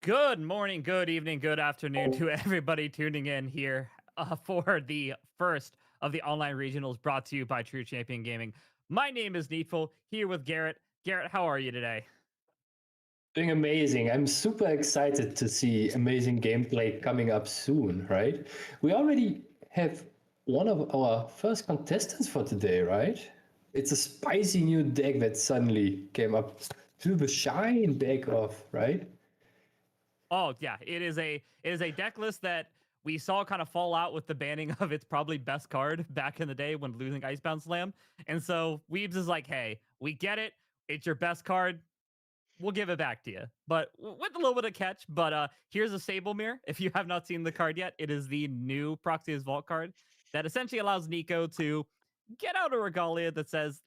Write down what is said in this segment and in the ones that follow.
Good morning, good evening, good afternoon to everybody tuning in here for the first of the online regionals brought to you by True Champion Gaming. My name is NEETfull, here with Gerrit. Gerrit, how are you today? Doing amazing. I'm super excited to see amazing gameplay coming up soon, right? We already have one of our first contestants for today, right? It's a spicy new deck that suddenly came up to the shine back off, right? Oh yeah, it is a deck list that we saw kind of fall out with the banning of its probably best card back in the day when losing Icebound Slam. And so Weebs is like, hey, we get it. It's your best card. We'll give it back to you, but with a little bit of catch. But here's a Sable Mirror. If you have not seen the card yet, it is the new Proxia's Vault card that essentially allows Nico to get out a Regalia that says,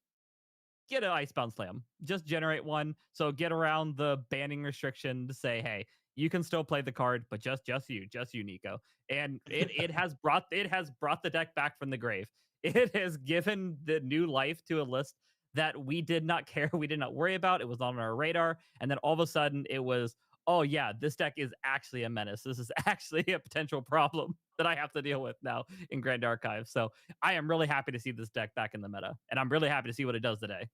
get an Icebound Slam. Just generate one. So get around the banning restriction to say, hey, you can still play the card, but just you, Nico. And it has brought the deck back from the grave. It has given the new life to a list that we did not care, we did not worry about. It was on our radar, and then all of a sudden it was, oh yeah, this deck is actually a menace. This is actually a potential problem that I have to deal with now in Grand Archive. So I am really happy to see this deck back in the meta, and I'm really happy to see what it does today.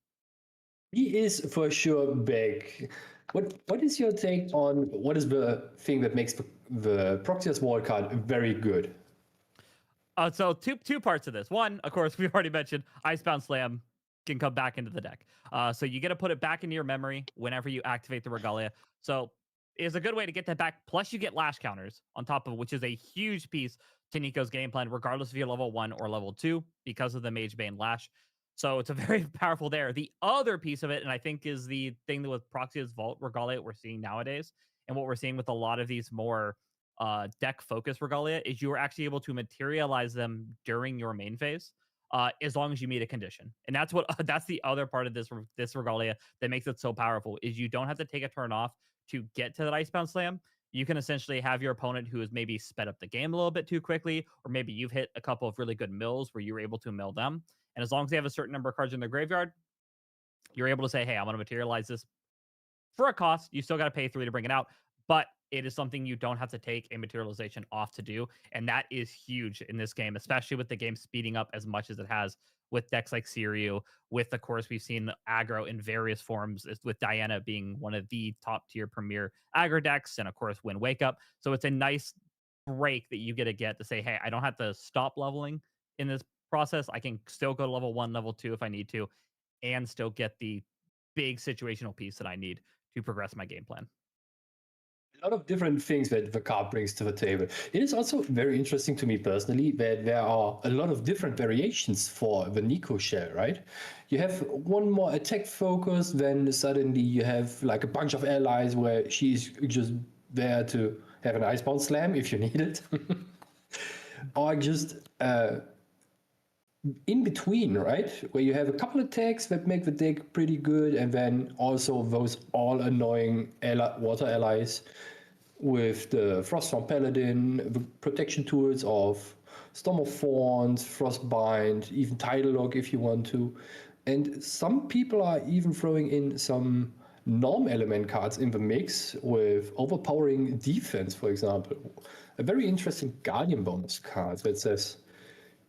He is for sure back. What is your take on what is the thing that makes the Proxia's Vault card very good? So two parts of this. One, of course, we've already mentioned Icebound Slam can come back into the deck. So you get to put it back into your memory whenever you activate the Regalia. So it's a good way to get that back. Plus, you get lash counters on top of it, which is a huge piece to Nico's game plan, regardless if you're level 1 or level 2, because of the Mage Bane Lash. So it's a very powerful there. The other piece of it, and I think is the thing that with Proxy's Vault Regalia we're seeing nowadays, and what we're seeing with a lot of these more deck focused Regalia, is you are actually able to materialize them during your main phase, as long as you meet a condition. And that's what that's the other part of this Regalia that makes it so powerful is you don't have to take a turn off to get to that Icebound Slam. You can essentially have your opponent who has maybe sped up the game a little bit too quickly, or maybe you've hit a couple of really good mills where you were able to mill them. And as long as they have a certain number of cards in their graveyard, you're able to say, hey, I'm going to materialize this for a cost. You still got to pay 3 to bring it out, but it is something you don't have to take a materialization off to do. And that is huge in this game, especially with the game speeding up as much as it has with decks like Siriu. With, of course, we've seen aggro in various forms, with Diana being one of the top tier premier aggro decks, and of course, Win Wake Up. So it's a nice break that you get to say, hey, I don't have to stop leveling in this process. I can still go to level 1, level 2 if I need to, and still get the big situational piece that I need to progress my game plan. A lot of different things that the card brings to the table. It is also very interesting to me personally that there are a lot of different variations for the Nico shell, right? You have one more attack focus, then suddenly you have like a bunch of allies where she's just there to have an Icebound Slam if you need it. Or just in between, right? Where you have a couple of attacks that make the deck pretty good, and then also those all annoying water allies with the Frostform Paladin, the protection tools of Storm of Thorns, Frostbind, even Tidal Lock if you want to. And some people are even throwing in some norm element cards in the mix with overpowering defense, for example. A very interesting Guardian bonus card that says,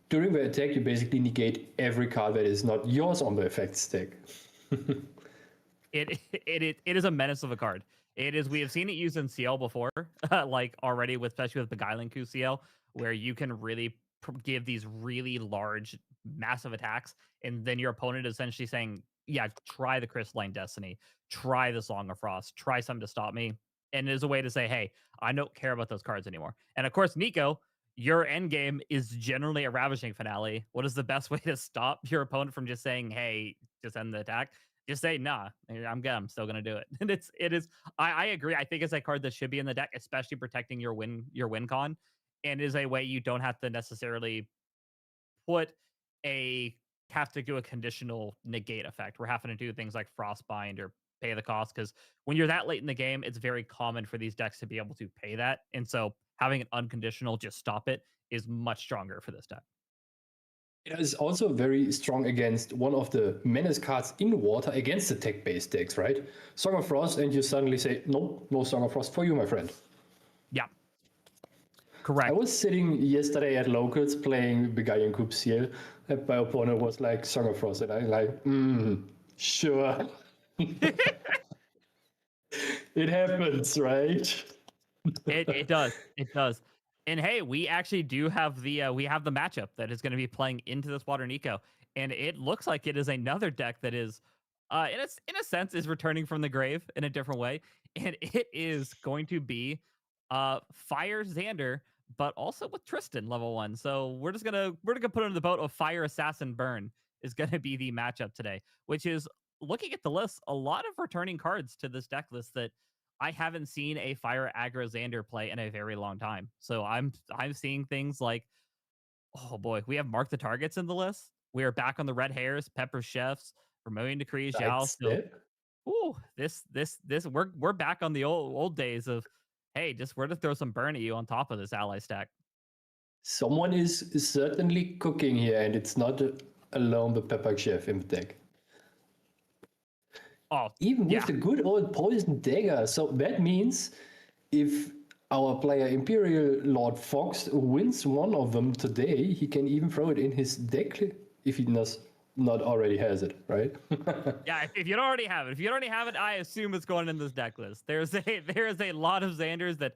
during the attack, you basically negate every card that is not yours on the effect stack. It is a menace of a card. It is. We have seen it used in CL before, like already, with especially with Beguiling Coup CL, where you can really give these really large, massive attacks, and then your opponent is essentially saying, "Yeah, try the Crystalline Destiny, try the Song of Frost, try something to stop me." And it is a way to say, "Hey, I don't care about those cards anymore." And of course, Nico, your end game is generally a Ravishing Finale. What is the best way to stop your opponent from just saying, "Hey, just end the attack"? Just say, nah, I'm good. I'm still gonna do it. And it is. I agree. I think it's a card that should be in the deck, especially protecting your win con, and is a way you don't have to necessarily put a have to do a conditional negate effect. We're having to do things like Frostbind or pay the cost, because when you're that late in the game, it's very common for these decks to be able to pay that. And so having an unconditional just stop it is much stronger for this deck. It is also very strong against one of the menace cards in water against the tech-based decks, right? Song of Frost, and you suddenly say, nope, no Song of Frost for you, my friend. Yeah. Correct. I was sitting yesterday at locals playing Beguiling Coup CL, and my opponent was like, Song of Frost, and I like, sure. It happens, right? It does. It does. And hey, we actually do have the matchup that is going to be playing into this Water Nico, and it looks like it is another deck that is, in a sense, is returning from the grave in a different way, and it is going to be, Fire Xander, but also with Tristan level 1. So we're gonna put it in the boat of Fire Assassin Burn is going to be the matchup today, which is, looking at the list, a lot of returning cards to this deck list that I haven't seen a Fire Aggro Xander play in a very long time. So I'm seeing things like, oh boy, we have Mark the Targets in the list. We are back on the Red Hairs, Pepper Chefs, Vermilion Decree, Zhao. So, Sidestep. ooh, this we're back on the old days of, hey, just we're to throw some burn at you on top of this ally stack. Someone is certainly cooking here, and it's not alone the Pepper Chef in the deck. Oh, Even yeah. with the good old Poison Dagger. So that means if our player Imperial Lord Fox wins one of them today, he can even throw it in his deck if he does not already has it, right? Yeah, if you don't already have it, I assume it's going in this deck list. There is a lot of Xanders that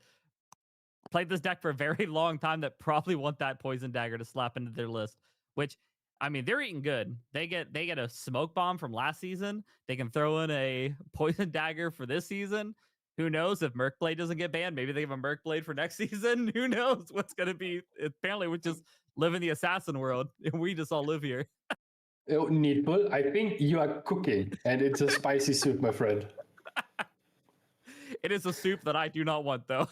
played this deck for a very long time that probably want that Poison Dagger to slap into their list, which, I mean, they're eating good. They get a Smoke Bomb from last season. They can throw in a Poison Dagger for this season. Who knows if Mercblade doesn't get banned? Maybe they have a Mercblade for next season. Who knows what's going to be? Apparently, we just live in the assassin world, and we just all live here. Oh, NEETfull, I think you are cooking, and it's a spicy soup, my friend. It is a soup that I do not want, though.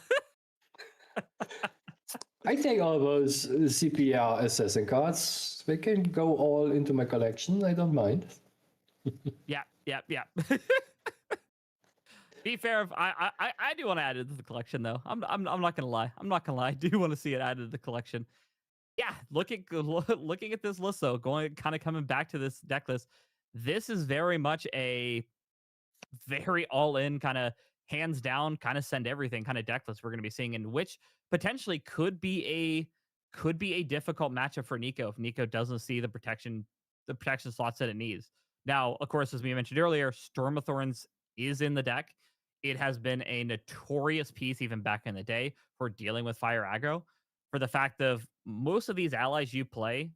I take all those CPR assassin cards. They can go all into my collection. I don't mind. Yeah. Be fair, I do want to add it to the collection, though. I'm not gonna lie. I'm not gonna lie. I do want to see it added to the collection. Yeah, looking at this list though, coming back to this deck list, this is very much a very all in kind of hands down kind of send everything kind of deck list we're going to be seeing, in which potentially could be a difficult matchup for Nico if Nico doesn't see the protection slots that it needs. Now, of course, as we mentioned earlier, Storm of Thorns is in the deck. It has been a notorious piece even back in the day for dealing with fire aggro, for the fact of most of these allies you play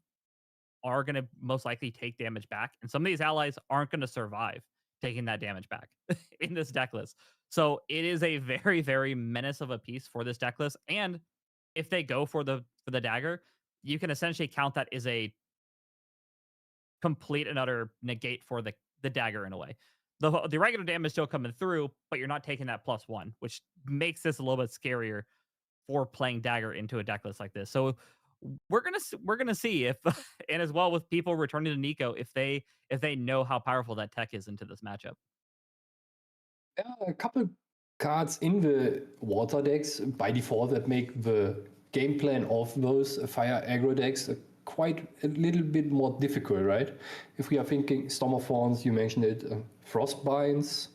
are going to most likely take damage back, and some of these allies aren't going to survive taking that damage back in this deck list. So it is a very, very menace of a piece for this deck list. And if they go for the dagger, you can essentially count that as a complete and utter negate for the dagger in a way. The regular damage still coming through, but you're not taking that +1, which makes this a little bit scarier for playing dagger into a deck list like this. So we're gonna see if and as well with people returning to Nico, if they know how powerful that tech is into this matchup. Yeah, a couple cards in the water decks by default that make the game plan of those fire aggro decks quite a little bit more difficult, right? If we are thinking Storm of Thorns, you mentioned it, Frostbinds.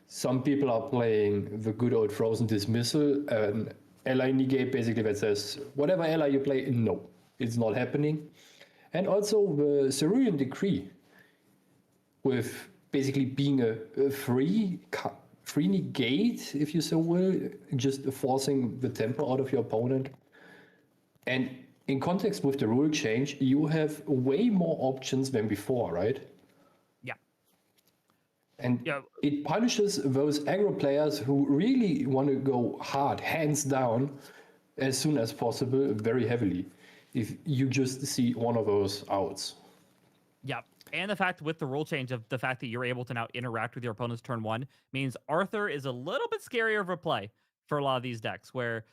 Some people are playing the good old Frozen Dismissal, an ally negate basically that says whatever ally you play, no, it's not happening. And also the Cerulean Decree, with basically being a free negate, if you so will, just forcing the tempo out of your opponent. And in context with the rule change, you have way more options than before, right? Yeah. And Yeah. it punishes those aggro players who really want to go hard, hands down, as soon as possible, very heavily, if you just see one of those outs. Yeah. And the fact with the rule change of the fact that you're able to now interact with your opponent's turn 1 means Arthur is a little bit scarier of a play for a lot of these decks, where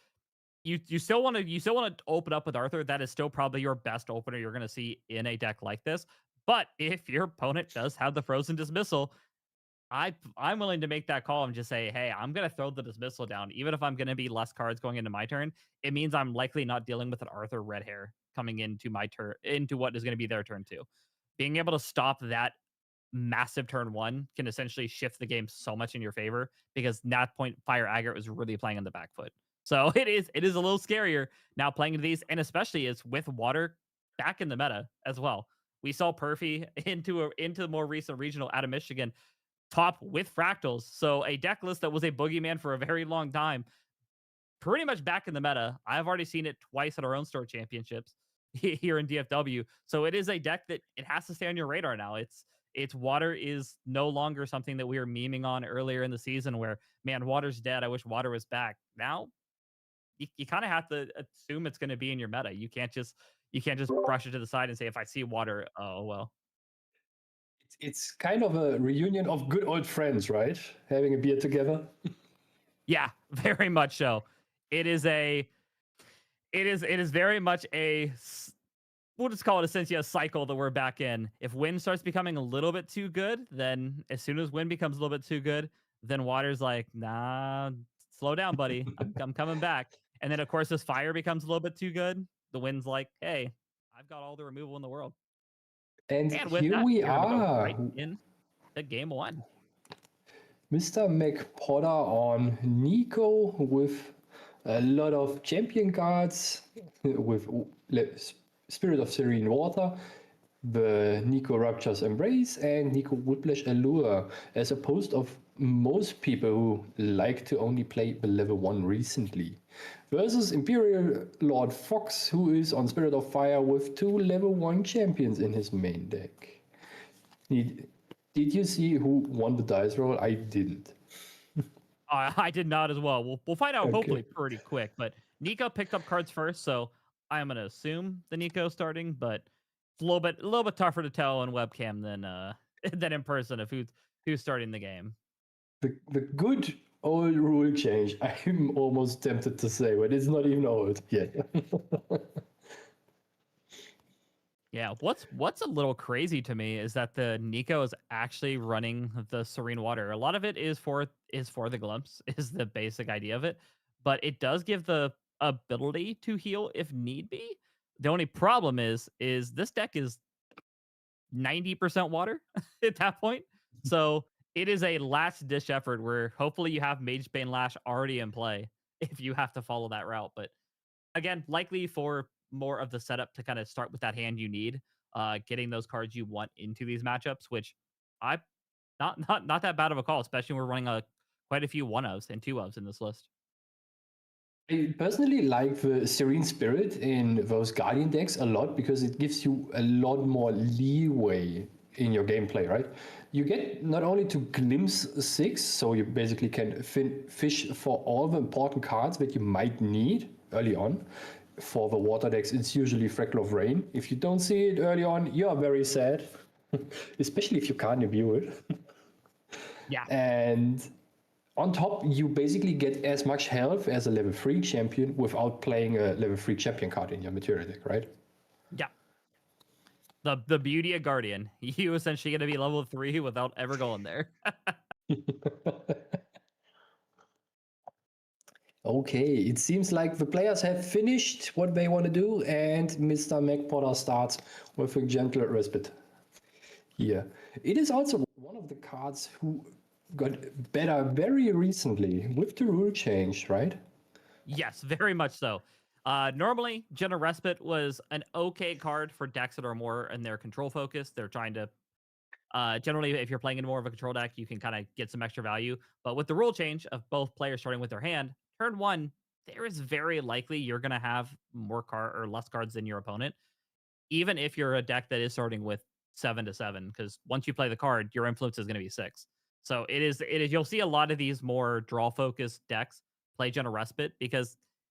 you still want to open up with Arthur. That is still probably your best opener you're going to see in a deck like this. But if your opponent does have the Frozen Dismissal, I'm willing to make that call and just say, hey, I'm going to throw the Dismissal down, even if I'm going to be less cards going into my turn. It means I'm likely not dealing with an Arthur red hair coming into my turn, into what is going to be their turn 2. Being able to stop that massive turn 1 can essentially shift the game so much in your favor, because that point Fire Aggro is really playing on the back foot. So it is a little scarier now playing into these, and especially it's with water back in the meta as well. We saw Perfy into the more recent regional out of Michigan top with fractals. So a deck list that was a boogeyman for a very long time, pretty much back in the meta. I've already seen it twice at our own store championships here in DFW. So it is a deck that it has to stay on your radar now. It's water is no longer something that we were memeing on earlier in the season where, man, water's dead. I wish water was back. Now you kind of have to assume it's going to be in your meta. You can't just brush it to the side and say, if I see water, oh well. It's kind of a reunion of good old friends, right? Having a beer together. Yeah, very much so. It is very much we'll just call it essentially a cycle that we're back in. If wind starts becoming a little bit too good, then as soon as wind becomes a little bit too good, then water's like, nah, slow down, buddy. I'm coming back. And then of course, as fire becomes a little bit too good, the wind's like, hey, I've got all the removal in the world. And And with here that, we we're gonna go are. right in to game 1. Mr. McPotter on Nico with a lot of champion cards, with Spirit of Serene Water, the Nico Rapture's Embrace, and Nico Whiplash Allure, as opposed of most people who like to only play the level 1 recently, versus Imperial Lord Fox, who is on Spirit of Fire with 2 level 1 champions in his main deck. Did you see who won the dice roll? I didn't. I did not as well. We'll find out Okay. hopefully pretty quick. But Nico picked up cards first, so I'm gonna assume the Nico starting. But It's a little bit tougher to tell on webcam than than in person of who's starting the game. The good old rule change, I'm almost tempted to say, but it's not even old yet. Yeah, what's a little crazy to me is that the Nico is actually running the Serene Water. A lot of it is for the glimpse, is the basic idea of it, but it does give the ability to heal if need be. The only problem is this deck is 90% water at that point. So it is a last dish effort where hopefully you have Mage Bane Lash already in play if you have to follow that route. But again, likely for more of the setup to kind of start with that hand you need, getting those cards you want into these matchups, which I not that bad of a call, especially when we're running quite a few one ofs and two ofs in this list. I personally like the Serene Spirit in those Guardian decks a lot because it gives you a lot more leeway in your gameplay, right? You get not only to glimpse 6, so you basically can fish for all the important cards that you might need early on. For the water decks, it's usually Freckle of Rain. If you don't see it early on, you are very sad, especially if you can't review it. Yeah. And on top, you basically get as much health as a level 3 champion without playing a level 3 champion card in your material deck, right? Yeah. The beauty of Guardian. You essentially going to be level 3 without ever going there. Okay, it seems like the players have finished what they want to do, and Mr. McPotter starts with a gentle respite here. It is also one of the cards who got better very recently with the rule change, right? Yes, very much so. Normally, Gentle Respite was an okay card for decks that are more in their control focus. They're trying to generally, if you're playing in more of a control deck, you can kind of get some extra value. But with the rule change of both players starting with their hand, turn one, there is very likely you're going to have more card or less cards than your opponent, even if you're a deck that is starting with 7 to 7. Because once you play the card, your influence is going to be 6. So it is. It is. You'll see a lot of these more draw focused decks play Gentle Respite because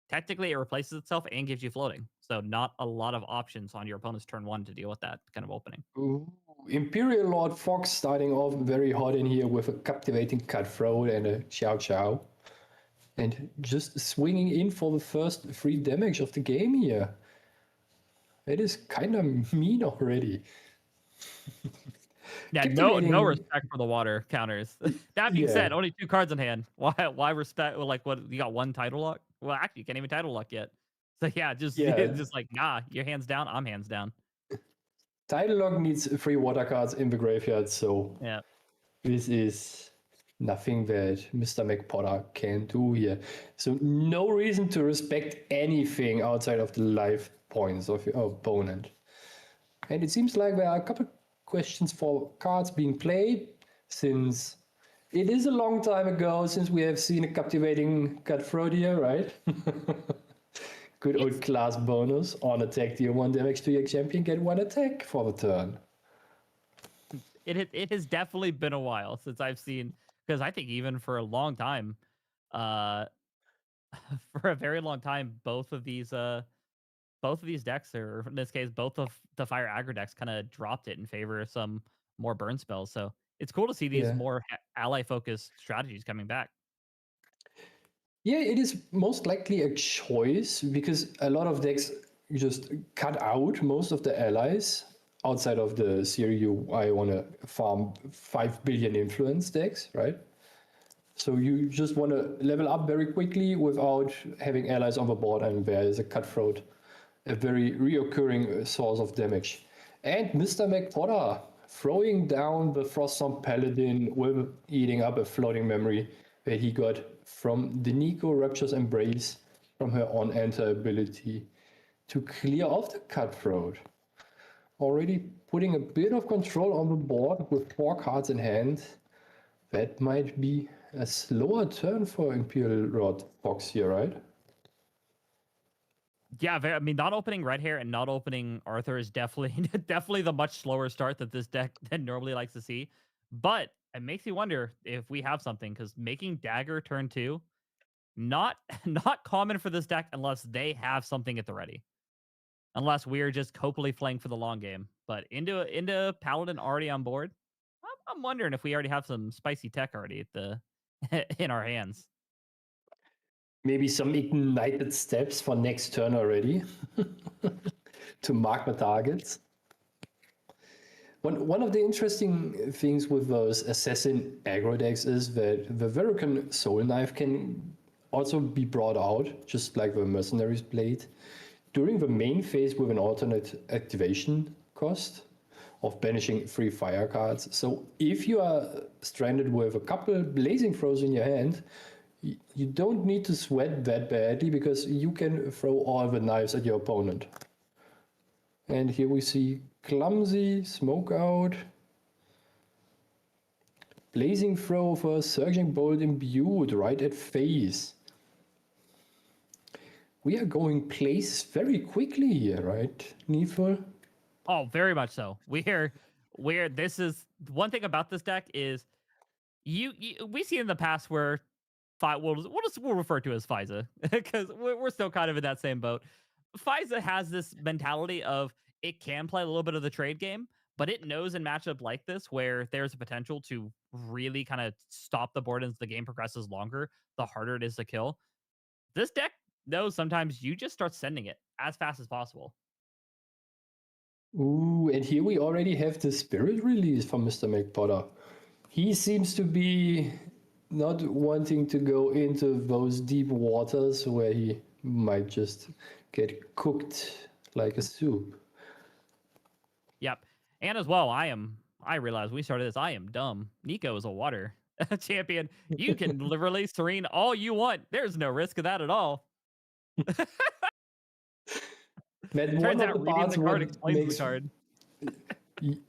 technically it replaces itself and gives you floating. So not a lot of options on your opponent's turn one to deal with that kind of opening. Ooh, Imperial Lord Fox starting off very hot in here with a captivating cutthroat and a Chow Chow. And just swinging in for the first 3 damage of the game here. It is kind of mean already. Yeah, no respect for the water counters. That being said, only 2 cards in hand. Why respect? Well, like, what, you got 1 title lock? Well, actually, you can't even title lock yet. So yeah, just like, nah, your hands down, I'm hands down. Title lock needs 3 water cards in the graveyard, so Yeah. this is nothing that Mr. McPotter can do here. So no reason to respect anything outside of the life points of your opponent. And it seems like there are a couple questions for cards being played, since it is a long time ago since we have seen a captivating cutthroat here, right? Good old class bonus. On attack, deal 1 damage to your champion, get 1 attack for the turn. It has definitely been a while since I've seen, because I think even for a long time, uh, for a very long time, both of these decks, or in this case, both of the fire aggro decks, kind of dropped it in favor of some more burn spells. So it's cool to see these more ally focused strategies coming back. Yeah, it is most likely a choice because a lot of decks just cut out most of the allies outside of the series I want to farm 5 billion influence decks, right? So you just want to level up very quickly without having allies on the board, and there is a cutthroat, a very reoccurring source of damage. And Mr. McPotter throwing down the Froststorm Paladin with eating up a floating memory that he got from the Nico Rapture's Embrace from her on-enter ability to clear off the cutthroat. Already putting a bit of control on the board with 4 cards in hand. That might be a slower turn for Imperial Rod Fox here, right? Yeah, I mean, not opening Red Hair and not opening Arthur is definitely definitely the much slower start that this deck than normally likes to see. But it makes you wonder if we have something, because making Dagger turn 2, not not common for this deck unless they have something at the ready. unless we're just hopefully playing for the long game. But into Paladin already on board. I'm wondering if we already have some spicy tech already at the in our hands. Maybe some ignited steps for next turn already to mark the targets. One of the interesting things with those assassin aggro decks is that the Verrucan Soul Knife can also be brought out, just like the Mercenaries Blade, during the main phase with an alternate activation cost of banishing 3 fire cards. So if you are stranded with a couple Blazing Throws in your hand, you don't need to sweat that badly because you can throw all the knives at your opponent. And here we see Clumsy, Smoke Out, Blazing Throw for Surging Bolt Imbued right at face. We are going places very quickly here, right, NEETfull? Oh, very much so. This is one thing about this deck is we see in the past where we'll refer to as FISA because we're still kind of in that same boat. FISA has this mentality of it can play a little bit of the trade game, but it knows in matchup like this where there's a potential to really kind of stop the board as the game progresses longer, the harder it is to kill. This deck knows sometimes you just start sending it as fast as possible. Ooh, and here we already have the Spirit Release from Mr. McPotter. He seems to be not wanting to go into those deep waters where he might just get cooked like a soup. Yep. And as well, I realize we started this. I am dumb. Nico is a water champion. You can literally serene all you want. There's no risk of that at all. That Turns one of out the reading parts the card what explains makes the card.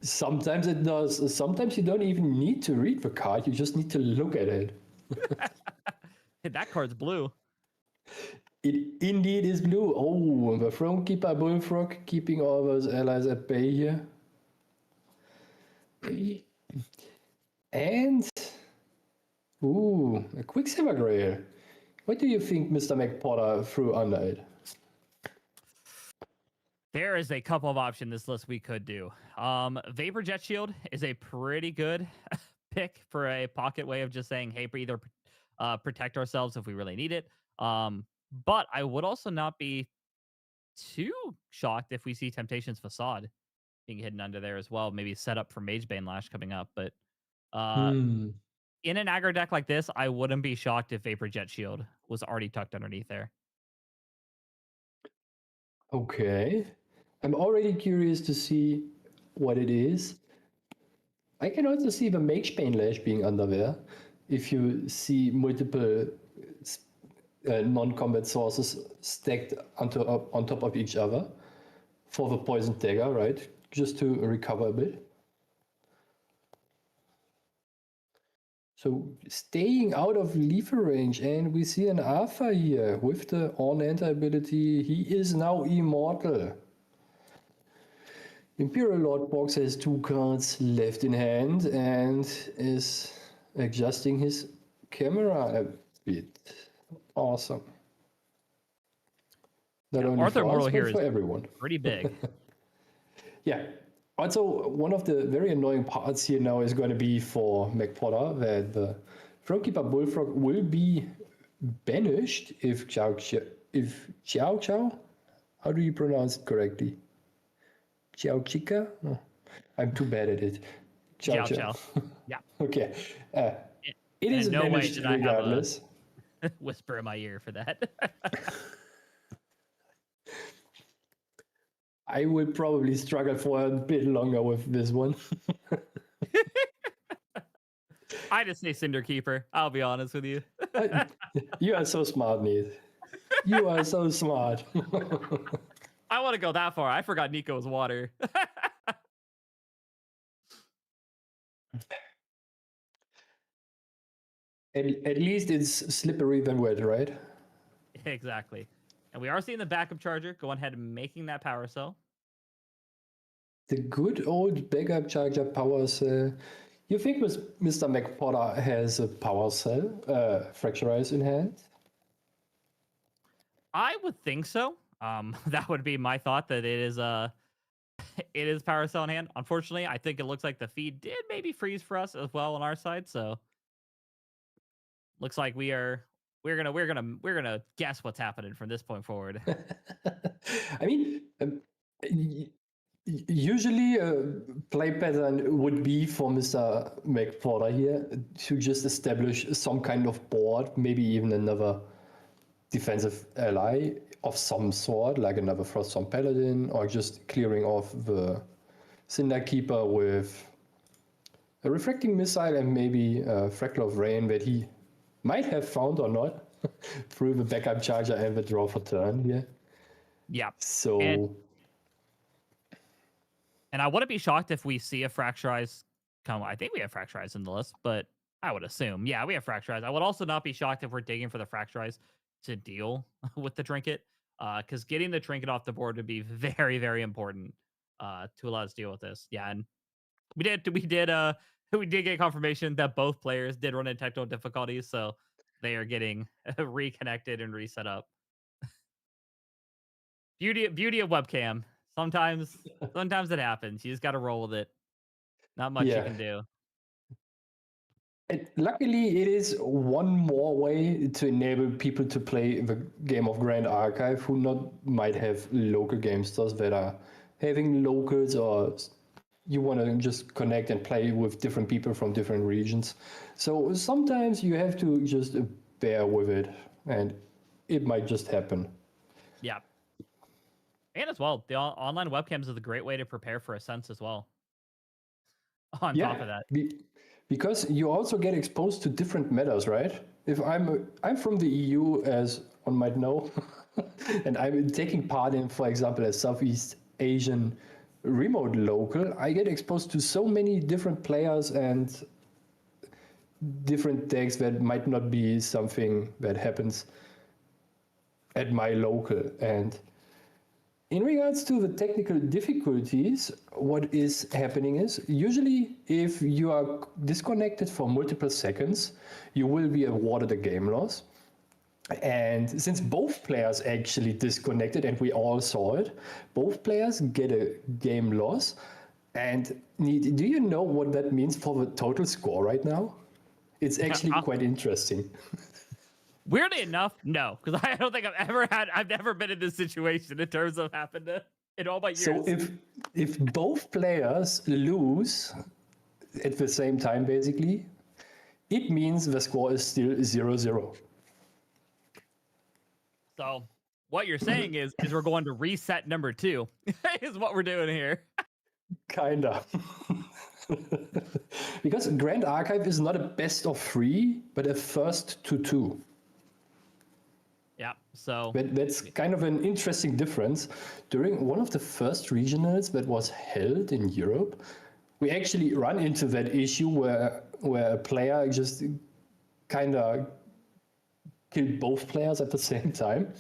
sometimes it does. Sometimes you don't even need to read the card. You just need to look at it. That card's blue. It indeed is blue. Oh, the Thronekeeper Bullfrog keeping all those allies at bay here. And ooh, a Quicksilver Grail. What do you think Mr. McPotter threw under it? There is a couple of options this list we could do. Vapor Jet Shield is a pretty good pick for a pocket way of just saying, hey, either protect ourselves if we really need it. But I would also not be too shocked if we see Temptation's Facade being hidden under there as well. Maybe set up for Magebane Lash coming up. But in an aggro deck like this, I wouldn't be shocked if Vapor Jet Shield was already tucked underneath there. Okay. I'm already curious to see what it is. I can also see the Magebane Lash being under there. If you see multiple non-combat sources stacked on top of each other for the Poison Dagger, right? Just to recover a bit. So staying out of lethal range, and we see an Alpha here with the On-Enter ability. He is now immortal. Imperial Lord Box has 2 cards left in hand and is adjusting his camera a bit. Awesome. Not only Arthur for Mortal us, here but is for everyone. pretty big. Yeah. Also, one of the very annoying parts here now is going to be for McPotter that the Thronekeeper Bullfrog will be banished if Chow Chow, how do you pronounce it correctly? Chow Chica? No, I'm too bad at it. Chow. Yeah. Okay. It is no way banished did I have regardless. a whisper in my ear for that. I will probably struggle for a bit longer with this one. I just say Cinder Keeper. I'll be honest with you. You are so smart, Nate. You are so smart. I want to go that far. I forgot Nico was water. At least it's slippery than wet, right? Exactly. And we are seeing the backup charger go ahead and making that power cell. The good old backup charger power cell. You think Mr. McPotter has a power cell, Fracturize in hand? I would think so. That would be my thought that it is it is power cell in hand. Unfortunately, I think it looks like the feed did maybe freeze for us as well on our side. So looks like we're gonna guess what's happening from this point forward. I mean, usually a play pattern would be for Mr. McForder here to just establish some kind of board, maybe even another defensive ally of some sort, like another Froststorm Paladin, or just clearing off the Cinder Keeper with a Refracting Missile and maybe a Freckle of Rain that he might have found or not through the backup charger and the draw for turn here. Yeah. So. And I wouldn't be shocked if we see a Fracturized come. I think we have Fracturized in the list, but I would assume, yeah, we have Fracturized. I would also not be shocked if we're digging for the Fracturized to deal with the Trinket, because getting the Trinket off the board would be very, very important to allow us to deal with this. Yeah, and we did get confirmation that both players did run into technical difficulties, so they are getting reconnected and reset up. Beauty of webcam. Sometimes it happens. You just got to roll with it. Not much you can do. And luckily, it is one more way to enable people to play the game of Grand Archive who might have local game stores that are having locals, or you want to just connect and play with different people from different regions. So sometimes you have to just bear with it, and it might just happen. Yeah. And as well, the online webcams is a great way to prepare for Ascents as well. On top of that. Because you also get exposed to different metas, right? If I'm from the EU, as one might know, and I'm taking part in, for example, a Southeast Asian remote local, I get exposed to so many different players and different decks that might not be something that happens at my local. And in regards to the technical difficulties, what is happening is usually if you are disconnected for multiple seconds, you will be awarded a game loss. And since both players actually disconnected, and we all saw it, both players get a game loss. And do you know what that means for the total score right now? It's actually quite interesting. Weirdly enough, no, because I don't think I've never been in this situation in terms of happened in all my years. So if both players lose at the same time, basically, it means the score is still 0-0. So what you're saying is we're going to reset number 2 is what we're doing here. Kinda. Because Grand Archive is not a best of 3, but a first to 2. Yeah, so that's kind of an interesting difference. During one of the first regionals that was held in Europe, we actually run into that issue where a player just kind of killed both players at the same time,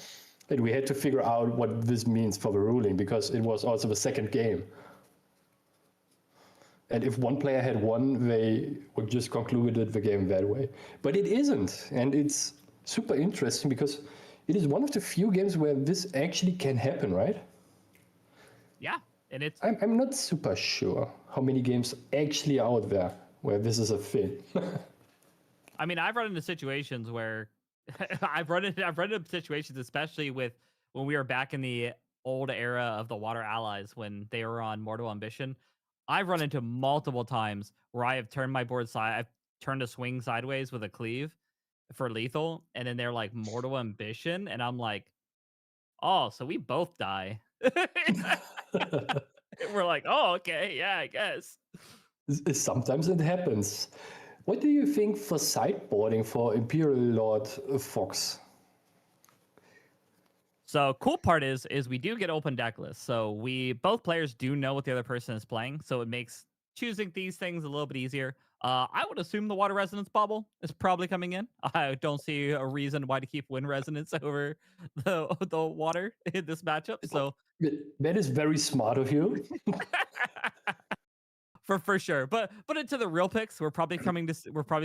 and we had to figure out what this means for the ruling, because it was also the second game. And if one player had won, they would just concluded the game that way. But it isn't, and it's super interesting because it is one of the few games where this actually can happen, right? Yeah, and it's... I'm not super sure how many games actually are out there where this is a thing. I mean, I've run into situations where I've run into situations, especially with when we were back in the old era of the Water Allies when they were on Mortal Ambition. I've run into multiple times where I have turned my board side, I've turned a swing sideways with a cleave for lethal, and then they're like Mortal Ambition, and I'm like, oh, so we both die. We're like, oh, okay, yeah, I guess. Sometimes it happens. What do you think for sideboarding for Imperial Lord Fox? So cool part is we do get open deck lists. So both players do know what the other person is playing. So it makes choosing these things a little bit easier. I would assume the Water Resonance Bubble is probably coming in. I don't see a reason why to keep Wind Resonance over the water in this matchup. So that is very smart of you. for sure. But into the real picks, we're probably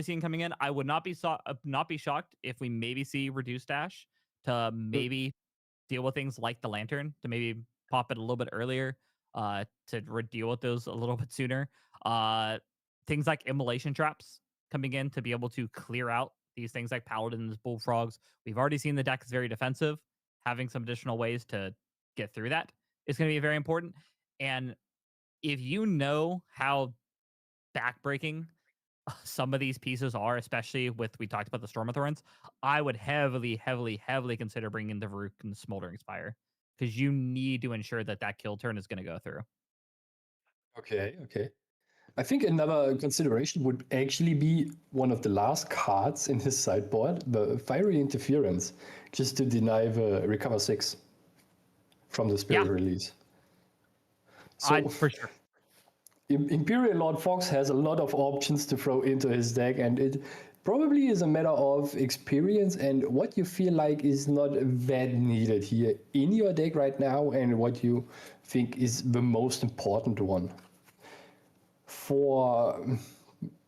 seeing coming in. I would not be shocked if we maybe see Reduced Dash to maybe deal with things like the lantern to maybe pop it a little bit earlier, to deal with those a little bit sooner. Uh, things like immolation traps coming in to be able to clear out these things like paladins, bullfrogs. We've already seen the deck is very defensive. Having some additional ways to get through that is going to be very important. And if you know how backbreaking some of these pieces are, especially with we talked about the Stormathorns, I would heavily, heavily, heavily consider bringing the Varuk and the Smoldering Spire because you need to ensure that that kill turn is going to go through. Okay, okay. I think another consideration would actually be one of the last cards in his sideboard, the Fiery Interference, just to deny the Recover 6 from the Spirit Yeah, release. So for sure. Imperial Lord Fox has a lot of options to throw into his deck, and it probably is a matter of experience and what you feel like is not that needed here in your deck right now, and what you think is the most important one. For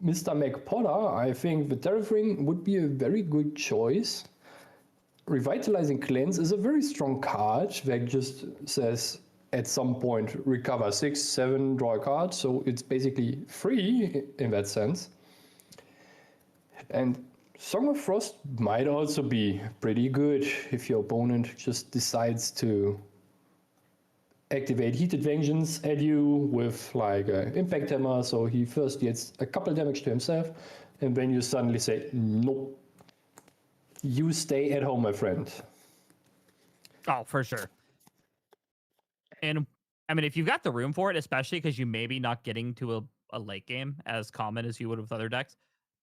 Mr. McPotter, I think the Terraforming would be a very good choice. Revitalizing Cleanse is a very strong card that just says at some point recover 6, 7, draw a card, so it's basically free in that sense. And Song of Frost might also be pretty good if your opponent just decides to activate Heated Vengeance at you with like an Impact Hammer, so he first gets a couple damage to himself, and then you suddenly say, nope, you stay at home, my friend. Oh, for sure. And I mean, if you've got the room for it, especially because you may be not getting to a late game as common as you would with other decks,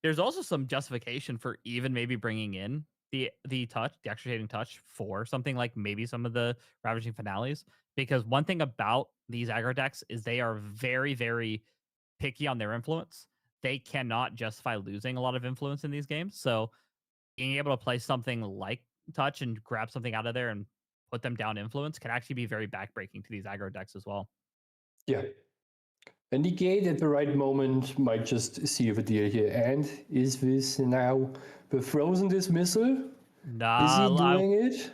there's also some justification for even maybe bringing in the touch, the extricating touch for something like maybe some of the ravaging finales. Because one thing about these aggro decks is they are very, very picky on their influence. They cannot justify losing a lot of influence in these games. So being able to play something like touch and grab something out of there and put them down influence can actually be very backbreaking to these aggro decks as well. Yeah. A negate at the right moment might just seal the deal here. And is this now the Frozen Dismissal? Is he Nah, doing it?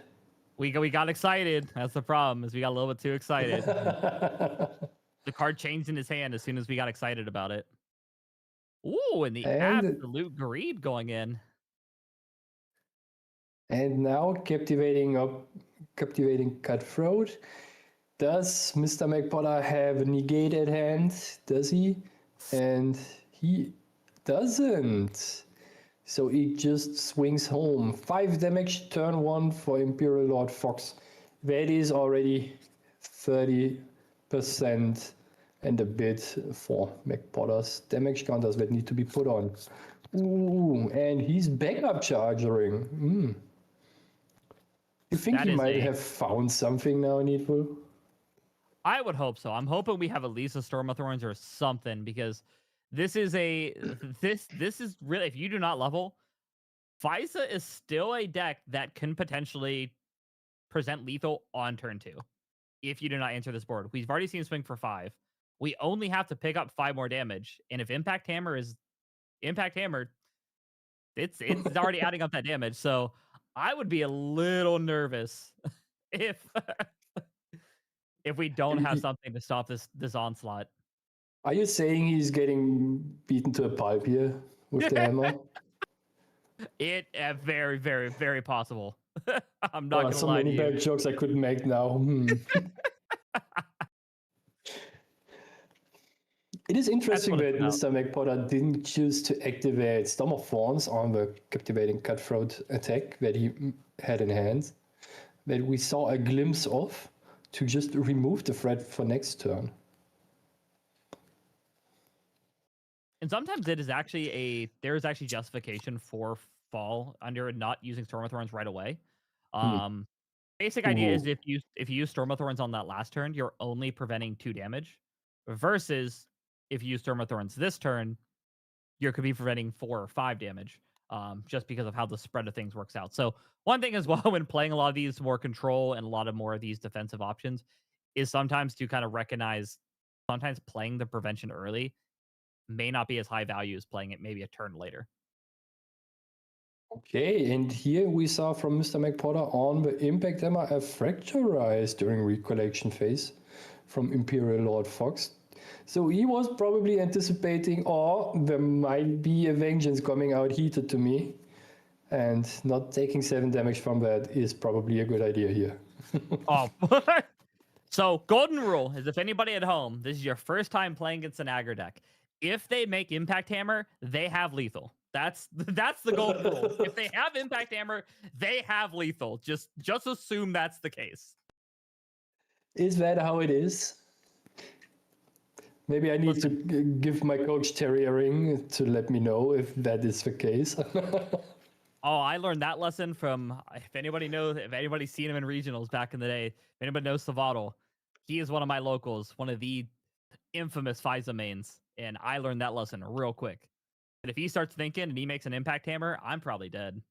we got excited. That's the problem, is we got a little bit too excited. The card changed in his hand as soon as we got excited about it. Ooh, and the and absolute greed going in. now captivating Cutthroat. Does Mr. McPotter have a negate at hand? Does he? And he doesn't. So he just swings home. 5 damage, turn 1 for Imperial Lord Fox. That is already 30% and a bit for McPotter's damage counters that need to be put on. Ooh, and he's backup charging. You think That he is might have found something now, NEETfull? I would hope so. I'm hoping we have at least a Stormathorns or something, because this is this is really, if you do not level, Fisa is still a deck that can potentially present lethal on turn 2 if you do not answer this board. We've already seen swing for 5. We only have to pick up 5 more damage, and if Impact Hammer is Impact Hammer, it's already adding up that damage. So I would be a little nervous if if we don't have something to stop this onslaught. Are you saying he's getting beaten to a pulp here with the hammer? It very, very, very possible. I'm not gonna So lie many to you. bad jokes I could make now. It is interesting what that it's about. Mr. McPotter didn't choose to activate Storm of Thorns on the captivating Cutthroat attack that he had in hand, that we saw a glimpse of, to just remove the threat for next turn. And sometimes it is actually there is actually justification for fall under not using Stormathorns right away. Basic idea is Ooh. if you use Stormathorns on that last turn, you're only preventing 2 damage, versus if you use Stormathorns this turn, you could be preventing 4 or 5 damage, just because of how the spread of things works out. So one thing as well when playing a lot of these more control and a lot of more of these defensive options is sometimes to kind of recognize sometimes playing the prevention early may not be as high value as playing it maybe a turn later. Okay, and here we saw from Mr. McPotter on the Impact Hammer a Fracture Rise during recollection phase from Imperial Lord Fox. So he was probably anticipating, oh, there might be a Vengeance coming out heated to me. And not taking 7 damage from that is probably a good idea here. Oh. So, golden rule is if anybody at home, this is your first time playing against an aggro deck. If they make Impact Hammer, they have lethal. That's the golden rule. If they have Impact Hammer, they have lethal. Just assume that's the case. Is that how it is? Maybe I need to give my coach Terry a ring to let me know if that is the case. Oh, I learned that lesson from, if anybody's seen him in regionals back in the day, if anybody knows Savadal, he is one of my locals, one of the infamous FISA mains, and I learned that lesson real quick. And if he starts thinking and he makes an Impact Hammer, I'm probably dead.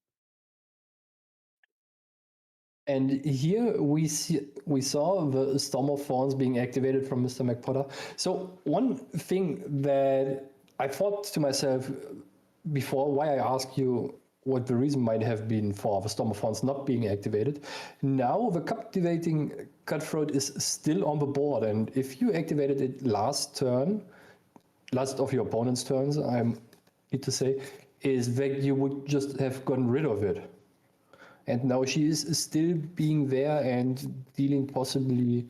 And here we saw the Storm of Thorns being activated from Mr. McPotter. So one thing that I thought to myself before, why I asked you what the reason might have been for the Storm of Thorns not being activated. Now the Captivating Cutthroat is still on the board, and if you activated it last of your opponent's turns, I need to say, is that you would just have gotten rid of it. And now she is still being there and dealing possibly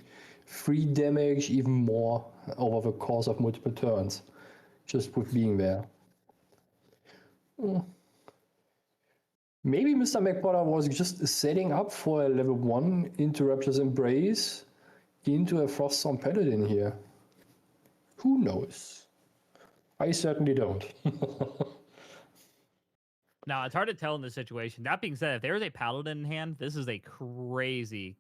3 damage, even more, over the course of multiple turns, just with being there. Maybe Mr. McPotter was just setting up for a level 1 into Rapture's Embrace into a Froststorm Paladin here. Who knows? I certainly don't. Now, it's hard to tell in this situation. That being said, if there is a Paladin in hand, this is a crazy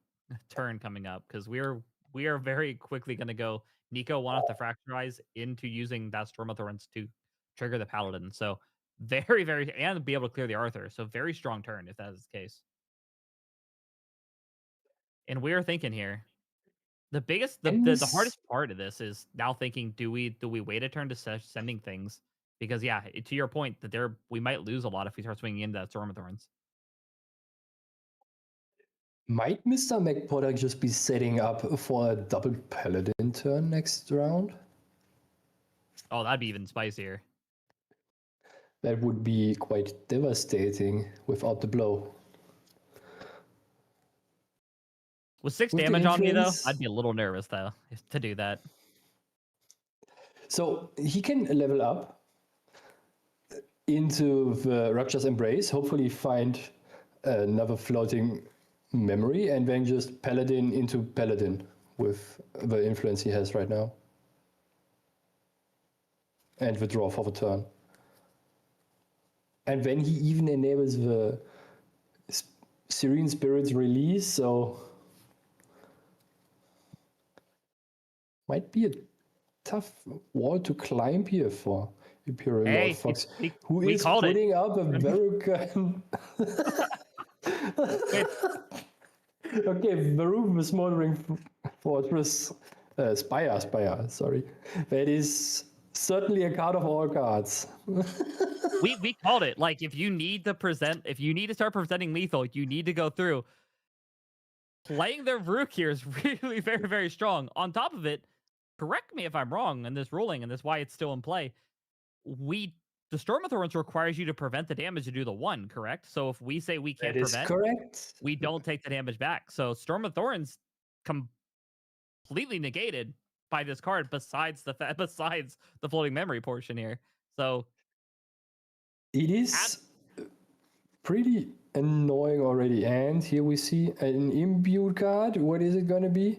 turn coming up, because we are very quickly going to go Nico one off the Fracturize into using that Storm of Thorns to trigger the Paladin. So very, very, and be able to clear the Arthur. So very strong turn if that is the case. And we're thinking here, the biggest, the hardest part of this is now thinking, do we wait a turn to sending things? Because yeah, to your point, that we might lose a lot if we start swinging into that Storm of Thorns. Might Mr. McPotter just be setting up for a double Paladin turn next round? Oh, that'd be even spicier. That would be quite devastating without the blow. With 6 damage on me, though, I'd be a little nervous, though, to do that. So he can level up into the Rapture's Embrace, hopefully find another floating memory, and then just Paladin into Paladin with the influence he has right now. And withdraw for the turn. And then he even enables the Serene Spirit's release, so might be a tough wall to climb here for Imperial Lord Fox, who is putting up a Verucan. Okay, Veru, the Smoldering Fortress, Spire, sorry. That is certainly a card of all cards. we called it. Like, if you need to start presenting lethal, you need to go through. Playing their Varuk here is really very, very strong. On top of it, correct me if I'm wrong in this ruling, and this why it's still in play. The Storm of Thorns requires you to prevent the damage to do the 1, correct? So if we say we can't prevent, correct. We don't take the damage back. So Storm of Thorns completely negated by this card, besides the floating memory portion here. So it is pretty annoying already. And here we see an imbued card. What is it going to be?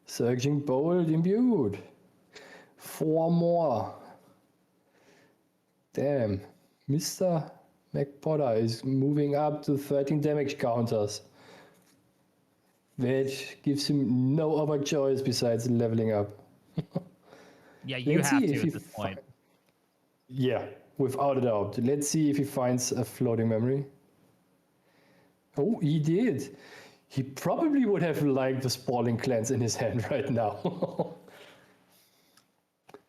Surging Bolt imbued. 4 more. Damn. Mr. McPotter is moving up to 13 damage counters. That gives him no other choice besides leveling up. Yeah, you have to at this point. Yeah, without a doubt. Let's see if he finds a floating memory. Oh, he did. He probably would have liked the Spalling Cleanse in his hand right now.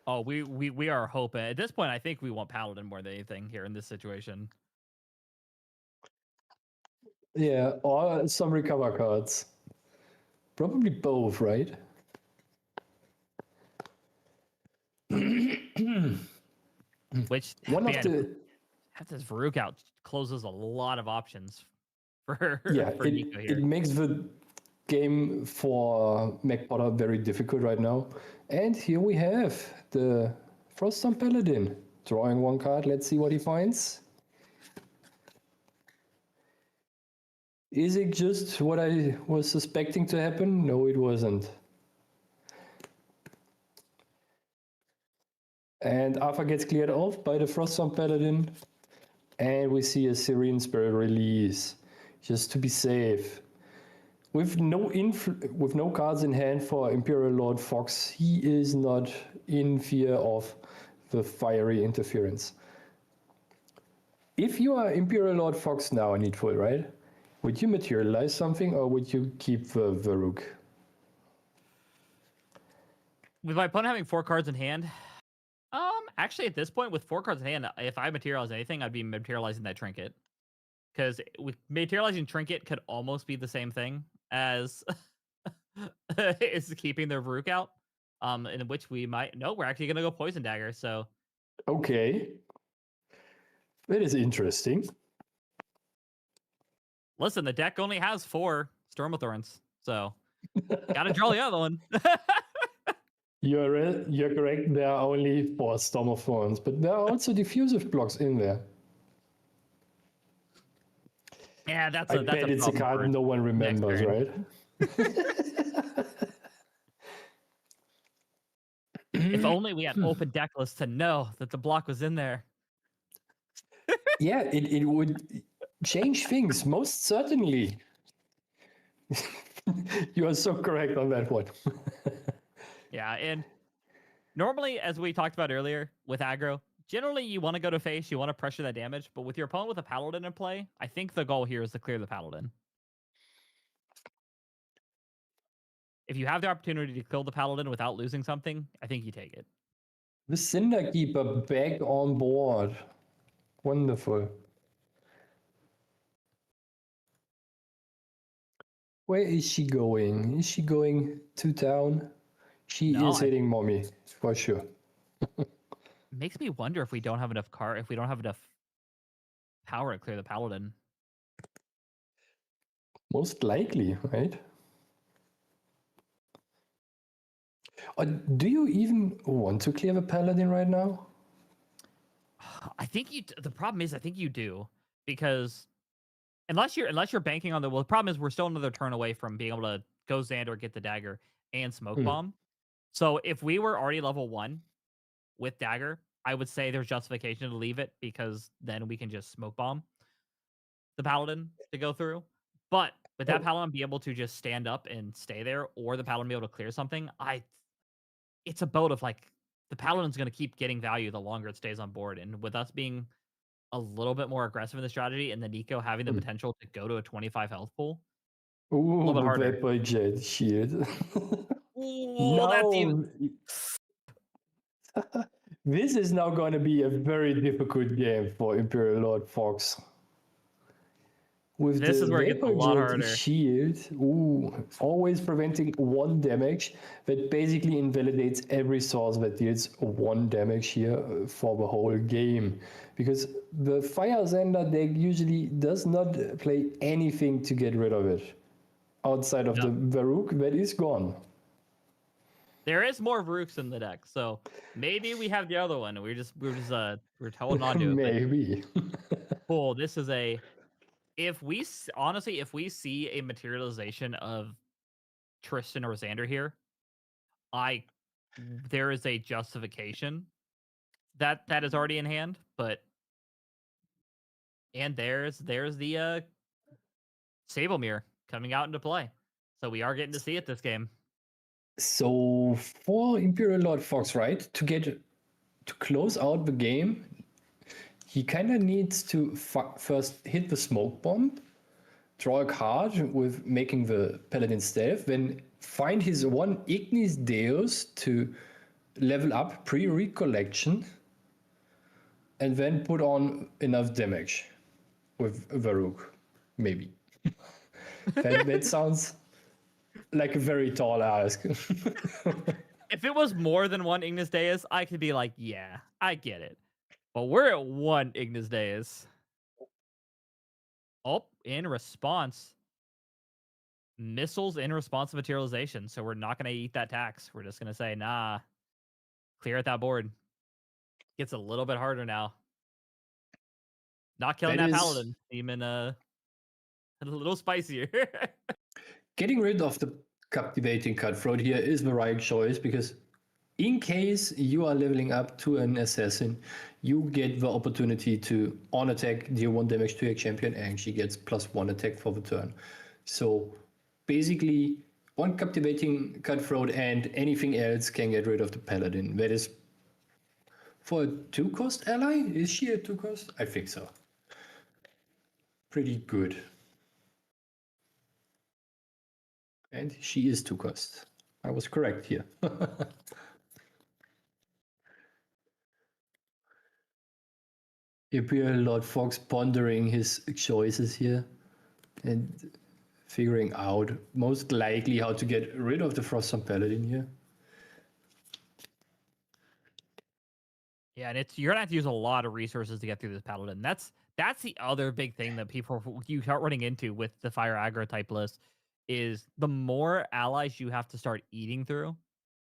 Oh, we are hoping. At this point, I think we want Paladin more than anything here in this situation. Yeah, or some recover cards. Probably both, right? Which, One of man, if we the have this Varuk out, closes a lot of options for yeah, for Nico it here. makes the game for MacPotter very difficult right now. And here we have the Froststorm Paladin drawing one card. Let's see what he finds. Is it just what I was suspecting to happen? No, it wasn't. And Alpha gets cleared off by the Froststorm Paladin. And we see a Serene Spirit release, just to be safe. With no cards in hand for Imperial Lord Fox, he is not in fear of the fiery interference. If you are Imperial Lord Fox now, NEETfull, right? Would you materialize something or would you keep the Varuk? With my opponent having 4 cards in hand, actually at this point with 4 cards in hand, if I materialize anything, I'd be materializing that trinket. Because with materializing trinket could almost be the same thing as is keeping their Varuk out. In which we might we're actually gonna go poison dagger. So Okay. That is interesting. listen, the deck only has 4 Stormathorns, so gotta draw the other one. You're correct. There are only 4 Storm of Thorns, but there are also diffusive blocks in there. Yeah, that's I bet it's a card no one remembers, right? If only we had open deck lists to know that the block was in there. Yeah, it would change things, most certainly. You are so correct on that one. Yeah, and normally, as we talked about earlier with aggro, generally you want to go to face, you want to pressure that damage, but with your opponent with a paladin in play, I think the goal here is to clear the paladin. If you have the opportunity to kill the paladin without losing something, I think you take it. The Cinder Keeper back on board. Wonderful. Where is she going? Is she going to town? She is hitting mommy, for sure. Makes me wonder if we don't have enough power to clear the paladin. Most likely, right? Or do you even want to clear the paladin right now? I think the problem is I think you do, because unless you're banking on the problem is we're still another turn away from being able to go Xander, get the dagger, and smoke bomb. So if we were already level 1 with dagger, I would say there's justification to leave it, because then we can just smoke bomb the paladin to go through. But with that paladin be able to just stand up and stay there, or the paladin be able to clear something, it's a boat of like the paladin's going to keep getting value the longer it stays on board. And with us being a little bit more aggressive in the strategy, and the Nico having the potential to go to a 25 health pool, a little bit harder. Vapor Jet shield. Ooh, No. This is now going to be a very difficult game for Imperial Lord Fox. With this the is where it gets a lot harder. shield, always preventing 1 damage. That basically invalidates every source that deals 1 damage here for the whole game. Because the Fire Xander deck usually does not play anything to get rid of it. Outside of the Varuk, that is gone. There is more Varuks in the deck, so maybe we have the other one. We're holding on to it. Maybe. Cool. This is if we see a materialization of Tristan or Xander here, there is a justification that is already in hand, and there's the Sable Mirror coming out into play. So we are getting to see it this game. So for Imperial Lord Fox, right, to close out the game, he kind of needs to first hit the smoke bomb, draw a card with making the Paladin Stealth, then find his 1 Ignis Deus to level up pre-recollection, and then put on enough damage with Varuk, maybe. That sounds like a very tall ask. If it was more than one Ignis Deus, I could be like, yeah, I get it. But we're at one Ignis Deus. Oh, in response, missiles in response to materialization. So we're not going to eat that tax. We're just going to say, nah, clear at that board. Gets a little bit harder now. Not killing That that is paladin, even a little spicier. getting rid of the captivating cutthroat here is the right choice because in case you are leveling up to an assassin, you get the opportunity to on attack deal 1 damage to your champion and she gets +1 attack for the turn. So basically, one captivating cutthroat and anything else can get rid of the paladin. That is for a 2-cost ally? Is she a 2-cost? I think so. Pretty good. And she is 2-cost. I was correct here. Imperial Lord Fox pondering his choices here and figuring out most likely how to get rid of the Froststone Paladin here. Yeah, and you're gonna have to use a lot of resources to get through this paladin. That's the other big thing that you start running into with the fire aggro type list is the more allies you have to start eating through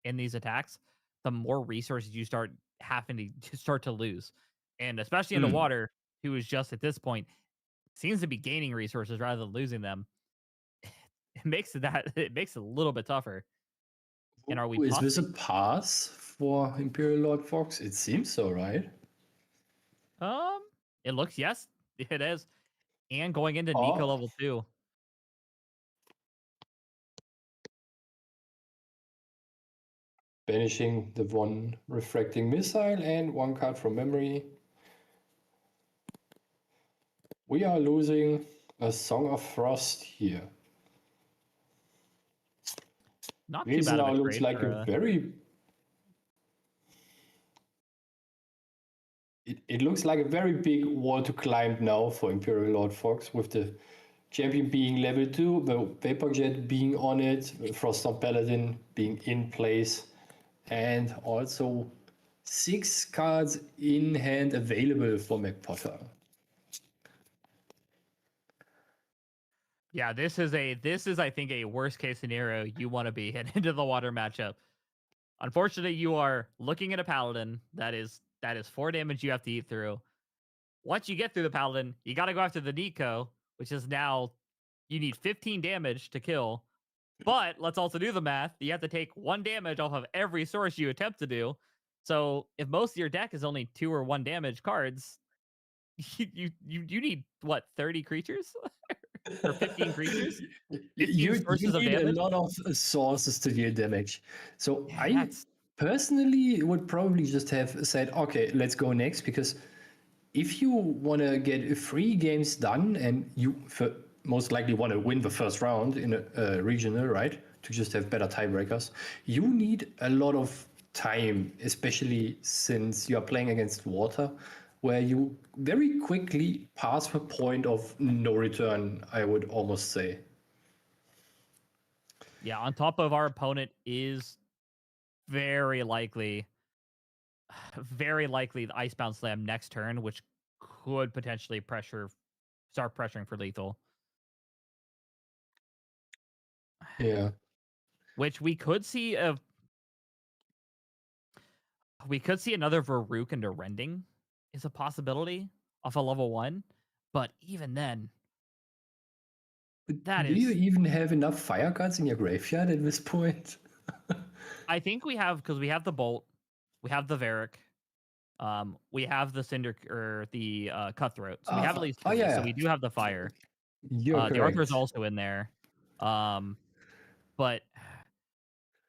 in these attacks, the more resources you start having to start to lose. And especially in the water, who is just at this point seems to be gaining resources rather than losing them. It makes it a little bit tougher. And are we Is this a possibly pass for Imperial Lord Fox? It seems so, right? um it looks yes, it is. And going into Nico Oh, level 2. banishing the one refracting missile and 1 card from memory. We are losing a Song of Frost here. Not too This bad of now a looks trade like for a very... It looks like a very big wall to climb now for Imperial Lord Fox with the champion being level 2, the Vapor Jet being on it, Froststone Paladin being in place, and also 6 cards in hand available for McPotter. Yeah, this is I think a worst case scenario you want to be heading into the water matchup. Unfortunately, you are looking at a paladin that is 4 damage you have to eat through. Once you get through the paladin, you got to go after the Nico, which is now you need 15 damage to kill. But let's also do the math. You have to take 1 damage off of every source you attempt to do. So if most of your deck is only 2 or 1 damage cards, you need what, 30 creatures or 15 creatures? 15 You sources of need a damage? lot of sources to deal damage. So Yeah, I that's personally would probably just have said, okay, let's go next, because if you want to get 3 games done and you most likely want to win the first round in a regional, right? To just have better tiebreakers, you need a lot of time, especially since you are playing against water, where you very quickly pass the point of no return, I would almost say. yeah, on top of our opponent is very likely the Icebound Slam next turn, which could potentially start pressuring for lethal. Yeah. Which we could see another Varuk into Rending is a possibility off a level 1, but even then, that Do you is even have enough fire cards in your graveyard at this point? I think we have because we have the Bolt, we have the Varric, we have the Cinder or the Cutthroat, so we have at least Oh 3. So yeah, we do have the fire. you're The Arthur's correct. also in there. But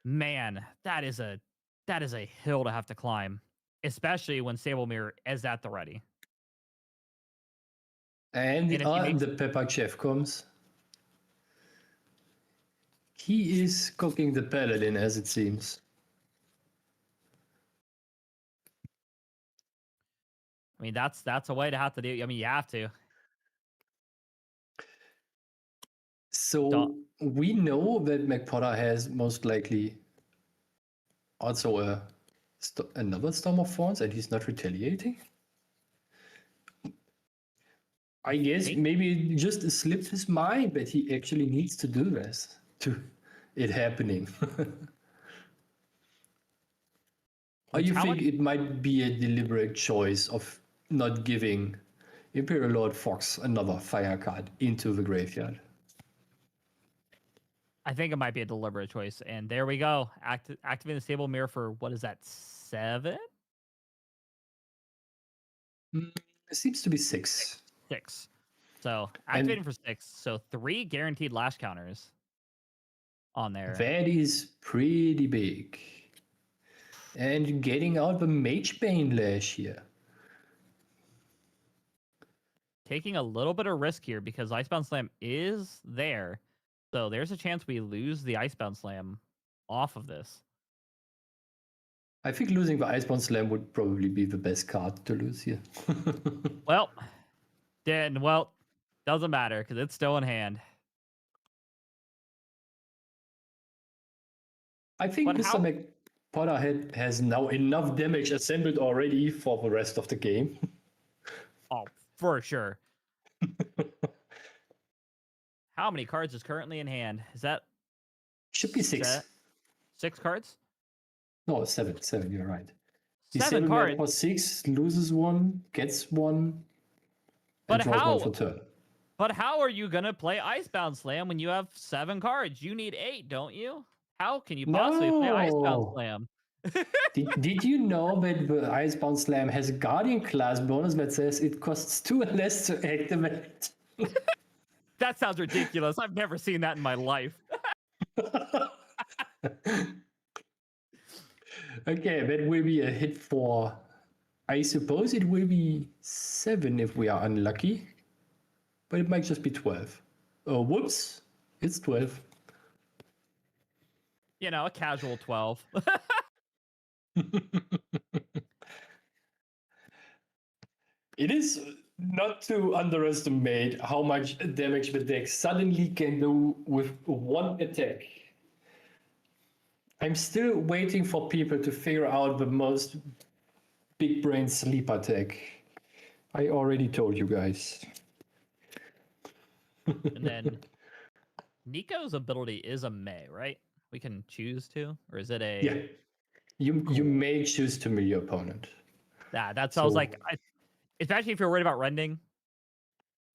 man, that is a hill to have to climb, especially when Sable Mirror is at the ready. And And if he makes the Pepper Chef comes. He is cooking the paladin, as it seems. I mean, that's a way to have to do. I mean, you have to. So we know that McPotter has most likely also another Storm of Thorns, and he's not retaliating. I guess maybe it just slipped his mind that he actually needs to do this to it happening. Or you think it might be a deliberate choice of not giving Imperial Lord Fox another fire card into the graveyard? I think it might be a deliberate choice. And there we go. Activating the stable mirror for what is that, 7? It seems to be 6. 6. So activating for 6. So 3 guaranteed lash counters on there. That is pretty big. And getting out the Mage Bane Lash here. Taking a little bit of risk here because Icebound Slam is there. So there's a chance we lose the Icebound Slam off of this. I think losing the Icebound Slam would probably be the best card to lose here. Well, doesn't matter because it's still in hand. I think Mr. McPotterhead has now enough damage assembled already for the rest of the game. Oh, for sure. How many cards is currently in hand? Is that? Should be 6. 6 cards? No, 7. 7, you're right. 7 cards. For 6, loses 1, gets 1, and draws 1 for turn. But how are you going to play Icebound Slam when you have 7 cards? You need 8, don't you? How can you possibly play Icebound Slam? Did you know that the Icebound Slam has a Guardian class bonus that says it costs 2 and less to activate? That sounds ridiculous. I've never seen that in my life. Okay, that will be a hit for, I suppose it will be 7 if we are unlucky, but it might just be 12. Oh, whoops, it's 12. You know, a casual 12. It is not to underestimate how much damage the deck suddenly can do with one attack. I'm still waiting for people to figure out the most big brain sleep attack. I already told you guys. And then Nico's ability is a May, right? We can choose to, or is it a? Yeah, you may choose to mill your opponent. That sounds like, especially if you're worried about rending.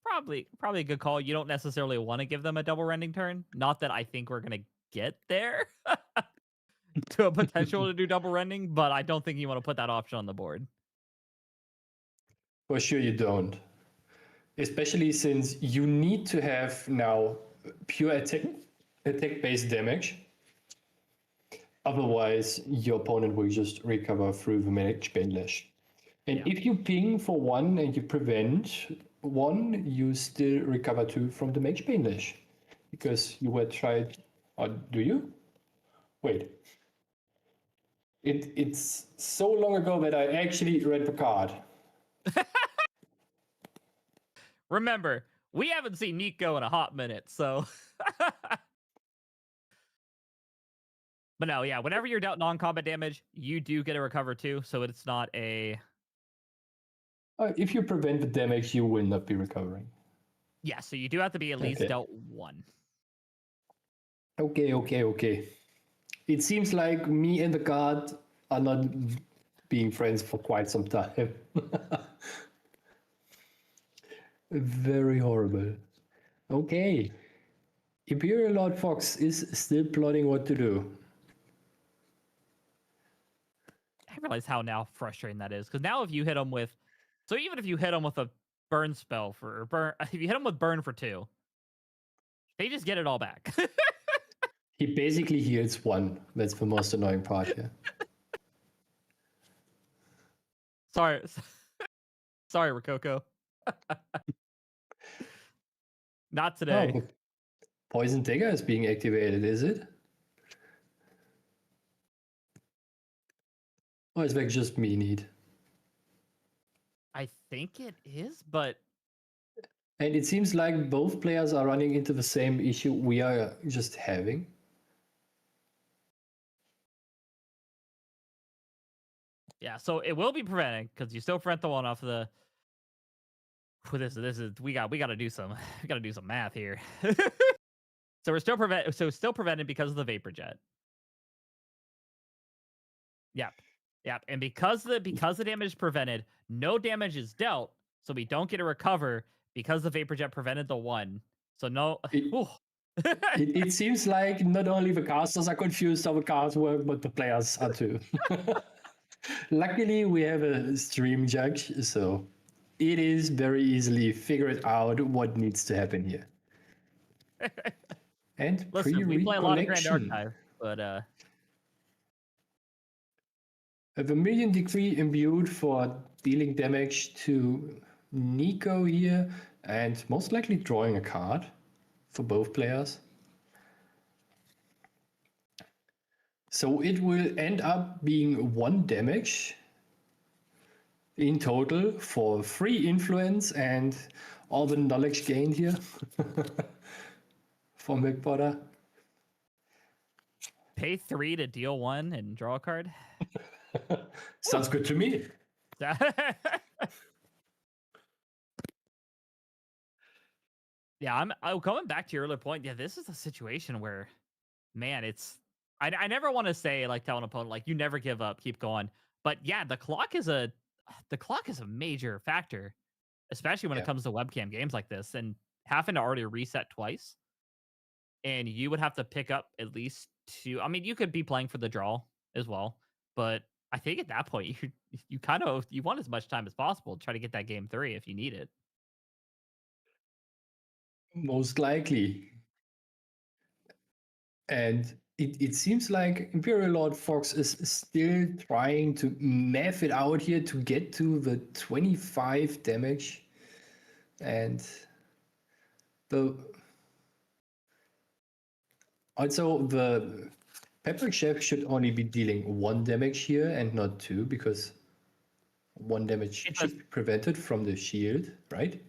Probably a good call. You don't necessarily want to give them a double rending turn. Not that I think we're gonna get there to a potential to do double rending, but I don't think you want to put that option on the board. For sure you don't. Especially since you need to have now pure attack-based damage. Otherwise, your opponent will just recover through the Mage Bane Lash. And if you ping for 1 and you prevent 1, you still recover 2 from the Mage Bane Lash. Because you were tried, or do you? Wait. It's so long ago that I actually read the card. Remember, we haven't seen Nico in a hot minute, so. But no, yeah, whenever you're dealt non-combat damage, you do get a recover too, so it's not a. If you prevent the damage, you will not be recovering. Yeah, so you do have to be at least dealt 1. Okay. It seems like me and the card are not being friends for quite some time. Very horrible. Okay. Imperial Lord Fox is still plotting what to do. I realize how now frustrating that is, because now if you hit him with, so even if you hit him with a burn spell for burn, if you hit him with burn for 2, they just get it all back. He basically heals 1. That's the most annoying part here. Sorry, Rococo. Not today. Oh, Poison Dagger is being activated, is it? Or is that just me need? I think it is, but And it seems like both players are running into the same issue we are just having. Yeah, so it will be prevented because you still prevent the one off the. This is we got to do some math here. So we're still prevented because of the vapor jet. Yep. Yep. And because the damage is prevented, no damage is dealt, so we don't get to recover because the vapor jet prevented the one. So no. It seems like not only the casters are confused how the cards work, but the players are too. Luckily, we have a stream judge, so it is very easily figured out what needs to happen here. And Listen, we play a lot of Grand pre-recollection. Archive, but A Vermilion Decree imbued for dealing damage to Nico here, and most likely drawing a card for both players. So it will end up being 1 damage in total for 3 influence and all the knowledge gained here from Big Potter. pay 3 to deal 1 and draw a card. Sounds good to me. Yeah, I'm going back to your earlier point. Yeah, this is a situation where, man, it's I never want to say like tell an opponent like you never give up, keep going. But yeah, the clock is a major factor, especially when it comes to webcam games like this, and having to already reset twice. And you would have to pick up at least 2. I mean, you could be playing for the draw as well, but I think at that point you kind of you want as much time as possible to try to get that game 3 if you need it. Most likely. And it seems like Imperial Lord Fox is still trying to math it out here to get to the 25 damage. And also the Pepper Chef should only be dealing 1 damage here and not 2, because 1 damage should be prevented from the shield, right?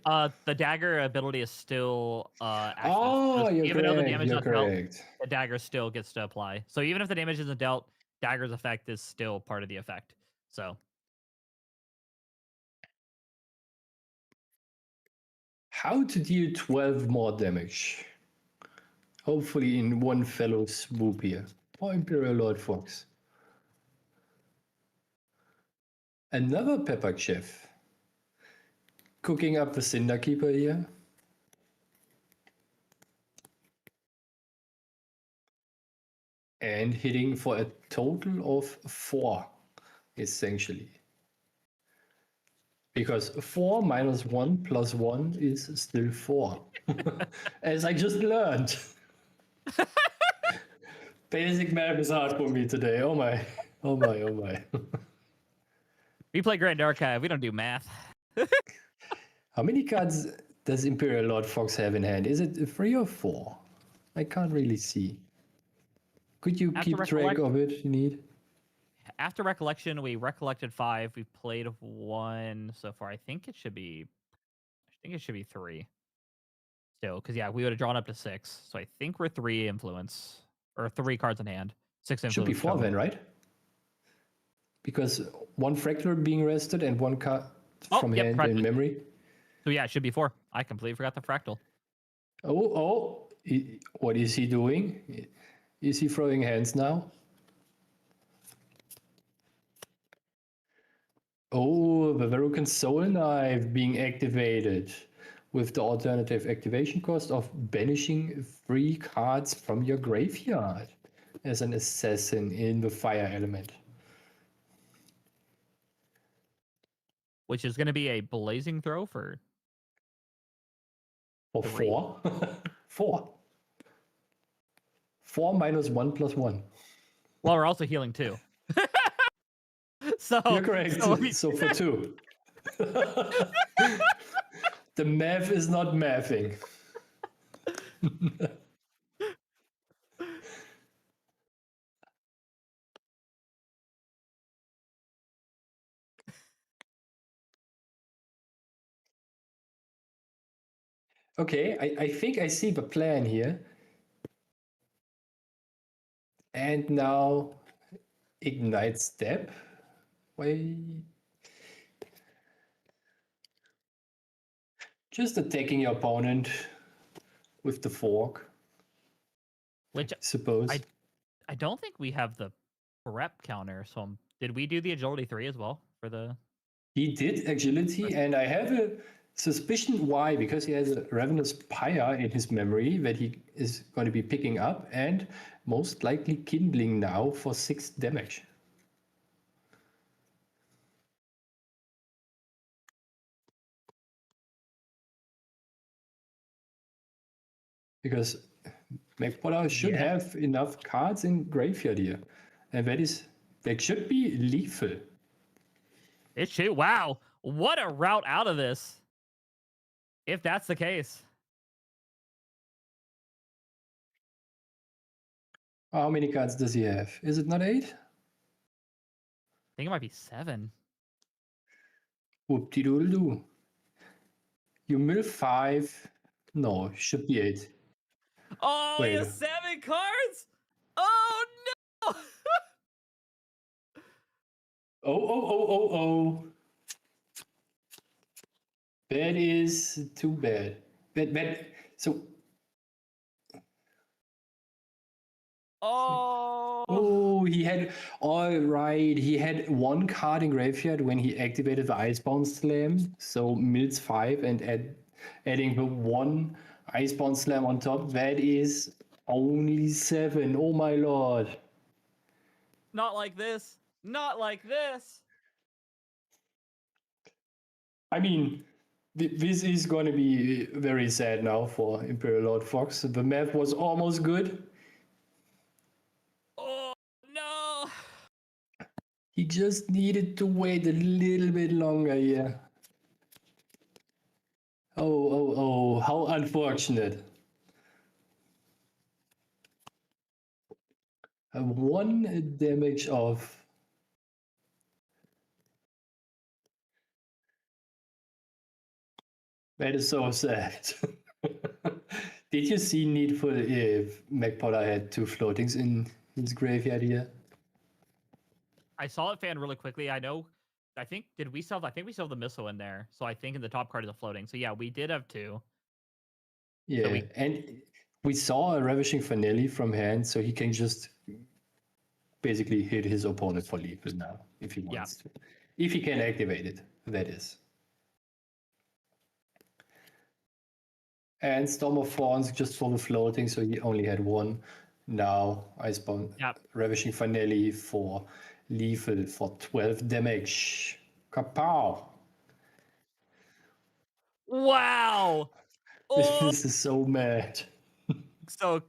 The dagger ability is still active. Oh, you're even though the correct. damage You're is dealt, correct. the dagger still gets to apply. So even if the damage isn't dealt, dagger's effect is still part of the effect. So How to deal 12 more damage? Hopefully in one fellow swoop here. For Imperial Lord Fox. Another Pepper Chef. Cooking up the Cinder Keeper here. And hitting for a total of 4, essentially. Because 4 minus 1 plus 1 is still 4. As I just learned. Basic math is hard for me today. Oh my. Oh my, oh my. we play Grand Archive. We don't do math. How many cards does Imperial Lord Fox have in hand? Is it 3 or 4? I can't really see. Could you keep track of it, you need? After recollection, we recollected 5. We played 1 so far. I think it should be 3 still, because yeah, we would have drawn up to 6. So I think we're 3 influence or 3 cards in hand. 6 influence. Should be 4 then, right? Because 1 fractal being rested and 1 card from hand in memory. So yeah, it should be 4. I completely forgot the fractal. Oh, what is he doing? Is he throwing hands now? Oh, the Verucan Soul Knife being activated with the alternative activation cost of banishing 3 cards from your graveyard as an assassin in the fire element. Which is going to be a blazing throw for 4? 4. 4 minus 1 plus 1. Well, we're also healing 2. So you're correct. So for 2. The math is not mathing. Okay, I think I see the plan here. And now ignite step. Wait. Just attacking your opponent with the fork, Which I suppose. I don't think we have the prep counter. So did we do the agility 3 as well for the? He did agility, and I have a suspicion why, because he has a Ravenous Pyre in his memory that he is going to be picking up, and most likely kindling now for 6 damage. Because McPotter should have enough cards in graveyard here, and that should be lethal. It should. Wow, what a route out of this. If that's the case. How many cards does he have? Is it not 8? I think it might be 7. Whoop-de-doodle-doo. You mill 5. No, should be 8. Oh, he Wait. has 7 cards. Oh no. Oh. That is too bad. So. Oh. He had. All right. He had 1 card in graveyard when he activated the Icebound Slam. So mills 5 and adding the 1 Icebound Slam on top. That is only 7. Oh my lord. Not like this. Not like this. I mean, this is going to be very sad now for Imperial Lord Fox. The map was almost good. Oh no. He just needed to wait a little bit longer here. Oh, how unfortunate. 1 damage off. That is so sad. Did you see NEETfull if McPotter had 2 floatings in his graveyard here? I saw it fan really quickly. I know. I think we still have the missile in there. So I think in the top card is a floating. So yeah, we did have 2. Yeah, So and we saw a Ravishing Finale from hand, so he can just basically hit his opponent for lethal now, if he wants to. If he can activate it, that is. And Storm of Thorns just for the floating, so he only had 1. Now Icebound Ravishing Finale for lethal for 12 damage. Kapow! wow. This is so mad. So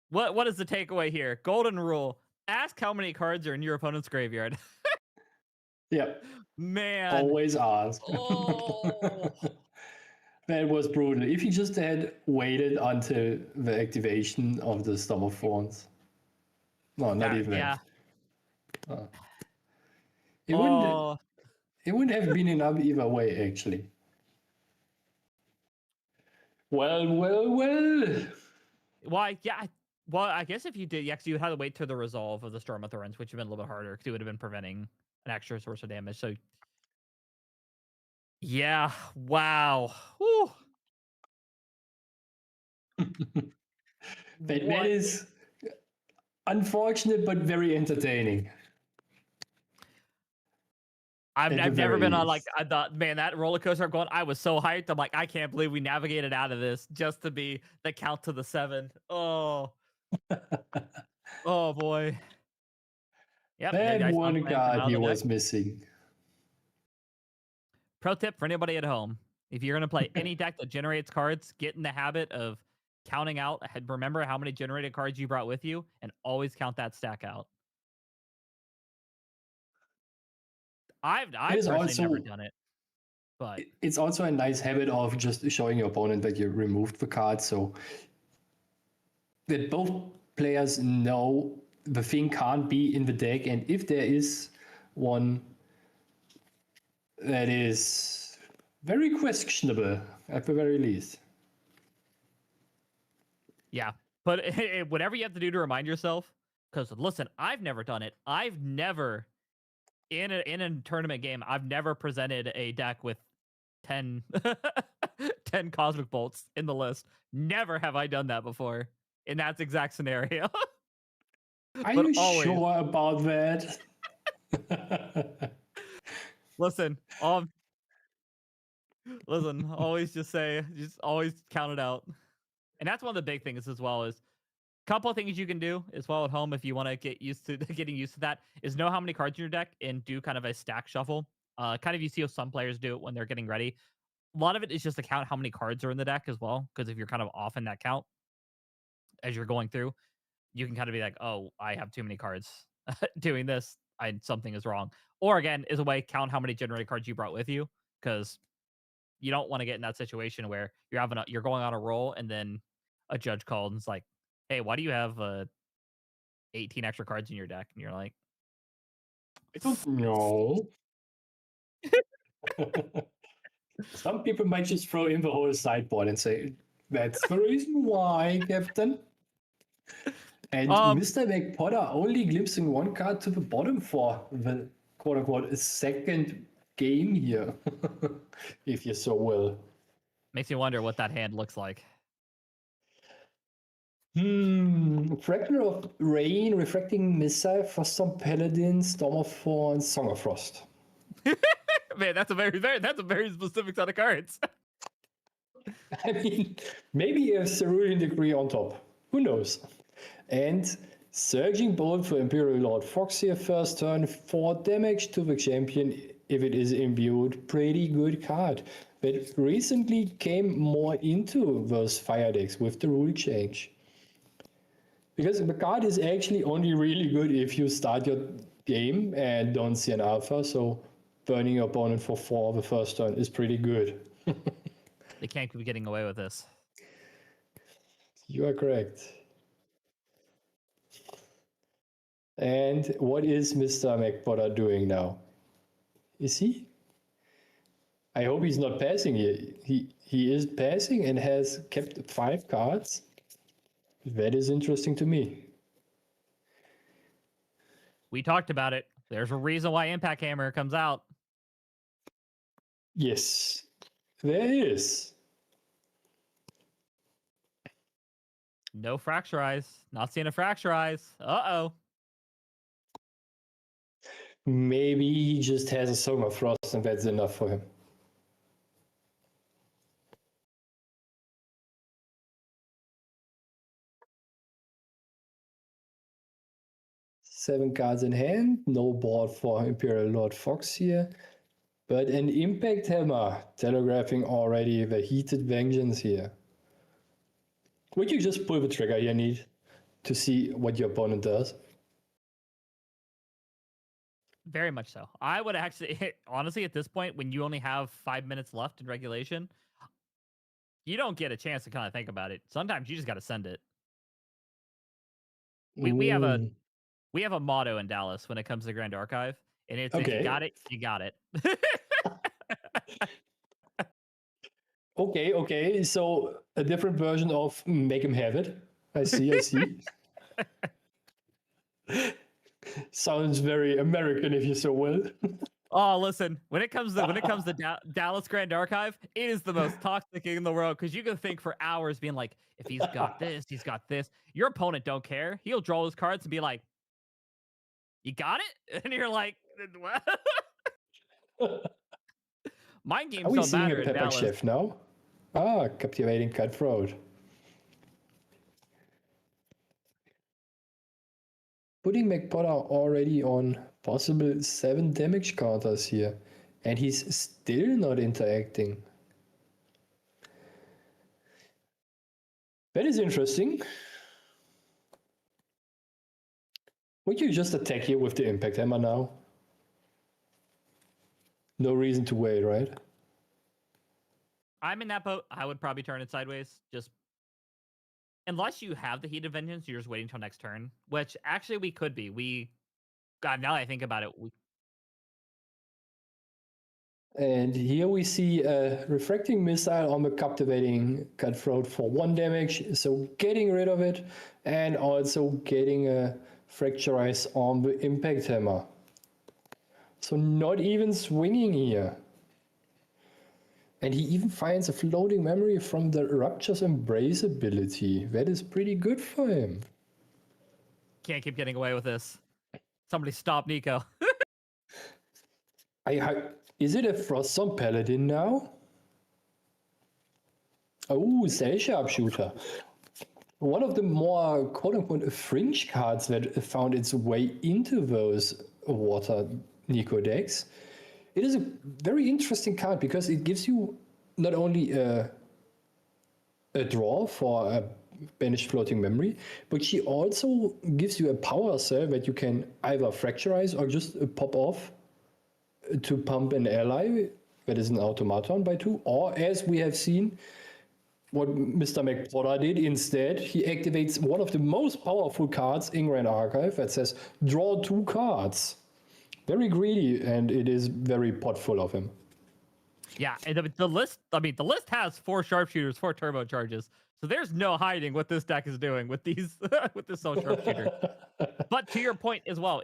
what is the takeaway here? Golden rule. Ask how many cards are in your opponent's graveyard. Yeah. Man. Always ask. Oh. That was brutal. If he just had waited until the activation of the Storm of Thorns. No, not even that. It wouldn't have been enough either way, actually. Well. Well, yeah. Well, I guess if you did, yeah, 'cause you would have to wait till the resolve of the Storm of Thorns, which would have been a little bit harder because it would have been preventing an extra source of damage. So, yeah, wow. Whew. That is unfortunate, but very entertaining. I've never been on like I thought, man, that roller coaster I'm going. I was so hyped. I'm like, I can't believe we navigated out of this just to be the count to the 7. Oh, oh boy. Yep. That 1 card he was missing. Pro tip for anybody at home: if you're going to play any deck that generates cards, get in the habit of counting out. Remember how many generated cards you brought with you, and always count that stack out. I've personally never done it, but it's also a nice habit of just showing your opponent that you removed the card, so that both players know the thing can't be in the deck, and if there is one that is very questionable at the very least. Yeah. But whatever you have to do to remind yourself, because listen, I've never done it. I've never in a tournament game, I've never presented a deck with 10, 10 cosmic bolts in the list. Never have I done that before in that exact scenario. Are But you always sure about that? listen, listen, always just say, just always count it out. And that's one of the big things as well is couple of things you can do as well at home if you want to get used to getting used to that is know how many cards in your deck and do kind of a stack shuffle. Kind of you see how some players do it when they're getting ready. A lot of it is just to count how many cards are in the deck as well. Because if you're kind of off in that count as you're going through, you can kind of be like, oh, I have too many cards doing this. Something is wrong. Or again, is a way count how many generated cards you brought with you. Because you don't want to get in that situation where you're going on a roll and then a judge called and it's like, hey, why do you have 18 extra cards in your deck? And you're like, I don't know. Some people might just throw in the whole sideboard and say, that's the reason why, Captain. And Mr. McPotter only glimpsing one card to the bottom for the quote unquote second game here, if you so will. makes me wonder what that hand looks like. Fragment of Rain, Refracting Missile, Froststorm Paladin, Storm of Thorns, Song of Frost. Man, that's a very specific set of cards. I mean, maybe a Cerulean Degree on top. Who knows? And Surging Bolt for Imperial Lord Foxy first turn, 4 damage to the champion if it is imbued. Pretty good card. But recently came more into those fire decks with the rule change. Because the card is actually only really good if you start your game and don't see an alpha, so burning your opponent for 4 the first turn is pretty good. They can't keep getting away with this. You are correct. And what is Mr. McPotter doing now? Is he? I hope he's not passing here. He is passing and has kept 5 cards. That is interesting to me. We talked about it. There's a reason why Impact Hammer comes out. Yes, there is. No Fracturize. Not seeing a Fracturize. Uh-oh. Maybe he just has a Song of Frost and that's enough for him. Seven cards in hand, no board for Imperial Lord Fox here, but an Impact Hammer, telegraphing already the heated vengeance here. Would you just pull the trigger you need to see what your opponent does? Very much so. I would actually, honestly, at this point, when you only have 5 minutes left in regulation, you don't get a chance to kind of think about it. Sometimes you just got to send it. We have a motto in Dallas when it comes to Grand Archive, and it's if you got it, you got it. Okay. So a different version of make him have it. I see. Sounds very American, if you so will. Oh, listen, when it comes to Dallas Grand Archive, it is the most toxic in the world because you can think for hours being like, if he's got this, he's got this. Your opponent don't care. He'll draw his cards and be like, you got it? And you're like, what? Mind games Are we don't seeing matter a in Pepper Dallas. Chef now? Captivating Cutthroat. Putting McPotter already on possible 7 damage counters here, and he's still not interacting. That is interesting. Would you just attack here with the Impact Hammer now? No reason to wait, right? I'm in that boat. I would probably turn it sideways. Just unless you have the Heat of Vengeance, you're just waiting till next turn. Which actually we could be. God, now that I think about it, And here we see a refracting missile on the captivating cutthroat for 1 damage, so getting rid of it, and also getting a fracturize on the impact hammer. So not even swinging here. And he even finds a floating memory from the Rupture's Embrace ability. That is pretty good for him. Can't keep getting away with this. Somebody stop Nico. Is it a Froststorm Paladin now? Oh, Cell Sharpshooter. One of the more quote-unquote fringe cards that found its way into those water Nico decks. It is a very interesting card because it gives you not only a draw for a banished floating memory, but she also gives you a power cell that you can either fracturize or just pop off to pump an ally that is an automaton by 2, or as we have seen, what Mr. McPotter did instead, he activates one of the most powerful cards in Grand Archive that says draw 2 cards. Very greedy, and it is very potful of him. Yeah, and the list. I mean, the list has 4 sharpshooters, 4 turbocharges, so there's no hiding what this deck is doing with these with this soul sharpshooter. But to your point as well,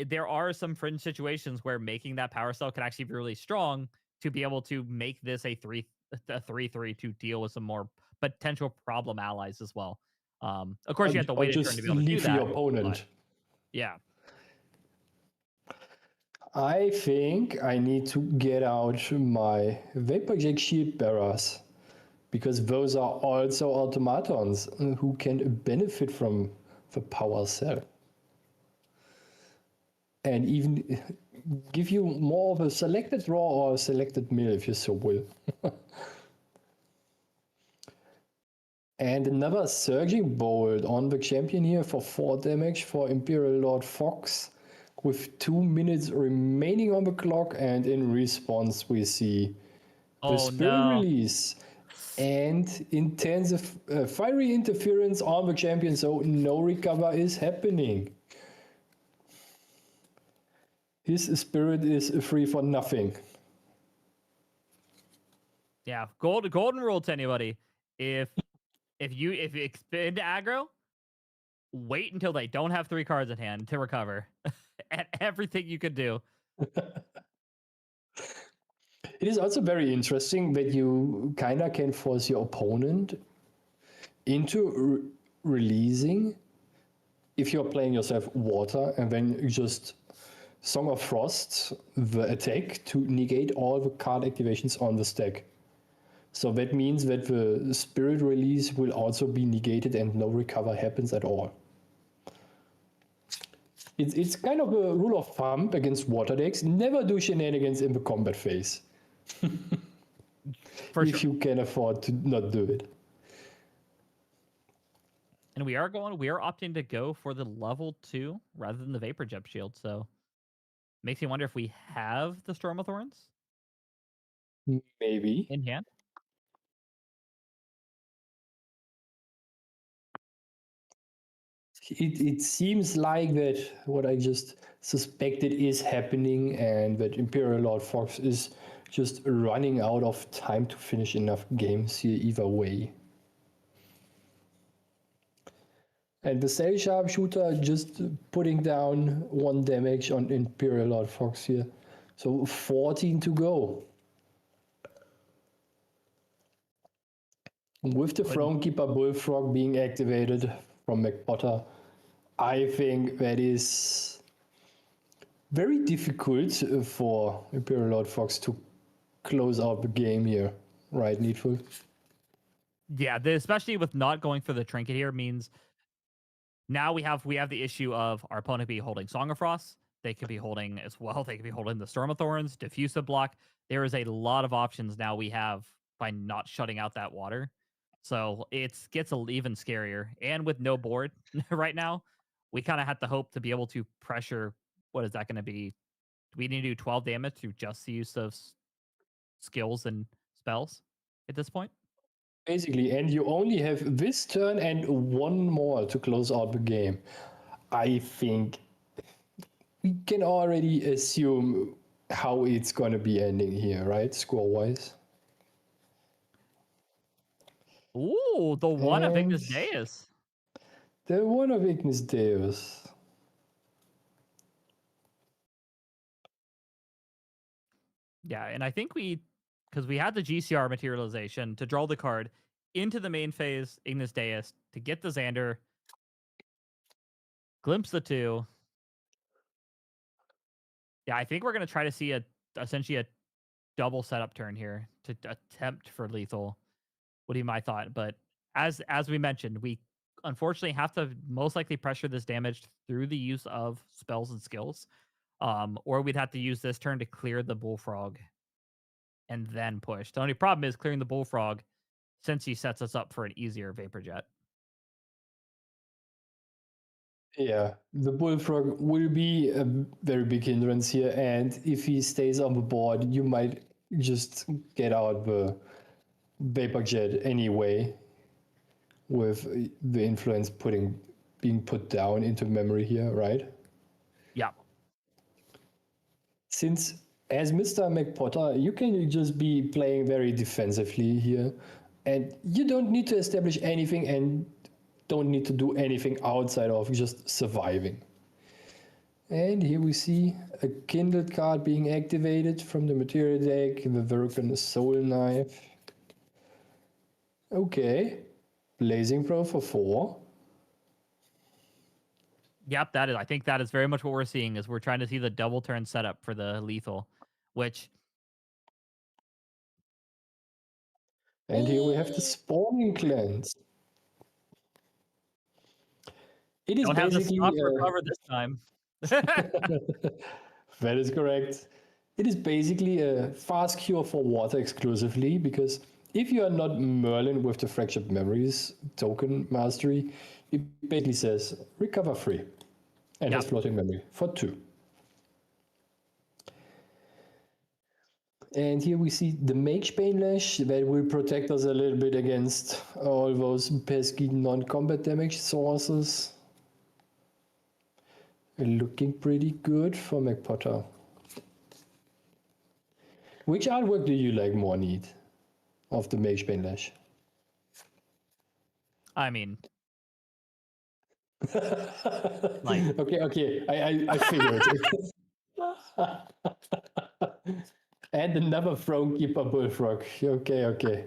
there are some fringe situations where making that power cell can actually be really strong to be able to make this a 3/3 to deal with some more potential problem allies as well. Of course, you have to wait a turn to be able to do that. Your opponent. Yeah. I think I need to get out my Vaporjack Shield Bearers, because those are also automatons who can benefit from the power cell. And even give you more of a selected draw or a selected mill if you so will. And another Surging Bolt on the champion here for 4 damage for Imperial Lord Fox, with 2 minutes remaining on the clock, and in response we see the Spirit Release and intensive fiery interference on the champion, so no recover is happening. His spirit is free for nothing. Yeah, golden rule to anybody: if you expend aggro, wait until they don't have 3 cards in hand to recover. And everything you could do. It is also very interesting that you kind of can force your opponent into releasing if you're playing yourself water, and then you just Song of Frost the attack to negate all the card activations on the stack. So that means that the Spirit Release will also be negated and no recover happens at all. It's kind of a rule of thumb against water decks. Never do shenanigans in the combat phase. If you can afford to not do it. And we are opting to go for the level 2 rather than the Vapor Jet Shield, so makes me wonder if we have the Storm of Thorns? Maybe. In hand? It seems like that what I just suspected is happening, and that Imperial Lord Fox is just running out of time to finish enough games here either way. And the Cell Sharpshooter just putting down 1 damage on Imperial Lord Fox here. So 14 to go. With the Thronekeeper Bullfrog being activated from McPotter, I think that is very difficult for Imperial Lord Fox to close out the game here, right, NEETfull? Yeah, especially with not going for the trinket here means now we have the issue of our opponent be holding Song of Frost. They could be holding as well. They could be holding the Storm of Thorns, Diffusive Block. There is a lot of options now we have by not shutting out that water. So it gets even scarier. And with no board right now, we kind of have to hope to be able to pressure. What is that going to be? We need to do 12 damage through just the use of skills and spells at this point. Basically, and you only have this turn and 1 more to close out the game. I think we can already assume how it's going to be ending here, right? Score-wise. Ooh, the one of And Ignis Deus. the one of Ignis Deus. Yeah, and I think because we had the GCR materialization to draw the card into the main phase, Ignis Deus, to get the Xander, glimpse the 2. Yeah, I think we're going to try to see essentially a double setup turn here to attempt for lethal. Would be my thought, but as we mentioned, we unfortunately have to most likely pressure this damage through the use of spells and skills, or we'd have to use this turn to clear the bullfrog and then push. The only problem is clearing the bullfrog, since he sets us up for an easier vapor jet. Yeah, the bullfrog will be a very big hindrance here, and if he stays on the board, you might just get out the vapor jet anyway, with the influence being put down into memory here, right? Yeah. Since as Mr. McPotter, you can just be playing very defensively here, and you don't need to establish anything and don't need to do anything outside of just surviving. And here we see a kindled card being activated from the material deck, the Vulcan Soul Knife. Okay, Blazing Pro for 4. Yep, that is. I think that is very much what we're seeing. Is we're trying to see the double turn setup for the lethal, which. And here we have the Spawning Cleanse. It is Don't have the basically stop recover this time. that is correct. It is basically a fast cure for water exclusively, because if you are not Merlin with the Fractured Memories token mastery, it basically says recover 3 and has floating memory for 2. And here we see the Magebane Lash that will protect us a little bit against all those pesky non-combat damage sources. Looking pretty good for McPotter. Which artwork do you like more, Neat, of the Magebane Lash? I mean, like, okay, I figured. And another Thronekeeper Bullfrog. Okay.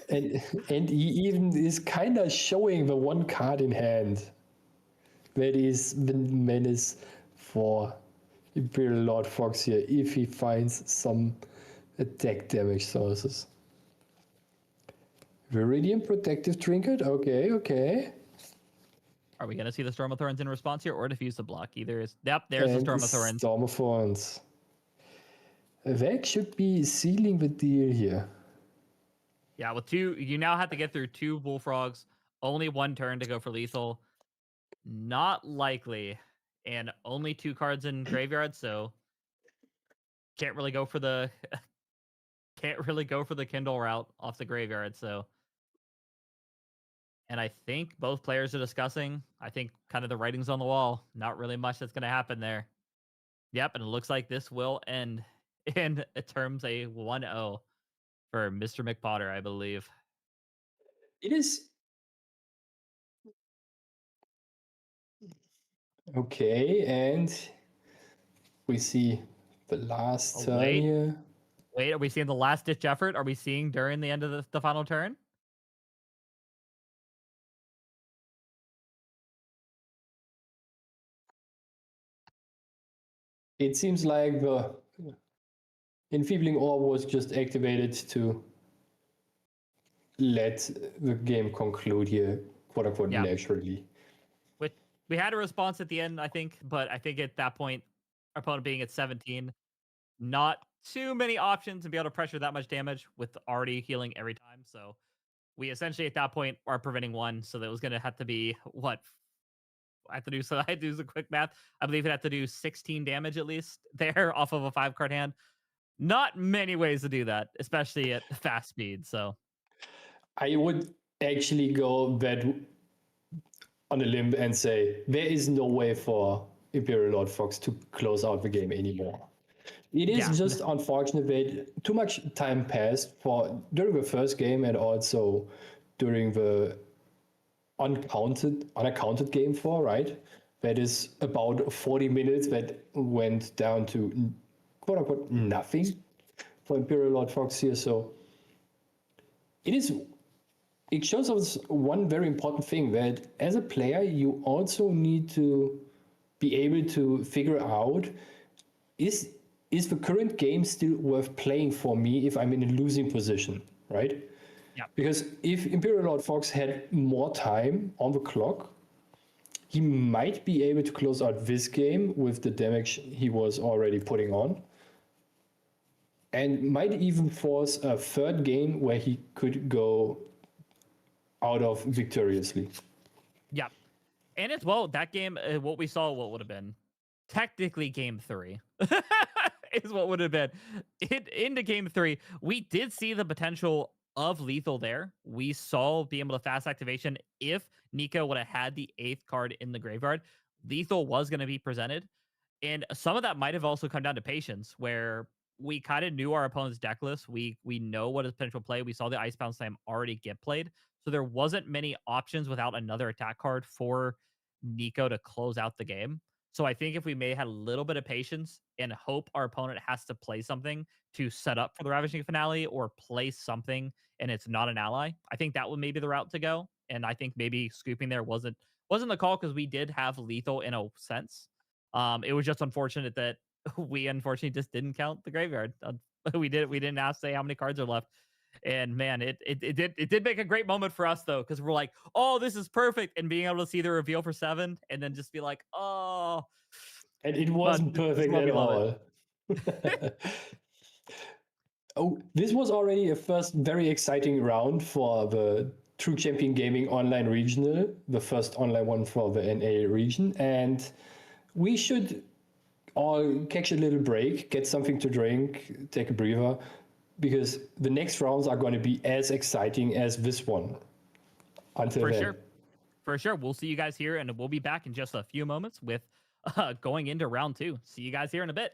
And he even is kind of showing the one card in hand. That is the menace for Imperial Lord Fox here, if he finds some attack damage sources. Viridian Protective Trinket, okay. are we gonna see the Storm of Thorns in response here, or defuse the block? Either is. Yep, there's And the Storm of Thorns. Storm of Thorns. That should be sealing the deal here. Yeah, with 2, you now have to get through 2 bullfrogs. Only 1 turn to go for lethal. Not likely, and only 2 cards in graveyard, so can't really go for the Kindle route off the graveyard. So, and I think both players are discussing. I think kind of the writing's on the wall. Not really much that's going to happen there. Yep, and it looks like this will end in terms a 1-0 for Mr. McPotter, I believe. It is. Okay, and we see the last turn here. Wait, are we seeing the last ditch effort? Are we seeing during the end of the final turn? It seems like the Enfeebling Orb was just activated to let the game conclude here, quote unquote, naturally. Which we had a response at the end, I think, but I think at that point, our opponent being at 17, not too many options to be able to pressure that much damage with already healing every time. So we essentially at that point are preventing 1. So that was going to have to be what I have to do. So I had to do some quick math. I believe it had to do 16 damage at least there off of a 5-card hand. Not many ways to do that, especially at fast speed. So I would actually go that on a limb and say there is no way for Imperial Lord Fox to close out the game anymore. It is Yeah. just unfortunate that too much time passed for during the first game and also during the unaccounted game 4, right? That is about 40 minutes that went down to quote unquote nothing for Imperial Lord Fox here. So it shows us one very important thing, that as a player you also need to be able to figure out, is the current game still worth playing for me if I'm in a losing position, right? Yeah. Because if Imperial Lord Fox had more time on the clock, he might be able to close out this game with the damage he was already putting on, and might even force a third game where he could go out of victoriously. Yeah. And as well, that game, what we saw, what would have been technically game 3 is what would have been. Into game 3, we did see the potential of lethal there. We saw being able to fast activation if Nico would have had the 8th card in the graveyard. Lethal was going to be presented. And some of that might have also come down to patience, where we kind of knew our opponent's deck list. We know what his potential play. We saw the Icebound Slam already get played. So there wasn't many options without another attack card for Nico to close out the game. So I think if we may have had a little bit of patience and hope our opponent has to play something to set up for the Ravishing Finale, or play something and it's not an ally, I think that would maybe the route to go. And I think maybe scooping there wasn't the call, because we did have lethal in a sense. It was just unfortunate that we unfortunately just didn't count the graveyard. We didn't ask, say how many cards are left. And man, it did make a great moment for us though, because we're like, oh, this is perfect, and being able to see the reveal for 7 and then just be like, oh. And it wasn't perfect at all. Oh, this was already a first very exciting round for the True Champion Gaming Online Regional, the first online one for the NA region. And we should all catch a little break, get something to drink, take a breather, because the next rounds are going to be as exciting as this one. Until For then. sure. For sure. We'll see you guys here, and we'll be back in just a few moments with going into round 2. See you guys here in a bit.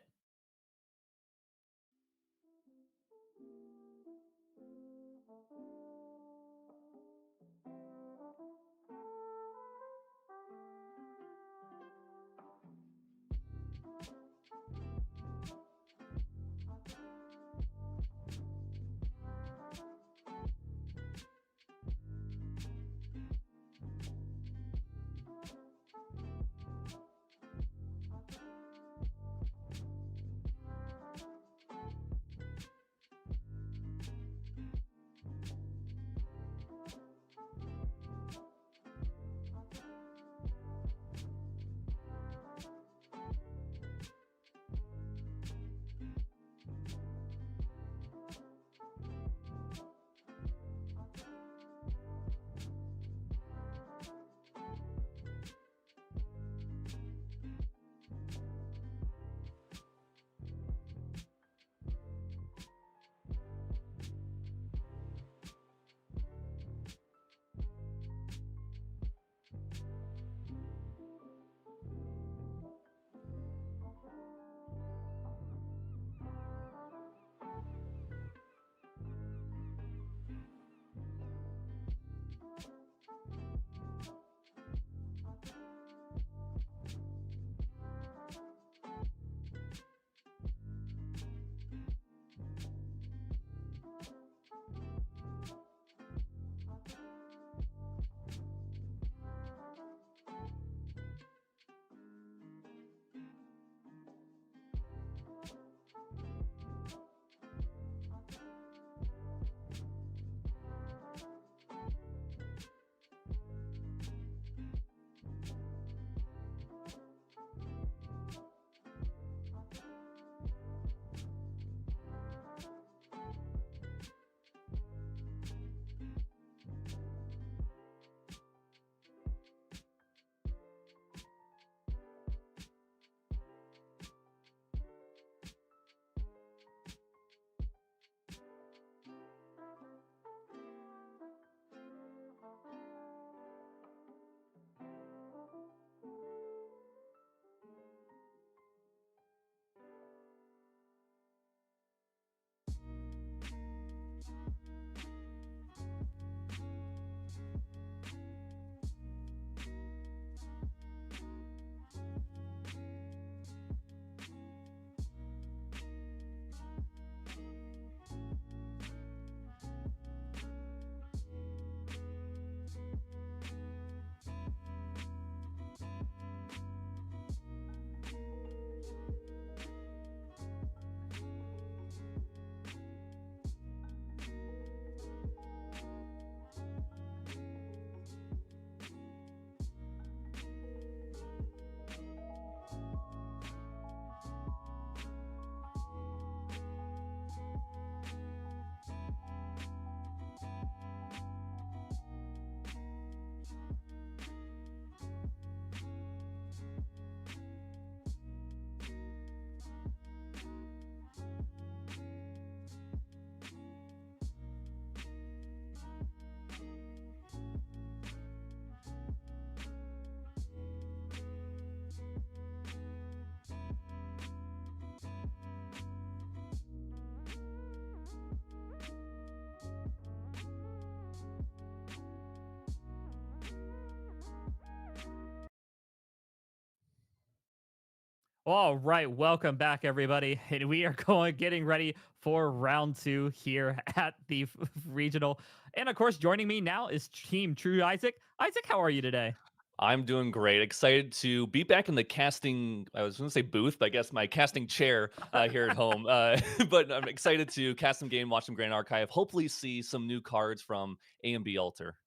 All right, welcome back, everybody. And we are getting ready for round two here at the regional. And of course, joining me now is Team True Isaac. Isaac, how are you today? I'm doing great. Excited to be back in the casting. I was going to say booth, but I guess my casting chair here at home. But I'm excited to cast some game, watch some Grand Archive. Hopefully, see some new cards from A and B Alter.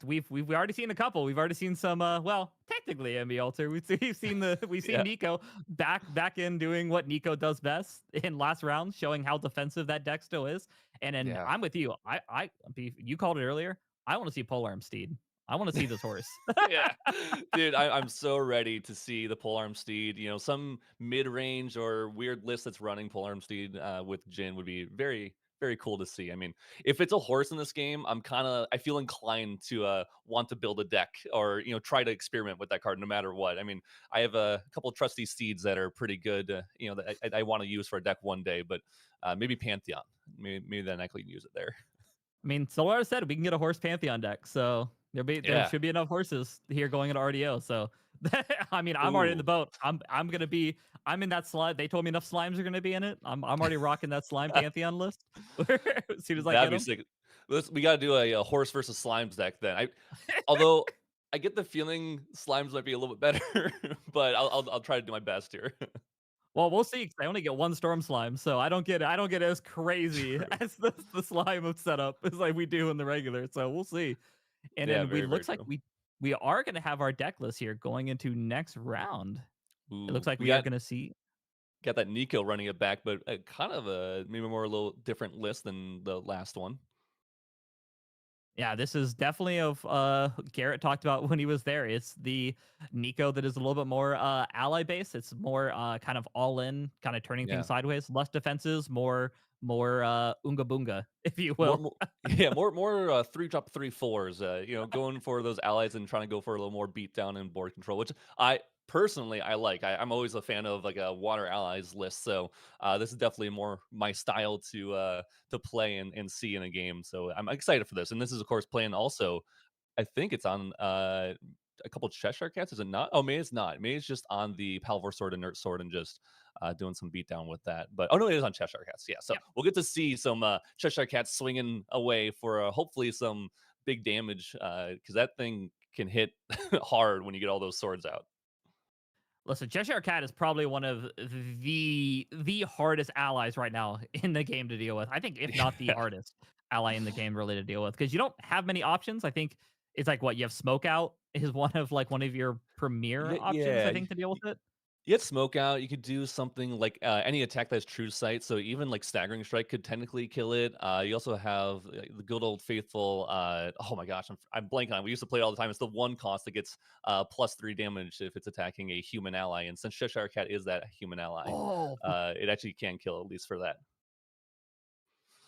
We've already seen a couple. We've already seen some. Well, technically, MB Alter. We've seen we've seen Yeah, Nico back in doing what Nico does best in last round, showing how defensive that deck still is. And then yeah. I'm with you. You called it earlier. I want to see Polearm Steed. I want to see this horse. Yeah, dude, I'm so ready to see the polearm steed. Some mid range or weird list that's running polearm steed with Jin would be very, very cool to see. I mean, if it's a horse in this game, I feel inclined to want to build a deck or try to experiment with that card no matter what. I mean, I have a couple of trusty steeds that are pretty good. That I want to use for a deck one day, but maybe Pantheon. Maybe then I can use it there. I mean, Solar said we can get a horse Pantheon deck, so there Yeah. should be enough horses here going into RDO. So, I mean, I'm already in the Ooh. boat. I'm in that slime. They told me enough slimes are gonna be in it. I'm already rocking that slime Pantheon list as soon as I That'd get be them. sick. We gotta do a horse versus slimes deck then. Although I get the feeling slimes might be a little bit better, but I'll try to do my best here. Well, we'll see. 'Cause I only get one storm slime, so I don't get as crazy True. as the slime of setup as like we do in the regular. So we'll see. And Yeah, then very, very looks like true. we are gonna have our deck list here going into next round. It looks Ooh, like we we are got gonna see. got that Nico running it back, but kind of a maybe more a little different list than the last one. Yeah, this is definitely of Gerrit talked about when he was there. It's the Nico that is a little bit more ally based. It's more kind of all in, kind of turning things Yeah. sideways, less defenses, more unga bunga, if you More, will. more yeah, more 3 drop 3/4s, going for those allies and trying to go for a little more beat down and board control, which I personally I like. I'm always a fan of like a water allies list, so this is definitely more my style to play and see in a game. So I'm excited for this, and this is of course playing also I think it's on a couple Cheshire Cats. Is it not? Oh, maybe it's not. Maybe it's just on the Palvor Sword, Inert Sword, and just doing some beatdown with that. But oh no, it is on Cheshire Cats. Yeah, so Yeah. we'll get to see some Cheshire Cats swinging away for hopefully some big damage because that thing can hit hard when you get all those swords out. Listen, Cheshire Cat is probably one of the hardest allies right now in the game to deal with. I think, if not the Yeah, hardest ally in the game really to deal with, because you don't have many options. I think it's like what you have. Smoke out is one of your premier yeah, options. I yeah. think to deal with it. You get smoke out. You could do something like any attack that's true to sight. So even like staggering strike could technically kill it. You also have the good old faithful. Oh my gosh, I'm blanking on. We used to play it all the time. It's the one cost that gets +3 damage if it's attacking a human ally. And since Cheshire Cat is that human ally, Oh, it actually can kill at least for that.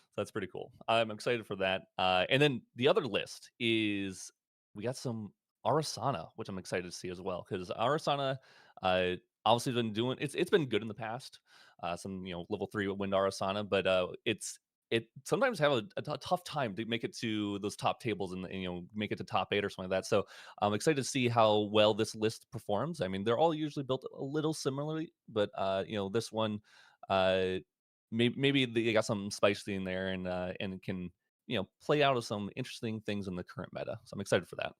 So that's pretty cool. I'm excited for that. And then the other list is we got some Arasana, which I'm excited to see as well because Arasana, uh, obviously been doing it's been good in the past. Some level 3 wind Arasana, but it sometimes have a tough time to make it to those top tables and make it to top 8 or something like that. So I'm excited to see how well this list performs. I mean, they're all usually built a little similarly, but this one. Uh, maybe they got some spicy in there and can play out of some interesting things in the current meta. So I'm excited for that.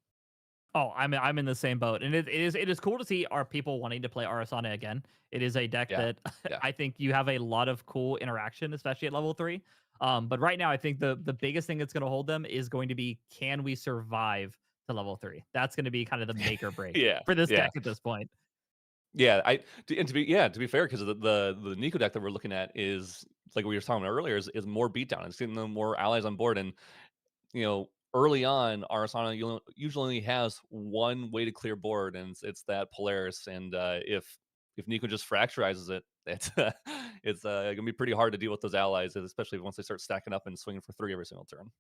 oh, I'm in the same boat, and it is cool to see our people wanting to play Arasana again. It is a deck Yeah, that yeah, I think you have a lot of cool interaction, especially at level 3. But right now, I think the biggest thing that's going to hold them is going to be, can we survive to level 3? That's going to be kind of the make or break yeah, for this yeah, deck at this point. yeah. To be fair, because the Nico deck that we're looking at is like we were talking about earlier is more beatdown. It's getting the more allies on board, and early on, Arasana usually only has one way to clear board, and it's that Polaris. And if Nico just fracturizes it, it's gonna be pretty hard to deal with those allies, especially once they start stacking up and swinging for 3 every single turn.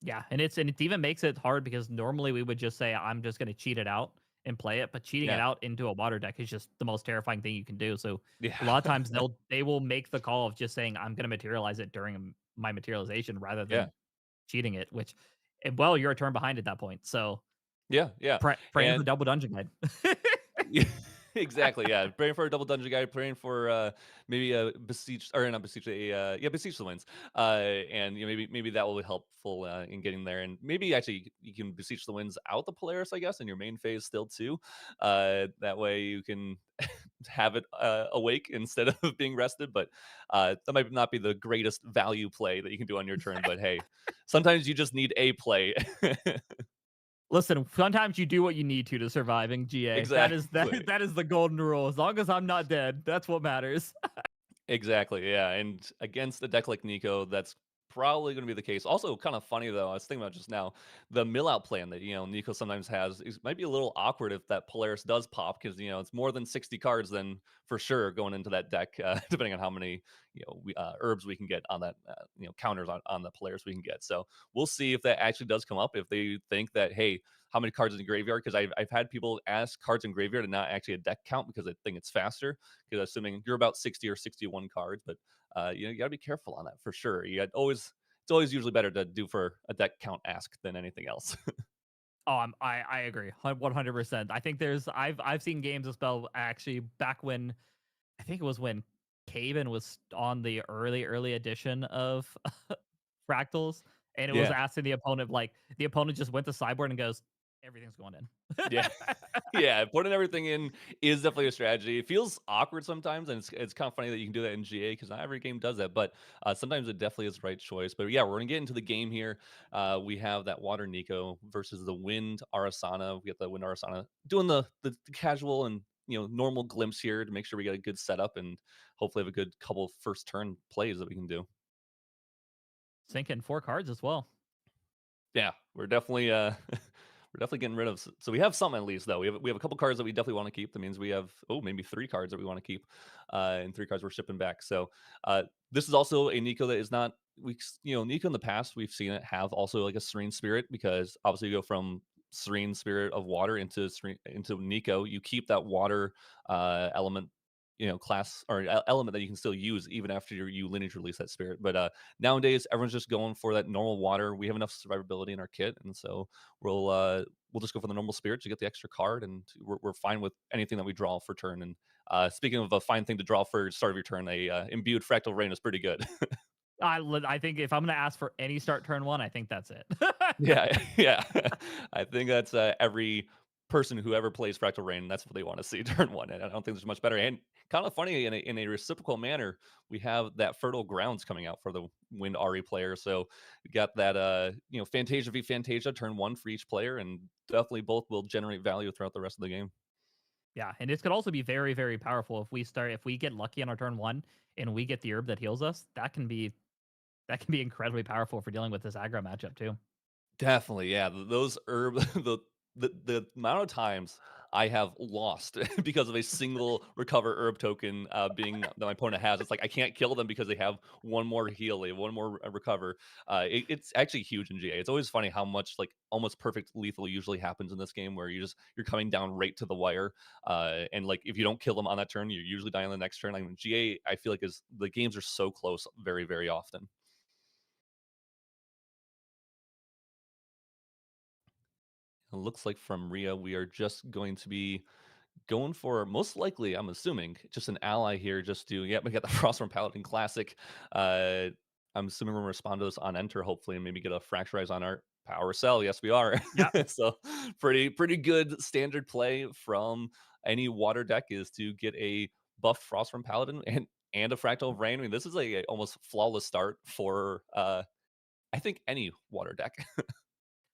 Yeah, and it even makes it hard because normally we would just say I'm just going to cheat it out and play it, but cheating it Yeah, out into a water deck is just the most terrifying thing you can do. So a yeah, lot of times they will make the call of just saying I'm going to materialize it during my materialization rather yeah, than cheating it. Well, you're a turn behind at that point. So yeah, yeah, praying for and double dungeon guide. yeah. Exactly, yeah. Praying for a double dungeon guy, praying for maybe a beseech or not beseech a yeah, beseech the wins. And maybe that will be helpful in getting there. And maybe actually you can beseech the wins out the Polaris, I guess, in your main phase still too. That way you can have it awake instead of being rested. But that might not be the greatest value play that you can do on your turn. But hey, sometimes you just need a play. Listen, sometimes you do what you need to survive in GA. That is Exactly. that is the golden rule. As long as I'm not dead, that's what matters. Exactly, yeah, and against a deck like Nico, that's probably gonna be the case. Also, kind of funny though, I was thinking about just now, the mill out plan that Nico sometimes has is might be a little awkward if that Polaris does pop because it's more than 60 cards then for sure going into that deck, depending on how many herbs we can get on that counters on the Polaris we can get. So we'll see if that actually does come up. If they think that hey, how many cards in the graveyard? Because I've had people ask cards in graveyard and not actually a deck count because they think it's faster because assuming you're about 60 or 61 cards, but you got to be careful on that for sure. It's always usually better to do for a deck count ask than anything else. Oh, I agree, 100%. I think I've seen games as well actually back when I think it was when Caven was on the early edition of Fractals, and it was Yeah, asking the opponent like the opponent just went to sideboard and goes, everything's going in. yeah, yeah. Putting everything in is definitely a strategy. It feels awkward sometimes, and it's kind of funny that you can do that in GA because not every game does that. But sometimes it definitely is the right choice. But yeah, we're gonna get into the game here. We have that Water Nico versus the Wind Arasana. We get the Wind Arasana doing the casual and normal glimpse here to make sure we get a good setup and hopefully have a good couple first turn plays that we can do. Sink in 4 cards as well. Yeah, we're definitely we're definitely getting rid of so we have some at least though. We have a couple cards that we definitely want to keep. That means we have maybe 3 cards that we want to keep. And 3 cards we're shipping back. So this is also a Nico that is not Nico in the past we've seen it have also like a serene spirit because obviously you go from serene spirit of water into Nico. You keep that water element class or element that you can still use even after you lineage release that spirit. But nowadays everyone's just going for that normal water. We have enough survivability in our kit, and so we'll just go for the normal spirit to get the extra card, and we're fine with anything that we draw for turn. And speaking of a fine thing to draw for start of your turn, a imbued fractal rain is pretty good. I think if I'm gonna ask for any start turn one, I think that's it. Yeah, yeah. I think that's every person who ever plays Fractal Rain, that's what they want to see turn one. And I don't think there's much better. And kind of funny in a reciprocal manner, we have that Fertile Grounds coming out for the Wind Ari player. So we got that Fantasia v Fantasia turn one for each player, and definitely both will generate value throughout the rest of the game. Yeah, and this could also be very, very powerful if we get lucky on our turn one and we get the herb that heals us. That can be incredibly powerful for dealing with this aggro matchup too. Definitely, yeah. Those herb the amount of times I have lost because of a single recover herb token being that my opponent has. It's like I can't kill them because they have one more heal, they have one more recover. It's actually huge in GA. It's always funny how much like almost perfect lethal usually happens in this game, where you're coming down right to the wire, and like if you don't kill them on that turn, you're usually dying on the next turn. Like in GA, I feel like is the games are so close very very often. It looks like from Ria, we are just going to be going for most likely, I'm assuming, just an ally here. Just to we got the Frostborn Paladin Classic. Uh, I'm assuming we're gonna respond to this on enter, hopefully, and maybe get a Fracturize on our Power Cell. Yes, we are. Yeah, So pretty good standard play from any water deck is to get a buff Frostborn Paladin and a Fractal Rain. I mean, this is a almost flawless start for I think any water deck.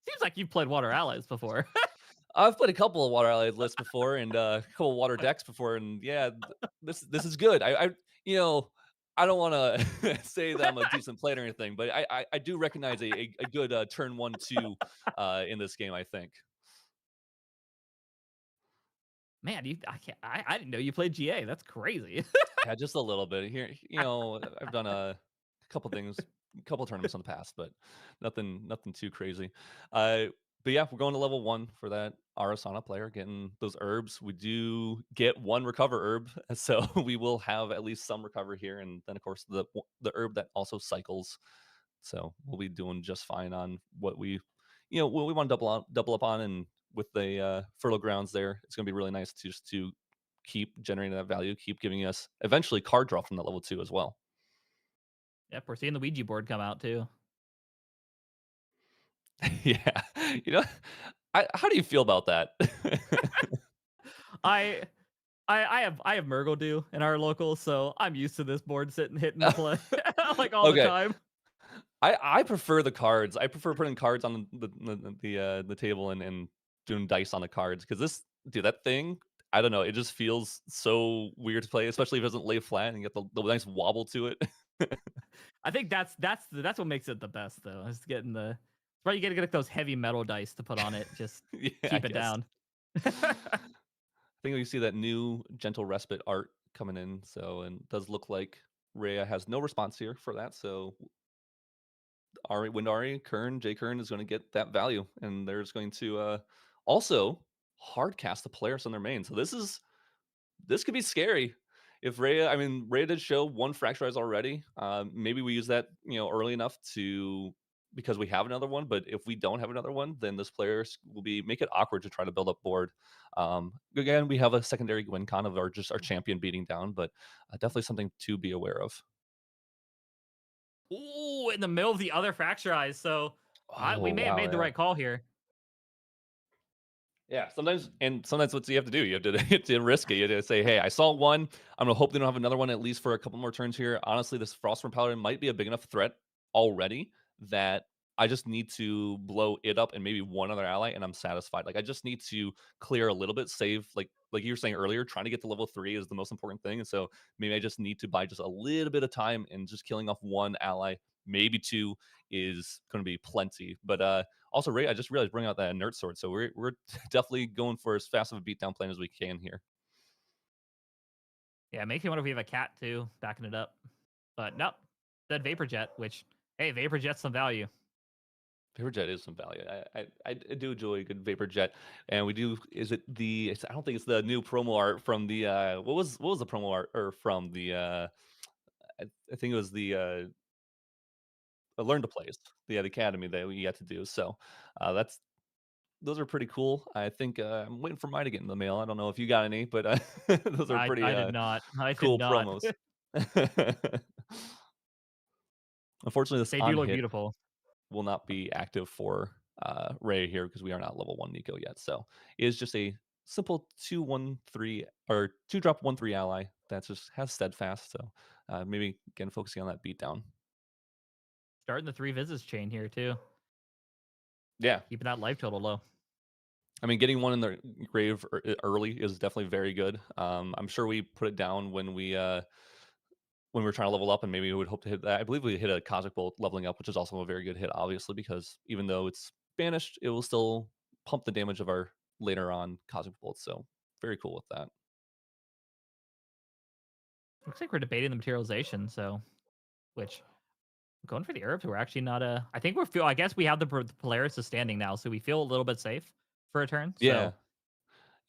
seems like you've played Water Allies before. I've played a couple of water allied lists before and a couple of water decks before, and yeah, this is good. You know I don't want to say that I'm a decent player or anything, but I do recognize a good turn 1-2 in this game. I think. Man, I didn't know you played GA. That's crazy. Yeah, just a little bit here. I've done a couple things, a couple tournaments in the past, but nothing too crazy. Uh, but yeah, we're going to level 1 for that Arasana player, getting those herbs. We do get 1 recover herb, so we will have at least some recover here, and then of course the herb that also cycles. So we'll be doing just fine on what we want to double up on, and with the fertile grounds there, it's going to be really nice to just to keep generating that value, keep giving us eventually card draw from that level 2 as well. Yep, we're seeing the Ouija board come out too. Yeah. You know, how do you feel about that? I I have Murgle in our local, so I'm used to this board sitting hitting the play like all the Okay. time. I prefer the cards. I prefer putting cards on the table and doing dice on the cards because this dude that thing. I don't know. It just feels so weird to play, especially if it doesn't lay flat and you get the nice wobble to it. I think that's what makes it the best though. Is getting the right. You got to get those heavy metal dice to put on it. Just Yeah, I keep it guess. down. I think we see that new gentle respite art coming in. So and it does look like Rhea has no response here for that. So Windari, Kern, J Kern is going to get that value, and there's going to also hard cast the players on their main. So this could be scary. If Rhea, I mean, Rhea did show one Fracturize already. Maybe we use that, early enough to because we have another one. But if we don't have another one, then this player will make it awkward to try to build up board. Again, we have a secondary win con of our champion beating down, but definitely something to be aware of. Ooh, in the middle of the other Fracturize. So we Oh may have wow, made the yeah. right call here. Yeah, sometimes what you have to do, you have to, you have to risk it. You have to say, "Hey, I saw one. I'm gonna hope they don't have another one at least for a couple more turns here." Honestly, this Frostborn Paladin might be a big enough threat already that I just need to blow it up and maybe one other ally, and I'm satisfied. Like I just need to clear a little bit, save like you were saying earlier, trying to get to level 3 is the most important thing. And so maybe I just need to buy just a little bit of time and just killing off one ally, maybe two is going to be plenty. But also, Ray, I just realized bring out that inert sword, so we're definitely going for as fast of a beatdown plan as we can here. Yeah, makes me wonder if we have a cat too backing it up. But nope, said Vapor Jet, which hey, Vapor Jet's some value. Vapor Jet is some value. I do enjoy a good Vapor Jet, and we do. Is it the? I don't think it's the new promo art from the. What was the promo art or from the? I think it was the Learn to Plays, the academy that we got to do. So that's those are pretty cool. I think I'm waiting for mine to get in the mail. I don't know if you got any, but those are pretty I did not. I did cool not. promos. Unfortunately, this They do on look hit beautiful. will not be active for Ray here because we are not level 1 Nico yet. So it is just a simple 2-1-3 or 2-drop 1-3 ally that just has steadfast. So maybe again focusing on that beatdown. Starting the 3 visits chain here too. Yeah, Keeping that life total low. I mean, getting one in the grave early is definitely very good. I'm sure we put it down when we're trying to level up, and maybe we would hope to hit that. I believe we hit a Cosmic Bolt leveling up, which is also a very good hit, obviously, because even though it's banished, it will still pump the damage of our later on Cosmic Bolt. So very cool with that. Looks like we're debating the materialization, so which going for the herbs, we're actually not I think I guess we have the Polaris is standing now, so we feel a little bit safe for a turn. Yeah. So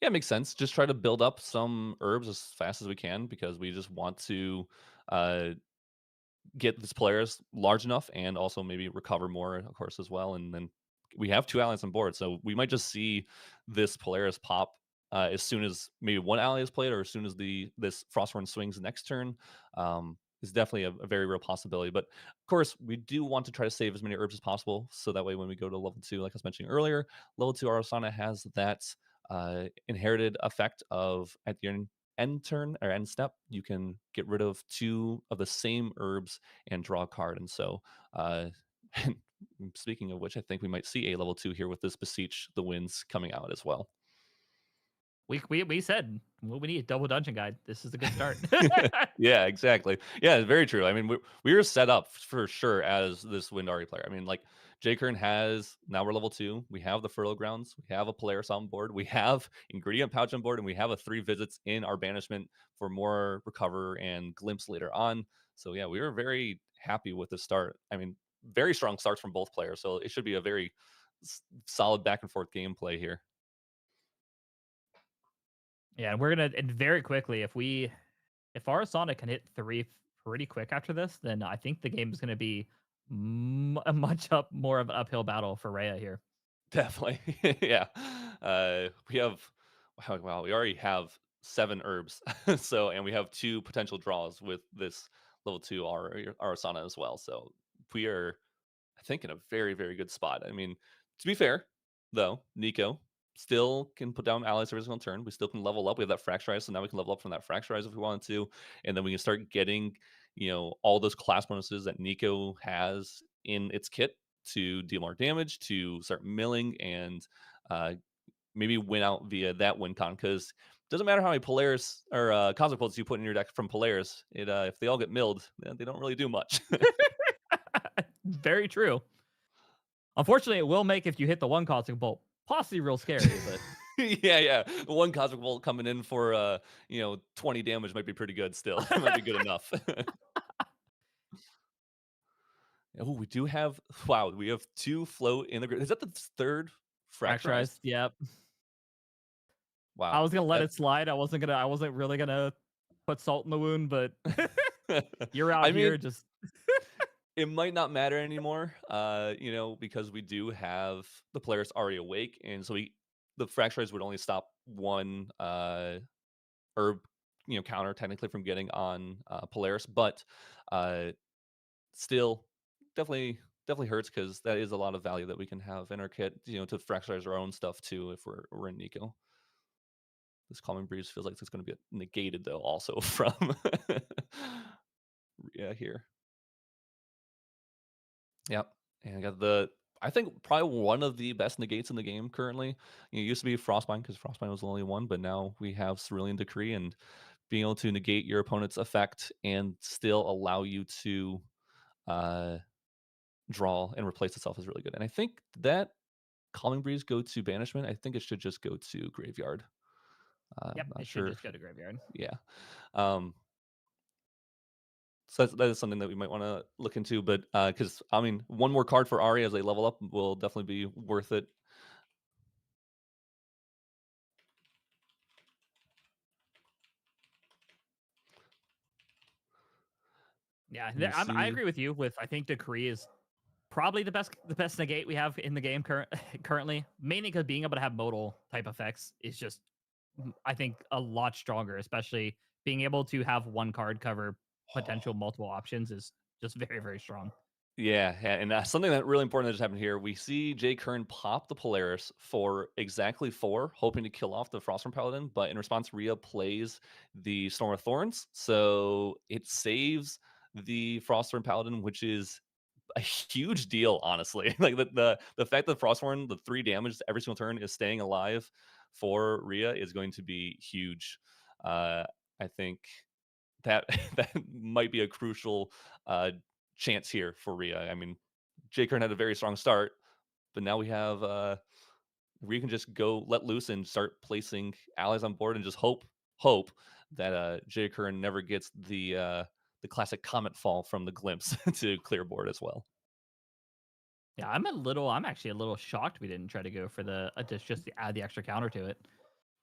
Yeah, it makes sense. Just try to build up some herbs as fast as we can because we just want to uh, get this Polaris large enough and also maybe recover more, of course, as well. And then we have 2 allies on board, so we might just see this Polaris pop as soon as maybe one ally is played, or as soon as this Frosthorn swings next turn. Is definitely a very real possibility. But of course, we do want to try to save as many herbs as possible, so that way when we go to level 2, like I was mentioning earlier, level 2 Arasana has that inherited effect of at the end turn or end step, you can get rid of 2 of the same herbs and draw a card. And so, speaking of which, I think we might see a level 2 here with this Beseech the Winds coming out as well. we said well, we need a double dungeon guide. This is a good start. Yeah, exactly. Yeah, very true. I mean, we were set up for sure as this Windari player. I mean, like J Kern has now we're level 2. We have the Furlough Grounds. We have a Polaris on board. We have Ingredient Pouch on board, and we have a 3 visits in our banishment for more recover and glimpse later on. So yeah, we were very happy with the start. I mean, very strong starts from both players. So it should be a very solid back and forth gameplay here. Yeah, and we're gonna and very quickly if our Sonic can hit 3 pretty quick after this, then I think the game is gonna be a much more of an uphill battle for Rhea here. Definitely. Yeah. We have wow, we already have 7 herbs. So, and we have 2 potential draws with this level 2 Arasana as well. So we are, I think, in a very, very good spot. I mean, to be fair, though, Nico still can put down allies every single turn. We still can level up. We have that Fracturize, so now we can level up from that Fracturize if we wanted to. And then we can start getting, all those class bonuses that Nico has in its kit to deal more damage, to start milling, and uh, maybe win out via that win con. Because it doesn't matter how many Polaris or Cosmic Bolts you put in your deck from Polaris, if they all get milled, they don't really do much. Very true. Unfortunately, it will make if you hit the one cosmic bolt possibly real scary, but Yeah. One Cosmic Bolt coming in for 20 damage might be pretty good still. It might be good enough. Oh, we do have wow, we have 2 float in the grid. Is that the third Fracturized? Fracturized, yep. I Wow. was gonna let it slide. I wasn't really gonna put salt in the wound, but you're out I here mean, just it might not matter anymore, because we do have the players already awake, and so the Fracturize would only stop one herb, counter technically from getting on Polaris, but uh still definitely hurts because that is a lot of value that we can have in our kit, to fracturize our own stuff too if we're in Nico. This Calming Breeze feels like it's going to get negated though also from yeah here. Yep. And I got I think probably one of the best negates in the game currently. It used to be Frostbind because Frostbind was the only one, but now we have Cerulean Decree, and being able to negate your opponent's effect and still allow you to uh draw and replace itself is really good. And I think that Calming Breeze go to Banishment. I think it should just go to Graveyard. yep, Not it should sure. just go to graveyard. Yeah. Um, so that is something that we might want to look into. But because I mean, one more card for Ari as they level up will definitely be worth it. Yeah, And we I see, agree with you. I think Decree is probably the best negate we have in the game currently. Mainly because being able to have modal type effects is just I think a lot stronger, especially being able to have one card cover potential multiple options is just very, very strong. yeah, and something that really important that just happened here. We see Jay Kern pop the Polaris for exactly 4, hoping to kill off the Frostborn Paladin, but in response, Rhea plays the Storm of Thorns, so it saves the Frostborn Paladin, which is a huge deal, honestly. Like the fact that Frostborn, the 3 damage every single turn, is staying alive for Rhea is going to be huge. I think that that might be a crucial uh, chance here for Rhea. I mean, J. Kern had a very strong start, but now we can just go let loose and start placing allies on board and just hope that J. Kern never gets the classic comet fall from the glimpse to clear board as well. Yeah, I'm actually a little shocked we didn't try to go for the just to add the extra counter to it.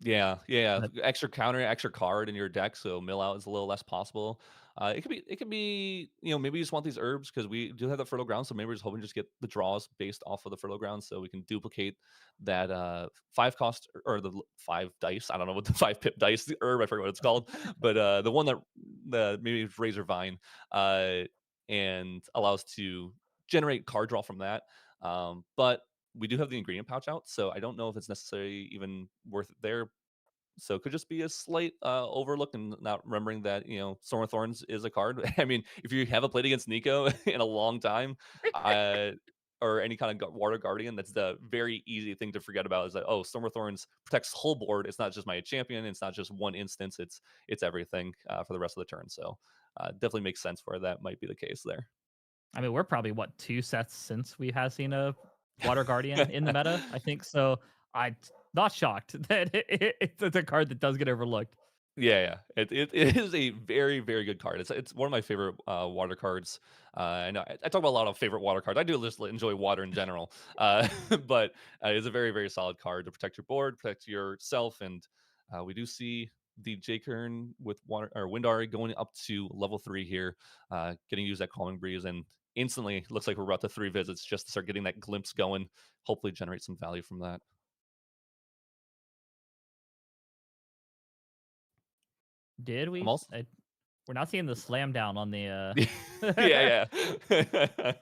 Yeah. But Extra counter, extra card in your deck, so mill out is a little less possible. It could be, maybe you just want these herbs because we do have the fertile ground, so maybe we're just hoping to just get the draws based off of the fertile ground, so we can duplicate that 5 cost or the 5 dice. I don't know what the 5 pip dice the herb. I forget what it's called, but the one that the maybe it's Razor Vine, uh, and allows to generate card draw from that. But we do have the ingredient pouch out, so I don't know if it's necessarily even worth it there. So it could just be a slight overlook and not remembering that Storm of Thorns is a card. I mean, if you haven't played against Nico in a long time, uh, or any kind of Water Guardian, that's the very easy thing to forget about. Is that Storm of Thorns protects whole board. It's not just my champion. It's not just one instance. It's everything for the rest of the turn. So definitely makes sense where that might be the case there. I mean, we're probably 2 sets since we have seen a Water Guardian in the meta. I think so. I'm not shocked that it's a card that does get overlooked. Yeah. It is a very, very good card. It's one of my favorite water cards. I know I talk about a lot of favorite water cards. I do just enjoy water in general, but it's a very, very solid card to protect your board, protect yourself, and we do see the J Kern with water or Windari going up to level 3 here, getting used that Calming Breeze, and instantly looks like we're about to 3 visits just to start getting that glimpse going. Hopefully, generate some value from that. Did I'm we? also We're not seeing the slam down on the. yeah, yeah.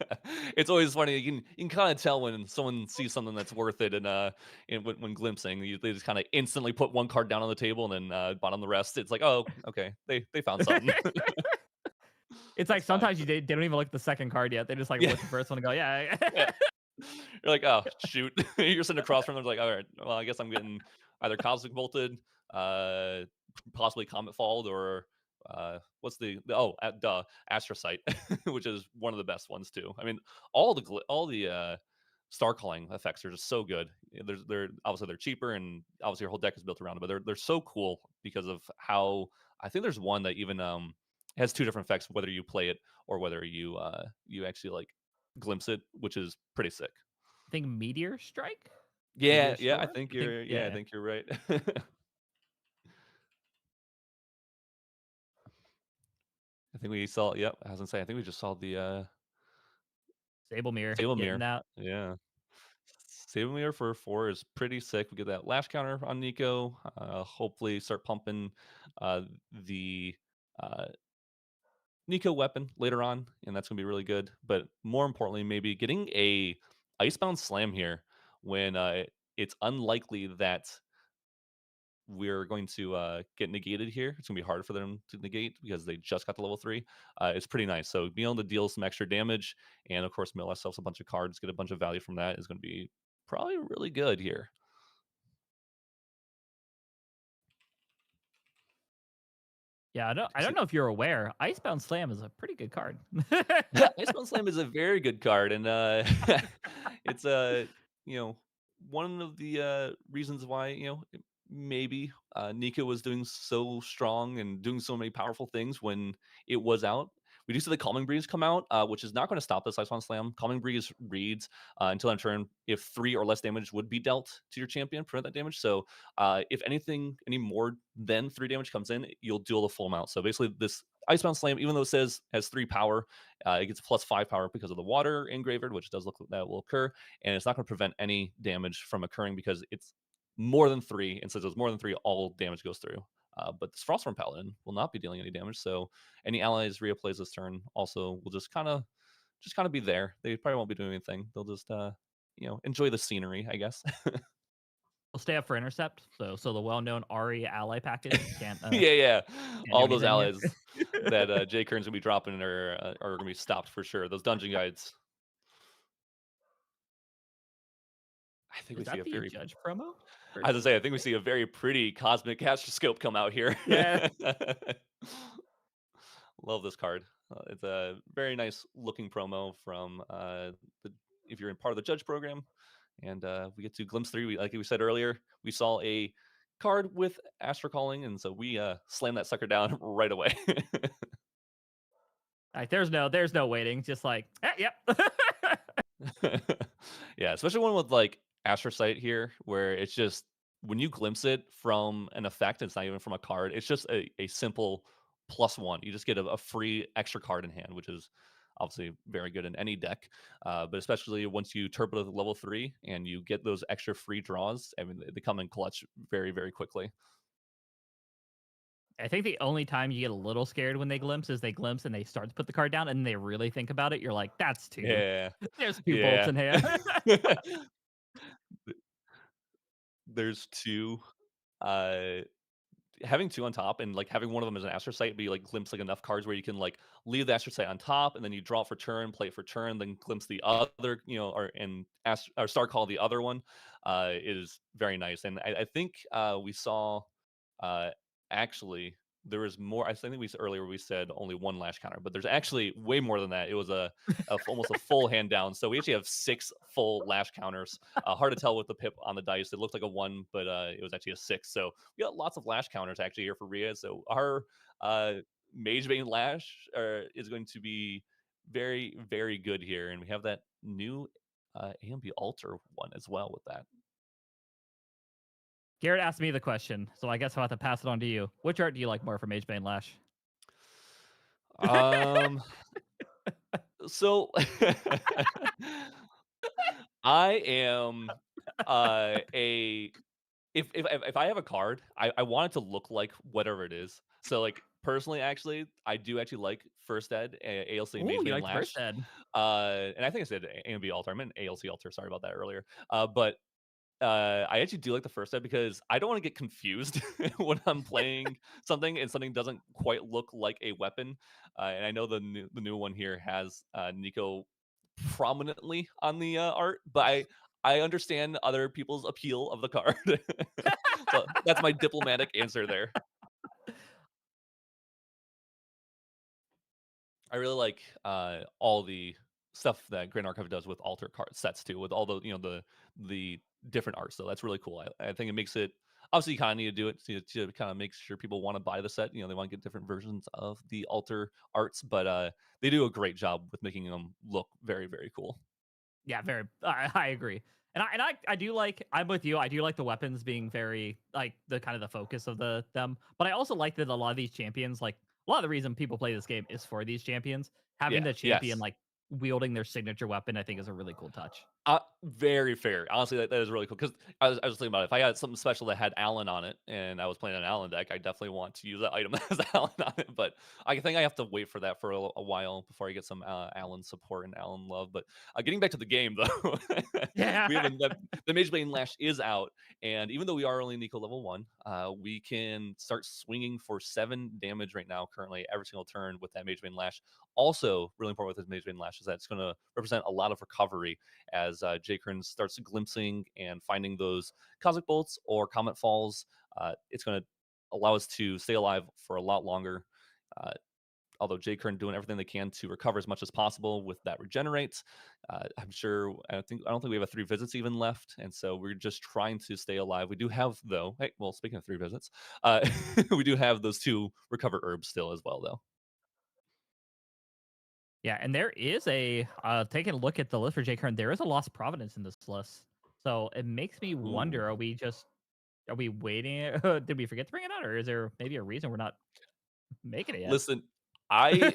It's always funny. You can kind of tell when someone sees something that's worth it, and when glimpsing, they just kind of instantly put one card down on the table and then bottom the rest. It's like, oh, okay, they found something. It's like That's fine. sometimes they don't even look at the second card yet. They just like Yeah, look at the first one and go, yeah. yeah. You're like, oh shoot. You're sitting across from them, like, all right, well, I guess I'm getting either Cosmic Bolted, uh, possibly Comet Falled, or what's duh, Astrocyte, which is one of the best ones too. I mean, all the Star Calling effects are just so good. They're obviously they're cheaper, and obviously your whole deck is built around it, but they're so cool because of how I think there's one that even has two different effects, whether you play it or whether you actually like glimpse it, which is pretty sick. I think Meteor Strike, Yeah, Meteor yeah, Storm. I think I yeah, think you're right. I think we saw yep, I was gonna say, I think we just saw the, Sable Mirror Table getting Mirror. that. Yeah. Table Mirror for 4 is pretty sick. We get that lash counter on Nico, hopefully start pumping, the, uh, Nico weapon later on, and that's gonna be really good, but more importantly, maybe getting a Icebound Slam here when, it's unlikely that we're going to get negated here. It's gonna be hard for them to negate because they just got to level 3. It's pretty nice. So being able to deal some extra damage and of course mill ourselves a bunch of cards, get a bunch of value from that is going to be probably really good here. Yeah, I don't know if you're aware, Icebound Slam is a pretty good card. Icebound Slam is a very good card, and it's you know one of the reasons why maybe Nika was doing so strong and doing so many powerful things when it was out. We do see the Calming Breeze come out, which is not going to stop this Icebound Slam. Calming Breeze reads until end turn if 3 or less damage would be dealt to your champion, prevent that damage. So if anything, any more than 3 damage comes in, you'll deal the full amount. So basically, this Icebound Slam, even though it says has 3 power, it gets +5 power because of the water engraved, which does look like that will occur, and it's not going to prevent any damage from occurring because it's more than 3, and since it's more than 3, all damage goes through. But this Frostworm Paladin will not be dealing any damage, so any allies Rhea plays this turn also will just kind of be there. They probably won't be doing anything. They'll just enjoy the scenery, I guess. We'll stay up for intercept. So the well-known Ari ally package Yeah, yeah. can't do All those anything here. allies that Jay Kern's gonna be dropping are gonna be stopped for sure. Those dungeon guides. I think Is we see that a the very judge promo? As I say, I think we see a very pretty cosmic astroscope come out here. Yeah. Love this card. It's a very nice looking promo from the if you're in part of the judge program, and we get to glimpse 3. Like we said earlier, we saw a card with Astro Calling, and so we slammed that sucker down right away. Like there's no waiting. Just like yep. Yeah, especially one with like Astrocyte here, where it's just when you glimpse it from an effect, it's not even from a card. It's just a simple +1. You just get a free extra card in hand, which is obviously very good in any deck. But especially once you turbo to level 3 and you get those extra free draws, I mean, they come in clutch very, very quickly. I think the only time you get a little scared when they glimpse is they glimpse and they start to put the card down and they really think about it. You're like, that's 2. Yeah, There's 2 bolts yeah. in hand. There's 2. Uh, Having 2 on top and like having one of them as an astrocyte be like glimpse like enough cards where you can like leave the astrocyte on top and then you draw it for turn, play it for turn, then glimpse the other, or star call the other one, is very nice. And I think we saw uh actually there was more. I think earlier we said only 1 lash counter, but there's actually way more than that. It was almost a full hand down. So we actually have 6 full lash counters. Hard to tell with the pip on the dice. It looked like a 1, but it was actually a 6. So we got lots of lash counters actually here for Rhea. So our Mage Bane Lash is going to be very, very good here. And we have that new AMB Altar one as well with that. Gerrit asked me the question, so I guess I'll have to pass it on to you. Which art do you like more for Mage Bane Lash? Um, so I am a if I have a card, I want it to look like whatever it is. So, like, personally, actually, I do actually like First Ed, ALC Oh, Mage you Bane like the first Lash. ed? And I think I said A and B Alter. I meant ALC Alter. Sorry about that earlier. But I actually do like the first ed because I don't want to get confused when I'm playing something and something doesn't quite look like a weapon. And I know the new one here has Nico prominently on the art, but I understand other people's appeal of the card. So that's my diplomatic answer there. I really like all the stuff that Grand Archive does with alter card sets too, with all the the different art. So that's really cool. I think it makes it obviously you kind of need to do it to kind of make sure people want to buy the set. They want to get different versions of the alter arts, but they do a great job with making them look very very cool. Yeah, very. I agree, and I do like. I'm with you. I do like the weapons being very like the kind of the focus of them. But I also like that a lot of these champions, like a lot of the reason people play this game is for these champions. Having Yeah. the champion Yes. like wielding their signature weapon, I think is a really cool touch. Very fair. Honestly, that is really cool because I was thinking about it. If I had something special that had Alan on it and I was playing an Alan deck, I definitely want to use that item that has Alan on it. But I think I have to wait for that for a while before I get some Alan support and Alan love. But getting back to the game, though, Yeah. we have the Mage Bane Lash is out. And even though we are only Nico level 1, we can start swinging for 7 damage right now, currently, every single turn with that Mage Bane Lash. Also, really important with this Mage Bane Lash is that it's going to represent a lot of recovery as J. Kern starts glimpsing and finding those cosmic bolts or comet falls. It's going to allow us to stay alive for a lot longer. Uh, Although J. Kern doing everything they can to recover as much as possible with that regenerates. I'm sure I don't think we have a 3 visits even left, and so we're just trying to stay alive. We do have though. Hey, well, speaking of 3 visits, we do have those 2 recover herbs still as well though. Yeah, and there is a taking a look at the list for J Kern, there is a lost providence in this list. So it makes me Ooh. wonder, are we waiting? Did we forget to bring it out, or is there maybe a reason we're not making it yet? Listen, I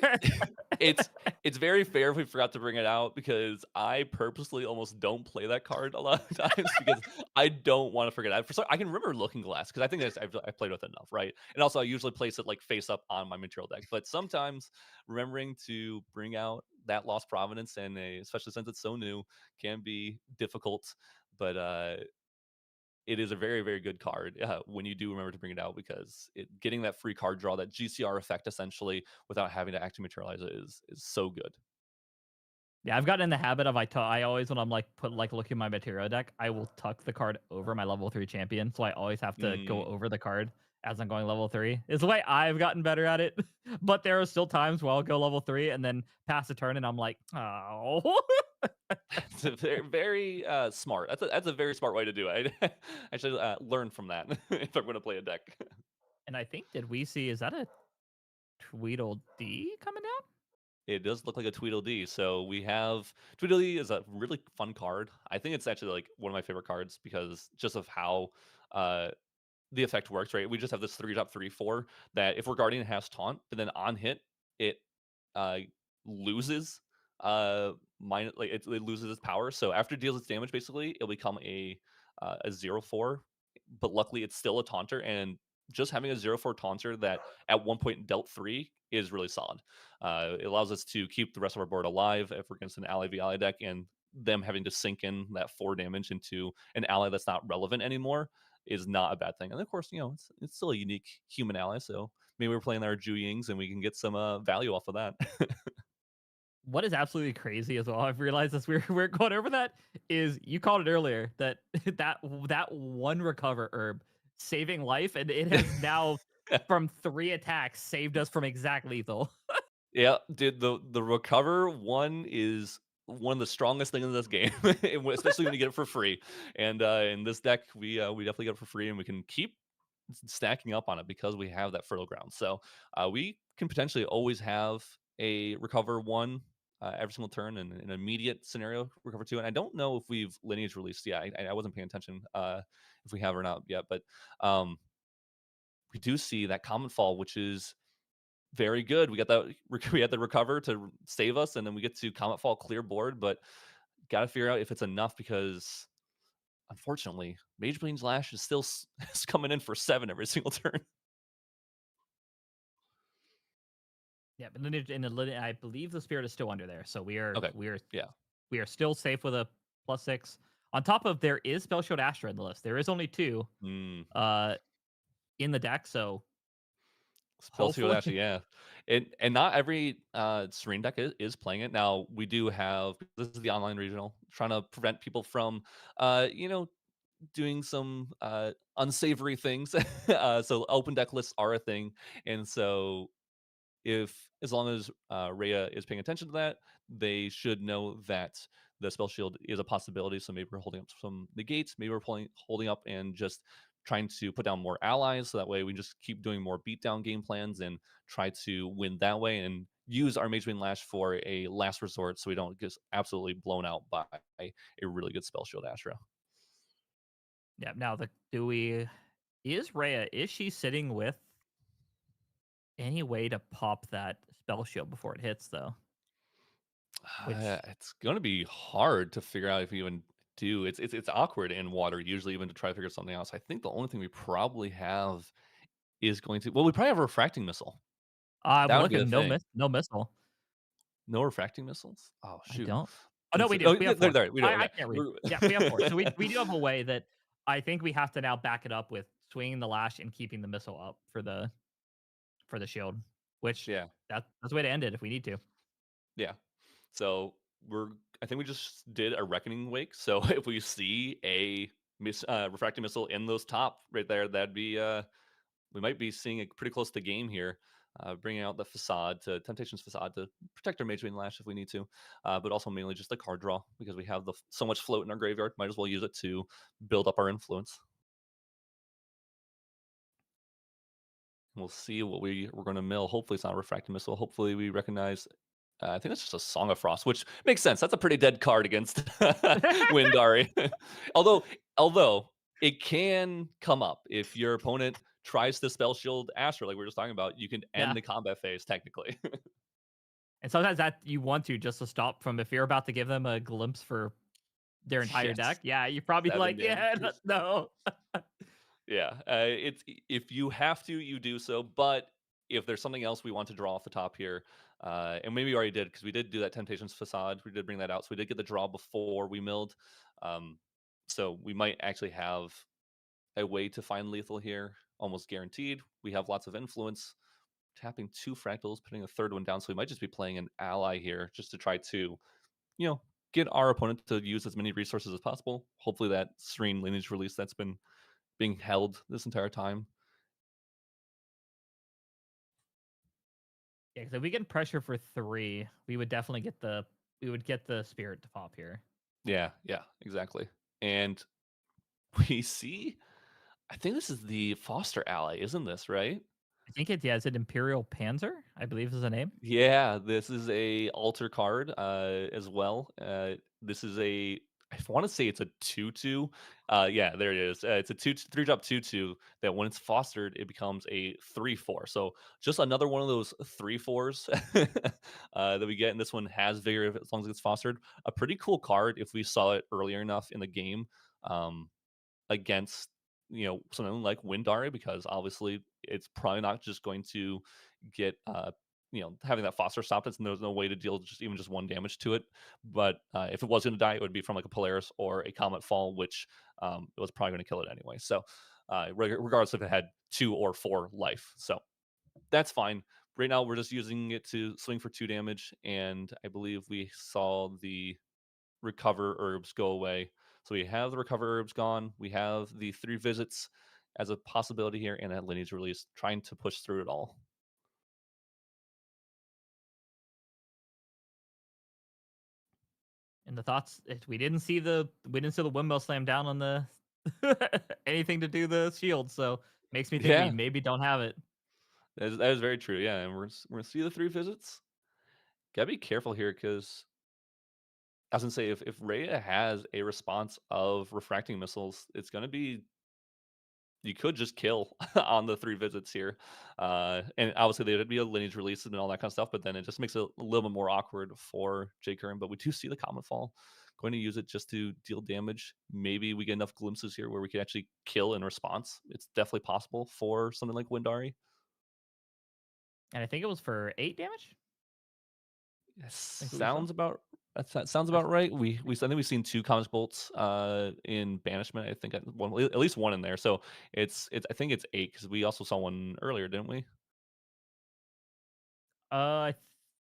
it's it's very fair if we forgot to bring it out because I purposely almost don't play that card a lot of times because I don't want to forget it. I can remember Looking Glass because I think I've played with it enough, right? And also I usually place it like face up on my material deck. But sometimes remembering to bring out that Lost Providence and especially since it's so new can be difficult. But it is a very, very good card when you do remember to bring it out because getting that free card draw, that GCR effect essentially, without having to actually materialize it is so good. Yeah, I've gotten in the habit of I always when I'm looking at my material deck, I will tuck the card over my level 3 champion, so I always have to go Mm. over the card as I'm going level 3. It's the way I've gotten better at it. But there are still times where I'll go level 3 and then pass a turn and I'm like, "Oh." It's a very, very smart. That's a very smart way to do it. I should learn from that if I'm going to play a deck. And I think did we see is that a Tweedledee coming out? It does look like a Tweedledee. So we have Tweedledee is a really fun card. I think it's actually like one of my favorite cards because just of how uh, the effect works, right? We just have this 3-drop 3/4 that if our Guardian has taunt, but then on hit, it uh loses it loses its power. So after it deals its damage, basically, it'll become a 0/4. But luckily it's still a taunter, and just having a 0/4 taunter that at one point dealt 3 is really solid. It allows us to keep the rest of our board alive if we're against an ally v ally deck, and them having to sink in that 4 damage into an ally that's not relevant anymore is not a bad thing. And of course, it's still a unique human ally, so maybe we're playing our Ju Yings and we can get some value off of that. What is absolutely crazy as well, I've realized as we're going over that, is you called it earlier that that one recover herb saving life, and it has now from 3 attacks saved us from exact lethal. Yeah, dude, the recover one is one of the strongest things in this game, especially when you get it for free. And in this deck, we definitely get it for free, and we can keep stacking up on it because we have that fertile ground. So we can potentially always have a recover one every single turn, and an immediate scenario recover two. And I don't know if we've lineage released yet. I wasn't paying attention if we have or not yet, but um, we do see that common fall, which is very good. We got that. We had the recover to save us, and then we get to Comet Fall clear board. But got to figure out if it's enough because unfortunately, Mage Blaine's Lash is still is coming in for 7 every single turn. Yeah, but I believe the spirit is still under there, so Okay. Yeah. we are still safe with a +6. On top of there is Spell Shield Astra in the list. There is only 2 Mm. uh in the deck, so Spell Shield hopefully actually, yeah. And not every Serene deck is playing it. Now we do have this is the online regional, trying to prevent people from you know, doing some unsavory things. So open deck lists are a thing. And so if as long as Rhea is paying attention to that, they should know that the spell shield is a possibility. So maybe we're holding up some negates, maybe we're holding up and just trying to put down more allies. So that way we just keep doing more beatdown game plans and try to win that way and use our Mage Wing Lash for a last resort so we don't get absolutely blown out by a really good spell shield Astra. yeah. Now is Rhea, is she sitting with any way to pop that spell shield before it hits though? Which It's going to be hard to figure out if we even do. It's awkward in water usually even to try to figure something else. I think the only thing we probably have is going to we probably have a refracting missile. I'm That would be looking the thing. no missile. No refracting missiles? Oh I shoot. don't. Oh no, That's we do. oh We have they're 4. there. We do. I Okay. can't read. Yeah, we have 4. So we do have a way that I think we have to now back it up with swinging the lash and keeping the missile up for the shield, which Yeah. that's the way to end it if we need to. Yeah. So I think we just did a reckoning wake. So if we see a refracting missile in those top right there, that'd be we might be seeing it pretty close to game here. Bringing out the facade to Temptation's facade to protect our Mage Wing Lash if we need to, but also mainly just the card draw because we have so much float in our graveyard. Might as well use it to build up our influence. We'll see what we're going to mill. Hopefully, it's not a refracting missile. Hopefully, we recognize. I think it's just a Song of Frost, which makes sense. That's a pretty dead card against Windari. although it can come up if your opponent tries to spell shield Astra, like we were just talking about. You can Yeah. end the combat phase technically. And sometimes that you want to just to stop from if you're about to give them a glimpse for their entire Yes, deck. Yeah, you probably 7 like, yeah, damages. no. Yeah, it's if you have to, you do so. But if there's something else we want to draw off the top here, and maybe we already did because we did do that Temptations facade. We did bring that out, so we did get the draw before we milled. Um, so we might actually have a way to find lethal here, almost guaranteed. We have lots of influence, tapping 2 fractals, putting a third one down. So we might just be playing an ally here just to try to, you know, get our opponent to use as many resources as possible. Hopefully that Serene Lineage release that's been being held this entire time. Yeah, because if we get pressure for 3, we would definitely get the spirit to pop here. Yeah, yeah, exactly. And we see, I think this is the Foster ally, isn't this right? I think is it Imperial Panzer? I believe is the name. Yeah, this is a altar card as well. This is I want to say it's a 2/2. Yeah, there it is. It's a 3-drop 2/2 that when it's fostered, it becomes a 3/4. So just another one of those 3/4s that we get. And this one has vigor as long as it's fostered. A pretty cool card if we saw it earlier enough in the game. Against something like Windari because obviously it's probably not just going to get having that foster stopped and there's no way to deal just one damage to it. But if it was going to die, it would be from like a Polaris or a Comet Fall, which it was probably going to kill it anyway. So regardless if it had 2 or 4 life, so that's fine. Right now we're just using it to swing for 2 damage, and I believe we saw the recover herbs go away. So we have the recover herbs gone. We have the 3 visits as a possibility here, and that lineage release trying to push through it all. And the thoughts, we didn't see the windmill slam down on the anything to do the shield, so makes me think we Yeah, maybe don't have it. that is very true. Yeah, and we're gonna see the 3 visits. Gotta be careful here because I was gonna say if Rhea has a response of refracting missiles, it's gonna be you could just kill on the 3 visits here. And obviously there'd be a lineage release and all that kind of stuff, but then it just makes it a little bit more awkward for J. Curran. But we do see the Comet Fall going to use it just to deal damage. Maybe we get enough glimpses here where we can actually kill in response. It's definitely possible for something like Windari. And I think it was for 8 damage. Yes, I think we saw. that sounds about right. I think we've seen 2 Comic Bolts in Banishment. I think at least one in there. So it's I think it's 8 because we also saw one earlier, didn't we? I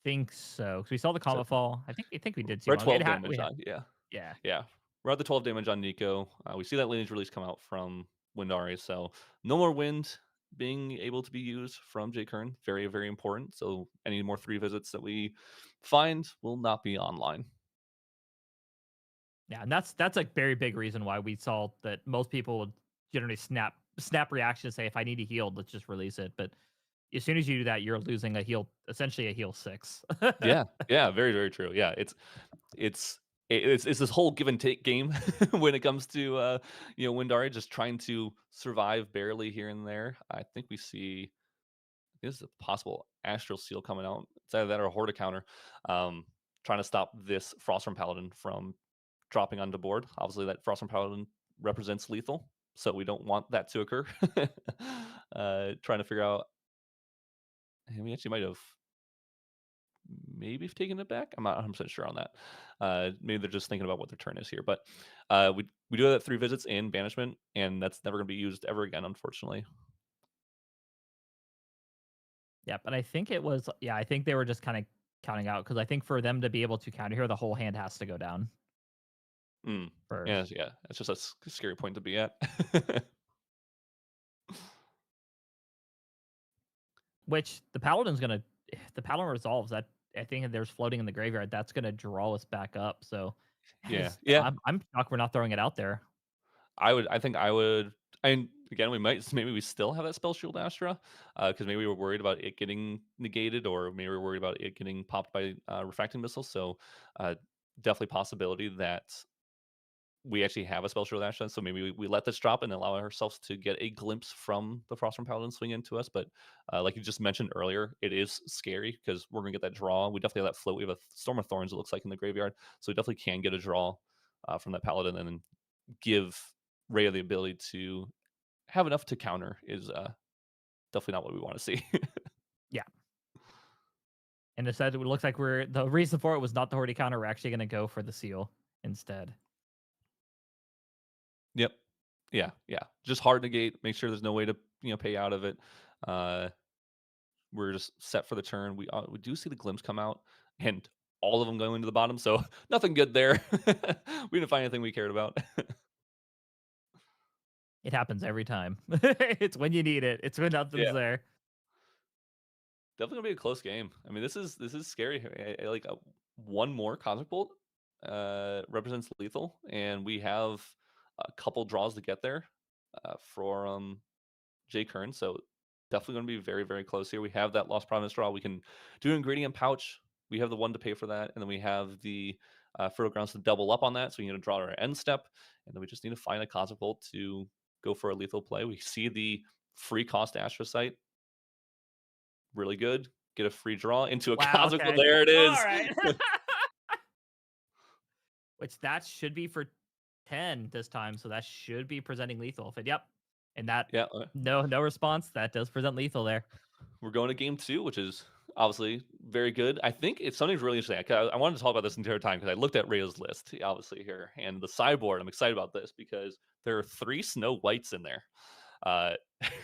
think so. Because we saw the So Comet Fall. I think we did see we're at one. 12 damage We had, on. Yeah. yeah. Yeah, we're at the 12 damage on Nico. We see that lineage release come out from Windari, so no more wind being able to be used from J. Kern. Very, very important. So any more 3 visits that we find will not be online. Yeah, and that's a very big reason why we saw that most people would generally snap reaction to say, if I need a heal, let's just release it. But as soon as you do that, you're losing a heal, essentially a heal 6. Yeah, yeah, very, very true. Yeah, it's it's this whole give and take game when it comes to Windari just trying to survive barely here and there. I think we see this is a possible Astral Seal coming out. It's either that or a Horda counter. Trying to stop this Frostborn Paladin from dropping onto board. Obviously, that Frostborn Paladin represents lethal, so we don't want that to occur. Trying to figure out. And we actually might have maybe taken it back. I'm not 100% sure on that. Maybe they're just thinking about what their turn is here. But we do have 3 visits in Banishment, and that's never going to be used ever again, unfortunately. Yep, and I think it was, yeah, I think they were just kind of counting out, because I think for them to be able to counter here, the whole hand has to go down Mm. first. Yeah. It's just a scary point to be at. Which the Paladin's gonna, if the Paladin resolves that, I think there's floating in the graveyard. That's gonna draw us back up. So, Yeah. I'm shocked we're not throwing it out there. I think I would. And again, we might maybe we still have that spell shield Astra because maybe we were worried about it getting negated, or maybe we were worried about it getting popped by refracting missiles. So definitely possibility that we actually have a spell shield Astra. So maybe we let this drop and allow ourselves to get a glimpse from the Frostborn Paladin swing into us. But like you just mentioned earlier, it is scary because we're gonna get that draw. We definitely have that float. We have a Storm of Thorns. It looks like in the graveyard, so we definitely can get a draw from that Paladin and then give Rhea the ability to have enough to counter is definitely not what we want to see. Yeah. And instead, it looks like the reason for it was not the Horde counter. We're actually gonna go for the seal instead. Yep. Yeah. Just hard negate. Make sure there's no way to pay out of it. We're just set for the turn. We do see the glimpse come out, and all of them going into the bottom. So nothing good there. We didn't find anything we cared about. It happens every time. It's when you need it. It's when nothing's Yeah. there. Definitely gonna be a close game. I mean, this is scary. Like one more Cosmic Bolt represents lethal, and we have a couple draws to get there from J. Kern. So definitely going to be very, very close here. We have that Lost Province draw. We can do an ingredient pouch. We have the one to pay for that, and then we have the Fertile Grounds to double up on that. So we need to draw our end step, and then we just need to find a Cosmic Bolt to go for a lethal play. We see the free cost Astrocyte. Really good. Get a free draw into a Wow. Cosmic Bolt. Okay. There it is. All right. Which that should be for 10 this time, so that should be presenting lethal. Yep. And that, Yeah. no response. That does present lethal there. We're going to game 2, which is obviously very good. I think it's something's really interesting. I wanted to talk about this entire time because I looked at Rhea's list, obviously, here, and the sideboard. I'm excited about this because there are 3 Snow Whites in there.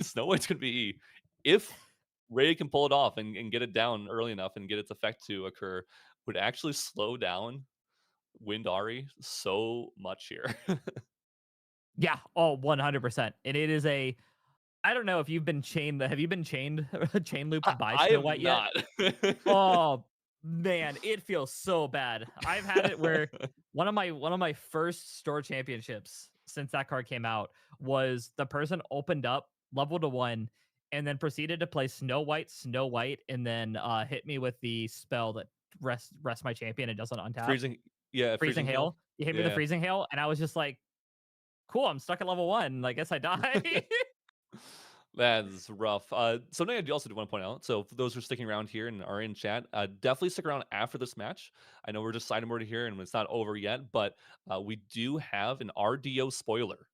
Snow White's going to be, if Rhea can pull it off and get it down early enough and get its effect to occur, would actually slow down Windari so much here. Yeah. Oh, 100%. And it is I don't know if you've been chained. Have you been chain looped by I Snow have White not. yet? Oh man, it feels so bad. I've had it where one of my first store championships since that card came out was the person opened up, leveled to 1, and then proceeded to play Snow White, and then hit me with the spell that rest my champion and doesn't untap. Freezing, yeah, Freezing hail. You hit me with the Yeah. freezing hail, and I was just like, cool, I'm stuck at level 1. I guess I die. That's rough. Something I do also do want to point out. So for those who are sticking around here and are in chat, definitely stick around after this match. I know we're just sideboarding here and it's not over yet, but we do have an RDO spoiler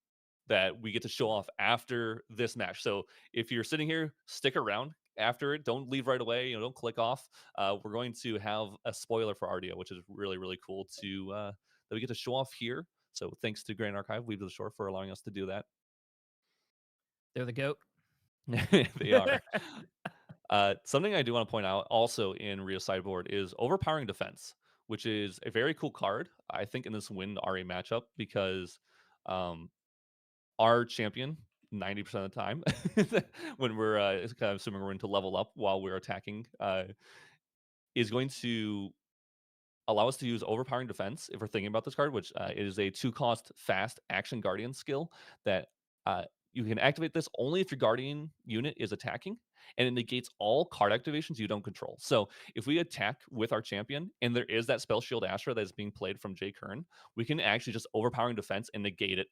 that we get to show off after this match. So if you're sitting here, stick around after it. Don't leave right away. Don't click off. We're going to have a spoiler for RDO, which is really really cool to that we get to show off here. So thanks to Grand Archive, Weave to the Shore, for allowing us to do that. They're the goat. They are. Something I do want to point out also in Rio Sideboard is Overpowering Defense, which is a very cool card, I think, in this Wind RA matchup because um, our champion, 90% of the time, when we're kind of assuming we're going to level up while we're attacking, is going to allow us to use Overpowering Defense if we're thinking about this card, which it is a 2-cost fast action guardian skill that uh, you can activate this only if your guardian unit is attacking, and it negates all card activations you don't control. So if we attack with our champion and there is that Spell Shield Astra that is being played from Jay Kern, we can actually just Overpowering Defense and negate it.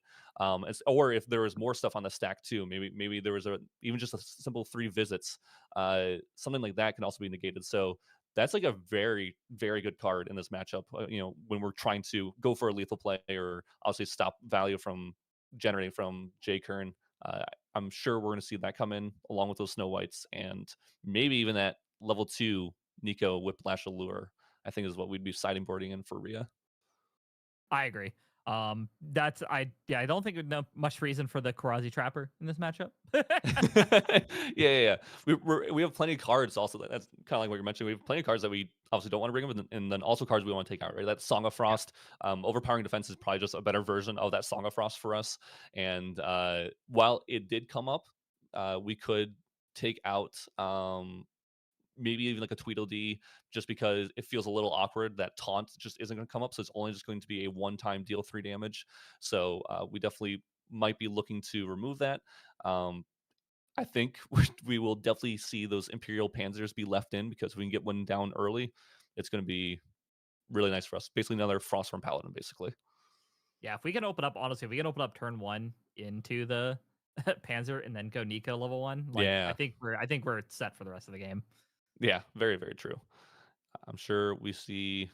Or if there was more stuff on the stack too, maybe there was even just a simple 3 visits, something like that can also be negated. So that's like a very, very good card in this matchup. When we're trying to go for a lethal play or obviously stop value from generating from Jay Kern. I'm sure we're going to see that come in along with those Snow Whites and maybe even that level 2 Nico Whiplash Allure, I think is what we'd be siding boarding in for Rhea. I agree. I don't think there's much reason for the Karazi Trapper in this matchup. Yeah. We have plenty of cards also. That's kind of like what you're mentioning. We have plenty of cards that we obviously don't want to bring up, and then also cards we want to take out. Right, that Song of Frost, Overpowering Defense is probably just a better version of that Song of Frost for us. And while it did come up, we could take out maybe even like a Tweedledee, just because it feels a little awkward that taunt just isn't going to come up. So it's only just going to be a one-time deal 3 damage. So we definitely might be looking to remove that. I think we will definitely see those Imperial Panzers be left in because we can get one down early. It's going to be really nice for us. Basically, another Frostform Paladin, basically. Yeah, if we can open up, honestly, if we can open up turn 1 into the Panzer and then go Nico level 1, like Yeah. I think we're set for the rest of the game. Yeah, very, very true. I'm sure we see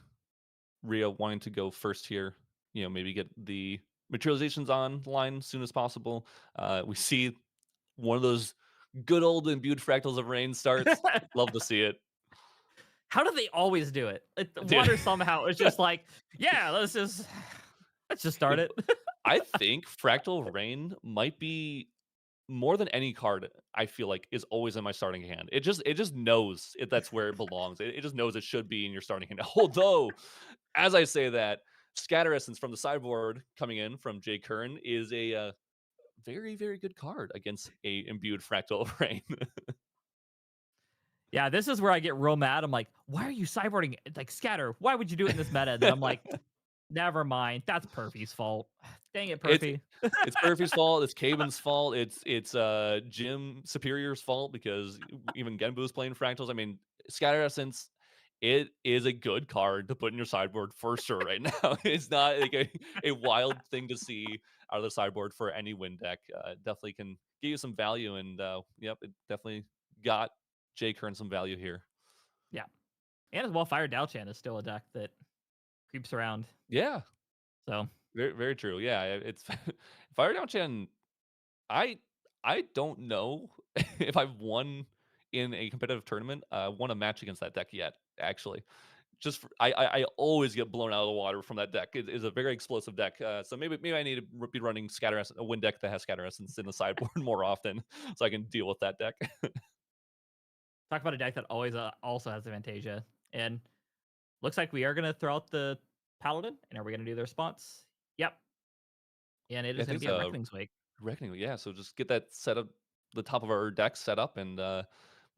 Rio wanting to go first here. Maybe get the materializations online as soon as possible. We see one of those good old imbued fractals of rain starts. Love to see it. How do they always do it? The Dude. water somehow is just like, yeah, let's just start it. I think Fractal Rain might be more than any card. I feel like is always in my starting hand. It just knows that's where it belongs. It just knows it should be in your starting hand. Although, as I say that, Scatter Essence from the sideboard coming in from Jay Kern is a very, very good card against a imbued Fractal Rain. Yeah, this is where I get real mad. I'm like, why are you sideboarding like Scatter? Why would you do it in this meta? And then I'm like, never mind. That's Perfy's fault. Dang it, Perfy. It's Perfy's fault. It's Caven's fault. It's Jim Superior's fault because even Genbu's playing fractals. I mean, Scatter Essence, it is a good card to put in your sideboard for sure right now. It's not like a wild thing to see out of the sideboard for any win deck. Definitely can give you some value, and yep, it definitely got Jay Kern some value here. Yeah. And as well, Fire Dalchan is still a deck that creeps around. Yeah. So very, very true. Yeah, it's Fire Down Chen. I don't know if I've won in a competitive tournament, won a match against that deck yet. Actually, I always get blown out of the water from that deck. It is a very explosive deck. So maybe I need to be running a win deck that has Scatter Essence in the sideboard more often, so I can deal with that deck. talk about a deck that always also has Fantasia, and looks like we are gonna throw out the Paladin, and are we gonna do the response? Yep. And it I is gonna think be it's a a Reckoning's Wake. Reckoning, yeah. So just get that set up, the top of our deck set up, and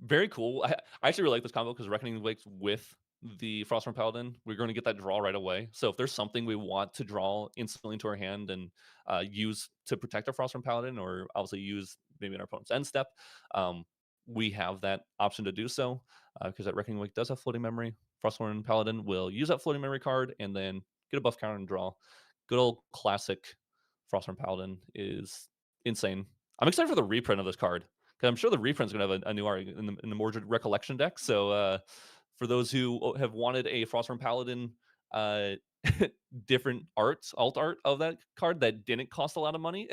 very cool. I actually really like this combo because Reckoning Wakes with the Frostborn Paladin, we're going to get that draw right away. So if there's something we want to draw instantly into our hand and use to protect our Frostborn Paladin, or obviously use maybe in our opponent's end step, we have that option to do so because that Reckoning Wake does have floating memory. Frostborn Paladin will use that floating memory card and then get a buff counter and draw. Good old classic Frostborn Paladin is insane. I'm excited for the reprint of this card because I'm sure the reprint's gonna have a new art in the Mordred Recollection deck. So for those who have wanted a Frostborn Paladin uh, different alt art of that card that didn't cost a lot of money,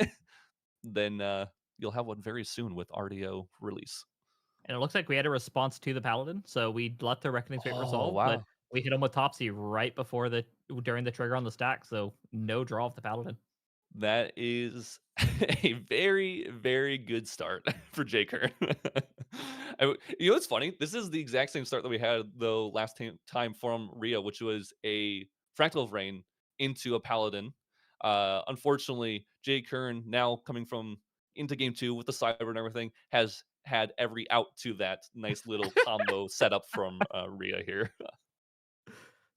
then you'll have one very soon with RDO release. And it looks like we had a response to the Paladin, so we let the Reckoning's Fate Oh resolve, but wow. we hit him with Topsy right before during the trigger on the stack, so no draw of the Paladin. That is a very, very good start for J. Kern. You know what's funny? This is the exact same start that we had though last time from Rio, which was a Fractal of Rain into a Paladin. Unfortunately, J. Kern, now coming from into game 2 with the cyber and everything, has had every out to that nice little combo setup from Ria here.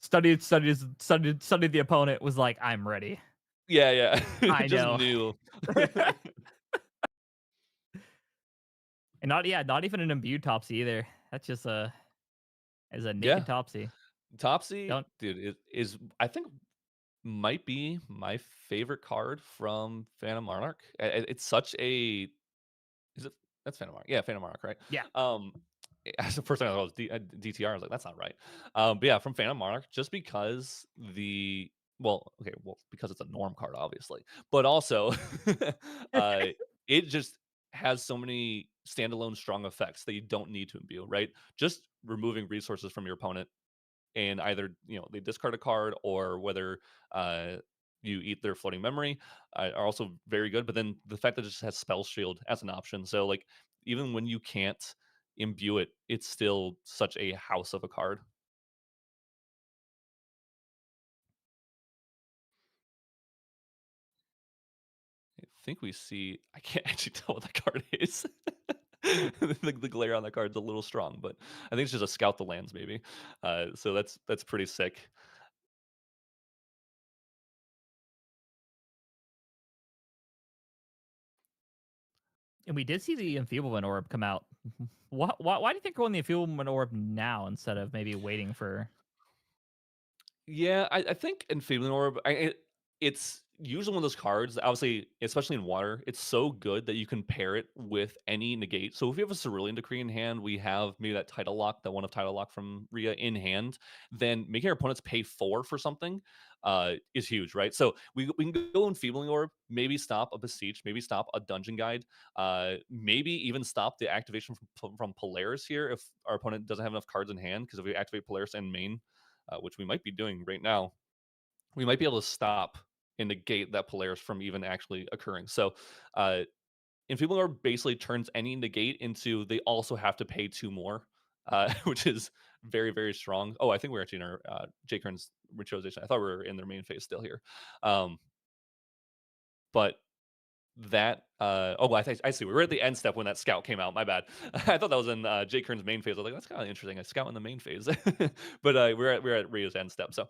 Studied the opponent, was like, I'm ready. Yeah, yeah. I Just know. knew. And not even an imbued Topsy either. That's just a Yeah. naked Topsy. Topsy, Don't dude, it is I think might be my favorite card from Phantom Monarch. It's such a is it that's Phantom Monarch? Yeah, Phantom Monarch, right? Yeah. As the first time I thought it was DTR, I was like, that's not right. But yeah, from Phantom Monarch, just because because it's a norm card, obviously, but also, uh, it just has so many standalone strong effects that you don't need to imbue, right? Just removing resources from your opponent and either they discard a card or whether uh, you eat their floating memory are also very good. But then the fact that it just has spell shield as an option, so like even when you can't imbue it, it's still such a house of a card. I think we see. I can't actually tell what that card is. The glare on that card's a little strong, but I think it's just a scout the lands maybe. So that's pretty sick. And we did see the Enfeeblement Orb come out. Why do you think we're going the Enfeeblement Orb now instead of maybe waiting for? Yeah, I think Enfeebling Orb, it's usually one of those cards, obviously, especially in water, it's so good that you can pair it with any negate. So if you have a Cerulean Decree in hand, we have maybe that Title Lock, that one of Title Lock from Ria in hand, then making our opponents pay 4 for something is huge, right? So we can go Enfeebling Orb, maybe stop a Beseech, maybe stop a Dungeon Guide, maybe even stop the activation from Polaris here if our opponent doesn't have enough cards in hand, because if we activate Polaris and main, which we might be doing right now, we might be able to stop and negate that Polaris from even actually occurring. So, Enfeebling Orb basically turns any negate into they also have to pay 2 more, which is very, very strong. Oh, I think we're actually in our J. Kern's ritualization. I thought we were in their main phase still here. But that I see. We were at the end step when that scout came out. My bad. I thought that was in Jay Kern's main phase. I was like, that's kind of interesting. A scout in the main phase. But we're at Rio's end step. So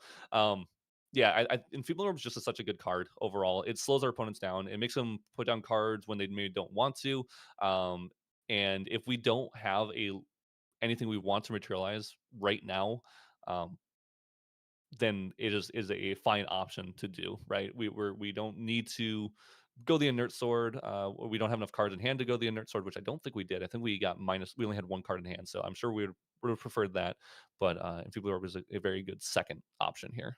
yeah, Enfeebling Orb is just such a good card overall. It slows our opponents down. It makes them put down cards when they maybe don't want to. And if we don't have anything we want to materialize right now, um, then it is a fine option to do, right? We don't need to go the inert sword. We don't have enough cards in hand to go the inert sword, which I don't think we did. I think we got minus. We only had 1 card in hand, so I'm sure would have preferred that. But Enfeebling Orb is a very good second option here.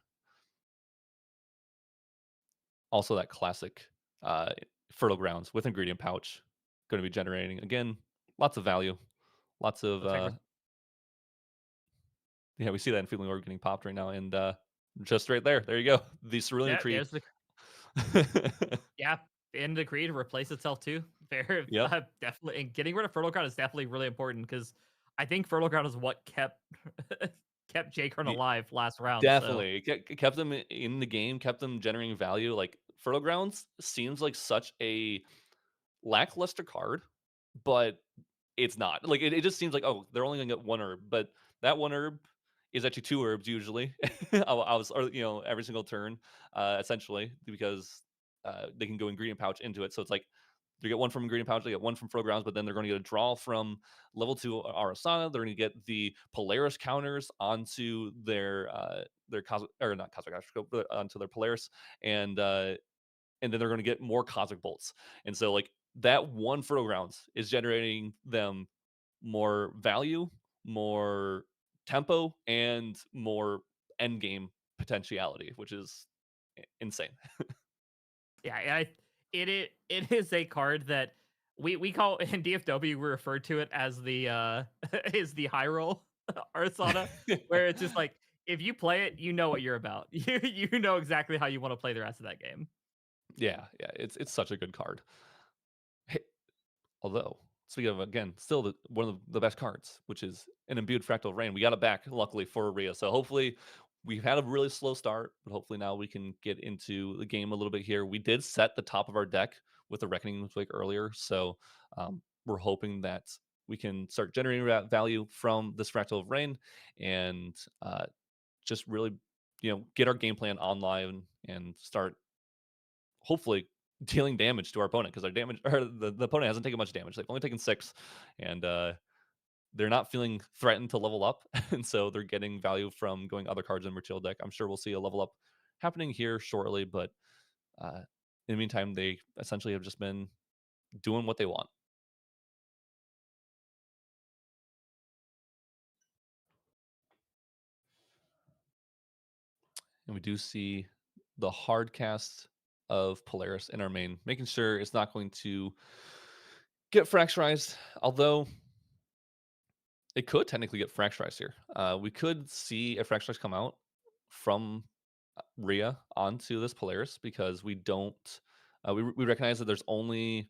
Also, that classic uh, fertile grounds with ingredient pouch going to be generating again lots of value, lots of Looks like we're yeah. We see that Enfeebling Orb getting popped right now, and just right there, there you go, the Cerulean yeah. Decree. There's the yeah. And the Decree to replace itself too. Fair, Yep. definitely. And getting rid of Fertile Ground is definitely really important because I think Fertile Ground is what kept kept J. Kern alive last round. So Definitely. Kept them in the game, kept them generating value. Like, Fertile Grounds seems like such a lackluster card, but it's not. Like, it just seems like, oh, they're only gonna get 1 herb, but that 1 herb is actually 2 herbs usually. I was or, every single turn, essentially, because, they can go ingredient pouch into it. So it's like, they get 1 from ingredient pouch, they get 1 from Fertile Grounds, but then they're gonna get a draw from level 2 Arasana. They're gonna get the Polaris counters onto their Cosmic, or not Cosmic Astroscope, but onto their Polaris, and then they're gonna get more Cosmic Bolts. And so, like, that one fertile grounds is generating them more value, more tempo, and more end game potentiality, which is insane. Yeah, it is a card that we call in DFW we refer to it as the is the high roll Arsana, where it's just like if you play it, you know what you're about. You know exactly how you want to play the rest of that game. Yeah, yeah, it's such a good card. Hey, although, speaking of again, still one of the best cards, which is an imbued fractal rain. We got it back, luckily for Rhea. So hopefully, we've had a really slow start, but hopefully now we can get into the game a little bit here. We did set the top of our deck with the Reckoning Wake earlier, so we're hoping that we can start generating that value from this fractal of rain and just really, get our game plan online and start hopefully dealing damage to our opponent because our damage or the opponent hasn't taken much damage. They've only taken 6, and they're not feeling threatened to level up, and so they're getting value from going other cards in Merchill deck. I'm sure we'll see a level up happening here shortly, but uh, in the meantime, they essentially have just been doing what they want. And we do see the hard cast of Polaris in our main, making sure it's not going to get fracturized, although it could technically get fracturized here. We could see a fracturize come out from Rhea onto this Polaris because we don't. We recognize that there's only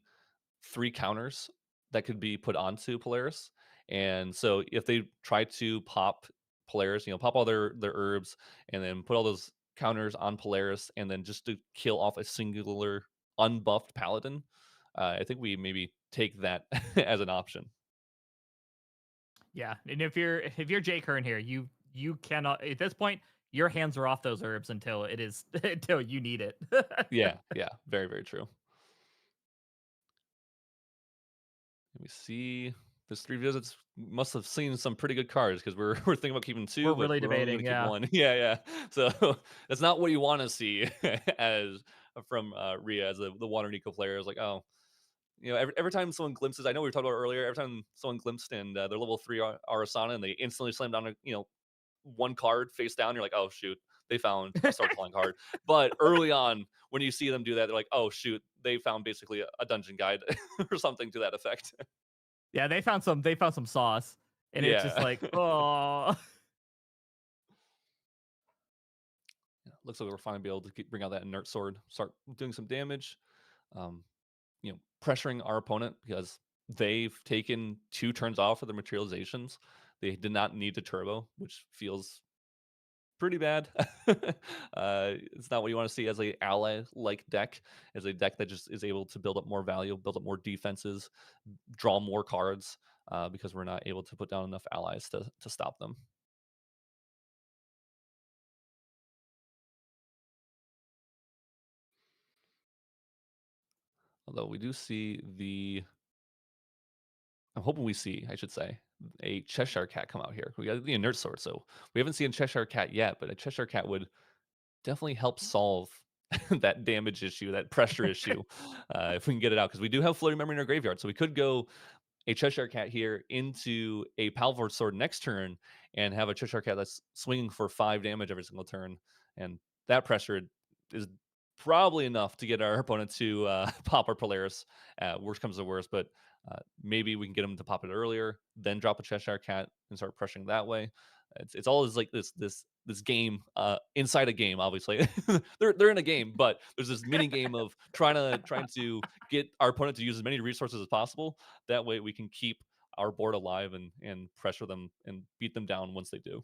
3 counters that could be put onto Polaris, and so if they try to pop Polaris, pop all their herbs, and then put all those counters on Polaris, and then just to kill off a singular unbuffed Paladin, I think we maybe take that as an option. Yeah, and if you're Jay Kern here, you cannot at this point your hands are off those herbs until it is until you need it. Yeah, yeah, very, very true. Let me see. This 3 visits must have seen some pretty good cards because we're we're thinking about keeping We're 2, but really we're only going debating, to keep yeah. 1. Yeah, yeah. So that's not what you want to see as from Rhea as the Water Nico player. Is like, oh, every time someone glimpses, I know we were talking about earlier. Every time someone glimpsed and they're level 3 Arasana and they instantly slam down, one card face down, you're like, oh shoot, they found a sword calling card. But early on, when you see them do that, they're like, oh shoot, they found basically a dungeon guide or something to that effect. Yeah, they found some sauce, and it's just Yeah. like, oh. Looks like we're finally be able to bring out that inert sword, start doing some damage, pressuring our opponent because they've taken 2 turns off of the materializations. They did not need to turbo, which feels pretty bad. It's not what you want to see as a ally like deck, as a deck that just is able to build up more value, build up more defenses, draw more cards, because we're not able to put down enough allies to stop them. Although we do see I'm hoping we see, I should say, a Cheshire Cat come out here. We got the inert sword, so we haven't seen a Cheshire Cat yet, but a Cheshire Cat would definitely help solve that damage issue, that pressure issue, if we can get it out. Because we do have floating memory in our graveyard, so we could go a Cheshire Cat here into a Palvor Sword next turn and have a Cheshire Cat that's swinging for 5 damage every single turn. And that pressure is probably enough to get our opponent to pop our Polaris. Worst comes to worst, but maybe we can get them to pop it earlier, then drop a Cheshire Cat and start pressuring that way. It's always like this game inside a game. Obviously, they're in a game, but there's this mini game of trying to get our opponent to use as many resources as possible. That way, we can keep our board alive and pressure them and beat them down once they do.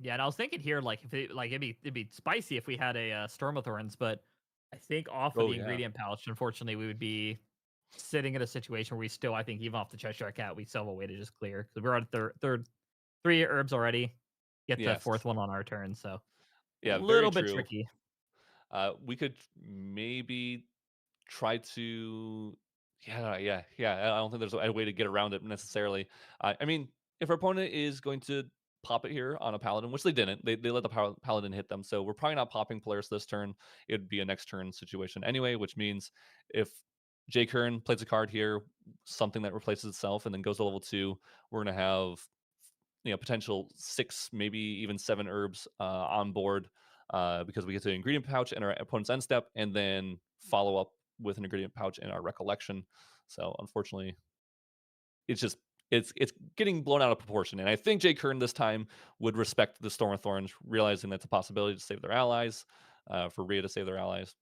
Yeah, and I was thinking here, like if it like it'd be spicy if we had a Storm of Thorns, but I think off of Oh the yeah, ingredient pouch, unfortunately, we would be sitting in a situation where we still, I think, even off the Cheshire Cat, we still have a way to just clear because we're on third 3 herbs already. Get the yes, 4th one on our turn, so a yeah, very little bit true. tricky. We could maybe try to yeah. I don't think there's a way to get around it necessarily. I mean, if our opponent is going to pop it here on a paladin, which they didn't. They let the paladin hit them, so we're probably not popping Polaris this turn. It'd be a next turn situation anyway, which means if J Kern plays a card here, something that replaces itself, and then goes to level 2, we're gonna have potential 6, maybe even 7 herbs on board because we get to ingredient pouch in our opponent's end step, and then follow up with an ingredient pouch in our recollection. So unfortunately, it's just it's getting blown out of proportion. And I think Jay Kern this time would respect the Storm of Thorns, realizing that's a possibility to save their allies, for Rhea to save their allies.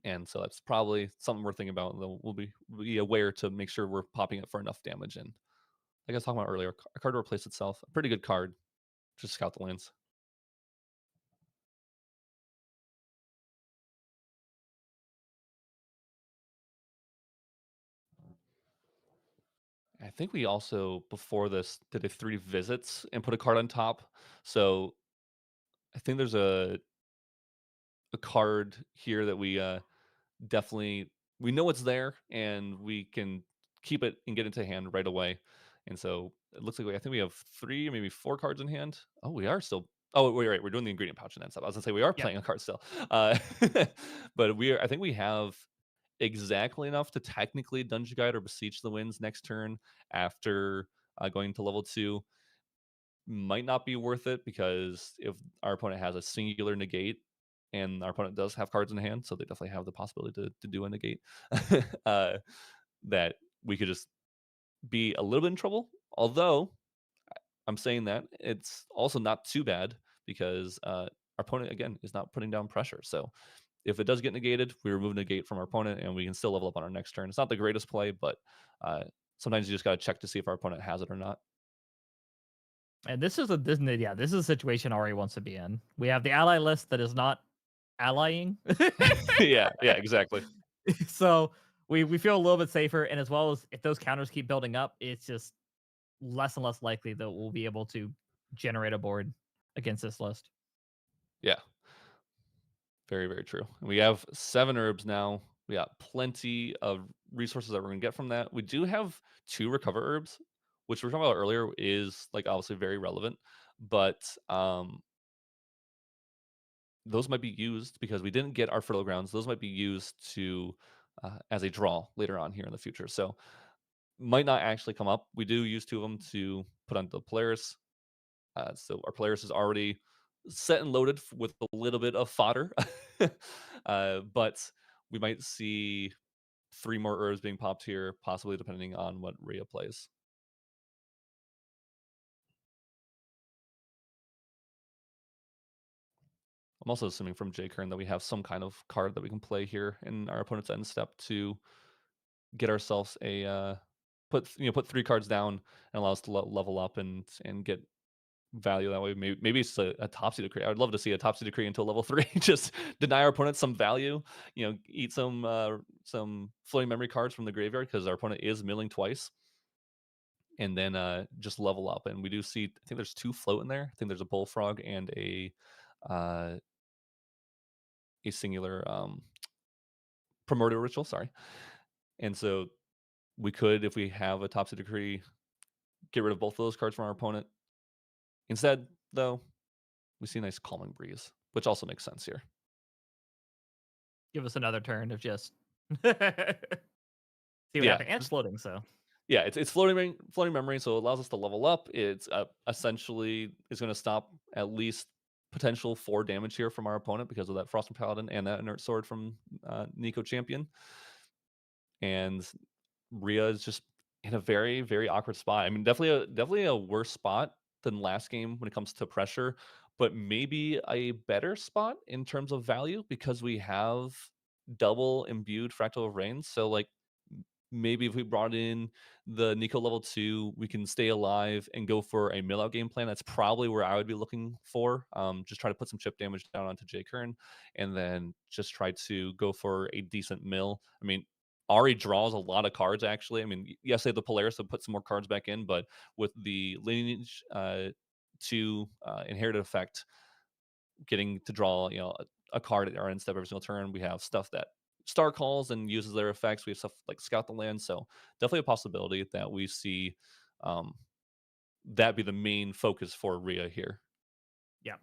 And so that's probably something we're thinking about. Though we'll be aware to make sure we're popping it for enough damage. And like I was talking about earlier, a card to replace itself, a pretty good card. Just scout the lands. I think we also, before this, did a 3 visits and put a card on top. So I think there's a card here that we definitely we know it's there and we can keep it and get into hand right away. And so it looks like I think we have 3, maybe 4 cards in hand. Oh, we are still. Oh, wait, right. We're doing the ingredient pouch and that stuff. I was gonna say we are Yep. playing a card still, but I think we have exactly enough to technically dungeon guide or beseech the winds next turn after going to level 2. Might not be worth it because if our opponent has a singular negate, and our opponent does have cards in hand, so they definitely have the possibility to do a negate, that we could just be a little bit in trouble. Although I'm saying that it's also not too bad because our opponent again is not putting down pressure. So if it does get negated, we remove negate from our opponent and we can still level up on our next turn. It's not the greatest play, but sometimes you just got to check to see if our opponent has it or not. And this is a situation Ari wants to be in. We have the ally list that is not allying. Yeah, exactly. So we feel a little bit safer, and as well as if those counters keep building up, it's just less and less likely that we'll be able to generate a board against this list. Yeah. Very, very true. And we have 7 herbs now. We got plenty of resources that we're going to get from that. We do have 2 recover herbs, which we were talking about earlier is like obviously very relevant, but those might be used because we didn't get our fertile grounds. Those might be used to as a draw later on here in the future. So might not actually come up. We do use 2 of them to put on the Polaris. So our Polaris is already set and loaded with a little bit of fodder. But we might see 3 more herbs being popped here, possibly depending on what Rhea plays. I'm also assuming from J Kern that we have some kind of card that we can play here in our opponent's end step to get ourselves a put 3 cards down and allow us to level up and get value that way. Maybe it's a Topsy Decree. I would love to see a Topsy Decree until level 3. Just deny our opponent some value. Eat some floating memory cards from the graveyard because our opponent is milling twice, and then just level up. And we do see. I think there's 2 float in there. I think there's a bullfrog and a singular primordial ritual. Sorry. And so we could, if we have a Topsy Decree, get rid of both of those cards from our opponent. Instead, though, we see a nice calming breeze, which also makes sense here. Give us another turn of just see what happens. And it's floating, so yeah, it's floating memory, so it allows us to level up. It's essentially is going to stop at least potential 4 damage here from our opponent because of that Frosted Paladin and that Inert Sword from Nico Champion. And Rhea is just in a very, very awkward spot. I mean, definitely a worse spot than last game when it comes to pressure, but maybe a better spot in terms of value because we have double imbued Fractal of Rain. So like maybe if we brought in the Nico level 2, we can stay alive and go for a mill out game plan. That's probably where I would be looking for. Just try to put some chip damage down onto J Kern and then just try to go for a decent mill. I mean, Ari draws a lot of cards, actually. I mean, yes, they have the Polaris to put some more cards back in, but with the lineage to inherited effect, getting to draw, a card at our end step every single turn, we have stuff that star calls and uses their effects. We have stuff like Scout the Land, so definitely a possibility that we see that be the main focus for Rhea here. Yeah,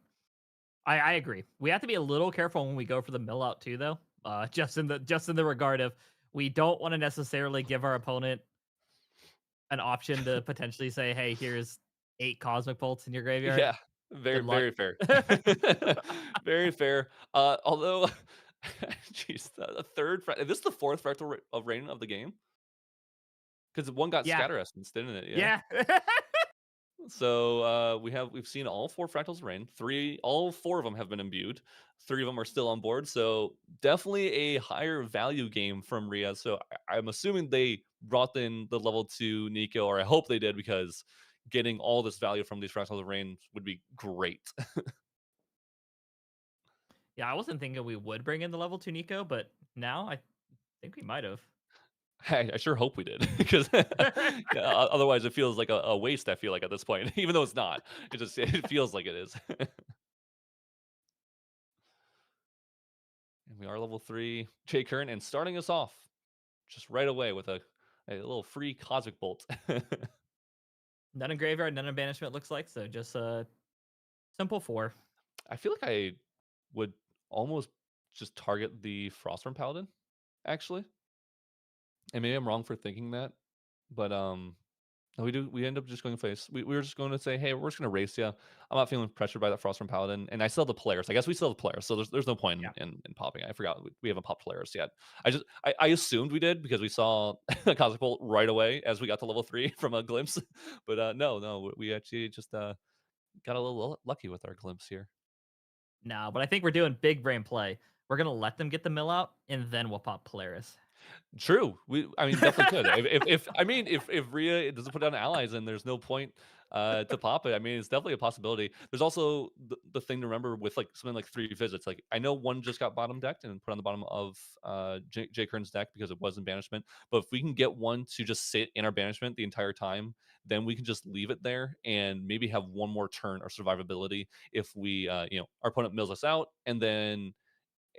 I agree. We have to be a little careful when we go for the mill out too, though. Just in the regard of we don't want to necessarily give our opponent an option to potentially say, "Hey, here's 8 cosmic bolts in your graveyard. Yeah, very Good luck." very fair. Very fair. Although, jeez, the third is this the fourth fractal of rain of the game? Because one got Yeah, scatter essence, didn't it? Yeah. yeah. So we've seen all four fractals of rain. All four of them have been imbued. 3 of them are still on board. So definitely a higher value game from Rhea. So I'm assuming they brought in the level 2 Nico, or I hope they did, because getting all this value from these fractals of rain would be great. Yeah, I wasn't thinking we would bring in the level 2 Nico, but now I think we might have. I sure hope we did, because yeah, otherwise it feels like a waste. I feel like at this point, even though it's not, it feels like it is. And we are level 3 Jay Curran, and starting us off just right away with a little free cosmic bolt. None in graveyard, none in banishment looks like, so just a simple 4. I feel like I would almost just target the Frostborn Paladin, actually. And maybe I'm wrong for thinking that, but no, we end up just going face. We were just going to say, hey, we're just going to race you. I'm not feeling pressured by that Frostborn Paladin, and I still have the players. I guess we still have the players, so there's no point Yeah. in popping. I forgot we haven't popped players yet. I assumed we did because we saw a Cosmic Bolt right away as we got to level 3 from a glimpse, but no, we actually just got a little lucky with our glimpse here. No, but I think we're doing big brain play. We're gonna let them get the mill out, and then we'll pop Polaris. True. I mean, definitely could. If Rhea doesn't put down allies, and there's no point to pop it. I mean, it's definitely a possibility. There's also the thing to remember with like something like 3 visits. Like I know one just got bottom decked and put on the bottom of Jay Kern's deck because it was in banishment. But if we can get one to just sit in our banishment the entire time, then we can just leave it there and maybe have one more turn or survivability if we our opponent mills us out, and then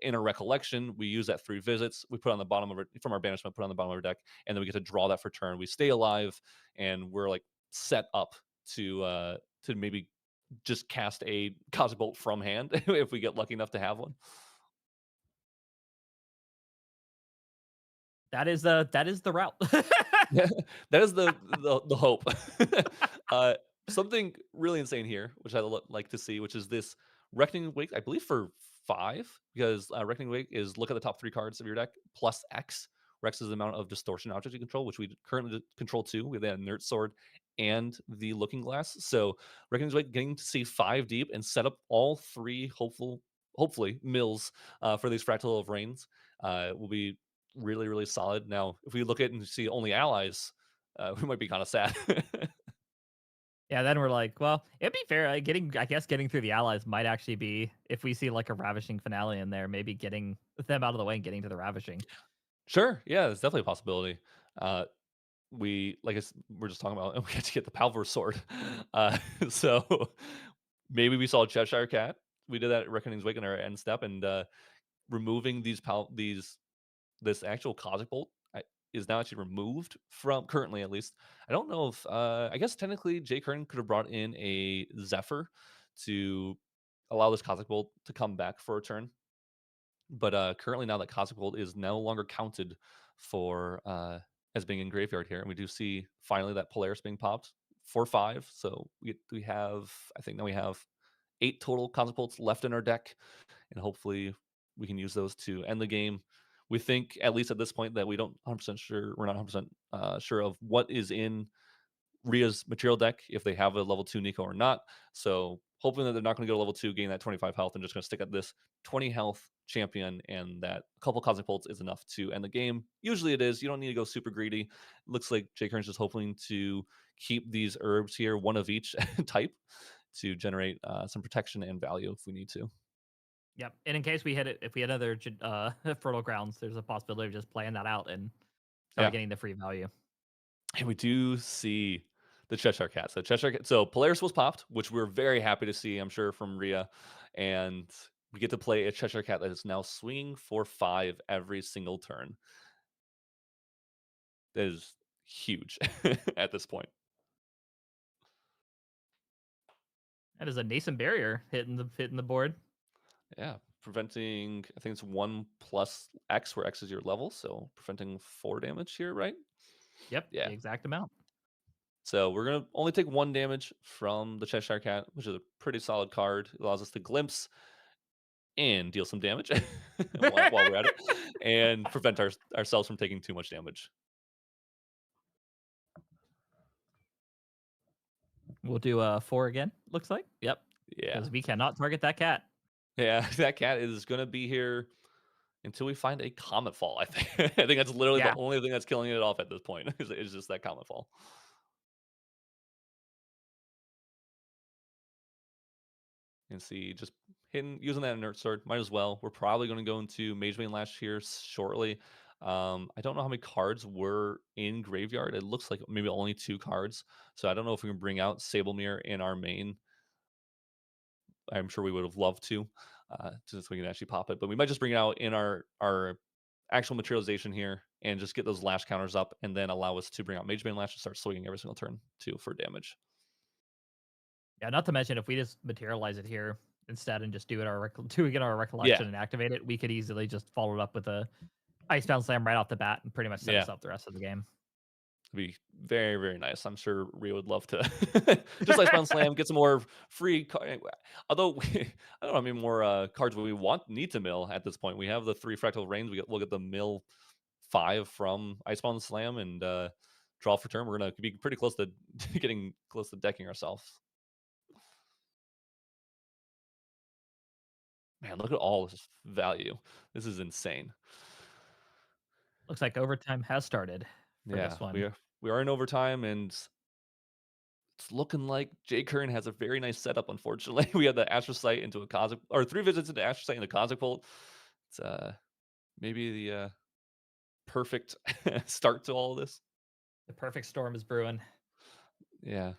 in our recollection, we use that 3 visits. We put on the bottom of it from our banishment, put on the bottom of our deck, and then we get to draw that for turn. We stay alive, and we're like set up to maybe just cast a Cosmic Bolt from hand if we get lucky enough to have one. That is the route. Yeah, that is the hope. uh, Something really insane here, which I like to see, which is this Reckoning Wake, I believe for 5, because Reckoning Wake is look at the top 3 cards of your deck plus X. Rex is the amount of distortion object you control, which we currently control 2 with the Inert Sword and the Looking Glass. So Reckoning's Wake getting to see 5 deep and set up all 3 hopefully mills for these Fractal of Rains will be really, really solid. Now, if we look at it and see only allies, we might be kind of sad. Yeah, then we're like, well, it'd be fair. I guess getting through the allies might actually be, if we see like a ravishing finale in there, maybe getting them out of the way and getting to the ravishing. Sure, yeah, it's definitely a possibility. We're just talking about, and we had to get the Palvor sword. So maybe we saw a Cheshire Cat. We did that at Reckoning's Wake in our end step, and removing this actual Cosmic Bolt is now actually removed from currently, at least. I don't know if I guess technically Jay Kern could have brought in a Zephyr to allow this Cosmic Bolt to come back for a turn. But currently now that Cosmic Bolt is no longer counted for as being in graveyard here, and we do see finally that Polaris being popped for 5. So we have, I think now we have 8 total Cosmic Bolts left in our deck, and hopefully we can use those to end the game. We think, at least at this point, that we're not 100% sure of what is in Rhea's material deck, if they have a level 2 Nico or not. So hoping that they're not going to go to level 2, gain that 25 health, and just going to stick at this 20 health champion, and that a couple Cosmic Bolts is enough to end the game. Usually it is. You don't need to go super greedy. Looks like Jay Kern's just hoping to keep these herbs here, one of each type, to generate some protection and value if we need to. Yep. And in case we hit it, if we had other fertile grounds, there's a possibility of just playing that out and start Yeah. getting the free value. And we do see the Cheshire Cat. So Polaris was popped, which we're very happy to see, I'm sure, from Rhea. And we get to play a Cheshire Cat that is now swinging for 5 every single turn. That is huge at this point. That is a nascent barrier hitting the board. Yeah, preventing, I think it's 1 plus X, where X is your level, so preventing 4 damage here, right? Yep, Yeah. the exact amount. So we're gonna only take 1 damage from the Cheshire Cat, which is a pretty solid card. It allows us to glimpse and deal some damage while we're at it, and prevent ourselves from taking too much damage. We'll do 4 again, looks like. Yep, Yeah. because we cannot target that cat. Yeah, that cat is gonna be here until we find a Comet Fall, I think. I think that's literally the Yeah. only thing that's killing it off at this point is just that Comet Fall. And see, just using that inert sword, might as well. We're probably going to go into Mage Bane Lash here shortly. I don't know how many cards were in Graveyard. It looks like maybe only 2 cards. So I don't know if we can bring out Sable Mirror in our main. I'm sure we would have loved to, just so we can actually pop it. But we might just bring it out in our actual materialization here and just get those lash counters up, and then allow us to bring out Mage Bane Lash and start swinging every single turn too for damage. Yeah, not to mention if we just materialize it here instead and just do it our Yeah, recollection and activate it, we could easily just follow it up with a Icebound Slam right off the bat and pretty much set yeah. us up the rest of the game. Be very, very nice. I'm sure Rio would love to just like Icebound Slam, get some more free. Although I don't know how many more cards we need to mill at this point. We have the 3 Fractal Rains. We'll get the mill 5 from Icebound Slam and draw for turn. We're gonna be pretty close to getting close to decking ourselves. Man, look at all this value. This is insane. Looks like overtime has started for Yeah, this one. we are in overtime, and it's looking like Jay Kern has a very nice setup. Unfortunately, we had the Astrocyte into a Cosmic, or 3 visits into Astrocyte and the Cosmic Bolt. It's maybe the perfect start to all of this. The perfect storm is brewing. Yeah.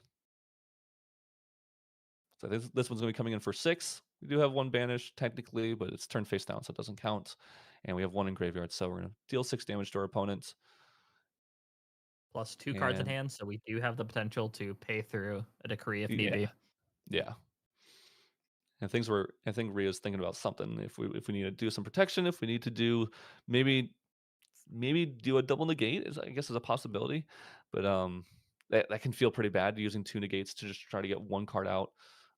So this one's gonna be coming in for 6. We do have 1 banish technically, but it's turned face down, so it doesn't count. And we have 1 in graveyard, so we're gonna deal 6 damage to our opponent. Plus 2 cards in And hand, so we do have the potential to pay through a decree if need yeah, be. yeah. And I think Rio's thinking about something. If we need to do some protection, if we need to do maybe do a double negate, I guess is a possibility. But that can feel pretty bad, using 2 negates to just try to get 1 card out.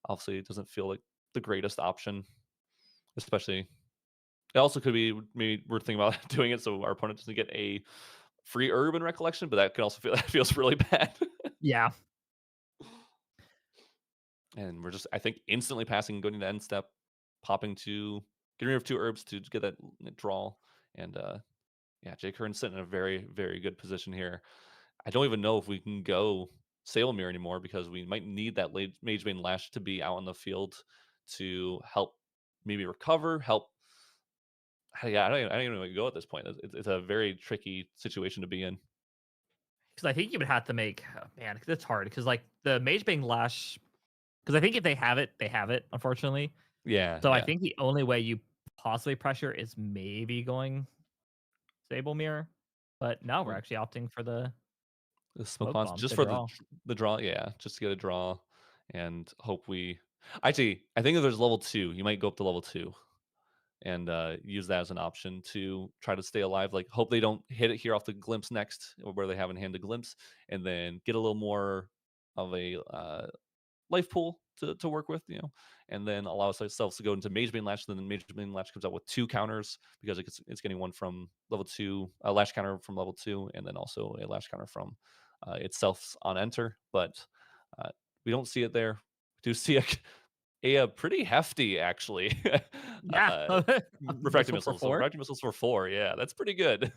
Obviously, it doesn't feel like the greatest option, especially. It also could be maybe we're thinking about doing it so our opponent doesn't get a free herb in recollection, but that can also feel that feels really bad. Yeah. And we're just, I think, instantly passing, going to end step, popping to getting rid of 2 herbs to get that draw. And yeah, Jay Kern's sitting in a very, very good position here. I don't even know if we can go Sailmere anymore, because we might need that Mage Bane Lash to be out on the field to help maybe recover, help. Yeah, I don't even know where to go at this point. It's a very tricky situation to be in. Because I think you would have to make, oh, man, it's hard. Because like the Mage Bang Lash, because I think if they have it, unfortunately. Yeah, So I yeah. think the only way you possibly pressure is maybe going Sable Mirror. But no, we're Well, actually opting for the the smoke Smoke bombs Bomb just to for draw. the draw, yeah, just to get a draw and hope we. Actually, I think if there's level 2, you might go up to level 2 and use that as an option to try to stay alive. Like, hope they don't hit it here off the glimpse next, or where they have in hand a glimpse, and then get a little more of a life pool to work with, and then allow ourselves to go into Mage Bane Lash. Then the Mage Bane Lash comes out with 2 counters, because it's getting 1 from level 2, a lash counter from level 2, and then also a lash counter from itself on enter. But uh, we don't see it there. We do see a pretty hefty, actually, Yeah. uh, refracting Missile for missiles. So 4. refracting missiles for 4, yeah, that's pretty good.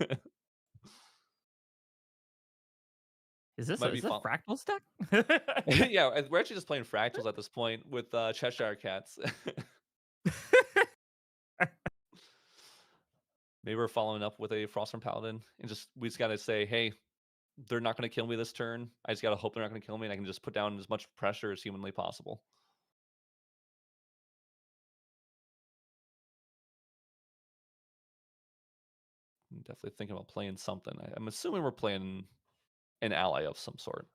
Is this Might be a fun. Fractal stack? Yeah, we're actually just playing fractals at this point with Cheshire Cats. Maybe we're following up with a Frostborn Paladin, and we just gotta say, hey, they're not gonna kill me this turn. I just gotta hope they're not gonna kill me, and I can just put down as much pressure as humanly possible. I'm definitely thinking about playing something. I'm assuming we're playing an ally of some sort.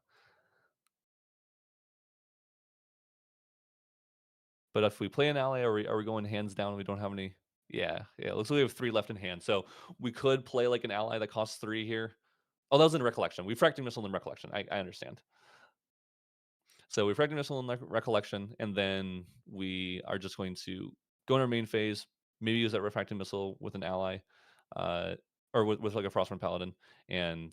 But if we play an ally, are we going hands down? We don't have any. Yeah. It looks like we have 3 left in hand. So we could play like an ally that costs 3 here. Oh, that was in Recollection. Refracting Missile in Recollection. I understand. So Refracting Missile in Recollection, and then we are just going to go in our main phase, maybe use that Refracting Missile with an ally, uh, or with like a Frostwind Paladin, and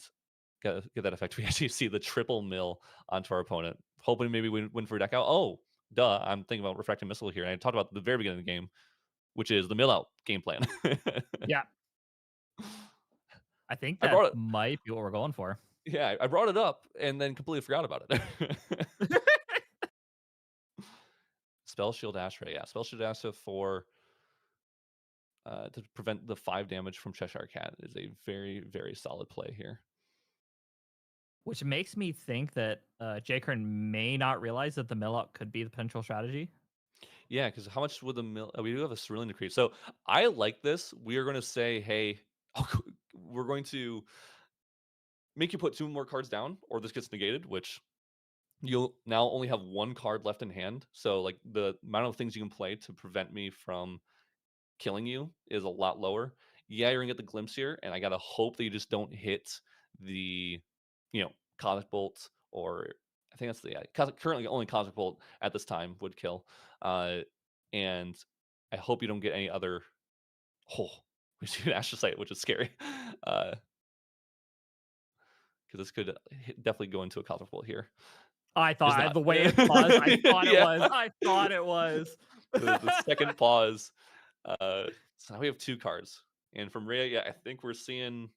get that effect. We actually see the triple mill onto our opponent, hoping maybe we win for a deck out. Oh, duh! I'm thinking about Refracting Missile here, and I talked about the very beginning of the game, which is the mill out game plan. Yeah. I think I that brought it. might be what we're going for. Yeah, I brought it up and then completely forgot about it. Spell Shield Ashray. Yeah, Spell Shield Ashray for to prevent the 5 damage from Cheshire Cat is a very, very solid play here. Which makes me think that J. Kern may not realize that the mill out could be the potential strategy. Yeah, because how much would the mill? We do have a Cerulean Decree, so I like this. We are going to say, hey, we're going to make you put 2 more cards down, or this gets negated, which you'll now only have 1 card left in hand. So like the amount of things you can play to prevent me from killing you is a lot lower. Yeah, you're gonna get the glimpse here, and I gotta hope that you just don't hit the, Cosmic Bolt, or I think that's currently only Cosmic Bolt at this time would kill, and I hope you don't get any other. Oh, we see an Astrocyte, which is scary, because this could definitely go into a Cosmic Bolt here. I Does thought not. the way it paused, I thought it Yeah. was. I thought it was. The second pause. So now we have 2 cards, and from Rhea, yeah, I think we're seeing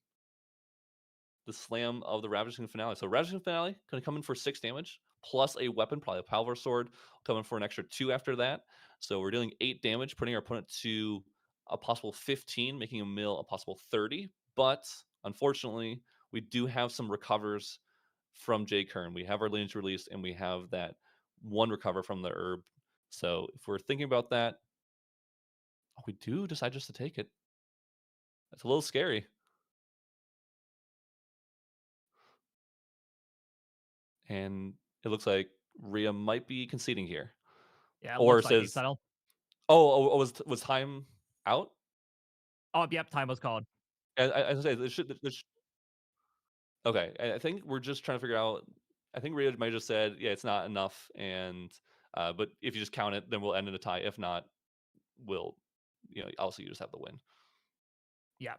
the slam of the Ravaging Finale. So Ravaging Finale going to come in for 6 damage plus a weapon, probably a Palvar Sword, coming for an extra 2 after that. So we're dealing 8 damage, putting our opponent to a possible 15, making a mill a possible 30. But unfortunately, we do have some recovers from J. Kern. We have our lineage released, and we have that 1 recover from the herb. So if we're thinking about that, we do decide just to take it. That's a little scary. And it looks like Rhea might be conceding here. Yeah, it Or looks like he says, settled. was time out? Oh, yep, time was called. I say okay. I think we're just trying to figure out. I think Rhea might have just said, yeah, it's not enough, and but if you just count it, then we'll end in a tie. If not, we'll, also you just have the win. Yeah.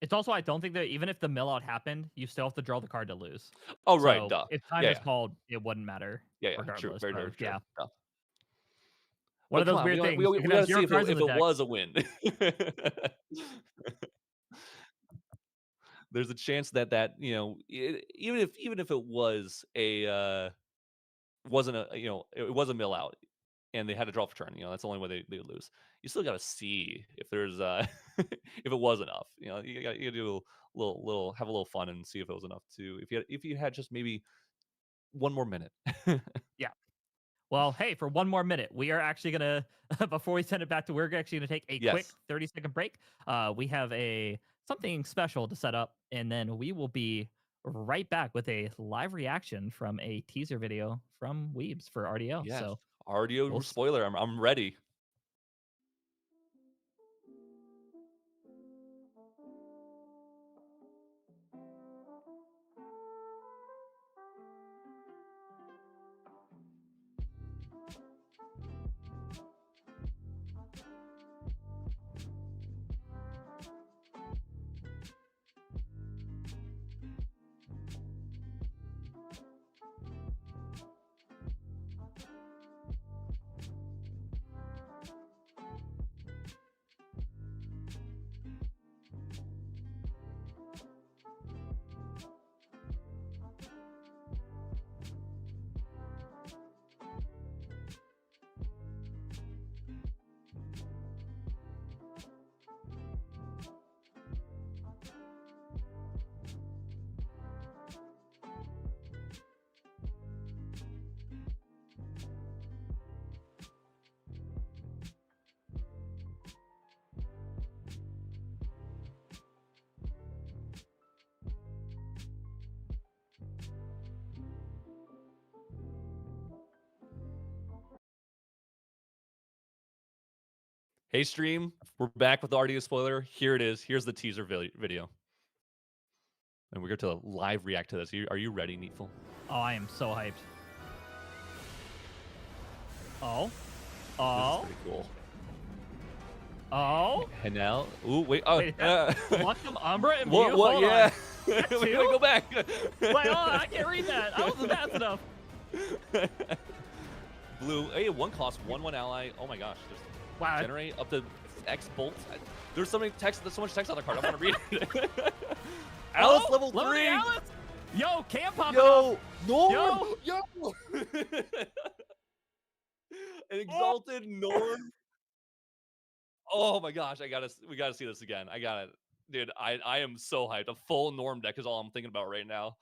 It's also, I don't think that even if the mill out happened, you still have to draw the card to lose. Oh, right, So duh. if time Yeah, is yeah. called, it wouldn't matter Yeah, true. regardless. Very, So, very true. yeah. Duh. One of But come those on, weird we things. You can got have to 0 see if cards in if the it deck. was a win. There's a chance that even if it was wasn't it was a mill out and they had to draw for turn, that's the only way they would lose. You still got to see if there's if it was enough. You got to do a little have a little fun and see if it was enough to if you had just maybe 1 more minute. Yeah. Well, hey, for 1 more minute, we are actually going to, before we send it back to, we're actually going to take a quick Yes. 30-second break. We have something special to set up, and then we will be right back with a live reaction from a teaser video from Weebs for RDO. Yes. So RDO spoiler. I'm ready. Hey, stream, we're back with the RDO spoiler. Here it is. Here's the teaser video. And we're going to live react to this. Are you ready, NEETfull? Oh, I am so hyped. Oh. This Oh. is pretty cool. Oh. And now, ooh, wait. Oh, Wait, Welcome Umbra and what? Mew? What? Hold Yeah. on. We Two? gotta go back. Wait, hold on. I can't read that. I wasn't fast enough. Blue. Hey, one cost, 1/1 ally. Oh my gosh. Just Wow. generate up to X bolts. There's so many text. There's so much text on the card. I want to read it. Alice level 3. Alice. Yo, Cam popping Yo, up. Norm. Yo. An exalted Norm. Oh my gosh, we gotta see this again. I got it. Dude, I am so hyped. A full Norm deck is all I'm thinking about right now.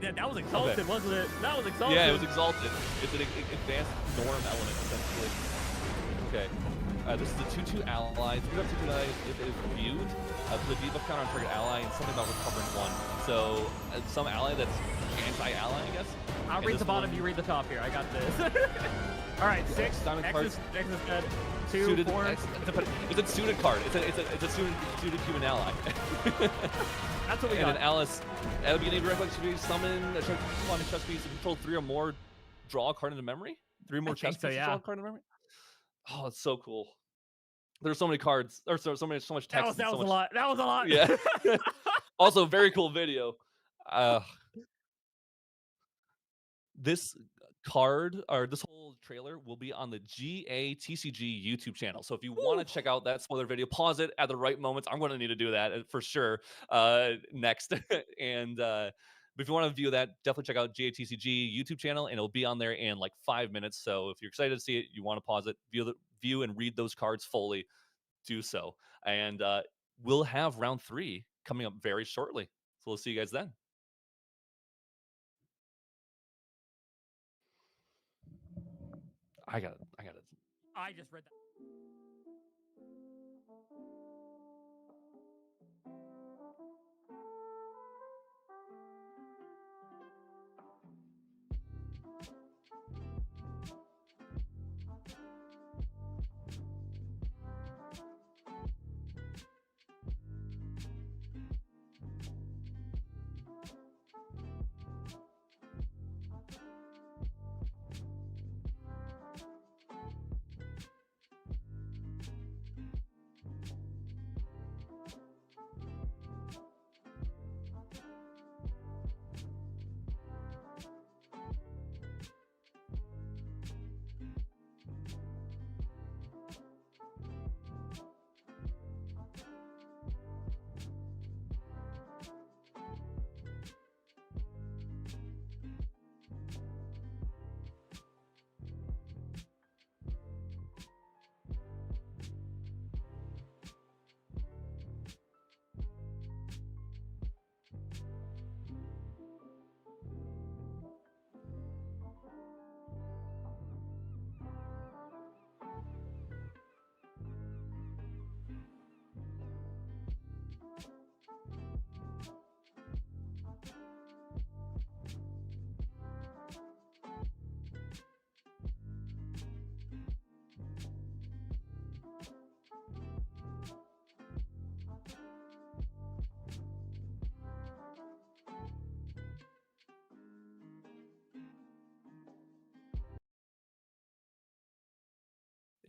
Yeah, that was exalted, Okay. wasn't it? That was exalted. Yeah, it was exalted. It's an advanced Norm element, essentially. Okay. This is a 2/2 ally. 3/2 ally if it is viewed. The debuff counter on target ally and something about recovering 1. So some ally that's anti-ally, I guess. I'll And read this the bottom, one- you read the top here. I got this. All right, 6. Diamond X cards. is dead. 2, Suited, 4. it's a suited card. It's a suited human ally. That's what we And got. an Alice, at the beginning of your deck, should be summon a chess piece and control 3 or more, draw a card into memory? 3 more chess think so, pieces, yeah. draw a card into memory? Oh, it's so cool. There's so many cards. There's so much text. That was and so a much, lot. That was a lot. Yeah. Also, very cool video. This card or this whole trailer will be on the GATCG YouTube channel. So if you want to check out that spoiler video, pause it at the right moments. I'm going to need to do that for sure next. And but if you want to view that, definitely check out GATCG YouTube channel, and it'll be on there in like 5 minutes. So if you're excited to see it, you want to pause it, view and read those cards fully, do so. And we'll have round 3 coming up very shortly. So we'll see you guys then. I got it. I just read that.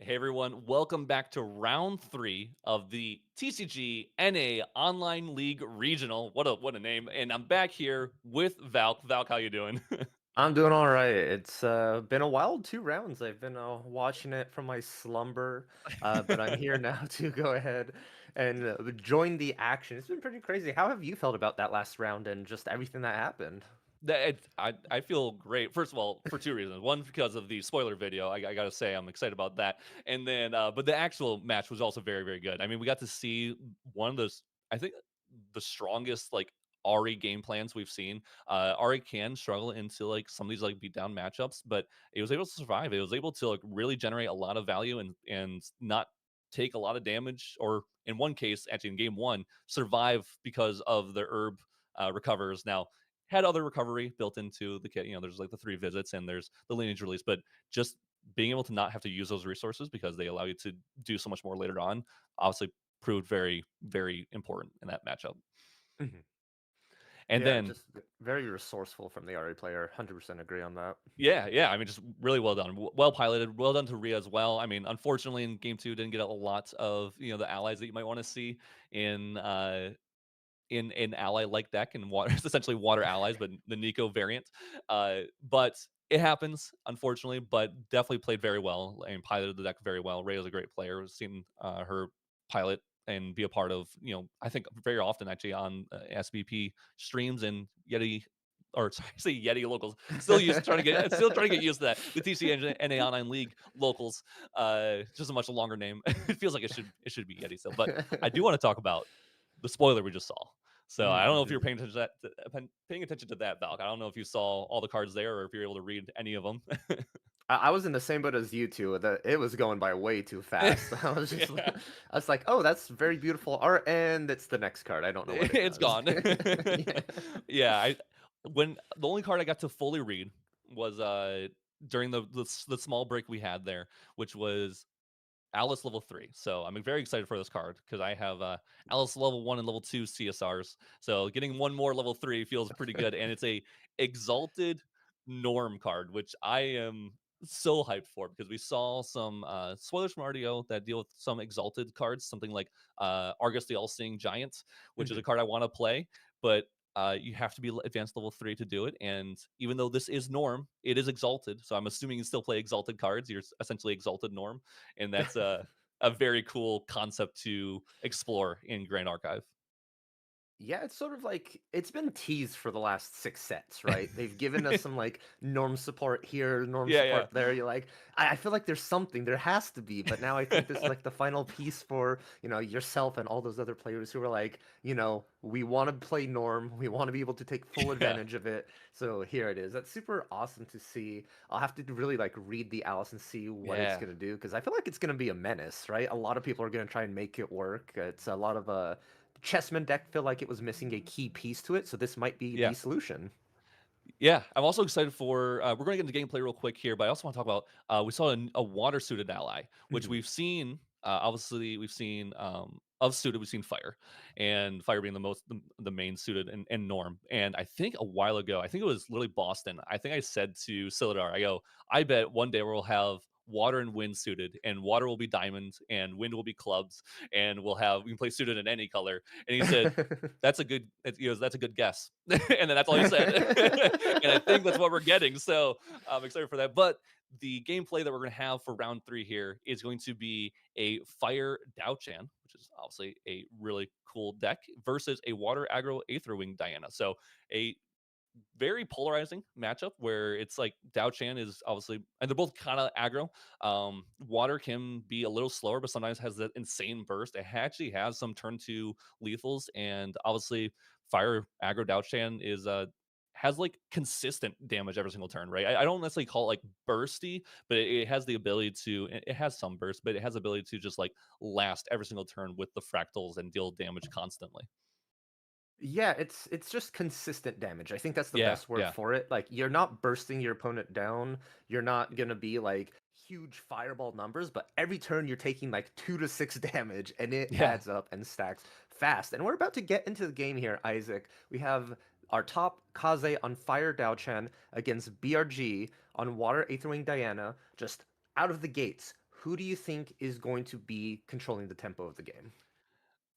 Hey everyone, welcome back to round 3 of the TCG NA Online League Regional. What a name. And I'm back here with Valk. Valk, how you doing? I'm doing all right. It's been a wild 2 rounds. I've been watching it from my slumber, but I'm here now to go ahead and join the action. It's been pretty crazy. How have you felt about that last round and just everything that happened? I feel great. First of all, for 2 reasons. One, because of the spoiler video. I gotta say, I'm excited about that. And then, but the actual match was also very, very good. I mean, we got to see one of those, I think, the strongest like Ari game plans we've seen. Ari can struggle into like some of these like beatdown matchups, but it was able to survive. It was able to like really generate a lot of value and not take a lot of damage, or in one case, actually in game 1, survive because of the herb recovers. Now, had other recovery built into the kit. You know, there's like the 3 visits and there's the lineage release, but just being able to not have to use those resources because they allow you to do so much more later on, obviously proved very, very important in that matchup. Mhm. And Yeah, then, just very resourceful from the RA player. 100% agree on that. yeah, I mean, just really well done, well piloted, well done to Rhea as well. I mean, unfortunately, in game two, didn't get a lot of the allies that you might want to see in in an ally like deck and water, essentially water allies, but the Nico variant. But it happens, unfortunately, but definitely played very well and piloted the deck very well. Ray is a great player. We've seen her pilot and be a part of, I think very often actually on SBP streams and Yeti. Or sorry, I say Yeti locals. Still trying to get used to that. The TCG NA Online League locals. Just a much longer name. It feels like it should be Yeti still. But I do want to talk about the spoiler we just saw. So I don't know if you're paying attention to that, Valk. I don't know if you saw all the cards there or if you're able to read any of them. I was in the same boat as you two. That it was going by way too fast. I was just, Yeah. I was like, oh, that's very beautiful art, and it's the next card. I don't know what it It's does. gone. Yeah. Yeah, when the only card I got to fully read was during the small break we had there, which was Alice level 3. So I'm very excited for this card because I have Alice level 1 and level 2 CSRs. So getting one more level 3 feels pretty good. And it's a exalted norm card, which I am so hyped for because we saw some spoilers from RDO that deal with some exalted cards, something like Argus the All-Seeing Giant, which is a Mhm. card I want to play. But you have to be advanced level 3 to do it. And even though this is norm, it is exalted. So I'm assuming you still play exalted cards. You're essentially exalted norm. And that's a very cool concept to explore in Grand Archive. Yeah, it's sort of like it's been teased for the last 6 sets, right? They've given us some like norm support here, norm Yeah. support there. You're like, I feel like there's something, there has to be, but now I think this is like the final piece for, yourself and all those other players who are like, we want to play norm, we want to be able to take full Yeah. advantage of it. So here it is. That's super awesome to see. I'll have to really like read the Alice and see what it's Yeah. gonna do because I feel like it's gonna be a menace, right? A lot of people are gonna try and make it work. It's a lot of Chessman deck feel like it was missing a key piece to it, so this might be Yeah. the solution. Yeah, I'm also excited for. We're going to get into gameplay real quick here, but I also want to talk about. We saw a water suited ally, which Mhm. we've seen. Obviously, we've seen of suited. We've seen fire, and fire being the main suited and norm. And I think a while ago, I think it was literally Boston. I think I said to Silidar, I go, I bet one day we'll have water and wind suited, and water will be diamonds, and wind will be clubs, and we can play suited in any color. And he said, that's a good that's a good guess. And then that's all he said. And I think that's what we're getting. So I'm excited for that. But the gameplay that we're going to have for round 3 here is going to be a fire Dao-Chan, which is obviously a really cool deck, versus a water aggro Aetherwing Diana. So a very polarizing matchup where it's like Dao Chan is obviously, and they're both kind of aggro. Water can be a little slower, but sometimes has that insane burst. It actually has some turn 2 lethals, and obviously Fire aggro Dao Chan is has like consistent damage every single turn, right? I don't necessarily call it like bursty, but it has the ability to. It has some burst, but it has the ability to just like last every single turn with the fractals and deal damage constantly. Yeah, it's just consistent damage. I think that's the Yeah, best word yeah, for it. Like you're not bursting your opponent down. You're not gonna be like huge fireball numbers, but every turn you're taking like 2 to 6 damage, and it yeah. adds up and stacks fast. And we're about to get into the game here, Isaac. We have our top Kaze on Fire Dao-Chan against BRG on Water Aetherwing Diana. Just out of the gates, who do you think is going to be controlling the tempo of the game?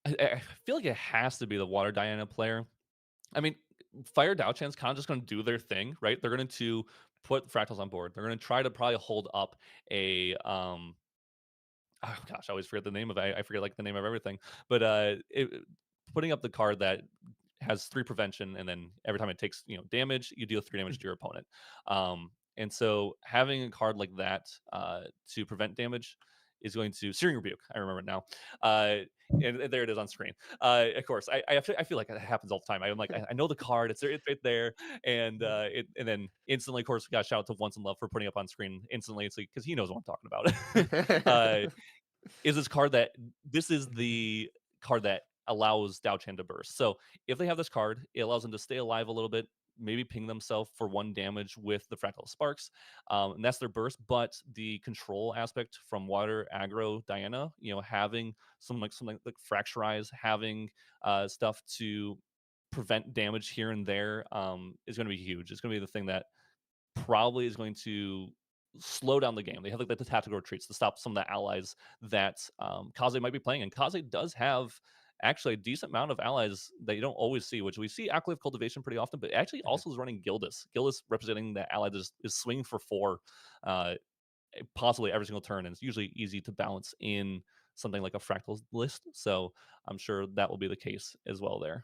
I feel like it has to be the Water Diana player. I mean, Fire Dao-Chan's kind of just going to do their thing, right? They're going to put fractals on board. They're going to try to probably hold up a oh gosh, I always forget the name of it. I forget like the name of everything. But putting up the card that has 3 prevention, and then every time it takes damage, you deal 3 damage to your opponent. And so having a card like that to prevent damage is going to Searing Rebuke. I remember it now. And there it is on screen. Of course, I feel like it happens all the time. I'm like, I know the card. It's right there, and and then instantly, of course, we got shout out to Once in Love for putting up on screen instantly. It's because he knows what I'm talking about. Is this card that this is the card that allows Dao Chan to burst. So if they have this card, it allows them to stay alive a little bit, maybe ping themselves for 1 damage with the Fractal Sparks, and that's their burst. But the control aspect from water aggro Diana, having something like Fracturize, having stuff to prevent damage here and there is going to be huge. It's going to be the thing that probably is going to slow down the game. They have like the tactical retreats to stop some of the allies that Kaze might be playing. And Kaze does have actually a decent amount of allies that you don't always see, which we see Acolyte Cultivation pretty often, but actually also is running Gildas. Gildas representing the ally that is swinging for 4 possibly every single turn, and it's usually easy to balance in something like a Fractal list. So I'm sure that will be the case as well there.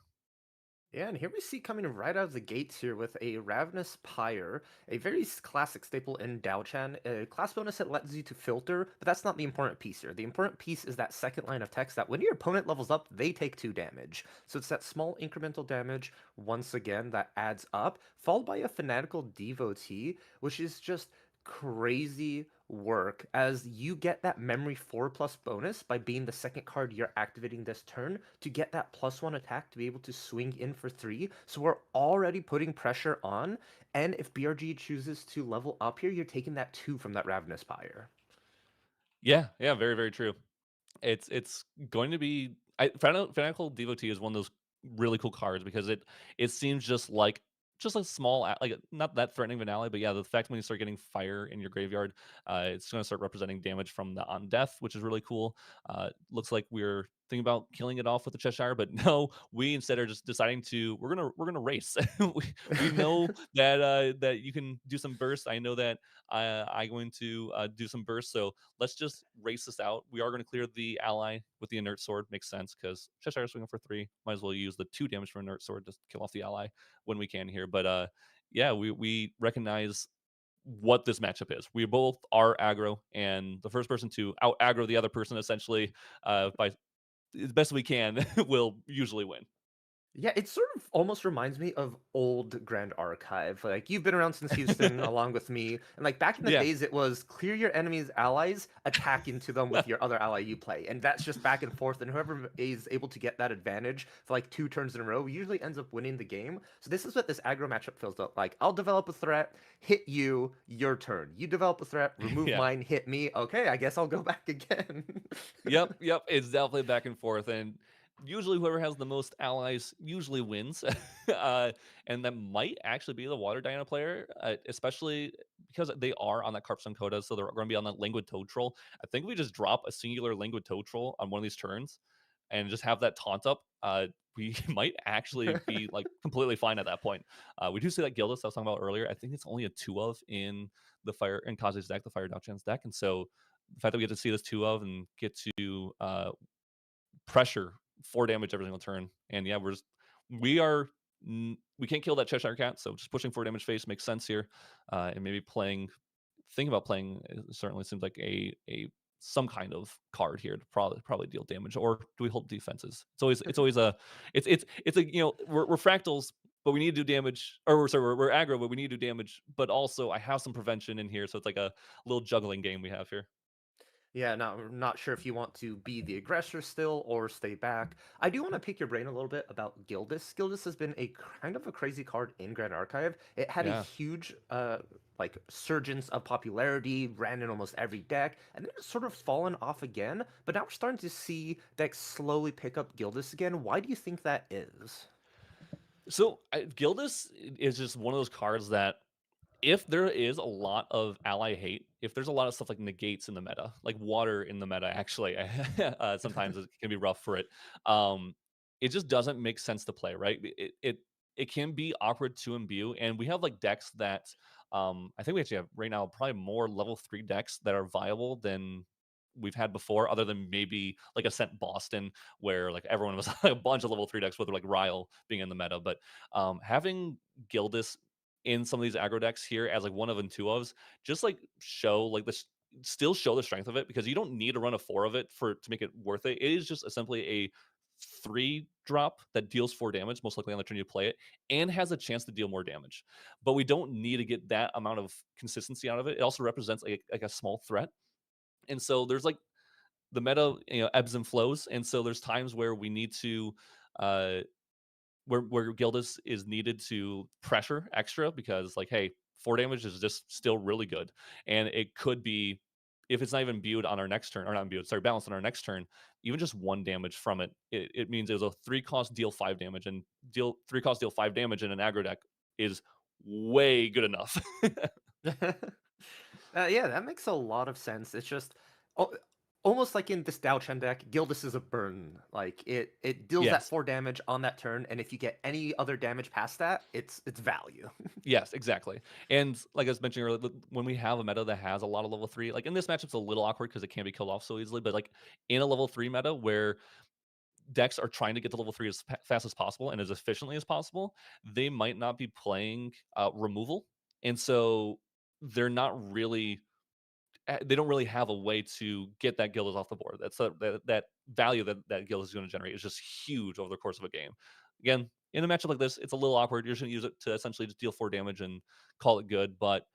Yeah, and here we see coming right out of the gates here with a Ravenous Pyre, a very classic staple in Dao-Chan, a class bonus that lets you to filter, but that's not the important piece here. The important piece is that second line of text that when your opponent levels up, they take 2 damage. So it's that small incremental damage, once again, that adds up, followed by a Fanatical Devotee, which is just crazy work as you get that memory 4+ bonus by being the second card you're activating this turn to get that +1 attack to be able to swing in for 3. So we're already putting pressure on, and if BRG chooses to level up here, you're taking that 2 from that Ravenous Pyre. Yeah, very, very true. It's going to be Fanatical Devotee is one of those really cool cards because it seems just a small like not that threatening of an ally, but yeah, the fact when you start getting fire in your graveyard, it's going to start representing damage from the on death, which is really cool. Looks like we're thinking about killing it off with the Cheshire, but no, we instead are just deciding to we're gonna race. we know that you can do some bursts. I know that I'm going to do some bursts, so let's just race this out. We are going to clear the ally with the inert sword. Makes sense because Cheshire swinging for 3. Might as well use the 2 damage from inert sword to kill off the ally when we can here. But yeah, we recognize what this matchup is. We both are aggro, and the first person to out aggro the other person essentially by as best we can will usually win. Yeah, it sort of almost reminds me of old Grand Archive. Like, you've been around since Houston along with me. And like back in the Yeah. days, it was clear your enemy's allies, attack into them with your other ally you play. And that's just back and forth. And whoever is able to get that advantage for like 2 turns in a row usually ends up winning the game. So this is what this aggro matchup feels like. I'll develop a threat, hit you, your turn. You develop a threat, remove Yeah. mine, hit me. Okay, I guess I'll go back again. Yep. It's definitely back and forth, and usually whoever has the most allies usually wins. And that might actually be the Water Diana player, especially because they are on that Carpstone Coda, so they're going to be on that Languid Toad Troll. I think we just drop a singular Languid Toad Troll on one of these turns and just have that taunt up. We might actually be like completely fine at that point. We do see that Gildas I was talking about earlier. I think it's only a 2 of in the Fire in Kaze's deck, the Fire Dachshund's deck, and so the fact that we get to see this 2 of and get to pressure 4 damage every single turn, and yeah, we can't kill that Cheshire Cat, so just pushing 4 damage face makes sense here, and maybe thinking about playing certainly seems like a some kind of card here to probably deal damage, or do we hold defenses? It's always a it's a we're fractals, but we need to do damage, or we're aggro, but we need to do damage, but also I have some prevention in here, so it's like a little juggling game we have here. Yeah, not sure if you want to be the aggressor still or stay back. I do want to pick your brain a little bit about Gildas. Gildas has been a kind of a crazy card in Grand Archive. It had a Yeah. huge like surgence of popularity, ran in almost every deck, and then it's sort of fallen off again. But now we're starting to see decks slowly pick up Gildas again. Why do you think that is? So Gildas is just one of those cards that if there is a lot of ally hate, if there's a lot of stuff like negates in the meta, like water in the meta, actually, sometimes it can be rough for it. It just doesn't make sense to play, right? It can be awkward to imbue, and we have like decks that I think we actually have right now probably more level 3 decks that are viable than we've had before, other than maybe like Ascent Boston, where like everyone was like a bunch of level 3 decks, with like Ryle being in the meta. But having Gildas in some of these aggro decks here as like one of and 2 ofs, just like show like this, still show the strength of it, because you don't need to run a 4 of it to make it worth it. It is just simply a 3 drop that deals 4 damage, most likely on the turn you play it, and has a chance to deal more damage. But we don't need to get that amount of consistency out of it. It also represents like a small threat. And so there's like the meta, ebbs and flows. And so there's times where we need to uh where Gildas is needed to pressure extra because like, hey, 4 damage is just still really good, and it could be if it's not even imbued on our next turn, or not imbued, sorry, balanced on our next turn, even just 1 damage from it, it means it was a 3 cost deal 5 damage, and deal 3 cost deal 5 damage in an aggro deck is way good enough. Yeah, that makes a lot of sense. It's just al- almost like in this Dao Chen deck, Gildas is a burn. Like it deals that Yes. 4 damage on that turn, and if you get any other damage past that, it's value. Yes, exactly. And like I was mentioning earlier, when we have a meta that has a lot of level 3, like in this matchup, it's a little awkward because it can't be killed off so easily. But like in a level 3 meta where decks are trying to get to level 3 as fast as possible and as efficiently as possible, they might not be playing removal, and so they're not really they don't really have a way to get that guild off the board. That value that guild is going to generate is just huge over the course of a game. Again, in a matchup like this, it's a little awkward. You're just going to use it to essentially just deal 4 damage and call it good. But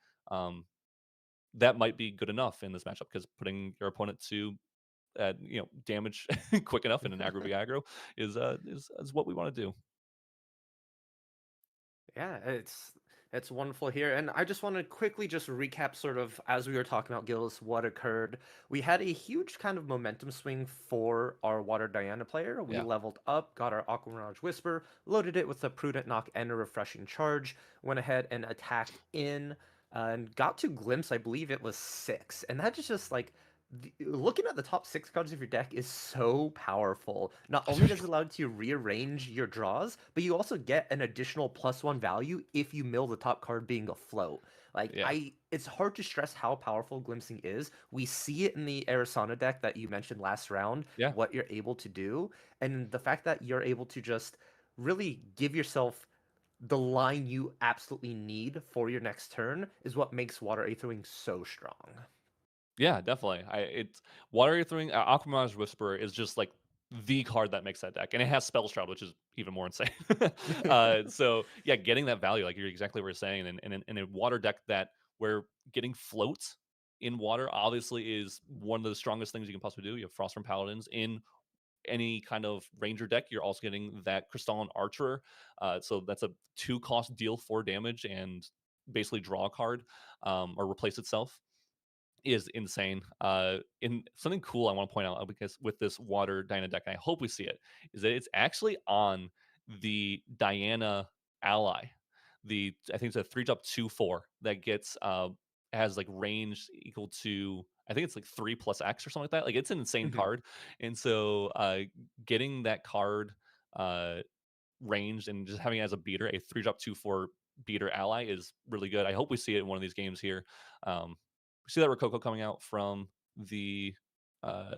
that might be good enough in this matchup because putting your opponent to damage quick enough in an aggro v aggro is what we want to do. Yeah, it's wonderful here, and I just want to quickly just recap sort of as we were talking about Gills, what occurred. We had a huge kind of momentum swing for our Water Diana player. We Yeah. leveled up, got our Aqua Mirage Whisper, loaded it with a Prudent Knock and a Refreshing Charge, went ahead and attacked in, and got to Glimpse, I believe it was 6, and that is just like looking at the top 6 cards of your deck is so powerful. Not only does it allow you to rearrange your draws, but you also get an additional +1 value if you mill the top card being a float. Like Yeah. it's hard to stress how powerful glimpsing is. We see it in the Arizona deck that you mentioned last round, Yeah. what you're able to do, and the fact that you're able to just really give yourself the line you absolutely need for your next turn is what makes Water Aetherwing so strong. Yeah, definitely. It's Water Throwing Aquamarine Whisperer is just like the card that makes that deck, and it has Spell Shroud, which is even more insane. So yeah, getting that value, like you're exactly what you're saying, and in a water deck that where getting floats in water obviously is one of the strongest things you can possibly do. You have Frost from Paladins in any kind of ranger deck. You're also getting that Crystalline Archer, so that's a 2 cost deal 4 damage and basically draw a card or replace itself is insane. In something cool I want to point out because with this Water Diana deck, and I hope we see it, is that it's actually on the Diana ally. I think it's a 3-drop 2/4 that gets has like range equal to, I think it's like 3 plus X or something like that. Like it's an insane Mhm. card, and so getting that card ranged and just having it as a beater, a 3-drop 2/4 beater ally is really good. I hope we see it in one of these games here. We see that Rococo coming out from the uh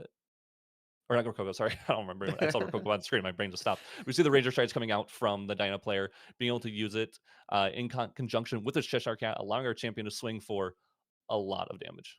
or not Rococo, sorry, I don't remember. I saw Rococo on the screen, my brain just stopped. We see the Ranger Strides coming out from the Dyna player, being able to use it in conjunction with his Cheshire Cat, allowing our champion to swing for a lot of damage.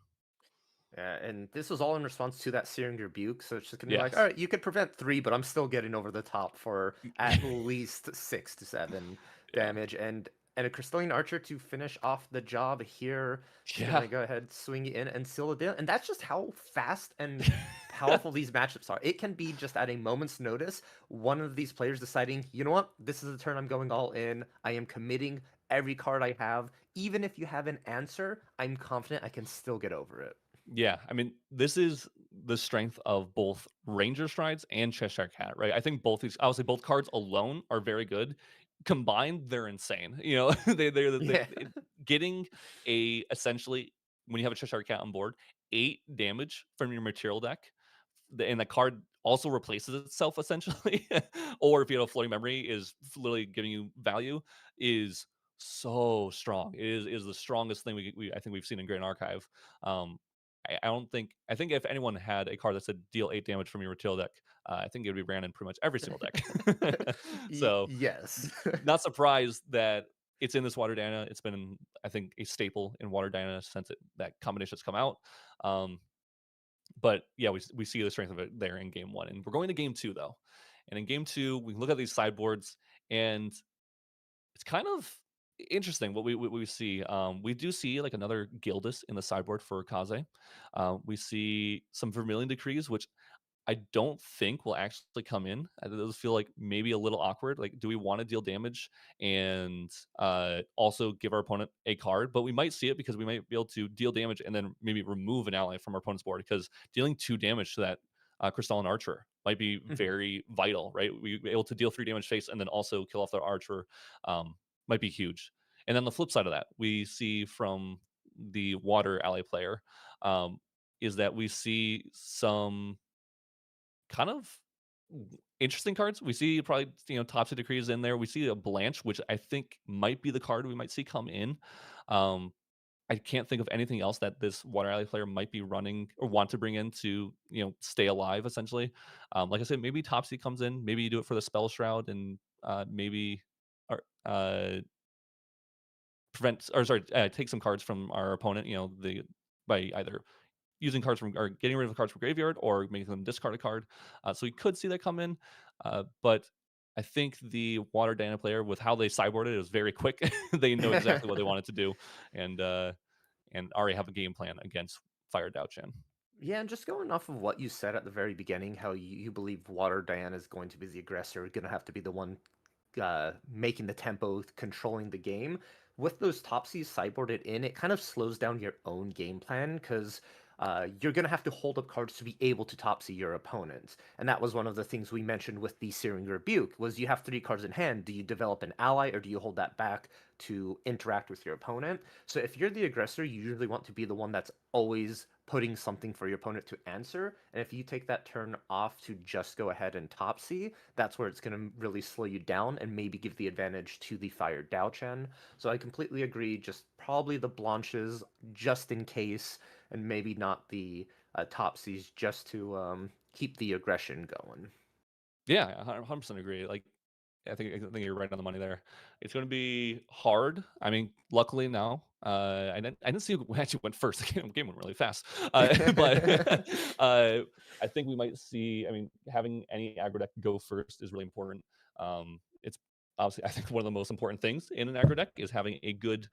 Yeah, and this was all in response to that Searing Rebuke, so it's just gonna be like, all Yes. right, you could prevent 3, but I'm still getting over the top for at least 6 to 7 Yeah. damage, and a Crystalline Archer to finish off the job here. Just Yeah. gonna go ahead, swing it in, and seal it down. And that's just how fast and powerful these matchups are. It can be just at a moment's notice, one of these players deciding, you know what, this is the turn I'm going all in. I am committing every card I have. Even if you have an answer, I'm confident I can still get over it. Yeah, I mean, this is the strength of both Ranger Strides and Cheshire Cat, right? I think both these, obviously, both cards alone are very good. Combined, they're insane. You know, Yeah. getting a essentially when you have a Cheshire Cat on board, 8 damage from your material deck, and the card also replaces itself essentially, or if you have a floating memory, is literally giving you value is so strong. It is the strongest thing I think we've seen in Grand Archive. Um, I don't think I think if anyone had a card that said deal 8 damage from your retail deck, I think it would be ran in pretty much every single deck. So Yes. not surprised that it's in this Water Diana. It's been, I think, a staple in Water Diana since that combination has come out. But yeah, we see the strength of it there in game one, and we're going to game two though. And in game two, we look at these sideboards, and it's kind of interesting what we see. We do see like another Gildas in the sideboard for Kaze. We see some Vermilion Decrees, which I don't think will actually come in. Those feel like maybe a little awkward. Like, do we want to deal damage and also give our opponent a card? But we might see it because we might be able to deal damage and then maybe remove an ally from our opponent's board, because dealing 2 damage to that Crystalline Archer might be very vital, right? We be able to deal 3 damage face and then also kill off their Archer might be huge. And then the flip side of that, we see from the water ally player is that we see some kind of interesting cards. We see probably, Topsy Decrees in there. We see a Blanche, which I think might be the card we might see come in. Um, I can't think of anything else that this Water Alley player might be running or want to bring in to, stay alive, essentially. Like I said, maybe Topsy comes in. Maybe you do it for the Spell Shroud and maybe or, take some cards from our opponent, by either using cards from or getting rid of the cards from graveyard or making them discard a card. So we could see that come in, but I think the Water Diana player, with how they sideboarded it, was very quick. They know exactly what they wanted to do, and already have a game plan against Fire Dao-Chan. Yeah, and just going off of what you said at the very beginning, how you believe Water Diana is going to be the aggressor, going to have to be the one making the tempo, controlling the game. With those Topsies sideboarded in, it kind of slows down your own game plan because you're going to have to hold up cards to be able to Topsy your opponent. And that was one of the things we mentioned with the Searing Rebuke, was you have 3 cards in hand. Do you develop an ally or do you hold that back to interact with your opponent? So if you're the aggressor, you usually want to be the one that's always putting something for your opponent to answer. And if you take that turn off to just go ahead and Topsy, that's where it's going to really slow you down and maybe give the advantage to the Fire Dao-Chan. So I completely agree, just probably the Blanches just in case, and maybe not the Topsies just to keep the aggression going. Yeah, 100% agree. Like, I think you're right on the money there. It's going to be hard. I mean, luckily now, I didn't see who actually went first. The game went really fast, but I think we might see. I mean, having any aggro deck go first is really important. It's obviously, I think, one of the most important things in an aggro deck is having a good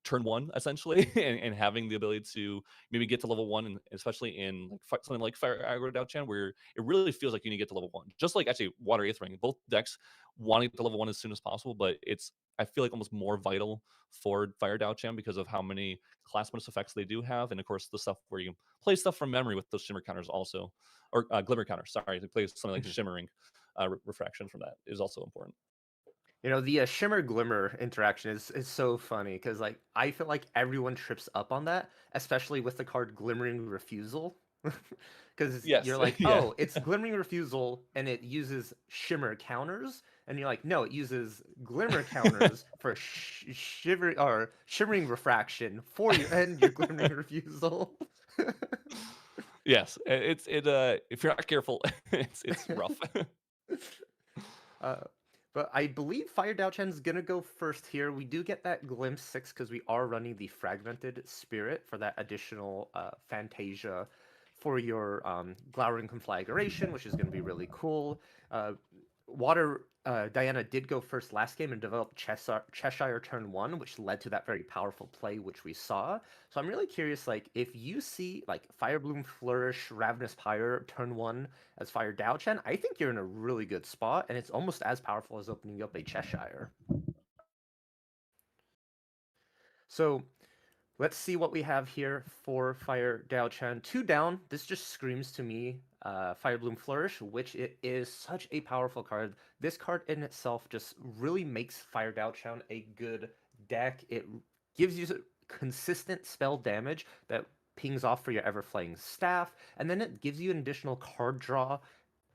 turn 1, essentially, and having the ability to maybe get to level 1, and especially in like something like Fire Aggro Dao-Chan, where it really feels like you need to get to level 1, just like actually Water Aethering. Both decks want to get to level 1 as soon as possible, but I feel like almost more vital for Fire Dao-Chan because of how many class bonus effects they do have, and of course the stuff where you can play stuff from memory with those shimmer counters also, or glimmer counters. Sorry, to play something like shimmering refraction from that is also important. You know, the Shimmer Glimmer interaction is so funny because like I feel like everyone trips up on that, especially with the card Glimmering Refusal. Because Yes, you're like, yeah. oh, it's Glimmering Refusal and it uses Shimmer counters, and you're like, no, it uses Glimmer counters for Shimmering Refraction for you and your Glimmering Refusal. Yes, if you're not careful, it's rough. But I believe Fire Dao-Chan's gonna go first here. We do get that Glimpse 6 because we are running the Fragmented Spirit for that additional Fantasia for your Glowering Conflagration, which is gonna be really cool. Water Diana did go first last game and developed Cheshire turn 1, which led to that very powerful play which we saw. So I'm really curious, like, if you see like Firebloom Flourish, Ravenous Pyre turn 1 as Fire Dao-Chan, I think you're in a really good spot, and it's almost as powerful as opening up a Cheshire. So let's see what we have here for Fire Dao-Chan. 2 down. This just screams to me Firebloom Flourish, which it is such a powerful card. This card in itself just really makes Fire Dao-Chan a good deck. It gives you consistent spell damage that pings off for your Everflaying Staff, and then it gives you an additional card draw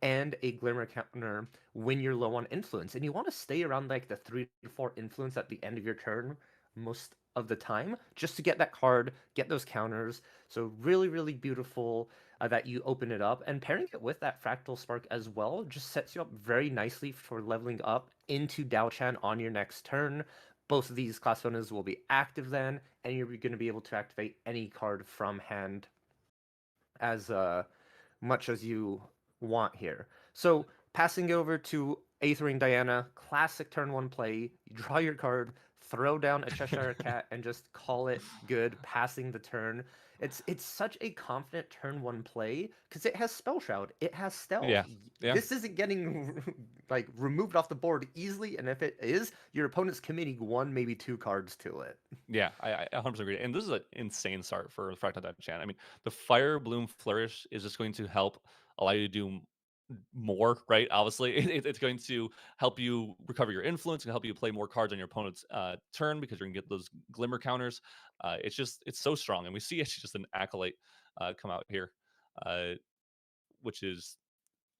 and a Glimmer counter when you're low on influence. And you want to stay around like the 3 to 4 influence at the end of your turn most of the time, just to get that card, get those counters. So really, really beautiful that you open it up, and pairing it with that Fractal Spark as well just sets you up very nicely for leveling up into Dao-Chan on your next turn. Both of these class bonuses will be active then, and you're going to be able to activate any card from hand as much as you want here. So passing over to Aethering Diana, classic turn 1 play. You draw your card, throw down a Cheshire Cat and just call it good, passing the turn. It's such a confident turn one play because it has Spell Shroud, it has Stealth. Yeah. This isn't getting like removed off the board easily, and if it is, your opponent's committing 1, maybe 2 cards to it. Yeah, I 100% agree. And this is an insane start for Fractal Chan. I mean, the Fire Bloom Flourish is just going to help allow you to do more, right? Obviously, it's going to help you recover your influence and help you play more cards on your opponent's turn because you're gonna get those glimmer counters. It's so strong, and we see it's just an acolyte come out here, uh, which is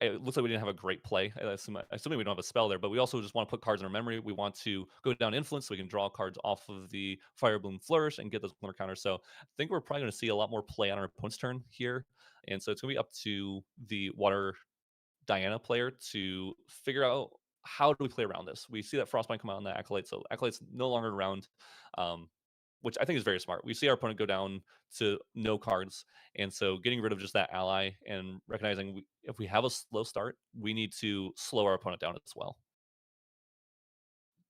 it looks like we didn't have a great play. Assuming we don't have a spell there, but we also just want to put cards in our memory. We want to go down influence so we can draw cards off of the Fire Bloom Flourish and get those glimmer counters. So I think we're probably going to see a lot more play on our opponent's turn here. And so it's going to be up to the Water Diana player to figure out how do we play around this. We see that Frostbind come out on the Acolyte, so Acolyte's no longer around. Which I think is very smart. We see our opponent go down to no cards, and so getting rid of just that ally and recognizing if we have a slow start, we need to slow our opponent down as well.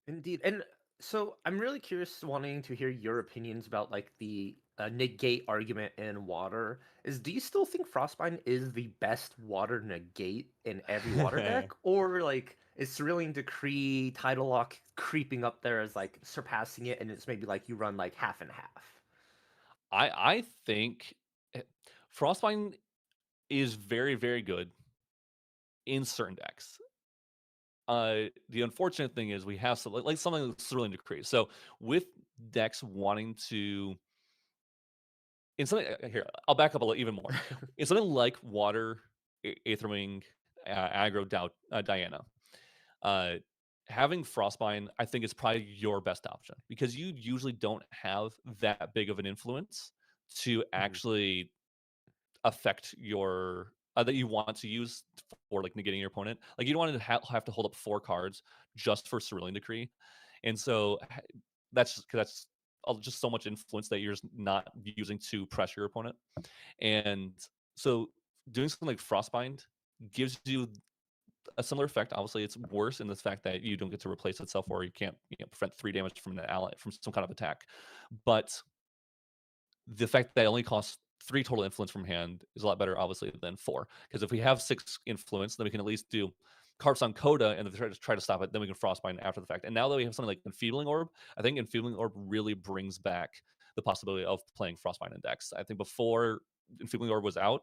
Indeed. And so I'm really curious, wanting to hear your opinions about like the negate argument in Water. Do you still think Frostbind is the best Water negate in every Water deck, or like is Cerulean Decree, Tidal Lock creeping up there as like surpassing it, and it's maybe like you run like half and half? I think Frostbind is very, very good in certain decks. The unfortunate thing is we have some, like something like Cerulean Decree. So with decks wanting to, in something here, I'll back up a little even more. In something like Water, Aetherwing, Aggro, Diana, having Frostbind, I think, is probably your best option because you usually don't have that big of an influence to actually affect your that you want to use for like negating your opponent. Like you don't want to have to hold up 4 cards just for Cerulean Decree, and so that's just so much influence that you're just not using to pressure your opponent. And so doing something like Frostbind gives you a similar effect. Obviously, it's worse in the fact that you don't get to replace itself, or you can't prevent 3 damage from an ally from some kind of attack. But the fact that it only costs 3 total influence from hand is a lot better, obviously, than 4. Because if we have 6 influence, then we can at least do Carps on Coda and then try to stop it. Then we can Frostbind after the fact. And now that we have something like Enfeebling Orb, I think Enfeebling Orb really brings back the possibility of playing Frostbind in decks. I think before Enfeebling Orb was out,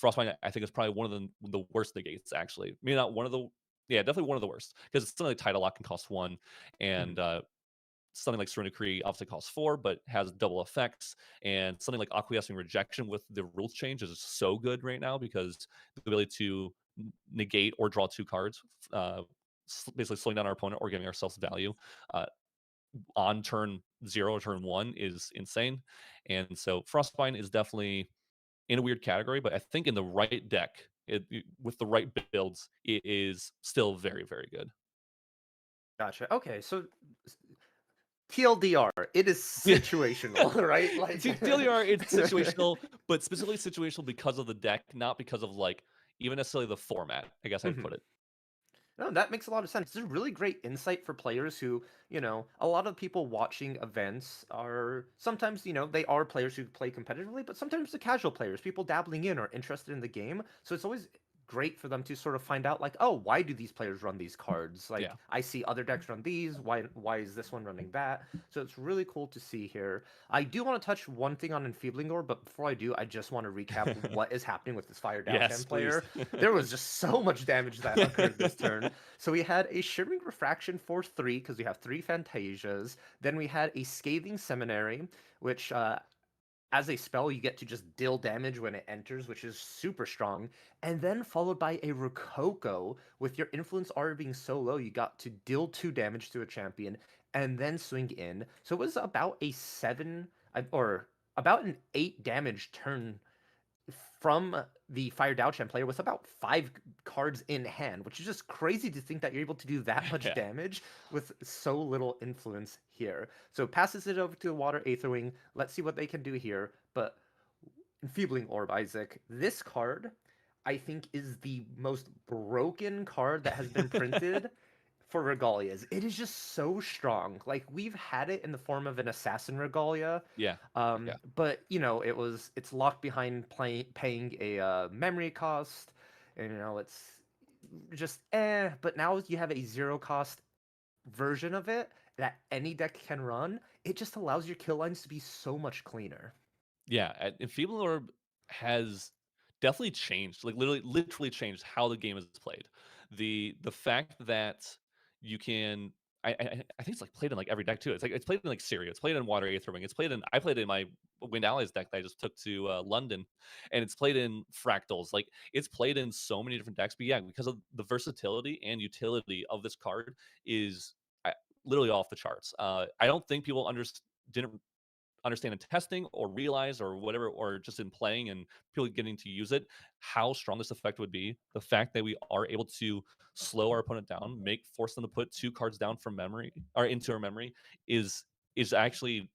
Frostbind I think is probably one of the worst negates. Actually, maybe not one of the definitely one of the worst because something like Tidal Lock can cost 1, and something like Serenity Decree obviously costs 4, but has double effects. And something like Acquiescing Rejection with the rules change is so good right now because the ability to negate or draw 2 cards, basically slowing down our opponent or giving ourselves value on turn 0 or turn 1 is insane. And so Frostbind is definitely in a weird category, but I think in the right deck, with the right builds, it is still very, very good. Gotcha. Okay, so TLDR, it is situational, right? Like TLDR, it's situational, but specifically situational because of the deck, not because of like even necessarily the format. I guess I'd put it. No, that makes a lot of sense. It's a really great insight for players who, a lot of people watching events are sometimes, they are players who play competitively, but sometimes the casual players, people dabbling in or interested in the game. So it's always great for them to sort of find out like, oh, why do these players run these cards? Like I see other decks run these, why is this one running that? So it's really cool to see here. I do want to touch one thing on Enfeebling Orb, but before I do, I just want to recap what is happening with this Fire Dowchan player. There was just so much damage that occurred this turn. So we had a Shimmering Refraction for 3 because we have 3 Phantasias. Then we had a Scathing Seminary, which as a spell, you get to just deal damage when it enters, which is super strong. And then followed by a Rococo. With your influence already being so low, you got to deal 2 damage to a champion and then swing in. So it was about a 7 or about an 8 damage turn from the Fire Dowchan player with about 5 cards in hand, which is just crazy to think that you're able to do that much damage with so little influence here. So passes it over to the Water Aetherwing. Let's see what they can do here. But Enfeebling Orb, Isaac, this card I think is the most broken card that has been printed for Regalias. It is just so strong. Like we've had it in the form of an assassin Regalia, Yeah. Yeah. but it's locked behind paying a memory cost, and it's just But now you have a zero cost version of it that any deck can run. It just allows your kill lines to be so much cleaner. Yeah, Enfeebling Orb has definitely changed, like literally changed how the game is played. The fact that you can, I think it's like played in like every deck too. It's like it's played in like Syria, it's played in Water Aether Wing, I played it in my Wind Allies deck that I just took to London, and it's played in Fractals. Like it's played in so many different decks. But yeah, because of the versatility and utility of this card is literally off the charts. I don't think people didn't understand in testing or realize or whatever, or just in playing and people getting to use it, how strong this effect would be. The fact that we are able to slow our opponent down, force them to put 2 cards down from memory or into our memory is actually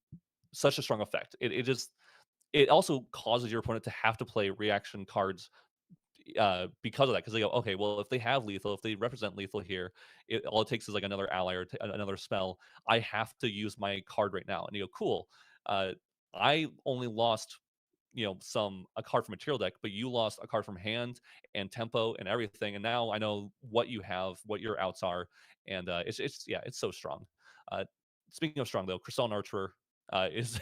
such a strong effect. It also causes your opponent to have to play reaction cards because of that, because they go, okay, well, if they have lethal, if they represent lethal here, all it takes is like another ally or another spell. I have to use my card right now, and you go, cool. Uh, I only lost, a card from material deck, but you lost a card from hand and tempo and everything, and now I know what you have, what your outs are, and it's so strong. Uh, Speaking of strong though, Crystalline Archer is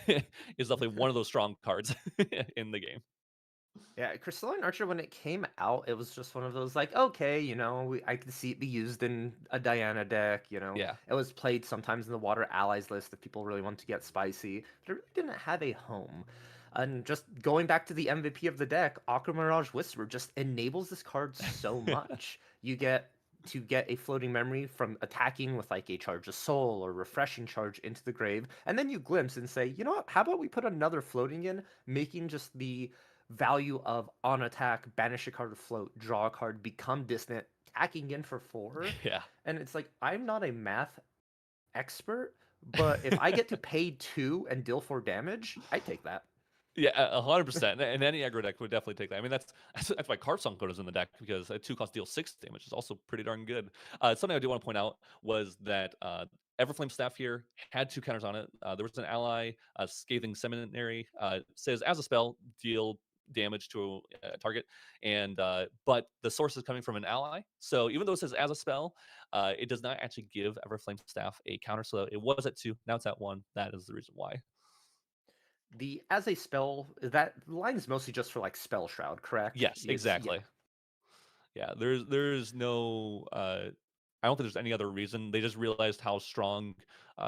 is definitely one of those strong cards in the game. Yeah, Crystalline Archer, when it came out, it was just one of those like, okay, I could see it be used in a Diana deck. Yeah. It was played sometimes in the Water Allies list if people really want to get spicy, but it really didn't have a home. And just going back to the MVP of the deck, Aqua Mirage Whisperer just enables this card so much. You get to get a floating memory from attacking with like a charge of soul or refreshing charge into the grave, and then you glimpse and say, you know what, how about we put another floating in, making just the value of on attack, banish a card to float, draw a card, become distant, attacking in for 4. Yeah. And it's like, I'm not a math expert, but if I get to pay 2 and deal 4 damage, I take that. Yeah, 100%. And any aggro deck would definitely take that. I mean, that's why Carp Sunk is in the deck, because a 2-cost deals 6 damage is also pretty darn good. Something I do want to point out was that Everflame Staff here had 2 counters on it. There was an ally, Scathing Seminary, says as a spell, deal damage to a target, and but the source is coming from an ally. So even though it says as a spell, it does not actually give Everflame Staff a counter. So it was at 2, now it's at 1. That is the reason why. The as a spell, that line is mostly just for like Spell Shroud, correct? Yes, exactly. Yeah, there's no I don't think there's any other reason. They just realized how strong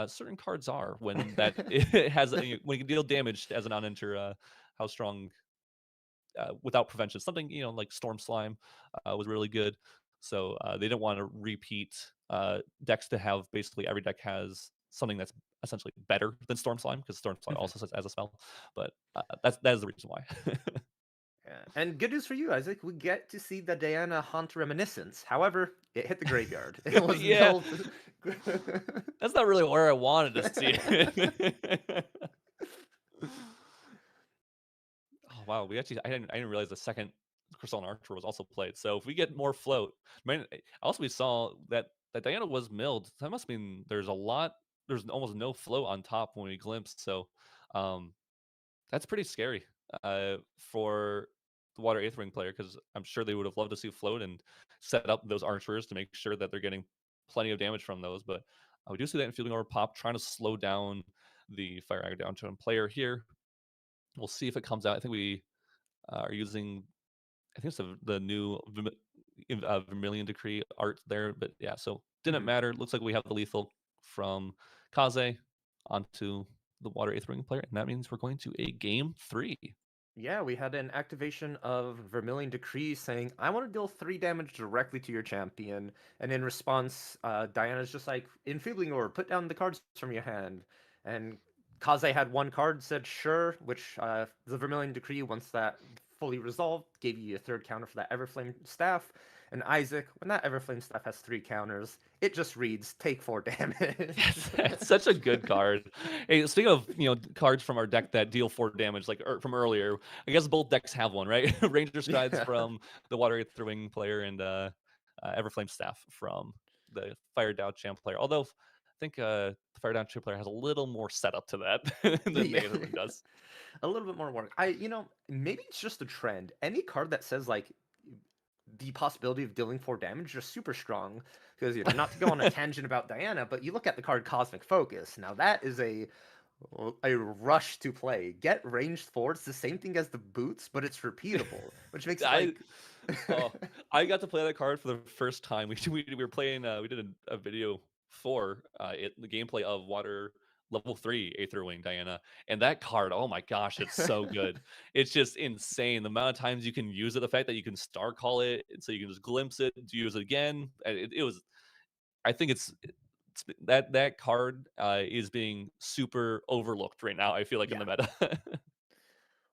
certain cards are when that it has when you can deal damage as an non-enter. How strong without prevention. Something like Storm Slime was really good. So they didn't want to repeat decks to have basically every deck has something that's essentially better than Storm Slime, because Storm Slime also says as a spell. But that is the reason why. Yeah. And good news for you, Isaac. We get to see the Diana Haunt Reminiscence. However, it hit the graveyard. It was Yeah. That's not really where I wanted to see it. Oh wow, I didn't realize the second Crystalline Archer was also played. So if we get more float, also we saw that Diana was milled. That must mean there's almost no float on top when we glimpsed. So that's pretty scary for the Water Aether Wing player, because I'm sure they would have loved to see float and set up those archers to make sure that they're getting plenty of damage from those. But we do see that Enfeebling Orb pop, trying to slow down the Fire Aggro down to a player here. We'll see if it comes out. I think we are using, I think it's the new Vermilion Decree art there. But yeah, so didn't matter. Looks like we have the lethal from Kaze onto the Water Aether Wing player, and that means we're going to a game 3. Yeah, we had an activation of Vermilion Decree saying, I want to deal 3 damage directly to your champion. And in response, Diana's just like, Enfeebling Orb, put down the cards from your hand. And Kaze had 1 card, said sure, which the Vermilion Decree, once that fully resolved, gave you a 3rd counter for that Everflame Staff. And Isaac, when that Everflame Staff has 3 counters, it just reads, take 4 damage. Yes, it's such a good card. Hey, speaking of cards from our deck that deal 4 damage, like from earlier, I guess both decks have one, right? Ranger Strides from the Water Aether Wing player, and Everflame Staff from the Fire Down champ player. Although I think the Fire Down champ player has a little more setup to that than Yeah. Aetherwing does. A little bit more work. Maybe it's just a trend. Any card that says like the possibility of dealing 4 damage is super strong. Because not to go on a tangent about Diana, but you look at the card Cosmic Focus. Now that is a rush to play. Get ranged 4. It's the same thing as the boots, but it's repeatable, which makes it I like. oh, I got to play that card for the first time. We were playing. We did a video for the gameplay of Water Level 3 Aetherwing Diana, and that card. Oh my gosh, it's so good. It's just insane the amount of times you can use it. The fact that you can star call it, so you can just glimpse it, use it again. It was. I think that card is being super overlooked right now. I feel like in the meta.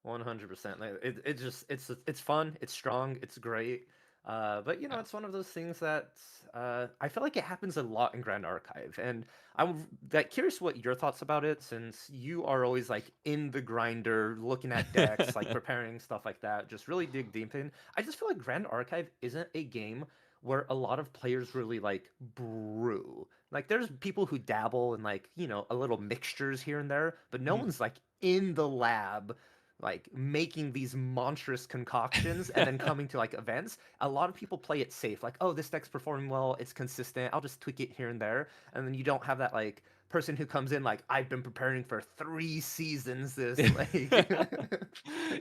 100%. It's fun, it's strong, it's great. But it's one of those things that I feel like it happens a lot in Grand Archive, and I'm like curious what your thoughts about it, since you are always like in the grinder, looking at decks, like preparing stuff like that. Just really dig deep in. I just feel like Grand Archive isn't a game where a lot of players really like brew. Like there's people who dabble in like a little mixtures here and there, but no one's like in the lab like making these monstrous concoctions and then coming to like events. A lot of people play it safe, like, oh, this deck's performing well, it's consistent, I'll just tweak it here and there. And then you don't have that like person who comes in like, I've been preparing for 3 seasons this like.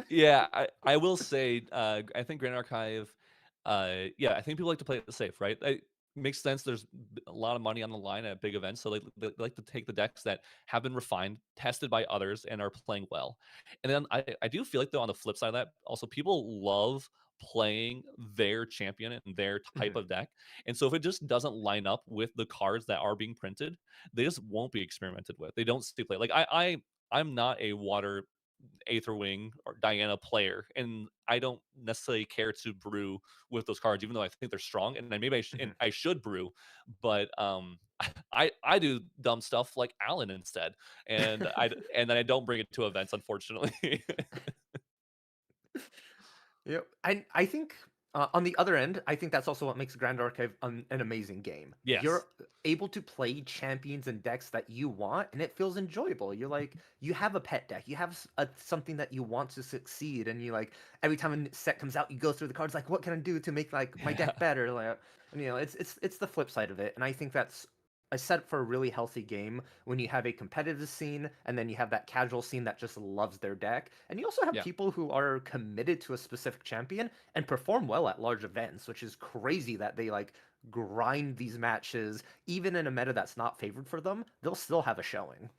Yeah, I will say, I think Grand Archive, yeah, I think people like to play it safe, right? It makes sense. There's a lot of money on the line at big events, so they like to take the decks that have been refined, tested by others, and are playing well. And then I do feel like though on the flip side of that, also people love playing their champion and their type Mhm. of deck. And so if it just doesn't line up with the cards that are being printed, they just won't be experimented with. They don't stay play. Like I'm not a water Aetherwing or Diana player, and I don't necessarily care to brew with those cards, even though I think they're strong, and then maybe and Mhm. I should brew, but I do dumb stuff like Alan instead, and then I don't bring it to events, unfortunately. Yep. I think on the other end, I think that's also what makes Grand Archive an amazing game. Yes. You're able to play champions and decks that you want, and it feels enjoyable. You're like, you have a pet deck, you have something that you want to succeed, and you like every time a set comes out, you go through the cards like, what can I do to make like my Yeah. deck better? Like, and, it's the flip side of it, and I think that's a set for a really healthy game when you have a competitive scene and then you have that casual scene that just loves their deck. And you also have Yeah. people who are committed to a specific champion and perform well at large events, which is crazy that they like grind these matches even in a meta that's not favored for them. They'll still have a showing.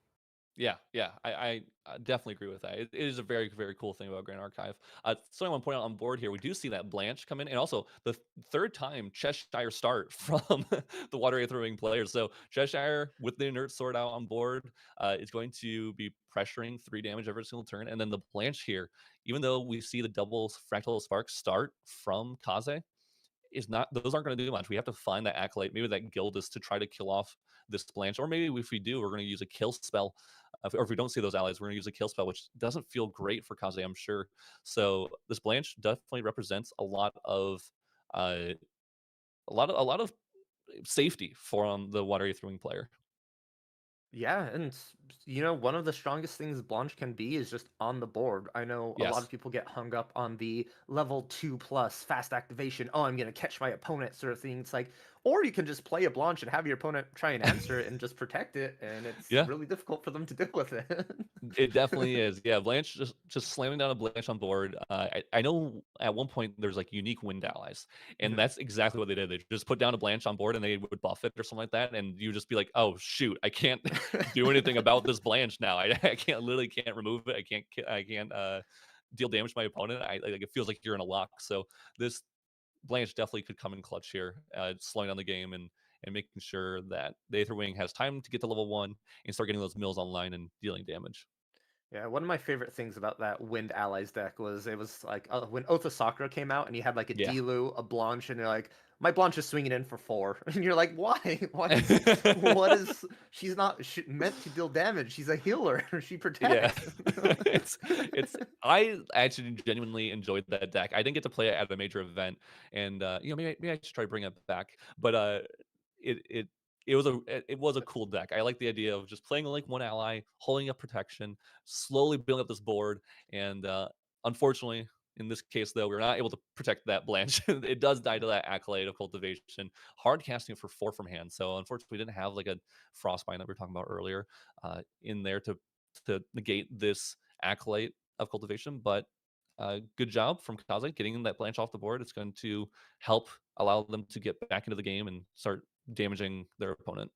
Yeah, yeah, I definitely agree with that. It is a very, very cool thing about Grand Archive. Something I want to point out on board here, we do see that Blanche come in, and also the third time Cheshire start from the Water Aetherwing players. So Cheshire with the inert sword out on board is going to be pressuring 3 damage every single turn, and then the Blanche here, even though we see the double Fractal Spark start from Kaze, is not those aren't going to do much. We have to find that acolyte, maybe that guild is to try to kill off this Blanche, or maybe if we do, we're going to use a kill spell, or if we don't see those allies, we're going to use a kill spell, which doesn't feel great for Kaze, I'm sure. So this Blanche definitely represents uh, a lot of safety from the Water Aetherwing player. Yeah, and one of the strongest things Blanche can be is just on the board. I know a lot of Yes. people get hung up on the level 2 plus fast activation. Oh, I'm gonna catch my opponent sort of thing. It's like, or you can just play a Blanche and have your opponent try and answer it and just protect it, and it's Yeah. really difficult for them to deal with it. It definitely is. Yeah, Blanche just slamming down a Blanche on board. I know at one point there's like unique wind allies, and Mhm. that's exactly what they did. They just put down a Blanche on board and they would buff it or something like that, and you just be like, oh shoot, I can't do anything about this Blanche now. I can't literally can't remove it. I can't deal damage to my opponent. Like it feels like you're in a lock. So this Blanche definitely could come in clutch here, slowing down the game and making sure that the Aether Wing has time to get to level 1 and start getting those mills online and dealing damage. Yeah, one of my favorite things about that Wind Allies deck was it was like when Oath of Sakura came out and you had like a Yeah. Dilu, a Blanche, and you're like, my Blanche is swinging in for 4. And you're like, why? What is, she's not meant to deal damage. She's a healer. She Yeah. protects. It's I actually genuinely enjoyed that deck. I didn't get to play it at a major event, and maybe I should try to bring it back. But it was a cool deck. I like the idea of just playing like one ally, holding up protection, slowly building up this board, and unfortunately, in this case, though, we were not able to protect that Blanche. It does die to that Accolade of Cultivation. Hard casting for 4 from hand. So unfortunately, we didn't have like a Frostbind that we were talking about earlier in there to negate this Accolade of Cultivation. But good job from Kaze getting that Blanche off the board. It's going to help allow them to get back into the game and start damaging their opponent.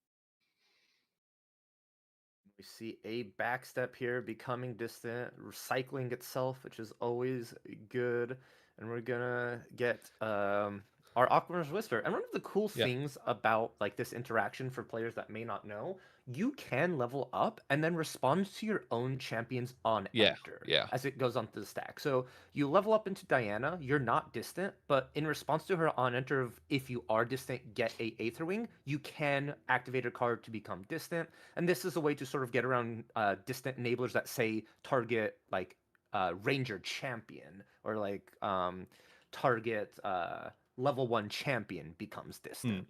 We see a backstep here becoming distant, recycling itself, which is always good. And we're gonna get our Aquamarine Whisper. And one of the cool things about like this interaction for players that may not know, you can level up and then respond to your own champions on enter as it goes onto the stack. So you level up into Diana, you're not distant, but in response to her on enter of if you are distant, get a Aether Wing, you can activate a card to become distant. And this is a way to sort of get around distant enablers that say target like Ranger champion or like target level 1 champion becomes distant.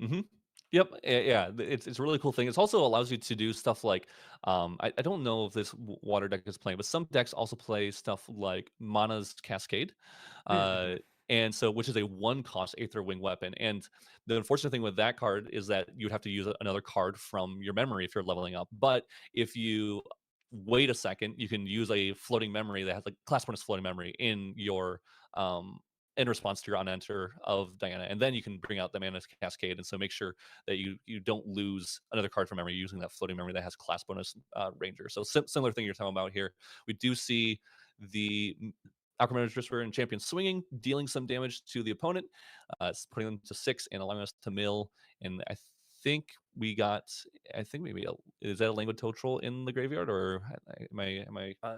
Yep. Yeah. It's a really cool thing. It also allows you to do stuff like, I don't know if this water deck is playing, but some decks also play stuff like Mana's Cascade. And so, which is a 1-cost Aether Wing weapon. And the unfortunate thing with that card is that you'd have to use another card from your memory if you're leveling up. But if you wait a second, you can use a floating memory that has like class bonus floating memory in your in response to your on enter of Diana, and then you can bring out the Mana's Cascade, and so make sure that you don't lose another card from memory using that floating memory that has class bonus Ranger. So similar thing you're talking about here. We do see the Aquamarine Whisperer and Champion swinging, dealing some damage to the opponent, putting them to 6 and allowing us to mill. And I think maybe is that a Languid Toadtroll in the graveyard, or am I? I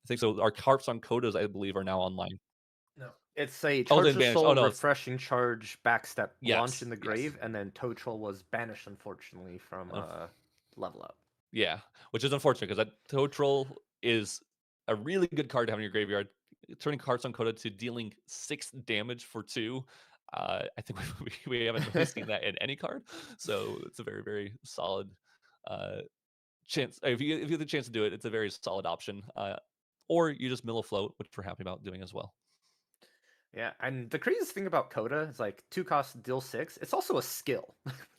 think so. Our Carps on Kodas, I believe, are now online. No, it's a Charge of banished. Soul, No, Refreshing Charge, Backstep, Launch in the yes. Grave, and then Toad Troll was banished, unfortunately, from Level Up. Yeah, which is unfortunate because that Toad Troll is a really good card to have in your graveyard. Turning cards on Coda to dealing 6 damage for 2. I think we haven't really seen that in any card, so it's a very, very solid chance. If you get the chance to do it, it's a very solid option. Or you just mill a float, which we're happy about doing as well. Yeah, and the craziest thing about Coda is like 2 cost deal 6. It's also a skill.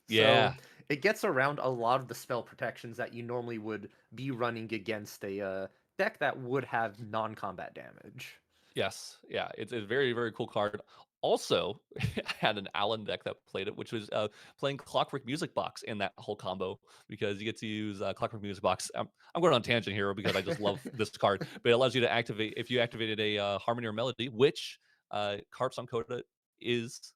Yeah. So it gets around a lot of the spell protections that you normally would be running against a deck that would have non-combat damage. Yes, yeah, it's a very, very cool card. Also, I had an Allen deck that played it, which was playing Clockwork Music Box in that whole combo because you get to use Clockwork Music Box. I'm going on tangent here because I just love this card, but it allows you to activate if you activated a Harmony or Melody, which Carps on Coda allows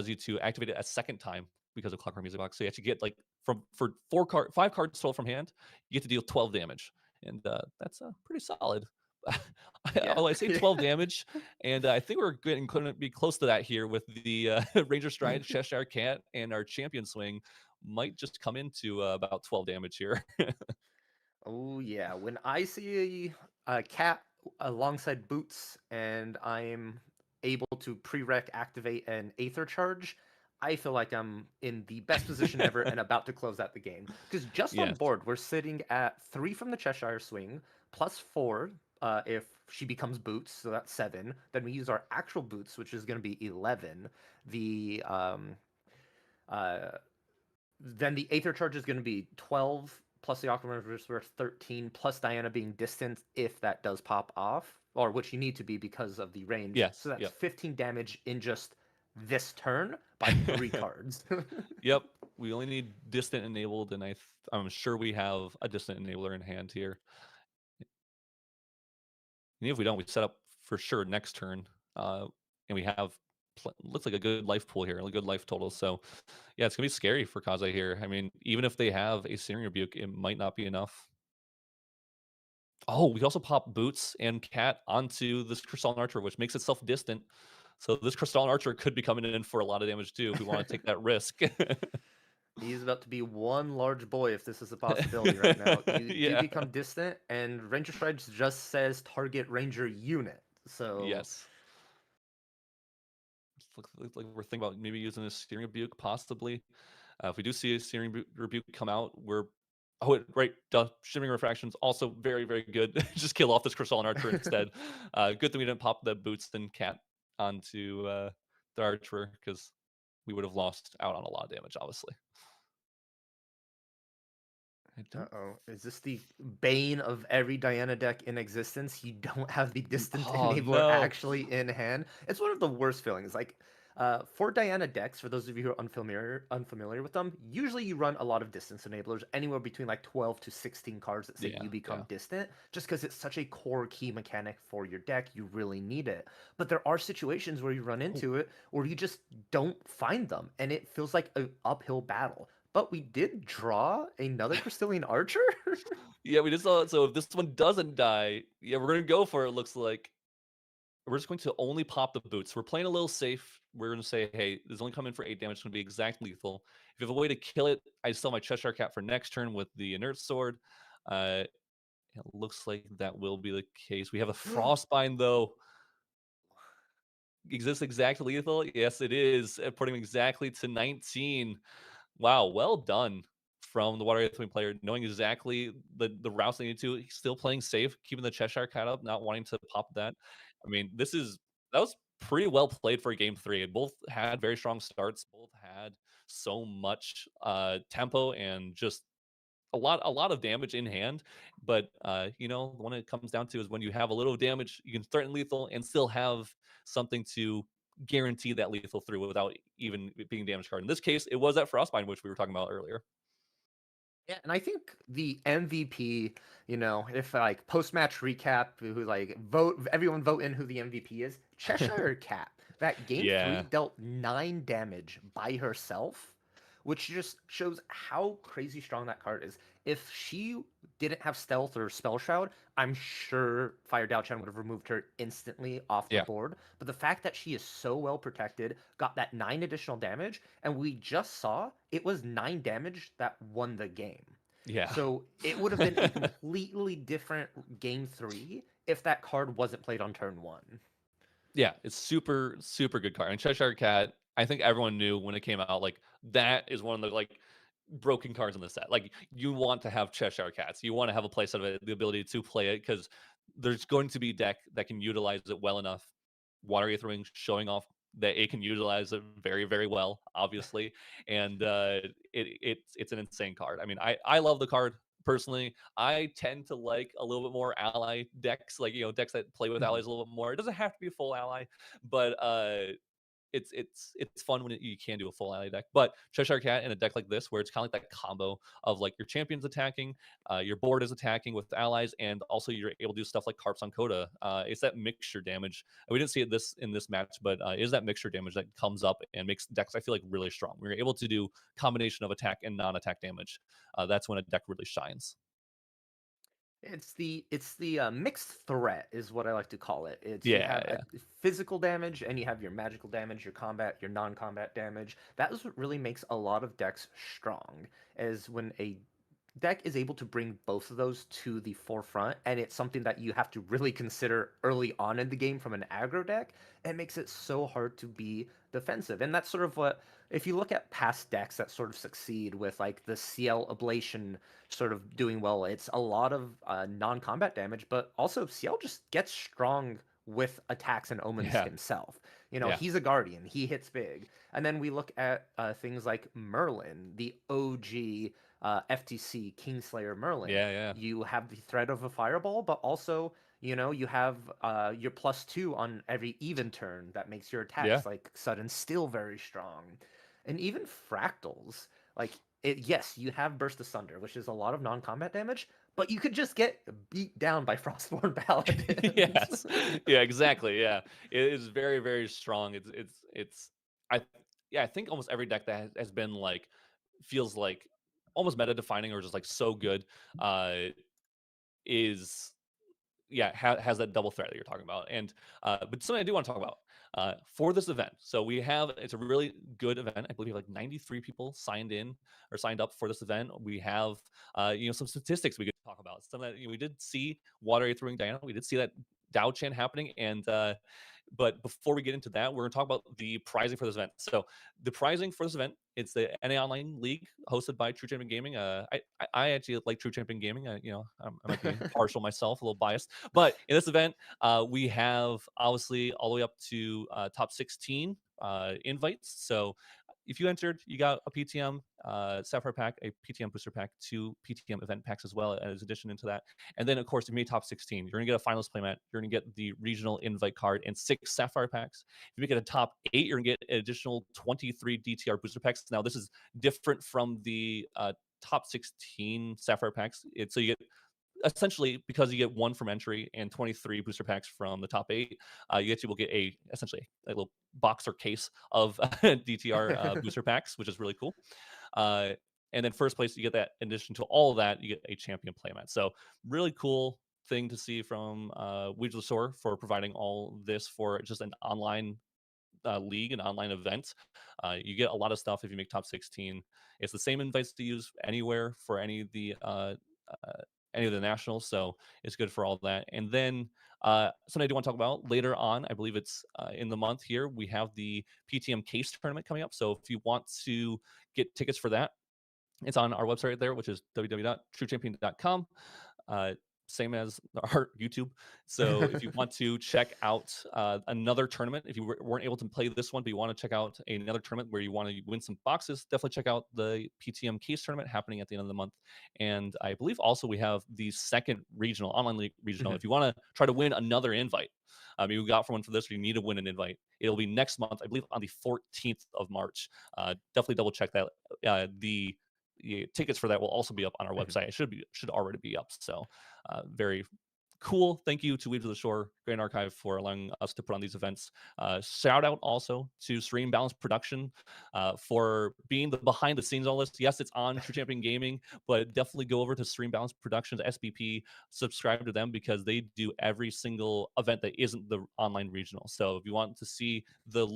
you to activate it a second time because of Clockwork Music Box. So you actually get like for 5 cards total from hand, you get to deal 12 damage, and that's pretty solid. I say 12 damage, and I think we're going to be close to that here with the Ranger Stride, Cheshire Cat, and our Champion Swing might just come into about 12 damage here. Oh yeah, when I see a cat alongside boots and I'm able to prereq activate an Aether Charge, I feel like I'm in the best position ever and about to close out the game. Because just on board, we're sitting at 3 from the Cheshire Swing, plus 4 if she becomes boots, so that's 7. Then we use our actual boots, which is going to be 11. Then the Aether Charge is going to be 12, plus the Aquamarine Whisperer 13, plus Diana being distant if that does pop off, or which you need to be because of the range. Yes, so that's 15 damage in just this turn by 3 cards. Yep, we only need distant enabled, and I'm sure we have a distant enabler in hand here. And if we don't, we set up for sure next turn, and we have looks like a good life pool here, a good life total. So yeah, it's gonna be scary for Kaze here. I mean, even if they have a Searing Rebuke, it might not be enough. Oh, we also pop Boots and Cat onto this Crystalline Archer, which makes itself distant. So this Crystalline Archer could be coming in for a lot of damage too if we want to take that risk. He's about to be one large boy if this is a possibility right now. You do become distant, and Ranger Stride just says target Ranger unit. So yes. Like we're thinking about maybe using a Searing Rebuke, possibly. If we do see a Searing Rebuke come out, right, Shimmering Refractions also very, very good. Just kill off this Crystalline Archer instead. Good thing we didn't pop the Boots and Cat onto the Archer, because we would have lost out on a lot of damage, obviously. Uh-oh. Is this the bane of every Diana deck in existence? You don't have the Distant Enabler no. actually in hand. It's one of the worst feelings. Like, for Diana decks, for those of you who are unfamiliar with them, usually you run a lot of Distance Enablers, anywhere between like 12 to 16 cards that say you become distant, just because it's such a core key mechanic for your deck. You really need it. But there are situations where you run into it, or you just don't find them, and it feels like an uphill battle. But we did draw another Crystalline Archer? Yeah, we just saw it. So if this one doesn't die, yeah, we're going to go for it, looks like. We're just going to only pop the Boots. We're playing a little safe. We're going to say, hey, this is only coming for 8 damage. It's going to be exact lethal. If you have a way to kill it, I still have my Cheshire Cat for next turn with the Inert Sword. It looks like that will be the case. We have a Frostbind, though. Is this exact lethal? Yes, it is. Putting exactly to 19. Wow, well done from the Water Earthling player, knowing exactly the routes they need to. He's still playing safe, keeping the Cheshire Cat up, not wanting to pop that. I mean, that was pretty well played for game 3. Both had very strong starts. Both had so much tempo and just a lot of damage in hand. But the one it comes down to is when you have a little damage, you can threaten lethal and still have something to guarantee that lethal through without even it being damage card. In this case, it was that Frostbind, which we were talking about earlier. Yeah, and I think the MVP, if like post-match recap, who like everyone vote in who the MVP is, Cheshire Cat. That game 3 dealt 9 damage by herself, which just shows how crazy strong that card is. If she didn't have Stealth or Spell Shroud, I'm sure Fire Daochan would have removed her instantly off the board. But the fact that she is so well protected, got that 9 additional damage, and we just saw it was 9 damage that won the game. Yeah. So it would have been a completely different game 3 if that card wasn't played on turn 1. Yeah, it's super, super good card. And Cheshire Cat, I think everyone knew when it came out, like, that is one of the, like, broken cards in the set. Like, you want to have Cheshire Cats. You want to have a place of it, the ability to play it, because there's going to be deck that can utilize it well enough. Water Aether Wing showing off that it can utilize it very, very well, obviously. And it's an insane card. I mean, I love the card. Personally, I tend to like a little bit more ally decks, like decks that play with allies a little bit more. It doesn't have to be a full ally, but it's fun when you can do a full ally deck. But Cheshire Cat in a deck like this, where it's kind of like that combo of like your champions attacking, your board is attacking with allies, and also you're able to do stuff like Carps on Coda. It's that mixture damage. We didn't see it in this match, but is that mixture damage that comes up and makes decks, I feel like, really strong. We're able to do combination of attack and non-attack damage. That's when a deck really shines. It's the mixed threat is what I like to call it. You have a physical damage and you have your magical damage, your combat, your non-combat damage. That is what really makes a lot of decks strong, is when a deck is able to bring both of those to the forefront, and it's something that you have to really consider early on in the game from an aggro deck. It makes it so hard to be defensive. And that's sort of what, if you look at past decks that sort of succeed with like the CL Ablation sort of doing well, it's a lot of non-combat damage, but also CL just gets strong with attacks and omens himself. He's a guardian, he hits big. And then we look at things like Merlin, the OG FTC Kingslayer Merlin. You have the threat of a fireball, but also you have your +2 on every even turn that makes your attacks like sudden still very strong. And even fractals, like yes, you have Burst Asunder, which is a lot of non-combat damage, but you could just get beat down by Frostborn Paladins. Yes. Yeah, exactly. Yeah. It is very, very strong. I think almost every deck that has been like feels like almost meta defining or just like so good is has that double threat that you're talking about. And but something I do want to talk about for this event. So it's a really good event. I believe we have like 93 people signed in or signed up for this event. We have some statistics we could talk about. Some that we did see Water Aether Wing Diana. We did see that Dow Chan happening, and but before we get into that, we're going to talk about the prizing for this event. So the prizing for this event, it's the NA Online League hosted by True Champion Gaming. I actually like True Champion Gaming. I might be partial myself, a little biased. But in this event, we have obviously all the way up to top 16 invites. So if you entered, you got a PTM Sapphire pack, a PTM booster pack, 2 PTM event packs as well as addition into that. And then, of course, if you made top 16, you're going to get a finalist playmat. You're going to get the regional invite card and 6 Sapphire packs. If you make it a top 8, you're going to get an additional 23 DTR booster packs. Now, this is different from the top 16 Sapphire packs. So you get essentially, because you get 1 from entry and 23 booster packs from the top 8, you will get essentially a little box or case of DTR booster packs, which is really cool. And then first place, you get that. In addition to all of that, you get a champion playmat. So really cool thing to see from Weeds of the Shore for providing all this for just an online league, an online event. You get a lot of stuff if you make top 16. It's the same invites to use anywhere for any of the nationals, so it's good for all that. And then something I do want to talk about later on, I believe it's in the month here, we have the PTM case tournament coming up. So if you want to get tickets for that, it's on our website right there, which is www.truechampion.com. Same as our YouTube. So if you want to check out another tournament, if you weren't able to play this one, but you want to check out another tournament where you want to win some boxes, definitely check out the PTM case tournament happening at the end of the month. And I believe also we have the second regional, online league regional. If you want to try to win another invite, you got for one for this, or you need to win an invite, it'll be next month, I believe on the 14th of March. Definitely double check that. The tickets for that will also be up on our website. It should already be up. So very cool. Thank you to Weeds of the Shore Grand Archive for allowing us to put on these events. Shout out also to Stream Balance Production for being the behind the scenes all this. Yes, it's on True Champion Gaming, but definitely go over to Stream Balance Productions SBP, subscribe to them, because they do every single event that isn't the online regional. So if you want to see the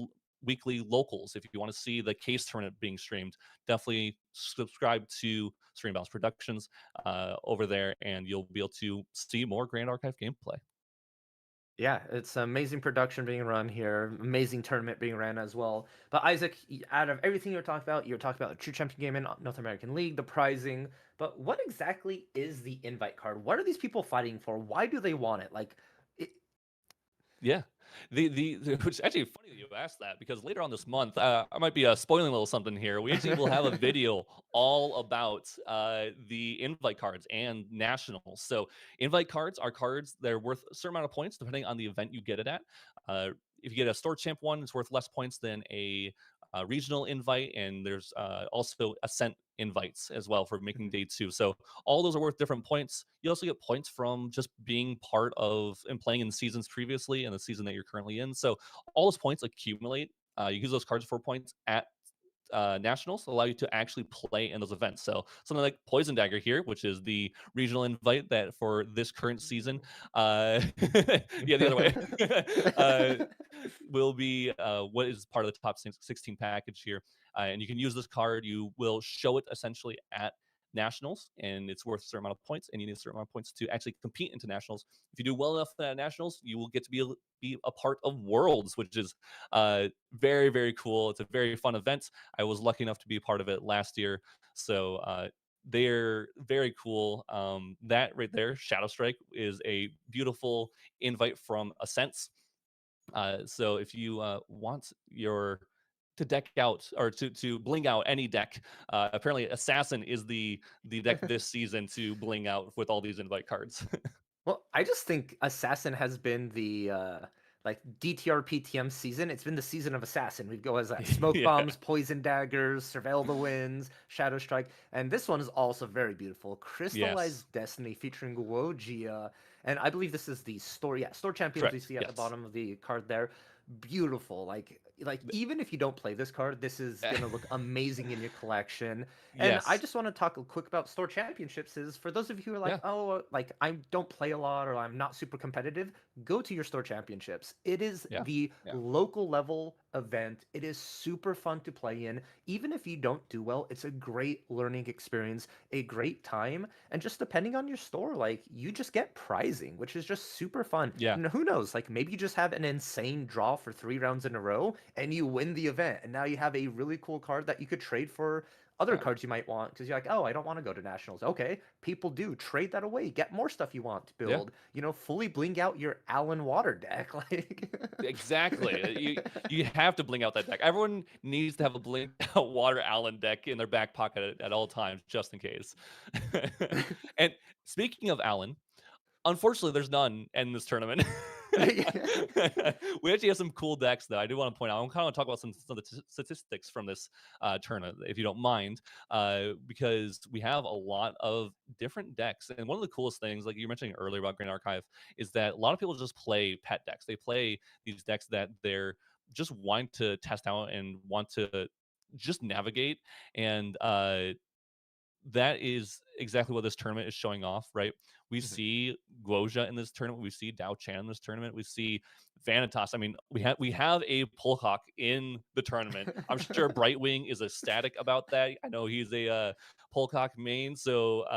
weekly locals, if you want to see the case tournament being streamed, definitely subscribe to Stream Balance Productions over there, and you'll be able to see more Grand Archive gameplay. Yeah, it's amazing production being run here, amazing tournament being ran as well. But Isaac, out of everything you're talking about the True Champion Gaming, North American League, the prizing, but what exactly is the invite card? What are these people fighting for? Why do they want it? Yeah, which is actually funny that you asked that, because later on this month, I might be spoiling a little something here. We actually will have a video all about the invite cards and nationals. So invite cards are cards that are worth a certain amount of points depending on the event you get it at. If you get a store champ one, it's worth less points than a regional invite, and there's also ascent invites as well for making day 2. So all those are worth different points. You also get points from just being part of and playing in seasons previously and the season that you're currently in. So all those points accumulate. You use those cards for points at nationals, allow you to actually play in those events. So something like Poison Dagger here, which is the regional invite that for this current season, yeah, the other way, will be what is part of the top 16 package here. And you can use this card. You will show it essentially at nationals, and it's worth a certain amount of points, and you need a certain amount of points to actually compete into nationals. If you do well enough at nationals, you will get to be a part of Worlds, which is very, very cool. It's a very fun event. I was lucky enough to be a part of it last year, so they're very cool. That right there, Shadow Strike, is a beautiful invite from Ascents. So if you want to deck out or to bling out any deck, apparently Assassin is the deck this season to bling out with all these invite cards. Well, I just think Assassin has been the like DTR PTM season. It's been the season of Assassin. We go as that smoke Yeah. bombs, poison daggers, surveil the winds, shadow strike, and this one is also very beautiful. Crystallized Destiny featuring Wojia, and I believe this is the store. Yeah, store champions we Correct, see at the yes. bottom of the card there. Beautiful. Like like even if you don't play this card, this is gonna look amazing in your collection. And I Yes. just want to talk quick about store championships. Is for those of you who are like, Yeah. oh, like I don't play a lot or I'm not super competitive, go to your store championships. It is Yeah. the Yeah. local level event. It is super fun to play in. Even if you don't do well, it's a great learning experience, a great time. And just depending on your store, like you just get prizing, which is just super fun. Yeah. And who knows, like maybe you just have an insane draw for 3 rounds in a row and you win the event. And now you have a really cool card that you could trade for other cards you might want because you're like, oh, I don't want to go to nationals. Okay, people do. Trade that away. Get more stuff you want to Yeah. build. You know, fully bling out your Allen Water deck. Like Exactly. You have to bling out that deck. Everyone needs to have a blinged out Water Allen deck in their back pocket at all times, just in case. And speaking of Allen, unfortunately, there's none in this tournament. We actually have some cool decks, though. I do want to point out. I kind of want to talk about some of the statistics from this tournament, if you don't mind, because we have a lot of different decks. And one of the coolest things, like you were mentioning earlier about Grand Archive, is that a lot of people just play pet decks. They play these decks that they're just wanting to test out and want to just navigate. And that is exactly what this tournament is showing off, right? We Mhm. see Guoja in this tournament. We see Dao Chan in this tournament. We see Vanitas. I mean, we have a Polhawk in the tournament. I'm sure Brightwing is ecstatic about that. I know he's a Polhawk main, so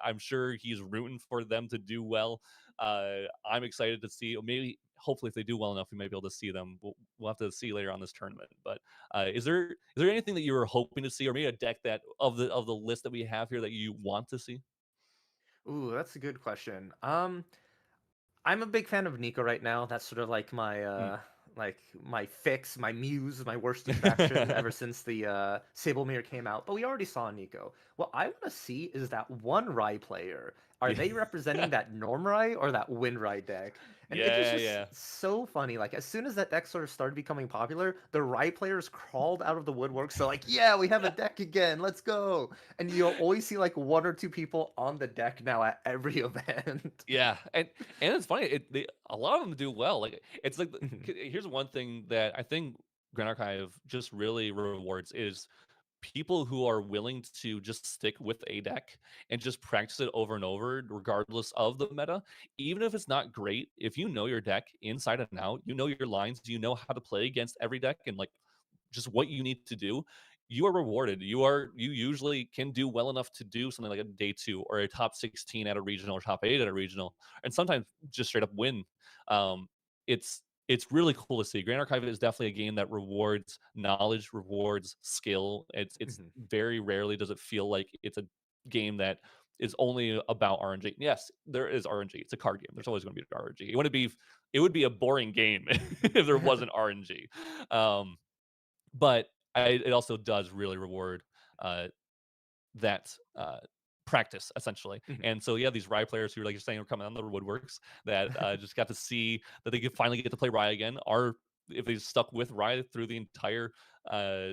I'm sure he's rooting for them to do well. I'm excited to see. Maybe, hopefully, if they do well enough, we may be able to see them. We'll have to see later on this tournament. But is there anything that you were hoping to see, or maybe a deck that of the list that we have here that you want to see? Ooh, that's a good question. I'm a big fan of Nico right now. That's sort of Mm. like my fix, my muse, my worst distraction ever since the Sable Mirror came out. But we already saw Nico. What I want to see is that one Rai player. Are Yeah. they representing that Norm Rai or that Win Rai deck? And it is Yeah, just yeah. so funny. Like as soon as that deck sort of started becoming popular, the Rai players crawled out of the woodwork. So like, yeah, we have a deck again. Let's go. And you'll always see like one or two people on the deck now at every event. Yeah, and it's funny. A lot of them do well. Like it's like Mhm, here's one thing that I think Grand Archive just really rewards is people who are willing to just stick with a deck and just practice it over and over, regardless of the meta. Even if it's not great, if you know your deck inside and out, you know your lines, you know how to play against every deck, and like just what you need to do, you are rewarded. You usually can do well enough to do something like a day two or a top 16 at a regional or top 8 at a regional, and sometimes just straight up win. Um, it's really cool to see. Grand Archive is definitely a game that rewards knowledge, rewards skill. It's mhm. very rarely does it feel like it's a game that is only about RNG. Yes, there is RNG. It's a card game. There's always going to be RNG. It would be a boring game if there wasn't RNG. Um, but it also does really reward uh, that practice essentially. Mhm. And so yeah, these Rye players who, like you're saying, are coming on the woodworks that just got to see that they could finally get to play Rye again. Are if they stuck with Rye through the entire uh,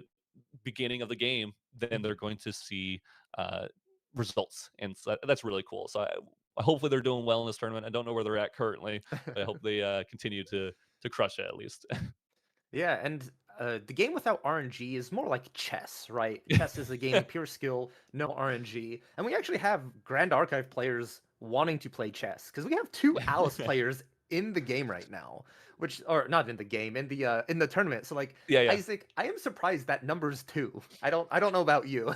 beginning of the game, then Mhm. they're going to see uh, results, and so that's really cool. So hopefully they're doing well in this tournament. I don't know where they're at currently, but I hope they continue to crush it at least. Yeah, and the game without RNG is more like chess, right? Chess is a game of pure skill, no RNG, and we actually have Grand Archive players wanting to play chess because we have two Alice players in the game right now, which or not in the game in the tournament. So like Yeah, yeah. Isaac, I am surprised that number's two. I don't know about you.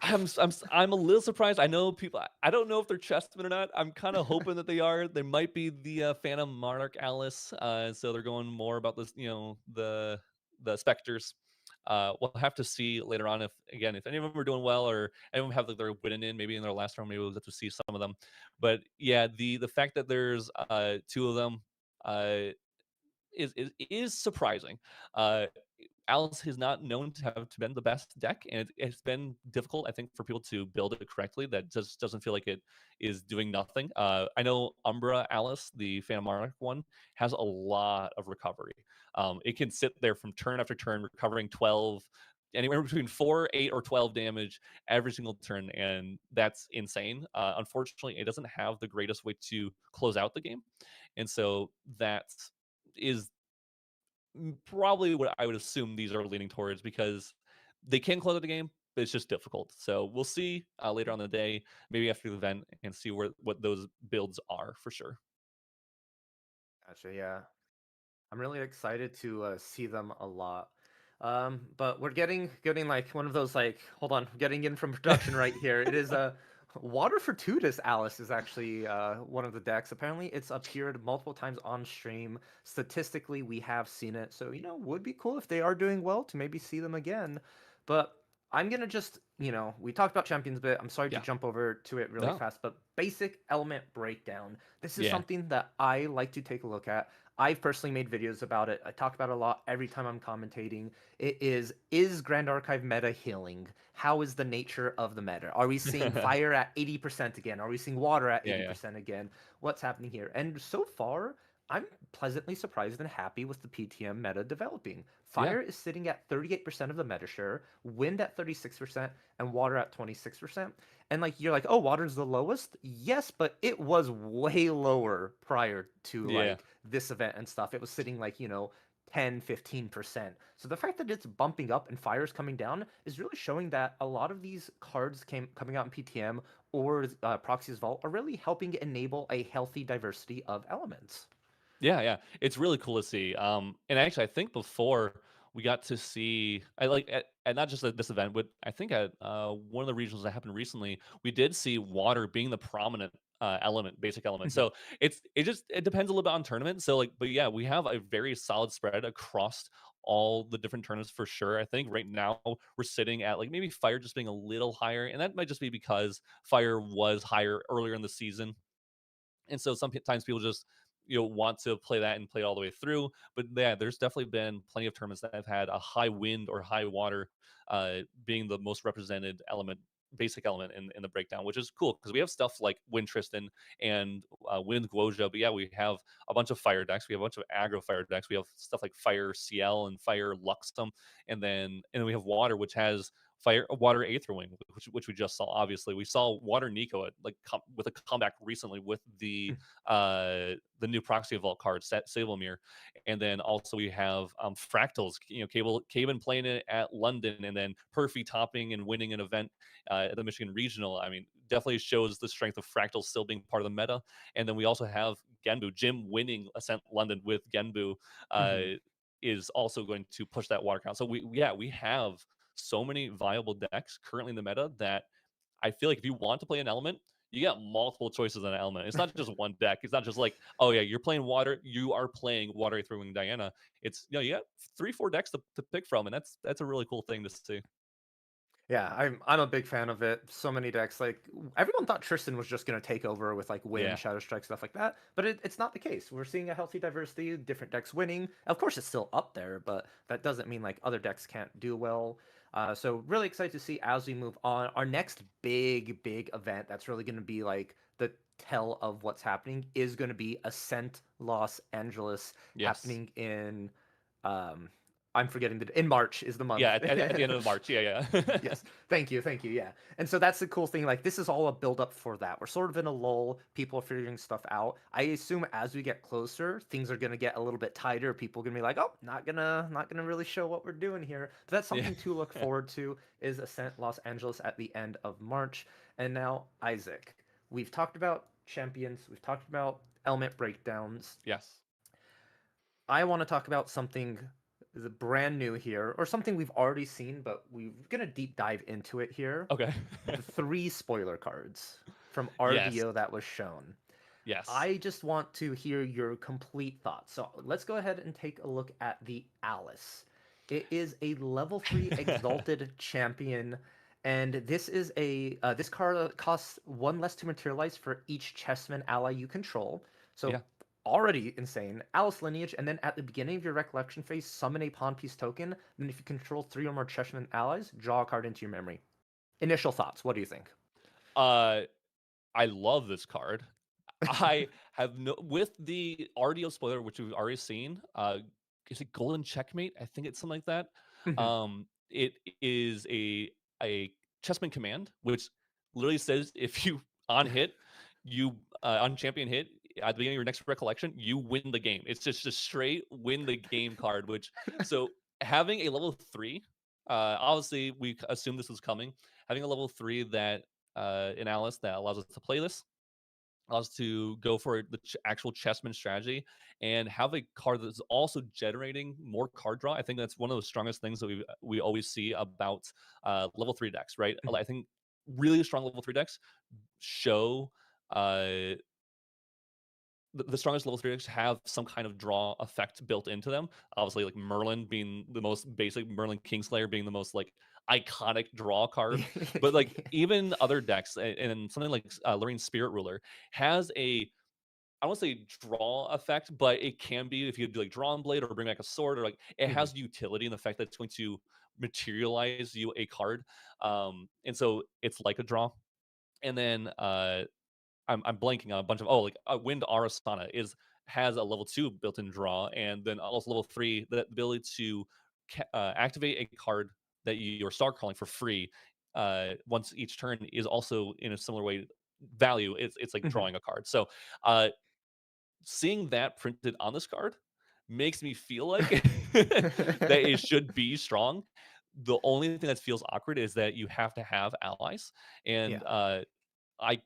I'm a little surprised. I know people. I don't know if they're chessmen or not. I'm kind of hoping that they are. They might be the Phantom Monarch Alice. So they're going more about this, the specters. We'll have to see later on if any of them are doing well or any of them have like their winning in maybe in their last round. Maybe we'll get to see some of them. But yeah, the fact that there's two of them is surprising. Uh, Alice is not known to have been the best deck, and it's been difficult, I think, for people to build it correctly. That just doesn't feel like it is doing nothing. I know Umbra Alice, the Phantom Monarch one, has a lot of recovery. It can sit there from turn after turn, recovering 12, anywhere between 4, 8, or 12 damage every single turn, and that's insane. Unfortunately, it doesn't have the greatest way to close out the game, and so that is probably what I would assume these are leaning towards, because they can close out the game, but it's just difficult. So we'll see later on in the day, maybe after the event, and see what those builds are for sure. Gotcha. Yeah. I'm really excited to see them a lot. But we're getting like one of those like hold on, getting in from production right here. It is a Water Fortuitous Alice is actually one of the decks. Apparently, it's appeared multiple times on stream. Statistically, we have seen it, so would be cool if they are doing well to maybe see them again. But I'm gonna just we talked about champions a bit. I'm sorry to Yeah. jump over to it really No. fast, but basic element breakdown. This is Yeah. something that I like to take a look at. I've personally made videos about it. I talk about it a lot every time I'm commentating. It is Grand Archive meta healing? How is the nature of the meta? Are we seeing fire at 80% again? Are we seeing water at 80% again? What's happening here? And so far, I'm pleasantly surprised and happy with the PTM meta developing. Fire is sitting at 38% of the meta share, wind at 36%, and water at 26%. And like you're like, oh, water's the lowest? Yes, but it was way lower prior to Yeah. like this event and stuff. It was sitting like, 10, 15%. So the fact that it's bumping up and fire's coming down is really showing that a lot of these cards coming out in PTM or Proxy's Vault are really helping enable a healthy diversity of elements. Yeah. It's really cool to see. And actually, I think before we got to see, I like at not just at this event, but I think at one of the regionals that happened recently, we did see water being the prominent element, basic element. So it depends a little bit on tournament. So like, but yeah, we have a very solid spread across all the different tournaments for sure. I think right now we're sitting at like maybe fire just being a little higher, and that might just be because fire was higher earlier in the season, and so sometimes people just want to play that and play it all the way through. But yeah, there's definitely been plenty of tournaments that have had a high wind or high water being the most represented element, basic element in the breakdown, which is cool because we have stuff like Wind Tristan and Wind Guoja. But yeah, we have a bunch of fire decks, we have a bunch of aggro fire decks, we have stuff like Fire CL and Fire Luxum, and then we have water, which has Fire Water Aetherwing, which we just saw. Obviously, we saw Water Nico at with a comeback recently with the new Proxy Vault card set Sablemere, and then also we have Fractals. Cable playing it at London, and then Perfy topping and winning an event at the Michigan Regional. I mean, definitely shows the strength of Fractals still being part of the meta. And then we also have Genbu, Jim winning Ascent London with Genbu. Is also going to push that water count. So we have so many viable decks currently in the meta that I feel like if you want to play an element, you got multiple choices on an element. It's not just one deck. It's not just like, oh yeah, you're playing water. You are playing Water Throwing Diana. It's you got 3-4 decks to pick from, and that's a really cool thing to see. Yeah, I'm a big fan of it. So many decks, like everyone thought Tristan was just gonna take over with like Wind, Yeah. Shadow Strike, stuff like that, but it's not the case. We're seeing a healthy diversity, different decks winning. Of course, it's still up there, but that doesn't mean like other decks can't do well. So really excited to see as we move on. Our next big event that's really gonna be like the tell of what's happening is gonna be Ascent Los Angeles Yes. happening in I'm forgetting in March is the month. Yeah, at the end of March. Yeah. Yes. Thank you. Yeah. And so that's the cool thing. Like this is all a build up for that. We're sort of in a lull. People are figuring stuff out. I assume as we get closer, things are gonna get a little bit tighter. People are gonna be like, oh, not gonna really show what we're doing here. But that's something to look forward to. Is Ascent Los Angeles at the end of March. And now Isaac. We've talked about champions. We've talked about element breakdowns. Yes. I want to talk about something brand new here, or something we've already seen, but we're gonna deep dive into it here. Okay. The 3 spoiler cards from Yes. RVO that was shown. Yes. I just want to hear your complete thoughts. So let's go ahead and take a look at the Alice. It is a level 3 exalted champion, and this is this card costs 1 less to materialize for each chessman ally you control. So Yeah. already insane. Alice lineage, and then at the beginning of your recollection phase, summon a pawn piece token. Then if you control 3 or more chessman allies, draw a card into your memory. Initial thoughts. What do you think? I love this card. I have with the RDO spoiler, which we've already seen. Is it Golden Checkmate? I think it's something like that. It is a chessman command, which literally says if you on hit, on champion hit, at the beginning of your next recollection, you win the game. It's just a straight win the game card. Which so having a level 3, obviously we assumed this was coming. Having a level 3 that in Alice that allows us to play this, allows us to go for the actual chessman strategy and have a card that's also generating more card draw. I think that's one of the strongest things that we always see about level 3 decks, right? I think really strong level 3 decks show uh the strongest level 3 decks have some kind of draw effect built into them. Obviously, like Merlin being the most basic, Merlin Kingslayer being the most like iconic draw card. But like even other decks, and something like Lorraine Spirit Ruler has a, I won't say draw effect, but it can be if you do like draw on blade or bring back a sword, or like it has utility in the fact that it's going to materialize you a card. And so it's like a draw. And then I'm blanking on a bunch of like Wind Arasana has a level 2 built-in draw, and then also level 3 the ability to activate a card that you're star calling for free once each turn is also in a similar way value. It's like drawing a card. So seeing that printed on this card makes me feel like that it should be strong. The only thing that feels awkward is that you have to have allies, and I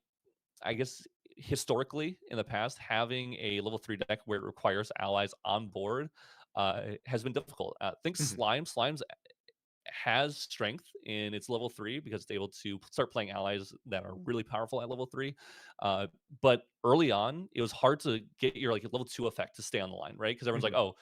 I guess historically in the past, having a level 3 deck where it requires allies on board has been difficult. I think Slime's has strength in its level 3 because it's able to start playing allies that are really powerful at level 3. But early on, it was hard to get your like level 2 effect to stay on the line, right? Because everyone's like, oh,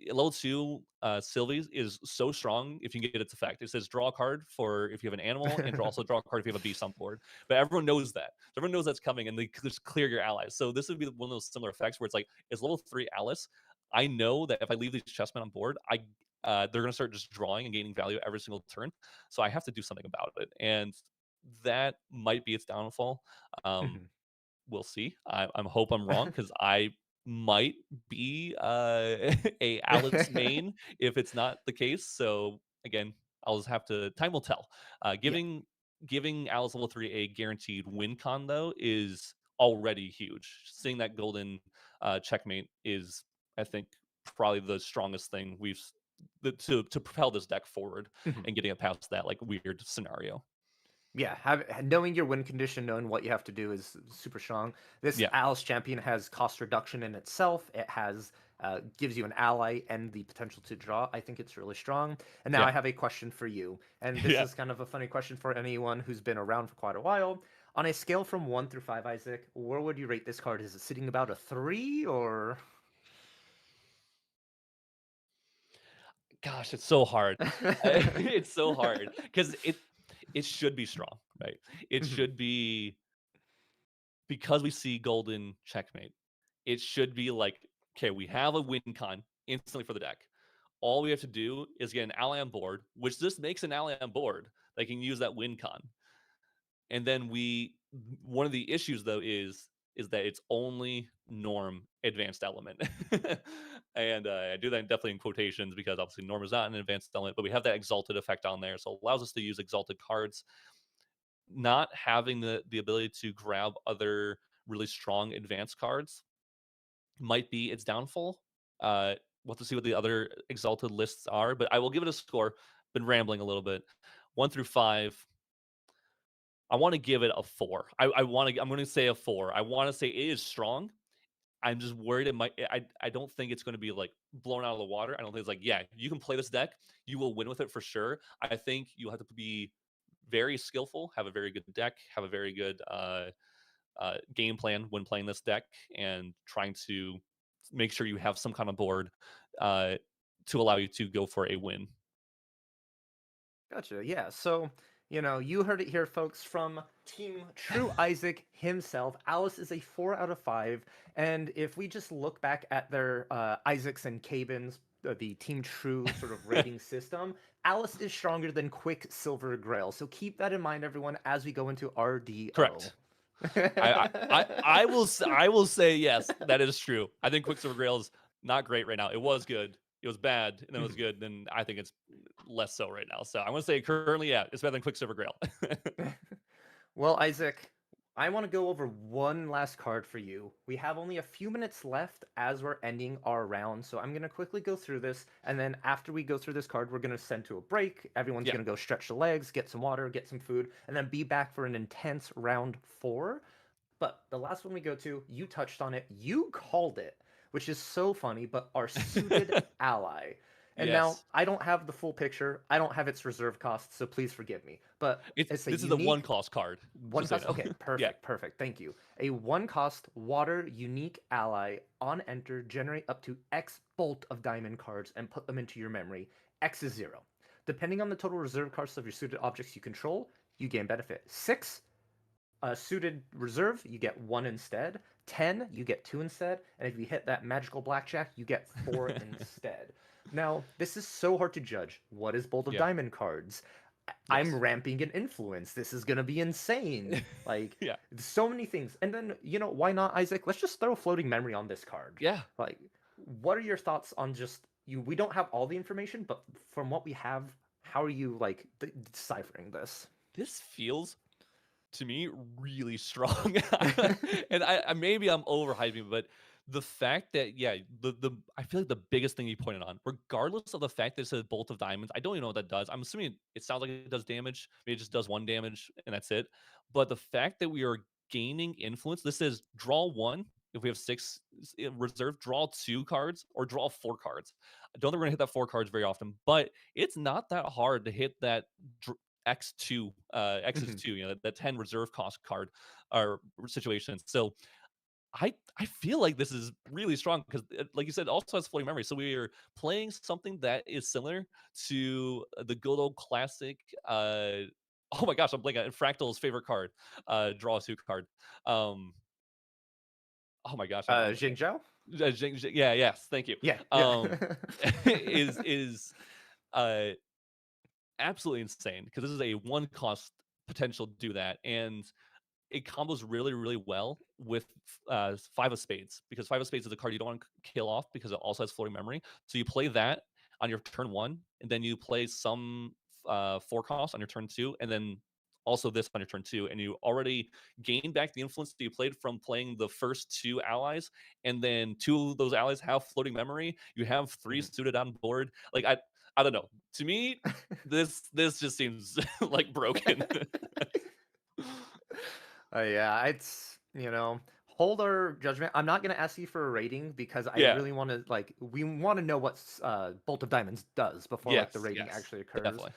level 2 Sylvie is so strong if you can get its effect. It says draw a card for if you have an animal, and also draw a card if you have a beast on board. But everyone knows that. So everyone knows that's coming, and they just clear your allies. So this would be one of those similar effects where it's like, it's level 3 Alice. I know that if I leave these chessmen on board, they're going to start just drawing and gaining value every single turn. So I have to do something about it. And that might be its downfall. We'll see. I'm hope I'm wrong, because I might be a Alice main if it's not the case. So again, I'll just have to, time will tell. Giving Alice level 3 a guaranteed win con though is already huge. Seeing that golden checkmate is, I think, probably the strongest thing to propel this deck forward and getting it past that like weird scenario. Yeah, knowing your win condition, knowing what you have to do is super strong. This Alice champion has cost reduction in itself. It has gives you an ally and the potential to draw. I think it's really strong. And now I have a question for you. And this is kind of a funny question for anyone who's been around for quite a while. On a scale from 1 through 5, Isaac, where would you rate this card? Is it sitting about a 3 or? Gosh, it's so hard. It's so hard because it should be strong, right? It should be, because we see golden checkmate. It should be like, okay, we have a win con instantly for the deck. All we have to do is get an ally on board, which just makes an ally on board that can use that win con. And then one of the issues though is that it's only norm advanced element. And I do that definitely in quotations because obviously norm is not an advanced element, but we have that exalted effect on there. So it allows us to use exalted cards. Not having the ability to grab other really strong advanced cards might be its downfall. We'll have to see what the other exalted lists are, but I will give it a score. Been rambling a little bit. 1 through 5. I want to give it a 4. I'm going to say a 4. I want to say it is strong. I'm just worried it might. I don't think it's going to be like blown out of the water. I don't think it's like, yeah, you can play this deck, you will win with it for sure. I think you'll have to be very skillful, have a very good deck, have a very good game plan when playing this deck, and trying to make sure you have some kind of board to allow you to go for a win. Gotcha. Yeah. So, you heard it here, folks, from Team True Isaac himself. Alice is a 4 out of 5. And if we just look back at their Isaacs and Cabins, the Team True sort of rating system, Alice is stronger than Quicksilver Grail. So keep that in mind, everyone, as we go into RDO. Correct. I will say yes, that is true. I think Quicksilver Grail is not great right now. It was good. It was bad, and then it was good. Then I think it's less so right now. So I'm going to say currently, yeah, it's better than Quicksilver Grail. Well, Isaac, I want to go over one last card for you. We have only a few minutes left as we're ending our round, so I'm going to quickly go through this, and then after we go through this card, we're going to send to a break. Everyone's Yeah. going to go stretch the legs, get some water, get some food, and then be back for an intense round 4. But the last one we go to, you touched on it, you called it, which is so funny, but our suited ally. And now Yes. I don't have the full picture. I don't have its reserve cost, so please forgive me. But it's a This is a unique 1-cost card. one just so you cost. know. Okay, Yeah. perfect, perfect. Thank you. A one cost water unique ally on enter generate up to X bolt of diamond cards and put them into your memory. X is 0. Depending on the total reserve cost of your suited objects you control, you gain benefit. 6 suited reserve, you get 1 instead. 10, you get 2 instead. And if you hit that magical blackjack, you get 4 instead. Now, this is so hard to judge. What is Bolt of Yeah. Diamond cards? I'm Yes. ramping an influence. This is gonna be insane. Like, Yeah. so many things. And then, why not, Isaac? Let's just throw floating memory on this card. Yeah. Like, what are your thoughts on just you? We don't have all the information, but from what we have, how are you like deciphering this? This feels to me really strong. And I maybe I'm overhyping, but the fact that the I feel like the biggest thing you pointed on, regardless of the fact that it says bolt of diamonds, I don't even know what that does. I'm assuming it sounds like it does damage. Maybe it just does 1 damage and that's it. But the fact that we are gaining influence, this says draw 1 if we have 6 reserve, draw 2 cards or draw 4 cards. I don't think we're gonna hit that 4 cards very often, but it's not that hard to hit that X2, X is 2, that 10 reserve cost card or situation. So I feel like this is really strong because, like you said, it also has floating memory. So we are playing something that is similar to the good old classic. Oh my gosh, I'm blanking. Fractal's favorite card, draw 2 card. Oh my gosh, I'm blanking. Jingzhou? Yeah, yes, thank you. Yeah. Is uh absolutely insane because this is a 1-cost potential to do that, and it combos really, really well with 5 of spades because 5 of spades is a card you don't want to kill off because it also has floating memory. So you play that on your turn 1, and then you play some 4 cost on your turn 2, and then also this on your turn 2, and you already gain back the influence that you played from playing the first 2 allies, and then 2 of those allies have floating memory. You have 3 suited on board. Like I don't know. To me, this just seems like broken. Yeah, it's hold our judgment. I'm not gonna ask you for a rating because I Yeah. really want to we want to know what Bolt of Diamonds does before the rating actually occurs. Definitely.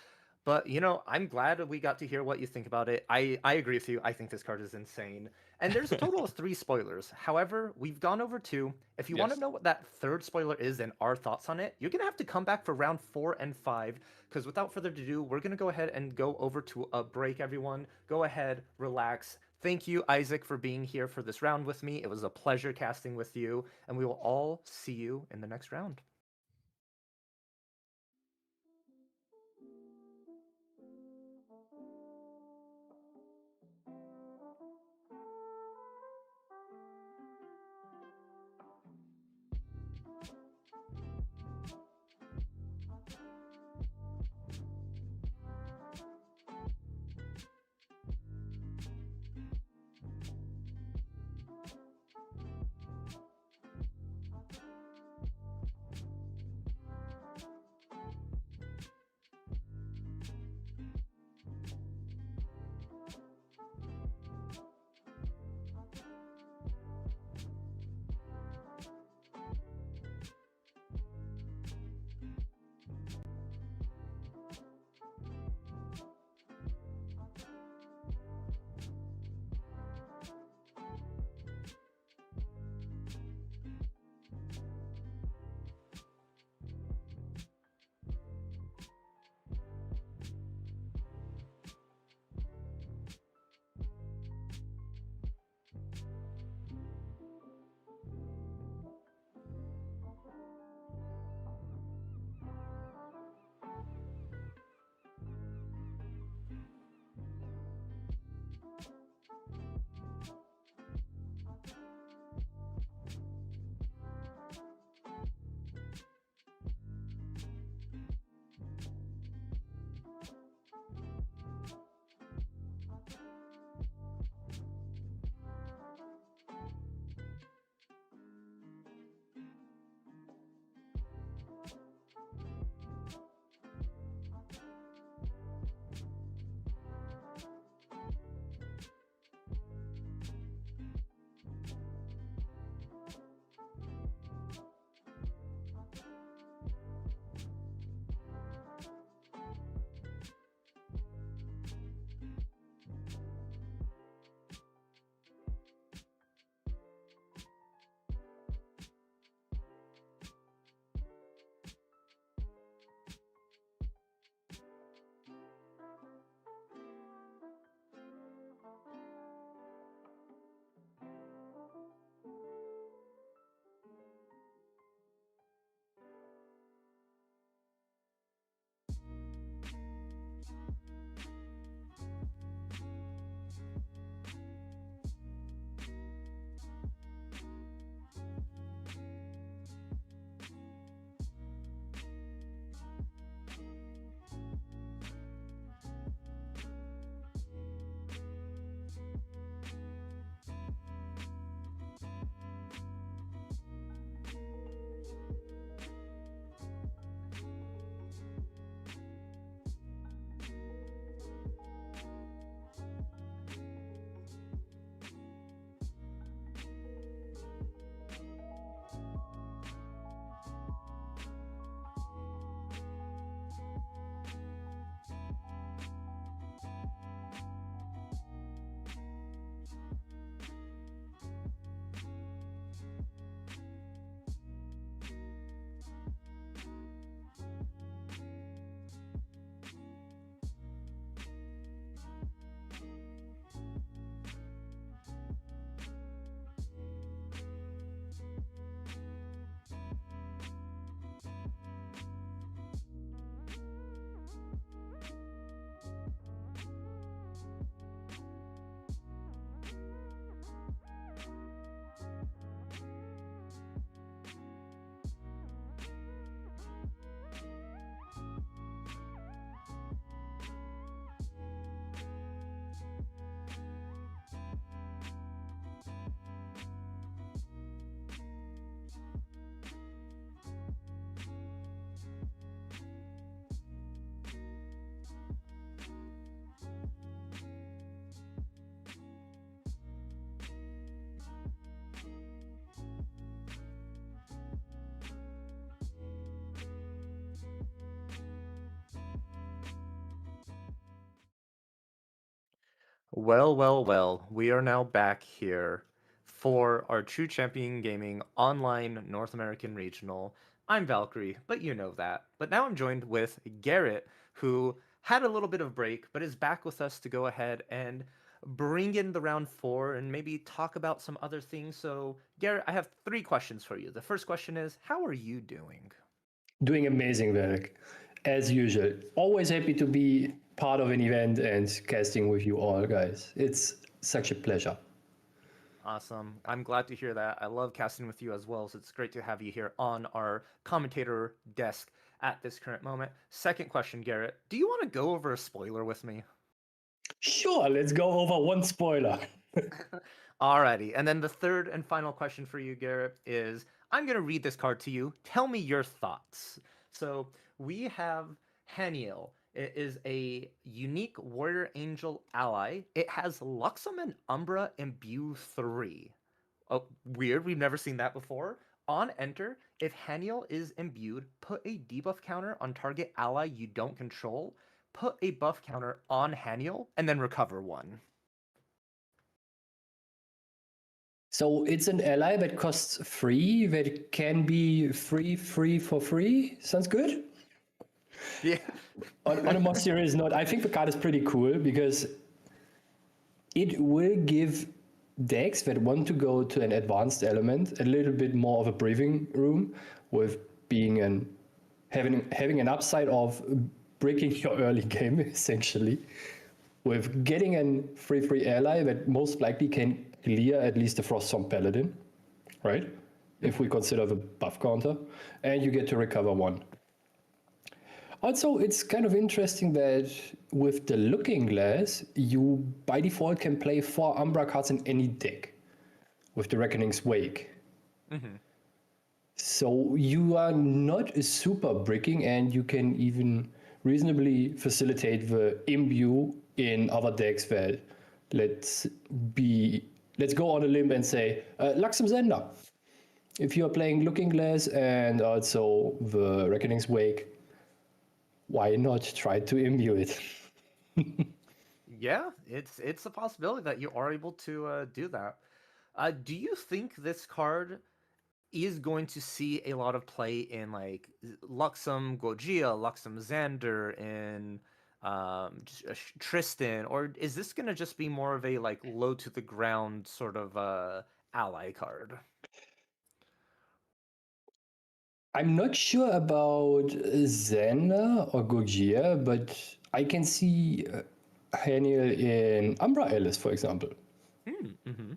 But I'm glad we got to hear what you think about it. I agree with you. I think this card is insane. And there's a total of 3 spoilers. However, we've gone over 2. If you want to Yes. know what that 3rd spoiler is and our thoughts on it, you're gonna have to come back for round 4 and 5. Because without further ado, we're gonna go ahead and go over to a break. Everyone, go ahead, relax. Thank you, Isaac, for being here for this round with me. It was a pleasure casting with you, and we will all see you in the next round. Well, well, well, we are now back here for our True Champion Gaming Online North American Regional. I'm Valkyrie, but you know that. But now I'm joined with Gerrit, who had a little bit of break, but is back with us to go ahead and bring in the round 4 and maybe talk about some other things. So, Gerrit, I have 3 questions for you. The first question is, how are you doing? Doing amazing work, as usual. Always happy to be part of an event and casting with you all, guys. It's such a pleasure. Awesome. I'm glad to hear that. I love casting with you as well, so it's great to have you here on our commentator desk at this current moment. Second question, Gerrit. Do you want to go over a spoiler with me? Sure, let's go over one spoiler. Alrighty. And then the third and final question for you, Gerrit, is I'm going to read this card to you. Tell me your thoughts. So we have Haniel. It is a unique Warrior Angel ally. It has Luxem and Umbra Imbue 3. Oh, weird. We've never seen that before. On enter, if Haniel is imbued, put a debuff counter on target ally you don't control, put a buff counter on Haniel, and then recover 1. So it's an ally that costs 3, that can be free for free. Sounds good? Yeah. On a more serious note, I think the card is pretty cool because it will give decks that want to go to an advanced element a little bit more of a breathing room, with being having an upside of breaking your early game, essentially, with getting a free ally that most likely can clear at least the Froststorm Paladin, right? If we consider the buff counter, and you get to recover 1. Also, it's kind of interesting that with the Looking Glass, you by default can play 4 Umbra cards in any deck with the Reckoning's Wake. Mm-hmm. So you are not super bricking, and you can even reasonably facilitate the imbue in other decks that let's go on a limb and say Luxem Zender. If you are playing Looking Glass and also the Reckoning's Wake, why not try to imbue it? Yeah, it's a possibility that you are able to do that. Do you think this card is going to see a lot of play in like Luxem Gojia, Luxem Xander, in Tristan, or is this going to just be more of a like low to the ground sort of ally card? I'm not sure about Xena or Gojia, but I can see Haniel in Umbra Alice, for example. Mm-hmm.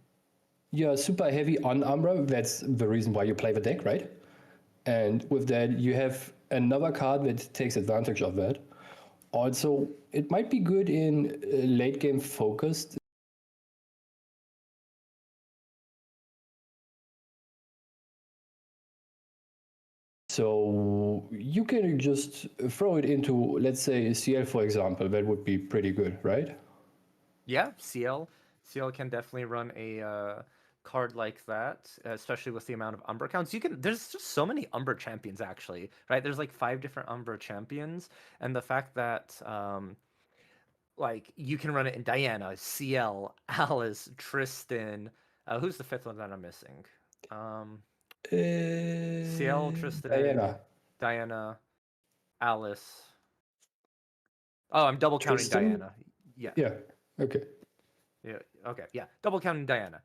You're super heavy on Umbra. That's the reason why you play the deck, right? And with that, you have another card that takes advantage of that. Also, it might be good in late game focused. So you can just throw it into, let's say, CL, for example. That would be pretty good, right? Yeah, CL can definitely run a card like that, especially with the amount of Umbra counts. There's just so many Umbra champions actually, right? There's like 5 different Umbra champions, and the fact that like you can run it in Diana, CL, Alice, Tristan. Who's the 5th one that I'm missing? CL, Tristan, Diana, Alice. Oh, I'm double counting Tristan? Diana. Yeah. Yeah. Okay. Yeah. Okay. Yeah. Double counting Diana.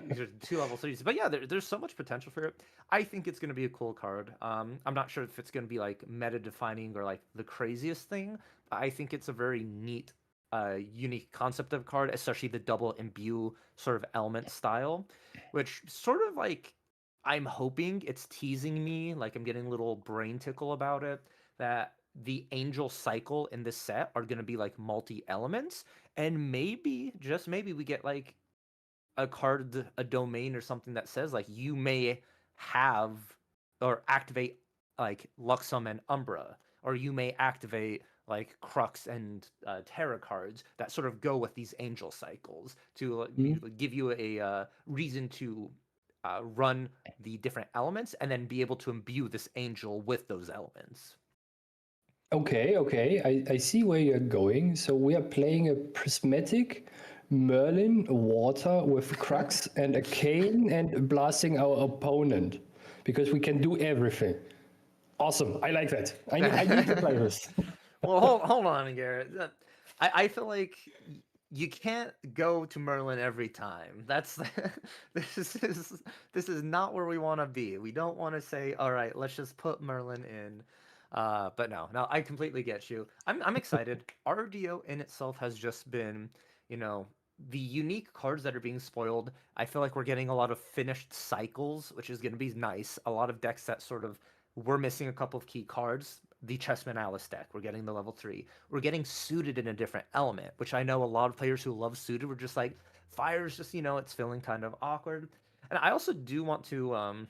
These are 2 level 3s, but yeah, there's so much potential for it. I think it's going to be a cool card. I'm not sure if it's going to be like meta defining or like the craziest thing. But I think it's a very neat, unique concept of card, especially the double imbue sort of element style, which sort of like I'm hoping it's teasing me, like I'm getting a little brain tickle about it, that the angel cycle in this set are going to be like multi elements, and maybe, just maybe, we get like a card, a domain or something that says like you may have or activate like Luxem and Umbra, or you may activate like Crux and Terra cards that sort of go with these angel cycles to give you a reason to run the different elements and then be able to imbue this angel with those elements. Okay. I see where you're going. So we are playing a prismatic Merlin water with Crux and a cane and blasting our opponent because we can do everything. Awesome. I like that. I need to play this. Well, hold on, Garrett. I feel like you can't go to Merlin every time. That's this is not where we want to be. We don't want to say, all right, let's just put Merlin in. But no, I completely get you. I'm excited. RDO in itself has just been, you know, the unique cards that are being spoiled. I feel like we're getting a lot of finished cycles, which is going to be nice. A lot of decks that sort of we're missing a couple of key cards. The Chessman Alice deck, we're getting the level 3. We're getting suited in a different element, which I know a lot of players who love suited were just like, fire's just, it's feeling kind of awkward. And I also do want to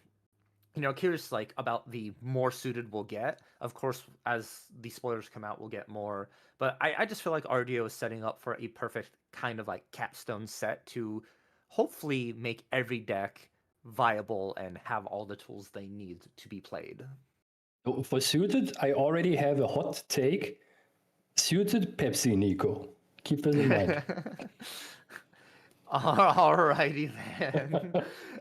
curious like about the more suited we'll get. Of course, as the spoilers come out, we'll get more. But I just feel like RDO is setting up for a perfect kind of like capstone set to hopefully make every deck viable and have all the tools they need to be played. So for suited, I already have a hot take. Suited Pepsi, Nico. Keep this in mind. Alrighty then.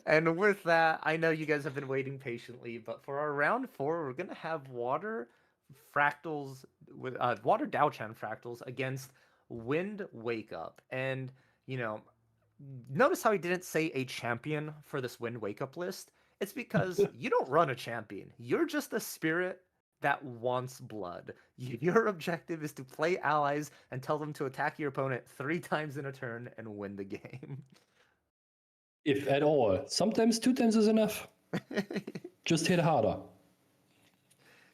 And with that, I know you guys have been waiting patiently, but for our round 4, we're gonna have water fractals with water Dao-Chan fractals against Wind Wake Up. And notice how he didn't say a champion for this Wind Wake Up list. It's because you don't run a champion. You're just a spirit that wants blood. Your objective is to play allies and tell them to attack your opponent 3 times in a turn and win the game. If at all. Sometimes 2 times is enough. Just hit harder.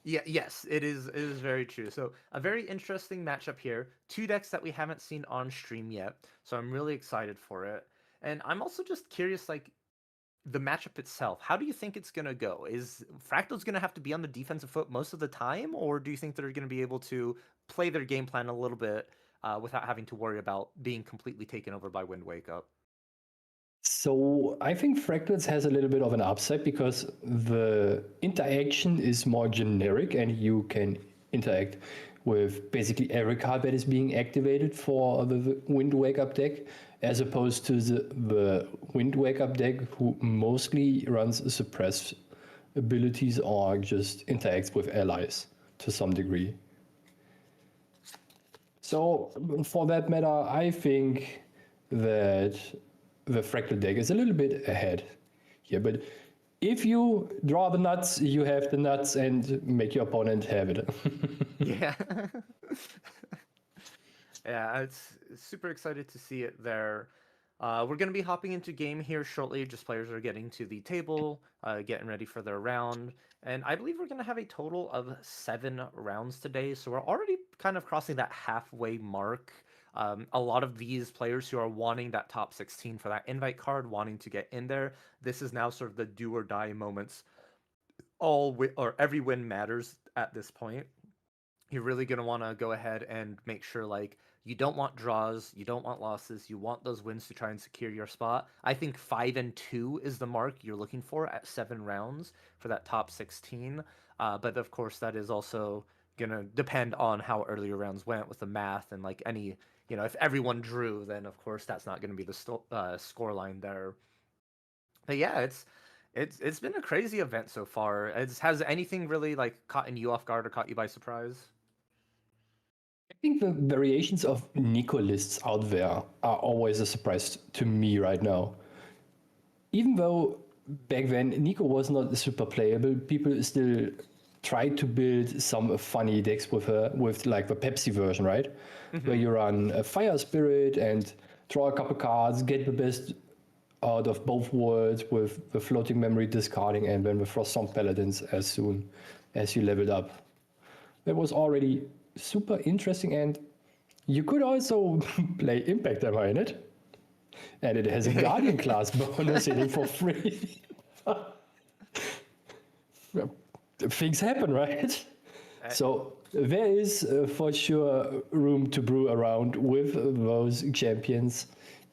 Yeah, yes, it is very true. So a very interesting matchup here. 2 decks that we haven't seen on stream yet. So I'm really excited for it. And I'm also just curious, like, the matchup itself, how do you think it's going to go? Is Fractal's going to have to be on the defensive foot most of the time, or do you think they're going to be able to play their game plan a little bit without having to worry about being completely taken over by Wind Wake Up? So I think Fractals has a little bit of an upside because the interaction is more generic and you can interact with basically every card that is being activated for the Wind Wake Up deck, as opposed to the Wind Wake Up deck who mostly runs suppress abilities or just interacts with allies to some degree. So for that matter, I think that the Fractal deck is a little bit ahead here, but if you draw the nuts, you have the nuts and make your opponent have it. Yeah. Yeah, it's super excited to see it there. We're going to be hopping into game here shortly. Just players are getting to the table, getting ready for their round. And I believe we're going to have a total of 7 rounds today. So we're already kind of crossing that halfway mark. A lot of these players who are wanting that top 16 for that invite card, wanting to get in there, this is now sort of the do or die moments. Every win matters at this point. You're really going to want to go ahead and make sure, like, you don't want draws, you don't want losses, you want those wins to try and secure your spot. I think 5-2 is the mark you're looking for at 7 rounds for that top 16. But of course, that is also going to depend on how earlier rounds went with the math and like any, if everyone drew, then of course that's not going to be the score line there. But yeah, it's been a crazy event so far. Has anything really like caught you off guard or caught you by surprise? I think the variations of Nico lists out there are always a surprise to me right now. Even though back then Nico was not super playable, people still tried to build some funny decks with her, with like the Pepsi version, right? Mm-hmm. Where you run a Fire Spirit and draw a couple cards, get the best out of both worlds with the floating memory discarding and then the Froststorm Paladins as soon as you leveled up. That was already super interesting, and you could also play Impact Hammer in it, and it has a Guardian class bonus hitting for free. Things happen, right? So there is for sure room to brew around with those champions,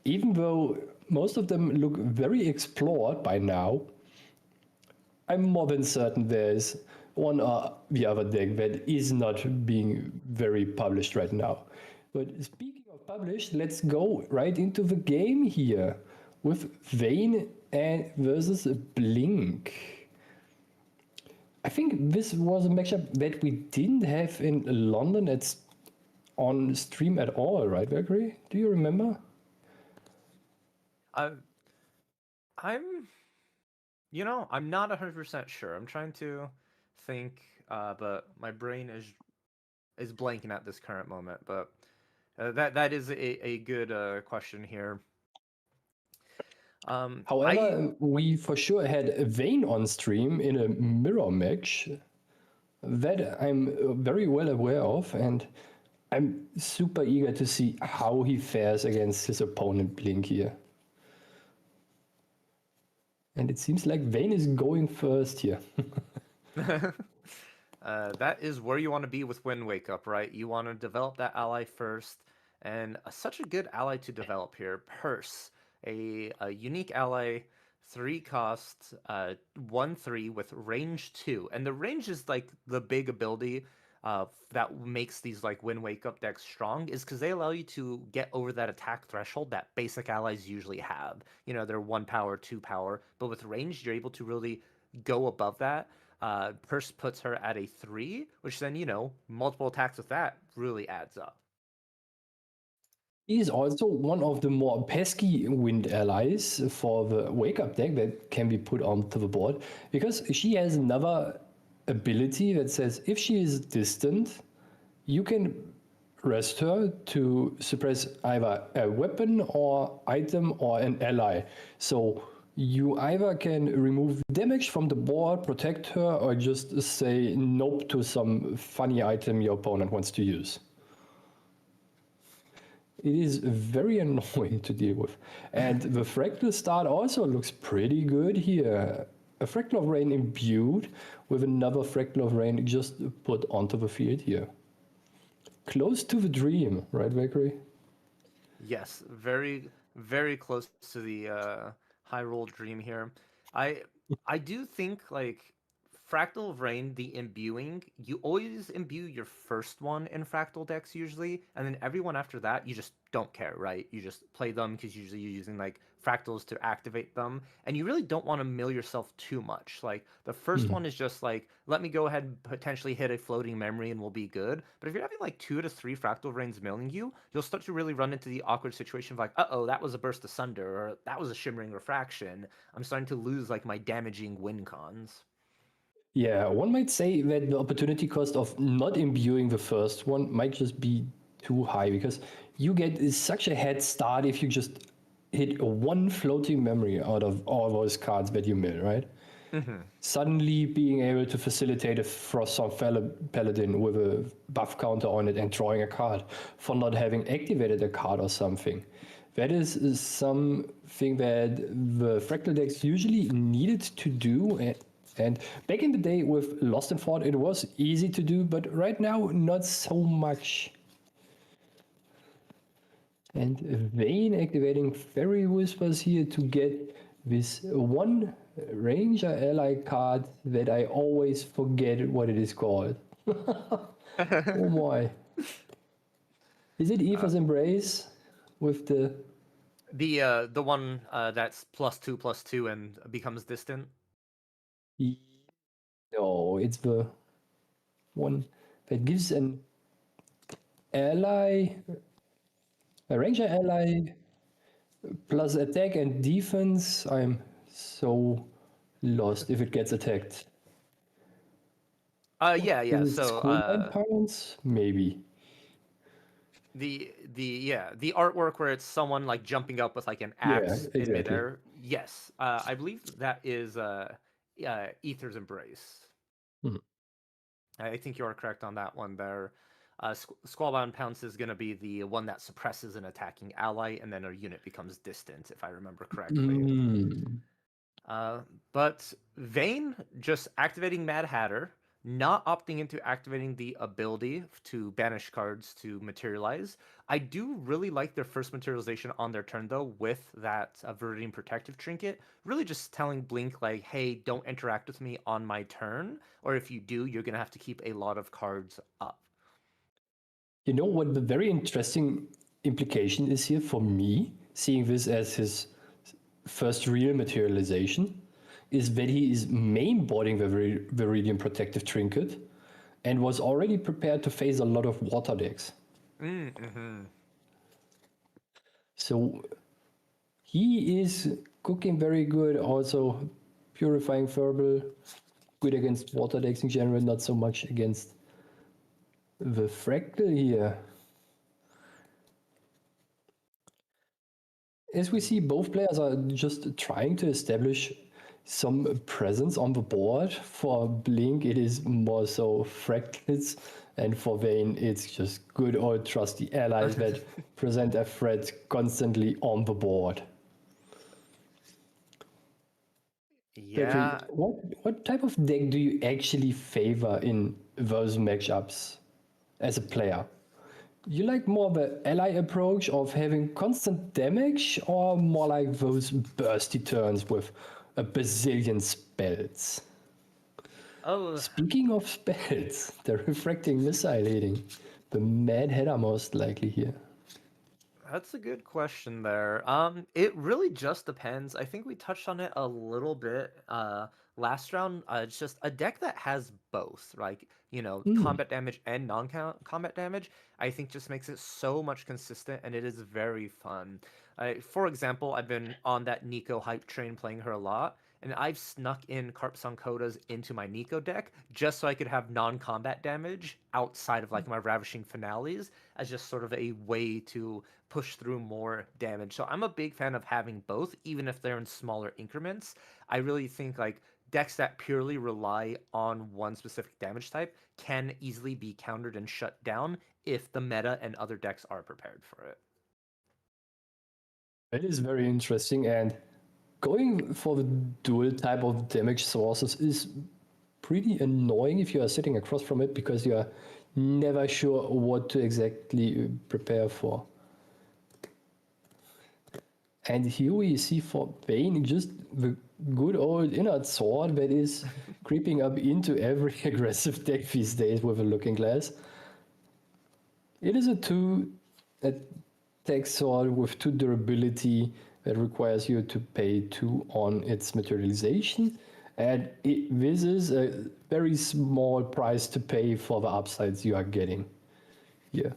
even though most of them look very explored by now. I'm more than certain there's one or the other deck that is not being very published right now. But speaking of published, let's go right into the game here with Vayne and versus Blink. I think this was a matchup that we didn't have in London on stream at all, right, Valkyrie? Do you remember? I'm, I'm not 100% sure. I'm trying to think, but my brain is blanking at this current moment. But that is a good question here. However, we for sure had Vayne on stream in a mirror match that I'm very well aware of, and I'm super eager to see how he fares against his opponent Blink here. And it seems like Vayne is going first here. That is where you want to be with Wind Wake Up, right? You want to develop that ally first, and such a good ally to develop here. Purse, a unique ally, 3 cost, 1/3 with range 2, and the range is like the big ability that makes these like Wind Wake Up decks strong, is because they allow you to get over that attack threshold that basic allies usually have. You know, they're 1 power, 2 power, but with range, you're able to really go above that. Purse puts her at a 3, which then, multiple attacks with that really adds up. He is also one of the more pesky wind allies for the Wake Up deck that can be put onto the board, because she has another ability that says if she is distant, you can rest her to suppress either a weapon or item or an ally. So you either can remove damage from the board, protect her, or just say nope to some funny item your opponent wants to use. It is very annoying to deal with. And the Fractal start also looks pretty good here. A Fractal of Rain imbued with another Fractal of Rain just put onto the field here. Close to the dream, right, Valkyrie? Yes, very, very close to the high roll dream here. I do think like Fractal of Rain, the imbuing, you always imbue your first one in Fractal decks usually, and then everyone after that you just don't care, right? You just play them because usually you're using like fractals to activate them, and you really don't want to mill yourself too much. Like the first one is just like, let me go ahead and potentially hit a floating memory and we'll be good. But if you're having like 2 to 3 Fractal Rains milling you, you'll start to really run into the awkward situation of like, uh-oh, that was a Burst Asunder, or that was a Shimmering Refraction. I'm starting to lose like my damaging win cons. Yeah, one might say that the opportunity cost of not imbuing the first one might just be too high, because you get such a head start if you just hit one floating memory out of all those cards that you mill, right? Suddenly being able to facilitate a Froststorm Paladin with a buff counter on it and drawing a card for not having activated a card or something. That is something that the Fractal decks usually needed to do. And back in the day with Lost and Fought, it was easy to do, but right now, not so much. And Vayne activating Fairy Whispers here to get this one Ranger ally card that I always forget what it is called. Oh my. Is it Aether's Embrace with the one that's +2/+2 and becomes distant? No, it's the one that gives an ally, a ranger ally, plus attack and defense. I'm so lost if it gets attacked. Yeah. Is it So Schoolbound Parents? Maybe. the artwork where it's someone like jumping up with like an axe in midair. Yes, I believe that is Aether's Embrace. I think you are correct on that one there. Squallbound Pounce is going to be the one that suppresses an attacking ally, and then a unit becomes distant, if I remember correctly. But Vayne just activating Mad Hatter, not opting into activating the ability to banish cards to materialize. I do really like their first materialization on their turn, though, with that Viridian Protective Trinket. Really just telling Blink, like, hey, don't interact with me on my turn, or if you do, you're going to have to keep a lot of cards up. You know what the very interesting implication is here for me, seeing this as his first real materialization, is that he is mainboarding the Viridian Protective Trinket and was already prepared to face a lot of water decks. Mm-hmm. So he is cooking very good, also Purifying Verbal, good against water decks in general, not so much against the Fractal here. As we see, both players are just trying to establish some presence on the board. For Blink, it is more so Fractals, and for Vayne, it's just good old trusty allies that present a threat constantly on the board. Yeah. Patrick, what type of deck do you actually favor in those matchups as a player? You like more the ally approach of having constant damage, or more like those bursty turns with a bazillion spells? Oh, Speaking of spells, the refracting missile hitting, the Mad Hatter most likely here. that's a good question there. It really just depends. I think we touched on it a little bit last round. It's just a deck that has both, like, combat damage and non-combat damage. I think just makes it so much consistent, and it is very fun. For example, I've been on that Nico hype train playing her a lot, and I've snuck in Carp Sankotas into my Nico deck just so I could have non-combat damage outside of like my Ravishing Finales as just sort of a way to push through more damage. So I'm a big fan of having both, even if they're in smaller increments. I really think like decks that purely rely on one specific damage type can easily be countered and shut down if the meta and other decks are prepared for it. That is very interesting, and going for the dual type of damage sources is pretty annoying if you are sitting across from it, because you are never sure what to exactly prepare for. And here we see for Vayne just the good old Inert Sword that is creeping up into every aggressive deck these days with a Looking Glass. It is a 2 attack sword with 2 durability that requires you to pay 2 on its materialization. And this is a very small price to pay for the upsides you are getting here.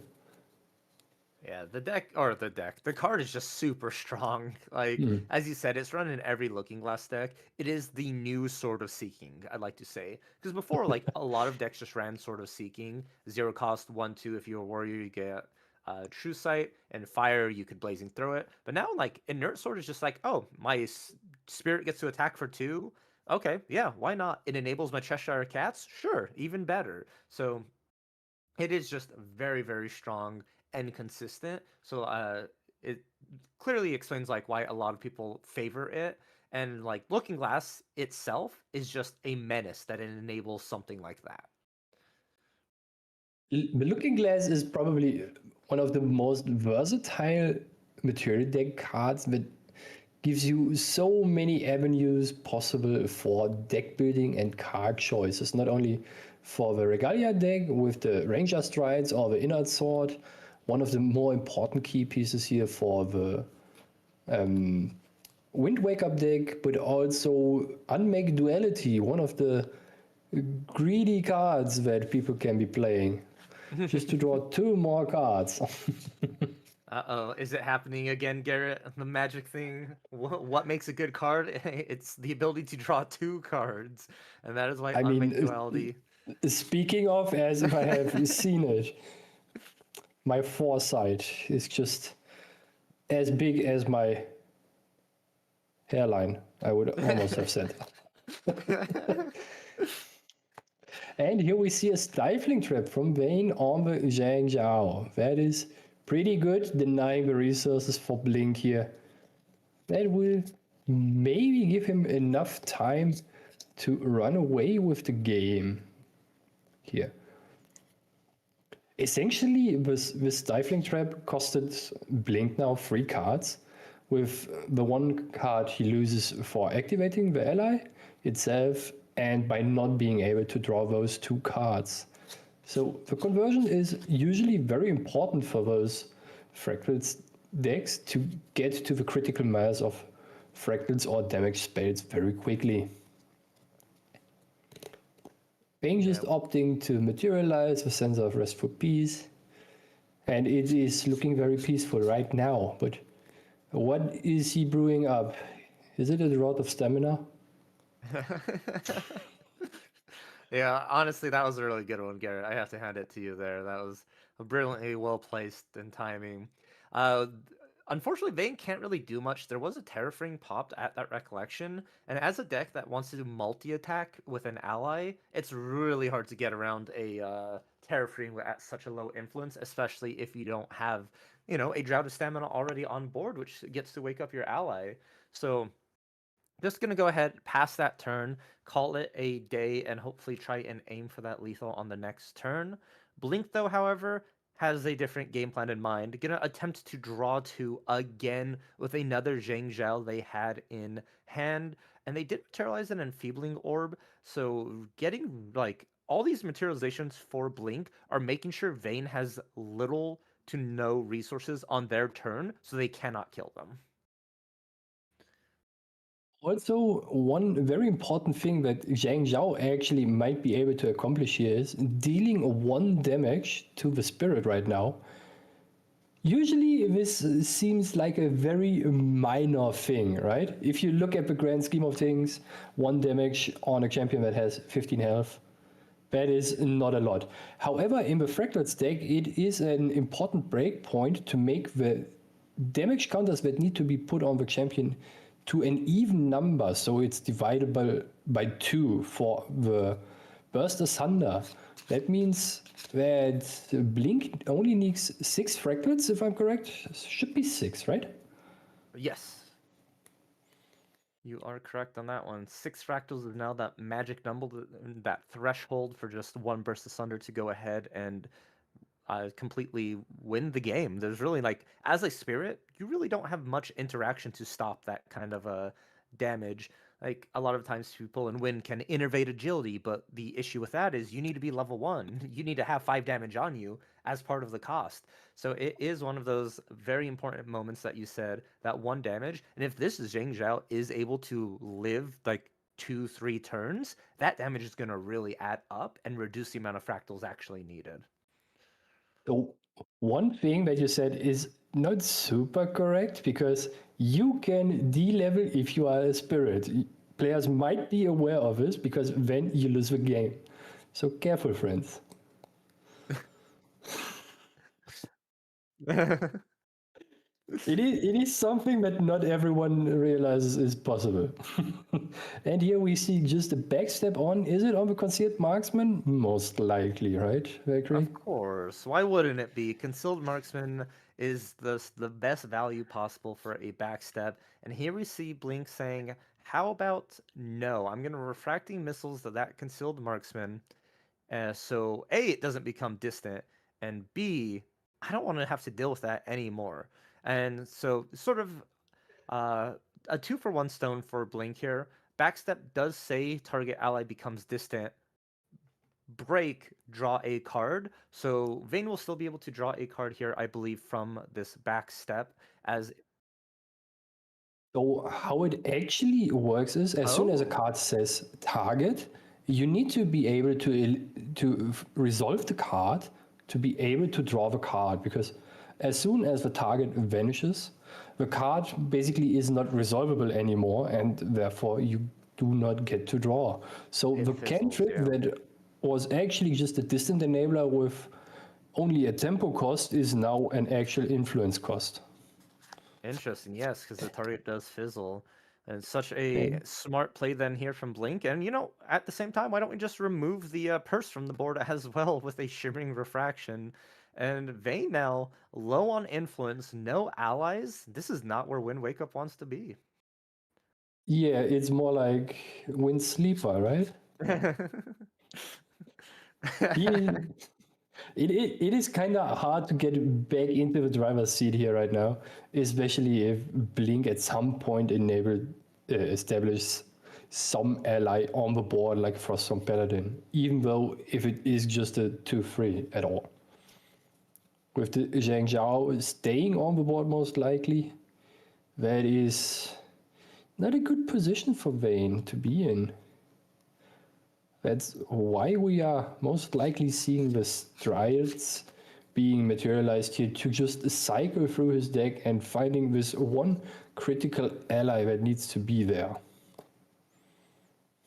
Yeah, the card is just super strong. Like, as you said, it's run in every Looking Glass deck. It is the new Sword of Seeking, I'd like to say. Because before, like, a lot of decks just ran Sword of Seeking. 0 cost, 1/2. If you're a warrior, you get True Sight, and fire, you could Blazing Throw it. But now, like, Inert Sword is just like, oh, my spirit gets to attack for 2. Okay, yeah, why not? It enables my Cheshire Cats? Sure, even better. So it is just very, very strong and consistent. So it clearly explains like why a lot of people favor it. And like Looking Glass itself is just a menace that it enables something like that. The Looking Glass is probably one of the most versatile material deck cards that gives you so many avenues possible for deck building and card choices, not only for the Regalia deck with the Ranger Strides or the Inert Sword, one of the more important key pieces here for the Wind Wake Up deck, but also Unmake Duality, one of the greedy cards that people can be playing, just to draw 2 more cards. Uh-oh, is it happening again, Gerrit? The magic thing? What makes a good card? It's the ability to draw 2 cards, and that is why Unmake Duality. Speaking of, as if I have seen it, my foresight is just as big as my hairline, I would almost have said. And here we see a Stifling Trap from Vayne on the Zhang Zhao. That is pretty good, denying the resources for Blink here. That will maybe give him enough time to run away with the game. here. Essentially, this Stifling Trap costed Blink now 3 cards, with the 1 card he loses for activating the ally itself and by not being able to draw those 2 cards. So the conversion is usually very important for those Fractals decks to get to the critical mass of Fractals or damage spells very quickly. Bane just opting to materialize the sense of restful peace, and it is looking very peaceful right now. But what is he brewing up? Is it a drought of stamina? Yeah, honestly, that was a really good one, Garrett. I have to hand it to you there. That was brilliantly well placed in timing. Uh, Unfortunately, Vayne can't really do much. There was a Terrafring popped at that Recollection, and as a deck that wants to do multi-attack with an ally, it's really hard to get around a Terrafring at such a low influence, especially if you don't have, a Drought of Stamina already on board, which gets to wake up your ally. So just going to go ahead, pass that turn, call it a day, and hopefully try and aim for that lethal on the next turn. Blink, though, however, has a different game plan in mind. Going to attempt to draw 2 again with another Zhang Zhao they had in hand. And they did materialize an Enfeebling Orb, so getting, all these materializations for Blink are making sure Vayne has little to no resources on their turn, so they cannot kill them. Also, one very important thing that Zhang Zhao actually might be able to accomplish here is dealing 1 damage to the spirit right now. Usually this seems like a very minor thing, right? If you look at the grand scheme of things, 1 damage on a champion that has 15 health, that is not a lot. However, in the Fractals deck, it is an important break point to make the damage counters that need to be put on the champion to an even number, so it's divisible by 2 for the Burst Asunder. That means that Blink only needs 6 Fractals, if I'm correct. Should be 6, right? Yes. You are correct on that one. 6 Fractals is now that magic number, that threshold for just 1 Burst Asunder to go ahead and completely win the game. There's really, as a spirit, you really don't have much interaction to stop that kind of damage. A lot of times people in Win can innervate agility, but the issue with that is you need to be level 1. You need to have 5 damage on you as part of the cost. So it is one of those very important moments that you said, that 1 damage. And if this Zhang Zhao is able to live 2-3 turns, that damage is going to really add up and reduce the amount of fractals actually needed. So one thing that you said is not super correct, because you can de-level if you are a spirit. Players might be aware of this, because then you lose the game. So careful, friends. It is something that not everyone realizes is possible. And here we see just a backstep on. Is it on the Concealed Marksman? Most likely, right, Valkyrie? Of course. Why wouldn't it be? Concealed Marksman is the best value possible for a backstep. And here we see Blink saying, how about no? I'm going to Refracting Missiles to that Concealed Marksman. So A, it doesn't become distant. And B, I don't want to have to deal with that anymore. And so sort of a 2-for-1 stone for Blink here. Backstep does say target ally becomes distant. Break, draw a card. So Vayne will still be able to draw a card here, I believe, from this backstep. So how it actually works is, as soon as a card says target, you need to be able to resolve the card to be able to draw the card, because as soon as the target vanishes, the card basically is not resolvable anymore, and therefore you do not get to draw. So the cantrip that was actually just a distant enabler with only a tempo cost is now an actual influence cost. Interesting, yes, because the target does fizzle. And such a smart play then here from Blink. And, at the same time, why don't we just remove the purse from the board as well with a Shimmering Refraction? And Vayne now, low on influence, no allies. This is not where Wind Wake Up wants to be. Yeah, it's more like Wind Sleeper, right? He, it is kind of hard to get back into the driver's seat here right now, especially if Blink at some point establishes some ally on the board like Frostform Paladin, even though if it is just a 2/3 at all. With the Zhang Zhao staying on the board most likely, that is not a good position for Vayne to be in. That's why we are most likely seeing the Strides being materialized here to just cycle through his deck and finding this one critical ally that needs to be there.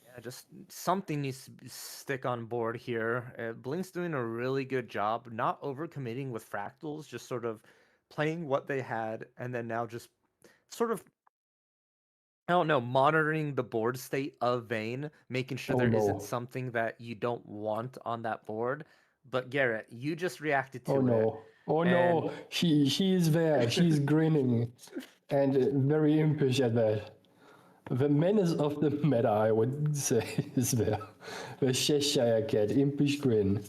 Yeah, just something needs to stick on board here. Blink's doing a really good job, not overcommitting with fractals, just sort of playing what they had, and then now just sort of, I don't know, monitoring the board state of Vayne, making sure Oh, there no. not something that you don't want on that board. But Gerrit, you just reacted to Oh it. no. Oh and- no. She is there. She's grinning and very impish at that. The menace of the meta, I would say, is there. The Cheshire Cat, impish grin.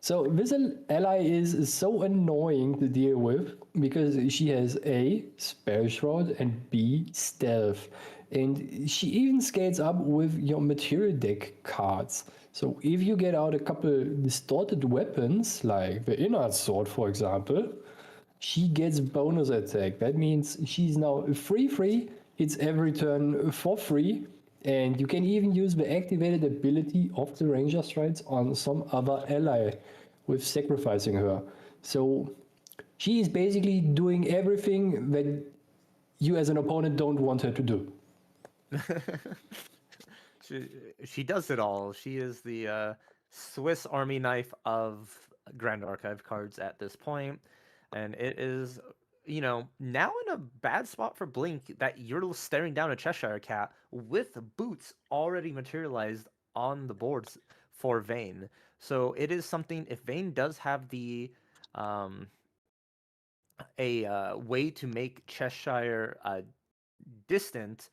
So this ally is so annoying to deal with because she has A, Spell Shroud, and B, Stealth. And she even scales up with your material deck cards. So if you get out a couple distorted weapons, like the Inner Sword, for example, she gets bonus attack. That means she's now free. It's every turn for free. And you can even use the activated ability of the Ranger Strides on some other ally with sacrificing her. So she is basically doing everything that you as an opponent don't want her to do. she does it all. She is the Swiss Army knife of Grand Archive cards at this point, and it is, now in a bad spot for Blink that you're staring down a Cheshire Cat with boots already materialized on the boards for Vayne. So it is something, if Vayne does have the a way to make Cheshire distant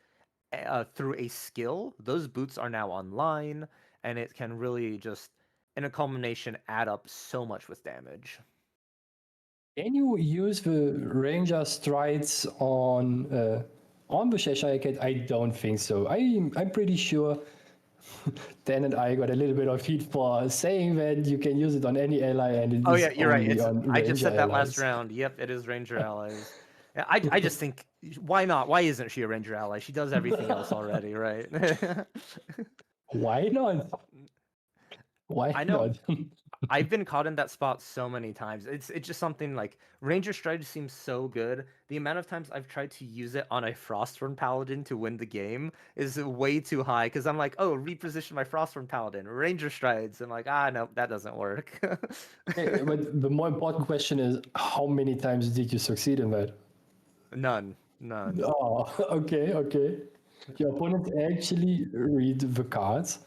through a skill, those boots are now online, and it can really just, in a culmination, add up so much with damage. Can you use the Ranger Strides on the Cheshire Cat? I don't think so. I'm pretty sure Dan and I got a little bit of heat for saying that you can use it on any ally and it Oh is yeah, you're right. only on I just said that Ranger last allies. round. Yep, it is Ranger allies. Yeah, I just think, why not? Why isn't she a Ranger ally? She does everything else already, right? Why not? Why I know. not? I've been caught in that spot so many times. It's just something like Ranger Stride seems so good. The amount of times I've tried to use it on a Frostborn Paladin to win the game is way too high because I'm like, oh, reposition my Frostborn Paladin, Ranger Strides. I'm like, no, that doesn't work. But the more important question is how many times did you succeed in that? None. Oh, okay. Your opponents actually read the cards.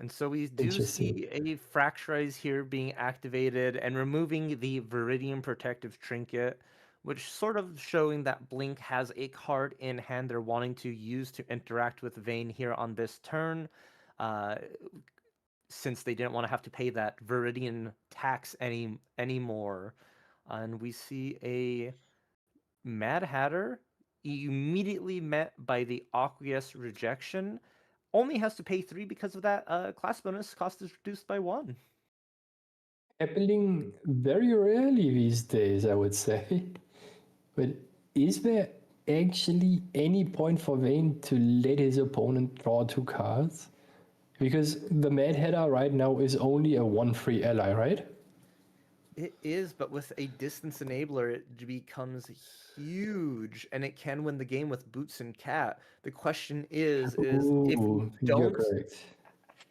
And so we do Interesting. see a Fracturize here being activated and removing the Viridian Protective Trinket, which sort of showing that Blink has a card in hand they're wanting to use to interact with Vayne here on this turn, since they didn't want to have to pay that Viridian tax anymore. And we see a Mad Hatter immediately met by the Aqueous Rejection. Only has to pay 3 because of that class bonus. Cost is reduced by 1. Happening very rarely these days, I would say. But is there actually any point for Vayne to let his opponent draw 2 cards? Because the Mad Hatter right now is only a 1/3 ally, right? It is, but with a distance enabler, it becomes huge, and it can win the game with Boots and Cat. The question is if you You're don't correct.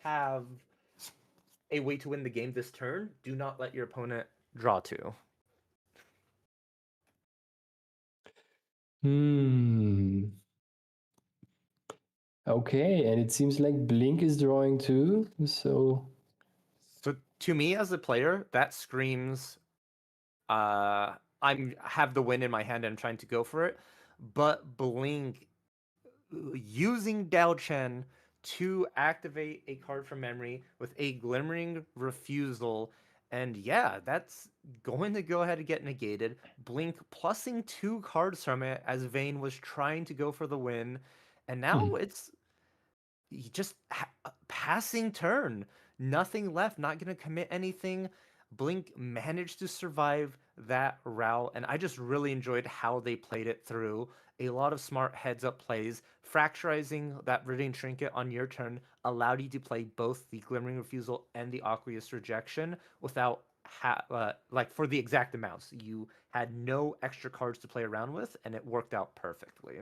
have a way to win the game this turn, do not let your opponent draw 2. Okay, and it seems like Blink is drawing too, so So to me as a player, that screams I'm have the win in my hand and I'm trying to go for it. But Blink using Dao Chen to activate a card from memory with a Glimmering Refusal. And yeah, that's going to go ahead and get negated. Blink plussing 2 cards from it as Vayne was trying to go for the win. And now it's just passing turn. Nothing left, not going to commit anything. Blink managed to survive that route, and I just really enjoyed how they played it through. A lot of smart heads-up plays. Fracturizing that Viridian Trinket on your turn allowed you to play both the Glimmering Refusal and the Aqueous Rejection without like for the exact amounts. You had no extra cards to play around with, and it worked out perfectly.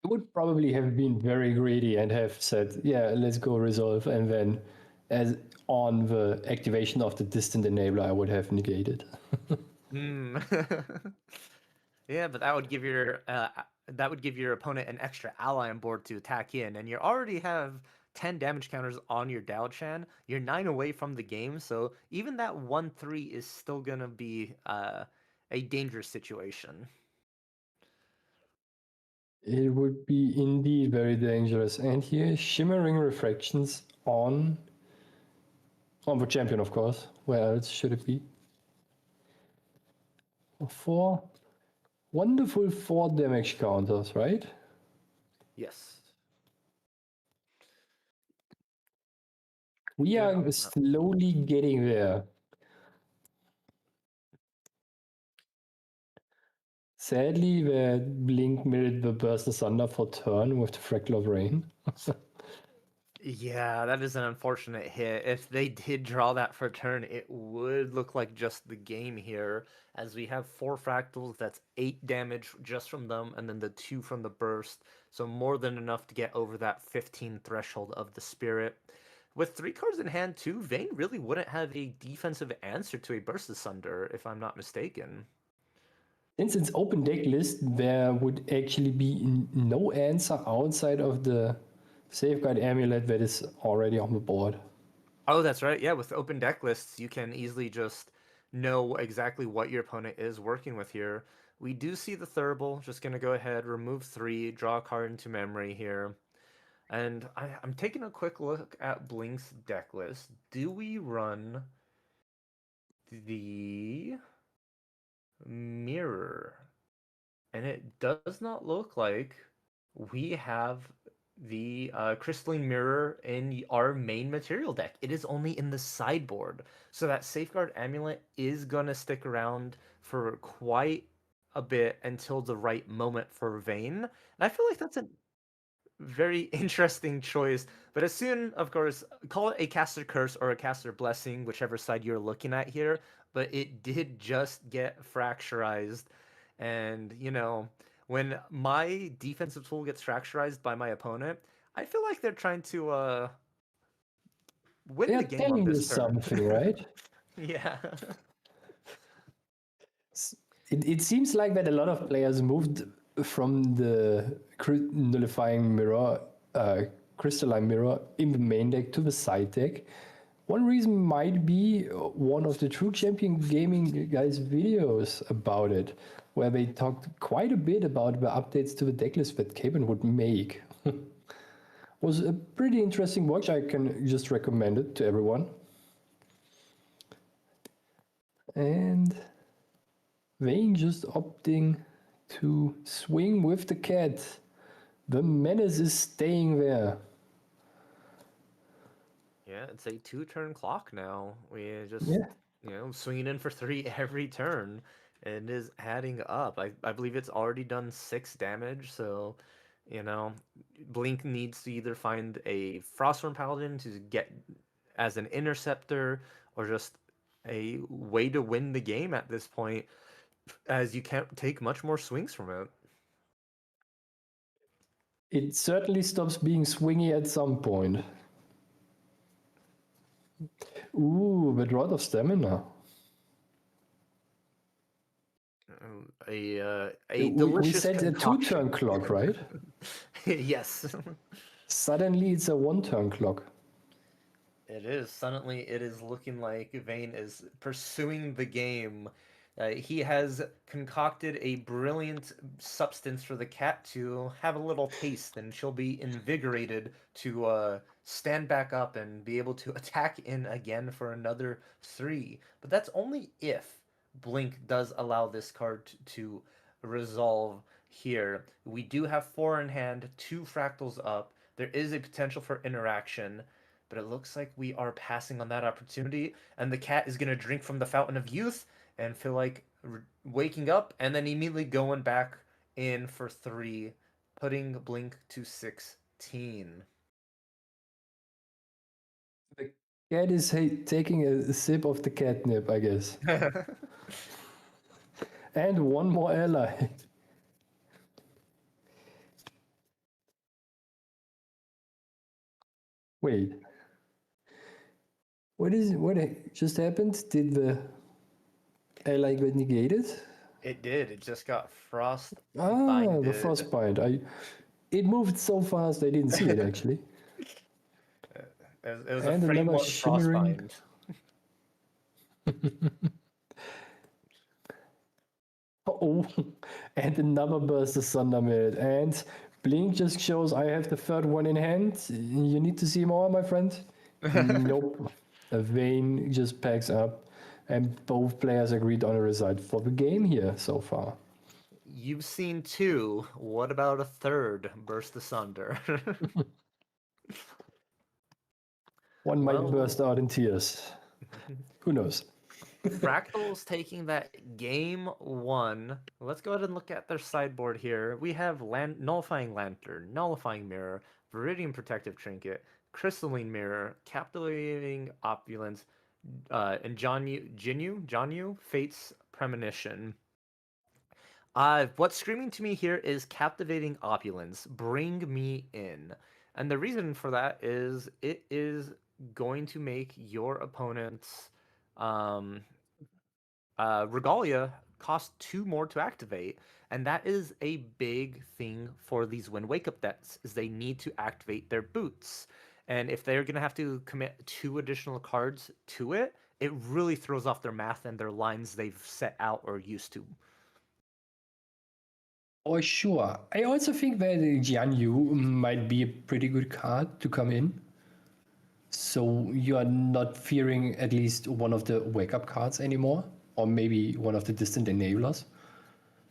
I would probably have been very greedy and have said, yeah, let's go resolve. And then as on the activation of the distant enabler, I would have negated. Yeah, but that would give your opponent an extra ally on board to attack in, and you already have 10 damage counters on your Dao-Chan. You're 9 away from the game, so even that 1-3 is still gonna be a dangerous situation. It would be indeed very dangerous. And here, Shimmering Refractions on the champion, of course. Where else should it be? 4 wonderful 4 damage counters, right? Yes. We are slowly getting there. Sadly, the Blink mirrored the Burst Asunder for turn with the Fractal of Rain. Yeah, that is an unfortunate hit. If they did draw that for turn, it would look like just the game here, as we have 4 fractals, that's 8 damage just from them, and then the 2 from the burst, so more than enough to get over that 15 threshold of the spirit. With 3 cards in hand too, Vayne really wouldn't have a defensive answer to a Burst Asunder, if I'm not mistaken. Since it's open deck list, there would actually be no answer outside of the Safeguard Amulet that is already on the board. Oh, that's right. Yeah, with open deck lists, you can easily just know exactly what your opponent is working with here. We do see the Thurible. Just going to go ahead, remove 3, draw a card into memory here. And I'm taking a quick look at Blink's deck list. Do we run the mirror? And it does not look like we have the crystalline mirror in our main material deck. It is only in the sideboard. So that Safeguard Amulet is going to stick around for quite a bit until the right moment for Vayne. And I feel like that's a very interesting choice. But as soon, of course, call it a Caster Curse or a Caster Blessing, whichever side you're looking at here. But it did just get fracturized. And, you know, when my defensive tool gets fracturized by my opponent, I feel like they're trying to win They're the game on telling you this turn. something, right? Yeah. It seems like that a lot of players moved from the nullifying mirror, crystalline mirror in the main deck to the side deck. One reason might be one of the True Champion Gaming guys' videos about it, where they talked quite a bit about the updates to the decklist that Capen would make. Was a pretty interesting watch. I can just recommend it to everyone. And Vayne just opting to swing with the cat. The menace is staying there. Yeah, it's a 2-turn clock now. We just, you know, swinging in for 3 every turn. It is adding up. I believe it's already done 6 damage, so, you know, Blink needs to either find a Frostworm Paladin to get as an interceptor, or just a way to win the game at this point, as you can't take much more swings from it. It certainly stops being swingy at some point. Ooh, but Rod of Stamina. A We delicious said a concoction. 2-turn clock, right? Yes. Suddenly it's a 1-turn clock. It is. Suddenly, it is looking like Vayne is pursuing the game He has concocted a brilliant substance for the cat to have a little taste, and she'll be invigorated to stand back up and be able to attack in again for another 3. But that's only if Blink does allow this card to resolve here. We do have 4 in hand, 2 fractals up. There is a potential for interaction, but it looks like we are passing on that opportunity, and the cat is going to drink from the fountain of youth and feel like waking up and then immediately going back in for 3, putting Blink to 16. The cat is taking a sip of the catnip, I guess. And one more ally. Wait. What just happened? Did the ally get negated? It did. It just got frost. Ah, the frostbite. It moved so fast I didn't see it actually. It was And a frame another one shimmering- frostbind. Oh, and another burst of thunder mid. And Blink just shows I have the third one in hand. You need to see more, my friend. Nope. A Vayne just packs up, and both players agreed on a result for the game here so far. You've seen 2. What about a third burst asunder? One might Well- burst out in tears. Who knows? Fractal's taking that game 1. Let's go ahead and look at their sideboard here. We have Nullifying Lantern, Nullifying Mirror, Viridian Protective Trinket, Crystalline Mirror, Captivating Opulence, and Jinyu, Fate's Premonition. What's screaming to me here is Captivating Opulence. Bring me in. And the reason for that is it is going to make your opponent's Regalia cost 2 more to activate, and that is a big thing for these Wind Wake Up decks, is they need to activate their boots. And if they're going to have to commit 2 additional cards to it, it really throws off their math and their lines they've set out or used to. Oh, sure. I also think that Jianyu might be a pretty good card to come in. So you are not fearing at least one of the wake-up cards anymore, or maybe one of the distant enablers.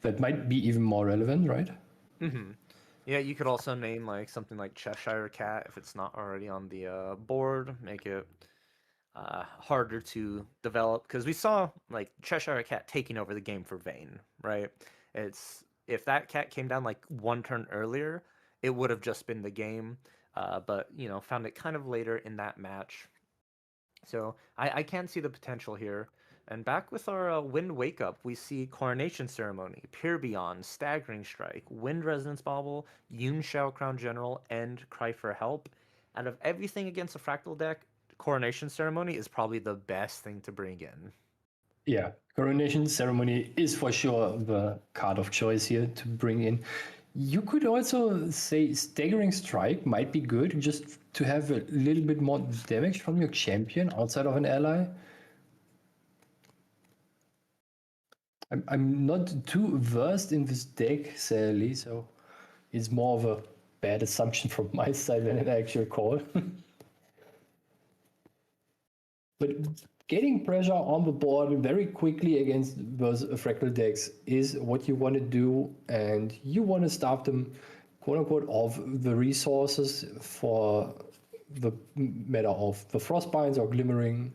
That might be even more relevant, right? Mm-hmm. Yeah, you could also name like something like Cheshire Cat if it's not already on the board. Make it harder to develop, because we saw like Cheshire Cat taking over the game for Vayne, right? It's if that cat came down like 1 turn earlier, it would have just been the game, but found it kind of later in that match. So I can see the potential here. And back with our Wind Wake Up, we see Coronation Ceremony, Peer Beyond, Staggering Strike, Wind Resonance Bauble, Yun Shao Crown General, and Cry for Help. Out of everything against a Fractal deck, Coronation Ceremony is probably the best thing to bring in. Yeah, Coronation Ceremony is for sure the card of choice here to bring in. You could also say Staggering Strike might be good, just to have a little bit more damage from your champion outside of an ally. I'm not too versed in this deck, sadly, so it's more of a bad assumption from my side than an actual call. But getting pressure on the board very quickly against those fractal decks is what you want to do, and you want to starve them, quote unquote, of the resources for the matter of the frostbinds or glimmering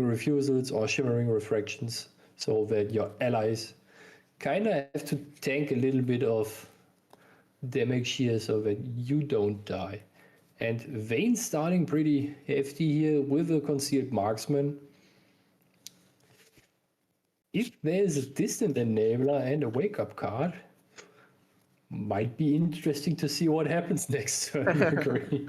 refusals or shimmering refractions, so that your allies kind of have to tank a little bit of damage here so that you don't die. And Vayne's starting pretty hefty here with a Concealed Marksman. If there's a Distant Enabler and a Wake Up card, might be interesting to see what happens next turn. You agree?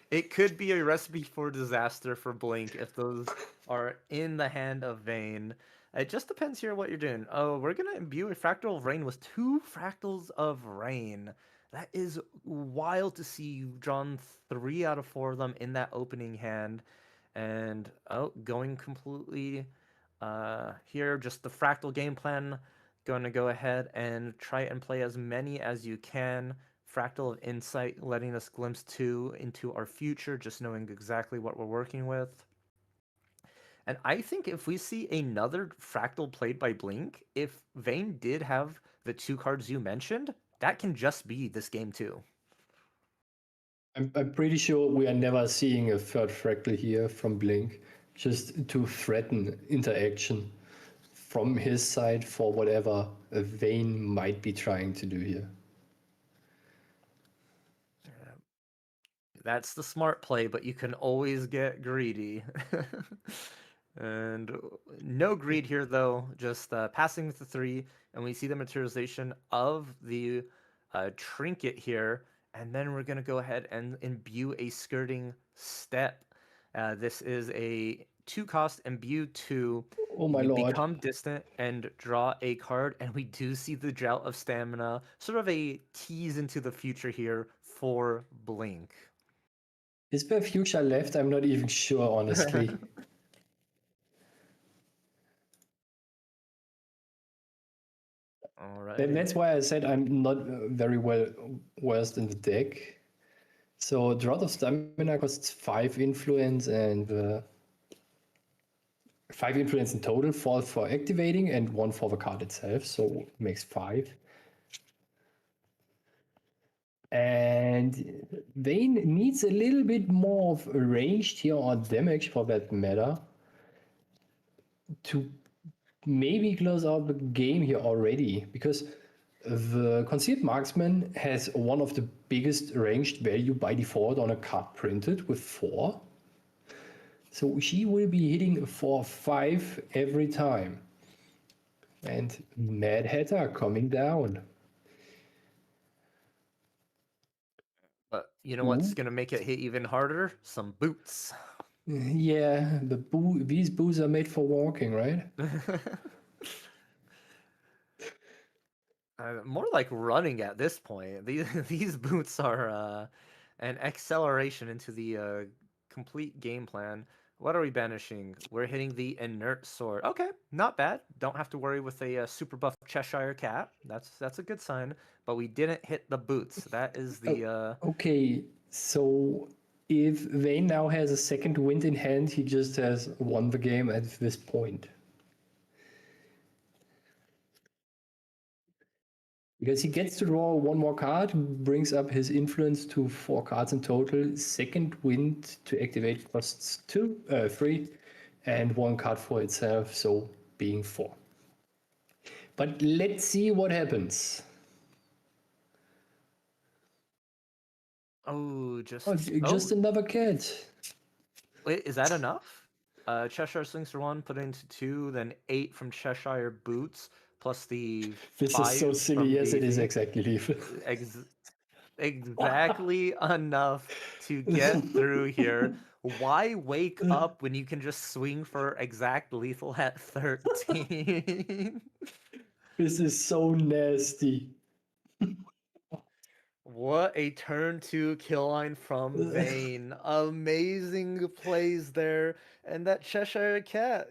It could be a recipe for disaster for Blink if those are in the hand of Vayne. It just depends here what you're doing. Oh, we're going to imbue a Fractal of Rain with 2 Fractals of Rain. That is wild to see. You've drawn 3 out of 4 of them in that opening hand. And going completely here, just the fractal game plan. Going to go ahead and try and play as many as you can. Fractal of Insight, letting us glimpse into our future, just knowing exactly what we're working with. And I think if we see another fractal played by Blink, if Vayne did have the 2 cards you mentioned, that can just be this game too. I'm pretty sure we are never seeing a third fractal here from Blink, just to threaten interaction from his side for whatever Vayne might be trying to do here. That's the smart play, but you can always get greedy. And no greed here, though, just passing with the 3, and we see the materialization of the trinket here, and then we're going to go ahead and imbue a skirting step. This is a 2-cost imbue 2. Oh my You lord. become distant and draw a card, and we do see the Drought of Stamina, sort of a tease into the future here for Blink. Is there future left? I'm not even sure, honestly. All right. And that's why I said I'm not very well versed in the deck. So Drought of Stamina costs 5 influence and 5 influence in total, 4 for activating and 1 for the card itself, so it makes 5. And Vayne needs a little bit more of ranged here or damage for that matter to maybe close out the game here already, because the Concealed Marksman has one of the biggest ranged value by default on a card printed with 4. So she will be hitting for 5 every time. And Mad Hatter coming down. But you know what's going to make it hit even harder? Some boots. Yeah, these boots are made for walking, right? More like running at this point. These boots are an acceleration into the complete game plan. What are we banishing? We're hitting the inert sword. Okay, not bad. Don't have to worry with a super buff Cheshire cat. That's a good sign. But we didn't hit the boots. That is the. Okay, so if Vayne now has a second wind in hand, he just has won the game at this point. Because he gets to draw 1 more card, brings up his influence to 4 cards in total. Second wind to activate costs 3, and 1 card for itself, so being 4. But let's see what happens. Oh, just another cat. Wait, is that enough? Cheshire Slings for 1, put it into 2, then 8 from Cheshire Boots, plus the This 5 is so silly. from Yes, it is Daisy. exactly lethal. Exactly enough to get through here. Why wake up when you can just swing for exact lethal at 13? This is so nasty. What a turn 2 kill line from Vayne. Amazing plays there. And that Cheshire Cat,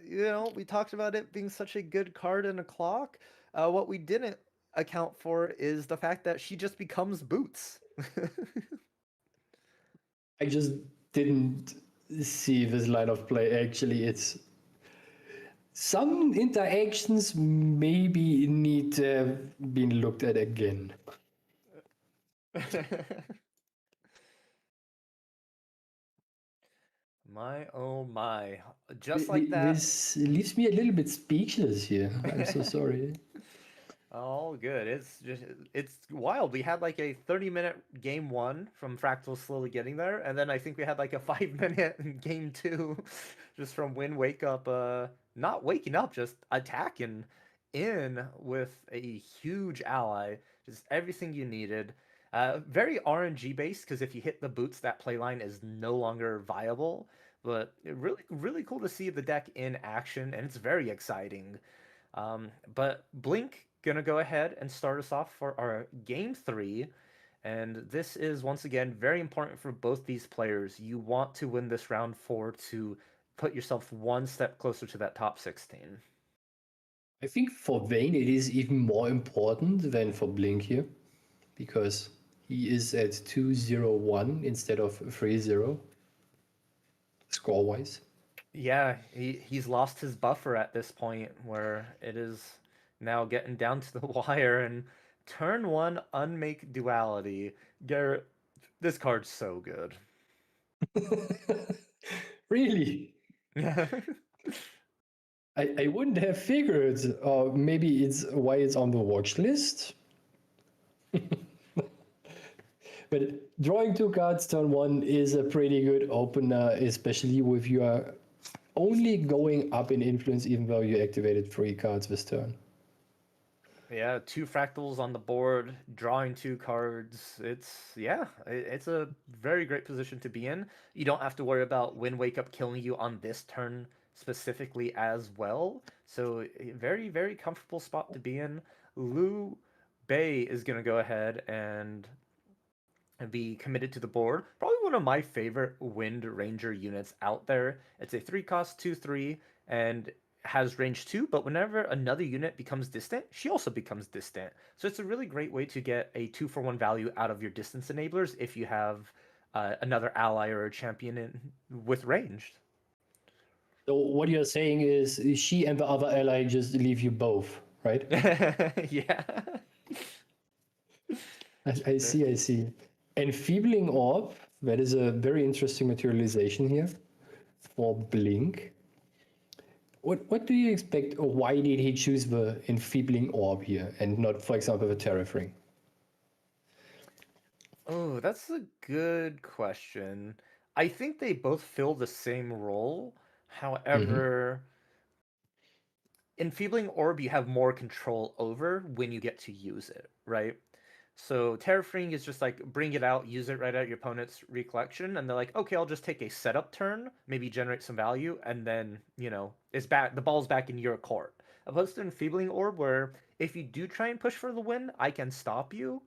we talked about it being such a good card in a clock. What we didn't account for is the fact that she just becomes Boots. I just didn't see this line of play. Actually, it's some interactions maybe need to have been looked at again. My oh my. Just like that. This leaves me a little bit speechless here. I'm so sorry. All good. It's wild. We had like a 30-minute game 1 from Fractal slowly getting there, and then I think we had like a 5-minute game 2 just from Win Wake Up not waking up, just attacking in with a huge ally. Just everything you needed. Very RNG based, because if you hit the boots, that playline is no longer viable. But really, really cool to see the deck in action, and it's very exciting. But Blink gonna go ahead and start us off for our game 3. And this is once again very important for both these players. You want to win this round 4 to put yourself one step closer to that top 16. I think for Vayne it is even more important than for Blink here, because he is at 2-0-1 instead of 3-0 score-wise. Yeah, he's lost his buffer at this point, where it is now getting down to the wire. And turn 1 unmake duality. Gerrit, this card's so good. Really? Yeah. I wouldn't have figured, or maybe it's why it's on the watch list. But drawing 2 cards turn 1 is a pretty good opener, especially with your only going up in influence even though you activated 3 cards this turn. Yeah, 2 fractals on the board, drawing 2 cards. It's a very great position to be in. You don't have to worry about Wind Wake Up killing you on this turn specifically as well. So a very, very comfortable spot to be in. Liu Bei is gonna go ahead and be committed to the board. Probably one of my favorite Wind Ranger units out there. It's a 3-cost 2/3 and has range 2, but whenever another unit becomes distant, she also becomes distant. So it's a really great way to get a 2-for-1 value out of your distance enablers if you have another ally or a champion with ranged. So what you're saying is she and the other ally just leave you both, right? Yeah. I see. Enfeebling Orb, that is a very interesting materialization here for Blink. What do you expect, or why did he choose the Enfeebling Orb here and not, for example, the Tariff Ring? Oh, that's a good question. I think they both fill the same role. However, Enfeebling Orb you have more control over when you get to use it, right? So Terrafring is just like bring it out, use it right at your opponent's recollection, and they're like, okay, I'll just take a setup turn, maybe generate some value, and then, it's back, the ball's back in your court. Opposed to Enfeebling Orb, where if you do try and push for the win, I can stop you,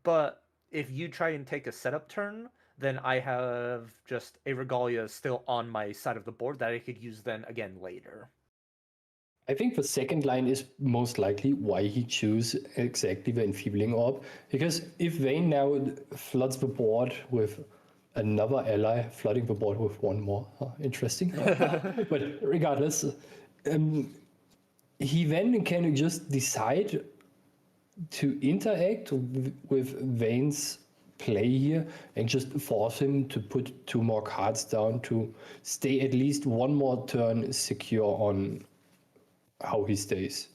but if you try and take a setup turn, then I have just a Regalia still on my side of the board that I could use then again later. I think the second line is most likely why he chose exactly the Enfeebling Orb, because if Vayne now floods the board with another ally, flooding the board with one more, interesting. But regardless, he then can just decide to interact with Vayne's play here and just force him to put 2 more cards down to stay at least 1 more turn secure on how he stays.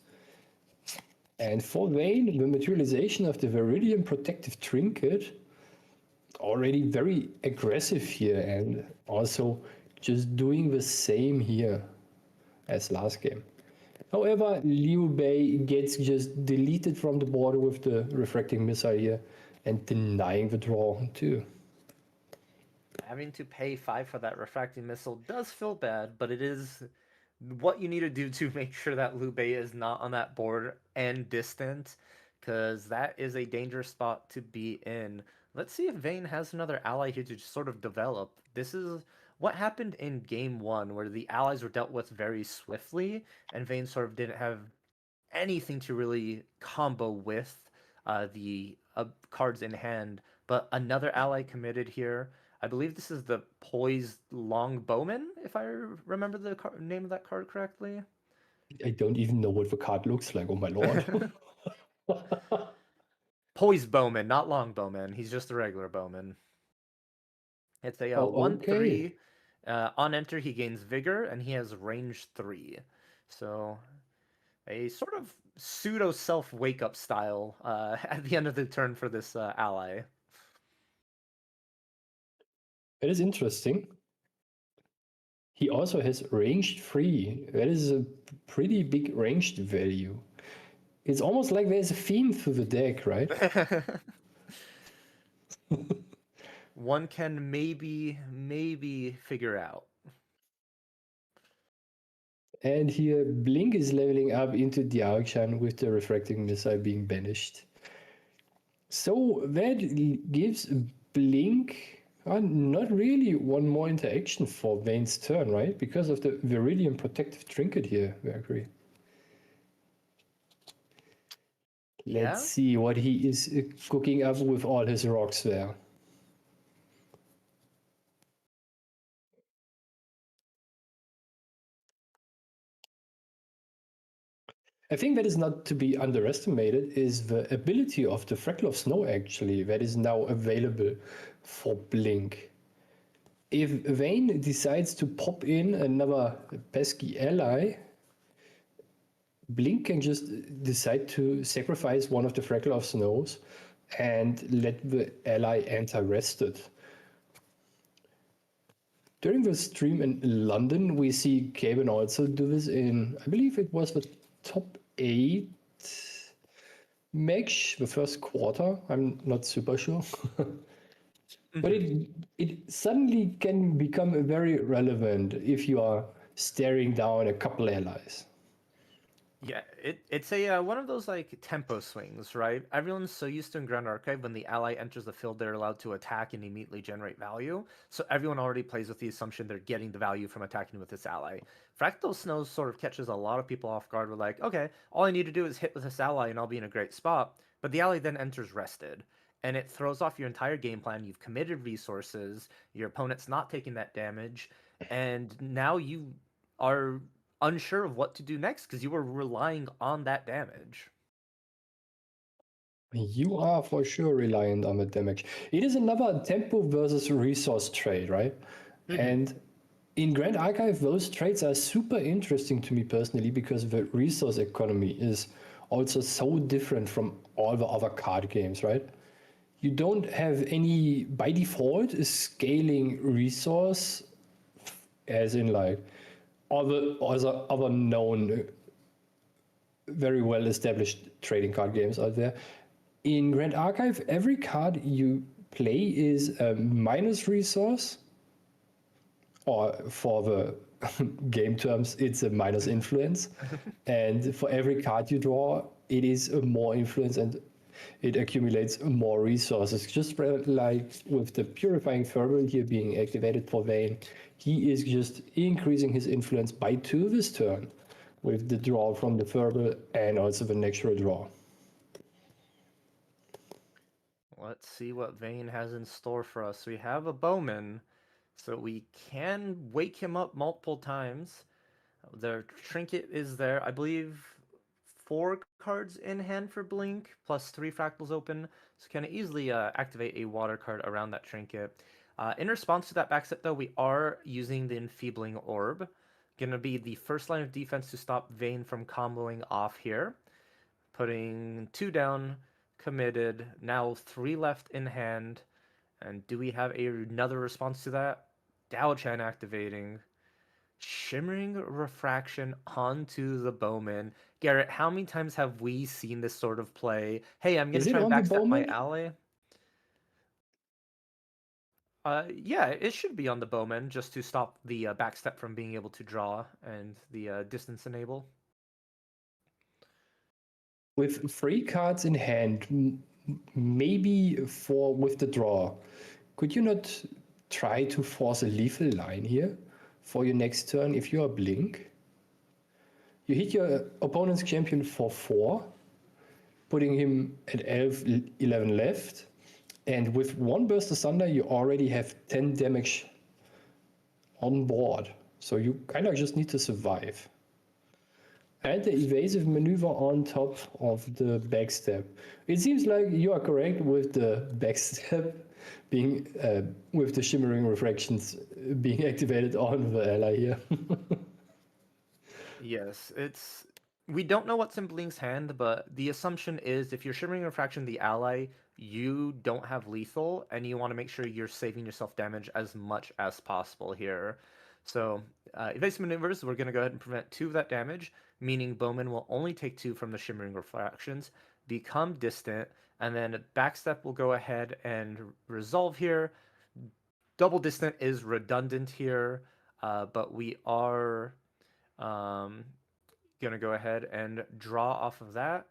And for Vayne, the materialization of the Viridian Protective Trinket, already very aggressive here, and also just doing the same here as last game. However, Liu Bei gets just deleted from the board with the Refracting Missile here and denying the draw too. Having to pay 5 for that Refracting Missile does feel bad, but it is what you need to do to make sure that Liu Bei is not on that board and distant, because that is a dangerous spot to be in. Let's see if Vayne has another ally here to just sort of develop. This is what happened in game 1, where the allies were dealt with very swiftly, and Vayne sort of didn't have anything to really combo with the cards in hand. But another ally committed here. I believe this is the Poised Longbowman, if I remember the name of that card correctly. I don't even know what the card looks like, oh my lord. Poised Bowman, not Longbowman. He's just a regular Bowman. It's a 1/3. Okay. On enter, he gains Vigor, and he has range 3. So a sort of pseudo self-wake-up style at the end of the turn for this ally. It is interesting. He also has ranged 3. That is a pretty big ranged value. It's almost like there's a theme to the deck, right? One can maybe figure out. And here Blink is leveling up into Dialkshan with the Refracting Missile being banished. So that gives Blink Not really one more interaction for Vayne's turn, right? Because of the Viridian Protective Trinket here, Valkyrie. Yeah. Let's see what he is cooking up with all his rocks there. I think that is not to be underestimated is the ability of the Freckle of Snow actually that is now available for Blink. If Vayne decides to pop in another pesky ally, Blink can just decide to sacrifice one of the Freckle of Snows and let the ally enter rested. During the stream in London, we see Gaben also do this in, I believe it was the top 8 match, the first quarter. I'm not super sure. But it suddenly can become very relevant if you are staring down a couple allies. Yeah, it's a one of those like tempo swings, right? Everyone's so used to in Grand Archive when the ally enters the field, they're allowed to attack and immediately generate value. So everyone already plays with the assumption they're getting the value from attacking with this ally. Fractal Snow sort of catches a lot of people off guard. We're like, okay, all I need to do is hit with this ally and I'll be in a great spot. But the ally then enters rested. And it throws off your entire game plan. You've committed resources. Your opponent's not taking that damage. And now you are unsure of what to do next because you were relying on that damage. You are for sure reliant on the damage. It is another tempo versus resource trade, right? And in Grand Archive, those trades are super interesting to me personally because the resource economy is also so different from all the other card games, right? You don't have any, by default, scaling resource as in like other known, very well established trading card games out there. In Grand Archive, every card you play is a minus resource, or for the game terms, it's a minus influence. And for every card you draw, it is a more influence and it accumulates more resources. Just like with the Purifying Fervor here being activated for Vayne, he is just increasing his influence by 2 this turn with the draw from the Fervor and also the natural draw. Let's see what Vayne has in store for us. We have a Bowman, so we can wake him up multiple times. The trinket is there. I believe 4 cards in hand for Blink, plus 3 fractals open, so can easily activate a water card around that trinket. In response to that backstep, though, we are using the Enfeebling Orb. Gonna be the first line of defense to stop Vayne from comboing off here. Putting 2 down, committed. Now 3 left in hand. And do we have another response to that? Dao Chan activating. Shimmering Refraction onto the Bowman. Gerrit, how many times have we seen this sort of play? Hey, I'm going Is to it try and on the backstep my Bowman? ally. Yeah, it should be on the Bowman just to stop the backstep from being able to draw and the distance enable. With 3 cards in hand, maybe with the draw, could you not try to force a lethal line here for your next turn if you are Blink? You hit your opponent's champion for 4, putting him at 11 left, and with 1 Burst Asunder you already have 10 damage on board, so you kind of just need to survive. And the evasive maneuver on top of the backstep. It seems like you are correct with the backstep being with the shimmering refractions being activated on the ally here. Yes, we don't know what's in Blink's hand, but the assumption is if you're shimmering refraction the ally, you don't have lethal, and you want to make sure you're saving yourself damage as much as possible here. So evasive maneuvers, we're going to go ahead and prevent 2 of that damage, meaning Bowman will only take 2 from the shimmering refractions, become distant, and then backstep will go ahead and resolve here. Double distant is redundant here, but we are gonna go ahead and draw off of that.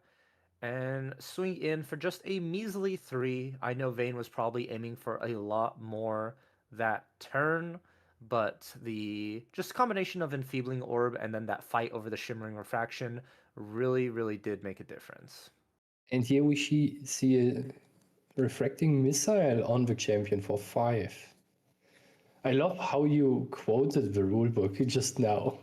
and swing in for just a measly 3. I know Vayne was probably aiming for a lot more that turn, but the just combination of Enfeebling Orb and then that fight over the Shimmering Refraction really, really did make a difference. And here we see a refracting missile on the champion for 5. I love how you quoted the rulebook just now.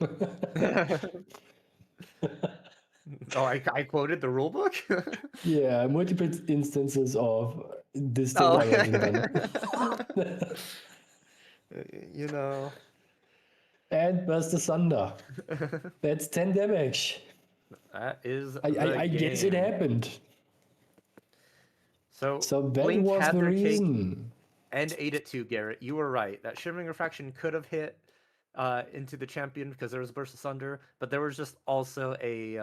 Oh, I quoted the rulebook? Yeah, multiple instances of distant Oh. origin gun. You know. And burst asunder. That's 10 damage. That is I guess it game. happened. So So that Blink was had the their cake reason. and ate it too, Gerrit. You were right. That Shimmering Refraction could have hit into the champion because there was a Burst Asunder, but there was just also a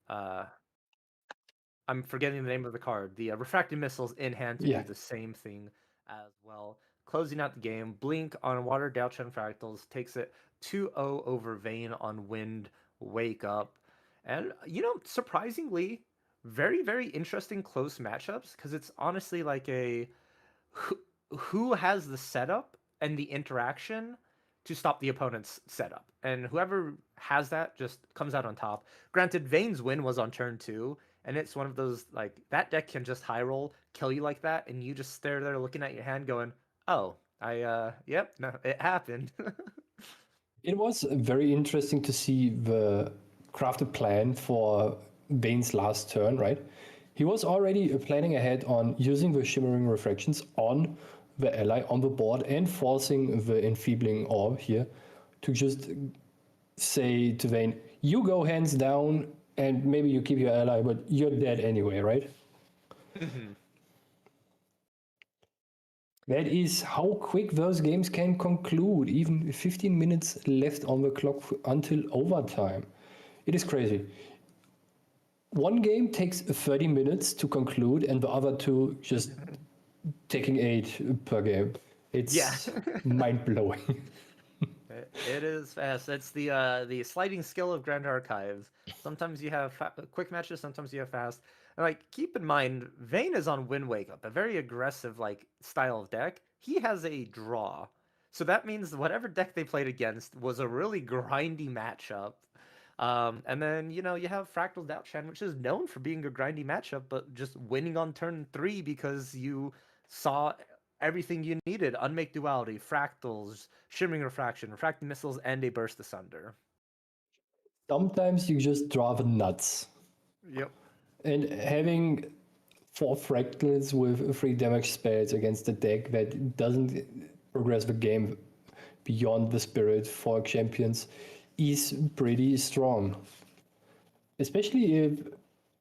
uh, I'm forgetting the name of the card. The Refracting Missiles in hand to Yeah. do the same thing as well. Closing out the game, Blink on Water Dowchen Fractals takes it 2-0 over Vayne on Wind Wake Up. And, surprisingly, very, very interesting close matchups because it's honestly like a who has the setup and the interaction to stop the opponent's setup. And whoever has that just comes out on top. Granted, Vayne's win was on turn 2, and it's one of those, like, that deck can just high roll, kill you like that, and you just stare there looking at your hand going, oh, yep, no, it happened. It was very interesting to see the crafted plan for Bane's last turn, right? He was already planning ahead on using the Shimmering Refractions on the ally on the board and forcing the Enfeebling Orb here to just say to Vayne, you go hands down and maybe you keep your ally, but you're dead anyway, right? That is how quick those games can conclude, even 15 minutes left on the clock until overtime. It is crazy. One game takes 30 minutes to conclude, and the other two just taking 8 per game. It's Yeah. mind blowing. It is fast. It's the sliding scale of Grand Archives. Sometimes you have quick matches, sometimes you have fast. And like, keep in mind, Vayne is on Wind Wake Up, a very aggressive like style of deck. He has a draw, so that means whatever deck they played against was a really grindy matchup. And then you have Fractal Dowchen, which is known for being a grindy matchup, but just winning on turn 3 because you saw everything you needed: Unmake Duality, Fractals, Shimmering Refraction, Refracting Missiles, and a Burst Asunder. Sometimes you just draw the nuts. Yep. And having 4 fractals with 3 damage spells against a deck that doesn't progress the game beyond the spirit for champions is pretty strong. Especially if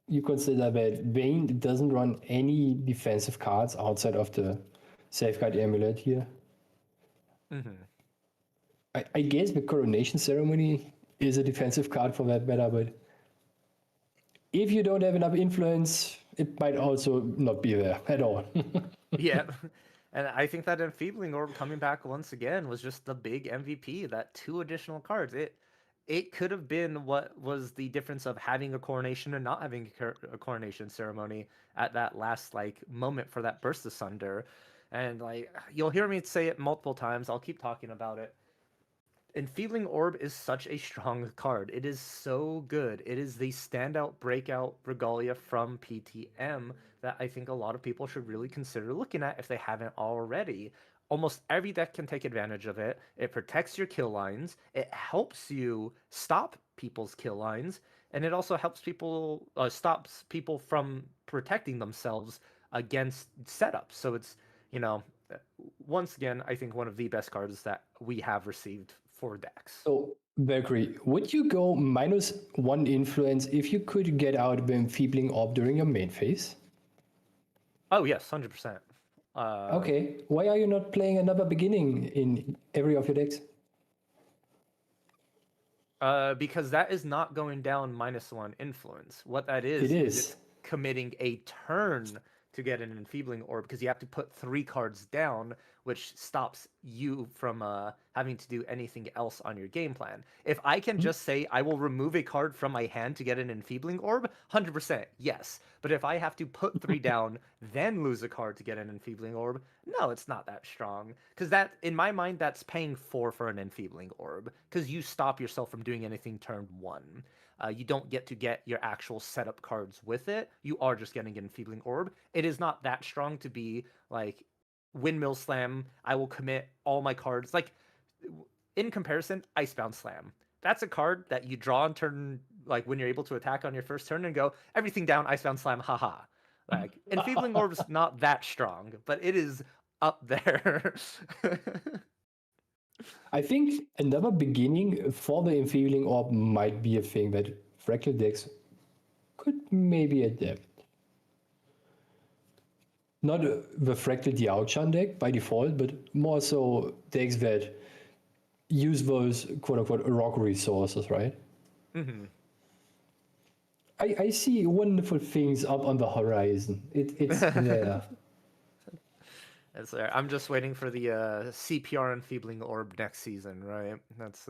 you consider that Vayne doesn't run any defensive cards outside of the Safeguard Amulet here. I guess the Coronation Ceremony is a defensive card for that matter, but if you don't have enough influence, it might also not be there at all. Yeah. And I think that Enfeebling Orb coming back once again was just the big MVP, that 2 additional cards. It could have been what was the difference of having a coronation and not having a coronation ceremony at that last moment for that Burst Asunder. And you'll hear me say it multiple times. I'll keep talking about it. Enfeebling Orb is such a strong card. It is so good. It is the standout breakout regalia from PTM that I think a lot of people should really consider looking at if they haven't already. Almost every deck can take advantage of it. It protects your kill lines. It helps you stop people's kill lines, and it also helps people stops people from protecting themselves against setups. So it's once again, I think one of the best cards that we have received for decks. So, Valkyrie, would you go -1 influence if you could get out the Enfeebling Orb during your main phase? Oh yes, 100%. Okay, why are you not playing another beginning in every of your decks? Because that is not going down -1 influence. What that is It it's is. committing a turn to get an Enfeebling Orb because you have to put 3 cards down, which stops you from having to do anything else on your game plan. If I can just say I will remove a card from my hand to get an Enfeebling Orb, 100% yes. But if I have to put 3 down, then lose a card to get an Enfeebling Orb, no, it's not that strong. Because that, in my mind, that's paying 4 for an Enfeebling Orb. Because you stop yourself from doing anything turn 1. You don't get to get your actual setup cards with it. You are just getting an Enfeebling Orb. It is not that strong to be like Windmill Slam. I will commit all my cards. Like in comparison, Icebound Slam. That's a card that you draw on turn, like when you're able to attack on your first turn and go everything down. Icebound Slam, haha. Like Enfeebling Orb is not that strong, but it is up there. I think another beginning for the Enfeebling Orb might be a thing that Fractal decks could maybe adapt. Not the Fractal Diao-Chan deck by default, but more so decks that use those quote-unquote rock resources, right? Mm-hmm. I see wonderful things up on the horizon. It's there. It's there. I'm just waiting for the CPR Enfeebling Orb next season, right? That's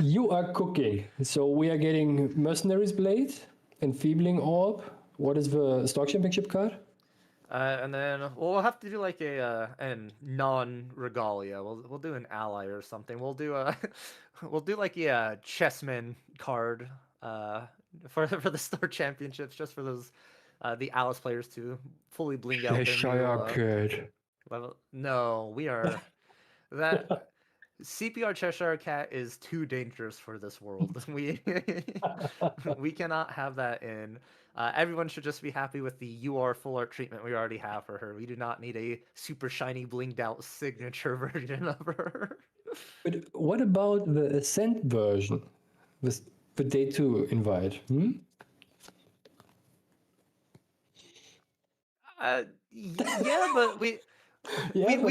You are cooking. So we are getting Mercenary's Blade, Enfeebling Orb. What is the Stock Championship card? and then we'll have to do like a non-regalia. We'll do an ally or something. We'll do a we'll do like a chessman card for the Star Championships, just for those the Alice players to fully bling out their Cheshire new Cat. level. No, we are that CPR Cheshire Cat is too dangerous for this world. We cannot have that in. Everyone should just be happy with the UR full art treatment we already have for her. We do not need a super shiny blinged out signature version of her. But what about the Ascent version? With the day 2 invite? Yeah, but we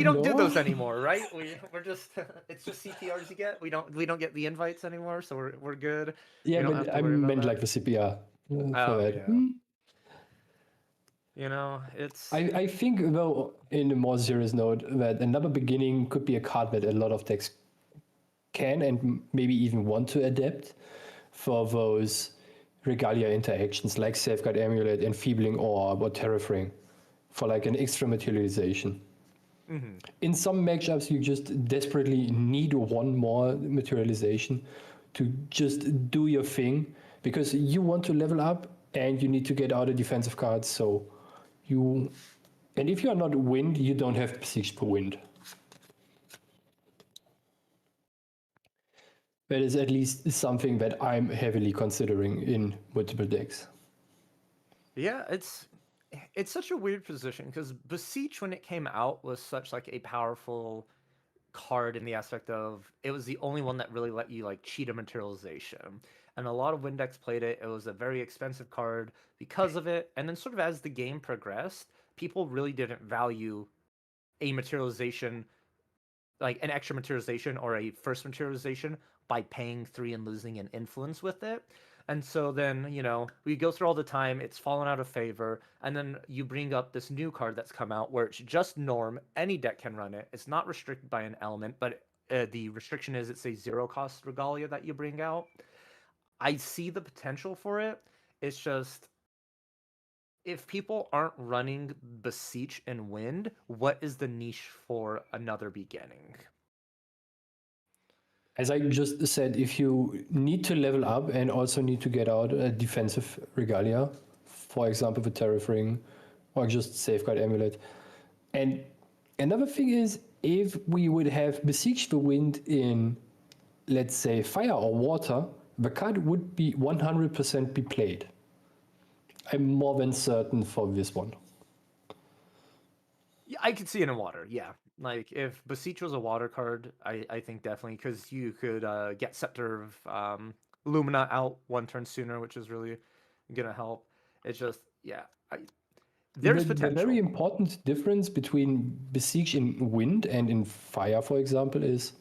don't do those anymore, right? We're just it's just CPRs you get. We don't get the invites anymore, so we're good. Yeah, we don't but have to I worry about meant that. like the CPR for Oh, that. yeah. You know, it's I think, though, in a more serious note, that another beginning could be a card that a lot of decks can and maybe even want to adapt for those Regalia interactions like Safeguard Amulet, Enfeebling Orb, or Terrafring for like an extra materialization. In some matchups, you just desperately need one more materialization to just do your thing because you want to level up and you need to get out a defensive card. So and if you are not Wind, you don't have Besieged for Wind. That is at least something that I'm heavily considering in multiple decks. yeah, it's such a weird position because Beseech when it came out was such like a powerful card in the aspect of it was the only one that really let you like cheat a materialization. And a lot of Windex played it. It was a very expensive card because of it. And then sort of as the game progressed, people really didn't value a materialization, like an extra materialization or a first materialization by paying 3 and losing an influence with it. And so then, you know, we go through all the time, it's fallen out of favor, and then you bring up this new card that's come out where it's just norm, any deck can run it. It's not restricted by an element, but the restriction is it's a 0-cost Regalia that you bring out. I see the potential for it. It's just if people aren't running Beseech and Wind, what is the niche for another beginning? As I just said, if you need to level up and also need to get out a defensive Regalia, for example, the Terrafring, or just Safeguard Amulet. And another thing is, if we would have Besiege the Wind in, let's say, Fire or Water, the card would be 100% be played. I'm more than certain for this one. Yeah, I could see it in Water, yeah. Like, if Beseech was a Water card, I think definitely, because you could get Scepter of Lumina out 1 turn sooner, which is really going to help. It's just, yeah, there's potential. The very important difference between Besiege in Wind and in Fire, for example, is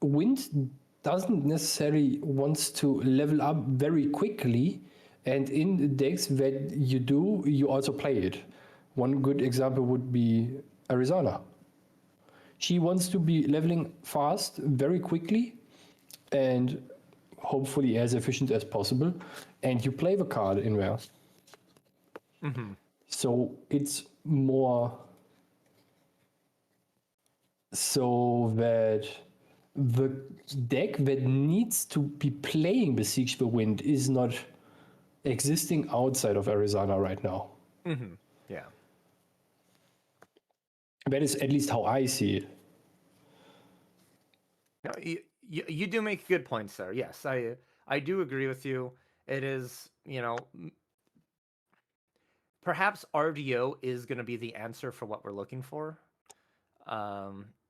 Wind doesn't necessarily want to level up very quickly, And in the decks that you do, you also play it. One good example would be Arizona. She wants to be leveling fast, very quickly, and hopefully as efficient as possible. And you play the card in there. So it's more so that the deck that needs to be playing Besiege the Wind is not existing outside of Arizona right now. Yeah. That is at least how I see it. No, you do make good points there. Yes, I do agree with you. It is, perhaps RDO is going to be the answer for what we're looking for.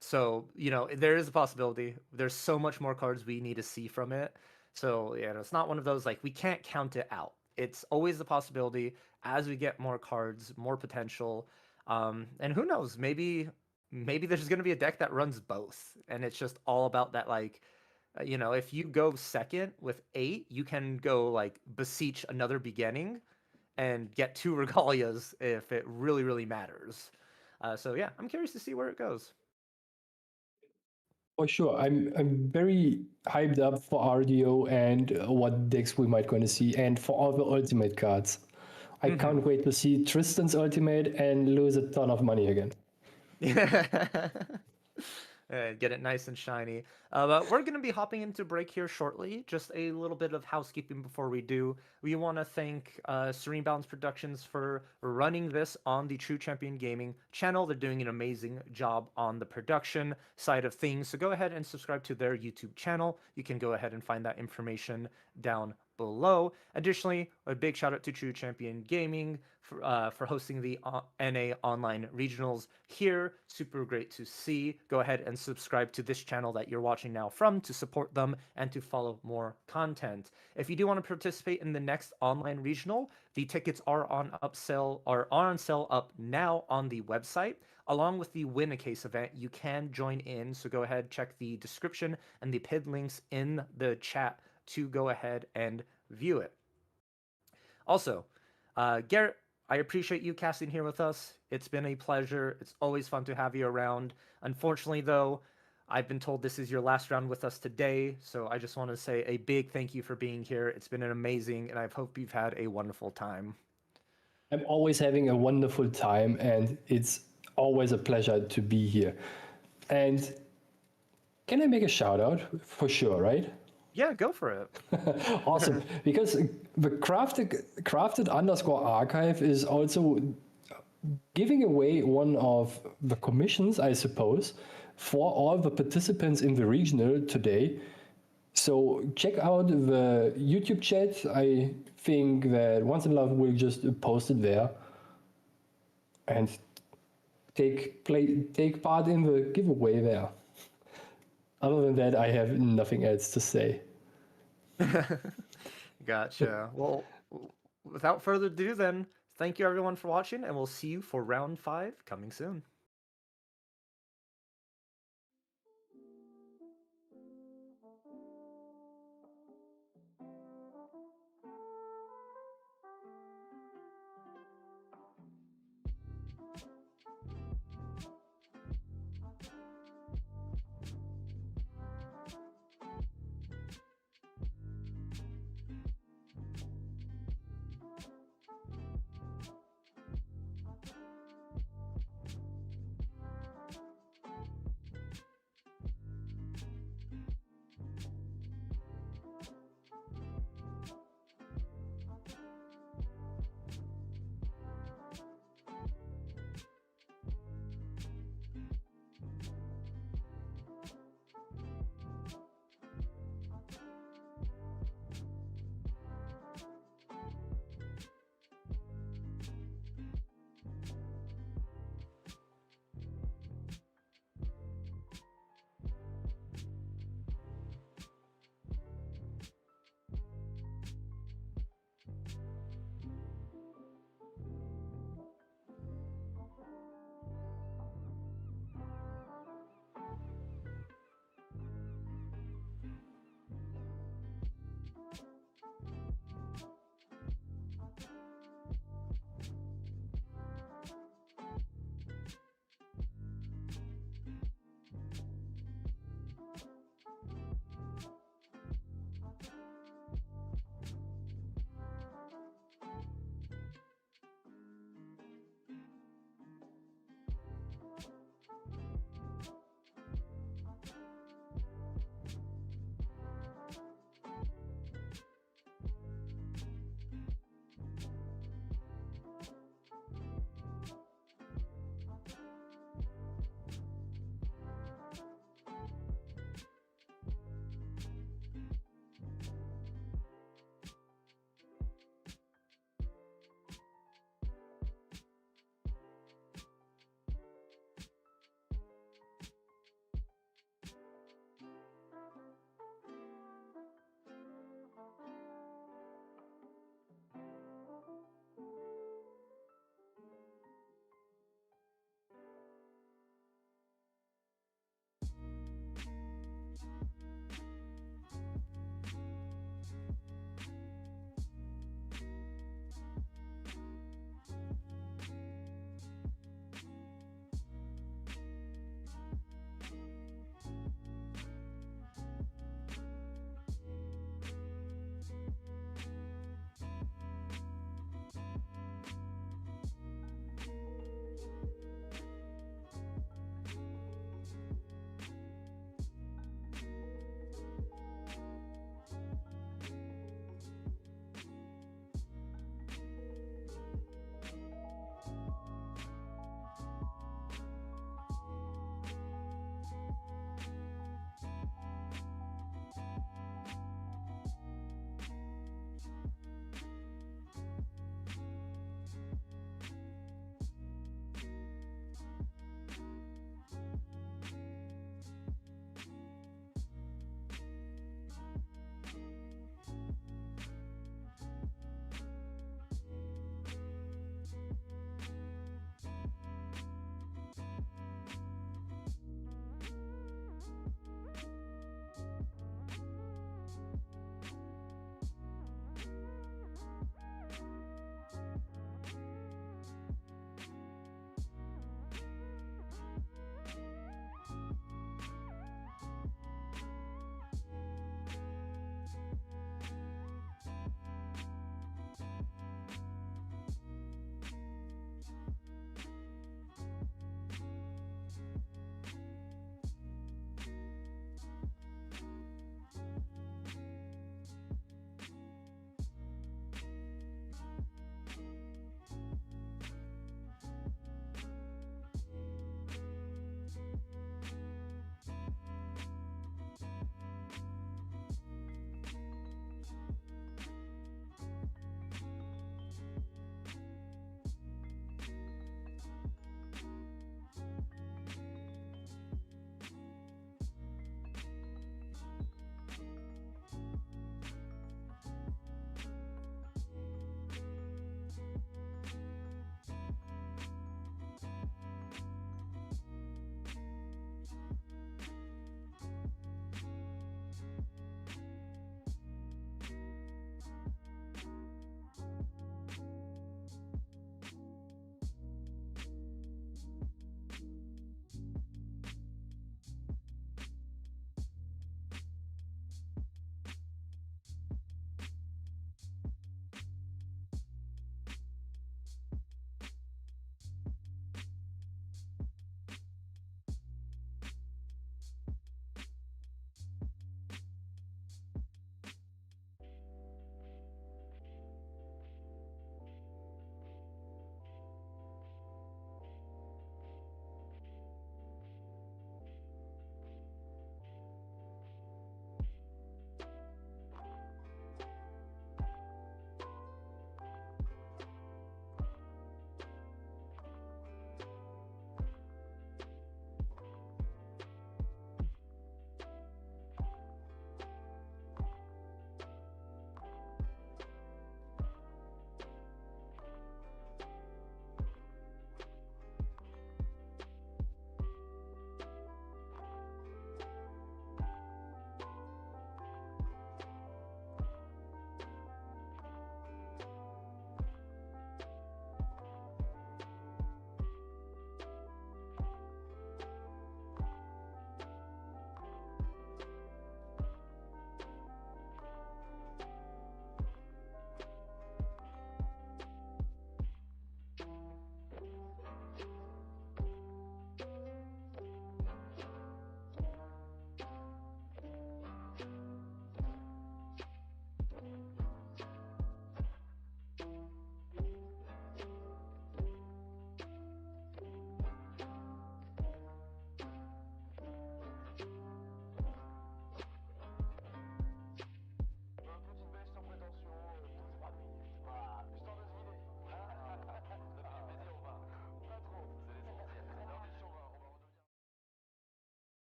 So, there is a possibility. There's so much more cards we need to see from it. So, it's not one of those like we can't count it out. It's always the possibility as we get more cards, more potential. And who knows, maybe there's going to be a deck that runs both, and it's just all about that if you go second with 8, you can go like beseech another beginning and get 2 regalias if it really, really matters. So yeah, I'm curious to see where it goes. For sure, I'm very hyped up for RDO and what decks we might going to see, and for all the ultimate cards. I can't wait to see Tristan's ultimate and lose a ton of money again. Get it nice and shiny. But we're going to be hopping into break here shortly. Just a little bit of housekeeping before we do. We want to thank Serene Balance Productions for running this on the True Champion Gaming channel. They're doing an amazing job on the production side of things. So go ahead and subscribe to their YouTube channel. You can go ahead and find that information down below. Additionally, a big shout out to True Champion Gaming for hosting the NA Online Regionals here. Super great to see. Go ahead and subscribe to this channel that you're watching now from to support them and to follow more content. If you do want to participate in the next online regional, the tickets are on sale up now on the website. Along with the Win a Case event, you can join in. So go ahead, check the description and the pinned links in the chat to go ahead and view it. Also, Gerrit, I appreciate you casting here with us. It's been a pleasure. It's always fun to have you around. Unfortunately, though, I've been told this is your last round with us today, so I just want to say a big thank you for being here. It's been an amazing, and I hope you've had a wonderful time. I'm always having a wonderful time, and it's always a pleasure to be here. And can I make a shout out? For sure, right? Yeah, go for it. Awesome. Because the crafted_archive is also giving away one of the commissions, I suppose, for all the participants in the regional today. So check out the YouTube chat. I think that Once in Love will just post it there and take part in the giveaway there. Other than that, I have nothing else to say. Gotcha. Well, without further ado then, thank you everyone for watching, and we'll see you for round 5 coming soon.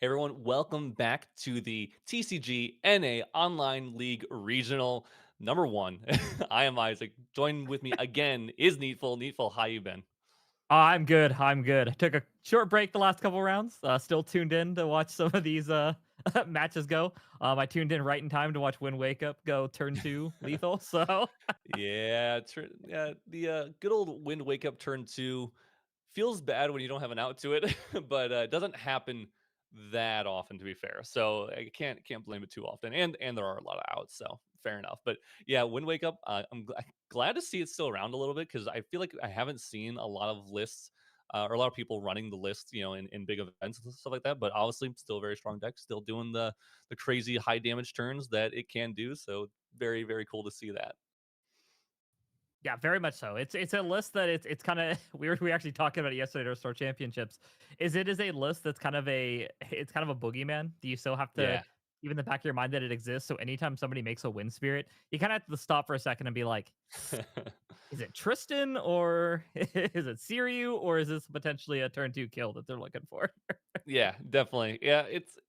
Hey everyone, welcome back to the TCG NA Online League Regional number 1. I am Isaac. Join with me again is NEETfull. NEETfull, how you been? I'm good. I'm good. I took a short break the last couple rounds. Still tuned in to watch some of these matches go. I tuned in right in time to watch Win Wake Up go turn 2 lethal. So Yeah, the good old Wind Wake Up turn 2 feels bad when you don't have an out to it, but it doesn't happen that often, to be fair. So I can't blame it too often. And there are a lot of outs, so fair enough. But yeah, Wind Wake Up, I'm glad to see it's still around a little bit because I feel like I haven't seen a lot of lists. Or a lot of people running the list, in big events and stuff like that. But obviously, still a very strong deck, still doing the crazy high damage turns that it can do. So very very cool to see that. yeah, very much so. It's a list that it's kind of we were actually talking about it yesterday at our Store Championships. It is a list that's kind of a boogeyman. Do you still have to Yeah. keep in the back of your mind that it exists? So anytime somebody makes a Wind Spirit, you kind of have to stop for a second and be like, is it Tristan or is it Siriu or is this potentially a turn 2 kill that they're looking for? Yeah, definitely. Yeah,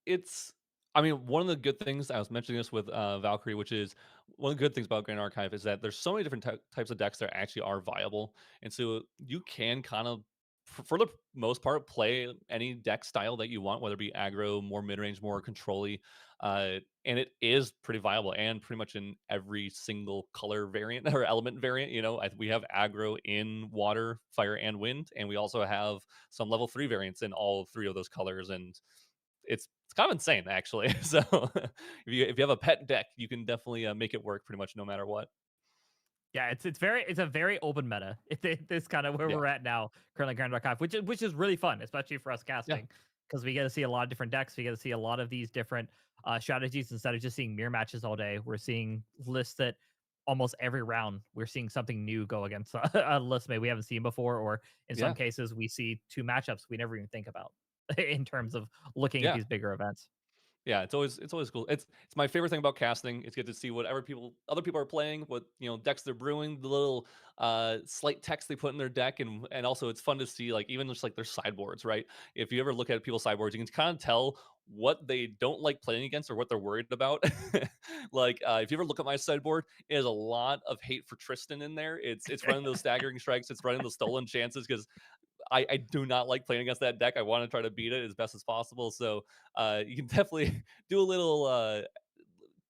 it's I mean, one of the good things I was mentioning this with Valkyrie, which is one of the good things about Grand Archive is that there's so many different types of decks that actually are viable, and so you can kind of, for the most part, play any deck style that you want, whether it be aggro, more mid range, more control-y, and it is pretty viable and pretty much in every single color variant or element variant. We have aggro in water, fire, and wind, and we also have some level 3 variants in all 3 of those colors, and it's kind of insane actually. So if you have a pet deck, you can definitely make it work pretty much no matter what. Yeah, it's a very open meta. It's kind of where Yeah, we're at now, currently Grand Archive, which is really fun, especially for us yeah, casting, because we get to see a lot of different decks. We get to see a lot of these different strategies instead of just seeing mirror matches all day. We're seeing lists that almost every round we're seeing something new go against a list maybe we haven't seen before, or in some yeah, cases we see two matchups we never even think about in terms of looking at yeah. these bigger events. Yeah, it's always cool. It's my favorite thing about casting. It's good to see what other people are playing, what decks they're brewing, the little slight text they put in their deck, and also it's fun to see like even just like their sideboards, right? If you ever look at people's sideboards, you can kind of tell what they don't like playing against or what they're worried about. Like if you ever look at my sideboard, it has a lot of hate for Tristan in there. It's running those staggering strikes, it's running the stolen chances because I do not like playing against that deck. I want to try to beat it as best as possible. So you can definitely do a little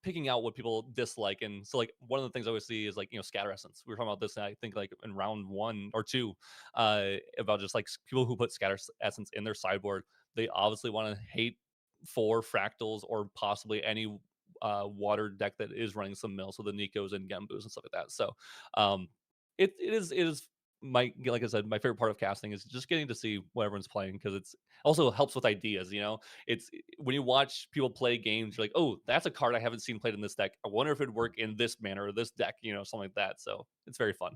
picking out what people dislike. And so like one of the things I always see is like scatter essence. We were talking about this, I think like in round 1 or 2, about just like people who put scatter essence in their sideboard. They obviously want to hate for fractals or possibly any water deck that is running some mill, so the Nikos and Gembus and stuff like that. So um it is my, like I said, my favorite part of casting is just getting to see what everyone's playing because it's also helps with ideas. It's when you watch people play games, you're like, oh, that's a card I haven't seen played in this deck. I wonder if it'd work in this manner or this deck, something like that. So it's very fun.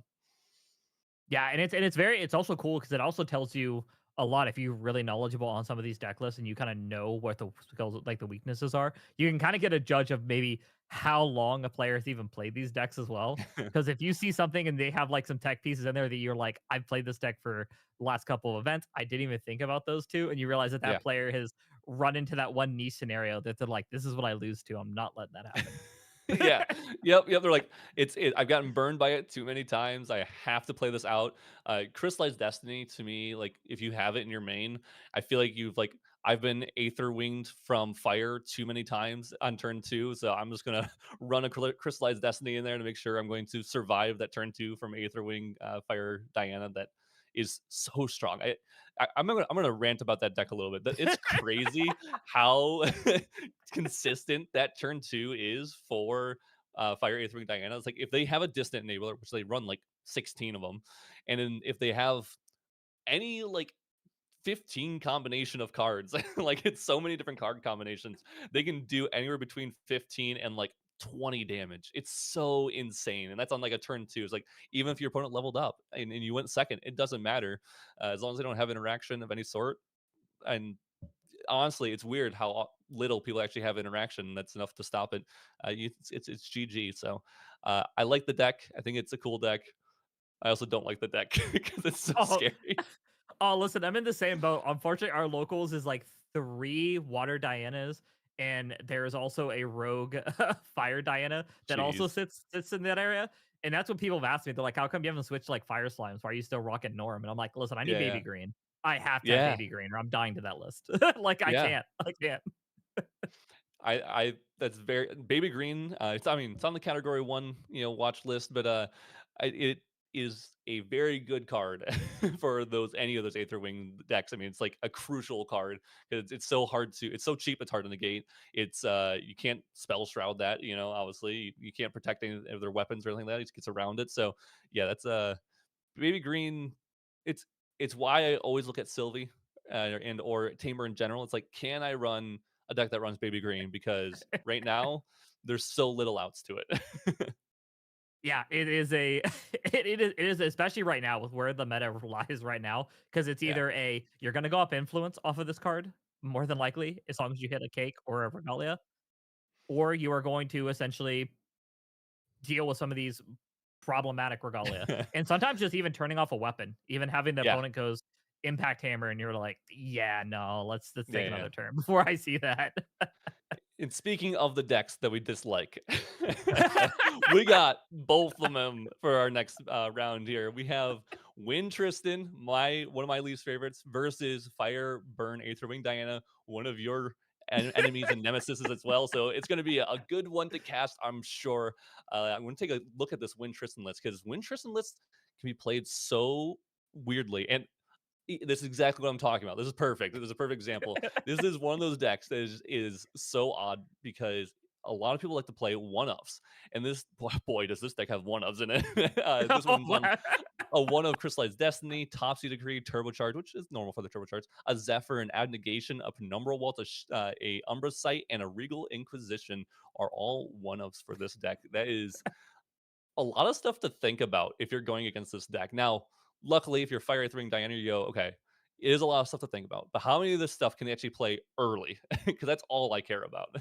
Yeah, and it's also cool because it also tells you a lot if you're really knowledgeable on some of these deck lists and you kind of know what the skills like the weaknesses are. You can kind of get a judge of maybe how long a player has even played these decks as well. Because if you see something and they have like some tech pieces in there that you're like, I've played this deck for the last couple of events, I didn't even think about those two, and you realize that Yeah. that player has run into that one niche scenario that they're like, this is what I lose to. I'm not letting that happen. Yeah. Yep. They're like, I've gotten burned by it too many times. I have to play this out. Crystallized Destiny to me, like if you have it in your main, I feel like I've been Aether Winged from fire too many times on turn 2. So I'm just gonna run a Crystallized Destiny in there to make sure I'm going to survive that turn 2 from Aether Wing Fire Diana that is so strong. I'm gonna rant about that deck a little bit. It's crazy how consistent that turn 2 is for Fire Aether Wing Diana. It's like if they have a distant enabler, which they run like 16 of them, and then if they have any like 15 combination of cards, like it's so many different card combinations, they can do anywhere between 15 and like 20 damage. It's so insane. And that's on like a turn 2. It's like even if your opponent leveled up and you went second, it doesn't matter as long as they don't have interaction of any sort. And honestly, it's weird how little people actually have interaction. That's enough to stop it. It's GG. So I like the deck. I think it's a cool deck. I also don't like the deck because it's so Oh, scary. oh, listen, I'm in the same boat. Unfortunately, our locals is like 3 water Dianas, and there's also a rogue fire Diana that also Jeez. sits in that area. And that's what people have asked me. They're like, "How come you haven't switched to, like, fire slimes? Why are you still rocking Norm?" And I'm like, "Listen, I need Yeah. baby green. I have to have Yeah. baby green, or I'm dying to that list. Like, I Yeah. can't. I can't." I that's very baby green. It's I mean it's on the category one watch list, but it is a very good card for those any of those Aether Wing decks. I mean it's like a crucial card because it's so hard to it's so cheap it's hard to negate. It's you can't spell shroud that obviously you can't protect any of their weapons or anything like that. It just gets around it. So yeah, that's baby green. It's it's why I always look at Sylvie and or Tamer in general. It's like, can I run a deck that runs baby green? Because right now there's so little outs to it. Yeah, it is a it is especially right now with where the meta lies right now, because it's Yeah. either you're gonna go up influence off of this card, more than likely, as long as you hit a cake or a regalia, or you are going to essentially deal with some of these problematic regalia. And sometimes just even turning off a weapon, even having the Yeah. opponent goes impact hammer, and you're like, yeah, no, let's Yeah. take Yeah. another turn before I see that. And speaking of the decks that we dislike, we got both of them for our next round here. We have Wind Tristan, one of my least favorites, versus Fire Burn Aetherwing Diana, one of your enemies and nemesis as well. So it's going to be a good one to cast, I'm sure. I'm going to take a look at this Wind Tristan list because Wind Tristan list can be played so weirdly. And this is exactly what I'm talking about. This is perfect. This is a perfect example. This is one of those decks that is so odd because a lot of people like to play one-offs, and this boy does this deck have one-offs in it. This Oh, one's on wow. a one of Crystallized Destiny, Topsy Decree, Turbocharge, which is normal for the Turbocharge, a Zephyr, an Abnegation, a Penumbral Vault, a Umbra Sight, and a Regal Inquisition are all one-ofs for this deck. That is a lot of stuff to think about if you're going against this deck. Now, luckily, if you're Fire Throwing Diana, you go, okay, it is a lot of stuff to think about. But how many of this stuff can they actually play early? Because that's all I care about.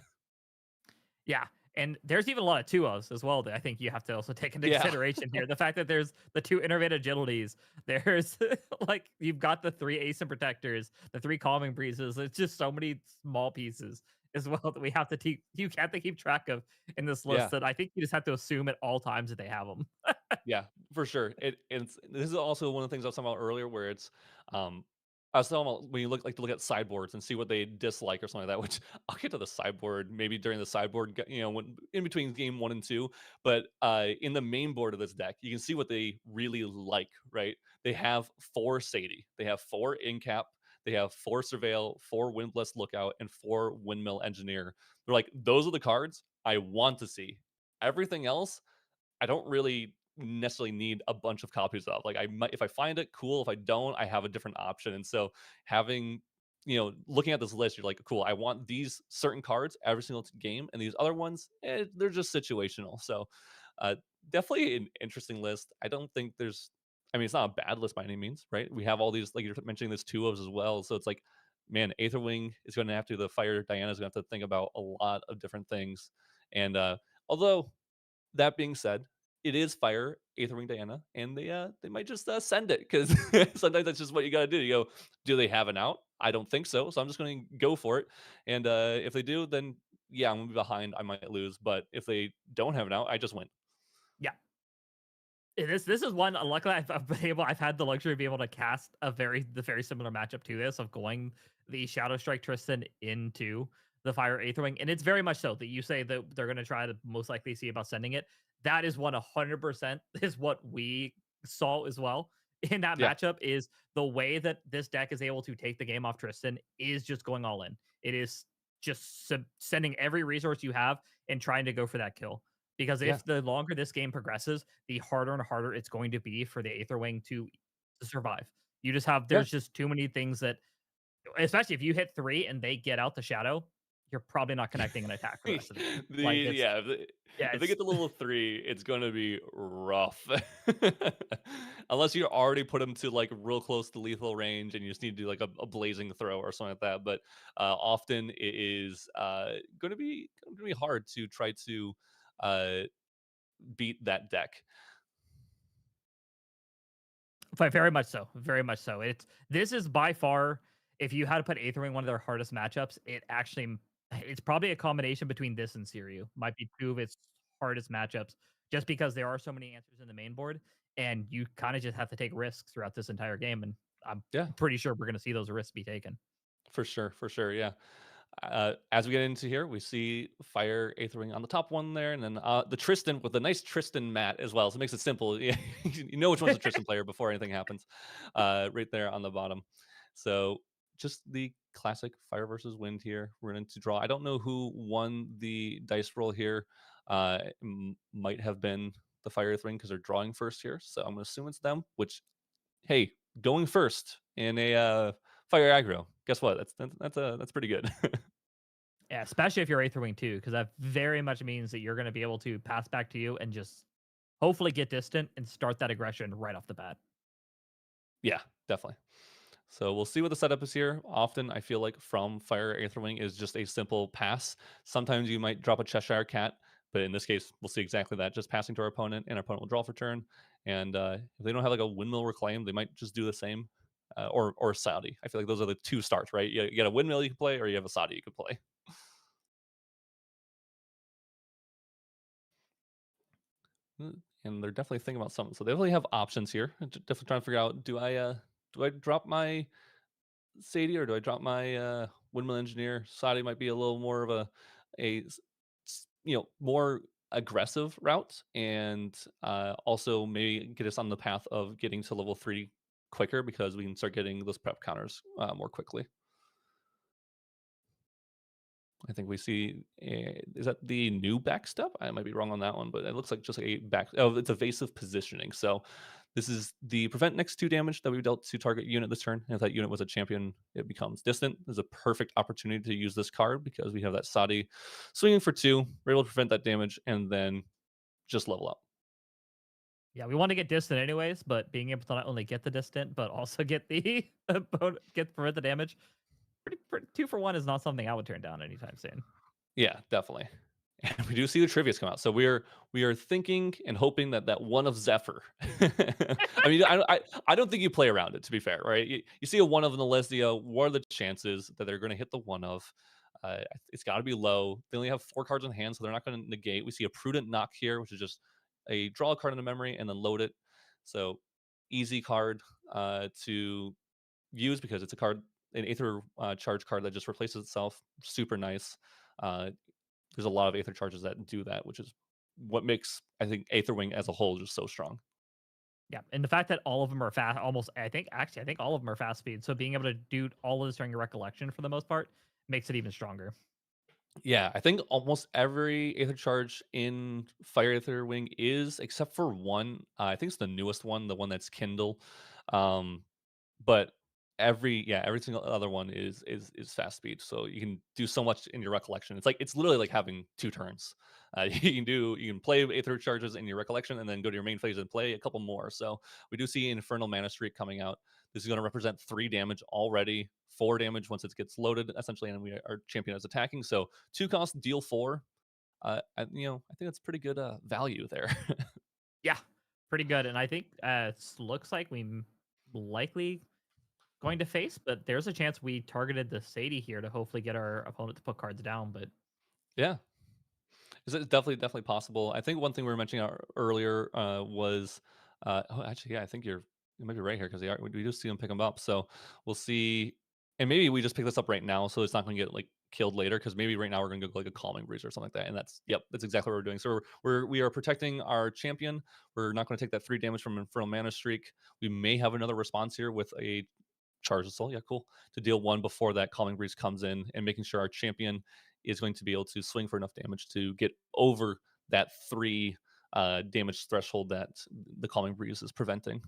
Yeah, and there's even a lot of 2-ofs as well that I think you have to also take into Yeah. consideration here. The fact that there's the 2 Innervate Agilities, there's like you've got the 3 Ace Protectors, the 3 Calming Breezes. It's just so many small pieces as well that we have to you have to keep track of in this list Yeah. that I think you just have to assume at all times that they have them. Yeah, for sure. This is also one of the things I was talking about earlier, where it's I was talking about when you look to look at sideboards and see what they dislike or something like that. Which I'll get to the sideboard maybe during the sideboard, when in between game 1 and 2. But in the main board of this deck, you can see what they really like. Right? They have 4 Sadie, they have 4 Incap, they have 4 Surveil, 4 Windbless Lookout, and 4 Windmill Engineer. They're like, those are the cards I want to see. Everything else I don't really necessarily need a bunch of copies of. Like I might if I find it, cool. If I don't, I have a different option. And so having looking at this list, you're like, cool, I want these certain cards every single game, and these other ones, they're just situational. So uh definitely an interesting list. I don't think there's I mean, it's not a bad list by any means, right? We have all these, like you're mentioning, this 2-ofs as well. So it's like, man, Aetherwing is going to have to the Fire Diana's going to have to think about a lot of different things. And although that being said, it is Fire Aetherwing Diana, and they might just send it because sometimes that's just what you got to do. You go, do they have an out? I don't think so, so I'm just going to go for it. And if they do, then yeah, I'm gonna be behind. I might lose, but if they don't have an out, I just win. Yeah. This is one. Luckily, I've been able. I've had the luxury of being able to cast the very similar matchup to this of going the Shadow Strike Tristan into the Fire Aetherwing, and it's very much so that you say that they're going to try to most likely see about sending it. That is 100% is what we saw as well in that Yeah, matchup. Is the way that this deck is able to take the game off Tristan is just going all in. It is just sending every resource you have and trying to go for that kill. Because yeah, if the longer this game progresses, the harder and harder it's going to be for the Aetherwing to survive. You just have yeah. there's just too many things that, especially if you hit 3 and they get out the shadow, you're probably not connecting an attack for the rest of the game. Like it's Yeah, yeah, if they it's get the level 3, it's gonna be rough. Unless you already put them to like real close to lethal range, and you just need to do like a blazing throw or something like that. But often it is gonna be hard to try to uh, beat that deck. but very much so, very much so. It's this is by far if you had to put Aether Wing one of their hardest matchups, it's probably a combination between this and Siryu. Might be two of its hardest matchups, just because there are so many answers in the main board, and you kind of just have to take risks throughout this entire game. And I'm Yeah, pretty sure we're going to see those risks be taken. for sure. Yeah. As we get into here, we see Fire Aether on the top one there, and then the Tristan with the nice Tristan mat as well. So it makes it simple. Yeah, you know which one's a Tristan player before anything happens. Right there on the bottom. So just the classic Fire versus Wind here. We're going to draw. I don't know who won the dice roll here. Might have been the Fire Aether because they're drawing first here. So I'm going to assume it's them. Which, hey, going first in a Fire aggro. Guess what? That's pretty good. Yeah, especially if you're Aether Wing too, because that very much means that you're going to be able to pass back to you and just hopefully get distant and start that aggression right off the bat. Yeah, definitely. So we'll see what the setup is here. Often I feel like from Fire Aether Wing is just a simple pass. Sometimes you might drop a Cheshire Cat, but in this case, we'll see exactly that. Just passing to our opponent, and our opponent will draw for turn. And if they don't have like a Windmill Reclaim, they might just do the same. Or Saudi. I feel like those are the two starts, right? You got a Windmill you can play, or you have a Saudi you can play. And they're definitely thinking about something. So they definitely have options here. Definitely trying to figure out, do I drop my Sadie or do I drop my Windmill Engineer? Saudi might be a little more of a more aggressive route, and also maybe get us on the path of getting to level 3 quicker because we can start getting those prep counters more quickly. I think we see, is that the new backstep? I might be wrong on that one, but it looks like just a back. Oh, it's evasive positioning. So this is the prevent next 2 damage that we dealt to target unit this turn. And if that unit was a champion, it becomes distant. There's a perfect opportunity to use this card because we have that Saudi swinging for 2. We're able to prevent that damage and then just level up. Yeah, we want to get distant anyways, but being able to not only get the distant, but also get the prevent the damage. Pretty 2-for-1 is not something I would turn down anytime soon. Yeah, definitely. And we do see the trivia's come out. So we are thinking and hoping that one of Zephyr. I mean, I don't think you play around it, to be fair, right? You see a one of in the list, what are the chances that they're going to hit the one of? It's got to be low. They only have 4 cards in hand, so they're not going to negate. We see a Prudent Knock here, which is just a draw a card in the memory and then load it. So easy card to use because it's a card, an Aether charge card that just replaces itself. Super nice. There's a lot of Aether charges that do that, which is what makes, I think, Aether Wing as a whole just so strong. Yeah, and the fact that all of them are fast, I think all of them are fast speed. So being able to do all of this during your recollection for the most part makes it even stronger. Yeah, I think almost every Aether charge in Fire Aether Wing is, except for one. I think it's the newest one, the one that's Kindle. Um, but every single other one is fast speed, so you can do so much in your recollection. It's literally like having 2 turns. You can play Aether charges in your recollection and then go to your main phase and play a couple more. So we do see Infernal Mana Streak coming out. This is going to represent 3 damage already, 4 damage once it gets loaded essentially, and our champion is attacking. So 2 costs, deal 4. I think that's pretty good value there. Yeah, pretty good. And I think it looks like we likely going to face, but there's a chance we targeted the Sadie here to hopefully get our opponent to put cards down. But Yeah. It's definitely possible. I think one thing we were mentioning earlier was, actually, yeah, I think you might be right here because we do see them pick them up. So we'll see, and maybe we just pick this up right now, so it's not going to get like killed later. Because maybe right now we're going to go like a Calming Breeze or something like that, and that's exactly what we're doing. So we are protecting our champion. We're not going to take that 3 damage from Infernal Mana Streak. We may have another response here with a Charge of Soul. Yeah, cool. To deal 1 before that Calming Breeze comes in, and making sure our champion is going to be able to swing for enough damage to get over that 3 damage threshold that the Calming Breeze is preventing.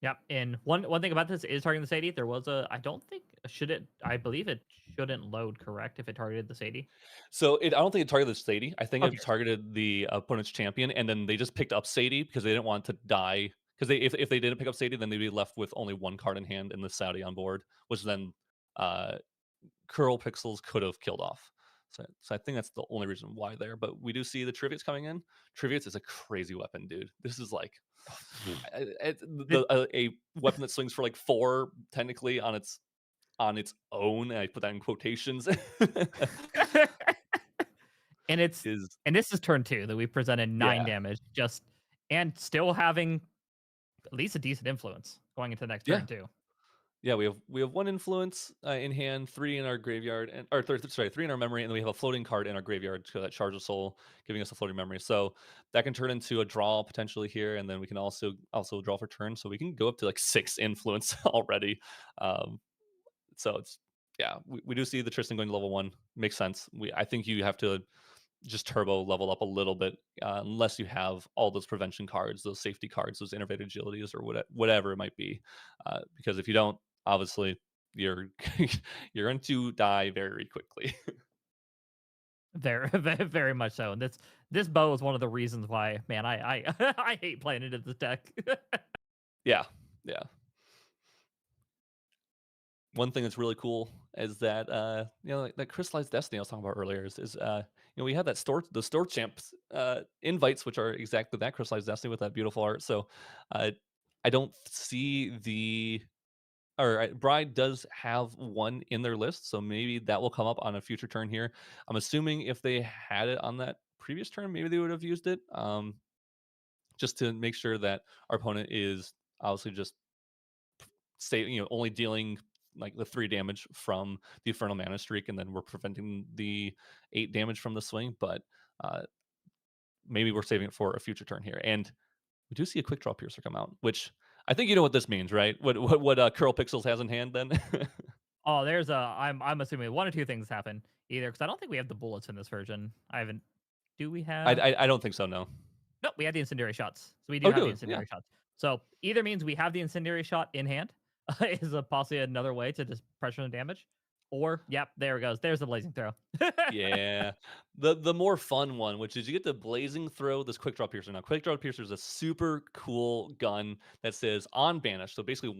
yeah, and one thing about this is targeting the Sadie. There was I believe it shouldn't load, correct, if it targeted the Sadie. So I don't think it targeted Sadie. I think Okay. it targeted the opponent's champion, and then they just picked up Sadie because they didn't want to die. Because if they didn't pick up Sadie, then they'd be left with only 1 card in hand and the Saudi on board, which then Curl Pixels could have killed off. So I think that's the only reason why there. But we do see the Triviates coming in. Triviates is a crazy weapon, dude. This is like a weapon that swings for like 4 technically on its own. And I put that in quotations. And is this is turn 2 that we presented 9 Yeah. damage, just and still having at least a decent influence going into the next Yeah. turn too. Yeah, we have 1 influence in hand, 3 in our graveyard, and or 3 in our memory, and then we have a floating card in our graveyard to that charge of soul, giving us a floating memory. So that can turn into a draw potentially here, and then we can also draw for turn. So we can go up to like 6 influence already. Um, so it's we do see the Tristan going to level 1. Makes sense. I think you have to just turbo level up a little bit, unless you have all those prevention cards, those safety cards, those innervated agilities, or whatever it might be. Because if you don't, obviously you're you're going to die very quickly. Very, very much so. And this bow is one of the reasons why, man, I I hate playing into this deck. Yeah, yeah. One thing that's really cool is that like that crystallized destiny I was talking about earlier is we had that the store champs invites, which are exactly that crystallized destiny with that beautiful art. So I don't see Bride does have 1 in their list, so maybe that will come up on a future turn here. I'm assuming if they had it on that previous turn, maybe they would have used it, just to make sure that our opponent is obviously just only dealing like the 3 damage from the Infernal Mana Streak, and then we're preventing the 8 damage from the swing. But uh, maybe we're saving it for a future turn here. And we do see a Quick Draw Piercer come out, which I think you know what this means, right? What Curl Pixels has in hand then? Oh, there's I'm assuming 1 or 2 things happen. Either because I don't think we have the bullets in this version. I haven't. Do we have? I don't think so. No. No, we have the incendiary shots. So we do Oh, have the dude. Yeah. incendiary shots. So either means we have the incendiary shot in hand, is a possibly another way to just pressure the damage, or yep, there it goes. There's the blazing throw. Yeah. The more fun one, which is you get the blazing throw, this quick draw piercer. Now, quick draw piercer is a super cool gun that says on banish. So basically,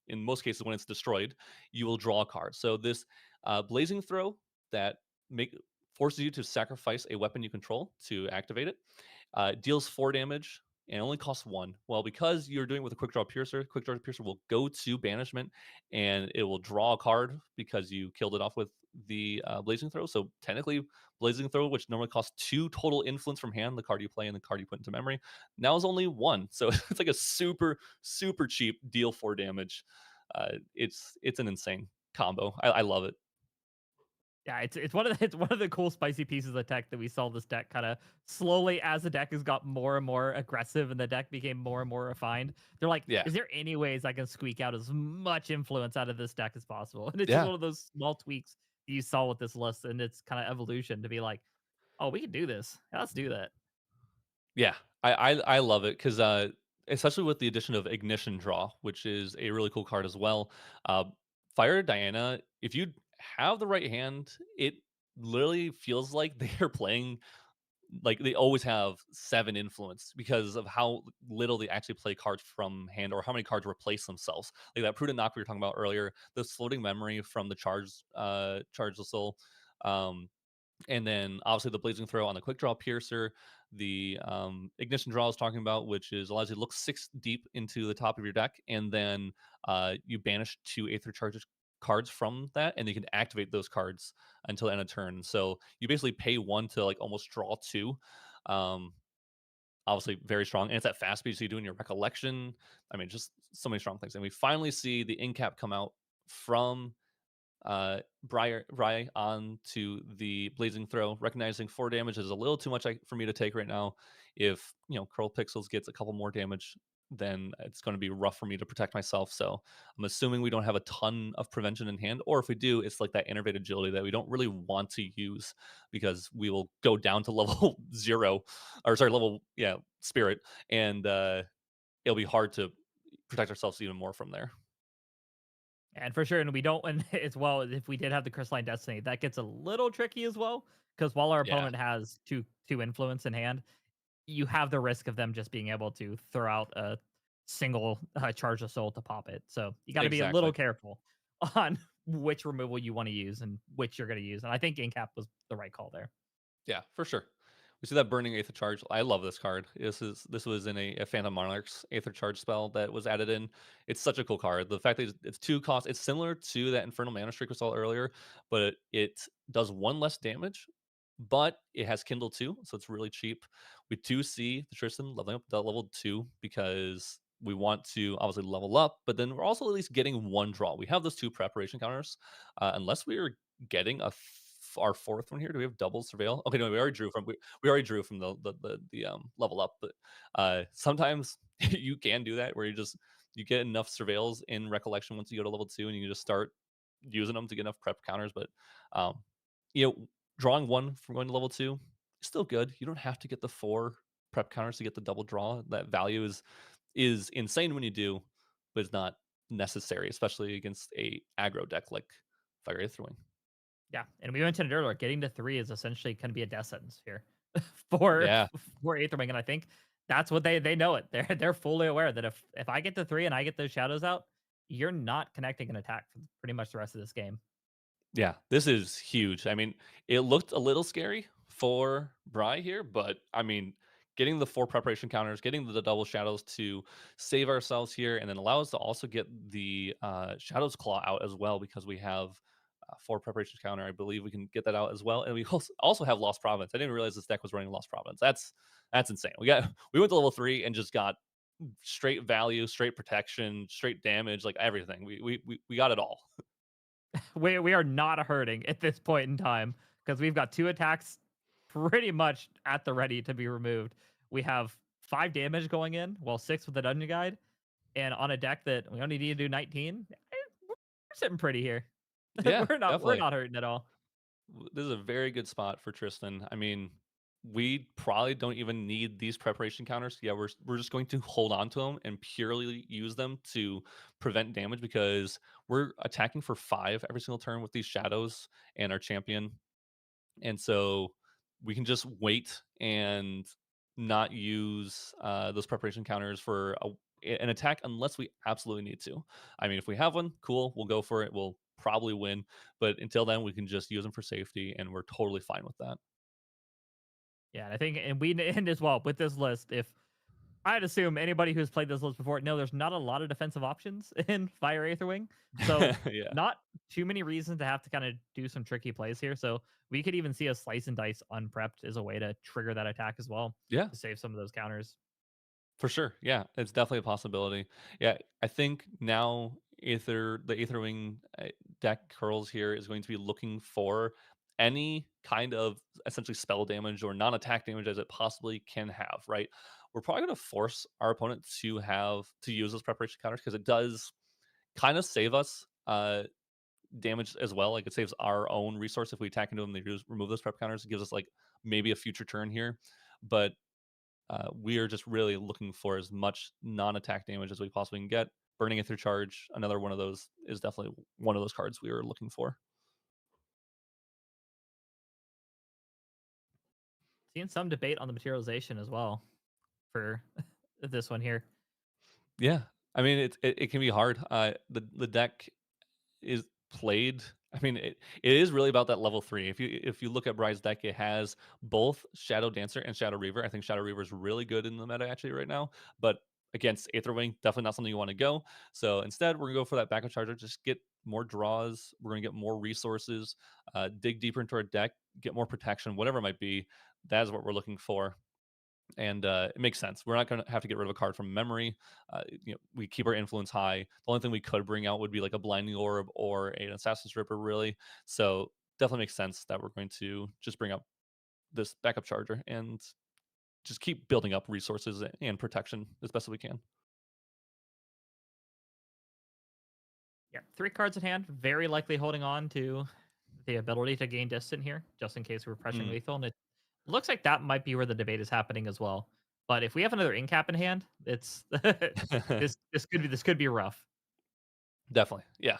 in most cases when it's destroyed, you will draw a card. So this blazing throw that forces you to sacrifice a weapon you control to activate it. Deals 4 damage and only costs 1. Well, because you're doing it with a quick draw piercer will go to banishment and it will draw a card because you killed it off with the blazing throw. So technically, blazing throw, which normally costs 2 total influence from hand, the card you play and the card you put into memory, now is only 1. So it's like a super cheap deal 4 damage. It's an insane combo. I love it. Yeah, it's one of the cool spicy pieces of tech that we saw this deck kind of slowly as the deck has got more and more aggressive and the deck became more and more refined. They're like, Yeah. is there any ways I can squeak out as much influence out of this deck as possible? And it's Yeah. just one of those small tweaks that you saw with this list and its kind of evolution to be like, oh, we can do this. Yeah, let's do that. Yeah, I love it because especially with the addition of Ignition Draw, which is a really cool card as well. Uh, Fire Diana, if you have the right hand, it literally feels like they are playing like they always have 7 influence because of how little they actually play cards from hand or how many cards replace themselves. Like that Prudent Knock we were talking about earlier, the floating memory from the charge the soul. And then obviously the blazing throw on the quick draw piercer, the ignition draw I was talking about, which is allows you to look 6 deep into the top of your deck, and then you banish 2 Aether charges cards from that, and you can activate those cards until the end of turn. So you basically pay 1 to like almost draw 2. Um, Obviously very strong, and it's at fast speed, so you're doing your recollection. I mean, just so many strong things. And we finally see the incap come out from Briar on to the blazing throw, recognizing 4 damage is a little too much for me to take right now. If Curl Pixels gets a couple more damage, then it's going to be rough for me to protect myself. So I'm assuming we don't have a ton of prevention in hand, or if we do, it's like that innervated agility that we don't really want to use because we will go down to level 0, or sorry, level spirit, and it'll be hard to protect ourselves even more from there. And for sure, and we don't, and as well, if we did have the Crystalline Destiny, that gets a little tricky as well. Because while our Yeah. opponent has two influence in hand, you have the risk of them just being able to throw out a single charge of soul to pop it. So you got to be a little Exactly. careful on which removal you want to use and which you're going to use. And I think Incap was the right call there. Yeah, for sure. We see that Burning Aether Charge. I love this card. This was in a Phantom Monarchs Aether Charge spell that was added in. It's such a cool card. The fact that it's 2 costs, it's similar to that Infernal Mana Streak we saw earlier, but it does 1 less damage, but it has Kindle too, so it's really cheap. We do see the Tristan leveling up to level 2 because we want to obviously level up, but then we're also at least getting 1 draw. We have those 2 preparation counters. Unless we are getting our 4th one here. Do we have double surveil? Okay, no, we already drew from we already drew from the level up, but sometimes you can do that where you get enough surveils in recollection once you go to level 2 and you can just start using them to get enough prep counters. But um, you know, drawing 1 from going to level 2 is still good. You don't have to get the 4 prep counters to get the double draw. That value is insane when you do, but it's not necessary, especially against a aggro deck like Fire Aetherwing. Yeah, and we mentioned it earlier. Getting to 3 is essentially going to be a death sentence here for Yeah. for Aetherwing, and I think that's what they know it. They're fully aware that if I get to 3 and I get those shadows out, you're not connecting an attack for pretty much the rest of this game. Yeah, this is huge. I mean, it looked a little scary for Bry here, but I mean, getting the 4 preparation counters, getting the double shadows to save ourselves here, and then allow us to also get the shadows claw out as well because we have 4 preparation counter. I believe we can get that out as well, and we also have Lost Province. I didn't realize this deck was running Lost Province. That's insane. We went to level 3 and just got straight value, straight protection, straight damage, like everything. We got it all. We are not hurting at this point in time because we've got 2 attacks pretty much at the ready to be removed. We have 5 damage going in, well 6 with the dungeon guide, and on a deck that we only need to do 19. We're sitting pretty here. Yeah, we're definitely. not hurting at all. This is a very good spot for Tristan. I mean, we probably don't even need these preparation counters. Yeah, we're just going to hold on to them and purely use them to prevent damage because we're attacking for 5 every single turn with these shadows and our champion. And so we can just wait and not use those preparation counters for an attack unless we absolutely need to. I mean, if we have one, cool, we'll go for it. We'll probably win. But until then, we can just use them for safety, and we're totally fine with that. Yeah, and I think, and we end as well with this list. If I'd assume anybody who's played this list before, no, there's not a lot of defensive options in Fire Aetherwing. So Yeah. not too many reasons to have to kind of do some tricky plays here. So we could even see a slice and dice unprepped as a way to trigger that attack as well Yeah. to save some of those counters. For sure. Yeah, it's definitely a possibility. Yeah, I think now the Aetherwing deck curls here is going to be looking for any kind of essentially spell damage or non-attack damage as it possibly can have, right? We're probably going to force our opponent to use those preparation counters because it does kind of save us damage as well. Like it saves our own resource if we attack into them. They just remove those prep counters. It gives us like maybe a future turn here, but we are just really looking for as much non-attack damage as we possibly can get. Burning it through charge, another one of those is definitely one of those cards we were looking for. Seeing some debate on the materialization as well for this one here. Yeah, I mean it can be hard. The deck is played. I mean, it is really about that level 3. If you look at Bride's deck, it has both Shadow Dancer and Shadow Reaver. I think Shadow Reaver is really good in the meta actually right now, but against Aetherwing, definitely not something you want to go. So instead, we're gonna go for that backup charger. Just get more draws. We're gonna get more resources. Dig deeper into our deck. Get more protection. Whatever it might be. That is what we're looking for. And it makes sense. We're not going to have to get rid of a card from memory. We keep our influence high. The only thing we could bring out would be like a blinding orb or an assassin's ripper, really. So definitely makes sense that we're going to just bring up this backup charger and just keep building up resources and protection as best as we can. Yeah, 3 cards in hand, very likely holding on to the ability to gain distant here, just in case we're pressuring lethal. And it looks like that might be where the debate is happening as well. But if we have another Incap in hand, it's this could be rough. Definitely, yeah.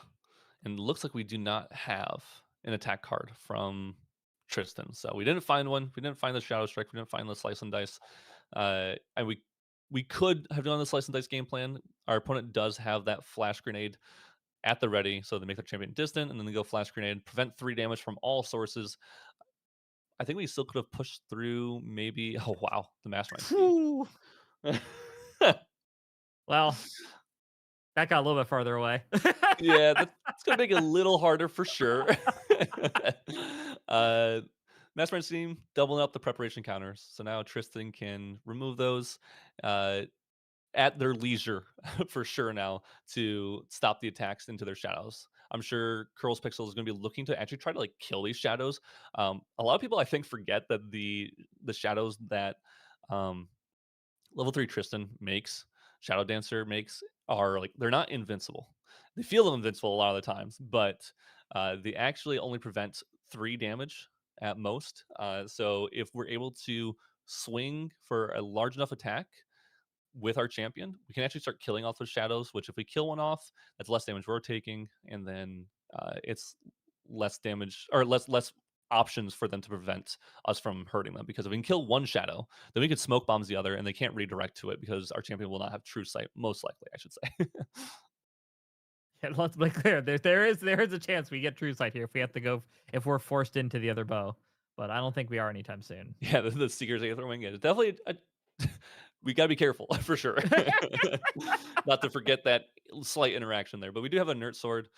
And it looks like we do not have an attack card from Tristan. So we didn't find one. We didn't find the Shadow Strike. We didn't find the Slice and Dice. And we could have done the Slice and Dice game plan. Our opponent does have that Flash Grenade at the ready, so they make their champion distant, and then they go flash grenade, prevent 3 damage from all sources. I think we still could have pushed through maybe. Oh wow, the mastermind scheme. Whew. Well, that got a little bit farther away. Yeah, that's gonna make it a little harder for sure. uh, Mastermind scheme doubling up the preparation counters, so now Tristan can remove those. At their leisure for sure now to stop the attacks into their shadows. I'm sure Curls Pixel is going to be looking to actually try to like kill these shadows. A lot of people I think forget that the shadows that um, level 3 Tristan makes, Shadow Dancer makes, are like they're not invincible. They feel invincible a lot of the times, but they actually only prevent 3 damage at most. So if we're able to swing for a large enough attack with our champion, we can actually start killing off those shadows, which if we kill one off, that's less damage we're taking, and then it's less damage or less options for them to prevent us from hurting them. Because if we can kill one shadow, then we could smoke bombs the other, and they can't redirect to it because our champion will not have true sight, most likely, I should say. Yeah, let's be clear. There is a chance we get true sight here if we have to go if we're forced into the other bow, but I don't think we are anytime soon. Yeah, the Seeker's Aether Wing is definitely we gotta be careful for sure. Not to forget that slight interaction there. But we do have a Nert Sword.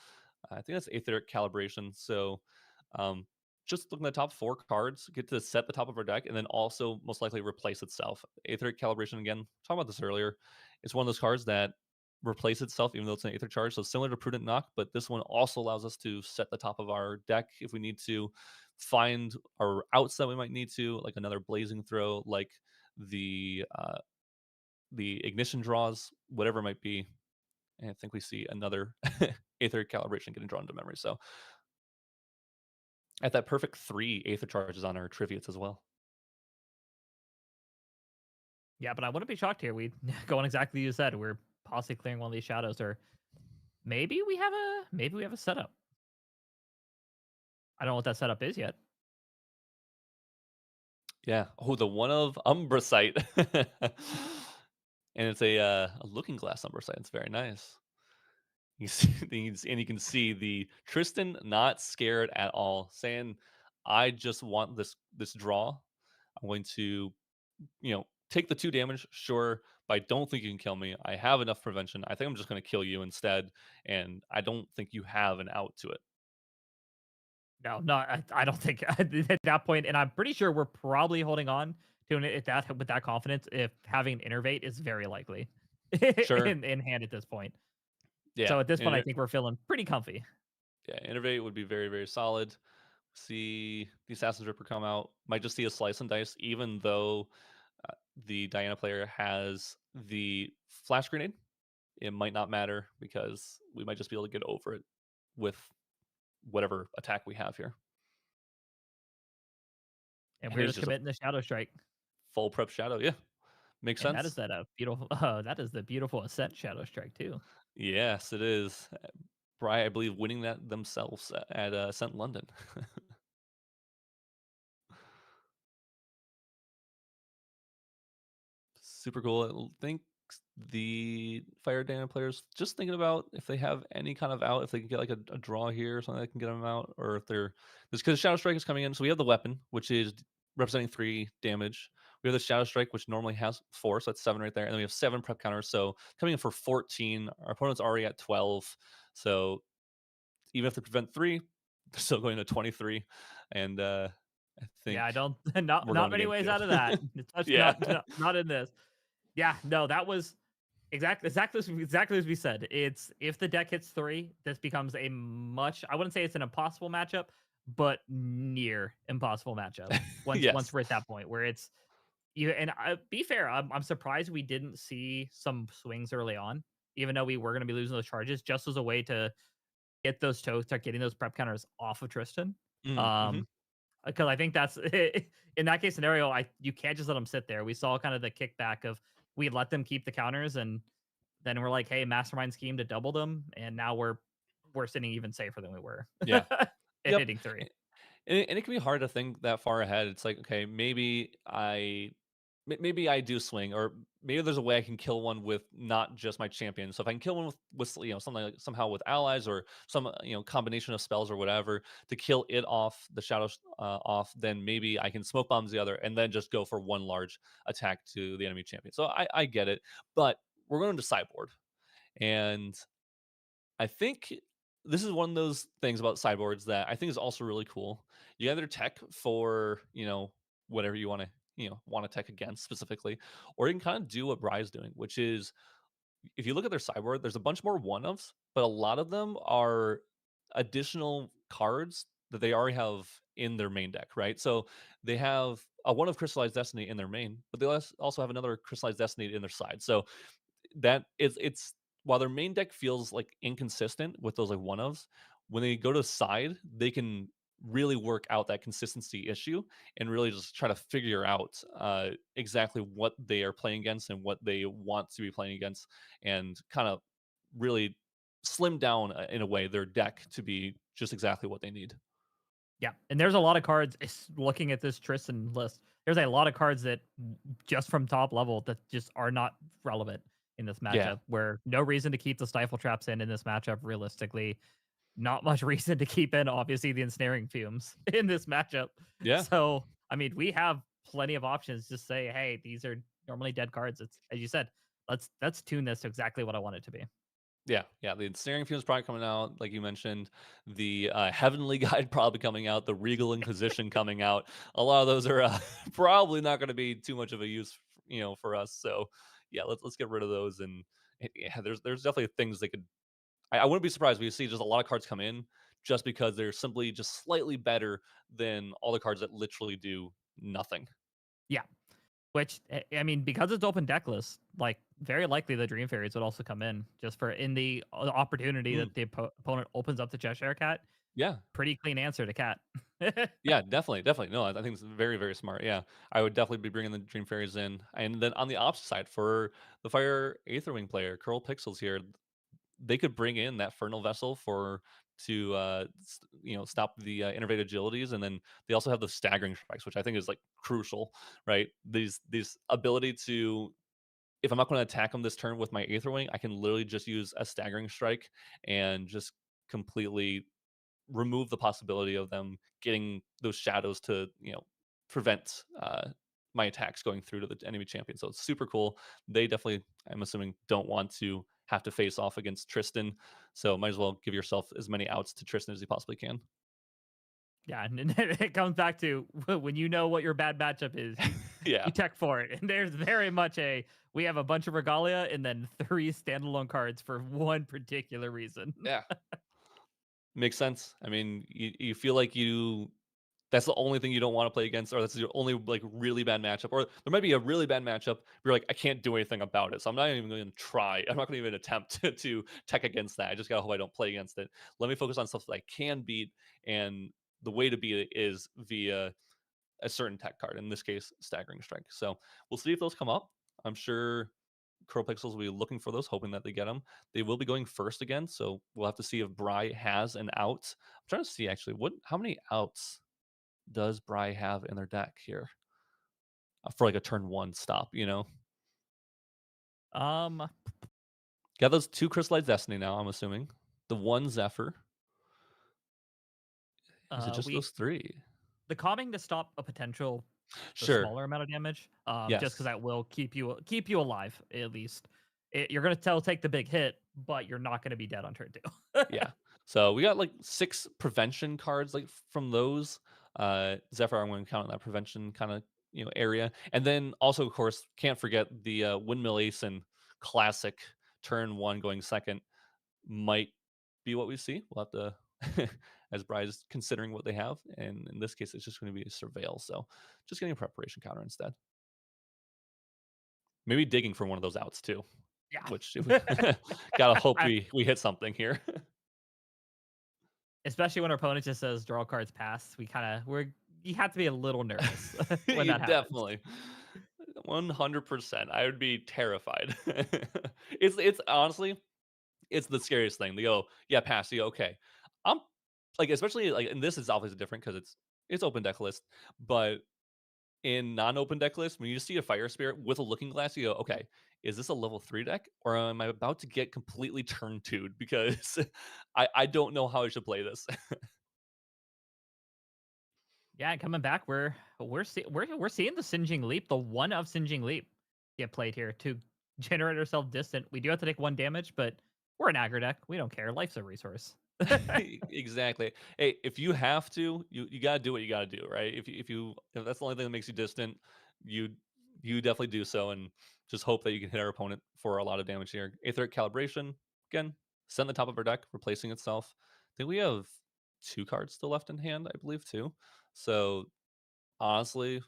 I think that's Aetheric Calibration. So um, just looking at the top 4 cards, get to set the top of our deck, and then also most likely replace itself. Aetheric Calibration, again, talking about this earlier, it's one of those cards that replace itself even though it's an Aether Charge. So similar to Prudent Knock, but this one also allows us to set the top of our deck if we need to, find our outs that we might need to, like another Blazing Throw, like the uh, the ignition draws, whatever it might be. And I think we see another Aether Calibration getting drawn to memory. So at that perfect 3 Aether charges on our Triviates as well. Yeah, but I wouldn't be shocked here. We going exactly as you said. We're possibly clearing one of these shadows, or maybe we have a setup. I don't know what that setup is yet. Yeah. Oh, the one of Umbra Sight. And it's a Looking Glass Umbra Sight. It's very nice. You see, and you can see the Tristan not scared at all, saying, "I just want this draw. I'm going to, take the 2 damage, sure, but I don't think you can kill me. I have enough prevention. I think I'm just going to kill you instead, and I don't think you have an out to it." No, I don't think at that point, and I'm pretty sure we're probably holding on to it at that with that confidence. If having an innervate is very likely Sure. in hand at this point. Yeah. So at this point, I And think we're feeling pretty comfy. yeah, Innervate would be very, very solid. See the Assassin's Ripper come out. Might just see a slice and dice, even though the Diana player has the flash grenade. It might not matter because we might just be able to get over it with whatever attack we have here. And And we're here's just just a committing the Shadow Strike. full prep shadow. Yeah, makes And that is sense. that beautiful that is the beautiful Ascent Shadow Strike too. Yes, it is. Bry, I believe, winning that themselves at St. London. Super cool. I think the Fire Dana players just thinking about if they have any kind of out, if they can get like a draw here or something that can get them out, or if they're just because Shadow Strike is coming in. So we have the weapon, which is representing 3 damage. We have the Shadow Strike, which normally has 4, so that's 7 right there, and then we have 7 prep counters. So coming in for 14. Our opponent's already at 12. So even if they prevent 3, they're still going to 23. And I Yeah, think I don't not we're going not to many game ways 2. out of that. Especially Yeah. not in this. Yeah, no, that was exactly as we said. It's if the deck hits 3, this becomes a much I wouldn't say it's an impossible matchup, but near impossible matchup. Once Yes. we're at that point where it's you and be fair, I'm surprised we didn't see some swings early on, even though we were going to be losing those charges, just as a way to get those toes, start getting those prep counters off of Tristan. Mm-hmm. Because I think that's in that case scenario, you can't just let them sit there. We saw kind of the kickback of we let them keep the counters, and then we're like, hey, mastermind scheme to double them, and now we're sitting even safer than we were. Yeah. And Yep. hitting 3. And it can be hard to think that far ahead. It's like, okay, maybe maybe I do swing, or maybe there's a way I can kill one with not just my champion. So if I can kill one with something like somehow with allies or some combination of spells or whatever to kill it off the shadows off, then maybe I can smoke bombs the other and then just go for one large attack to the enemy champion. So I get it, but we're going to sideboard, and I think this is one of those things about sideboards that I think is also really cool. You either tech for, whatever you want to, want to tech against specifically, or you can kind of do what Bry's doing, which is if you look at their sideboard, there's a bunch more one ofs, but a lot of them are additional cards that they already have in their main deck, right? So they have a one of Crystallized Destiny in their main, but they also have another Crystallized Destiny in their side. So that is it's while their main deck feels like inconsistent with those like one ofs, when they go to side, they can really work out that consistency issue and really just try to figure out exactly what they are playing against and what they want to be playing against, and kind of really slim down in a way their deck to be just exactly what they need. Yeah, and there's a lot of cards. Looking at this Tristan list, there's a lot of cards that just from top level that just are not relevant in this Yeah, matchup. Where no reason to keep the stifle traps in this matchup. Realistically, not much reason to keep in obviously the ensnaring fumes in this matchup. yeah. So I mean, we have plenty of options. Just say, hey, these are normally dead cards. It's as you said. Let's tune this to exactly what I want it to be. Yeah, yeah. The Ensnaring Fumes probably coming out, like you mentioned. The Heavenly Guide probably coming out. The Regal Inquisition coming out. A lot of those are probably not going to be too much of a use, for us. So yeah, let's get rid of those. And yeah, there's definitely things they could. I wouldn't be surprised if we see just a lot of cards come in just because they're simply just slightly better than all the cards that literally do nothing. Yeah. Which I mean, because it's open deck list, like very likely the Dream Fairies would also come in just for in the opportunity Mm, that the opponent opens up the Cheshire Cat. yeah, Pretty clean answer to Cat. yeah, definitely, definitely. No, I think it's very, very smart. Yeah, I would definitely be bringing the Dream Fairies in, and then on the opposite side for the Fire Aetherwing player, Curl Pixels here, they could bring in that Fernal Vessel to stop the innervate agilities, and then they also have the staggering strikes, which I think is like crucial, right? These ability to, if I'm not going to attack them this turn with my Aetherwing, I can literally just use a staggering strike and just completely remove the possibility of them getting those shadows to prevent my attacks going through to the enemy champion. So it's super cool. They definitely, I'm assuming, don't want to have to face off against Tristan, so might as well give yourself as many outs to Tristan as you possibly can. Yeah, and it comes back to when you know what your bad matchup is, Yeah, you tech for it. And there's very much we have a bunch of regalia and then 3 standalone cards for one particular reason. yeah, makes sense. I mean, you feel like that's the only thing you don't want to play against, or that's your only like really bad matchup, or there might be a really bad matchup. You're like, I can't do anything about it, so I'm not even going to try. I'm not going to even attempt to tech against that. I just gotta hope I don't play against it. Let me focus on stuff that I can beat, and the way to beat it is via a certain tech card. In this case, Staggering Strike. So we'll see if those come up. I'm sure Crow Pixels will be looking for those, hoping that they get them. They will be going first again, so we'll have to see if Bry has an out. I'm trying to see actually how many outs does Bry have in their deck here for like a turn one stop? Um Got those two Crystallized Destiny now. I'm assuming the one Zephyr. Is it just we those three? the calming to stop a potential the Sure. smaller amount of damage, just because Yes. that will keep you alive at least. You're gonna take the big hit, but you're not gonna be dead on turn 2. Yeah. So we got like 6 prevention cards like from those. Zephyr, I'm going to count on that prevention kind of area, and then also of course can't forget the Windmill Ace and classic turn one going second might be what we see. We'll have to, as Bry's considering what they have, and in this case, it's just going to be a surveil. So just getting a preparation counter instead. Maybe digging for one of those outs too, which if we Yeah. gotta hope we hit something here. Especially when our opponent just says draw cards pass, you have to be a little nervous when You that happens. definitely 100%. I would be terrified. It's honestly it's the scariest thing. They go, yeah, pass. You go, okay. I'm like, especially like, and this is obviously different because it's open deck list, but in non-open deck lists, when you see a Fire Spirit with a Looking Glass, you go, okay, is this a level 3 deck, or am I about to get completely turn 2'd? Because I don't know how I should play this. Yeah, and coming back, we're seeing the Singeing Leap, the one of Singeing Leap, get played here to generate ourselves distant. We do have to take 1 damage, but we're an aggro deck. We don't care. Life's a resource. Exactly. Hey, if you have to, you gotta do what you gotta do, right? If that's the only thing that makes you distant, you you definitely do so, and just hope that you can hit our opponent for a lot of damage here. Aetheric Calibration, again, send the top of our deck, replacing itself. I think we have 2 cards still left in hand, I believe, too. So honestly,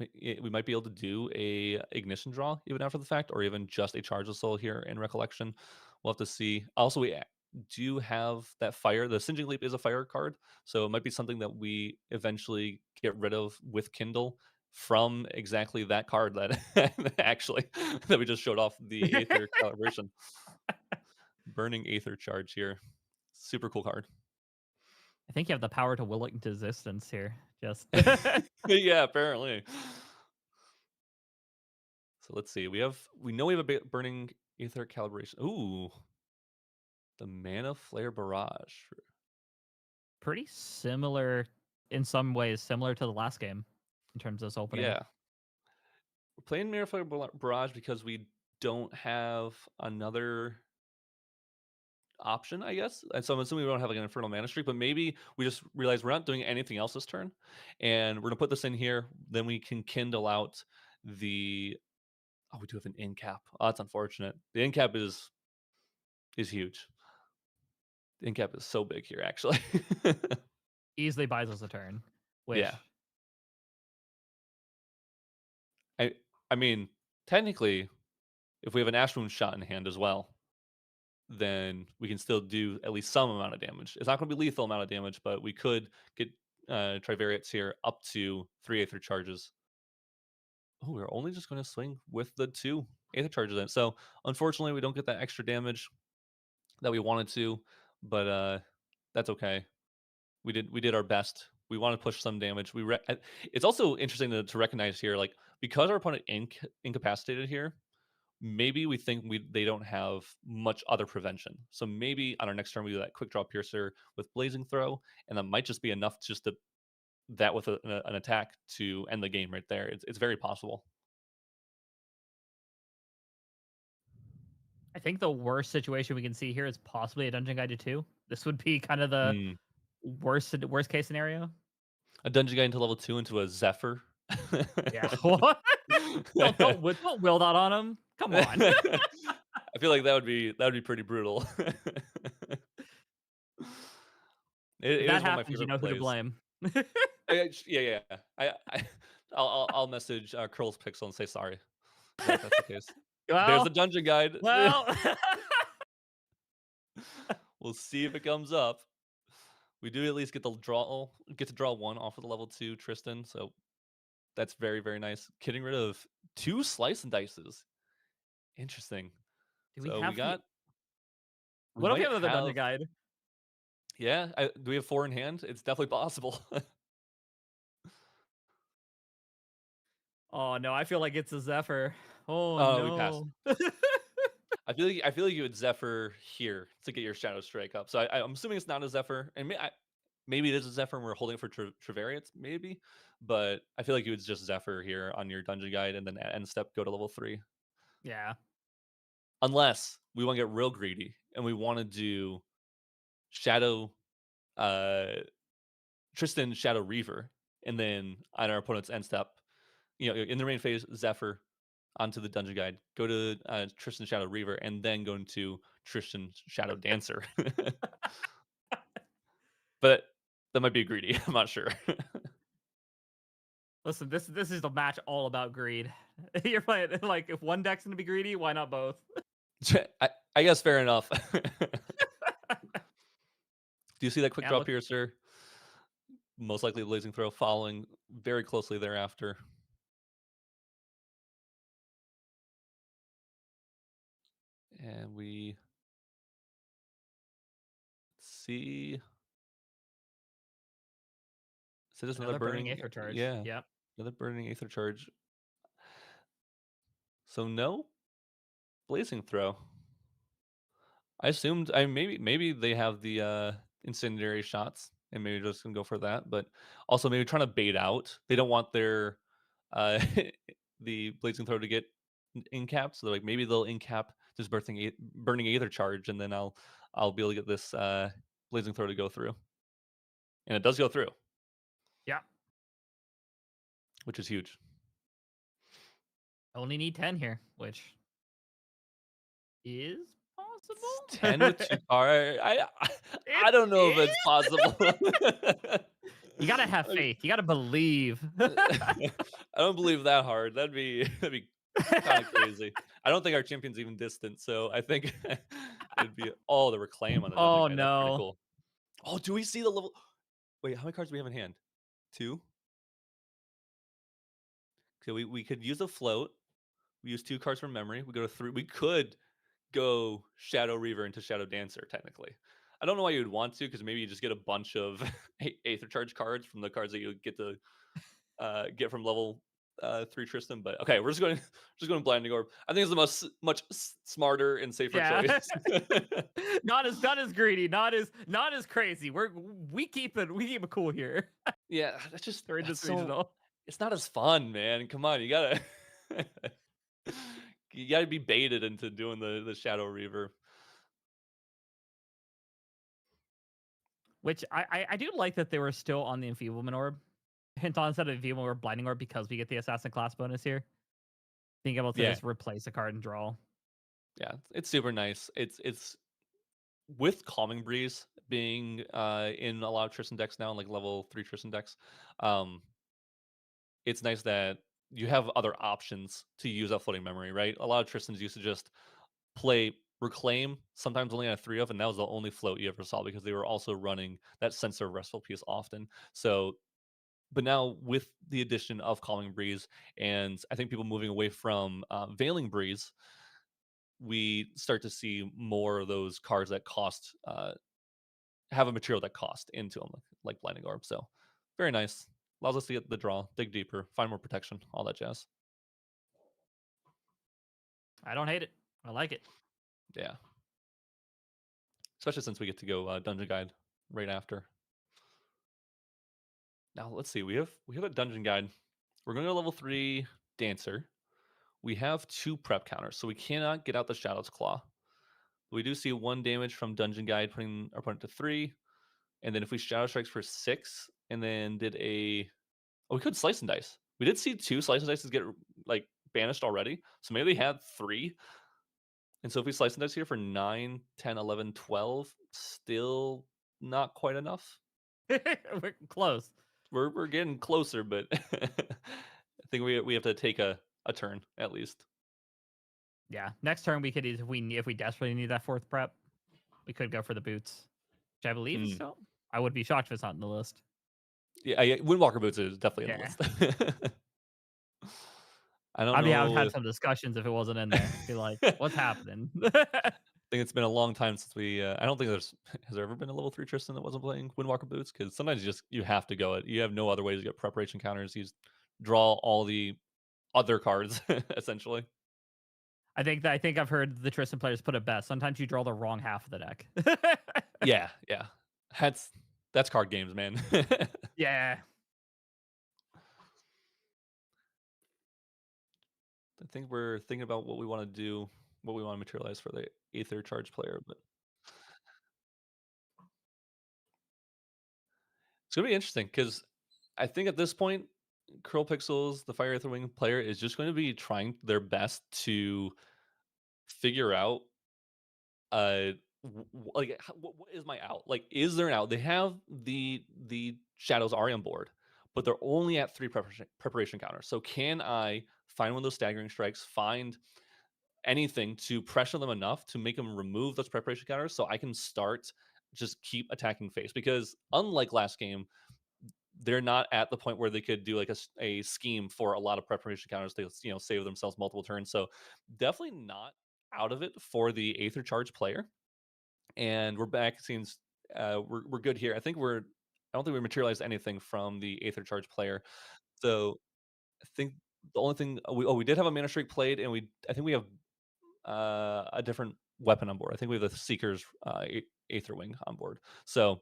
we might be able to do a ignition draw even after the fact, or even just a charge of soul here in recollection. We'll have to see. Also, we do have that fire. The Singeing Leap is a fire card, so it might be something that we eventually get rid of with Kindle from exactly that card that actually that we just showed off the Aether calibration. Burning Aether charge here. Super cool card. I think you have the power to will it into existence here. Just Yeah, apparently. So let's see. We know we have a burning Aether calibration. Ooh, the Mana Flare Barrage. pretty similar in some ways, similar to the last game in terms of this opening. Yeah. We're playing Mana Flare Barrage because we don't have another option, I guess. And so I'm assuming we don't have like an Infernal Mana Streak, but maybe we just realize we're not doing anything else this turn. And we're gonna put this in here. Then we can kindle out the we do have an in cap. Oh, that's unfortunate. The in cap is huge. The in cap is so big here, actually. Easily buys us a turn. Which Yeah. I mean, technically, if we have an Ash Moon shot in hand as well, then we can still do at least some amount of damage. It's not going to be lethal amount of damage, but we could get Trivariates here up to 3 Aether charges. Oh, we're only just going to swing with the 2 Aether charges in. So unfortunately, we don't get that extra damage that we wanted to, but that's okay. We did our best. We want to push some damage. It's also interesting to recognize here, like because our opponent incapacitated here, maybe we think they don't have much other prevention. So maybe on our next turn we do that quick draw piercer with blazing throw, and that might just be enough just to that with an attack to end the game right there. It's very possible. I think the worst situation we can see here is possibly a Dungeon Guide to 2. This would be kind of the Hmm. worst case scenario. A dungeon guy into level 2 into a Zephyr. Yeah. What? don't will that on him. Come on. I feel like that would be pretty brutal. It If that is one of my happens, you favorite know who to plays. blame. Yeah. I'll message Curls Pixel and say sorry. If that's the case. There's the Well, dungeon guide. well. We'll see if it comes up. We do at least get to draw 1 off of the level 2 Tristan, so that's very, very nice. Getting rid of 2 slice and dices. Interesting. Do we So have we what if we might have another Dungeon have Guide? yeah. Do we have 4 in hand? It's definitely possible. Oh no, I feel like it's a Zephyr. Oh We passed. no. I feel like you would Zephyr here to get your Shadow Strike up. So I'm assuming it's not a Zephyr, and maybe it is a Zephyr and we're holding it for Travariates, maybe. But I feel like you would just Zephyr here on your Dungeon Guide, and then at end step go to level 3. Yeah. Unless we want to get real greedy and we want to do Shadow, uh, Tristan Shadow Reaver, and then on our opponent's end step, in the main phase, Zephyr onto the Dungeon Guide, go to Tristan Shadow Reaver, and then go into Tristan Shadow Dancer. But that might be greedy. I'm not sure. Listen, this is a match all about greed. You're playing like if one deck's gonna be greedy, why not both? I guess fair enough. Do you see that quick Yeah, draw look, piercer? Most likely blazing throw following very closely thereafter. And we see. So there's another another burning burning. Aether charge. Yeah. Yep. Another burning aether charge. So no blazing throw. I assumed maybe they have the incendiary shots and maybe just gonna go for that, but also maybe trying to bait out. They don't want their uh the blazing throw to get in-capped, so like maybe they'll in-cap just burning aether charge, and then I'll be able to get this blazing throw to go through. And it does go through, Yeah. which is huge. Only need 10 here, which is possible. 10 with 2 car. I don't know if it's possible. You gotta have Like, faith. You gotta believe. I don't believe that hard. That'd be kind of crazy. I don't think our champion's even distant, so I think it'd be the reclaim on the dungeon Oh guy. That's pretty no. cool. Oh, do we see the level? Wait, how many cards do we have in hand? 2. Okay, we could use a float. We use 2 cards from memory. We go to 3. We could go Shadow Reaver into Shadow Dancer, technically. I don't know why you would want to, because maybe you just get a bunch of Aether Charge cards from the cards that you get to get from level 3 Tristan. But okay, we're just going Blinding Orb. I think it's the much smarter and safer Yeah. choice. not as greedy, not as crazy. We keep it cool here. Yeah, that's just Or in that's this so, regional. it's not as fun, man. Come on, you gotta you gotta be baited into doing the Shadow Reaver. Which I do like that they were still on the Enfeeblement Orb. Hint on instead of Enfeeblement Orb, Blinding Orb, because we get the Assassin class bonus here. Being able to Yeah. just replace a card and draw. Yeah, it's super nice. It's with Calming Breeze being in a lot of Tristan decks now, like level 3 Tristan decks. It's nice that you have other options to use that floating memory, right? A lot of Tristans used to just play Reclaim, sometimes only on a 3 of, and that was the only float you ever saw because they were also running that Sensor Restful piece often. So, but now with the addition of Calming Breeze, and I think people moving away from Veiling Breeze, we start to see more of those cards that cost have a material that cost into them, like Blinding Orb. So very nice. Allows us to get the draw, dig deeper, find more protection, all that jazz. I don't hate it. I like it. Yeah. Especially since we get to go Dungeon Guide right after. Now let's see. We have a Dungeon Guide. We're going to level 3 Dancer. We have 2 prep counters, so we cannot get out the Shadow's Claw. We do see 1 damage from Dungeon Guide, putting our opponent to 3. And then if we Shadow Strikes for 6, and then did a... Oh, we could Slice and Dice. We did see 2 Slice and Dices get like banished already. So maybe they had 3. And so if we Slice and Dice here for 9, 10, 11, 12, still not quite enough. We're close. We're getting closer, but I think we have to take a turn at least. Yeah. Next turn we could if we desperately need that 4th prep, we could go for the boots. Which I believe is still. I would be shocked if it's not in the list. Yeah, Windwalker Boots is definitely in the list. I don't know. I've had some discussions if it wasn't in there. Be like, what's happening? I think it's been a long time since we. I don't think has there ever been a level 3 Tristan that wasn't playing Windwalker Boots, because sometimes you have to go it. You have no other way to get preparation counters. You just draw all the other cards essentially. I think I've heard the Tristan players put it best. Sometimes you draw the wrong half of the deck. Yeah. That's card games, man. Yeah. I think we're thinking about what we want to do, what we want to materialize for the Aether Charge player, but it's gonna be interesting because I think at this point, Curl Pixels, the Fire Aether Wing player, is just going to be trying their best to figure out, what is my out? Like, is there an out? They have the Shadows already on board, but they're only at 3 preparation counters. So can I find one of those staggering strikes? Find anything to pressure them enough to make them remove those preparation counters so I can start just keep attacking face, because unlike last game, they're not at the point where they could do like a scheme for a lot of preparation counters to save themselves multiple turns. So definitely not out of it for the Aether Charge player. And we're back. It seems we're good here. I don't think we materialized anything from the Aether Charge player. So I think the only thing we did have a mana streak played, and I think we have a different weapon on board. I think we have the Seeker's Aether Wing on board. So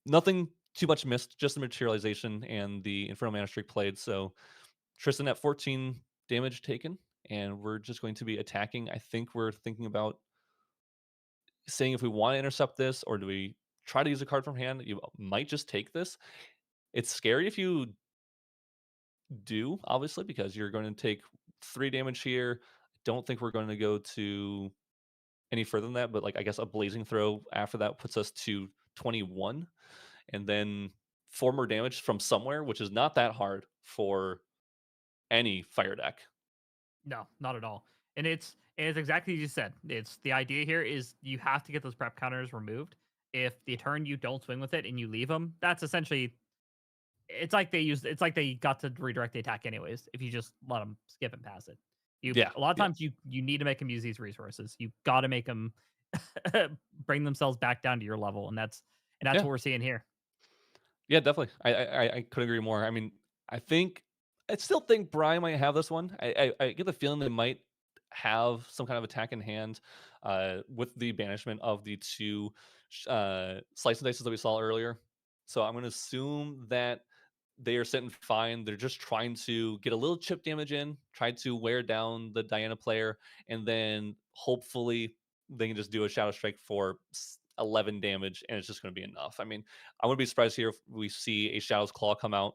nothing too much missed, just the materialization and the Infernal Mana Streak played. So Tristan at 14 damage taken, and we're just going to be attacking. I think we're thinking about saying if we want to intercept this, or do we try to use a card from hand? You might just take this. It's scary if you do, obviously, because you're going to take 3 damage here. Don't think we're going to go to any further than that, but like I guess a blazing throw after that puts us to 21, and then 4 more damage from somewhere, which is not that hard for any fire deck. No, not at all. And it's exactly as you said. It's the idea here is you have to get those prep counters removed. If the turn you don't swing with it and you leave them, that's essentially it's like they got to redirect the attack anyways. If you just let them skip and pass it, Yeah, a lot of yeah, times you need to make them use these resources. You got to make them bring themselves back down to your level, and that's yeah. what we're seeing here. Yeah, definitely. I couldn't agree more. I mean, I still think Brian might have this one. I get the feeling they might have some kind of attack in hand with the banishment of the 2 slice and dices that we saw earlier. So I'm going to assume that they are sitting fine. They're just trying to get a little chip damage in, try to wear down the Diana player, and then hopefully they can just do a Shadow Strike for 11 damage, and it's just going to be enough. I mean, I wouldn't be surprised here if we see a Shadow's Claw come out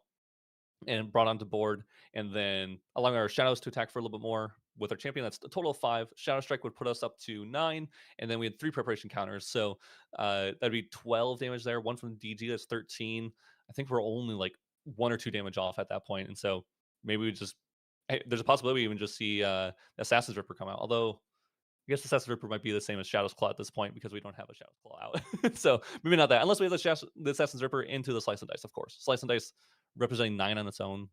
and brought onto board, and then allowing our Shadows to attack for a little bit more with our champion. That's a total of 5. Shadow Strike would put us up to 9, and then we had 3 preparation counters. So that'd be 12 damage there. 1 from DG, that's 13. I think we're only like 1 or 2 damage off at that point, and so maybe we just there's a possibility we even just see Assassin's Ripper come out. Although I guess Assassin's Ripper might be the same as Shadow's Claw at this point because we don't have a Shadow's Claw out. So maybe not that, unless we have the Assassin's Ripper into the Slice and Dice, of course. Slice and Dice representing 9 on its own.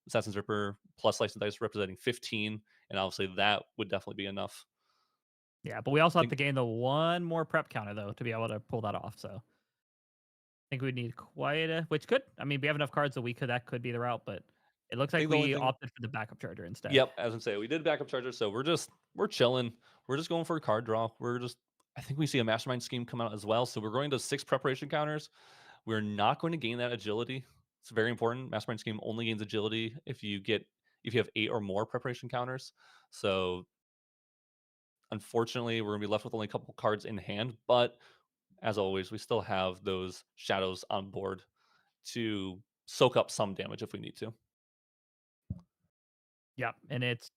Assassin's Ripper plus Slice and Dice representing 15, and obviously that would definitely be enough. Yeah, but we also I have to think, gain the 1 more prep counter though to be able to pull that off. So I think we need quite a, which could, I mean, we have enough cards that that could be the route, but it looks like the only we thing. opted for the backup charger instead. Yep, as I'm saying, we did backup charger, so we're chilling. We're just going for a card draw. I think we see a Mastermind Scheme come out as well, so we're going to 6 preparation counters. We're not going to gain that agility. It's very important. Mastermind Scheme only gains agility if you have 8 or more preparation counters. So unfortunately, we're gonna be left with only a couple cards in hand, but as always, we still have those shadows on board to soak up some damage if we need to. Yeah, and it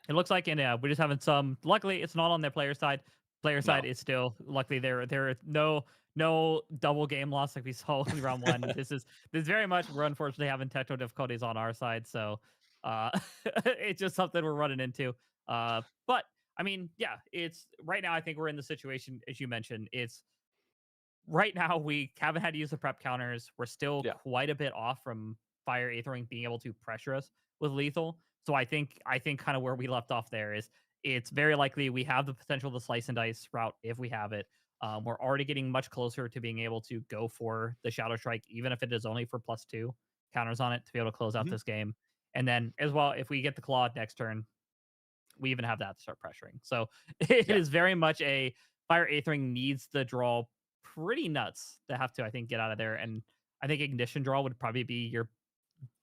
looks like, and we're just having some. Luckily, it's not on their player side. Player side No. is still luckily there is no double game loss like we saw in round 1. This is very much we're unfortunately having technical difficulties on our side, so it's just something we're running into. But I mean, yeah, it's right now. I think we're in the situation as you mentioned. It's right now we haven't had to use the prep counters. We're still Yeah. quite a bit off from Fire Aethering being able to pressure us with lethal. So I think kind of where we left off there is it's very likely we have the potential to slice and dice route if we have it. We're already getting much closer to being able to go for the Shadow Strike, even if it is only for +2 counters on it to be able to close out Mhm. this game. And then as well, if we get the Claw next turn, we even have that to start pressuring. So it Yeah. is very much a Fire Aethering needs the draw pretty nuts to have to, I think, get out of there. And I think Ignition Draw would probably be your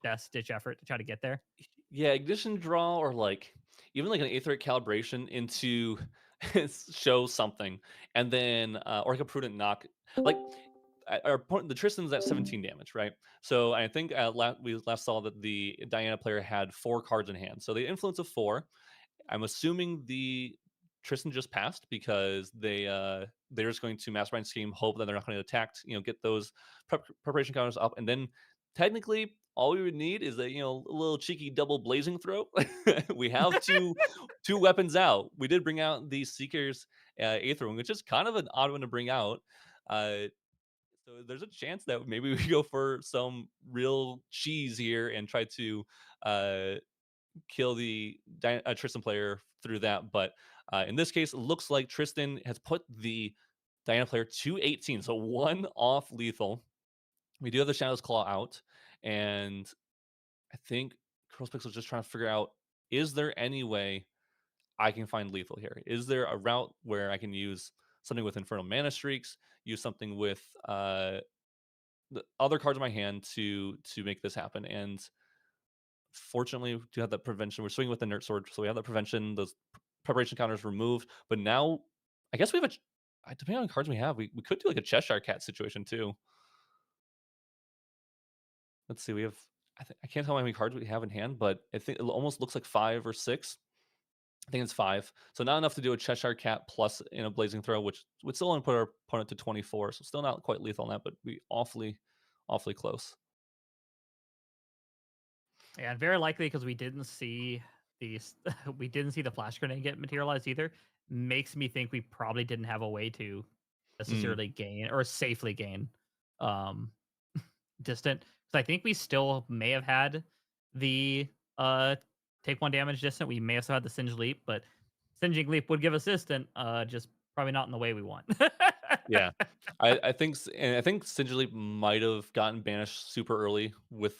best ditch effort to try to get there. Yeah, ignition draw, or like even like an aetheric calibration into show something, and then or like a prudent knock. Like our opponent, the Tristan's at 17 damage, right? So I think we last saw that the Diana player had 4 cards in hand, so the influence of 4. I'm assuming the Tristan just passed because they're just going to Mastermind Scheme, hope that they're not going to attack, get those preparation counters up, and then technically all we would need is a a little cheeky double blazing throw. We have two weapons out. We did bring out the Seeker's Aether Wing, which is kind of an odd one to bring out. Uh, so there's a chance that maybe we go for some real cheese here and try to uh, kill the Tristan player through that. But in this case, it looks like Tristan has put the Diana player to 18, so 1 off lethal. We do have the Shadow's Claw out, and I think Curls Pixel is just trying to figure out, is there any way I can find lethal here? Is there a route where I can use something with Infernal Mana Streaks, use something with the other cards in my hand to make this happen? And fortunately, we do have that prevention. We're swinging with the Nerd Sword, so we have that prevention. Those preparation counters removed, but now I guess we have depending on the cards we have, we could do like a Cheshire Cat situation too. Let's see, we have I can't tell how many cards we have in hand, but I think it almost looks like 5 or 6. I think it's 5. So not enough to do a Cheshire Cat plus in a Blazing Throw, which would still only put our opponent to 24. So still not quite lethal on that, but we awfully close. Yeah, and very likely because we didn't see these, we didn't see the flash grenade get materialized either. Makes me think we probably didn't have a way to necessarily gain or safely gain um distant. So I think we still may have had the take 1 damage distant. We may have still had the Singe Leap, but Singeing Leap would give us distant, just probably not in the way we want. Yeah, I think and I think Singe Leap might have gotten banished super early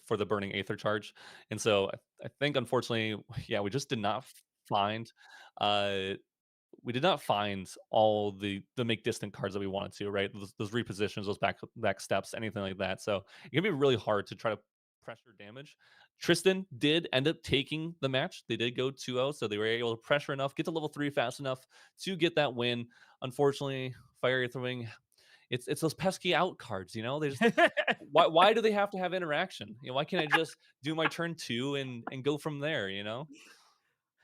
for the Burning Aether charge, and so I think unfortunately, yeah, we just did not find uh we did not find all the make distant cards that we wanted to, right? Those repositions, those back steps, anything like that. So it can be really hard to try to pressure damage. Tristan did end up taking the match. They did go 2-0, so they were able to pressure enough, get to level 3 fast enough to get that win. Unfortunately, Fire Throwing, it's those pesky out cards, you know? They just why do they have to have interaction? You know, why can't I just do my turn 2 and go from there, you know?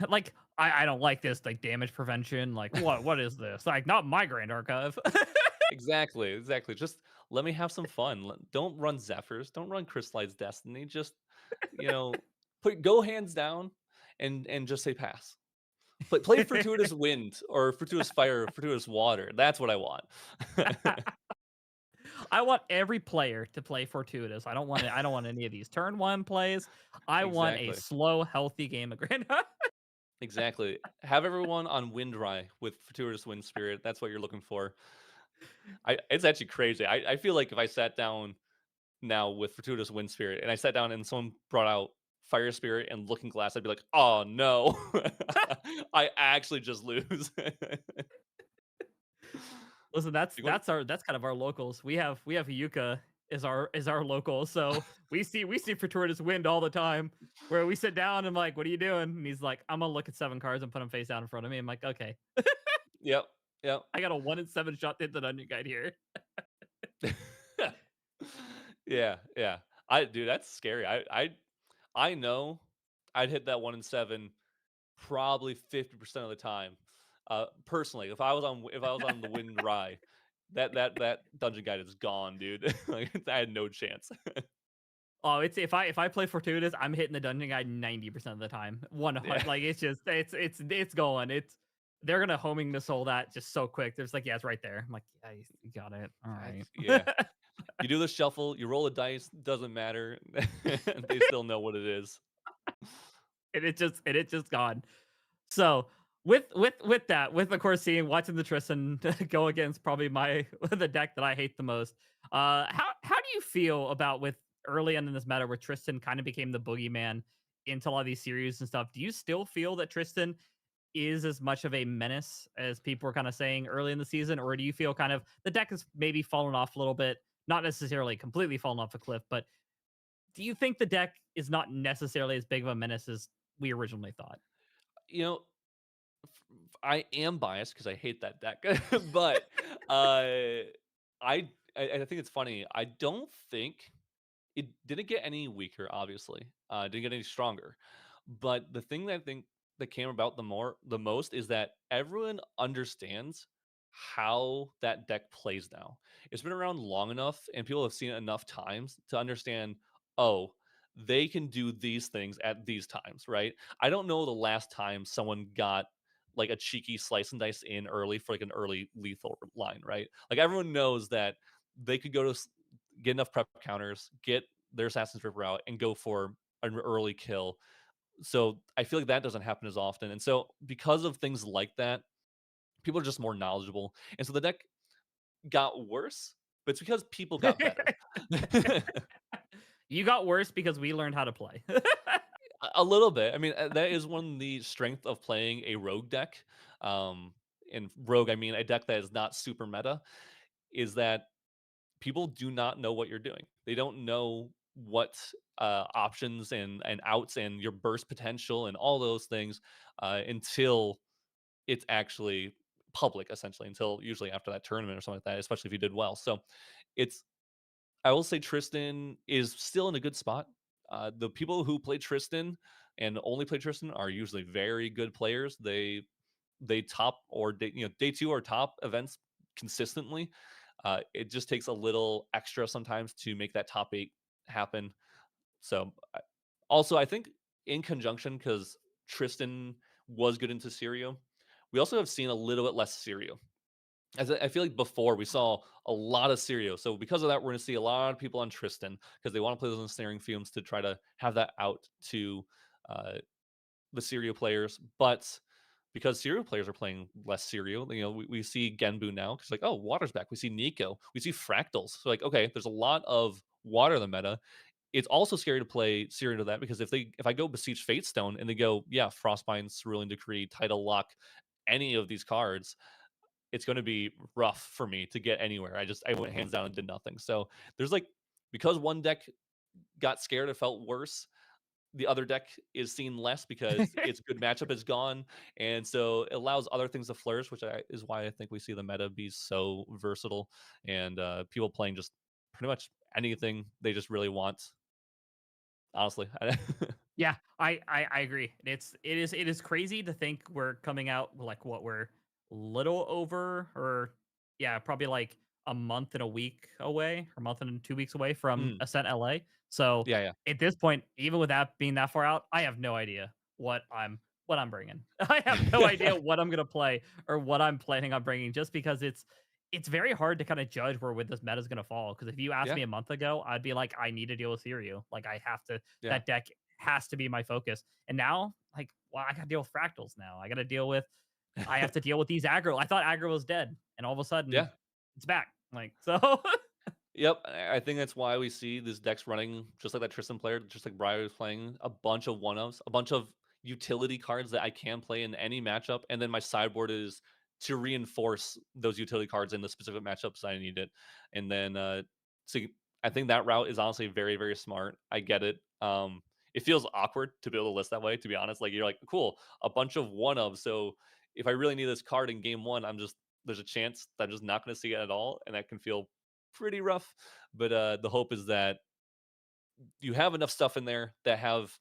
Like, I don't like this, like, damage prevention. Like, what is this? Like, not my Grand Archive. Exactly. Just let me have some fun. Don't run Zephyrs. Don't run Crystallized Destiny. Just, you know, go hands down and just say pass. Play Fortuitous Wind or Fortuitous Fire, or Fortuitous Water. That's what I want. I want every player to play Fortuitous. I don't want I don't want any of these turn 1 plays. I want a Exactly. slow, healthy game of Grand Archive. Exactly. Have everyone on Windry with Fortuitous Wind Spirit. That's what you're looking for. It's actually crazy. I feel like if I sat down now with Fortuitous Wind Spirit and I sat down and someone brought out Fire Spirit and Looking Glass, I'd be like, oh no. I actually just lose. Listen, that's kind of our locals. We have Yuka is our local, so we see Fortuitous Wind all the time. Where we sit down and I'm like, "What are you doing?" And he's like, "I'm gonna look at 7 cards and put them face down in front of me." I'm like, "Okay." Yep. I got a 1 in 7 shot to hit the dungeon guide here. Yeah. Dude, that's scary. I know I'd hit that 1 in 7 probably 50% of the time. Personally, if I was on the Wind Rye, that dungeon guide is gone, dude. Like, I had no chance. Oh, it's if I play Fortuitous, I'm hitting the dungeon guide 90% of the time. 100, Yeah. like it's just it's going. They're gonna homing missile that just so quick. There's like, yeah, it's right there. I'm like, yeah, you got it. All right. Yeah. You do the shuffle, you roll a dice, doesn't matter. They still know what it is. And it's just gone. So with that, with of course watching the Tristan go against probably the deck that I hate the most. How do you feel about with early on in this meta where Tristan kind of became the boogeyman into a lot of these series and stuff? Do you still feel that Tristan is as much of a menace as people were kind of saying early in the season, or do you feel kind of the deck has maybe fallen off a little bit? Not necessarily completely fallen off a cliff, but do you think the deck is not necessarily as big of a menace as we originally thought? You know, I am biased because I hate that deck, but I think it's funny. I don't think it didn't get any weaker. Obviously, didn't get any stronger. But the thing that I think that came about the most is that everyone understands how that deck plays now. It's been around long enough, and people have seen it enough times to understand. Oh, they can do these things at these times, right? I don't know the last time someone got like a cheeky slice and dice in early for like an early lethal line, right? Like everyone knows that they could go to get enough prep counters, get their Assassin's River out, and go for an early kill. So I feel like that doesn't happen as often. And so because of things like that, people are just more knowledgeable. And so the deck got worse, but it's because people got better. You got worse because we learned how to play. A little bit. I mean, that is one of the strength of playing a rogue deck. In rogue, I mean a deck that is not super meta, is that people do not know what you're doing. They don't know what options and outs and your burst potential and all those things until it's actually public, essentially, until usually after that tournament or something like that, especially if you did well. So it's I will say Tristan is still in a good spot. The people who play Tristan and only play Tristan are usually very good players. They top or day two or top events consistently. It just takes a little extra sometimes to make that top eight happen. So also I think in conjunction because Tristan was good into Sirio, we also have seen a little bit less Sirio. As I feel like before we saw a lot of Sirio. So because of that, we're going to see a lot of people on Tristan because they want to play those ensnaring fumes to try to have that out to uh, the Sirio players. But because Sirio players are playing less Sirio, we see Genbu now because like, oh, water's back. We see Nico. We see Fractals. So like, okay, there's a lot of water in the meta. It's also scary to play Sirio to that because if I go Beseech Fatestone and they go, yeah, Frostbind, Cerulean Decree, Tidal Lock, any of these cards, it's going to be rough for me to get anywhere. I went hands down and did nothing. So there's like because one deck got scared, it felt worse. The other deck is seen less because its good matchup is gone, and so it allows other things to flourish, which is why I think we see the meta be so versatile and people playing just pretty much anything they just really want. Honestly, Yeah, I agree. It is crazy to think we're coming out like what we're little over or yeah, probably like a month and a week away or month and 2 weeks away from Mm, Ascent LA. So yeah, yeah, at this point, even with that being that far out, I have no idea what I'm bringing. I have no idea what I'm gonna play or what I'm planning on bringing, just because it's very hard to kind of judge where this meta is gonna fall. Because if you asked yeah, me a month ago, I'd be like, I need to deal with Sirio. Like I have to yeah, that deck has to be my focus. And now, like, well, I got to deal with fractals now. I have to deal with these aggro. I thought aggro was dead, and all of a sudden, yeah. it's back. Like so, Yep, I think that's why we see these decks running just like that Tristan player, just like Briar was playing, a bunch of one-ofs, a bunch of utility cards that I can play in any matchup, and then my sideboard is to reinforce those utility cards in the specific matchups I need it. And then so I think that route is honestly very, very smart. I get it. It feels awkward to be able to list that way, to be honest. Like you're like, cool, a bunch of one-ofs. So if I really need this card in game one, there's a chance that I'm just not going to see it at all, and that can feel pretty rough. But the hope is that you have enough stuff in there that have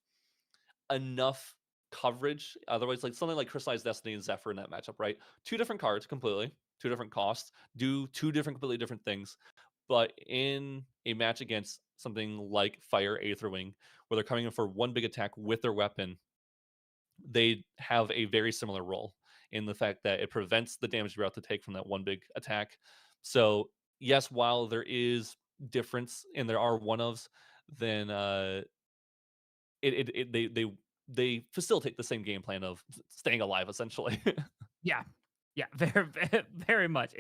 enough coverage. Otherwise, like something like Crystallized Destiny and Zephyr in that matchup, right? Two different cards completely, two different costs, do two different completely different things. But in a match against something like Fire Aetherwing, where they're coming in for one big attack with their weapon, they have a very similar role in the fact that it prevents the damage you're about to take from that one big attack. So yes, while there is difference and there are one ofs, then they facilitate the same game plan of staying alive essentially. yeah, yeah, very much.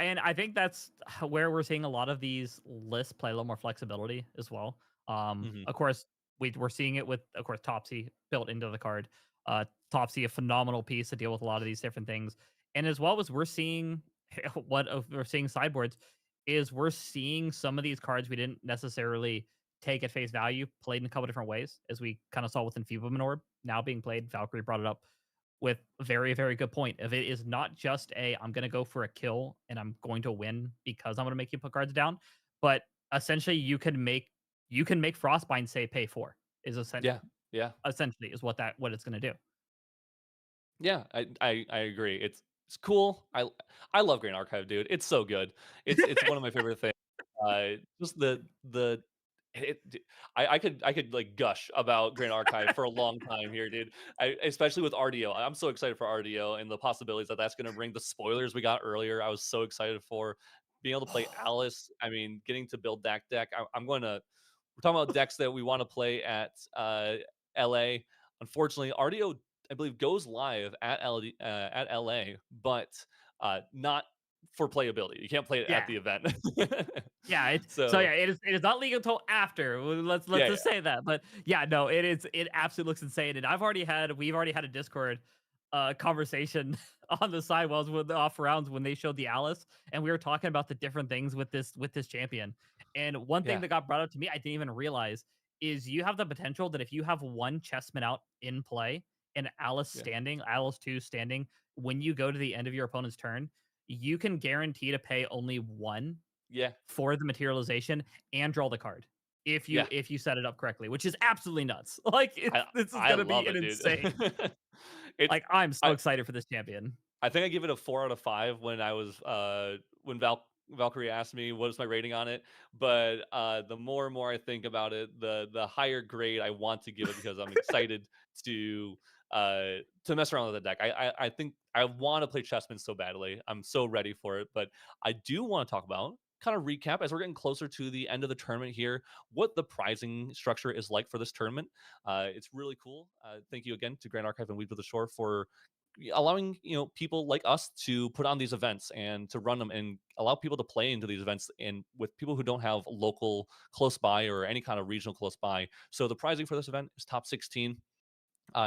And I think that's where we're seeing a lot of these lists play a little more flexibility as well. Hmm. Of course, we're seeing it with, of course, Topsy built into the card. Topsy, a phenomenal piece to deal with a lot of these different things, and as well as we're seeing we're seeing sideboards is we're seeing some of these cards we didn't necessarily take at face value played in a couple different ways, as we kind of saw with Enfeeblement Orb now being played. Valkyrie brought it up with a very, very good point. If it is not just I'm going to go for a kill and I'm going to win because I'm going to make you put cards down, but essentially you can make Frostbind say pay four is Yeah, yeah, essentially is what it's going to do. yeah. I agree. It's cool. I love Grand Archive, dude. It's so good. It's one of my favorite things. Just the it, d- I could like gush about Grand Archive for a long time here, dude. Especially with RDO. I'm so excited for RDO and the possibilities that that's going to bring. The spoilers we got earlier, I was so excited for being able to play Alice. I mean, getting to build that deck. I'm going to. We're talking about decks that we want to play at LA. Unfortunately, RDO I believe goes live at LA, but not for playability. You can't play it at the event. Yeah, it is not legal until after. Let's Yeah, just say that. But yeah, no, it absolutely looks insane. And we've already had a Discord conversation on the sidewalls with the off rounds when they showed the Alice, and we were talking about the different things with this champion. And one thing Yeah. that got brought up to me, I didn't even realize, is you have the potential that if you have one chessman out in play and Alice Yeah. standing, Alice 2 standing, when you go to the end of your opponent's turn, you can guarantee to pay only one Yeah. for the materialization and draw the card if you Yeah. set it up correctly, which is absolutely nuts. Like this is I gonna love be an it, insane. dude. It's Like I'm so I excited for this champion. I think I give it a 4 out of 5 when I was when Valkyrie asked me what is my rating on it. But the more and more I think about it, the higher grade I want to give it because I'm excited to mess around with the deck. I think I want to play Chessman so badly. I'm so ready for it. But I do want to talk about kind of recap as we're getting closer to the end of the tournament here, what the pricing structure is like for this tournament. It's really cool. Thank you again to Grand Archive and Weed to the Shore for allowing people like us to put on these events and to run them and allow people to play into these events and with people who don't have local close by or any kind of regional close by. So the pricing for this event is top 16.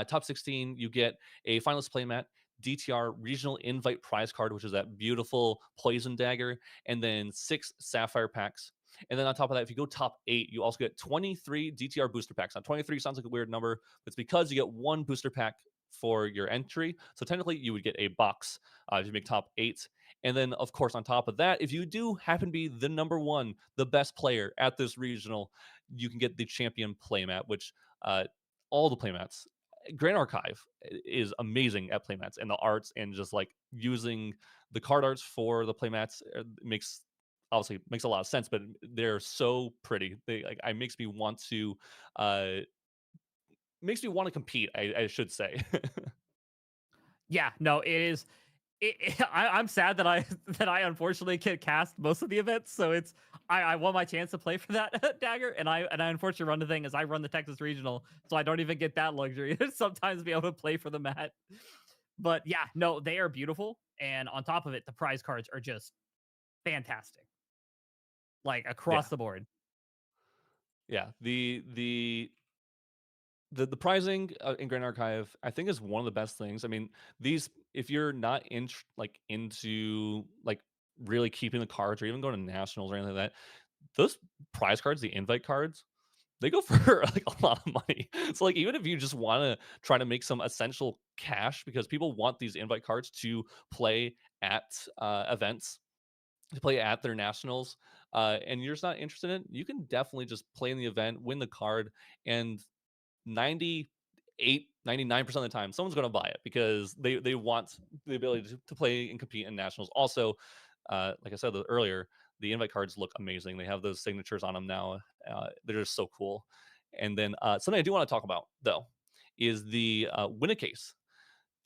Top 16, you get a finalist playmat, DTR regional invite prize card, which is that beautiful poison dagger, and then 6 sapphire packs. And then on top of that, if you go top 8, you also get 23 DTR booster packs. Now, 23 sounds like a weird number, but it's because you get one booster pack for your entry. So technically, you would get a box if you make top 8. And then, of course, on top of that, if you do happen to be the number one, the best player at this regional, you can get the champion playmat, which all the playmats Grand Archive is amazing at playmats and the arts and just like using the card arts for the playmats makes a lot of sense, but they're so pretty. They like I uh makes me want to compete. I should say. Yeah, no, it is. I'm sad that I that I unfortunately can't cast most of the events, so it's I want my chance to play for that dagger, and I unfortunately run the thing as I run the Texas Regional, so I don't even get that luxury to sometimes be able to play for the mat. But yeah, no, they are beautiful, and on top of it, the prize cards are just fantastic, like across Yeah, the board. yeah. The pricing in Grand Archive, I think, is one of the best things. I mean, these if you're not into like really keeping the cards or even going to nationals or anything like that, those prize cards, the invite cards, they go for like a lot of money. So like even if you just want to try to make some essential cash because people want these invite cards to play at events, to play at their nationals, and you're just not interested in it, you can definitely just play in the event, win the card, and 99% of the time someone's going to buy it because they want the ability to play and compete in nationals. Also, like I said earlier, the invite cards look amazing. They have those signatures on them now. They're just so cool. And then something I do want to talk about though is the win a case.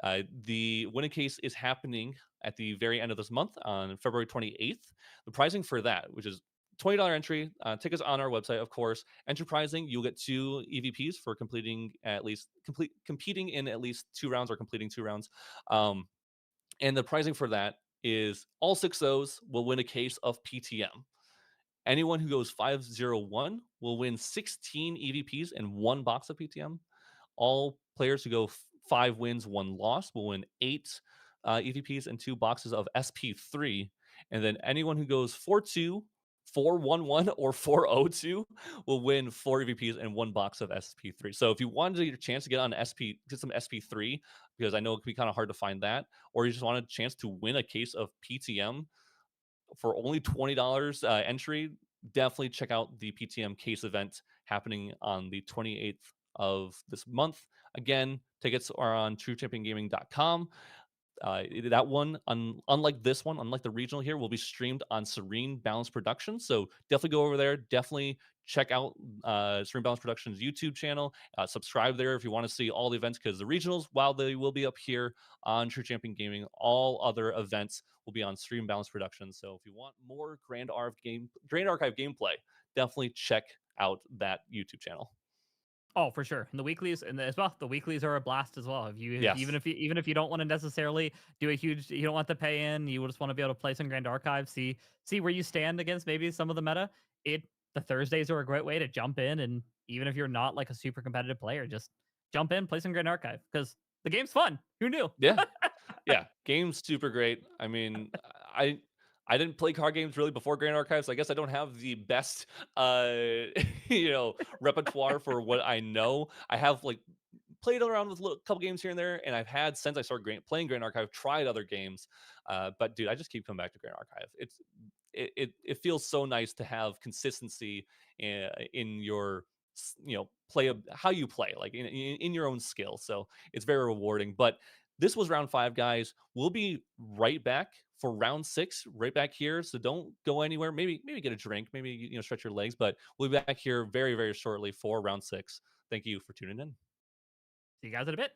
The win a case is happening at the very end of this month on February 28th. The pricing for that, which is $20 entry, tickets on our website, of course. Entry pricing, you'll get 2 EVPs for competing in at least 2 rounds or completing 2 rounds. And the pricing for that is all 6 of those will win a case of PTM. Anyone who goes 5-0-1 will win 16 EVPs and 1 box of PTM. All players who go 5 wins, 1 loss will win 8 EVPs and 2 boxes of SP3. And then anyone who goes 4-2, 4-1-1, or 4-0-2 will win 4 EVPs and 1 box of SP3. So if you wanted to get a chance to get some SP3, because I know it can be kind of hard to find that, or you just wanted a chance to win a case of PTM for only $20 entry, definitely check out the PTM case event happening on the 28th of this month. Again, tickets are on truechampiongaming.com. That one, unlike this one, unlike the regional here, will be streamed on Serene Balance Productions. So definitely go over there. Definitely check out Serene Balance Productions YouTube channel. Subscribe there if you want to see all the events, because the regionals, while they will be up here on True Champion Gaming, all other events will be on Serene Balance Productions. So if you want more Grand Archive gameplay, definitely check out that YouTube channel. Oh, for sure. And the weeklies, and as well, the weeklies are a blast as well. If you Yes. even if you don't want to necessarily do a huge, you don't want to pay in, you just want to be able to play some Grand Archive, see where you stand against maybe some of the meta. The Thursdays are a great way to jump in, and even if you're not like a super competitive player, just jump in, play some Grand Archive because the game's fun. Who knew? Yeah. Yeah, game's super great. I mean, I didn't play card games really before Grand Archives. So I guess I don't have the best repertoire for what I know. I have like played around with a couple games here and there, and I've had since I started playing Grand Archive, tried other games. But dude, I just keep coming back to Grand Archive. It feels so nice to have consistency in your play of how you play, like in your own skill. So it's very rewarding. But this was round 5, guys. We'll be right back for round 6, right back here. So don't go anywhere. Maybe get a drink, maybe stretch your legs. But we'll be back here very, very shortly for round 6. Thank you for tuning in. See you guys in a bit.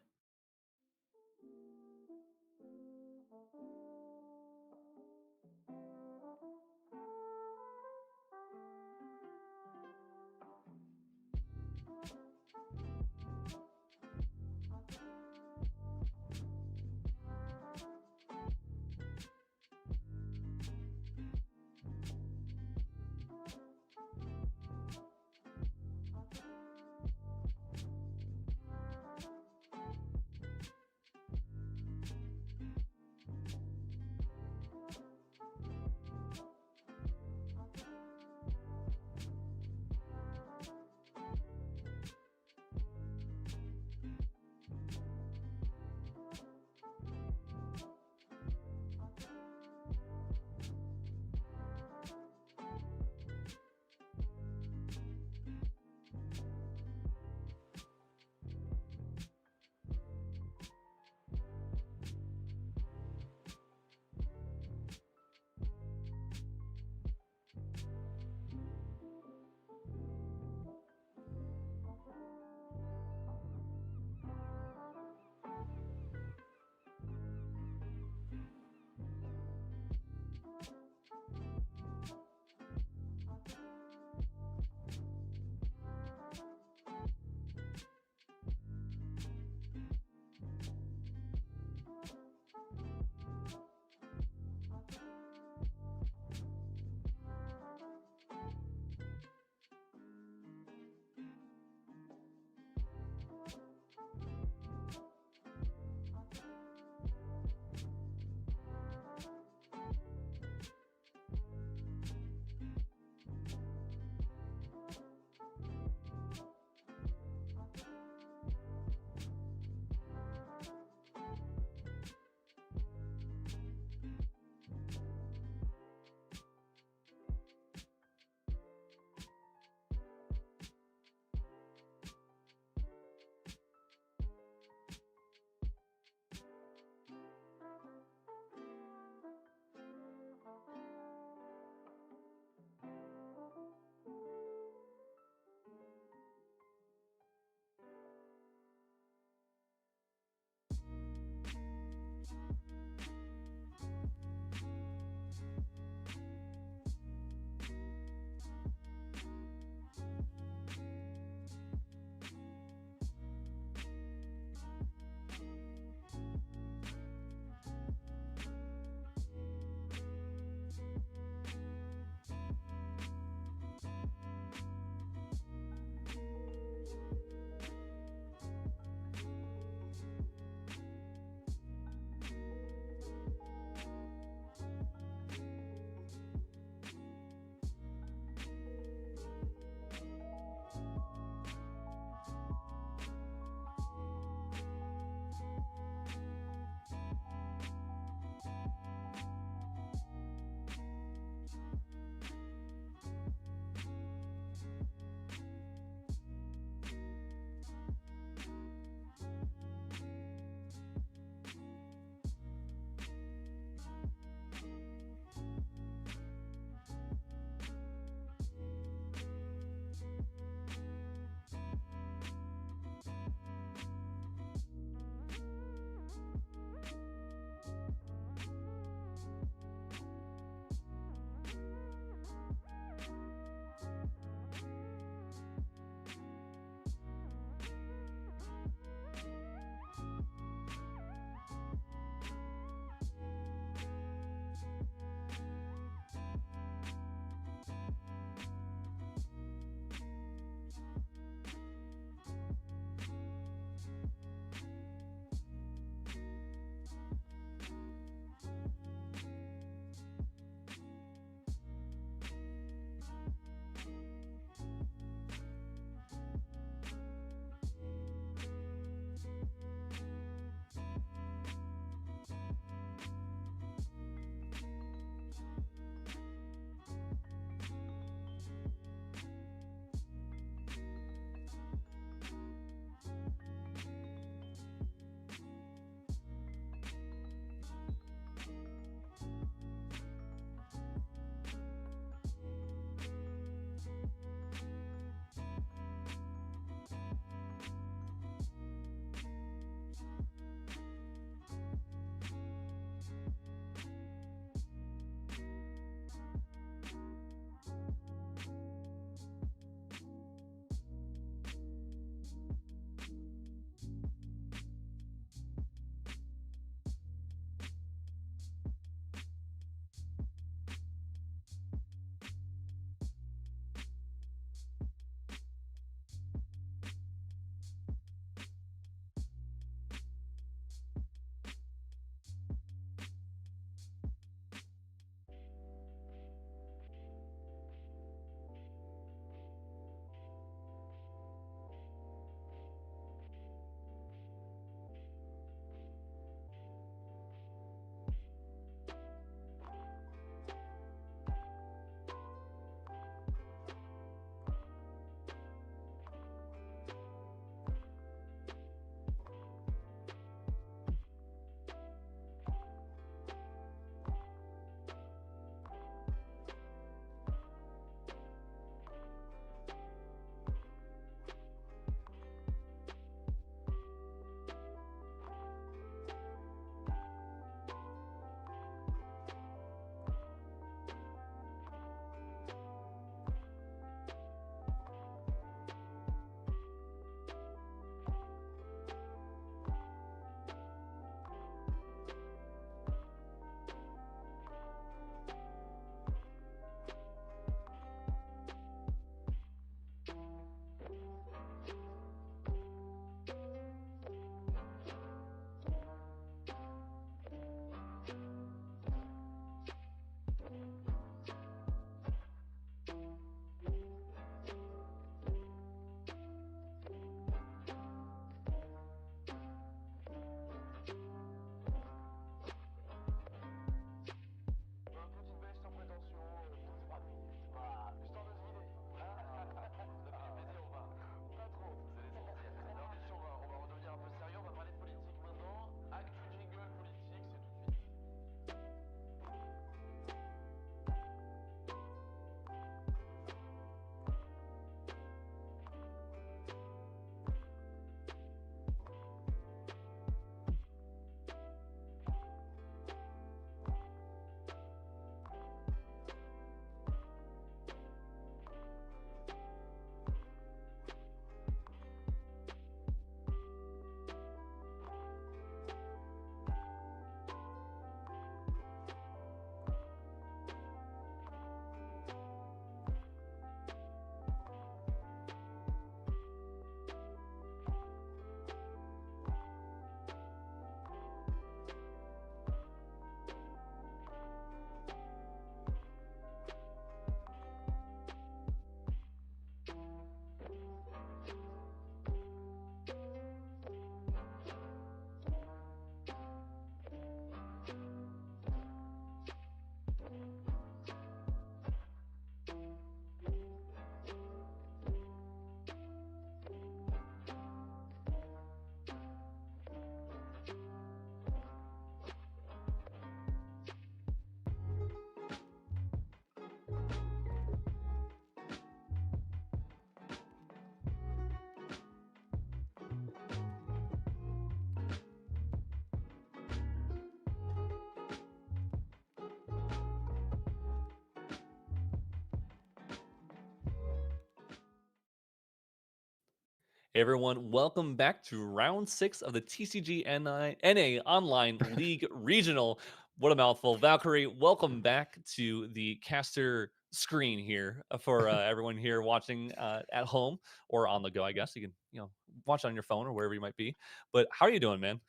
Hey everyone, welcome back to round 6 of the TCG NA Online League Regional. What a mouthful. Valkyrie, welcome back to the caster screen here for everyone here watching at home or on the go, I guess. You can, watch on your phone or wherever you might be. But how are you doing, man?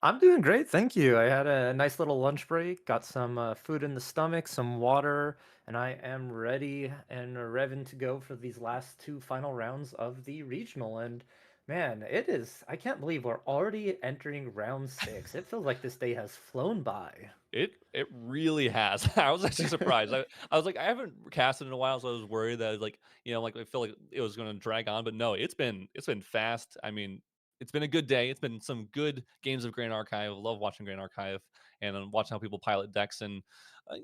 I'm doing great, thank you. I had a nice little lunch break, got some food in the stomach, some water, and I am ready and revving to go for these last two final rounds of the regional. And man, I can't believe we're already entering round 6. It feels like this day has flown by. It really has. I was actually surprised. I was like, I haven't casted in a while, so I was worried that like, I feel like it was gonna drag on, but no, it's been fast. I mean, it's been a good day. It's been some good games of Grand Archive. I love watching Grand Archive and watching how people pilot decks and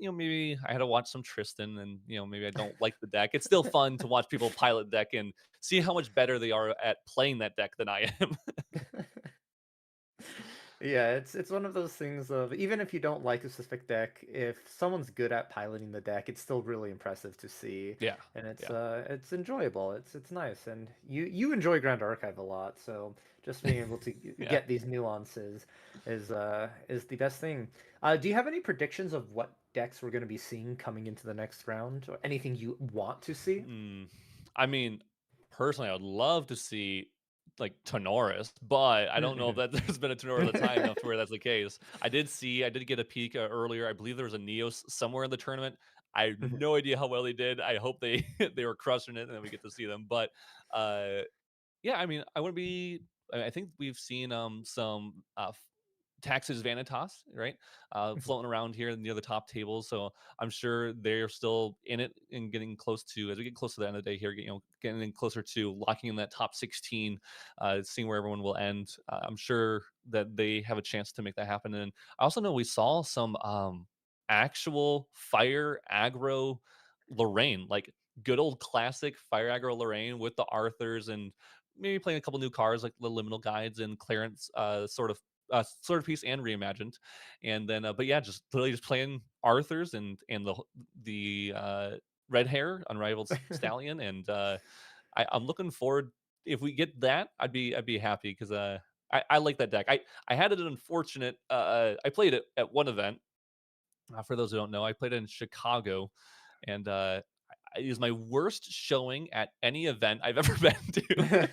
maybe I had to watch some Tristan and maybe I don't like the deck. It's still fun to watch people pilot deck and see how much better they are at playing that deck than I am. Yeah, it's one of those things of even if you don't like a specific deck, if someone's good at piloting the deck, it's still really impressive to see. Yeah. And Yeah. it's enjoyable. It's nice. And you enjoy Grand Archive a lot, so just being able to Yeah. get these nuances is the best thing. Do you have any predictions of what decks we're going to be seeing coming into the next round or anything you want to see? I mean, personally, I would love to see like Tenoris, but I don't know if that there's been a Tenoris that's high enough to where that's the case. I did get a peek earlier. I believe there was a Neos somewhere in the tournament. I have no idea how well they did. I hope they they were crushing it, and then we get to see them. But uh, yeah, I mean, I wouldn't be. I think we've seen some Taxes Vanitas, right? Floating around here near the top tables. So I'm sure they're still in it and getting close to, as we get close to the end of the day here, getting in closer to locking in that top 16, seeing where everyone will end. I'm sure that they have a chance to make that happen. And I also know we saw some actual fire aggro Lorraine, like good old classic fire aggro Lorraine with the Arthurs and maybe playing a couple new cards like the liminal guides and Clarence sort of piece and reimagined, and then but yeah, just literally just playing Arthur's and the red hair unrivaled stallion, and I'm looking forward. If we get that, I'd be happy because I like that deck. I had an unfortunate. I played it at one event. For those who don't know, I played it in Chicago, and it is my worst showing at any event I've ever been to.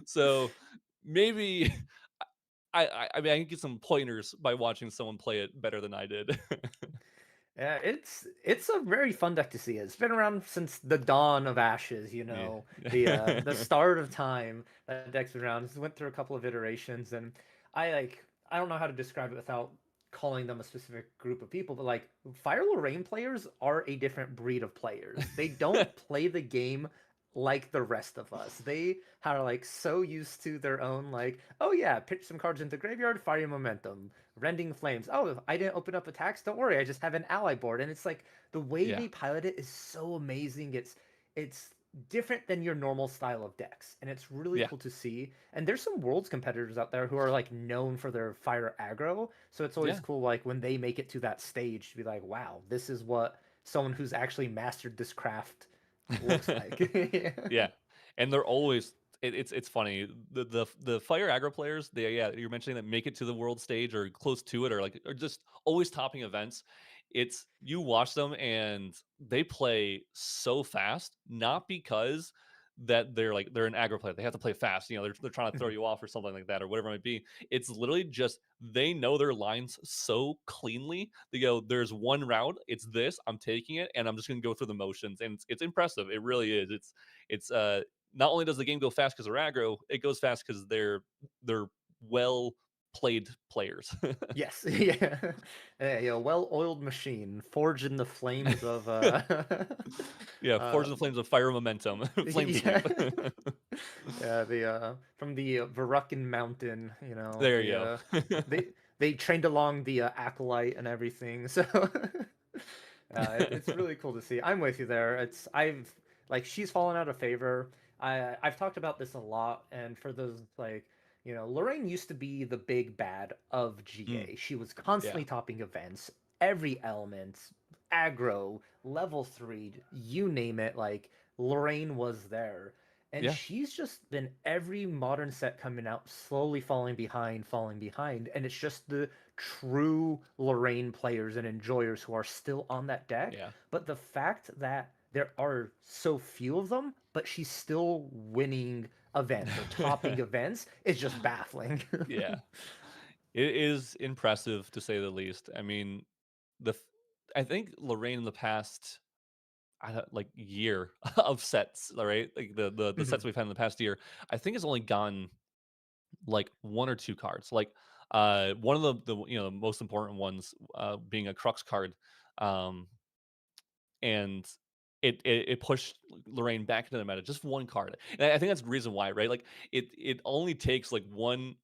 So maybe I mean I can get some pointers by watching someone play it better than I did. Yeah, it's a very fun deck to see. It's been around since the dawn of Ashes, the Yeah. start of time. That deck's been around. It went through a couple of iterations, and I don't know how to describe it without calling them a specific group of people, but like Fire Lorraine players are a different breed of players. They don't play the game like the rest of us. They are like so used to their own like, oh yeah, pitch some cards into graveyard, fire momentum. Rending Flames. Oh, I didn't open up attacks. Don't worry, I just have an ally board. And it's like the way Yeah. they pilot it is so amazing. It's different than your normal style of decks, and it's really Yeah. cool to see. And there's some Worlds competitors out there who are like known for their fire aggro, so it's always Yeah. cool like when they make it to that stage to be like, wow, this is what someone who's actually mastered this craft looks like. Yeah, and they're always it's funny. The fire aggro players, they yeah, you're mentioning that make it to the world stage or close to it or like are just always topping events. It's you watch them and they play so fast, not because that they're an aggro player. They have to play fast. They're trying to throw you off or something like that or whatever it might be. It's literally just they know their lines so cleanly. They go, "There's one route. It's this. I'm taking it, and I'm just going to go through the motions." And it's impressive. It really is. It's not only does the game go fast because they're aggro, it goes fast because they're well played players. Yes, yeah, a well-oiled machine forged in the flames of Yeah, Forge the um, Flames of Fire Momentum, Flame yeah, Sweep. yeah, the from the Verruckin Mountain, There you go. they they trained along the acolyte and everything, so it's really cool to see. I'm with you there. I've like she's fallen out of favor. I've talked about this a lot, and for those like Lorraine used to be the big bad of Mm, GA. She was yeah, constantly topping events, every element, aggro, level 3, you name it. Like Lorraine was there, And Yeah. she's just been every modern set coming out slowly falling behind, falling behind. And it's just the true Lorraine players and enjoyers who are still on that deck. Yeah. But the fact that there are so few of them, but she's still winning events or topping events is just baffling. Yeah. It is impressive to say the least. I mean, the f- I think Lorraine in the past like year of sets, all right? Like the sets Mhm. we've had in the past year, I think has only gotten like one or two cards. Like one of the most important ones being a Crux card. Um and it pushed Lorraine back into the meta, just one card. And I think that's the reason why, right? Like it only takes like one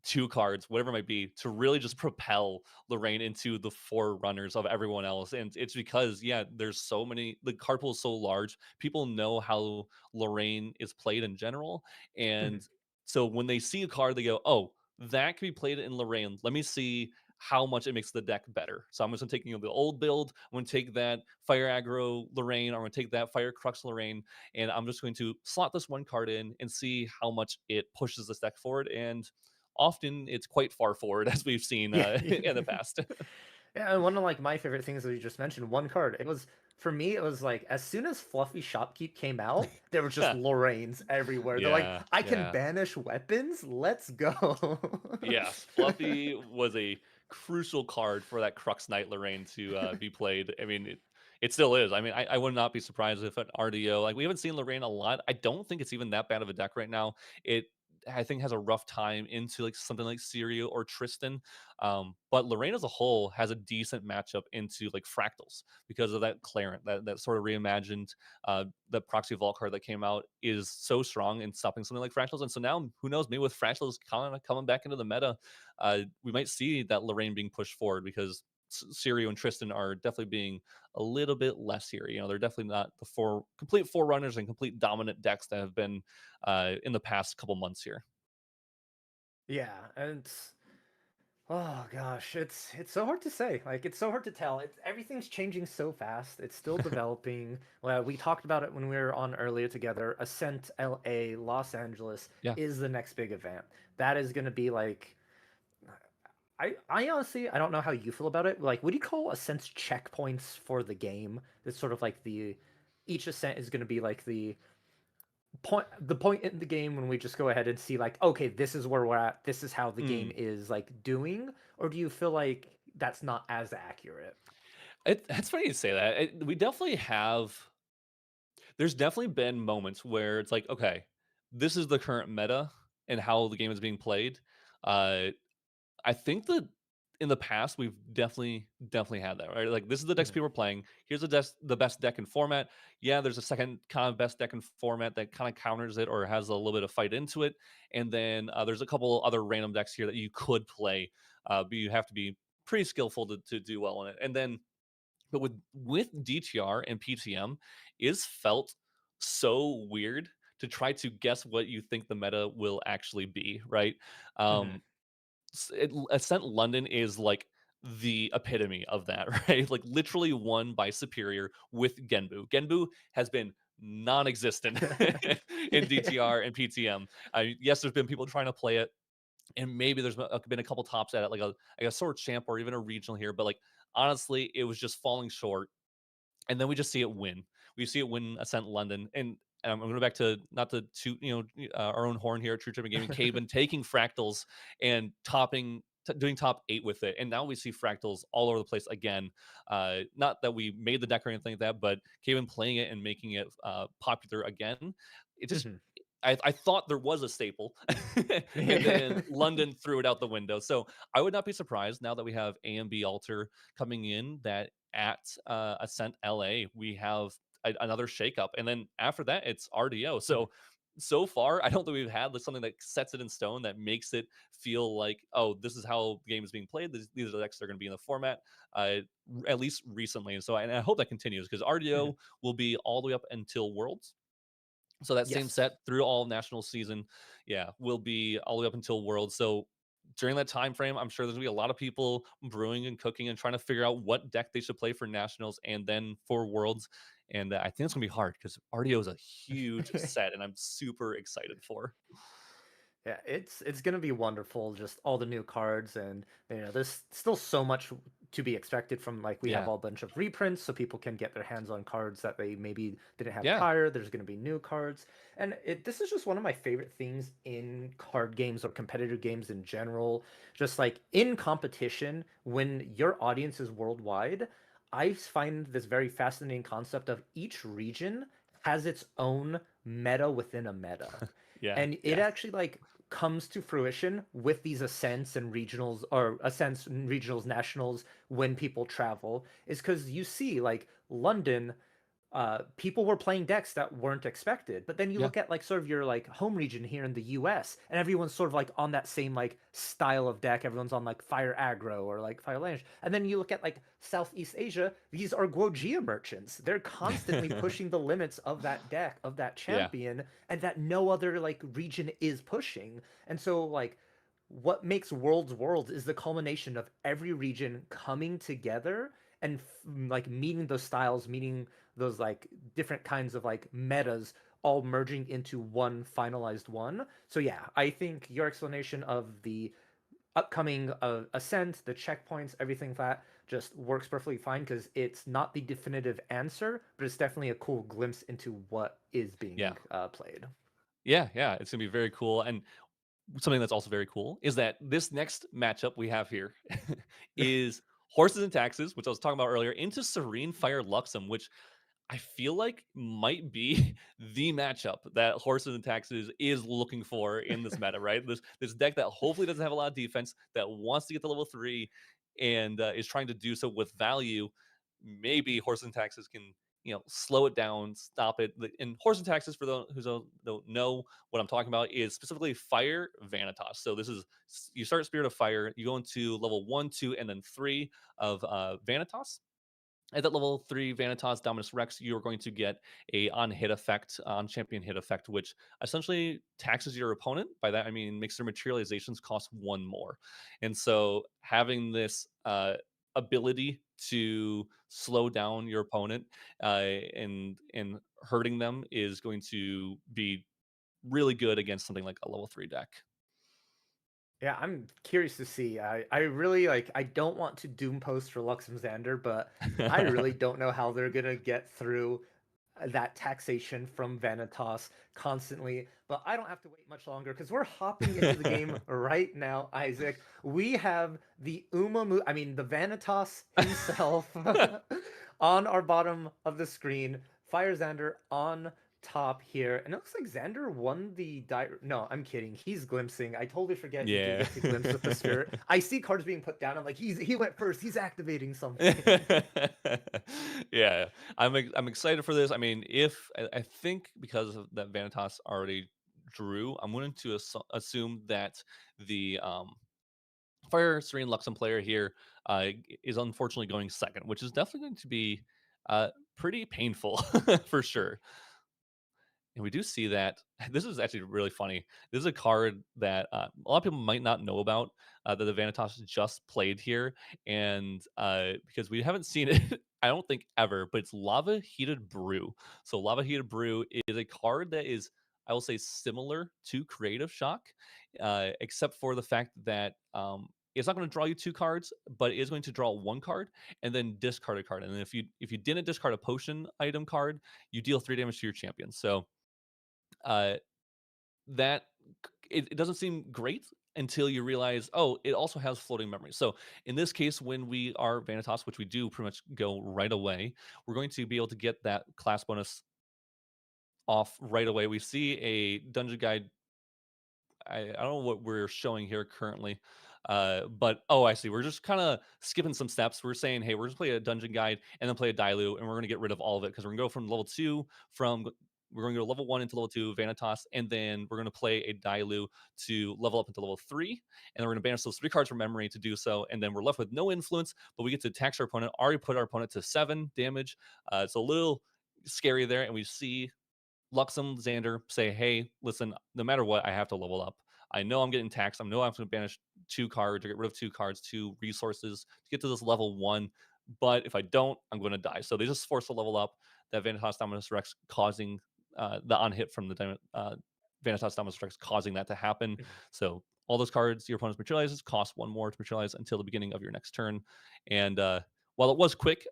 two cards, whatever it might be, to really just propel Lorraine into the forerunners of everyone else. And it's because, yeah, there's so many, the card pool is so large. People know how Lorraine is played in general. And Mhm. so when they see a card, they go, oh, that can be played in Lorraine. Let me see how much it makes the deck better. So I'm just gonna take the old build. I'm gonna take that Fire Aggro Lorraine. I'm gonna take that Fire Crux Lorraine, and I'm just going to slot this one card in and see how much it pushes this deck forward. And often it's quite far forward, as we've seen Yeah. in the past. Yeah, and one of like my favorite things that you just mentioned, one card. It was for me, it was like as soon as Fluffy Shopkeep came out, there were just Lorraines everywhere. They're like, Yeah, I can yeah. banish weapons. Let's go. Yes, Fluffy was a crucial card for that Crux Knight Lorraine to be played. I mean, it still is. I mean, I would not be surprised if an RDO, like we haven't seen Lorraine a lot. I don't think it's even that bad of a deck right now. It, I think, has a rough time into like something like Sirio or Tristan. But Lorraine as a whole has a decent matchup into like Fractals because of that Clarent, that sort of reimagined the Proxy Vault card that came out is so strong in stopping something like Fractals. And so now, who knows, maybe with Fractals kind of coming back into the meta, we might see that Lorraine being pushed forward because Sirio and Tristan are definitely being a little bit less here. You know, they're definitely not the complete forerunners and complete dominant decks that have been in the past couple months here. Yeah, and oh gosh, it's so hard to say. Like it's so hard to tell. It's everything's changing so fast. It's still developing. Well, we talked about it when we were on earlier together. Ascent LA, Los Angeles Yeah. is the next big event. That is going to be like I honestly I don't know how you feel about it. Like, would you call Ascent's checkpoints for the game? It's sort of like the each ascent is going to be like the point in the game when we just go ahead and see like, okay, this is where we're at, this is how the game Mm. is like doing, or do you feel like that's not as accurate? It's funny you say that. We definitely have. There's definitely been moments where it's like, okay, this is the current meta and how the game is being played. Uh, I think that in the past we've definitely had that, right? Like this is the decks Mhm. people are playing. Here's the best deck in format. Yeah, there's a second kind of best deck in format that kind of counters it or has a little bit of fight into it. And then there's a couple other random decks here that you could play, but you have to be pretty skillful to do well in it. And then but with DTR and PTM is felt so weird to try to guess what you think the meta will actually be, right? Mhm. Um Ascent London is like the epitome of that, right? Like literally won by Superior with Genbu. Genbu has been non-existent in Yeah. DTR and PTM. Yes, there's been people trying to play it, and maybe there's been a couple tops at it, like a sword champ or even a regional here, but like honestly, it was just falling short. And then we just see it win. We see it win Ascent London, and I'm going back to not to toot our own horn here at True Tripping Gaming. Caven taking Fractals and doing top 8 with it, and now we see Fractals all over the place again. Not that we made the deck or anything like that, but Caven playing it and making it popular again. It just Mhm. I thought there was a staple, and then London threw it out the window. So I would not be surprised now that we have A and B Alter coming in that at Ascent LA we have another shakeup, and then after that it's RDO. Mhm. So far, I don't think we've had something that sets it in stone that makes it feel like, oh, this is how the game is being played. These are the decks that are going to be in the format, at least recently. And so I hope that continues because Mhm. RDO will be all the way up until Worlds. So that same Yes. set through all national season, yeah, will be all the way up until World. So during that time frame, I'm sure there's gonna be a lot of people brewing and cooking and trying to figure out what deck they should play for nationals and then for Worlds. And I think it's going to be hard because RDO is a huge set, and I'm super excited for. Yeah, it's gonna be wonderful. Just all the new cards, and there's still so much to be expected from like we have Yeah. all a bunch of reprints, so people can get their hands on cards that they maybe didn't have Yeah. prior. There's gonna be new cards, and this is just one of my favorite things in card games or competitive games in general. Just like in competition, when your audience is worldwide, I find this very fascinating concept of each region has its own meta within a meta. Yeah. And it actually like comes to fruition with these ascents and regionals, or ascents and regionals, nationals, when people travel, is because you see like London, people were playing decks that weren't expected. But then you Yeah. look at like sort of your like home region here in the US, and everyone's sort of like on that same like style of deck. Everyone's on like fire aggro or like fire lineage. And then you look at like Southeast Asia, these are Guojia merchants. They're constantly pushing the limits of that deck, of that Yeah. champion, and that no other like region is pushing. And so like what makes Worlds is the culmination of every region coming together and like meeting those styles, meeting those like different kinds of like metas, all merging into one finalized one. So yeah, I think your explanation of the upcoming ascent, the checkpoints, everything that just works perfectly fine, because it's not the definitive answer, but it's definitely a cool glimpse into what is being played. Yeah. It's gonna be very cool. And something that's also very cool is that this next matchup we have here is Horses and Taxes, which I was talking about earlier, into Serene Fire Luxem, which I feel like might be the matchup that Horses and Taxes is looking for in this meta, right? This deck that hopefully doesn't have a lot of defense, that wants to get to level 3, and is trying to do so with value. Maybe Horses and Taxes can slow it down, stop it. And Horses and Taxes, for those who don't know what I'm talking about, is specifically Fire Vanitas. So this is, you start Spirit of Fire, you go into level 1, 2, and then 3 of Vanitas. At that level 3 Vanitas Dominus Rex, you are going to get a on hit effect, on champion hit effect, which essentially taxes your opponent. By that I mean makes their materializations cost 1 more. And so having this ability to slow down your opponent and hurting them is going to be really good against something like a level 3 deck. Yeah, I'm curious to see. I really like. I don't want to doom post for Lux and Xander, but I really don't know how they're gonna get through that taxation from Vanitas constantly. But I don't have to wait much longer because we're hopping into the game right now, Isaac. We have the I mean the Vanitas himself on our bottom of the screen. Fire Xander on top here, and it looks like Xander won the no, I'm kidding, he's glimpsing. I totally forget you do get to glimpse with the spirit. I see cards being put down, I'm like, he went first, he's activating something. Yeah, I'm excited for this. I mean, if I think because of that Vanitas already drew, I'm willing to assume that the Fire Serene Luxem player here is unfortunately going second, which is definitely going to be pretty painful for sure. And we do see that this is actually really funny. This is a card that a lot of people might not know about, that the Vanitas just played here. And because we haven't seen it, I don't think ever, but it's Lava Heated Brew. So Lava Heated Brew is a card that is, I will say, similar to Creative Shock, except for the fact that it's not going to draw you 2 cards, but it is going to draw 1 card and then discard a card. And then if you didn't discard a potion item card, you deal 3 damage to your champion. So uh, that it doesn't seem great until you realize, oh, it also has floating memory. So in this case, when we are Vanitas, which we do pretty much go right away, we're going to be able to get that class bonus off right away. We see a dungeon guide. I don't know what we're showing here currently. But oh, I see. We're just kind of skipping some steps. We're saying, hey, we're just play a dungeon guide and then play a dilute, and we're gonna get rid of all of it because we're gonna go from level 2 from we're going to go level 1 into level 2 Vanitas, and then we're going to play a Dailu to level up into level 3, and then we're going to banish those 3 cards from memory to do so, and then we're left with no influence, but we get to tax our opponent. Already put our opponent to 7 damage. It's a little scary there, and we see Luxem Xander say, hey, listen, no matter what, I have to level up. I know I'm getting taxed. I know I have to banish 2 cards or get rid of 2 cards, 2 resources to get to this level 1. But if I don't, I'm going to die. So they just force a level up. that Vanitas Dominus Rex causing the on hit from the Vanitas Dominus Rex causing that to happen. So all those cards your opponent materializes cost 1 more to materialize until the beginning of your next turn. And while it was quick,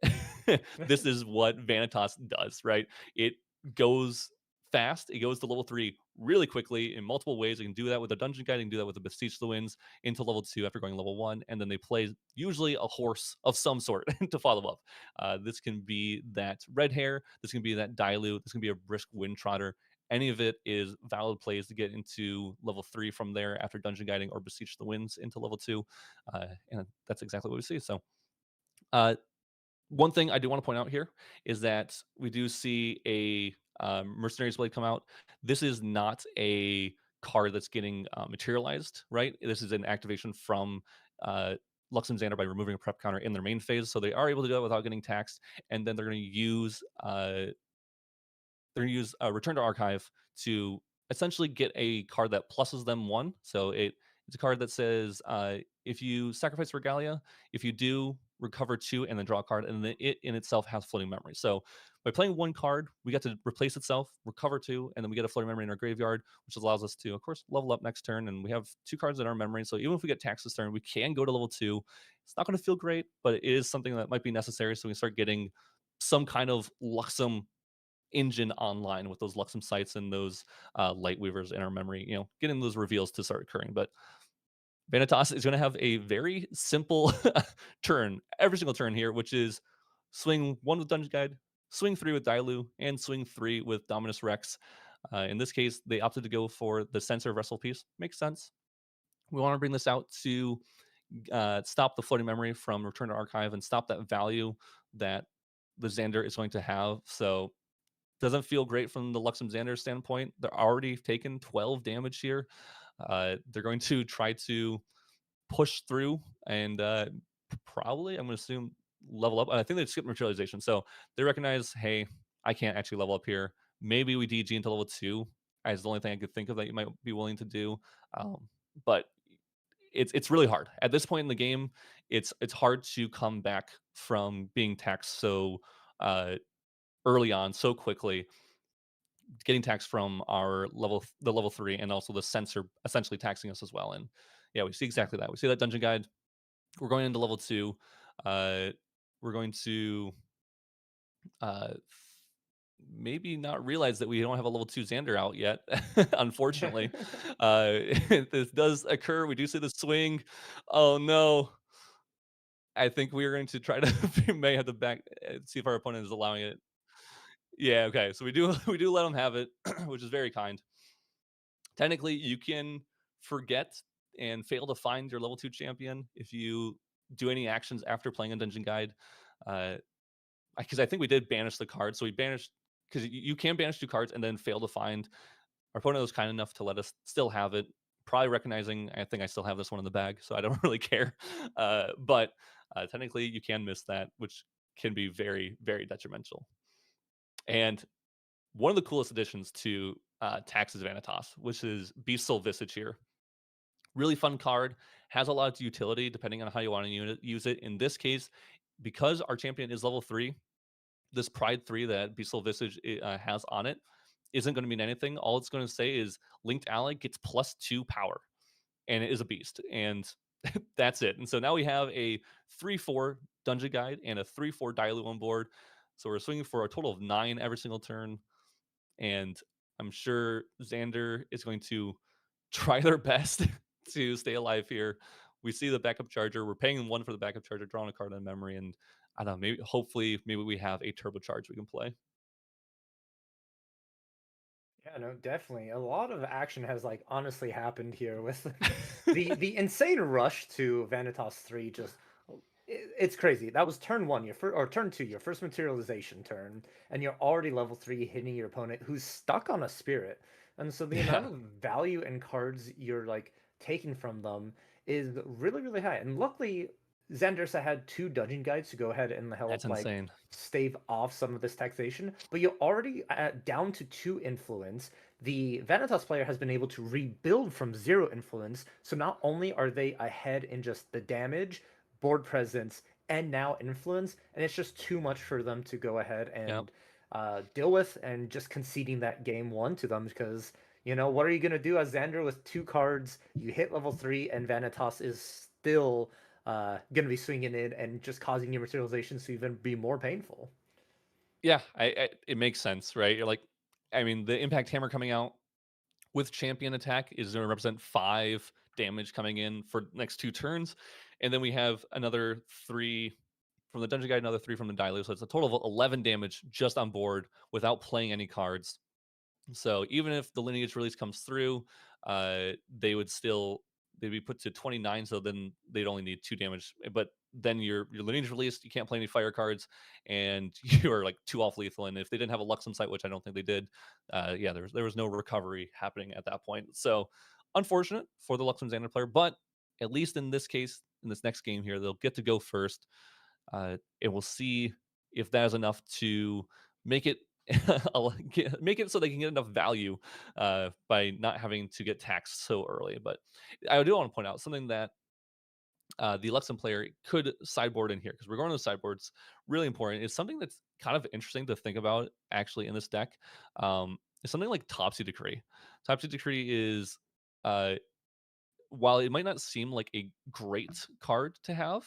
this is what Vanitas does, right? It goes fast. It goes to level 3 really quickly in multiple ways. You can do that with a dungeon guide. You can do that with a Beseech the Winds into level 2 after going level 1. And then they play usually a horse of some sort to follow up. This can be that Red Hair. This can be that Dilute. This can be a Brisk Wind Trotter. Any of it is valid plays to get into level 3 from there after dungeon guiding or Beseech the Winds into level 2. And that's exactly what we see. So one thing I do want to point out here is that we do see a Mercenaries Blade come out. This is not a card that's getting materialized, right? This is an activation from Lux and Xander by removing a prep counter in their main phase. So they are able to do that without getting taxed. And then they're going to use Return to Archive to essentially get a card that pluses them 1. So it's a card that says if you sacrifice Regalia, if you do, recover 2 and then draw a card, and then it in itself has floating memory. So by playing 1 card, we get to replace itself, recover 2, and then we get a floating memory in our graveyard, which allows us to, of course, level up next turn. And we have 2 cards in our memory. So even if we get taxed this turn, we can go to level 2. It's not going to feel great, but it is something that might be necessary. So we start getting some kind of Luxem engine online with those Luxem sites and those Light Weavers in our memory, getting those reveals to start occurring. But Vanitas is going to have a very simple turn, every single turn here, which is swing 1 with Dungeon Guide, swing 3 with Dailu, and swing 3 with Dominus Rex. In this case, they opted to go for the Censor Vessel piece. Makes sense. We want to bring this out to stop the floating memory from Return to Archive and stop that value that the Xander is going to have. So doesn't feel great from the Luxem Xander standpoint. They're already taken 12 damage here. They're going to try to push through and probably, I'm going to assume, level up. I think they skipped materialization. So they recognize, hey, I can't actually level up here. Maybe we DG into level 2 as the only thing I could think of that you might be willing to do. But it's really hard. At this point in the game, it's hard to come back from being taxed so early on so quickly, getting taxed from the level 3 and also the Censor essentially taxing us as well. And yeah, we see exactly that. We see that dungeon guide. We're going into level 2. We're going to maybe not realize that we don't have a level 2 Xander out yet. Unfortunately, this does occur. We do see the swing. Oh no. I think we are going to try to we may have to back see if our opponent is allowing it. Yeah, okay. So we do let them have it, which is very kind. Technically, you can forget and fail to find your level 2 champion if you do any actions after playing a dungeon guide. Because I think we did banish the card. So we banished, because you can banish 2 cards and then fail to find. Our opponent was kind enough to let us still have it, probably recognizing I think I still have this one in the bag, so I don't really care. But technically, you can miss that, which can be very, very detrimental. And one of the coolest additions to Tax's Vanitas, which is Beast Soul Visage here. Really fun card, has a lot of utility depending on how you want to use it. In this case, because our champion is level 3, this Pride 3 that Beast Soul Visage has on it isn't going to mean anything. All it's going to say is Linked Ally gets +2 power, and it is a beast. And that's it. And so now we have a 3/4 Dungeon Guide and a 3/4 Dilute on board. So we're swinging for a total of 9 every single turn. And I'm sure Xander is going to try their best to stay alive here. We see the backup charger. We're paying 1 for the backup charger, drawing a card in memory, and I don't know, hopefully we have a turbocharge we can play. Yeah, no, definitely. A lot of action has honestly happened here with the insane rush to Vanitas 3. Just it's crazy. That was turn 1, or turn 2, your first materialization turn, and you're already level 3 hitting your opponent who's stuck on a spirit. And so the amount of value and cards you're taking from them is really, really high. And luckily, Xandersa had 2 dungeon guides to go ahead and help stave off some of this taxation. But you're already down to 2 influence. The Vanitas player has been able to rebuild from 0 influence. So not only are they ahead in just the damage, board presence, and now influence, and it's just too much for them to go ahead and deal with, and just conceding that game one to them. Because what are you gonna do as Xander with 2 cards? You hit level 3, and Vanitas is still gonna be swinging in and just causing your materializations to even be more painful. Yeah, it makes sense, right? You're like, I mean, the impact hammer coming out with champion attack is going to represent 5 damage coming in for next 2 turns, and then we have another 3 from the dungeon guide, another 3 from the Dilu, so it's a total of 11 damage just on board without playing any cards. So even if the lineage release comes through, they would still they'd be put to 29. So then they'd only need 2 damage. But then your lineage released, you can't play any fire cards, and you are like 2 off lethal. And if they didn't have a Luxem site, which I don't think they did, yeah, there was no recovery happening at that point. So unfortunate for the Luxem Xander player, but at least in this case, in this next game here, they'll get to go first. And we'll see if that is enough to make it make it so they can get enough value by not having to get taxed so early. But I do want to point out something that the Luxem player could sideboard in here, because we're going to the sideboards. Really important. It's something that's kind of interesting to think about actually in this deck. It's something like Topsy Decree. Topsy Decree is while it might not seem like a great card to have,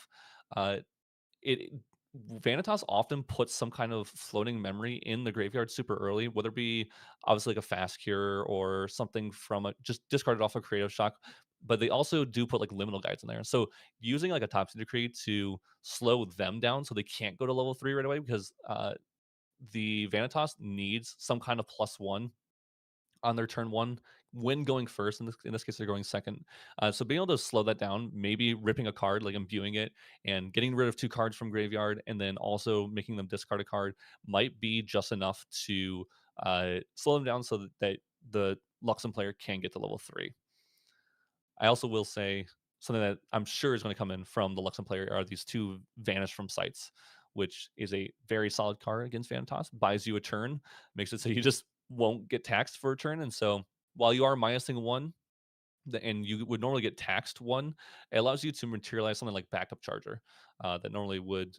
uh, it Vanitas often puts some kind of floating memory in the graveyard super early, whether it be obviously like a fast cure or something from just discarded off a creative shock. But they also do put like liminal guides in there. So using like a Topsy Decree to slow them down so they can't go to level 3 right away, because the Vanitas needs some kind of +1 on their turn 1 when going first. In this case, they're going second. So being able to slow that down, maybe ripping a card, like imbuing it, and getting rid of 2 cards from graveyard, and then also making them discard a card, might be just enough to slow them down so that the Luxem player can get to level 3. I also will say something that I'm sure is going to come in from the Luxem player are these 2 Vanish from Sites, which is a very solid card against Vanitas. Buys you a turn, makes it so you just won't get taxed for a turn. And so while you are minusing 1, and you would normally get taxed 1, it allows you to materialize something like Backup Charger that normally would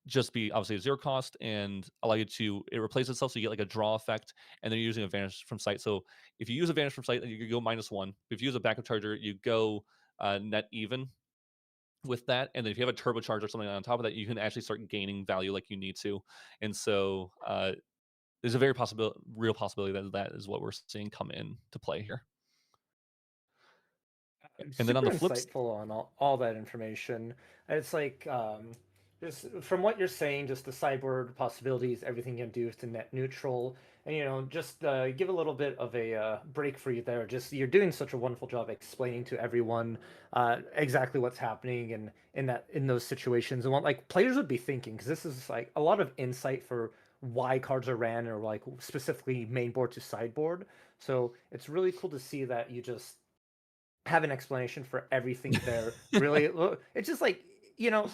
just be obviously a 0 cost and allow you to it replaces itself, so you get like a draw effect, and then you're using a Vanish from Sight. So if you use a Vanish from Sight, you go -1. If you use a Backup Charger, you go net even with that, and then if you have a turbocharge or something on top of that, you can actually start gaining value like you need to. And so there's a real possibility that that is what we're seeing come in to play here. And then on Super the flips, insightful on all that information. It's like just from what you're saying, just the cyborg possibilities, everything you can do to net neutral, and just give a little bit of a break for you there. Just you're doing such a wonderful job explaining to everyone exactly what's happening and in those situations and what like players would be thinking, because this is like a lot of insight for why cards are ran, or like specifically main board to sideboard. So it's really cool to see that you just have an explanation for everything there. Really, it's just like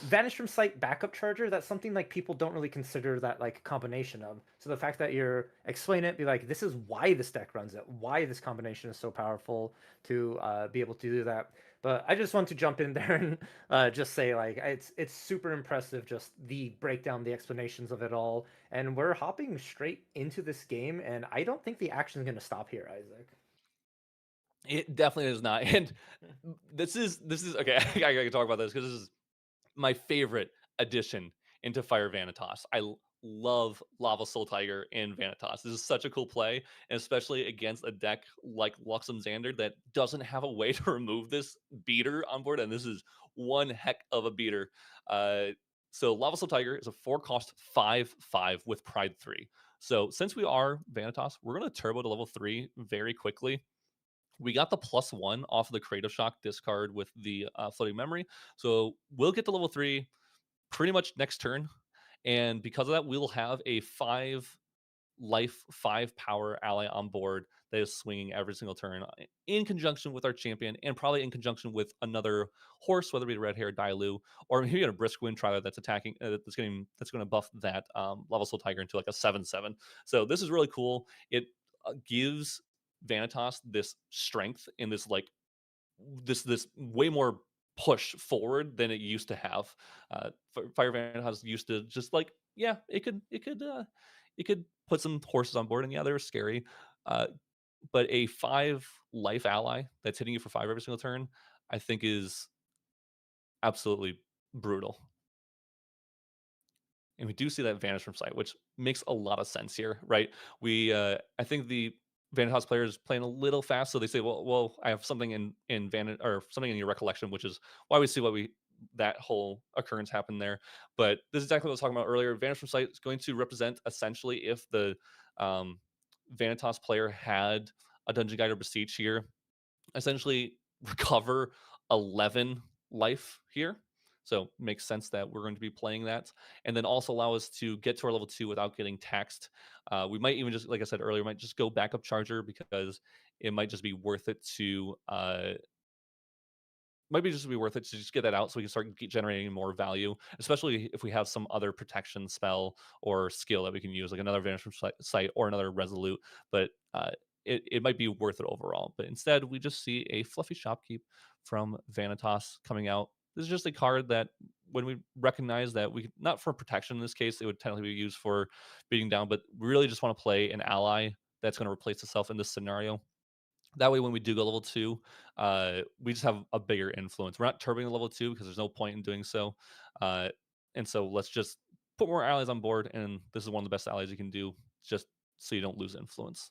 vanish from sight backup charger. That's something like people don't really consider that like combination of. So the fact that you're explain it, be like, this is why this deck runs it, why this combination is so powerful to be able to do that. But I just want to jump in there and just say like it's super impressive, just the breakdown, the explanations of it all, and we're hopping straight into this game, and I don't think the action is going to stop here, Isaac. it definitely is not. And this is okay. I gotta talk about this because this is my favorite addition into Fire Vanitas. Love Lava Soul Tiger in Vanitas. This is such a cool play, and especially against a deck like Luxem Xander that doesn't have a way to remove this beater on board, and this is one heck of a beater. So Lava Soul Tiger is a 4-cost 5/5 with Pride 3. So since we are Vanitas, we're going to turbo to level 3 very quickly. We got the +1 off of the Creative Shock discard with the floating memory. So we'll get to level 3 pretty much next turn. And because of that, we'll have a 5 life, 5 power ally on board that is swinging every single turn in conjunction with our champion, and probably in conjunction with another horse, whether it be a red hair Dailu, or maybe a brisk wind triler that's attacking, that's going to buff that Lava Soul Tiger into like a 7/7. So this is really cool. It gives Vanitas this strength in this like this way more push forward than it used to have. Fire Vanitas used to just like, yeah, it could it could put some horses on board, and yeah, they're scary. But a 5 life ally that's hitting you for 5 every single turn, I think is absolutely brutal. And we do see that vanish from sight, which makes a lot of sense here, right? I think the Vanitas player is playing a little fast, so they say, well, I have something in Van or something in your recollection, which is why we see that whole occurrence happened there. But this is exactly what I was talking about earlier. Vanish from sight is going to represent essentially if the um, Vanitas player had a Dungeon Guide or Beseech here, essentially recover 11 life here. So makes sense that we're going to be playing that, and then also allow us to get to our level 2 without getting taxed. We might even just, like I said earlier, might just go backup charger because it might just be worth it to just get that out so we can start generating more value, especially if we have some other protection spell or skill that we can use, like another Vanish from Sight or another Resolute. But it might be worth it overall. But instead, we just see a fluffy shopkeep from Vanitas coming out. This is just a card that when we recognize that we, not for protection in this case, it would technically be used for beating down, but we really just want to play an ally that's going to replace itself in this scenario. That way, when we do go level 2, we just have a bigger influence. We're not turboing the level 2 because there's no point in doing so. And so let's just put more allies on board, and this is one of the best allies you can do, just so you don't lose influence.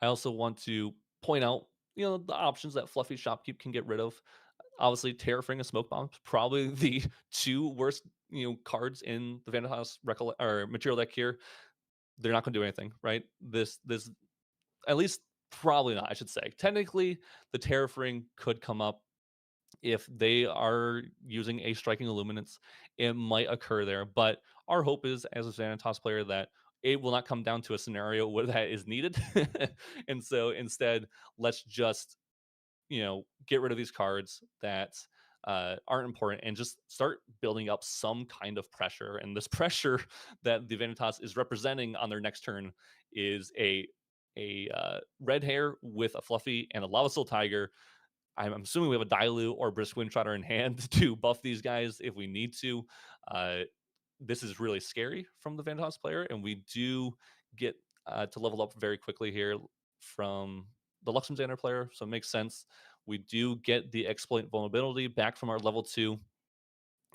I also want to point out, the options that Fluffy Shopkeep can get rid of. Obviously, Terrafring and Smoke Bomb, probably the 2 worst, cards in the Vanitas or material deck here. They're not going to do anything, right? This at least probably not, I should say. Technically, the Terrafring could come up if they are using a Striking Illuminance. It might occur there, but our hope is, as a Xanatos player, that it will not come down to a scenario where that is needed. And so instead, let's just, get rid of these cards that aren't important and just start building up some kind of pressure. And this pressure that the Vanitas is representing on their next turn is a red hair with a fluffy and a lava soul tiger. I'm assuming we have a Dailu or Brisk Windtrotter in hand to buff these guys if we need to. Uh, this is really scary from the Vanitas player, and we do get to level up very quickly here from the Luxemxander player, so it makes sense. We do get the exploit vulnerability back from our level 2,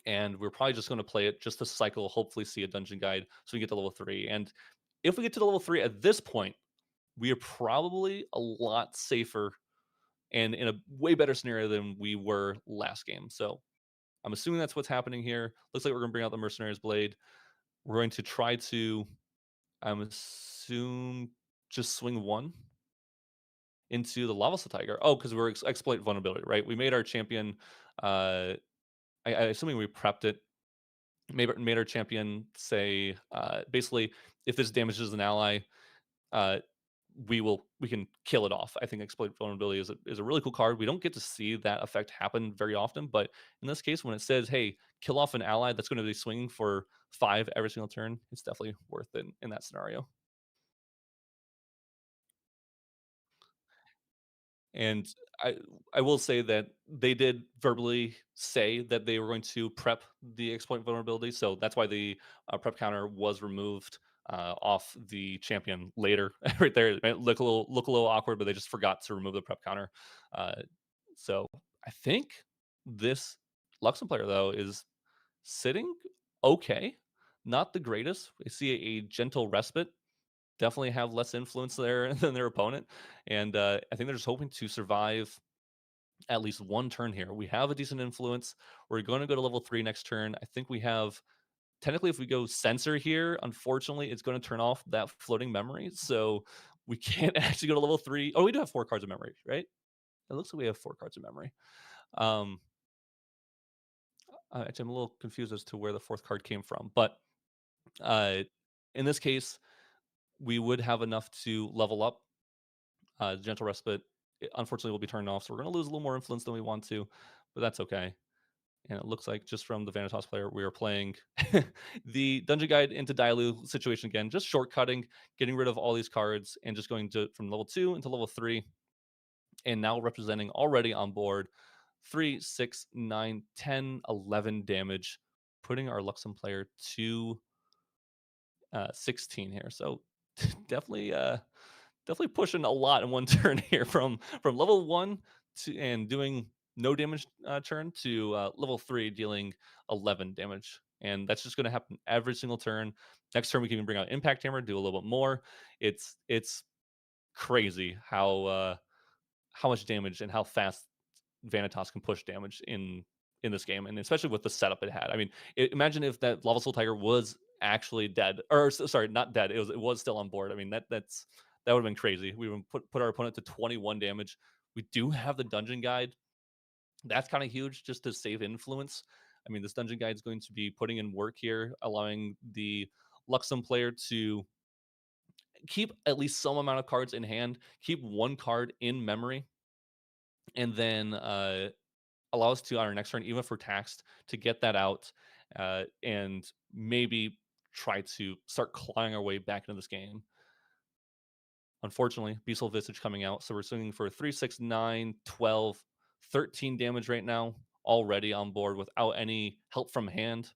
and we're probably just going to play it just to cycle, hopefully see a dungeon guide so we get to level 3. And if we get to the level 3 at this point, we are probably a lot safer and in a way better scenario than we were last game. So I'm assuming that's what's happening here. Looks like we're going to bring out the Mercenary's Blade. We're going to try to, I'm assuming, just swing 1 into the Lava Soul Tiger. Oh, because we're exploit vulnerability, right? We made our champion, I assuming we prepped it, made our champion say, basically, if this damages an ally, uh, we can kill it off. I think exploit vulnerability is a really cool card. We don't get to see that effect happen very often, but in this case, when it says, "Hey, kill off an ally that's going to be swinging for 5 every single turn," it's definitely worth it in that scenario. And I I will say that they did verbally say that they were going to prep the exploit vulnerability, so that's why the prep counter was removed off the champion later. Right there, it might look a little awkward, but they just forgot to remove the prep counter. Uh, so I think this Luxem player though is sitting okay, not the greatest. We see a gentle respite, definitely have less influence there than their opponent. And I think they're just hoping to survive at least 1 turn here. We have a decent influence. We're going to go to level 3 next turn. I think we have, technically, if we go Censor here, unfortunately, it's going to turn off that floating memory. So we can't actually go to level 3. Oh, we do have 4 cards of memory, right? It looks like we have 4 cards of memory. Um, actually, I'm a little confused as to where the 4th card came from. But in this case, we would have enough to level up. Gentle Respite, unfortunately, will be turned off, so we're going to lose a little more influence than we want to, but that's okay. And it looks like just from the Vanitas player, we are playing the Dungeon Guide into Dailu situation again, just shortcutting, getting rid of all these cards, and just going to from level 2 into level 3, and now representing already on board 3, 6, 9, 10, 11 damage putting our Luxem player to 16 here. So definitely definitely pushing a lot in one turn here from level 1 to and doing no damage turn to level 3 dealing 11 damage. And that's just going to happen every single turn. Next turn we can even bring out impact hammer, do a little bit more. It's crazy how much damage and how fast Vanitas can push damage in this game, and especially with the setup it had. I mean, imagine if that Lava Soul Tiger was actually dead, or sorry, not dead. It was still on board. I mean, that would have been crazy. We would put our opponent to 21 damage. We do have the dungeon guide. That's kind of huge just to save influence. I mean, this dungeon guide is going to be putting in work here, allowing the Luxem player to keep at least some amount of cards in hand, keep one card in memory, and then allow us to on our next turn, even for taxed, to get that out and maybe try to start clawing our way back into this game. Unfortunately, Beasel Visage coming out, so we're swinging for 3, 6, 9, 12, 13 damage right now, already on board without any help from hand.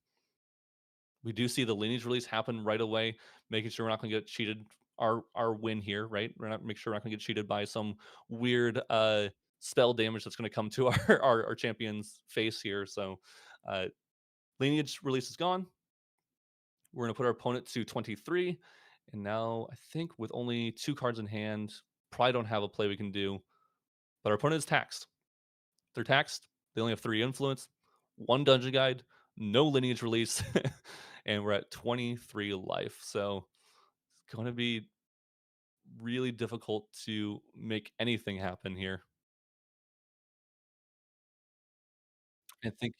We do see the lineage release happen right away, making sure we're not going to get cheated. Our win here, right? We're not make sure we're not going to get cheated by some weird spell damage that's going to come to our champion's face here. So uh, lineage release is gone. We're going to put our opponent to 23, and now I think with only 2 cards in hand, probably don't have a play we can do. But our opponent is taxed. They're taxed. They only have 3 influence, 1 dungeon guide, no lineage release, and we're at 23 life. So it's going to be really difficult to make anything happen here. I think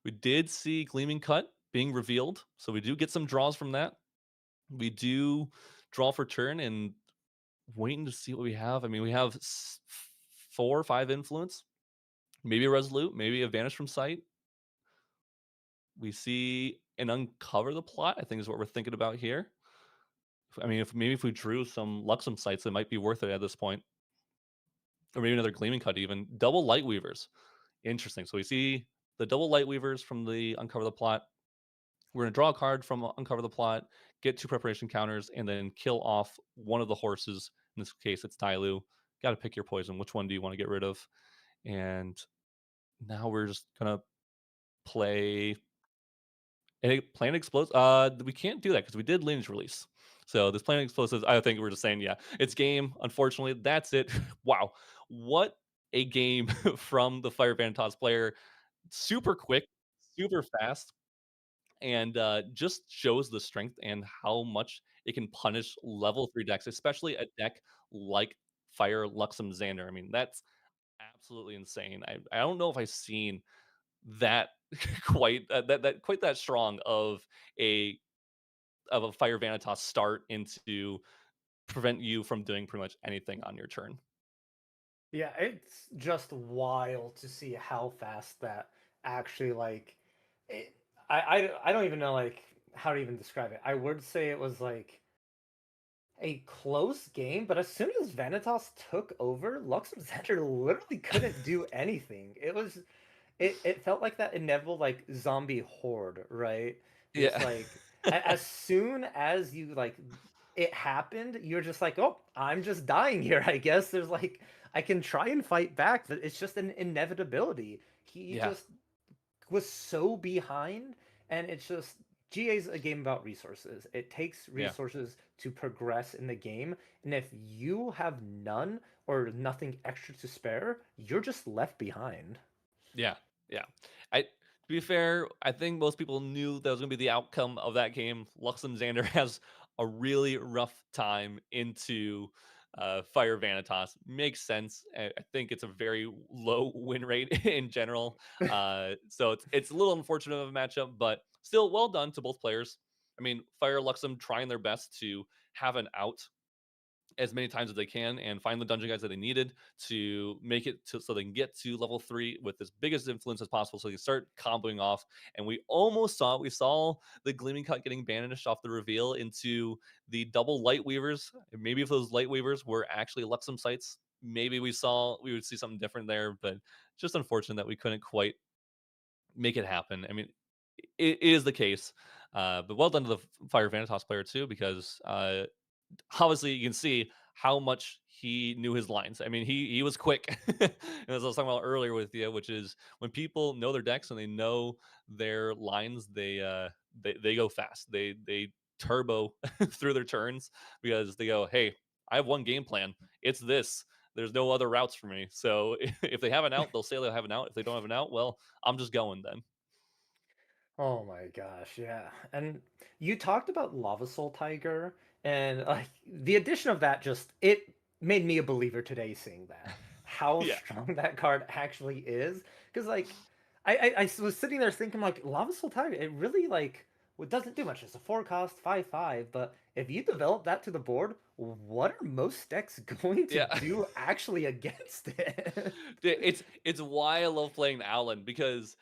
we did see Gleaming Cut being revealed, so we do get some draws from that. We do draw for turn and waiting to see what we have. I mean, we have 4 or 5 influence, maybe a resolute, maybe a vanish from sight. We see an uncover the plot, I think is what we're thinking about here. I mean, if we drew some Luxem sites, it might be worth it at this point. Or maybe another Gleaming Cut even. Double Light Weavers. Interesting. So we see the double Light Weavers from the Uncover the Plot. We're going to draw a card from Uncover the Plot, get 2 preparation counters, and then kill off one of the horses. In this case, it's Dailu. Got to pick your poison. Which one do you want to get rid of? And now we're just going to play Planet Explodes. We can't do that because we did lineage release. So this Planet Explosives, I think we're just saying, yeah, it's game. Unfortunately, that's it. Wow, what a game from the Fire Vanitas player. Super quick, super fast, and just shows the strength and how much it can punish level 3 decks, especially a deck like Fire Luxem Xander. I mean, that's absolutely insane. I don't know if I've seen that quite that strong a of a Fire Vanitas start into prevent you from doing pretty much anything on your turn. Yeah, it's just wild to see how fast that actually like it, I don't even know like how to even describe it. I would say it was like a close game, but as soon as Vanitas took over, Luxemburger literally couldn't do anything. It felt like that inevitable like zombie horde, right? Just Yeah. like as soon as you like it happened, you're just like, oh, I'm just dying here. I guess there's like I can try and fight back, but it's just an inevitability. He Yeah. just was so behind, and it's just GA's a game about resources. It takes Yeah. resources to progress in the game, and if you have none or nothing extra to spare, you're just left behind. Yeah, yeah. To be fair, I think most people knew that was going to be the outcome of that game. Luxem Xander has a really rough time into Fire Vanitas. Makes sense. I think it's a very low win rate in general. So it's a little unfortunate of a matchup, but still well done to both players. I mean, Fire Luxem trying their best to have an out as many times as they can and find the dungeon guys that they needed to make it to so they can get to level 3 with as biggest influence as possible so they can start comboing off. And we saw the Gleaming Cut getting banished off the reveal into the double Light Weavers. Maybe if those Light Weavers were actually Luxem sites, maybe we would see something different there, but just unfortunate that we couldn't quite make it happen. I mean, it is the case. But well done to the Fire Vanitas player too, because obviously you can see how much he knew his lines. I mean, he was quick. And as I was talking about earlier with you, which is when people know their decks and they know their lines, they go fast. They turbo through their turns because they go, hey, I have one game plan. It's this. There's no other routes for me. So if they have an out, they'll say they'll have an out. If they don't have an out, well, I'm just going then. Oh my gosh, yeah. And you talked about Lava Soul Tiger, and like the addition of that just it made me a believer today seeing that. How Yeah. strong that card actually is. Because like I was sitting there thinking like Lava Soul Tiger, it really like it doesn't do much. It's a 4 cost, 5/5, but if you develop that to the board, what are most decks going to Yeah. do actually against it? It's why I love playing Alan, because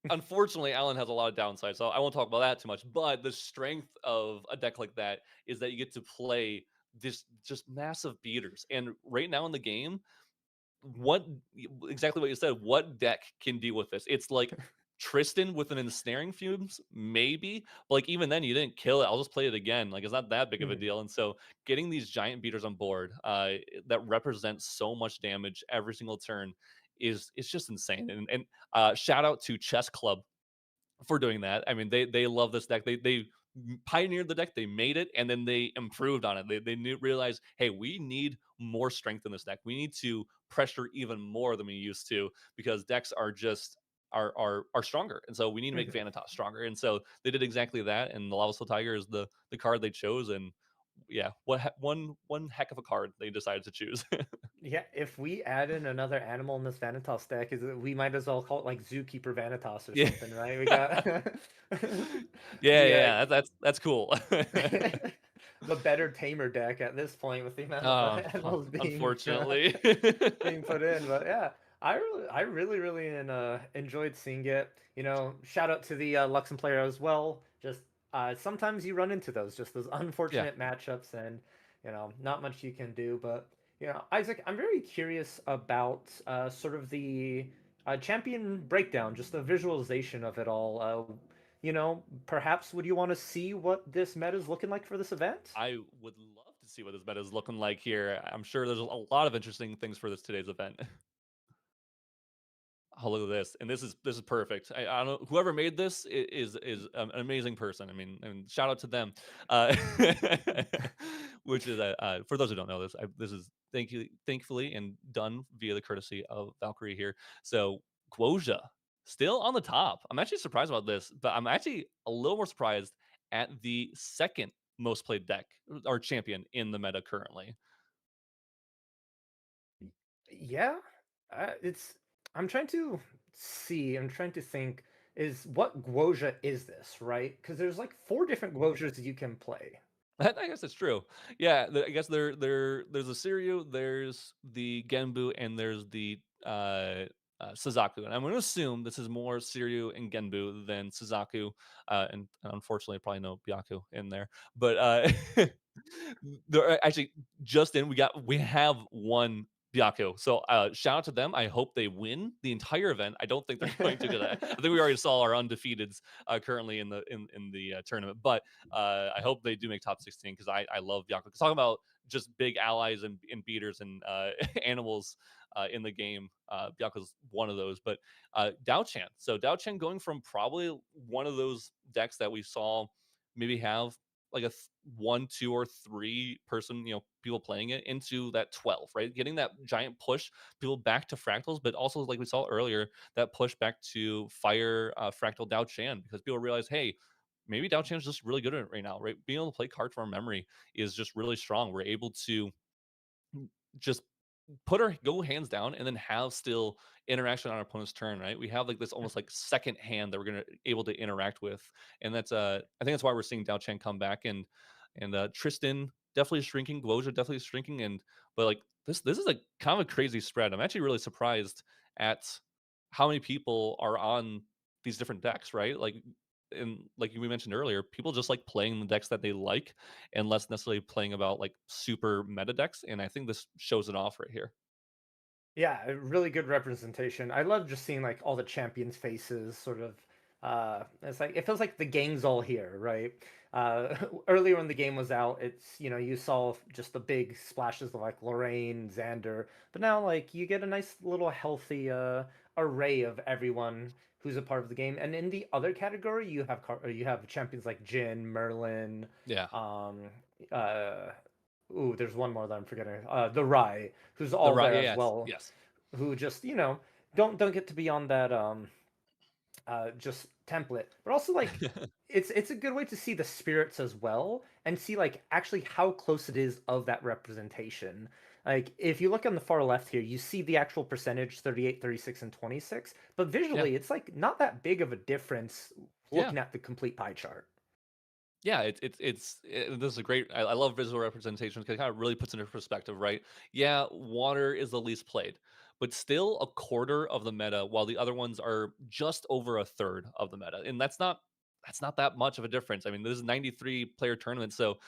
unfortunately Alan has a lot of downsides. So I won't talk about that too much. But the strength of a deck like that is that you get to play this just massive beaters. And right now in the game, what exactly what you said, what deck can deal with this? It's like Tristan with an ensnaring fumes, maybe. But like even then you didn't kill it. I'll just play it again. Like it's not that big of a Mhm. deal. And so getting these giant beaters on board that represent so much damage every single turn is it's just insane. And shout out to Chess Club for doing that. I mean, they love this deck. They pioneered the deck, they made it, and then they improved on it. They knew realized, hey, we need more strength in this deck. We need to pressure even more than we used to because decks are just are stronger, and so we need to make Mhm. Vanitas stronger. And so they did exactly that. And the Lava Soul Tiger is the card they chose. And yeah, one heck of a card they decided to choose. Yeah, if we add in another animal in this Vanitas deck, we might as well call it like Zookeeper Vanitas or Yeah. something, right? We got Yeah, the yeah, that's cool. the better tamer deck at this point with the amount of animals Unfortunately. being put in. But yeah, I really enjoyed seeing it. You know, shout out to the Luxem player as well. Just sometimes you run into those Yeah. unfortunate matchups, and you know, not much you can do. But you know, Isaac, I'm very curious about sort of the champion breakdown, just the visualization of it all. You know, perhaps would you want to see what this meta is looking like for this event? I would love to see what this meta is looking like here. I'm sure there's a lot of interesting things for this today's event. Oh, look at this, and this is perfect. I don't know whoever made this is an amazing person. I mean, and shout out to them. Uh, which is for those who don't know this, this is thankfully and done via the courtesy of Valkyrie here. So Guoja still on the top. I'm actually surprised about this, but I'm actually a little more surprised at the second most played deck or champion in the meta currently. Yeah, it's. I'm trying to see. I'm trying to think. Is what Guoja is this, right? Because there's like four different Guojas you can play. I guess it's true. Yeah, I guess there's the Siryu, there's the Genbu, and there's the Suzaku. And I'm going to assume this is more Siryu and Genbu than Suzaku, and unfortunately, probably no Byaku in there. But there are actually just in we have one Byaku. So shout out to them. I hope they win the entire event. I don't think they're going to, because I think we already saw our undefeateds currently in the tournament. But I hope they do make top 16 because I love Byaku. Talking about just big allies and beaters and animals in the game. Byaku's one of those. But Dao Chan. So Dao Chan going from probably one of those decks that we saw maybe have like a 1, 2, or 3 person, people playing it into that 12, right? Getting that giant push people back to fractals, but also like we saw earlier, that push back to fire fractal Dao Chan because people realize, hey, maybe Dao Chan is just really good at it right now, right? Being able to play cards from our memory is just really strong. We're able to just put our go hands down and then have still interaction on our opponent's turn, right? We have like this almost like second hand that we're gonna able to interact with. And that's I think that's why we're seeing Dao Chen come back. And Tristan definitely shrinking, Guoja definitely shrinking. And but like this is a kind of a crazy spread. I'm actually really surprised at how many people are on these different decks, right? Like, and like we mentioned earlier, people just like playing the decks that they like and less necessarily playing about like super meta decks. And I think this shows it off right here. Yeah, a really good representation. I love just seeing like all the champions' faces sort of It's like it feels like the gang's all here, right? Earlier when the game was out, it's you saw just the big splashes of like Lorraine, Xander, but now like you get a nice little healthy array of everyone who's a part of the game. And in the other category, you have champions like Jin, Merlin, Yeah, um, uh, ooh, there's one more that I'm forgetting. The Rai, who's the all right. there as Yes, well, yes. who just don't get to be on that just template, but also like it's a good way to see the spirits as well and see like actually how close it is of that representation. Like if you look on the far left here, you see the actual percentage 38, 36, and 26, but Yeah, visually it's like not that big of a difference yeah. looking at the complete pie chart. Yeah, this is a great. I love visual representation because it kind of really puts into perspective, right? Yeah, water is the least played, but still a quarter of the meta, while the other ones are just over a third of the meta, and that's not that much of a difference. I mean, this is 93 player tournament, so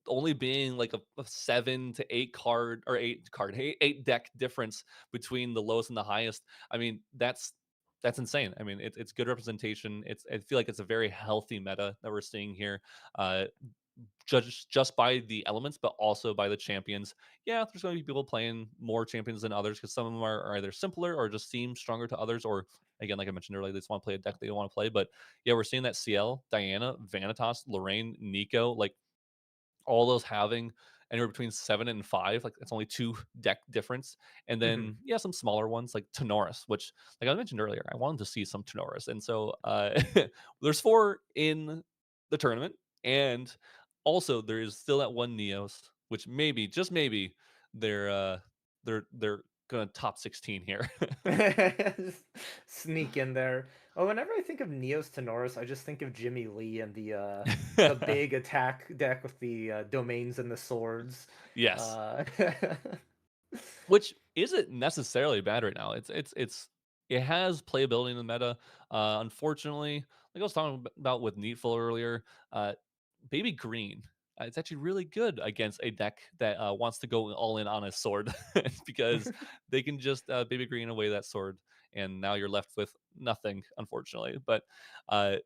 only being like a 7 to 8 card or 8 card, 8 deck difference between the lowest and the highest. I mean, that's insane. I mean, it's good representation. I feel like it's a very healthy meta that we're seeing here. Uh, just by the elements, but also by the champions. Yeah, there's going to be people playing more champions than others because some of them are either simpler or just seem stronger to others, or again, like I mentioned earlier, they just want to play a deck they don't want to play. But yeah, we're seeing that CL, Diana, Vanitas, Lorraine, Nico, like all those having anywhere between 7 and 5, like it's only 2 deck difference. And Mhm. then yeah, some smaller ones like Tenoris, which like I mentioned earlier, I wanted to see some Tenoris. And so there's 4 in the tournament, and also there is still that one Neos, which maybe, just maybe, they're gonna top 16 here. Just sneak in there. Oh, whenever I think of Neos Tenoris, I just think of Jimmy Lee and the big attack deck with the domains and the swords. Yes. Uh, Which isn't necessarily bad right now. It has playability in the meta. Unfortunately, like I was talking about with NEETfull earlier, uh, Baby Green. It's actually really good against a deck that wants to go all in on a sword because they can just Baby Green away that sword, and now you're left with nothing, unfortunately. But uh,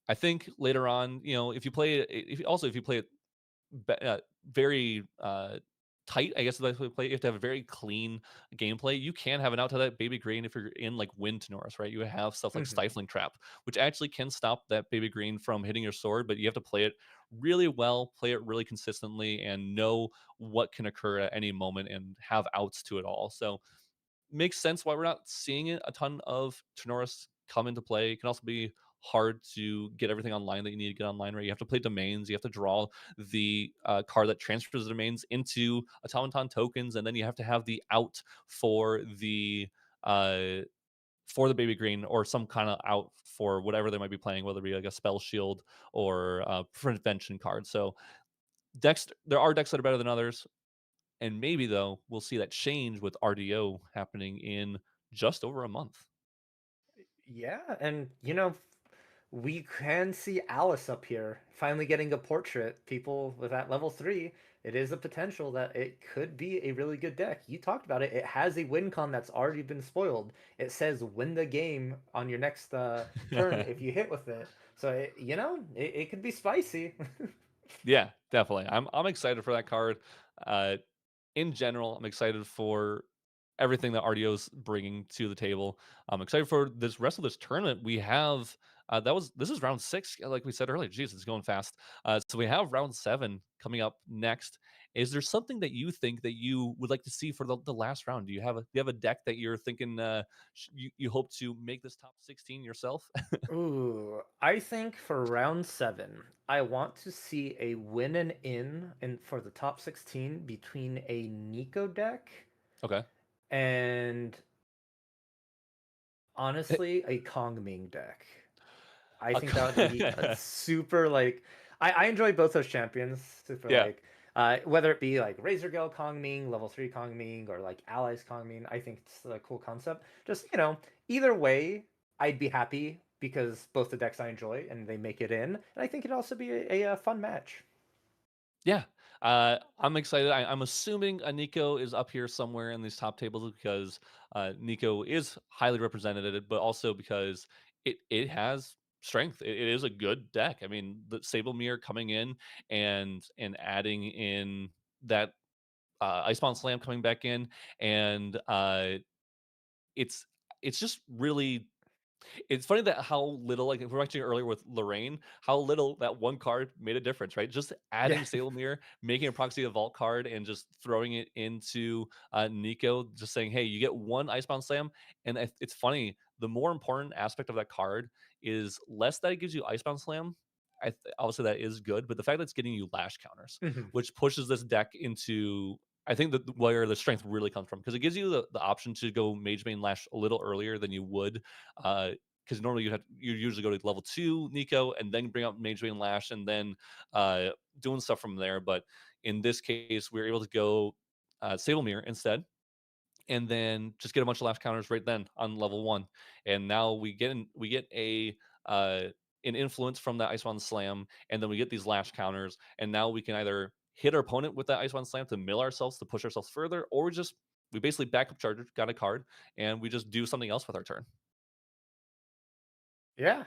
I think later on, if you play it, if you play it very tight, I guess is the best way to play. You have to have a very clean gameplay. You can have an out to that Baby Green if you're in like Wind to Norris, right? You have stuff like mhm. Stifling Trap, which actually can stop that Baby Green from hitting your sword, but you have to play it really well, play it really consistently, and know what can occur at any moment and have outs to it all. So makes sense why we're not seeing it a ton of Tenoris come into play. It can also be hard to get everything online that you need to get online, right? You have to play domains, you have to draw the card that transfers the domains into automaton tokens, and then you have to have the out uh for the Baby Green, or some kind of out for whatever they might be playing, whether it be like a spell shield or prevention card. So decks, there are decks that are better than others. And maybe though, we'll see that change with RDO happening in just over a month. Yeah, and we can see Alice up here finally getting a portrait. People with that level 3, it is a potential that it could be a really good deck. You talked about it. It has a win con that's already been spoiled. It says win the game on your next turn if you hit with it. So it could be spicy. Yeah, definitely. I'm excited for that card. Uh, in general, I'm excited for everything that RDO's bringing to the table. I'm excited for this rest of this tournament. We have this is round 6, like we said earlier. Jeez, it's going fast. So we have round 7 coming up next. Is there something that you think that you would like to see for the last round? Do you have a deck that you're thinking you hope to make this top 16 yourself? Ooh, I think for round 7, I want to see a win and in for the top 16 between a Nico deck Okay. and honestly a Kongming deck. I think that would be a super like I enjoy both those champions super Yeah. like whether it be like Razor Gale Kongming, level 3 Kongming, or like Allies Kongming. I think it's a cool concept. Just either way, I'd be happy because both the decks I enjoy and they make it in, and I think it'd also be a fun match. Yeah. I'm excited. I'm assuming Nico is up here somewhere in these top tables because Nico is highly represented, but also because it has strength. It is a good deck. I mean, the Sablemere coming in and adding in that Icebound Slam coming back in, and it's it's just really it's funny that how little, like, we were mentioning earlier with Lorraine, how little that one card made a difference, right? Just Yeah. adding Salemere, making a proxy of Vault card, and just throwing it into Nico, just saying, hey, you get one Icebound Slam. And it's funny, the more important aspect of that card is less that it gives you Icebound Slam. Obviously, that is good, but the fact that it's getting you Lash counters, Mhm. which pushes this deck into. I think that where the strength really comes from, because it gives you the option to go Mage Main Lash a little earlier than you would because normally you usually go to level 2 Nico and then bring up Mage Vein Lash and then doing stuff from there. But in this case, we were able to go Sablemere instead, and then just get a bunch of lash counters right then on level 1. And now we get a an influence from that Icebound Slam, and then we get these lash counters, and now we can either hit our opponent with that Icebound Slam to mill ourselves to push ourselves further, or we basically backup charger, got a card, and we just do something else with our turn. Yeah,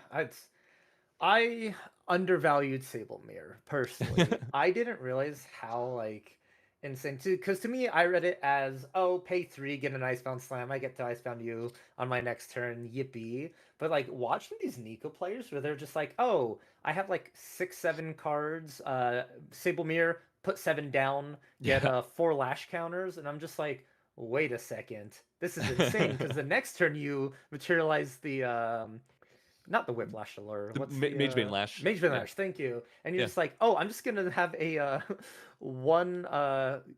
I undervalued Sablemere personally. I didn't realize how like insane to because to me I read it as, oh, pay 3, get an Icebound Slam, I get to Icebound you on my next turn, yippee. But like watching these Nico players where they're just like, oh, I have like 6, 7 cards, Sablemere, put 7 down, get Yeah. 4 lash counters, and I'm just like, wait a second. This is insane because the next turn you materialize the not the Whiplash Allure. The What's the Mage Vein Lash. Mage Vein Yeah. Lash? Thank you. And you're Yeah. just like, oh, I'm just gonna have a one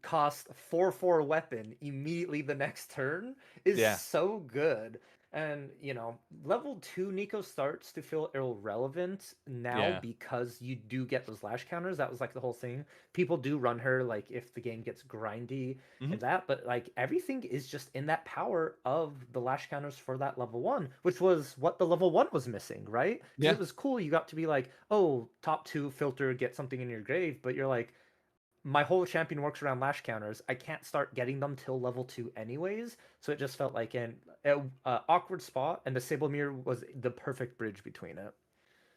cost 4/4 weapon immediately the next turn is Yeah. so good. And level 2 Nico starts to feel irrelevant now Yeah. because you do get those lash counters. That was like the whole thing. People do run her like if the game gets grindy Mhm. and that, but like everything is just in that power of the lash counters for that level 1, which was what the level 1 was missing, right? Because Yeah. it was cool, you got to be like, oh, top 2 filter, get something in your grave, but you're like, my whole champion works around lash counters, I can't start getting them till level 2 anyways, so it just felt like an awkward spot, and the Sablemere was the perfect bridge between it.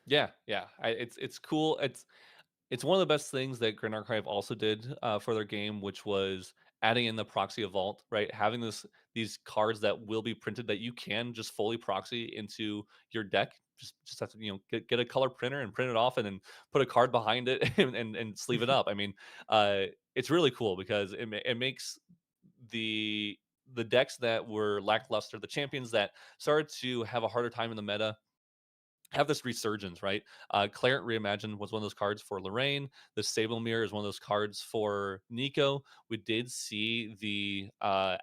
Yeah. Yeah. It's cool. It's one of the best things that Grand Archive also did for their game, which was adding in the proxy of Vault, right? Having these cards that will be printed that you can just fully proxy into your deck. Just have to get a color printer and print it off, and then put a card behind it and sleeve it up. I mean, it's really cool because it makes the the decks that were lackluster, the champions that started to have a harder time in the meta, have this resurgence, right? Clarent Reimagined was one of those cards for Lorraine. The Sablemere is one of those cards for Nico. We did see the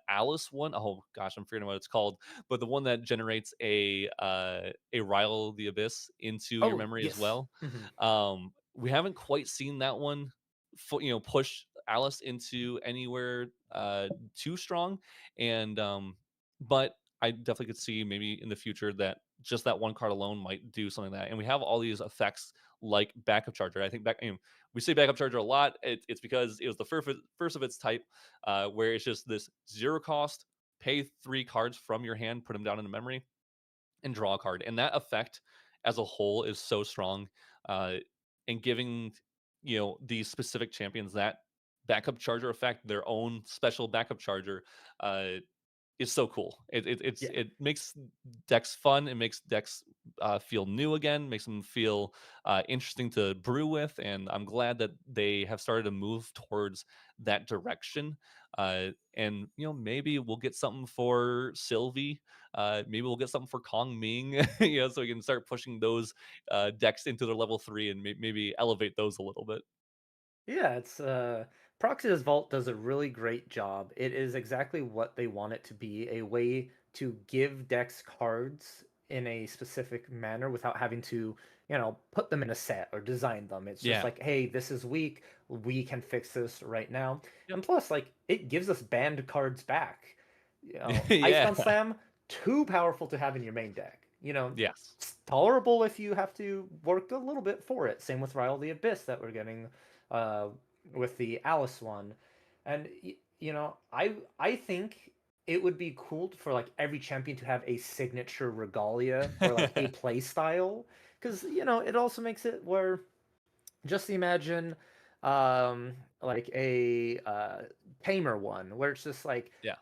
Alice one. Oh gosh, I'm forgetting what it's called, but the one that generates a Ryle the Abyss into your Oh, memory as yes. well. We haven't quite seen that one, push Alice into anywhere too strong, and but I definitely could see maybe in the future that just that one card alone might do something like that. And we have all these effects like backup charger. I think we say backup charger a lot. It's because it was the first of its type, where it's just this 0 cost, pay 3 cards from your hand, put them down into memory, and draw a card. And that effect as a whole is so strong, uh, and giving these specific champions that backup charger effect, their own special backup charger. Is so cool. Yeah. It makes decks fun. It makes decks feel new again. Makes them feel interesting to brew with. And I'm glad that they have started to move towards that direction. And maybe we'll get something for Sylvie. Maybe we'll get something for Kong Ming. So we can start pushing those decks into their level 3 and maybe elevate those a little bit. Yeah, it's Proxy's Vault does a really great job. It is exactly what they want it to be, a way to give decks cards in a specific manner without having to, put them in a set or design them. It's just Yeah. like, hey, this is weak, we can fix this right now. Yep. And plus, like, it gives us banned cards back. Yeah. Icebound Slam, too powerful to have in your main deck. Yes. It's tolerable if you have to work a little bit for it. Same with Ryle the Abyss that we're getting uh, with the Alice one, and I think it would be cool for like every champion to have a signature regalia or like a play style, because it also makes it where just imagine like a tamer one where it's just like Yeah.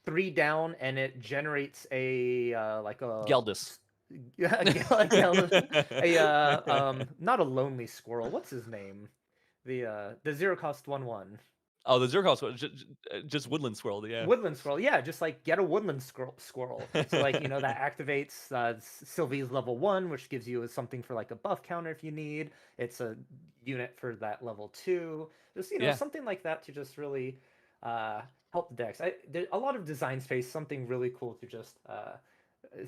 3 down and it generates a like a Geldis. not a lonely squirrel. What's his name? The 0 cost 1/1. Oh, the Zergos one, just Woodland Swirl, yeah. Woodland squirrel, yeah, just like get a woodland squirrel. So like that activates Sylvie's level 1, which gives you something for like a buff counter if you need. It's a unit for that level 2. Just Yeah. something like that to just really help the decks. There's a lot of design space, something really cool to just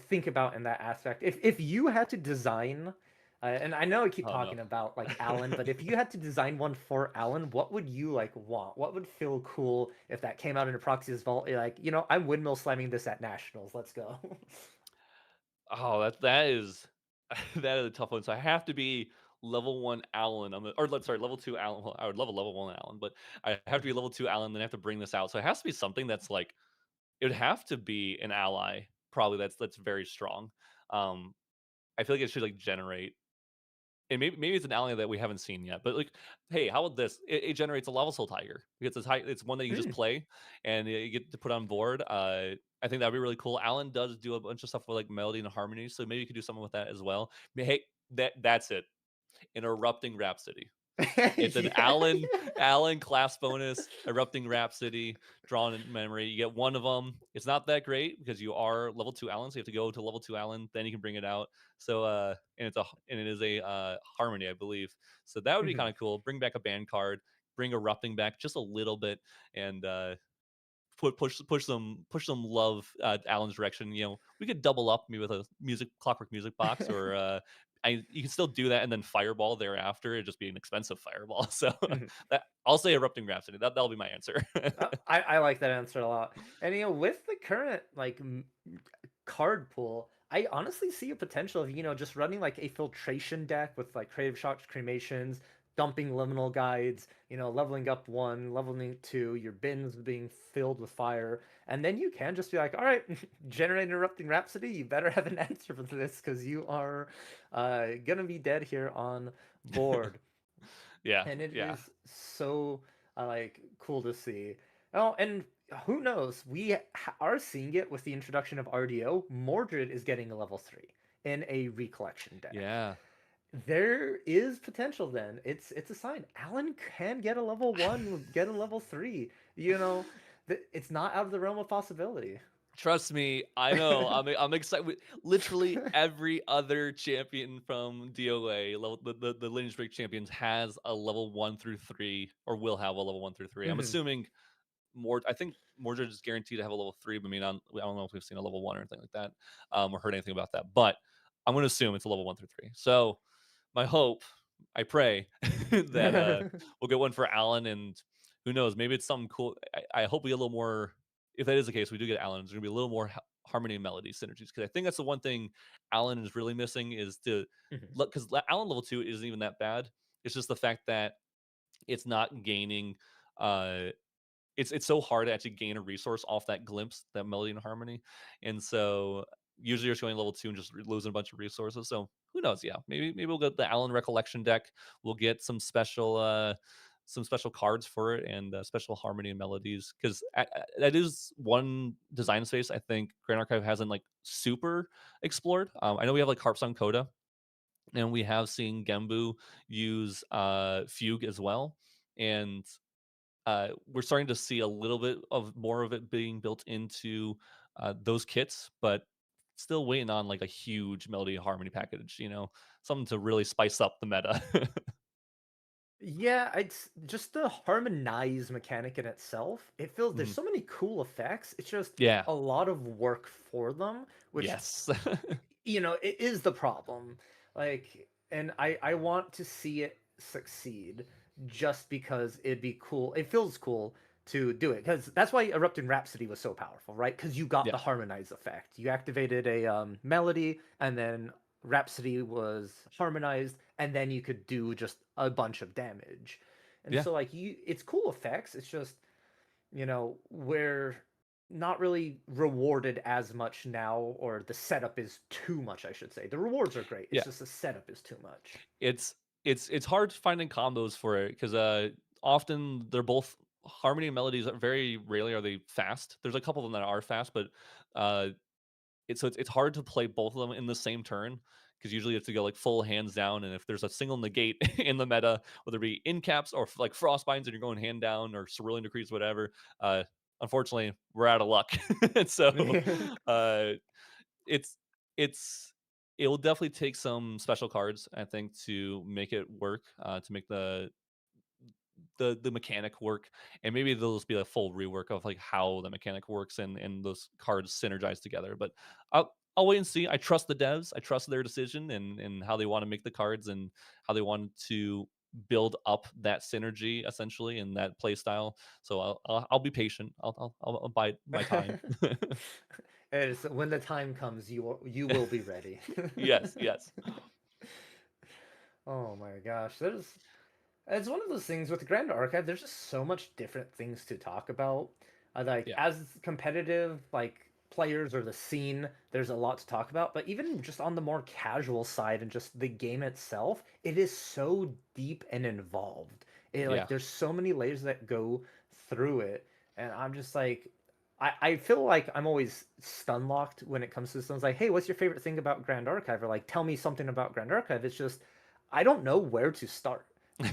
think about in that aspect. If you had to design, and I know I keep Oh, talking no. about like Alan, but if you had to design one for Alan, what would you like want? What would feel cool if that came out in a Proxy's Vault? You're like, I'm windmill slamming this at Nationals. Let's go. Oh, that is that is a tough one. So I have to be level 1 Alan sorry, level 2 Alan. Well, I would love a level 1 Alan, but I have to be level 2 Alan, then I have to bring this out. So it has to be something that's like, it would have to be an ally, probably that's very strong. I feel like it should like generate, and maybe it's an ally that we haven't seen yet. But like, hey, how about this? It generates a Lava Soul Tiger. It's one that you just play, and you get to put on board. I think that'd be really cool. Alan does do a bunch of stuff with like melody and harmony, so maybe you could do something with that as well. Hey, that's it. An erupting Rhapsody. It's an Yeah. Alan class bonus, Erupting Rhapsody, drawn in memory. You get one of them. It's not that great because you are level 2 Alan, so you have to go to level 2 Alan, then you can bring it out. So and it is a harmony, I believe. So that would be kind of cool. Bring back a band card, bring Erupting back just a little bit, and push some love Alan's direction. We could double up me with a clockwork music box, or you can still do that and then fireball thereafter. It'd just be an expensive fireball. So that I'll say erupting rhapsody. That'll be my answer. I like that answer a lot. And with the current like card pool, I honestly see a potential of just running like a filtration deck with like creative shocks, cremations, dumping liminal guides, leveling up 1, leveling 2, your bins being filled with fire, and then you can just be like, all right, generate an erupting rhapsody, you better have an answer for this because you are gonna be dead here on board. Yeah, And it yeah. is so like cool to see. Oh, and who knows? We are seeing it with the introduction of RDO. Mordred is getting a level 3 in a recollection deck. Yeah. There is potential then. It's a sign. Alan can get a level 1, get a level 3. It's not out of the realm of possibility. Trust me, I know. I'm excited. Literally every other champion from DOA, the lineage break champions, has a level 1 through 3, or will have a level 1 through 3. I'm assuming I think Mordred is guaranteed to have a level 3, but I don't know if we've seen a level 1 or anything like that, or heard anything about that. But I'm going to assume it's a level 1 through 3. So my hope, I pray that we'll get one for Alan, and who knows, maybe it's something cool. I hope we get a little more. If that is the case, we do get Alan. There's going to be a little more harmony and melody synergies, because I think that's the one thing Alan is really missing, is to look, because Alan level 2 isn't even that bad. It's just the fact that it's not gaining. It's so hard to actually gain a resource off that glimpse, that melody and harmony, and so usually you're showing level 2 and just losing a bunch of resources. So who knows? Yeah, maybe we'll get the Alan recollection deck. We'll get some special cards for it, and special harmony and melodies, because that is one design space I think Grand Archive hasn't like super explored. I know we have like Harp Song Coda, and we have seen Gembu use Fugue as well, and we're starting to see a little bit of more of it being built into those kits, but still waiting on like a huge melody and harmony package, something to really spice up the meta. Yeah, it's just the harmonize mechanic in itself. It feels there's Mhm. so many cool effects. It's just Yeah. a lot of work for them, which Yes. it is the problem. Like, and I want to see it succeed just because it'd be cool. It feels cool to do it because that's why Erupting Rhapsody was so powerful, right? Because you got Yeah. the harmonize effect. You activated a melody, and then Rhapsody was harmonized, and then you could do just a bunch of damage. And Yeah. so like it's cool effects. It's just where not really rewarded as much now, or the setup is too much, I should say. The rewards are great. Yeah. It's just the setup is too much. It's hard finding combos for it because often they're both harmony and melodies. Very rarely are they fast. There's a couple of them that are fast, but uh, it's hard to play both of them in the same turn because usually you have to go like full hands down, and if there's a single negate in the meta, whether it be in caps or like frostbinds, and you're going hand down or cerulean decrees, whatever. Uh, Unfortunately, we're out of luck, and so uh, it's it's it will definitely take some special cards, I think, to make it work, to make the mechanic work, and maybe there'll just be a full rework of like how the mechanic works and those cards synergize together. But I'll wait and see. I trust the devs. I trust their decision and how they want to make the cards and how they want to build up that synergy essentially and that play style. So I'll be patient. I'll bide my time. And it's, when the time comes, you will be ready. Yes, yes. Oh my gosh, it's one of those things with the Grand Archive. There's just so much different things to talk about. Like Yeah. as competitive like players or the scene, there's a lot to talk about. But even just on the more casual side and just the game itself, it is so deep and involved. Yeah. There's so many layers that go through it, and I'm just like, I feel like I'm always stun locked when it comes to someone's like, hey, what's your favorite thing about Grand Archive? Or like, tell me something about Grand Archive. It's just, I don't know where to start.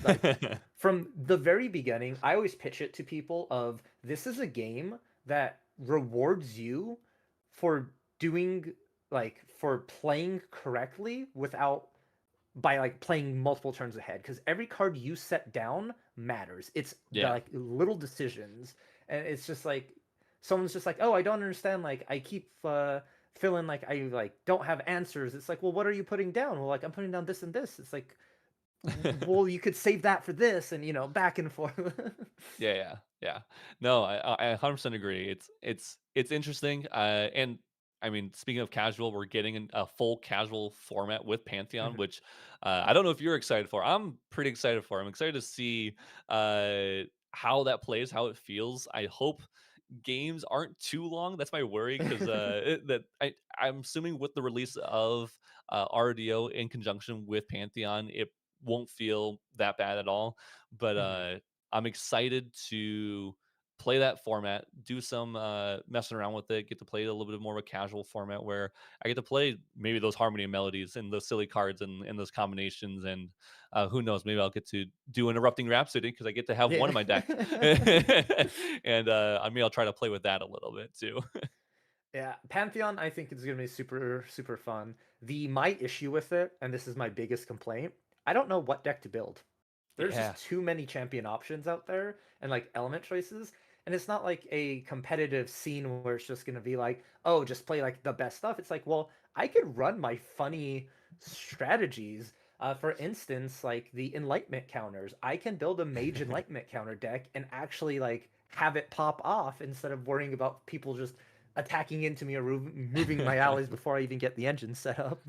Like, from the very beginning, I always pitch it to people of this is a game that rewards you for doing for playing correctly without by like playing multiple turns ahead, because every card you set down matters. It's the Yeah. like little decisions, and it's just like someone's just like, oh, I don't understand, like I keep feeling like I like don't have answers. It's like, well, what are you putting down? Well, like I'm putting down this and this. It's like, well, you could save that for this, and back and forth. Yeah. No, I 100% agree. It's interesting. And I mean, speaking of casual, we're getting a full casual format with Pantheon, Mhm. which I don't know if you're excited for. I'm pretty excited for. I'm excited to see how that plays, how it feels. I hope games aren't too long. That's my worry because I'm assuming with the release of RDO in conjunction with Pantheon, it won't feel that bad at all. But Mhm. I'm excited to play that format, do some messing around with it, get to play a little bit more of a casual format where I get to play maybe those harmony and melodies and those silly cards and those combinations. And who knows, maybe I'll get to do an Erupting Rhapsody because I get to have one Yeah. in my deck. And I mean, I'll try to play with that a little bit too. Yeah, Pantheon, I think is going to be super, super fun. My issue with it, and this is my biggest complaint, I don't know what deck to build. There's Yeah. just too many champion options out there and like element choices. And it's not like a competitive scene where it's just going to be like, oh, just play like the best stuff. It's like, well, I could run my funny strategies. For instance, like the enlightenment counters. I can build a mage enlightenment counter deck and actually like have it pop off instead of worrying about people just attacking into me or moving my allies before I even get the engine set up.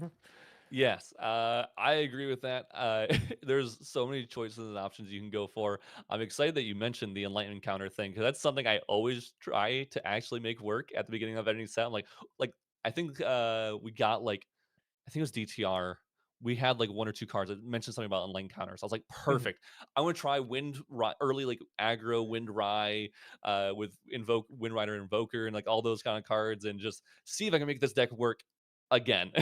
Yes, I agree with that. There's so many choices and options you can go for. I'm excited that you mentioned the enlightenment counter thing because that's something I always try to actually make work at the beginning of any set. Like I think we got like I think it was DTR. We had like one or two cards that mentioned something about enlightenment counters. I was like, Mhm. perfect. I want to try early like aggro Wind Rye with invoke Wind Rider Invoker and like all those kind of cards and just see if I can make this deck work again.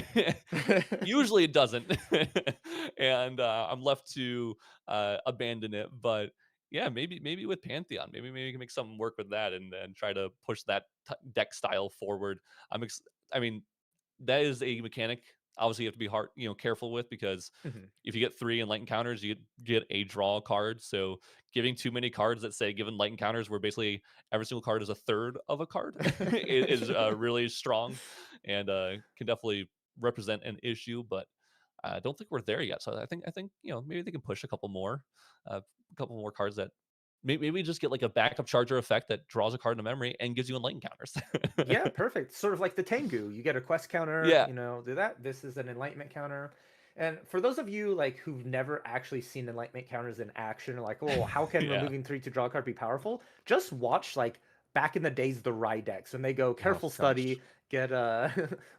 Usually it doesn't, and I'm left to abandon it. But yeah, maybe with Pantheon, maybe we can make something work with that and try to push that deck style forward. I mean, that is a mechanic. Obviously, you have to be careful with because Mhm. if you get three enlightened counters, you get a draw card. So giving too many cards that say given enlightened counters, where basically every single card is a third of a card, is really strong and can definitely represent an issue. But I don't think we're there yet. So I think maybe they can push a couple more cards that maybe just get like a backup charger effect that draws a card in memory and gives you enlightened counters. Yeah, perfect. Sort of like the Tengu. You get a quest counter, Yeah, do that. This is an enlightenment counter. And for those of you like who've never actually seen enlightenment counters in action, like, oh, how can yeah, removing 3 to draw a card be powerful? Just watch like back in the days the Rye decks when they go careful study, get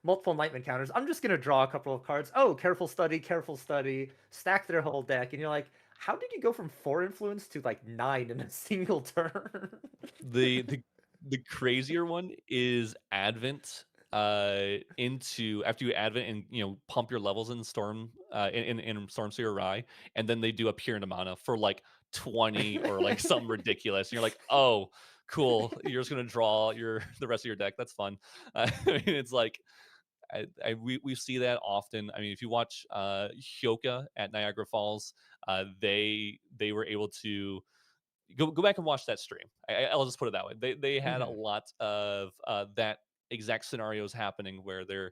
multiple nightmare counters. I'm just gonna draw a couple of cards. Oh, careful study, stack their whole deck, and you're like, how did you go from 4 influence to like 9 in a single turn? The crazier one is Advent into after you Advent and pump your levels in Storm in Storm Seer Rye, and then they do a Pyramid Mana for like 20 or like something ridiculous. And you're like, oh, cool. You're just gonna draw the rest of your deck. That's fun. I mean, it's like we see that often. I mean, if you watch Hyoka at Niagara Falls, they were able to go back and watch that stream. I'll just put it that way. They had a lot of that exact scenarios happening where they're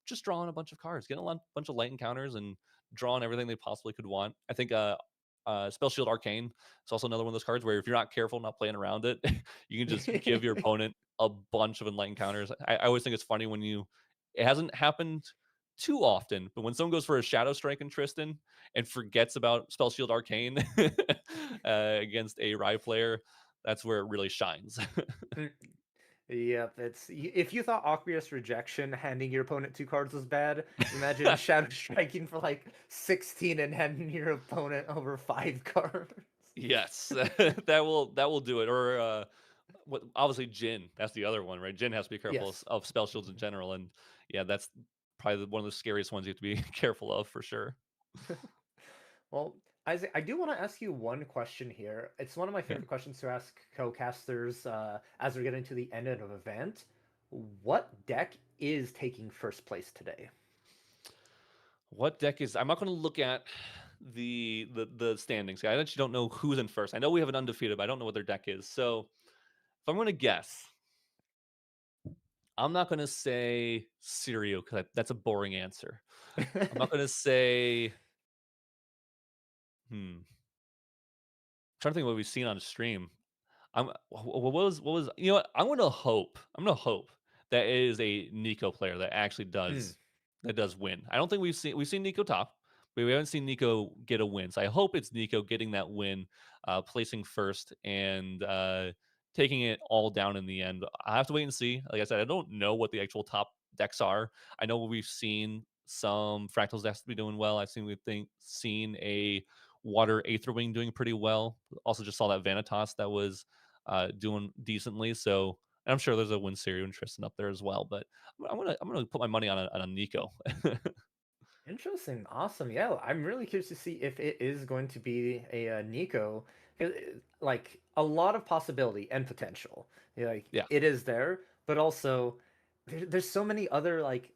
just drawing a bunch of cards, getting bunch of light encounters, and drawing everything they possibly could want. I think Spell Shield Arcane is also another one of those cards where if you're not careful, not playing around it, you can just give your opponent a bunch of enlightened counters. I always think it's funny when it hasn't happened too often, but when someone goes for a Shadow Strike in Tristan and forgets about Spell Shield Arcane against a Rye player, that's where it really shines. Yep, if you thought Aqueous Rejection handing your opponent 2 cards was bad, imagine Shadow Striking for like 16 and handing your opponent over 5 cards. Yes, that will do it. Or obviously Jin, that's the other one, right? Jin has to be careful Yes. of spell shields in general, and yeah, that's probably one of the scariest ones you have to be careful of for sure. Well, Isaac, I do want to ask you one question here. It's one of my favorite questions to ask co-casters as we're getting to the end of an event. What deck is taking first place today? What deck is? I'm not going to look at the standings. I actually don't know who's in first. I know we have an undefeated, but I don't know what their deck is. So if I'm going to guess, I'm not going to say Sirio because that's a boring answer. I'm not going to say. I'm trying to think of what we've seen on stream. What was I'm gonna hope that it is a Nico player that actually does win. I don't think we've seen Nico top, but we haven't seen Nico get a win. So I hope it's Nico getting that win, placing first and taking it all down in the end. I have to wait and see. Like I said, I don't know what the actual top decks are. I know we've seen some Fractals decks be doing well. I've seen a Water Aetherwing doing pretty well. Also just saw that Vanitas that was doing decently. So I'm sure there's a Win Serio and Tristan up there as well. But I'm gonna put my money on a Nico. Interesting, awesome. Yeah, I'm really curious to see if it is going to be a Nico. Like a lot of possibility and potential. Like Yeah. it is there, but also there's so many other like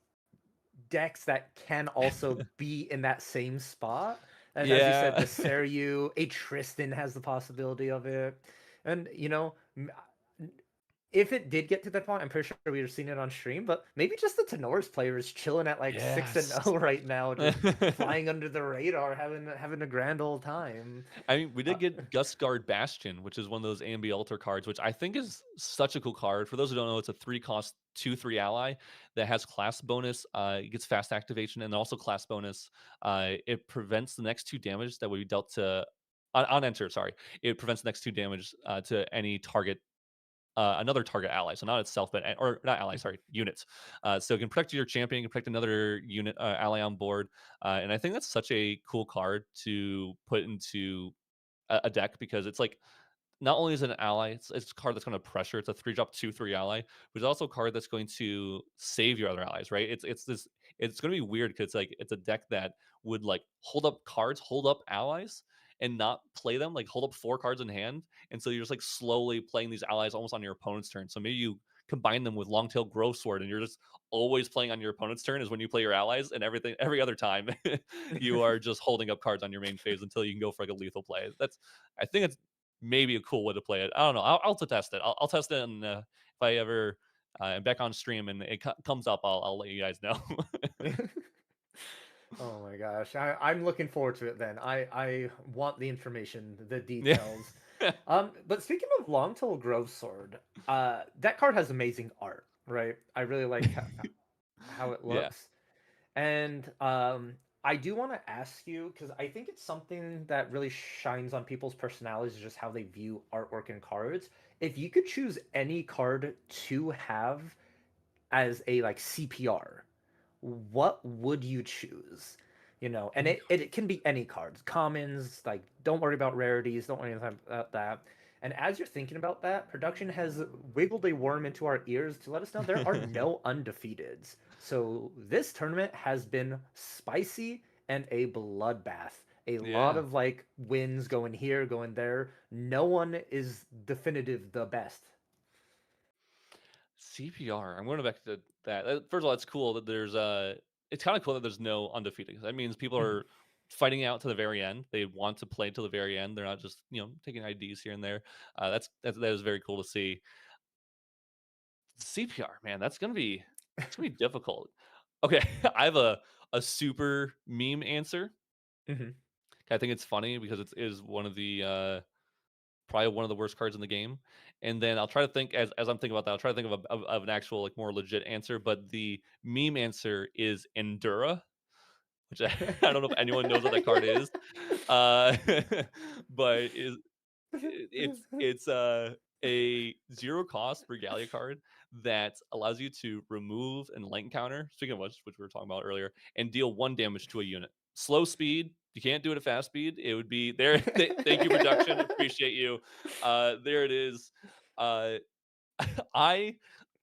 decks that can also be in that same spot. As you said, the Seiryu, a Tristan has the possibility of it. And, if it did get to that point, I'm pretty sure we were seeing it on stream, but maybe just the Tenor's player is chilling at like 6-0 right now, just flying under the radar, having a grand old time. I mean, we did get Gustguard Bastion, which is one of those AMB Altar cards, which I think is such a cool card. For those who don't know, it's a 3-cost 2/3 ally that has class bonus. It gets fast activation and also class bonus. It prevents the next 2 damage that would be dealt to on enter. Sorry, it prevents the next 2 damage to any target. Another target ally, so not itself, but or not ally, sorry, units. So it can protect your champion, can protect another unit ally on board, and I think that's such a cool card to put into a deck because it's like not only is it an ally, it's a card that's going to pressure. It's a 3-drop 2/3 ally, but it's also a card that's going to save your other allies, right? It's going to be weird because like it's a deck that would like hold up cards, hold up allies, and not play them. Like hold up 4 cards in hand, and so you're just like slowly playing these allies almost on your opponent's turn. So maybe you combine them with Longtail Growth Sword, and you're just always playing on your opponent's turn is when you play your allies, and every other time you are just holding up cards on your main phase until you can go for like a lethal play. I think it's maybe a cool way to play it. I don't know. I'll test it. I'll test it, and if I ever am back on stream and it comes up, I'll let you guys know. Oh my gosh, I'm looking forward to it then. I want the information, the Yeah. details. But speaking of Longtail Grove Sword, that card has amazing art, right? I really like how it Yeah. looks. And I do want to ask you because I think it's something that really shines on people's personalities, just how they view artwork and cards. If you could choose any card to have as a like CPR, what would you choose? You know, and it can be any cards, commons, like don't worry about rarities, don't worry about that. And as you're thinking about that, production has wiggled a worm into our ears to let us know there are no undefeateds. So this tournament has been spicy and a bloodbath. A lot Yeah. of like wins going here, going there. No one is definitive the best. CPR. I'm going back to that. First of all, it's cool that there's it's kind of cool that there's no undefeated. 'Cause that means people Mhm. are fighting out to the very end. They want to play to the very end. They're not just taking IDs here and there. That is very cool to see. CPR, man, it's gonna be difficult. Okay, I have a super meme answer. Mhm. I think it's funny because it is one of the probably one of the worst cards in the game. And then I'll try to think as I'm thinking about that. I'll try to think of an actual like more legit answer. But the meme answer is Endura, which I don't know if anyone knows what that card is. Uh, but is it's a zero cost regalia card that allows you to remove and light encounter. Speaking of which we were talking about earlier, and deal 1 damage to a unit. Slow speed. You can't do it at fast speed. It would be there. Thank you, production. Appreciate you. There it is. Uh, I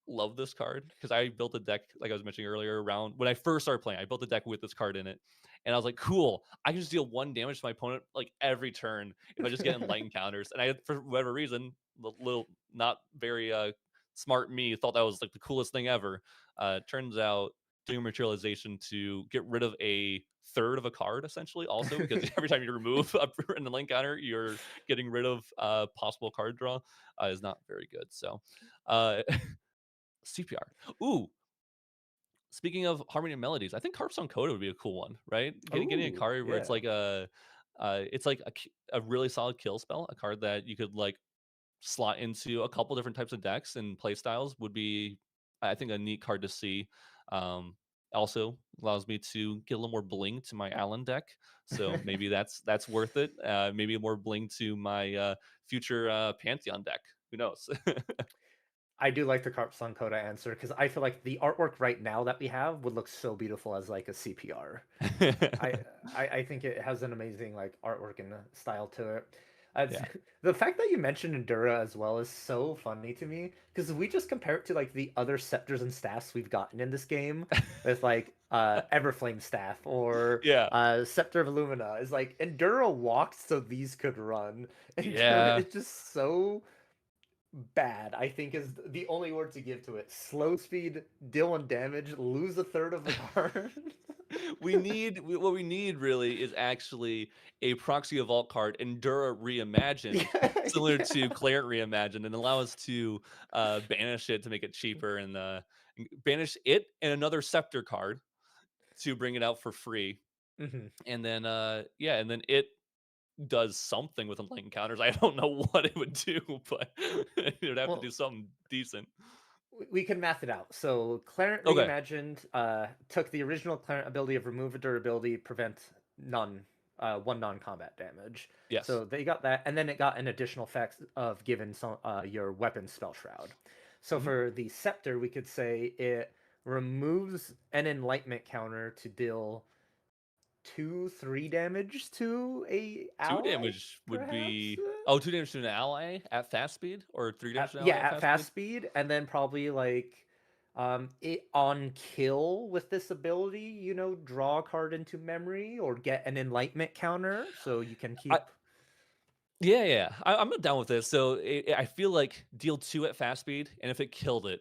love this card because I built a deck, like I was mentioning earlier, around when I first started playing. I built a deck with this card in it, and I was like, "Cool! I can just deal 1 damage to my opponent like every turn if I just get in light encounters." And I, for whatever reason, little not very smart me thought that was like the coolest thing ever. Turns out doing materialization to get rid of a third of a card essentially also because every time you remove in the link counter you're getting rid of possible card draw is not very good. So uh CPR. Ooh, speaking of harmony and melodies, I think Harps on Coda would be a cool one, right? Getting a Ooh, card where yeah. it's like a really solid kill spell, a card that you could like slot into a couple different types of decks and play styles would be, I think, a neat card to see. Um, Also allows me to get a little more bling to my Allen deck, so maybe that's worth it. Maybe more bling to my future Pantheon deck. Who knows? I do like the Carp Sun Coda answer because I feel like the artwork right now that we have would look so beautiful as like a CPR. I, I think it has an amazing like artwork and style to it. Yeah. The fact that you mentioned Endura as well is so funny to me because we just compare it to like the other scepters and staffs we've gotten in this game with like Everflame staff or Yeah. Scepter of Illumina is like Endura walked so these could run. Endura Yeah. is just so bad, I think is the only word to give to it. Slow speed, deal 1 damage, lose a third of the card. What we need really is actually a proxy evolve card, Endura reimagined, Yeah, similar to yeah. Clarent reimagined, and allow us to banish it to make it cheaper and banish it and another scepter card to bring it out for free. Mhm. And then and then it does something with the light encounters. I don't know what it would do, but it would have to do Well, something decent. we can math it out. So Clarent Okay. Reimagined took the original Clarent ability of remove a durability, prevent none, one non-combat damage. Yes. So they got that, and then it got an additional effect of giving some your weapon spell shroud. So Mhm. for the scepter, we could say it removes an enlightenment counter to deal 2, 3 damage to a Two ally, damage would perhaps. be 2 damage to an ally at fast speed, or 3 damage to an Yeah, ally at at fast speed. fast speed, and then probably like it on kill with this ability, draw a card into memory or get an enlightenment counter so you can I keep. yeah. I'm down with this. So I feel like deal 2 at fast speed, and if it killed it,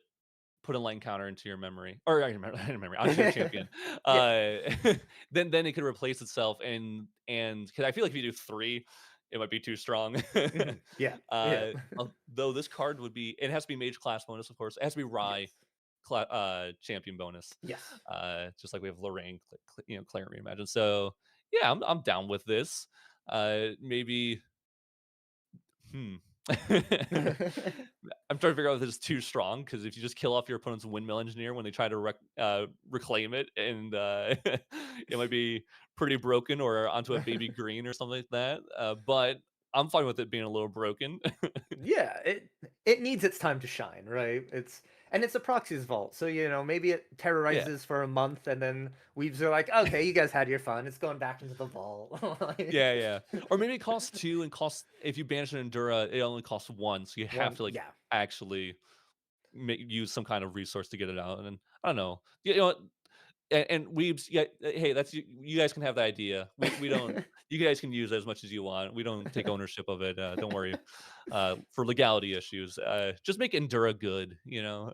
put a light counter into your memory or your memory onto your champion. Yeah. Uh, then it could replace itself, and because I feel like if you do 3, it might be too strong. Yeah. Yeah. Though this card would be, it has to be mage class bonus, of course. It has to be Yes. Rye champion bonus. Yes. Just like we have Lorraine, Clarent Reimagine. So yeah, I'm down with this. Maybe. Hmm. I'm trying to figure out if this is too strong because if you just kill off your opponent's windmill engineer when they try to reclaim it, and it might be pretty broken or onto a baby green or something like that. But I'm fine with it being a little broken. Yeah, it needs its time to shine, right? It's a proxy's vault, so maybe it Yeah. terrorizes for a month, and then weaves are like, okay, you guys had your fun. It's going back into the vault. Yeah, yeah. Or maybe it costs two and costs if you banish an Endura, it only costs one, so you have One, to like yeah. actually use some kind of resource to get it out. And I don't know. You know what? And Weebs, yeah, hey, that's you guys can have the idea. We don't. You guys can use it as much as you want. We don't take ownership of it. Don't worry. For legality issues, just make Endura good. You know.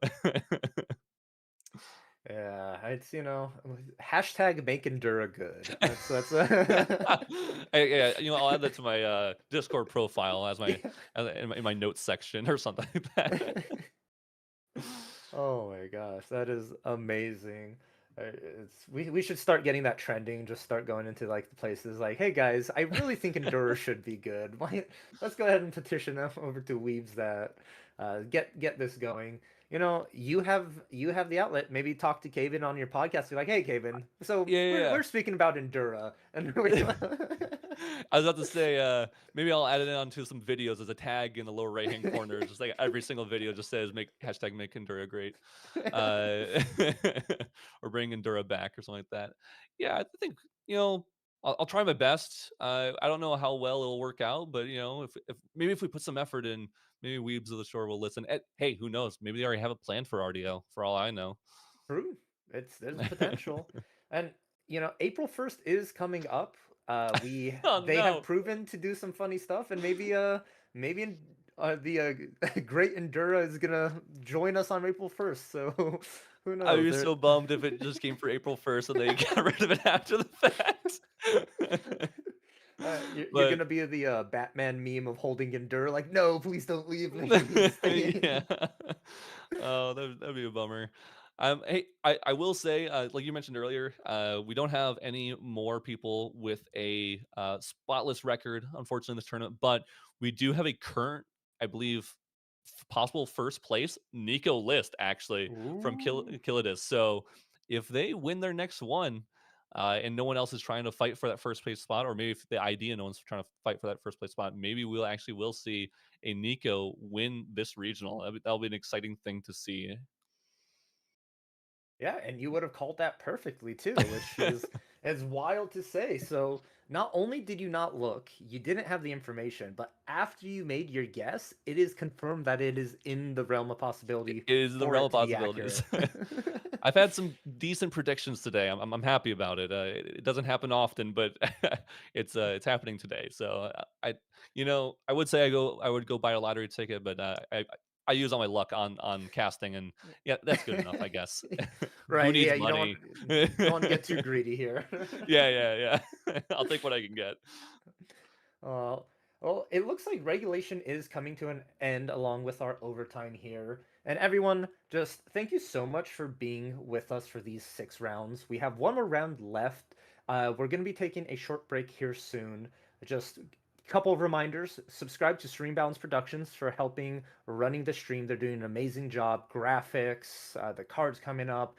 Yeah, it's hashtag make Endura good. That's Yeah, I'll add that to my Discord profile as my yeah. in my notes section or something like that. Oh my gosh, that is amazing. We should start getting that trending. Just start going into like the places like, hey guys, I really think Endura should be good. Let's go ahead and petition them over to Weebs that get this going. You have the outlet. Maybe talk to Caven on your podcast. Be like, hey Caven, so Yeah, we're yeah, speaking about Endura, and yeah. I was about to say, maybe I'll add it onto some videos as a tag in the lower right hand corner. Just like every single video just says make hashtag make Endura great. Uh, or bring Endura back or something like that. Yeah, I think, I'll try my best. I don't know how well it'll work out, but if maybe if we put some effort in, maybe Weebs of the Shore will listen. Hey, who knows? Maybe they already have a plan for RDO for all I know. True. There's potential. And April 1st is coming up. Oh They have no. proven to do some funny stuff, and maybe the great Endura is gonna join us on April 1st. So who I'd knows? be so bummed if it just came for April 1st and they got rid of it after the fact. You're But gonna be the Batman meme of holding Endura, like, no, please don't leave me. Stay. yeah. Oh, that'd be a bummer. Hey, I will say, like you mentioned earlier, we don't have any more people with a spotless record, unfortunately, in this tournament, but we do have a current, I believe, possible first place Nico list actually from Ooh. Killidis. So if they win their next one, and no one else is trying to fight for that first place spot, or maybe if the idea no one's trying to fight for that first place spot, maybe we'll actually will see a Nico win this regional. That'll be an exciting thing to see. Yeah, and you would have called that perfectly too, which is wild to say. So not only did you not look, you didn't have the information, but after you made your guess, it is confirmed that it is in the realm of It possibility is the for realm it of to be possibilities. accurate. I've had some decent predictions today. I'm happy about it. It doesn't happen often, but it's happening today. So I would say I would go buy a lottery ticket, but I use all my luck on casting, and yeah, that's good enough, I guess. Who Right, needs yeah, you don't money? want don't want to get too greedy here. Yeah, yeah, yeah. I'll take what I can get. Uh, well, it looks like regulation is coming to an end along with our overtime here. And everyone, just thank you so much for being with us for these 6 rounds. We have one more round left. We're going to be taking a short break here soon. Just a couple of reminders. Subscribe to Stream Balance Productions for helping running the stream. They're doing an amazing job. Graphics, the cards coming up,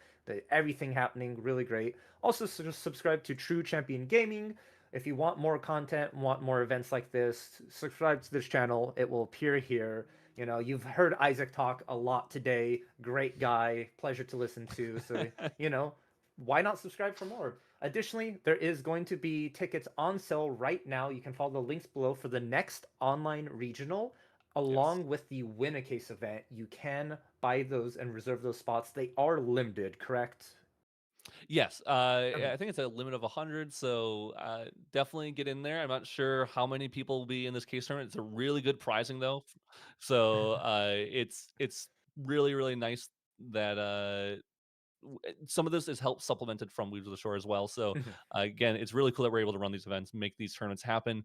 everything happening, really great. Also, subscribe to True Champion Gaming. If you want more content, want more events like this, subscribe to this channel. It will appear here. You've heard Isaac talk a lot today. Great guy, pleasure to listen to. So, why not subscribe for more? Additionally, there is going to be tickets on sale right now. You can follow the links below for the next online regional, Yes. along with the Win a Case event. You can buy those and reserve those spots. They are limited, correct? Yes, Okay. I think it's a limit of 100, so definitely get in there. I'm not sure how many people will be in this case tournament. It's a really good pricing though, so it's really really nice that some of this is help supplemented from Weaves of the Shore as well. So again, it's really cool that we're able to run these events, make these tournaments happen,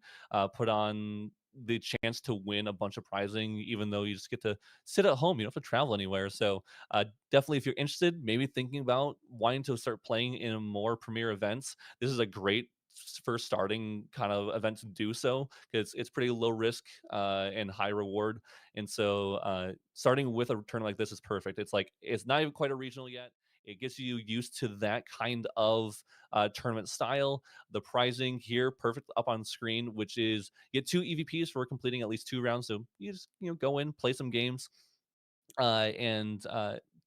put on the chance to win a bunch of prizing, even though you just get to sit at home. You don't have to travel anywhere. So definitely, if you're interested, maybe thinking about wanting to start playing in more premier events, this is a great first starting kind of event to do so, because it's pretty low risk and high reward. And so starting with a tournament like this is perfect. It's like it's not even quite a regional yet. It gets you used to that kind of tournament style. The pricing here, perfect up on screen, which is you get 2 EVPs for completing at least 2 rounds. So you just go in, play some games, and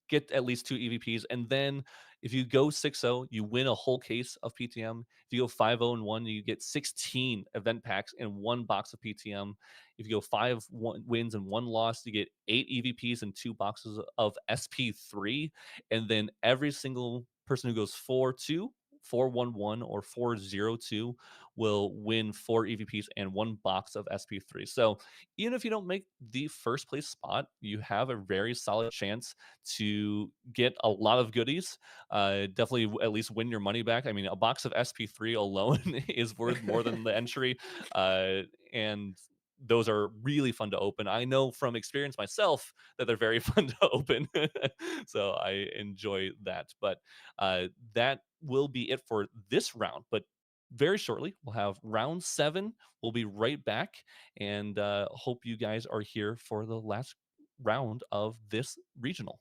get at least 2 EVPs. And then if you go 6-0, you win a whole case of PTM. If you go 5-0-1, you get 16 event packs and 1 box of PTM. If you go 5 wins and 1 loss, you get 8 EVPs and 2 boxes of SP3. And then every single person who goes 4-2, 4-1-1, or 4-0-2 will win 4 EVPs and 1 box of SP3. So even if you don't make the first place spot, you have a very solid chance to get a lot of goodies. Definitely at least win your money back. I mean, a box of SP3 alone is worth more than the entry. And those are really fun to open. I know from experience myself that they're very fun to open. So I enjoy that. But that will be it for this round. But very shortly, we'll have round 7. We'll be right back, and hope you guys are here for the last round of this regional.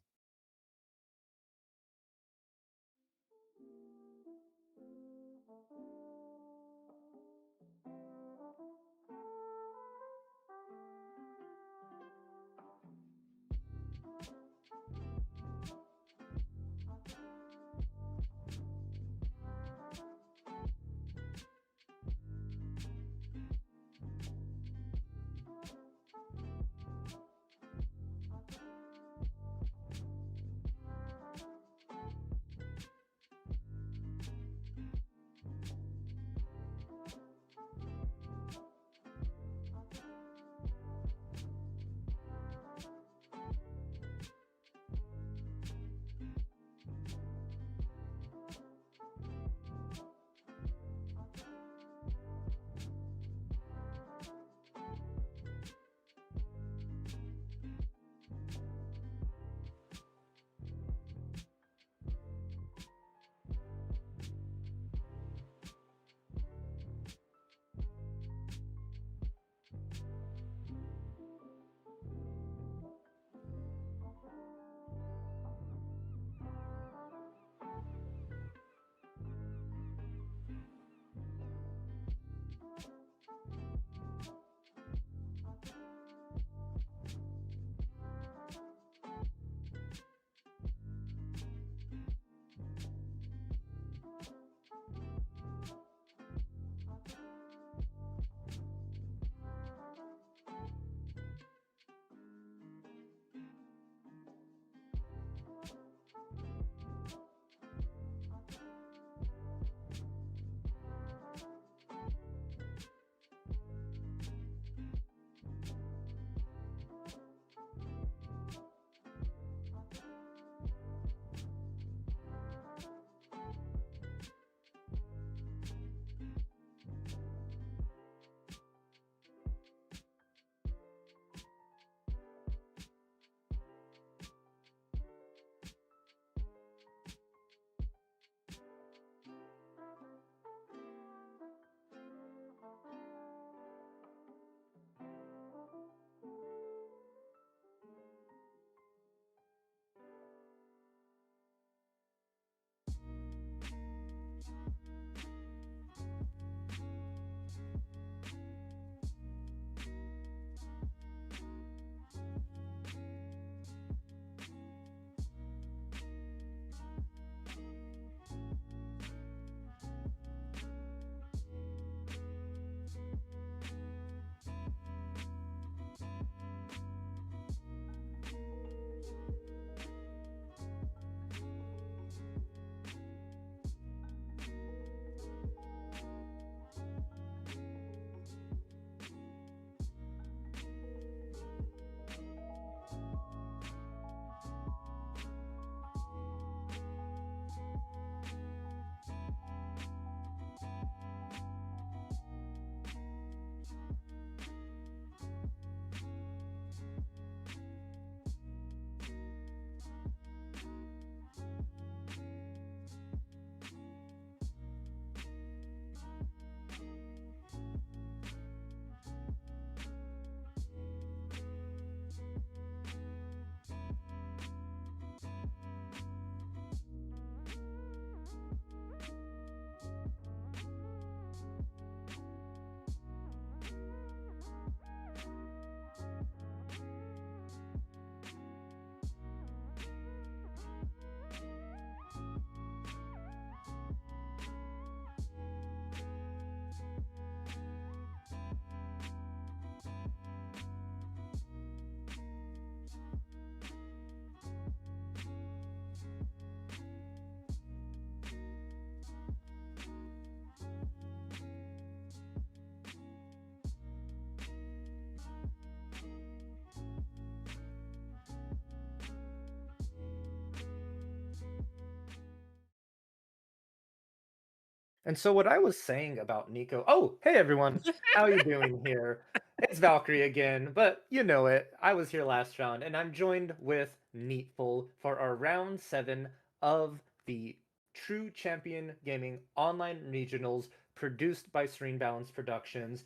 And so what I was saying about Nico, oh, hey everyone, how you doing here? It's Valkyrie again, but you know it. I was here last round, and I'm joined with NEETfull for our round 7 of the True Champion Gaming Online Regionals produced by Serene Balance Productions.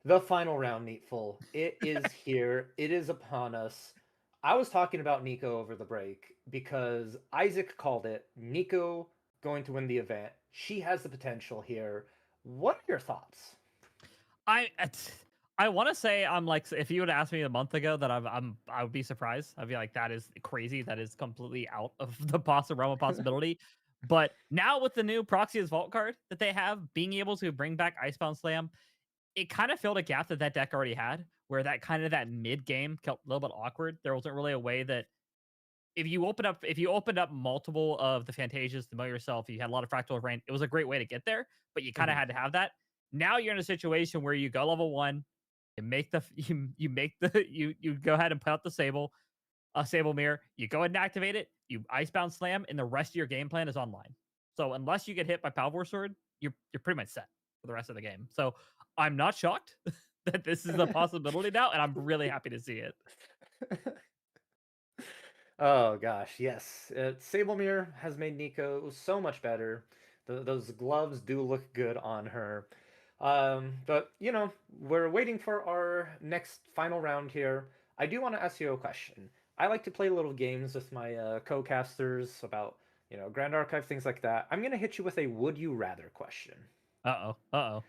The final round, NEETfull. It is here. It is upon us. I was talking about Nico over the break because Isaac called it. Nico going to win the event. She has the potential here. What are your thoughts? I want to say I'm like, if you would ask me a month ago that I would be surprised. I'd be like, that is crazy. That is completely out of the realm of possibility. But now with the new Proxy's Vault card that they have, being able to bring back Icebound Slam, it kind of filled a gap that that deck already had, where that mid game felt a little bit awkward. There wasn't really a way that if you opened up multiple of the Fantasias to mill yourself, you had a lot of fractal rain. It was a great way to get there, but you kind of had to have that. Now you're in a situation where you go level 1, you make the you make the you go ahead and put out the Sable Mirror, you go ahead and activate it, you Icebound Slam, and the rest of your game plan is online. So unless you get hit by Palvor Sword, you're pretty much set for the rest of the game. So I'm not shocked that this is a possibility now, and I'm really happy to see it. Oh gosh, yes. Sable Mirror has made Nico so much better. Those gloves do look good on her. But you know, we're waiting for our next final round here. I do want to ask you a question. I like to play little games with my co-casters about, you know, Grand Archive, things like that. I'm gonna hit you with a would you rather question. Uh-oh.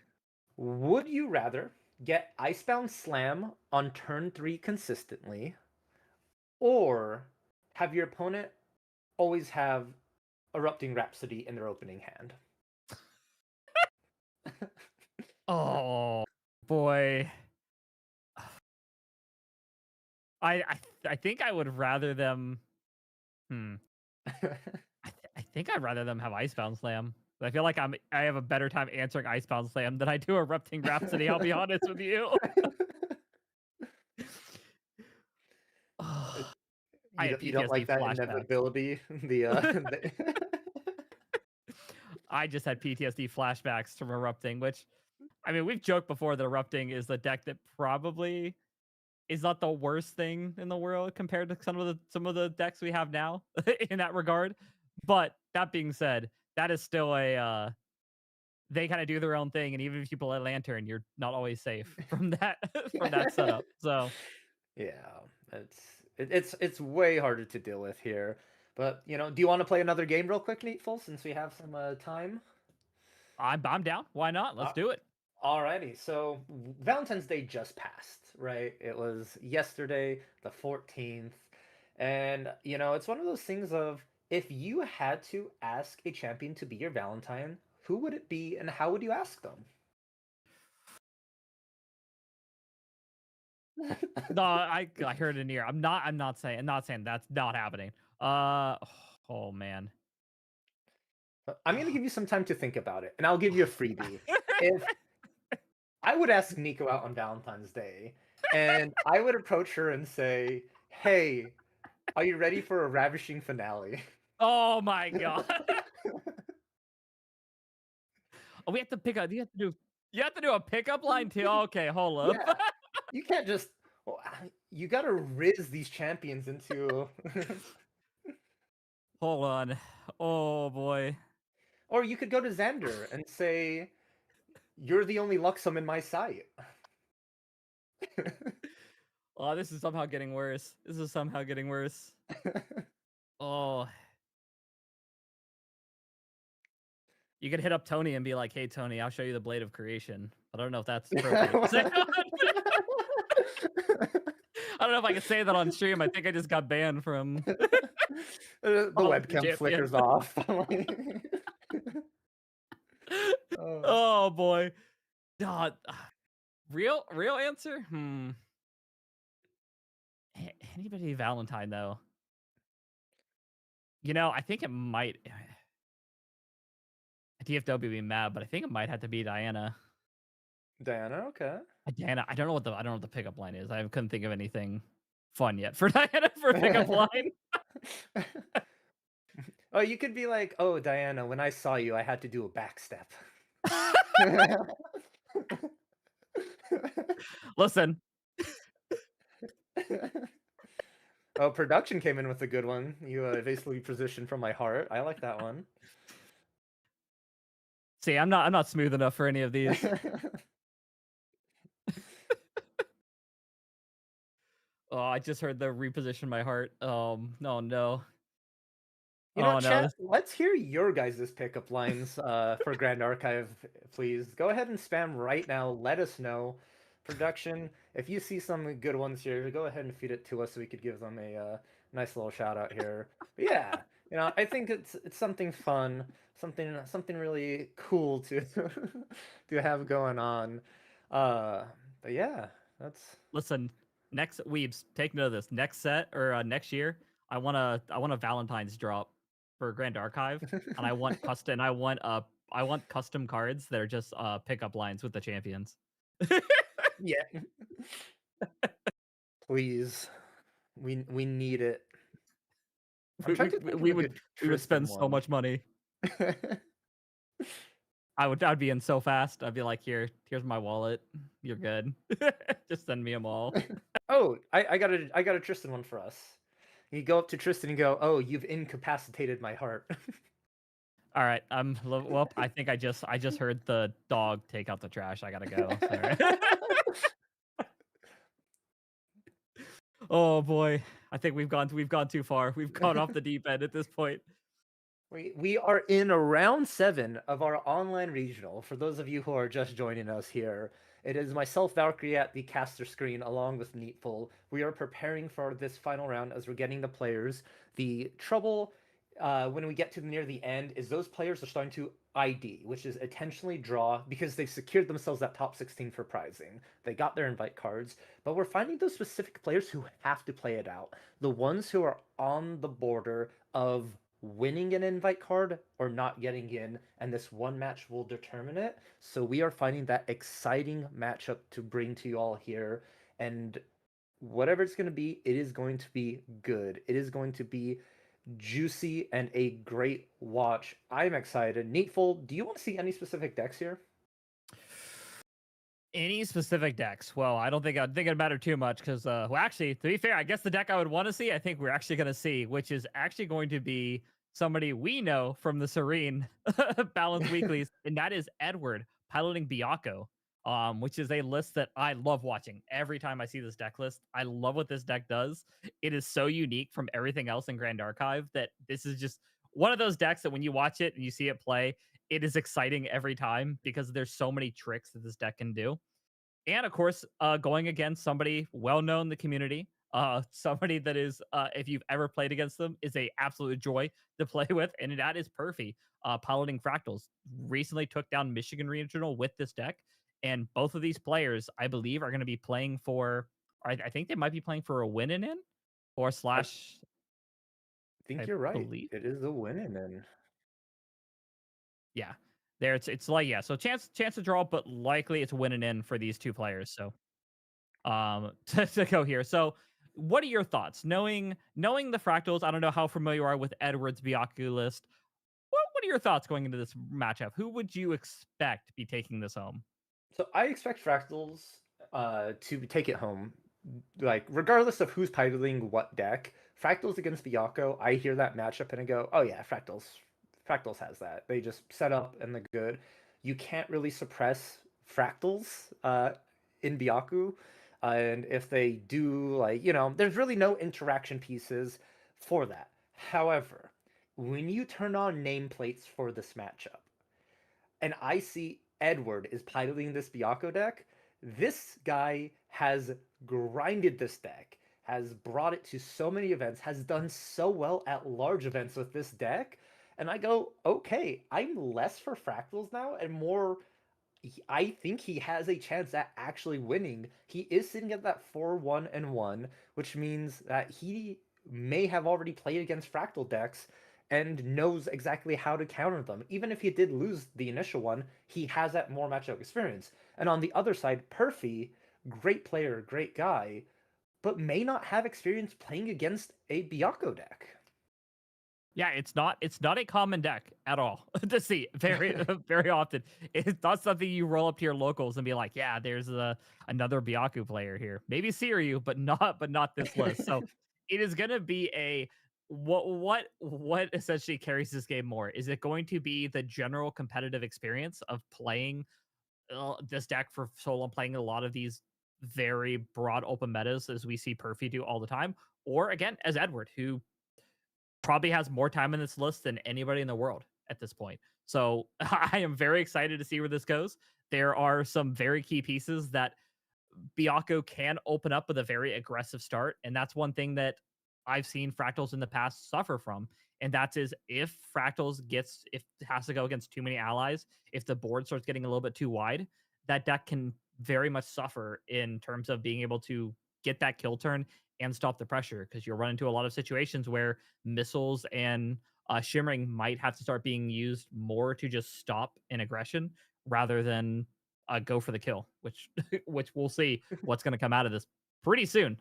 Would you rather get Icebound Slam on turn 3 consistently, or have your opponent always have Erupting Rhapsody in their opening hand? Oh boy. I think I would rather them. I think I'd rather them have Icebound Slam. I feel like I have a better time answering Icebound Slam than I do Erupting Rhapsody. I'll be honest with you. I have You don't like PTSD that flashbacks. inevitability? I just had PTSD flashbacks from Erupting, which, I mean, we've joked before that Erupting is the deck that probably is not the worst thing in the world compared to some of the decks we have now in that regard. But that being said, that is still they kind of do their own thing, and even if you play Lantern, you're not always safe from that setup. So yeah, it's way harder to deal with here. But you know, do you want to play another game real quick, NEETfull, since we have some time? I'm down. Why not? Let's do it. Alrighty, so Valentine's Day just passed, right? It was yesterday, the 14th. And, you know, it's one of those things of if you had to ask a champion to be your Valentine, who would it be and how would you ask them? No, I heard it in here. I'm not saying that's not happening. Oh man. I'm going to give you some time to think about it, and I'll give you a freebie. If I would ask Nico out on Valentine's Day, and I would approach her and say, "Hey, are you ready for a ravishing finale?" Oh my god. Oh, we have to pick up. You have to do a pickup line too. Okay, hold up. Yeah. You can't just. Well, you gotta riz these champions into. Hold on. Oh boy. Or you could go to Xander and say, "You're the only Luxum in my sight." Oh, this is somehow getting worse. Oh. You could hit up Tony and be like, "Hey Tony, I'll show you the Blade of Creation." I don't know if that's appropriate. I don't know if I can say that on stream. I think I just got banned from The webcam flickers off. Oh boy. Real answer? Anybody Valentine though. You know, I think it might DFW be mad, but I think it might have to be Diana. Diana, okay. Diana, I don't know what the pickup line is. I couldn't think of anything fun yet for Diana for a pickup line. Oh, you could be like, "Oh, Diana, when I saw you, I had to do a backstep." Listen, Oh, production came in with a good one. You basically positioned from my heart. I like that one. see, I'm not smooth enough for any of these. Oh, I just heard the reposition my heart. No, no. You know, Oh no. chat, let's hear your guys' pickup lines for Grand Archive, please. Go ahead and spam right now. Let us know. Production, if you see some good ones here, go ahead and feed it to us so we could give them a nice little shout out here. But yeah, you know, I think it's something fun, something really cool to to have going on. But yeah, that's Listen, next Weebs, take note of this. Next set or next year, I want a Valentine's drop for Grand Archive, and I want custom cards that are just pickup lines with the champions. yeah. Please, we need it. I'm trying to think of We a good would Tristan spend so one. much money. I'd be in so fast. I'd be like, here's my wallet. You're good. Just send me them all. Oh, I got a Tristan one for us. You go up to Tristan and go, "Oh, you've incapacitated my heart." All right, well, I think I just heard the dog take out the trash. I gotta go. Sorry. Oh boy, I think we've gone too far. We've gone off the deep end at this point. We are in round 7 of our online regional. For those of you who are just joining us here, it is myself, Valkyrie, at the caster screen, along with NEETfull. We are preparing for this final round as we're getting the players. The trouble when we get to near the end is those players are starting to ID, which is intentionally draw because they've secured themselves that top 16 for prizing. They got their invite cards, but we're finding those specific players who have to play it out. The ones who are on the border of winning an invite card or not getting in, and this one match will determine it. So we are finding that exciting matchup to bring to you all here, and whatever it's going to be, it is going to be good. It is going to be juicy and a great watch. I'm excited. NEETfull, do you want to see any specific decks here? Any specific decks? Well, I don't think it'd matter too much because, well, actually, to be fair, I guess the deck I would want to see, I think we're actually going to see, which is actually going to be somebody we know from the Serene Balance Weeklies, and that is Edward piloting Byaku, which is a list that I love watching. Every time I see this deck list, I love what this deck does. It is so unique from everything else in Grand Archive that this is just one of those decks that when you watch it and you see it play, it is exciting every time because there's so many tricks that this deck can do. And of course, going against somebody well known in the community, somebody that is, if you've ever played against them, is a absolute joy to play with, and that is Perfy, piloting Fractals. Recently took down Michigan Regional with this deck, and both of these players, I believe, are going to be playing for. I think they might be playing for a win and in, or slash. I think I you're right. believe. It is a win and then. Yeah, there it's like, yeah. So chance to draw, but likely it's win and in for these two players. So to go here. So what are your thoughts? Knowing the Fractals, I don't know how familiar you are with Edward's Byaku list. What are your thoughts going into this matchup? Who would you expect to be taking this home? So I expect Fractals to take it home. Like, regardless of who's piloting what deck, Fractals against Byaku, I hear that matchup and I go, oh yeah, Fractals. Fractals has that. They just set up and the good. You can't really suppress Fractals in Byaku. And if they do, like, you know, there's really no interaction pieces for that. However, when you turn on nameplates for this matchup, and I see Edward is piloting this Byaku deck, this guy has grinded this deck, has brought it to so many events, has done so well at large events with this deck. And I go, okay, I'm less for Fractals now and more. I think he has a chance at actually winning. He is sitting at that 4-1-1, which means that he may have already played against Fractal decks and knows exactly how to counter them. Even if he did lose the initial one, he has that more matchup experience. And on the other side, Perfy, great player, great guy, but may not have experience playing against a Byaku deck. Yeah, it's not a common deck at all to see very very often. It's not something you roll up to your locals and be like, yeah, there's another Byaku player here. Maybe Siryu, but not this list. So it is gonna be a what essentially carries this game more? Is it going to be the general competitive experience of playing this deck for so long, playing a lot of these very broad open metas as we see Perfy do all the time? Or again, as Edward, who probably has more time in this list than anybody in the world at this point. So I am very excited to see where this goes. There are some very key pieces that Byaku can open up with a very aggressive start, and that's one thing that I've seen Fractals in the past suffer from, and that is if if it has to go against too many allies, if the board starts getting a little bit too wide, that deck can very much suffer in terms of being able to get that kill turn and stop the pressure because you'll run into a lot of situations where missiles and shimmering might have to start being used more to just stop an aggression rather than go for the kill, which which we'll see what's going to come out of this pretty soon.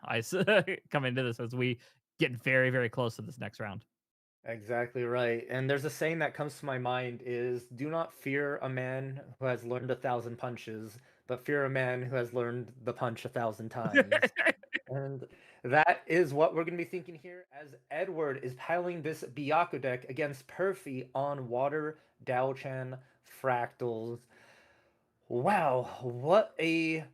Come into this as we get very very close to this next round. Exactly right. And there's a saying that comes to my mind is do not fear a man who has learned 1,000 punches, but fear a man who has learned the punch 1,000 times. And that is what we're going to be thinking here as Edward is piling this Byaku deck against Perfy on Water, Daochan, Fractals. Wow, what a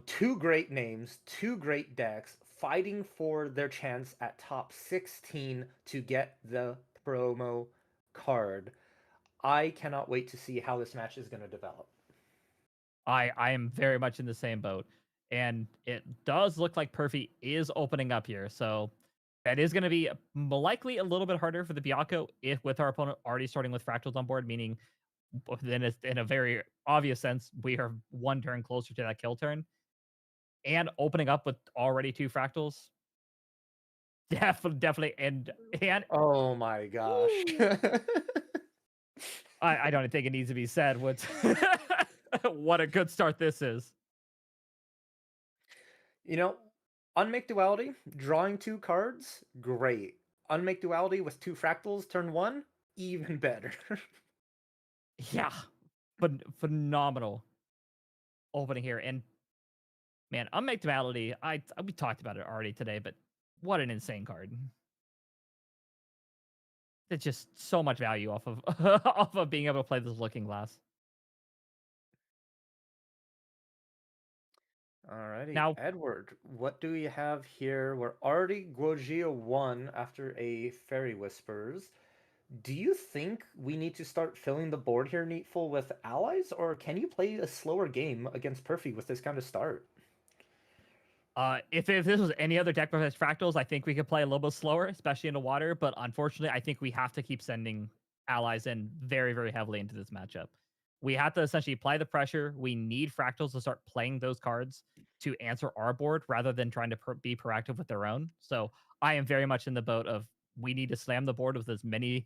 two great names, two great decks fighting for their chance at top 16 to get the promo card. I cannot wait to see how this match is going to develop. I am very much in the same boat, and it does look like Perfy is opening up here. So that is going to be likely a little bit harder for the Byaku if with our opponent already starting with Fractals on board, meaning then it's in a very obvious sense we are one turn closer to that kill turn, and opening up with already two Fractals. Definitely, and Oh my gosh. I don't think it needs to be said what what a good start this is. You know, Unmake Duality, drawing two cards, great. Unmake Duality with two Fractals, turn one, even better. Yeah, phenomenal opening here, and man, Unmake Duality. We talked about it already today, but what an insane card! It's just so much value off of off of being able to play this Looking Glass. Alrighty, Now, Edward, what do we have here? We're already Guojia 1 after a Fairy Whispers. Do you think we need to start filling the board here, NEETfull, with allies, or can you play a slower game against Perfy with this kind of start? if this was any other deck besides Fractals, I think we could play a little bit slower, especially into water. But unfortunately, I think we have to keep sending allies in very, very heavily into this matchup. We have to essentially apply the pressure. We need Fractals to start playing those cards to answer our board rather than trying to be proactive with their own. So I am very much in the boat of we need to slam the board with as many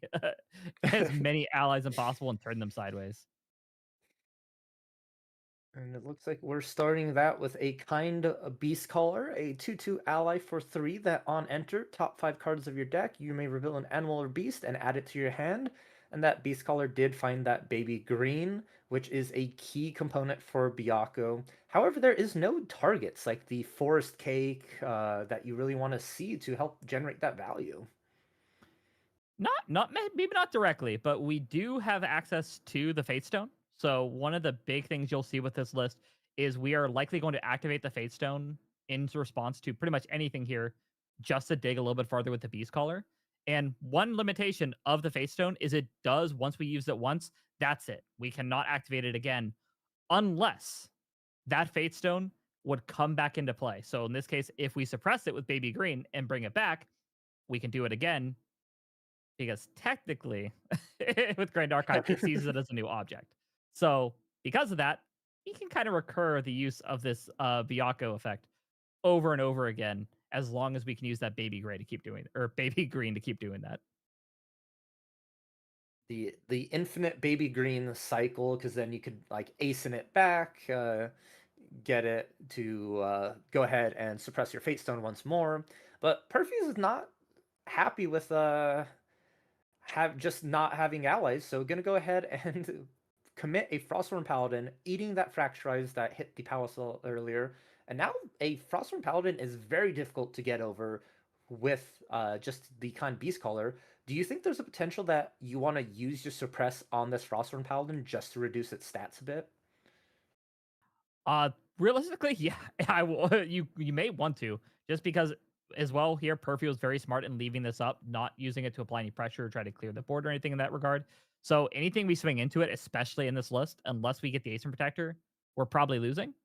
as many allies as possible and turn them sideways. And it looks like we're starting that with a kind Beast Caller, a 2/2 ally for 3 that on enter, top 5 cards of your deck, you may reveal an animal or beast and add it to your hand. And that Beast Caller did find that baby green, which is a key component for Byaku. However, there is no targets like the Forest Cake that you really want to see to help generate that value. Not maybe not directly, but we do have access to the Fate Stone. So one of the big things you'll see with this list is we are likely going to activate the Fate Stone in response to pretty much anything here, just to dig a little bit farther with the Beast Caller. And one limitation of the Fate Stone is it does, once we use it once, that's it. We cannot activate it again unless that Fate Stone would come back into play. So in this case, if we suppress it with Baby Green and bring it back, we can do it again because technically, with Grand Archive, it sees it as a new object. So because of that, we can kind of recur the use of this Byaku effect over and over again, as long as we can use that baby gray to keep doing, or baby green to keep doing that. The infinite baby green cycle, because then you could like ace-in it back, get it to go ahead and suppress your Fate Stone once more. But Perfuse is not happy with have just not having allies. So gonna go ahead and commit a Frostworm Paladin, eating that Fracturize that hit the Power Cell earlier. And now a Frostworm Paladin is very difficult to get over with just the Khan Beast Caller. Do you think there's a potential that you want to use your Suppress on this Frostworm Paladin just to reduce its stats a bit? Uh, Realistically, yeah, I will. You may want to, just because as well here, Perfy was very smart in leaving this up, not using it to apply any pressure or try to clear the board or anything in that regard. So anything we swing into it, especially in this list, unless we get the Ascent Protector, we're probably losing.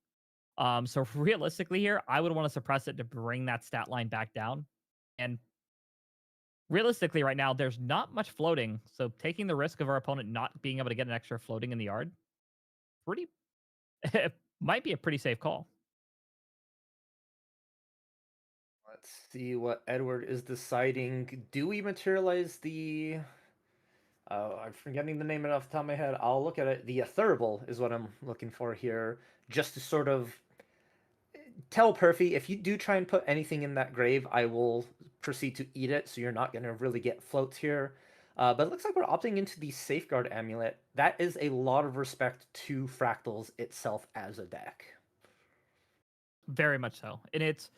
So realistically here, I would want to suppress it to bring that stat line back down. And realistically, right now, there's not much floating. So taking the risk of our opponent not being able to get an extra floating in the yard, pretty might be a pretty safe call. Let's see what Edward is deciding. Do we materialize the... I'm forgetting the name of it off the top of my head. I'll look at it. The Thurible is what I'm looking for here. Just to sort of tell Perfy, if you do try and put anything in that grave, I will proceed to eat it, so you're not going to really get floats here. But it looks like we're opting into the Safeguard Amulet. That is a lot of respect to Fractals itself as a deck. Very much so. And it's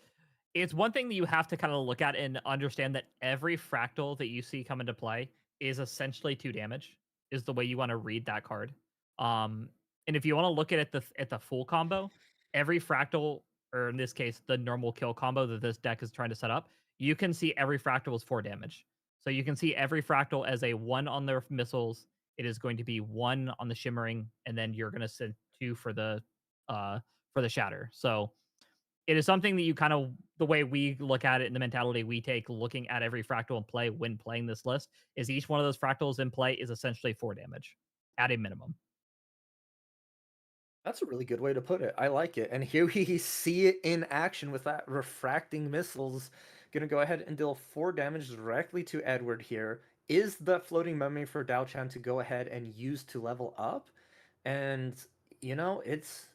one thing that you have to kind of look at and understand that every fractal that you see come into play is essentially 2 damage, is the way you want to read that card. And if you want to look at it at the full combo, every fractal, or in this case, the normal kill combo that this deck is trying to set up, you can see every fractal is 4 damage. So you can see every fractal as a 1 on their missiles. It is going to be 1 on the shimmering, and then you're going to send 2 for the shatter. So it is something that you kind of, the way we look at it and the mentality we take looking at every fractal in play when playing this list, is each one of those fractals in play is essentially 4 damage at a minimum. That's a really good way to put it. I like it. And here we see it in action with that refracting missiles. Gonna go ahead and deal 4 damage directly to Edward here. Is the floating memory for Dao-chan to go ahead and use to level up? And, you know, it's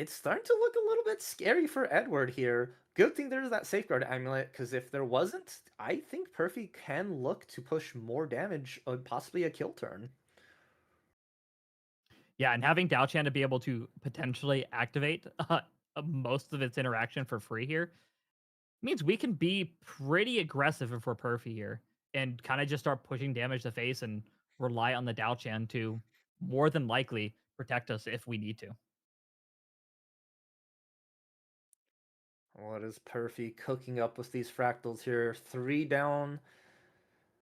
starting to look a little bit scary for Edward here. Good thing there's that Safeguard Amulet, because if there wasn't, I think Perfy can look to push more damage, possibly a kill turn. Yeah, and having Dao-chan to be able to potentially activate most of its interaction for free here means we can be pretty aggressive if we're Perfy here and kind of just start pushing damage to face and rely on the Dao-chan to more than likely protect us if we need to. What is Perfy cooking up with these fractals here? 3 down.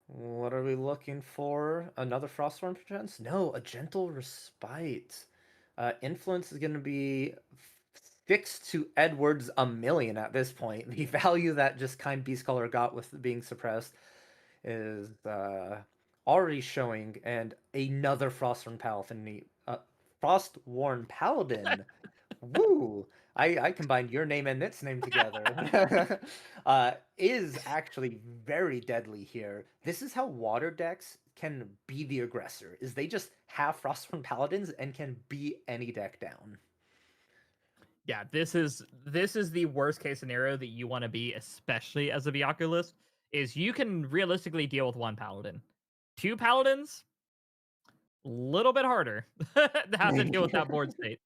What are we looking for? Another Frostworm perchance? No, a Gentle Respite. Influence is going to be fixed to Edward's 1,000,000 at this point. The value that just Kind Beastcaller got with being suppressed is already showing, and another Frostworn Paladin. Frostworn Paladin. Woo! I combined your name and its name together. Is actually very deadly here. This is how water decks can be the aggressor, is they just have Frostborn Paladins and can beat any deck down. Yeah, this is the worst case scenario that you want to be, especially as a Byaku list, is you can realistically deal with 1 Paladin. 2 Paladins, a little bit harder to have to deal with that board state.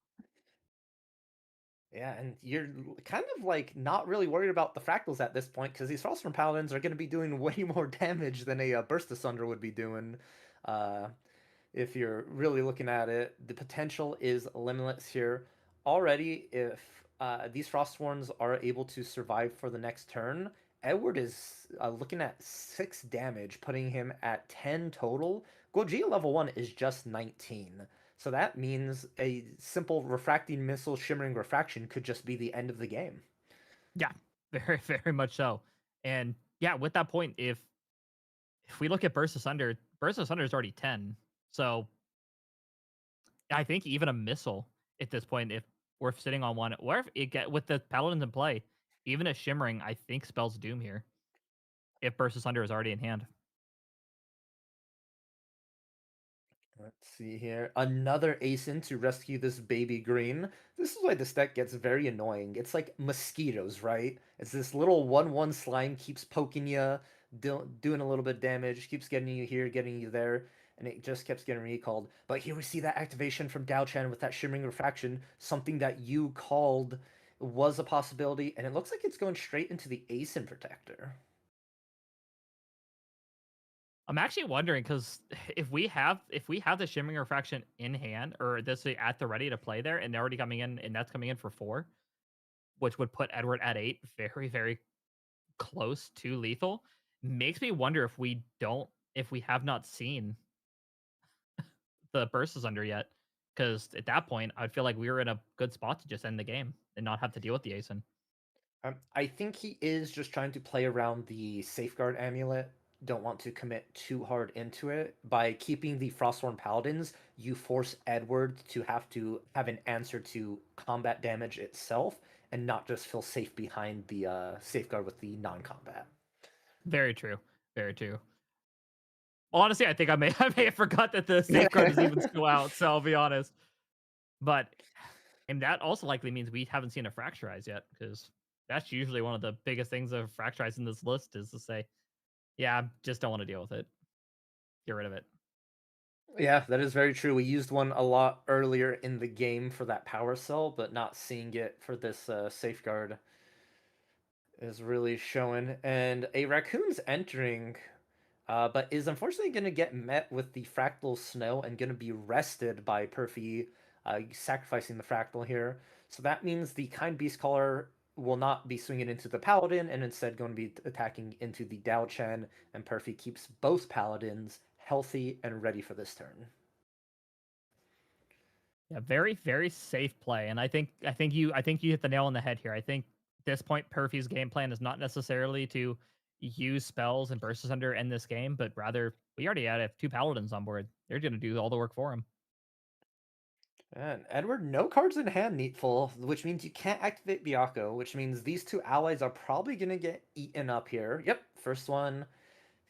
Yeah, and you're kind of like not really worried about the fractals at this point, because these Frostborn Paladins are going to be doing way more damage than a Burst Asunder would be doing. If you're really looking at it, the potential is limitless here. Already, if these Frostworms are able to survive for the next turn, Edward is looking at 6 damage, putting him at 10 total. Gojira level 1 is just 19. So that means a simple refracting missile shimmering refraction could just be the end of the game. Yeah, very, very much so. And yeah, with that point, if we look at Burst Asunder is already 10. So I think even a missile at this point, if we're sitting on one, or if it get with the Paladins in play, even a shimmering, I think spells doom here. If Burst Asunder is already in hand. Let's see here. Another ASIN to rescue this baby green. This is why this deck gets very annoying. It's like mosquitoes, right? It's this little 1/1 slime keeps poking you. doing a little bit of damage, keeps getting you here, getting you there, and it just keeps getting recalled. But here we see that activation from Dao Chen with that Shimmering Refraction, something that you called was a possibility, and it looks like it's going straight into the Asin Protector. I'm actually wondering because if we have the Shimmering Refraction in hand or this at the ready to play there, and they're already coming in, and that's coming in for 4, which would put Edward at 8, very very close to lethal. Makes me wonder if we have not seen the bursts under yet, because at that point I'd feel like we were in a good spot to just end the game and not have to deal with the Asin. I think he is just trying to play around the Safeguard Amulet. Don't want to commit too hard into it. By keeping the Frostborn Paladins, you force Edward to have an answer to combat damage itself and not just feel safe behind the Safeguard with the non-combat. Very true. Very true. Honestly, I think I may have forgot that the Safeguard is even still out, so I'll be honest. But and that also likely means we haven't seen a Fracturize yet, because that's usually one of the biggest things of Fracturize in this list is to say, yeah, just don't want to deal with it. Get rid of it. Yeah, that is very true. We used one a lot earlier in the game for that power cell, but not seeing it for this Safeguard is really showing. And a Raccoon's entering, but is unfortunately going to get met with the Fractal Snow and going to be rested by Perfy, sacrificing the Fractal here. So that means the Kind Beast Caller will not be swinging into the Paladin and instead going to be attacking into the Dao Chen, and Perfy keeps both Paladins healthy and ready for this turn. Yeah, very very safe play, and I think you hit the nail on the head here. I think at this point Perfy's game plan is not necessarily to use spells and bursts under end this game, but rather we already have 2 Paladins on board. They're going to do all the work for him. And Edward, no cards in hand, NEETfull, which means you can't activate Byakko, which means these 2 allies are probably going to get eaten up here. Yep, first one,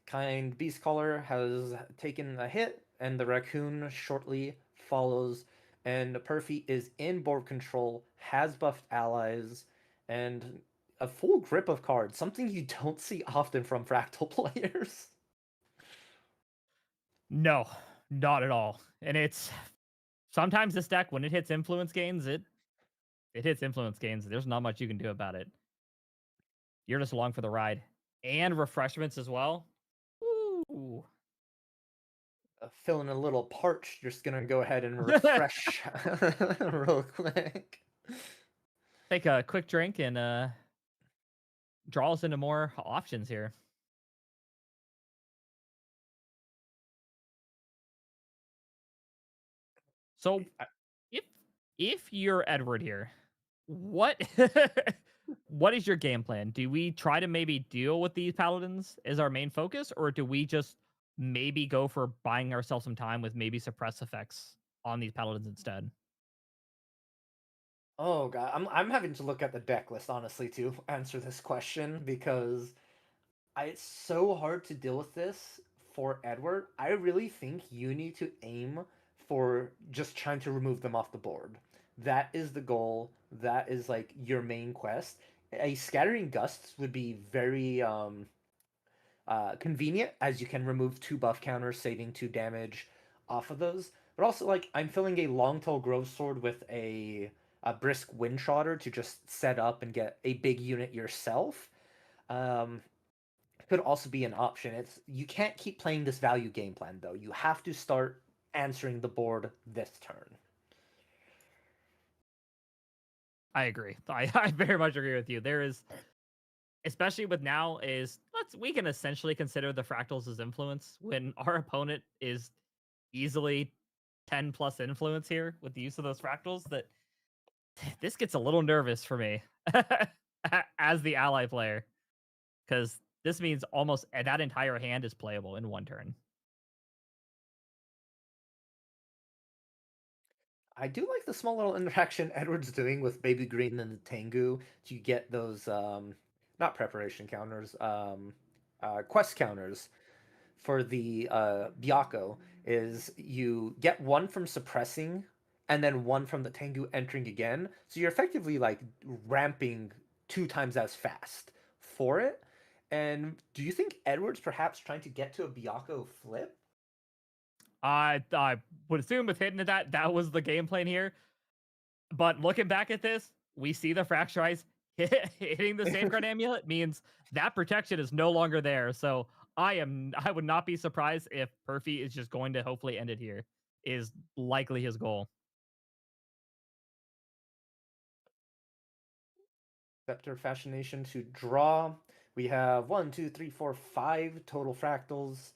Kind Beast Caller has taken a hit, and the Raccoon shortly follows, and Perfy is in board control, has buffed allies, and a full grip of cards, something you don't see often from Fractal players. No, not at all. And it's sometimes this deck, when it hits influence gains, it hits influence gains. There's not much you can do about it. You're just along for the ride. And refreshments as well. Ooh. Feeling a little parched, just gonna go ahead and refresh real quick. Take a quick drink and draw us into more options here. So if you're Edward here, what what is your game plan? Do we try to maybe deal with these Paladins as our main focus, or do we just maybe go for buying ourselves some time with maybe suppress effects on these Paladins instead? Oh god, I'm having to look at the deck list honestly to answer this question, because it's so hard to deal with this for Edward. I really think you need to aim for just trying to remove them off the board. That is the goal. That is like your main quest. A Scattering Gusts would be very convenient, as you can remove 2 buff counters, saving 2 damage off of those. But also, like, I'm filling a Longtail Grove Sword with a Brisk Windtrotter to just set up and get a big unit yourself. Could also be an option. You can't keep playing this value game plan, though. You have to start answering the board this turn. I agree. I very much agree with you. There is, especially with now, we can essentially consider the fractals as influence when our opponent is easily 10 plus influence here with the use of those fractals. That this gets a little nervous for me as the ally player, because this means almost that entire hand is playable in 1 turn. I do like the small little interaction Edward's doing with Baby Green and the Tengu to get those not preparation counters, quest counters for the Byakko. Is you get 1 from suppressing and then 1 from the Tengu entering again. So you're effectively like ramping 2 times as fast for it. And do you think Edward's perhaps trying to get to a Byaku flip? I would assume with hitting that was the game plan here. But looking back at this, we see the Fracture Eyes hitting the Safeguard Amulet means that protection is no longer there. So I would not be surprised if Perfy is just going to hopefully end it here. Is likely his goal. Scepter Fascination to draw. We have 1, 2, 3, 4, 5 total fractals,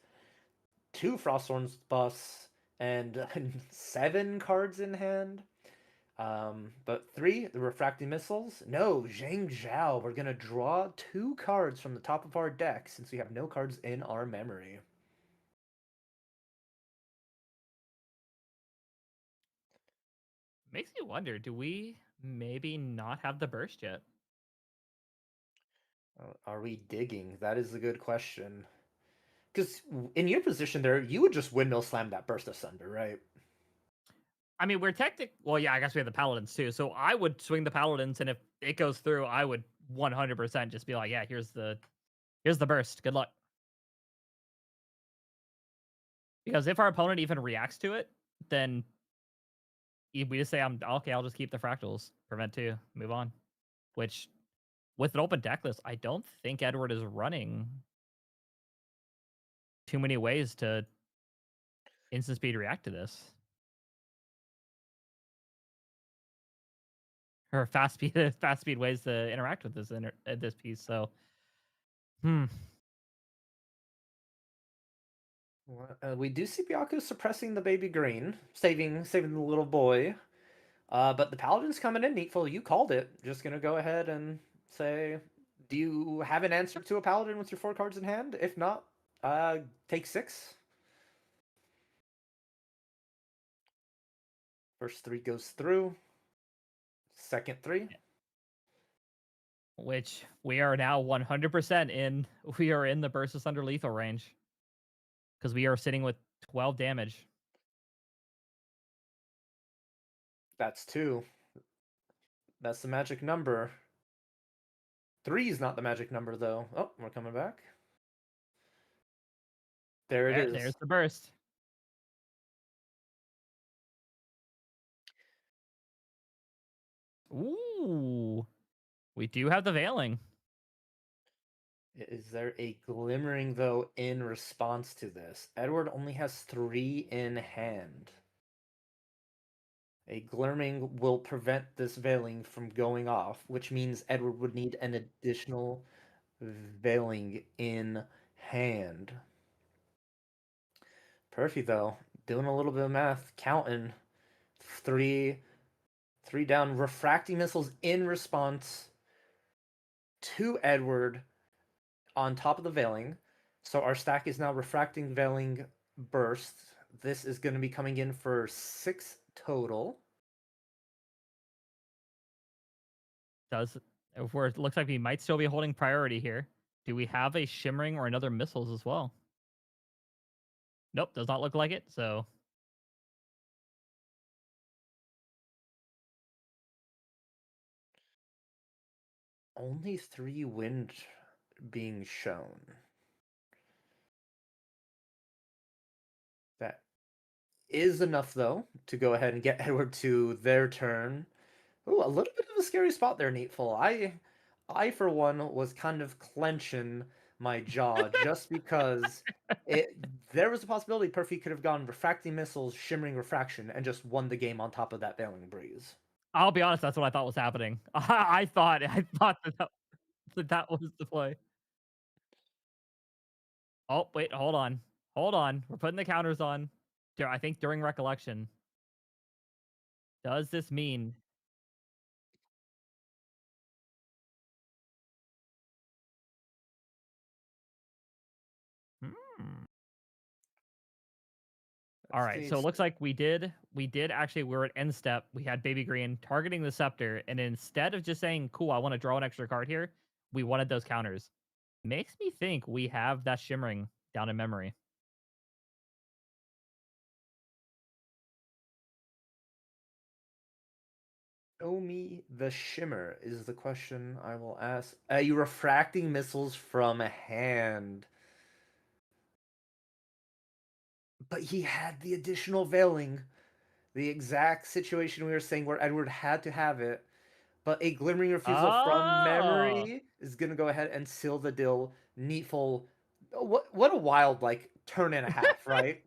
2 Frosthorns buffs, and 7 cards in hand. But 3, the Refracting Missiles. No, Zhang Zhao. We're going to draw 2 cards from the top of our deck since we have no cards in our memory. Makes me wonder, do we maybe not have the burst yet? Are we digging? That is a good question. Because in your position there, you would just windmill slam that Burst Asunder, right? I mean, we're well, yeah, I guess we have the Paladins too. So I would swing the Paladins, and if it goes through, I would 100% just be like, yeah, here's the burst. Good luck. Because if our opponent even reacts to it, then we just say, I'm okay, I'll just keep the fractals, prevent 2, move on. Which, with an open deck list, I don't think Edward is running too many ways to instant speed react to this. Or fast speed ways to interact with this piece. So, We do see Byaku suppressing the baby green, saving the little boy. But the Paladin's coming in, NEETfull. You called it. Just gonna go ahead and say, do you have an answer to a Paladin with your 4 cards in hand? If not, take 6. First 3 goes through. Second 3. which we are now 100% in. We are in the Burst Asunder lethal range. Because we are sitting with 12 damage. That's 2. That's the magic number. 3 is not the magic number, though. Oh, we're coming back. There it is. There's the burst. Ooh. We do have the veiling. Is there a glimmering, though, in response to this? Edward only has 3 in hand. A glimmering will prevent this veiling from going off, which means Edward would need an additional veiling in hand. Perfy, though, doing a little bit of math, counting 3 down, refracting missiles in response to Edward on top of the veiling. So our stack is now refracting, veiling, burst. This is going to be coming in for 6 total. It looks like we might still be holding priority here. Do we have a shimmering or another missiles as well? Nope, does not look like it. So only 3 wind being shown. That is enough, though, to go ahead and get Edward to their turn. Ooh, a little bit of a scary spot there, NEETfull. I for one was kind of clenching my jaw just because there was a possibility Perfy could have gone refracting missiles, shimmering refraction, and just won the game on top of that veiling breeze. I'll be honest, that's what I thought was happening. I thought that was the play. Oh, wait, hold on. Hold on. We're putting the counters on. I think during recollection. Does this mean All right, so it looks like we did actually, we were at end step. We had Baby Green targeting the Scepter, and instead of just saying, cool, I want to draw an extra card here, we wanted those counters. Makes me think we have that shimmering down in memory. Show me the shimmer is the question I will ask. Are you refracting missiles from a hand? But he had the additional veiling. The exact situation we were saying where Edward had to have it. But a glimmering refusal from Oh, memory is gonna go ahead and seal the deal. NEETfull. What a wild like turn and a half, right?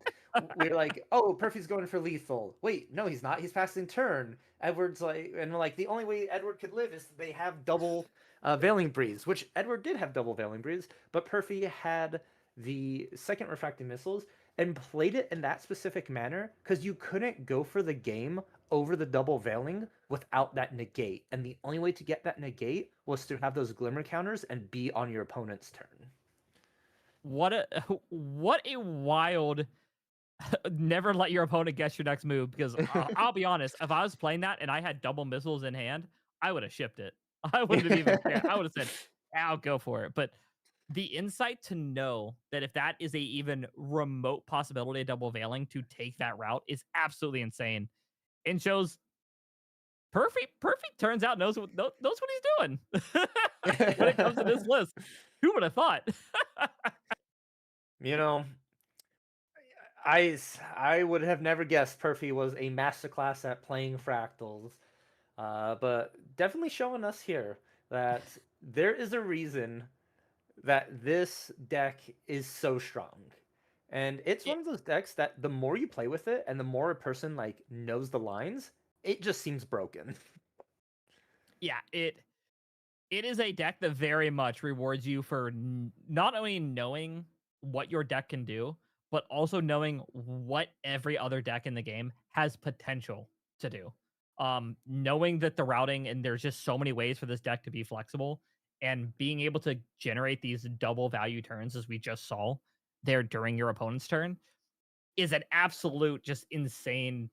We're like, oh, Perfy's going for lethal. Wait, no, he's not. He's passing turn. Edward's like, and we're like, the only way Edward could live is they have double Veiling Breeze, which Edward did have double Veiling Breeze, but Perfy had the second refracting missiles and played it in that specific manner because you couldn't go for the game over the double veiling without that negate. And the only way to get that negate was to have those glimmer counters and be on your opponent's turn. what a what a wild never let your opponent guess your next move, because I'll be honest, if I was playing that and I had double missiles in hand, I would have shipped it. I wouldn't have even cared. I would have said, I'll go for it. But the insight to know that if that is a even remote possibility of double veiling to take that route is absolutely insane, and shows Perfect turns out knows what he's doing when it comes to this list. Who would have thought? You know, I would have never guessed Perfy was a masterclass at playing fractals, but definitely showing us here that there is a reason that this deck is so strong. And it's one of those decks that the more you play with it and the more a person like knows the lines, it just seems broken. Yeah, it is a deck that very much rewards you for not only knowing what your deck can do, but also knowing what every other deck in the game has potential to do. Knowing that the routing, and there's just so many ways for this deck to be flexible, and being able to generate these double value turns as we just saw there during your opponent's turn is an absolute just insane,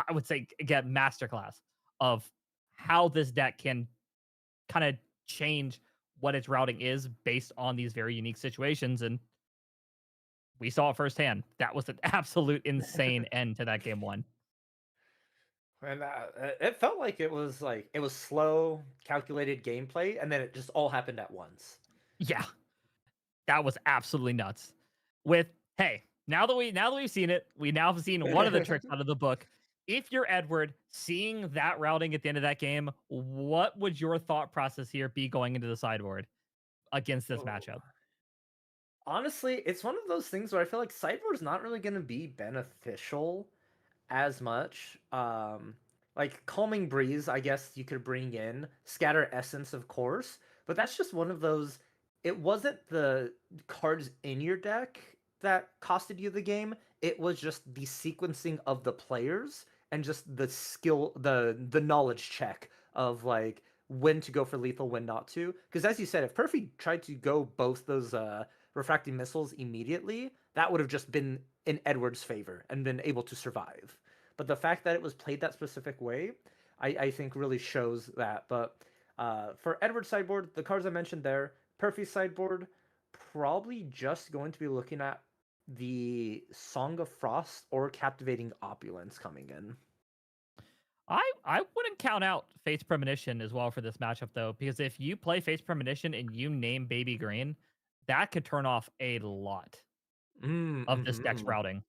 I would say, again, masterclass of how this deck can kind of change what its routing is based on these very unique situations. And we saw it firsthand. That was an absolute insane end to that game one. And it felt like it was slow, calculated gameplay, and then it just all happened at once. Yeah, that was absolutely nuts. With hey, now that we've seen it, we now have seen one of the tricks out of the book. If you're Edward, seeing that routing at the end of that game, what would your thought process here be going into the sideboard against this Oh. matchup? Honestly, it's one of those things where I feel like sideboard is not really going to be beneficial as much. Like Calming Breeze, I guess you could bring in Scatter Essence, of course, but that's just one of those. It wasn't the cards in your deck that costed you the game. It was just the sequencing of the players and just the skill, the knowledge check of like when to go for lethal, when not to. Because as you said, if Perfy tried to go both those refracting missiles immediately, that would have just been in Edward's favor and been able to survive. But the fact that it was played that specific way, I think really shows that. But for Edward's sideboard, the cards I mentioned there, Perfy's sideboard, probably just going to be looking at the Song of Frost or Captivating Opulence coming in. I wouldn't count out Fate's Premonition as well for this matchup, though, because if you play Fate's Premonition and you name Baby Green, that could turn off a lot of this deck's routing.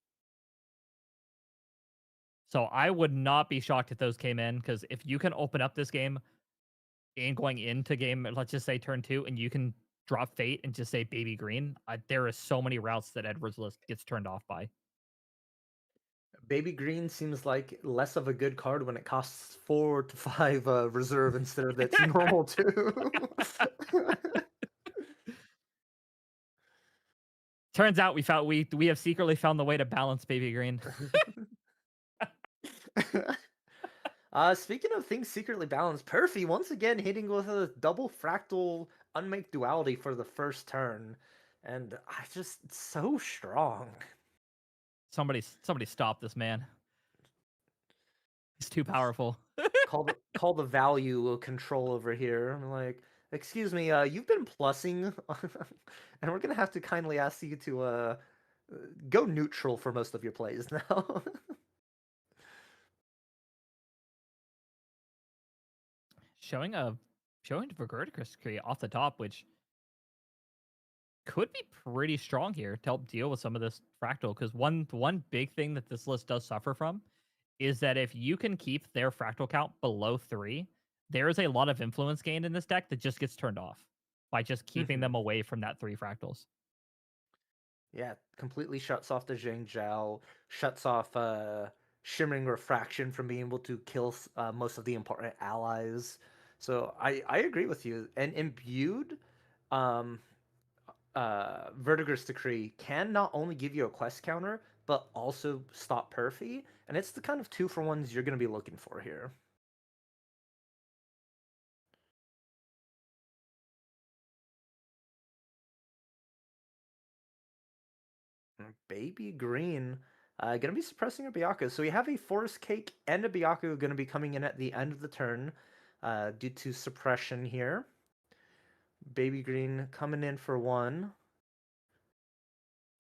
So I would not be shocked if those came in, because if you can open up this game and going into game, let's just say turn 2, and you can drop Fate and just say Baby Green, there is so many routes that Edward's list gets turned off by. Baby Green seems like less of a good card when it costs 4 to 5 reserve instead of its normal 2. Turns out we have secretly found the way to balance Baby Green. Speaking of things secretly balanced, Perfy once again hitting with a double fractal unmake duality for the first turn, and I just so strong. Somebody stop this man. He's too powerful. Call the value control over here. I'm like, excuse me, you've been plussing, and we're gonna have to kindly ask you to go neutral for most of your plays now. showing Vergurticus Tree off the top, which could be pretty strong here to help deal with some of this fractal. Because one big thing that this list does suffer from is that if you can keep their fractal count below 3, there is a lot of influence gained in this deck that just gets turned off by just keeping them away from that 3 fractals. Yeah, completely shuts off the Zhang Zhao, shuts off Shimmering Refraction from being able to kill most of the important allies. So I agree with you. And Imbued, um, Vertiger's Decree can not only give you a quest counter, but also stop Perfy. And it's the kind of 2-for-1s you're going to be looking for here. Baby Green. Going to be suppressing a Byaku. So we have a Forest Cake and a Byaku going to be coming in at the end of the turn due to suppression here. Baby Green coming in for 1.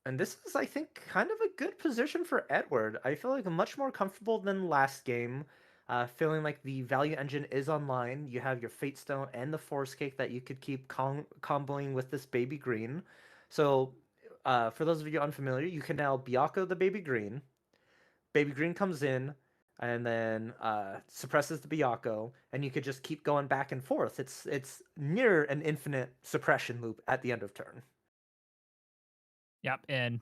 And this is, I think, kind of a good position for Edward. I feel like much more comfortable than last game. Feeling like the value engine is online. You have your Fate Stone and the Forest Cake that you could keep comboing with this Baby Green. So for those of you unfamiliar, you can now Byaku the Baby Green. Baby Green comes in and then suppresses the Byaku, and you could just keep going back and forth. It's near an infinite suppression loop at the end of turn. Yep, and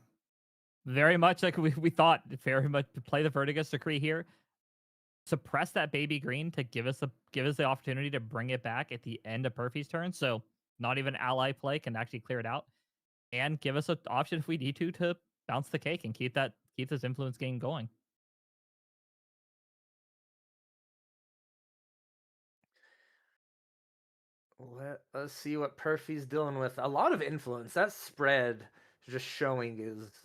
very much like we thought, very much to play the Vertigus Decree here. Suppress that Baby Green to give us the opportunity to bring it back at the end of Perfy's turn. So not even ally play can actually clear it out, and give us an option if we need to bounce the cake and keep this influence game going. Let us see what Perfy's dealing with. A lot of influence. That spread just showing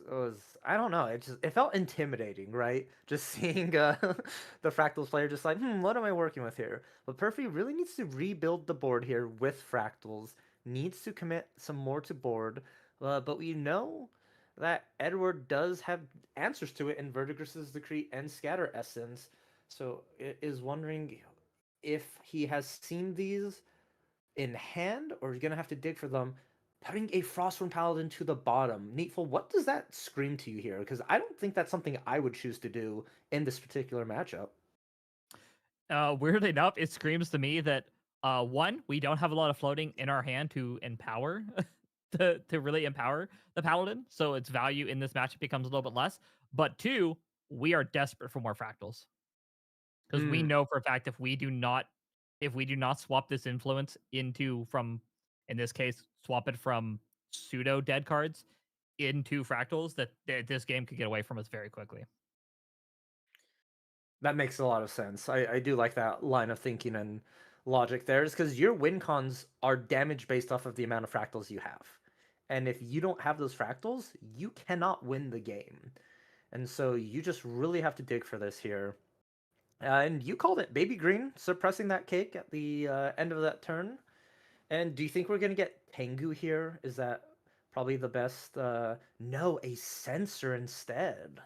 was I don't know. It felt intimidating, right? Just seeing the Fractals player just like, what am I working with here? But Perfy really needs to rebuild the board here with Fractals. Needs to commit some more to board. But we know that Edward does have answers to it in Verdigris's Decree and Scatter Essence. So it is wondering if he has seen these in hand, or you're gonna have to dig for them. Putting a Frostworm Paladin to the bottom, NEETfull, what does that scream to you here? Because I don't think that's something I would choose to do in this particular matchup. Weirdly enough, it screams to me that one, we don't have a lot of floating in our hand to empower to really empower the Paladin, so its value in this matchup becomes a little bit less. But two, we are desperate for more fractals. Because we know for a fact if we do not swap this influence into from, in this case, swap it from pseudo dead cards into fractals, that this game could get away from us very quickly. That makes a lot of sense. I do like that line of thinking and logic there, is because your win cons are damaged based off of the amount of fractals you have. And if you don't have those fractals, you cannot win the game. And so you just really have to dig for this here. And you called it Baby Green, suppressing that cake at the end of that turn. And do you think we're going to get Tengu here? Is that probably the best? No, a Censor instead.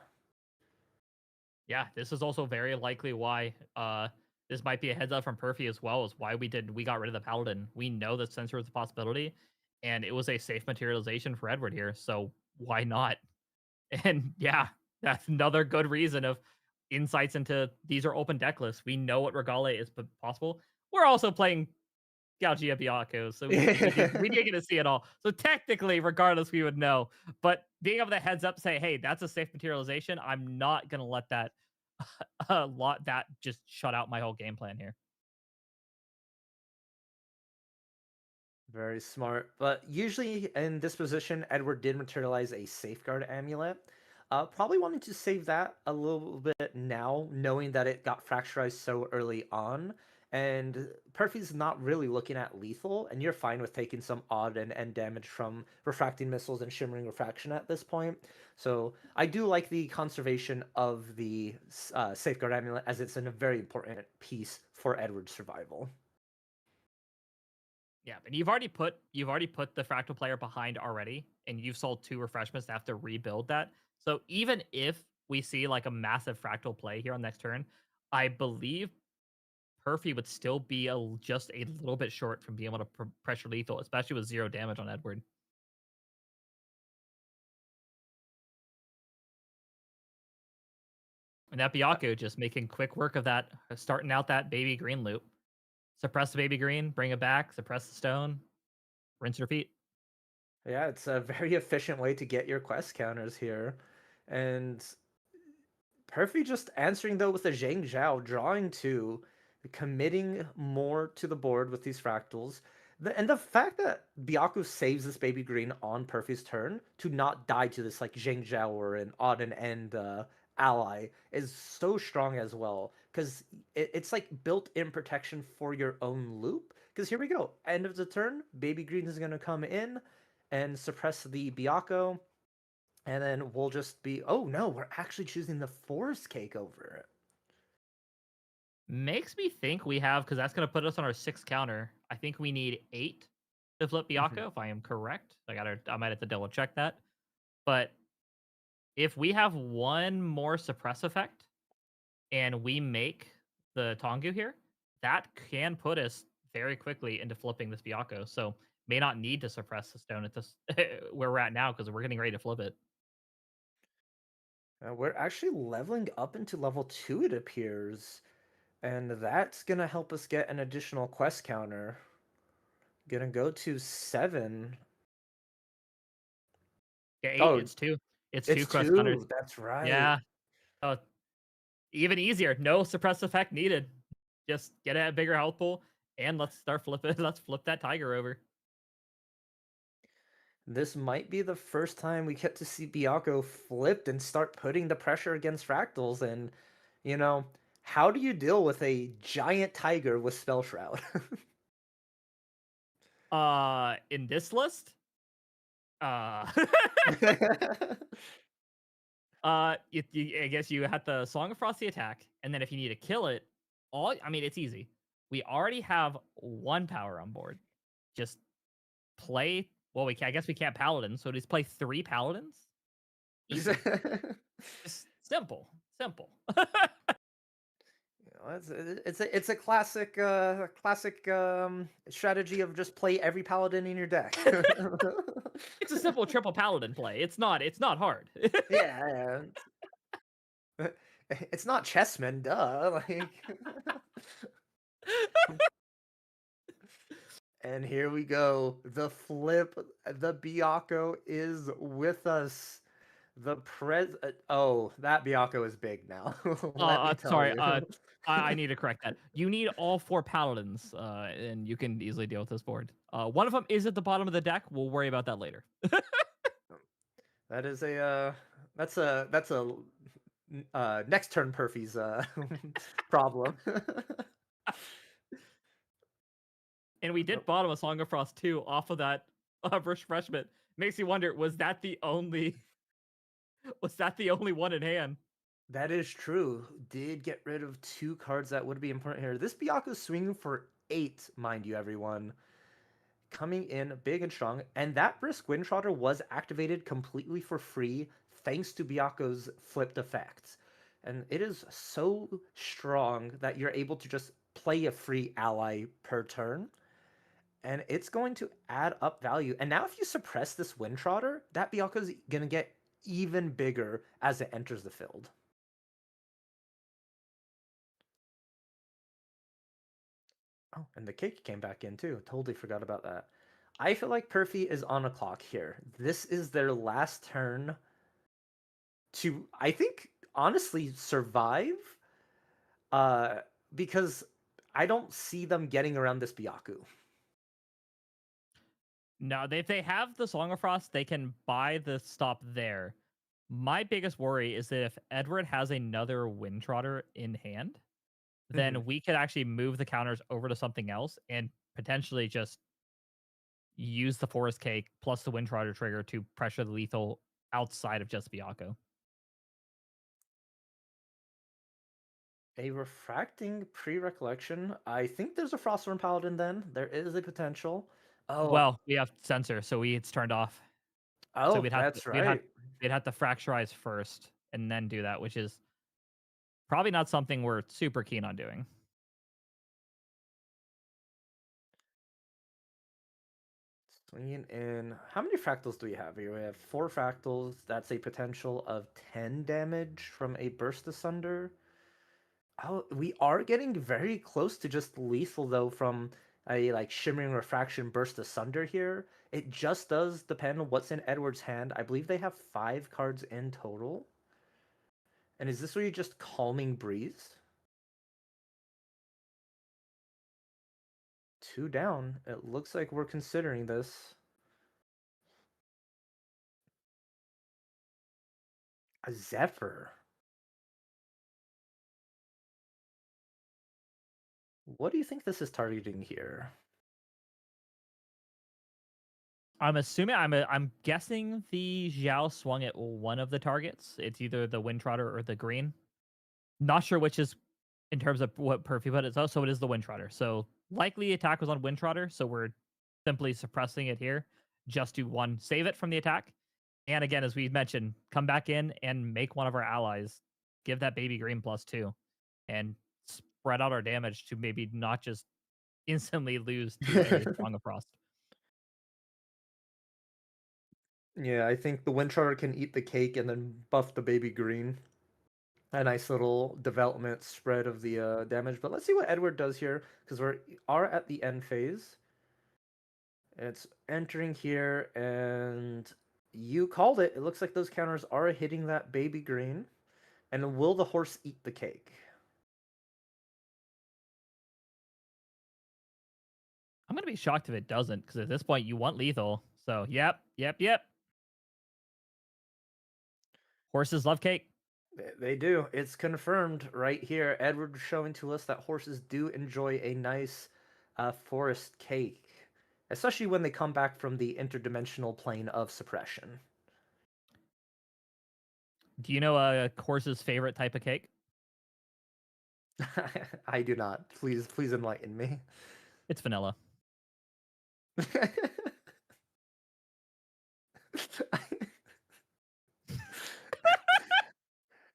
Yeah, this is also very likely why this might be a heads up from Perfy as well, is why we got rid of the Paladin. We know that Censor was a possibility, and it was a safe materialization for Edward here, so why not? And yeah, that's another good reason of insights into these are open deck lists. We know what Regale is possible. We're also playing Galgia Byaku, so we did get to see it all. So technically, regardless, we would know. But being able to heads up say, hey, that's a safe materialization, I'm not gonna let that that just shut out my whole game plan here. Very smart. But usually in this position, Edward did materialize a Safeguard Amulet. Probably wanting to save that a little bit now, knowing that it got fracturized so early on. And Perfy's not really looking at lethal, and you're fine with taking some odd and end damage from Refracting Missiles and Shimmering Refraction at this point. So I do like the conservation of the Safeguard Amulet, as it's a very important piece for Edward's survival. Yeah, and you've already put the fractal player behind already, and you've sold 2 refreshments to have to rebuild that. So even if we see like a massive fractal play here on next turn, I believe Perfy would still be just a little bit short from being able to pressure lethal, especially with 0 damage on Edward. And that Byaku just making quick work of that, starting out that baby green loop. Suppress the baby green, bring it back, suppress the stone, rinse, repeat. Yeah, it's a very efficient way to get your quest counters here. And Perfy just answering though with a Zhang Zhao, drawing 2, committing more to the board with these fractals. And the fact that Byaku saves this baby green on Perfy's turn to not die to this like Zhang Zhao or an odd and end ally is so strong as well. Because it's like built-in protection for your own loop. Because here we go. End of the turn, baby green is going to come in and suppress the Byaku. And then we'll just be, oh no, we're actually choosing the forest cake over it. Makes me think we have, because that's going to put us on our 6th counter. I think we need 8 to flip Byaku, if I am correct. I might have to double check that. But if we have one more suppress effect and we make the Tongu here, that can put us very quickly into flipping this Byaku. So may not need to suppress the stone at this where we're at now, because we're getting ready to flip it. We're actually leveling up into level 2, it appears. And that's going to help us get an additional quest counter. Gonna go to 7. Yeah, 8, Oh, it's 2. It's it's 2 quest counters. 2. That's right. Yeah. Oh, even easier. No suppress effect needed. Just get a bigger health pool and let's start flipping. Let's flip that tiger over. This might be the first time we get to see Byaku flipped and start putting the pressure against fractals. And, you know, how do you deal with a giant tiger with Spell Shroud? In this list, I guess you had the Song of Frost the attack, and then if you need to kill it, it's easy. We already have 1 power on board. Just play. Well, I guess we can't paladin, so just play 3 paladins. Easy. Just simple. It's a classic strategy of just play every paladin in your deck. It's a simple triple paladin play. It's not hard. Yeah. It's not chessmen, duh. Like And here we go. The flip, the Byaku is with us. Oh, that Byaku is big now. Let me tell Sorry. you. I need to correct that. You need all 4 paladins, and you can easily deal with this board. One of them is at the bottom of the deck. We'll worry about that later. That is that's a next turn Perfy's problem. And we did bottom a Song of Frost 2 off of that refreshment. Makes you wonder, was that the only one in hand? That is true. Did get rid of 2 cards that would be important here. This Byaku's swinging for 8, mind you, everyone. Coming in big and strong. And that Brisk Windtrotter was activated completely for free thanks to Byaku's flipped effects. And it is so strong that you're able to just play a free ally per turn. And it's going to add up value. And now if you suppress this Windtrotter, that Byaku is going to get even bigger as it enters the field. Oh, and the cake came back in too. Totally forgot about that. I feel like Perfy is on a clock here. This is their last turn to, I think, honestly survive. Because I don't see them getting around this Byaku. No, if they have the Song of Frost, they can buy the stop there. My biggest worry is that if Edward has another Windtrotter in hand, then we could actually move the counters over to something else and potentially just use the Forest Cake plus the Windtrotter trigger to pressure the lethal outside of just Byaku. A refracting pre-recollection. I think there's a Frostworm Paladin then. There is a potential. Oh, Well, we have Sensor, so it's turned off. Oh, So that's right. We'd have to fracturize first and then do that, which is probably not something we're super keen on doing. Swinging in. How many fractals do we have here? We have 4 fractals. That's a potential of 10 damage from a Burst Asunder. Oh, we are getting very close to just lethal though from a like Shimmering Refraction Burst Asunder here. It just does depend on what's in Edward's hand. I believe they have 5 cards in total. And is this where you just Calming Breeze? 2 down. It looks like we're considering this. A Zephyr. What do you think this is targeting here? I'm assuming I'm guessing the Xiao swung at one of the targets. It's either the Wind Trotter or the green. Not sure which is in terms of what Perfy, but it's also it is the Wind Trotter. So likely attack was on Wind Trotter. So we're simply suppressing it here just to one save it from the attack. And again, as we mentioned, come back in and make one of our allies give that baby green +2 and spread out our damage to maybe not just instantly lose to a Song of Frost. Yeah, I think the Wind Charter can eat the cake and then buff the baby green. A nice little development spread of the damage. But let's see what Edward does here, because we are at the end phase. It's entering here, and you called it. It looks like those counters are hitting that baby green. And will the horse eat the cake? I'm going to be shocked if it doesn't, because at this point you want lethal. So, yep. Horses love cake. They do. It's confirmed right here. Edward showing to us that horses do enjoy a nice forest cake, especially when they come back from the interdimensional plane of suppression. Do you know a horse's favorite type of cake? I do not. Please enlighten me. It's vanilla.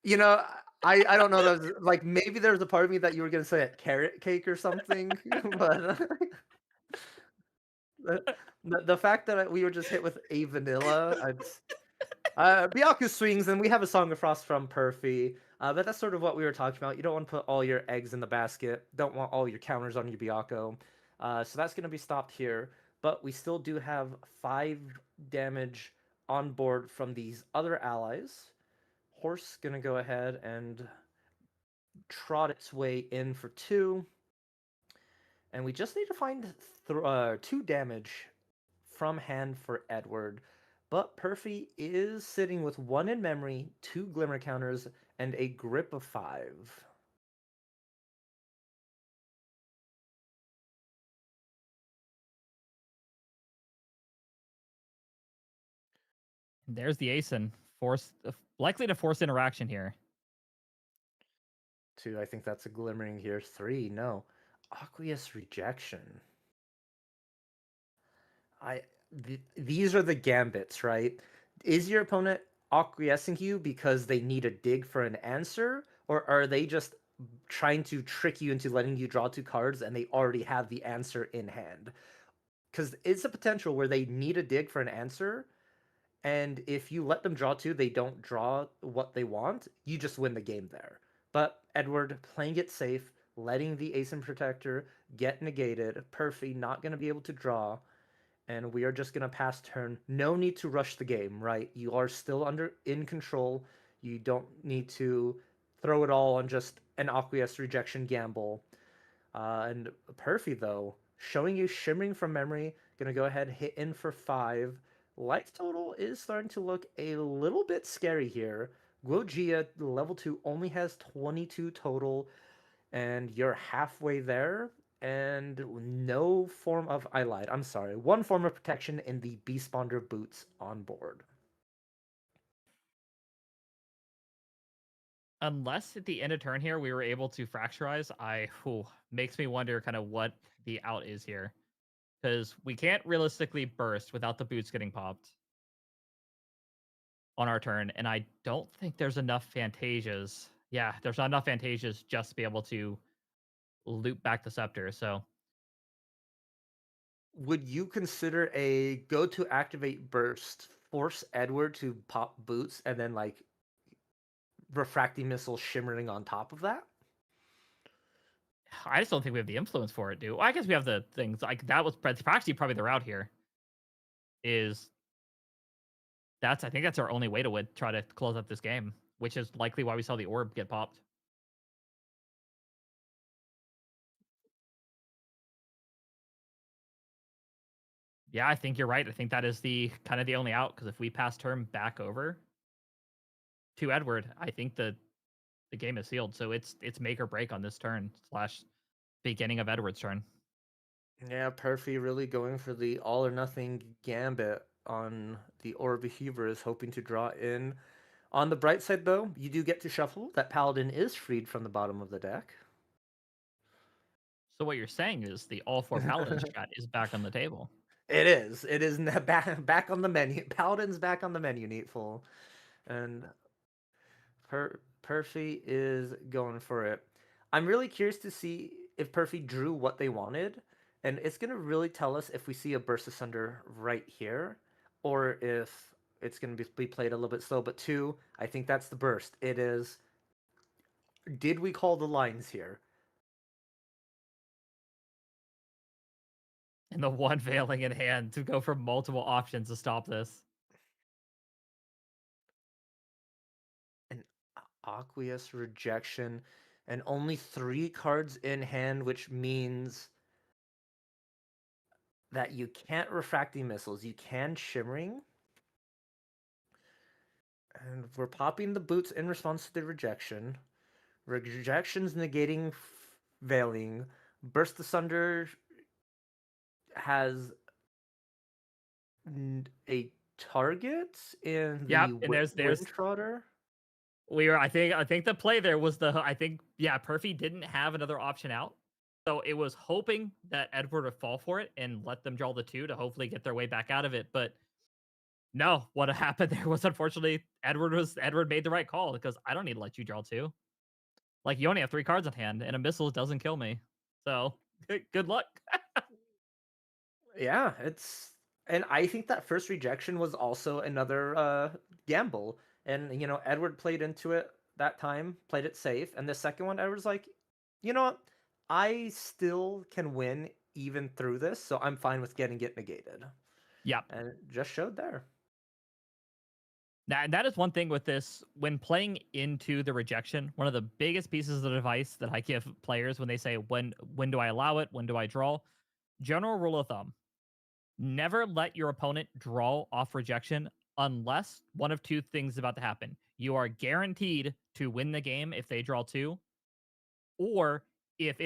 You know, I don't know. That like maybe there's a part of me that you were gonna say a carrot cake or something, but the fact that we were just hit with a vanilla, it's Byaku swings, and we have a Song of Frost from Perfy. But that's sort of what we were talking about. You don't want to put all your eggs in the basket. Don't want all your counters on your Byaku. So that's going to be stopped here. But we still do have 5 damage on board from these other allies. Horse going to go ahead and trot its way in for 2. And we just need to find 2 damage from hand for Edward. But Perfy is sitting with 1 in memory, 2 glimmer counters, and a grip of 5. There's the Asen. Likely to force interaction here. 2, I think that's a glimmering here. 3, no. Aqueous Rejection. These are the gambits, right? Is your opponent acquiescing you because they need a dig for an answer, or are they just trying to trick you into letting you draw 2 cards and they already have the answer in hand? Because it's a potential where they need a dig for an answer, and if you let them draw 2, they don't draw what they want, you just win the game there. But Edward playing it safe, letting the Ace and Protector get negated, Perfy not going to be able to draw, and we are just going to pass turn. No need to rush the game, right? You are still in control. You don't need to throw it all on just an Aqueous Rejection gamble. And Perfy, though, showing you Shimmering from memory, going to go ahead hit in for 5. Life total is starting to look a little bit scary here. Guojia, level 2, only has 22 total, and you're halfway there. And no form of, I lied, I'm sorry, 1 form of protection in the Beast Bonder boots on board. Unless at the end of turn here we were able to fracturize, makes me wonder kind of what the out is here. Because we can't realistically burst without the boots getting popped on our turn, and I don't think there's enough Fantasias. Yeah, there's not enough Fantasias just to be able to loop back the Scepter, so would you consider a go to activate burst force Edward to pop boots and then like refracting missile shimmering on top of that? I just don't think we have the influence for it, dude. Well, I guess we have the things like that was that's actually probably the route here. Is I think that's our only way to try to close up this game, which is likely why we saw the orb get popped. Yeah, I think you're right. I think that is the kind of the only out because if we pass turn back over to Edward, I think the game is sealed. So it's make or break on this turn / beginning of Edward's turn. Yeah, Perfy really going for the all or nothing gambit on the Orb of Hubris, hoping to draw in. On the bright side, though, you do get to shuffle. That Paladin is freed from the bottom of the deck. So what you're saying is the all 4 Paladin strat is back on the table. It is. It is back on the menu. Paladin's back on the menu, NEETfull. And Perfy is going for it. I'm really curious to see if Perfy drew what they wanted. And it's going to really tell us if we see a Burst Asunder right here, or if it's going to be played a little bit slow. But 2, I think that's the burst. It is, did we call the lines here? And the one veiling in hand to go for multiple options to stop this. An Aqueous Rejection, and only 3 cards in hand, which means that you can't Refracting Missiles. You can Shimmering. And we're popping the boots in response to the rejection. Rejection's negating veiling. Burst Asunder has a target in Yep, the and there's Windtrotter. I think the play there was Perfy didn't have another option out. So it was hoping that Edward would fall for it and let them draw the 2 to hopefully get their way back out of it. But no, what happened there was unfortunately Edward made the right call because I don't need to let you draw 2. Like you only have 3 cards in hand and a missile doesn't kill me. So good luck. Yeah, and I think that first rejection was also another gamble. And Edward played into it that time, played it safe. And the second one, Edward's like, you know what? I still can win even through this, so I'm fine with getting it negated. Yep. And it just showed there. That is one thing with this. When playing into the rejection, one of the biggest pieces of advice that I give players when they say, when do I allow it? When do I draw? General rule of thumb. Never let your opponent draw off rejection unless one of 2 things is about to happen. You are guaranteed to win the game if they draw 2, or if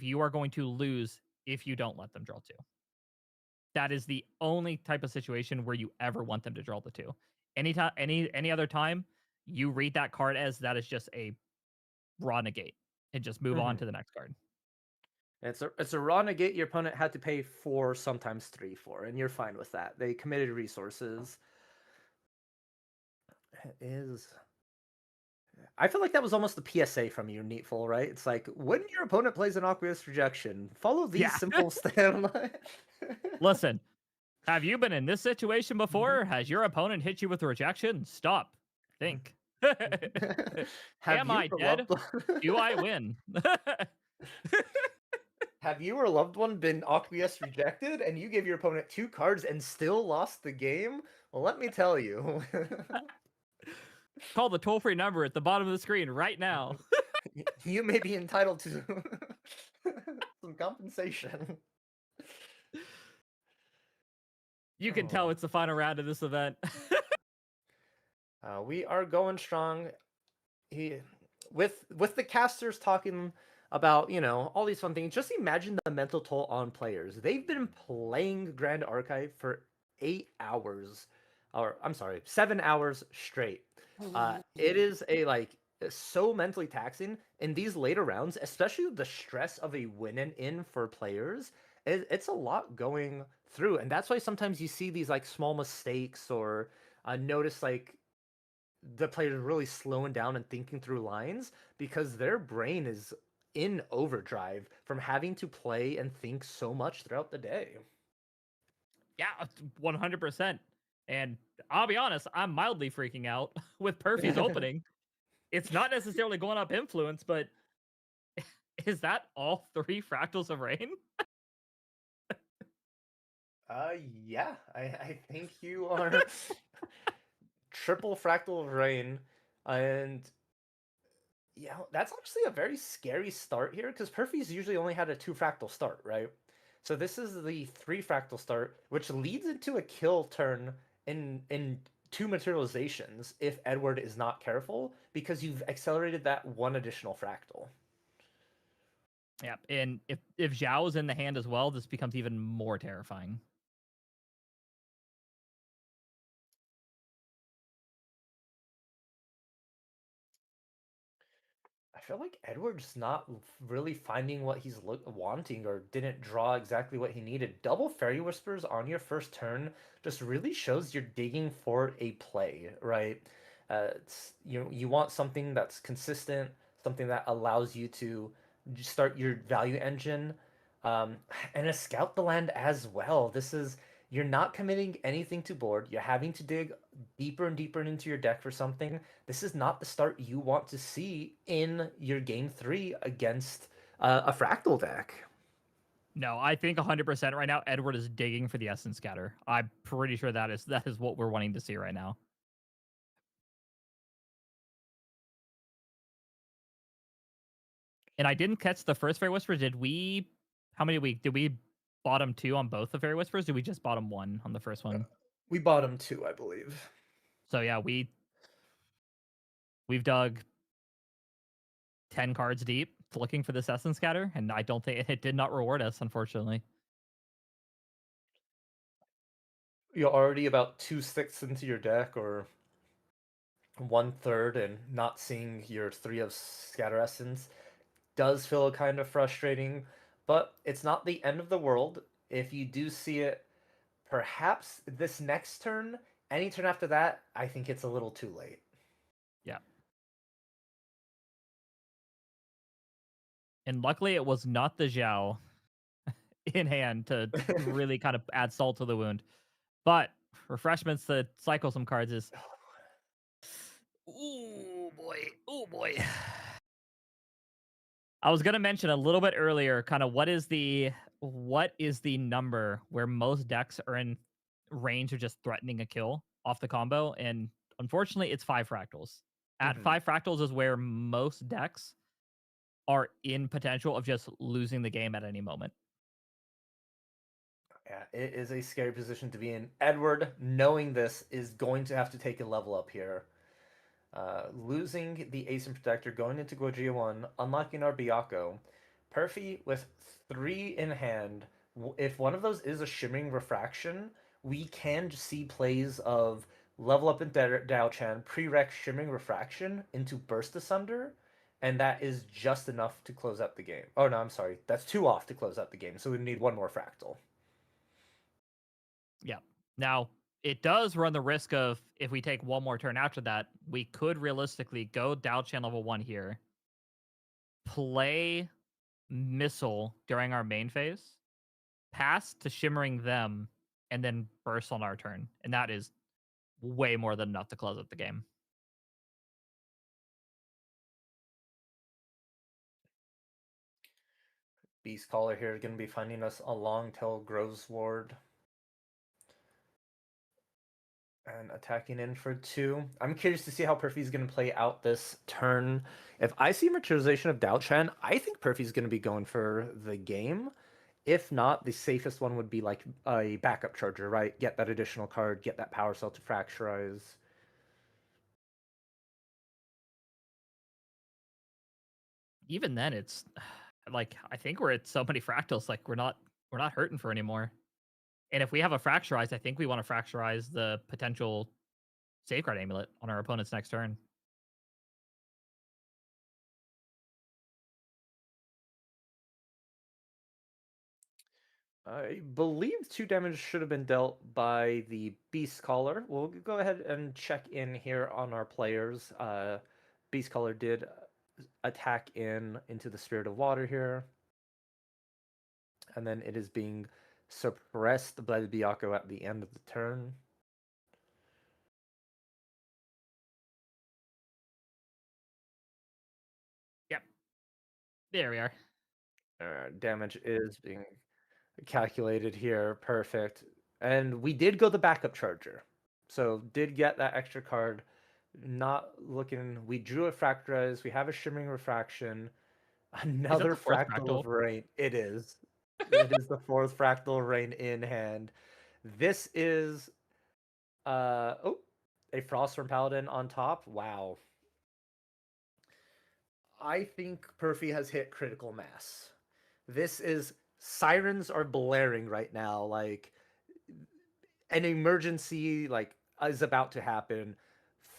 you are going to lose if you don't let them draw 2. That is the only type of situation where you ever want them to draw the 2. Anytime, any other time, you read that card as that is just a raw negate and just move on to the next card. It's a raw negate your opponent had to pay 4, sometimes 3 for, and you're fine with that. They committed resources. I feel like that was almost the PSA from you, NEETfull, right? It's like, when your opponent plays an Aqueous Rejection, follow these simple steps. Listen, have you been in this situation before? Has your opponent hit you with a rejection? Stop. Think. Am I dead? Do I win? Have you or a loved one been Aqueous Rejected and you gave your opponent 2 cards and still lost the game? Well, let me tell you. Call the toll-free number at the bottom of the screen right now. You may be entitled to some compensation. You can tell it's the final round of this event. We are going strong. With the casters talking about, all these fun things, just imagine the mental toll on players. They've been playing Grand Archive for 8 hours, or I'm sorry, 7 hours straight. It is so mentally taxing in these later rounds, especially the stress of a win and in for players. It's a lot going through, and that's why sometimes you see these small mistakes or notice the players really slowing down and thinking through lines because their brain is in overdrive from having to play and think so much throughout the day. Yeah, 100%. And I'll be honest, I'm mildly freaking out with Perfy's opening. It's not necessarily going up influence, but is that all 3 fractals of rain? Yeah, I think you are triple fractal of rain, and yeah, that's actually a very scary start here because Perfy's usually only had a 2 fractal start, right? So this is the 3 fractal start, which leads into a kill turn in 2 materializations if Edward is not careful, because you've accelerated that 1 additional fractal. Yeah, and if Zhao is in the hand as well, this becomes even more terrifying. I feel like Edward's not really finding what he's wanting, or didn't draw exactly what he needed. Double Fairy Whispers on your first turn just really shows you're digging for a play, right? You want something that's consistent, something that allows you to start your value engine, um, and a scout the land as well. You're not committing anything to board. You're having to dig deeper and deeper into your deck for something. This is not the start you want to see in your game 3 against a fractal deck. No, I think 100% right now Edward is digging for the Essence Scatter. I'm pretty sure that is what we're wanting to see right now. And I didn't catch the first Fairy Whisper. Did we bottom 2 on both the Fairy Whispers? Did we just bottom 1 on the first one? We bottom 2, I believe. So yeah, we've dug 10 cards deep looking for this Essence Scatter, and I don't think it did not reward us, unfortunately. You're already about 2/6 into your deck, or 1/3, and not seeing your 3 of Scatter Essence does feel kind of frustrating, but it's not the end of the world. If you do see it, perhaps this next turn, any turn after that, I think it's a little too late. Yeah. And luckily it was not the Zhao in hand to really kind of add salt to the wound. But refreshments to cycle some cards is ooh boy. Oh boy. I was gonna mention a little bit earlier, kind of what is the number where most decks are in range of just threatening a kill off the combo, and unfortunately, it's 5 fractals. At 5 fractals is where most decks are in potential of just losing the game at any moment. Yeah, it is a scary position to be in. Edward, knowing this, is going to have to take a level up here. Losing the Ace Protector, going into Gojira 1, unlocking our Byaku. Perfy with 3 in hand. If one of those is a Shimmering Refraction, we can see plays of level up in Dao Chan, pre-rec Shimmering Refraction into Burst Asunder, and that is just enough to close out the game. Oh no, I'm sorry. That's 2 off to close out the game, so we need 1 more Fractal. Yeah. Now, it does run the risk of, if we take 1 more turn after that, we could realistically go Dao Chan level 1 here, play Missile during our main phase, pass to Shimmering them, and then burst on our turn. And that is way more than enough to close out the game. Beast Caller here is going to be finding us a Longtail Groves Ward. And attacking in for 2. I'm curious to see how Perfy's going to play out this turn. If I see materialization of Dao Chan, I think Perfy's going to be going for the game. If not, the safest one would be like a backup charger, right? Get that additional card, get that power cell to fracturize. Even then, it's like, I think we're at so many fractals, like we're not hurting for anymore. And if we have a fracturize, I think we want to fracturize the potential Safeguard Amulet on our opponent's next turn. I believe 2 damage should have been dealt by the Beast Caller. We'll go ahead and check in here on our players. Beast Caller did attack into the Spirit of Water here. And then it is being suppressed by the Byaku at the end of the turn. Yep. There we are. Damage is being calculated here. Perfect. And we did go the backup charger. So did get that extra card. Not looking. We drew a Fracturize. We have a Shimmering Refraction. Another the fourth Fractal of fractal? Rain. It is. It is the fourth Fractal of Rain in hand. This is a Frostworm Paladin on top. Wow. I think Perfy has hit critical mass. This is sirens are blaring right now. Like an emergency is about to happen.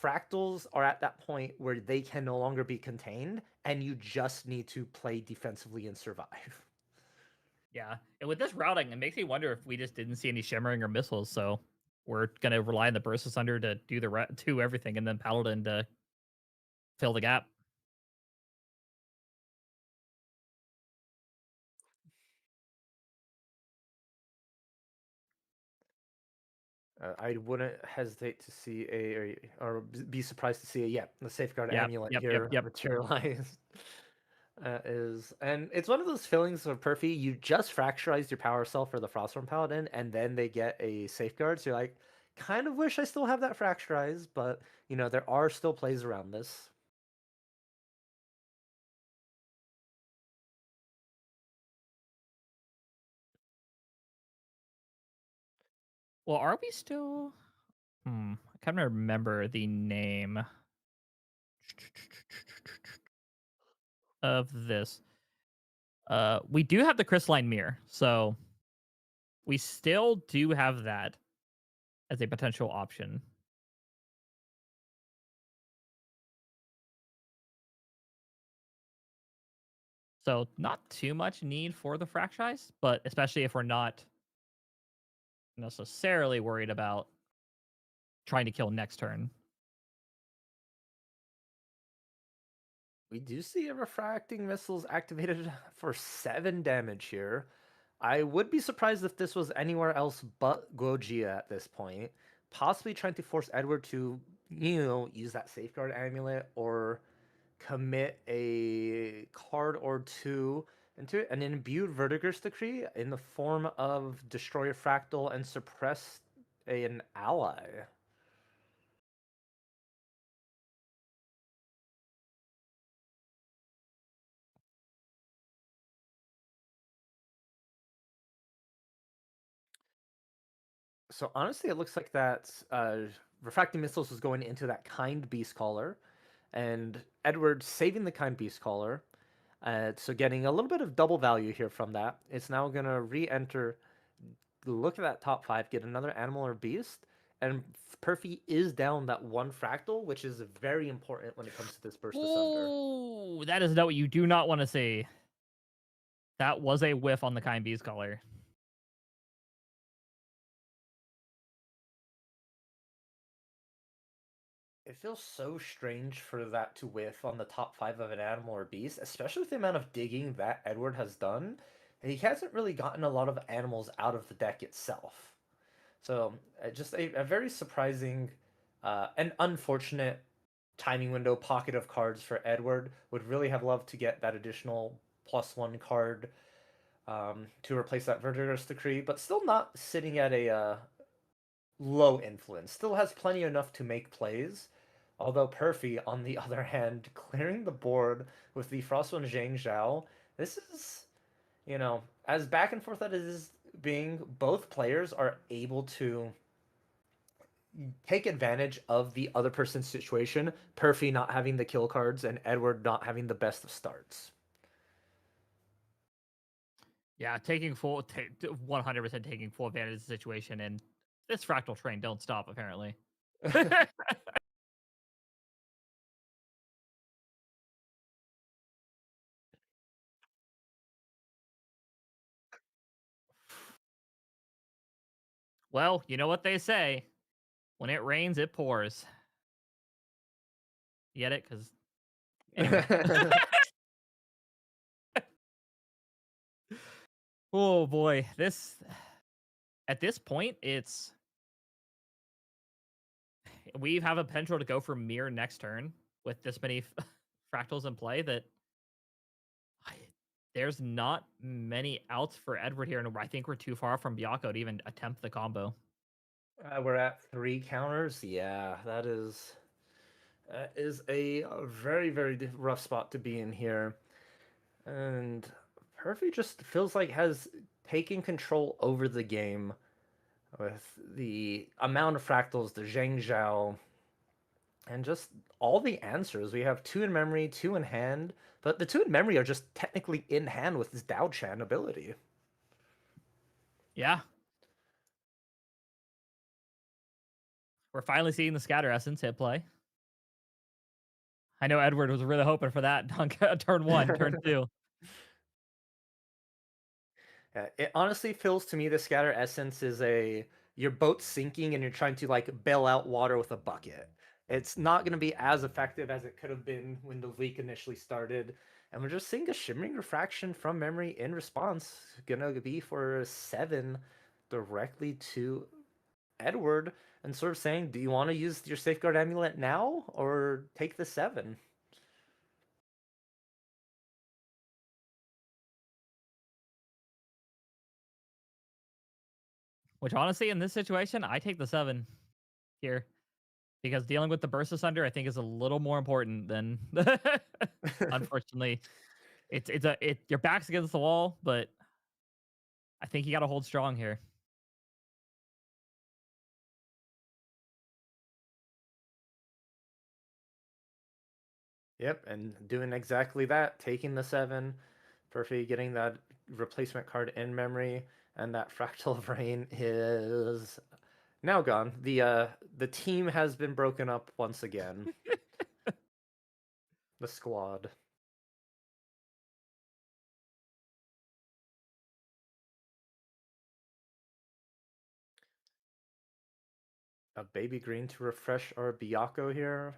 Fractals are at that point where they can no longer be contained, and you just need to play defensively and survive. Yeah. And with this routing, it makes me wonder if we just didn't see any shimmering or missiles. So we're gonna rely on the burst asunder to do everything, and then Paladin to fill the gap. I wouldn't hesitate to see or be surprised to see the Safeguard Yep, Amulet yep, here yep. materialize. And it's one of those feelings of Perfy. You just fracturized your power cell for the Frostworm Paladin, and then they get a Safeguard. So you're like, kind of wish I still have that fracturized, but there are still plays around this. Well, are we still? I can't remember the name of this. We do have the crystalline mirror, so we still do have that as a potential option. So not too much need for the fracturize, but especially if we're not necessarily worried about trying to kill next turn. We do see a refracting missiles activated for 7 damage here. I would be surprised if this was anywhere else but Gojia at this point. Possibly trying to force Edward to, use that Safeguard Amulet or commit a card or two into an imbued Vertiger's Decree in the form of destroy a Fractal and suppress an ally. So honestly, it looks like that refracting missiles was going into that kind beast caller, and Edward saving the kind beast caller. So getting a little bit of double value here from that. It's now gonna re-enter. Look at that top 5. Get another animal or beast, and Perfy is down that 1 fractal, which is very important when it comes to this burst asunder. Ooh, that is what you do not want to see. That was a whiff on the kind beast color. It feels so strange for that to whiff on the top 5 of an animal or beast, especially with the amount of digging that Edward has done. He hasn't really gotten a lot of animals out of the deck itself. So just a very surprising and unfortunate timing window pocket of cards for Edward. Would really have loved to get that additional +1 card to replace that Vertiger's Decree, but still not sitting at a low influence. Still has plenty enough to make plays. Although Perfy, on the other hand, clearing the board with the Frostwind Zhang Zhao, this is, as back and forth as it is being, both players are able to take advantage of the other person's situation. Perfy not having the kill cards and Edward not having the best of starts. Yeah, 100% taking full advantage of the situation, and this fractal train don't stop apparently. Well, you know what they say: when it rains, it pours. Get it? Because Anyway. Oh boy, at this point, we have a potential to go for mirror next turn with this many fractals in play that there's not many outs for Edward here, and I think we're too far from Byakko to even attempt the combo. We're at 3 counters. Yeah, that is a very, very rough spot to be in here. And Perfy just feels like has taken control over the game with the amount of fractals, the Zheng Zhao, and just all the answers. We have 2 in memory, 2 in hand, but the 2 in memory are just technically in hand with this Dao Chan ability. Yeah. We're finally seeing the Scatter Essence hit play. I know Edward was really hoping for that on turn 1, turn 2. It honestly feels to me the Scatter Essence is your boat's sinking and you're trying to like bail out water with a bucket. It's not going to be as effective as it could have been when the leak initially started. And we're just seeing a Shimmering Refraction from memory in response. Gonna be for 7 directly to Edward and sort of saying, do you want to use your Safeguard Amulet now or take the 7? Which honestly, in this situation, I take the 7 here. Because dealing with the Burst Asunder, I think, is a little more important than unfortunately. Your back's against the wall, but I think you gotta hold strong here. Yep, and doing exactly that, taking the 7, Perfy getting that replacement card in memory, and that Fractal of Rain is now gone. The team has been broken up once again. The squad. A baby green to refresh our Byakko here.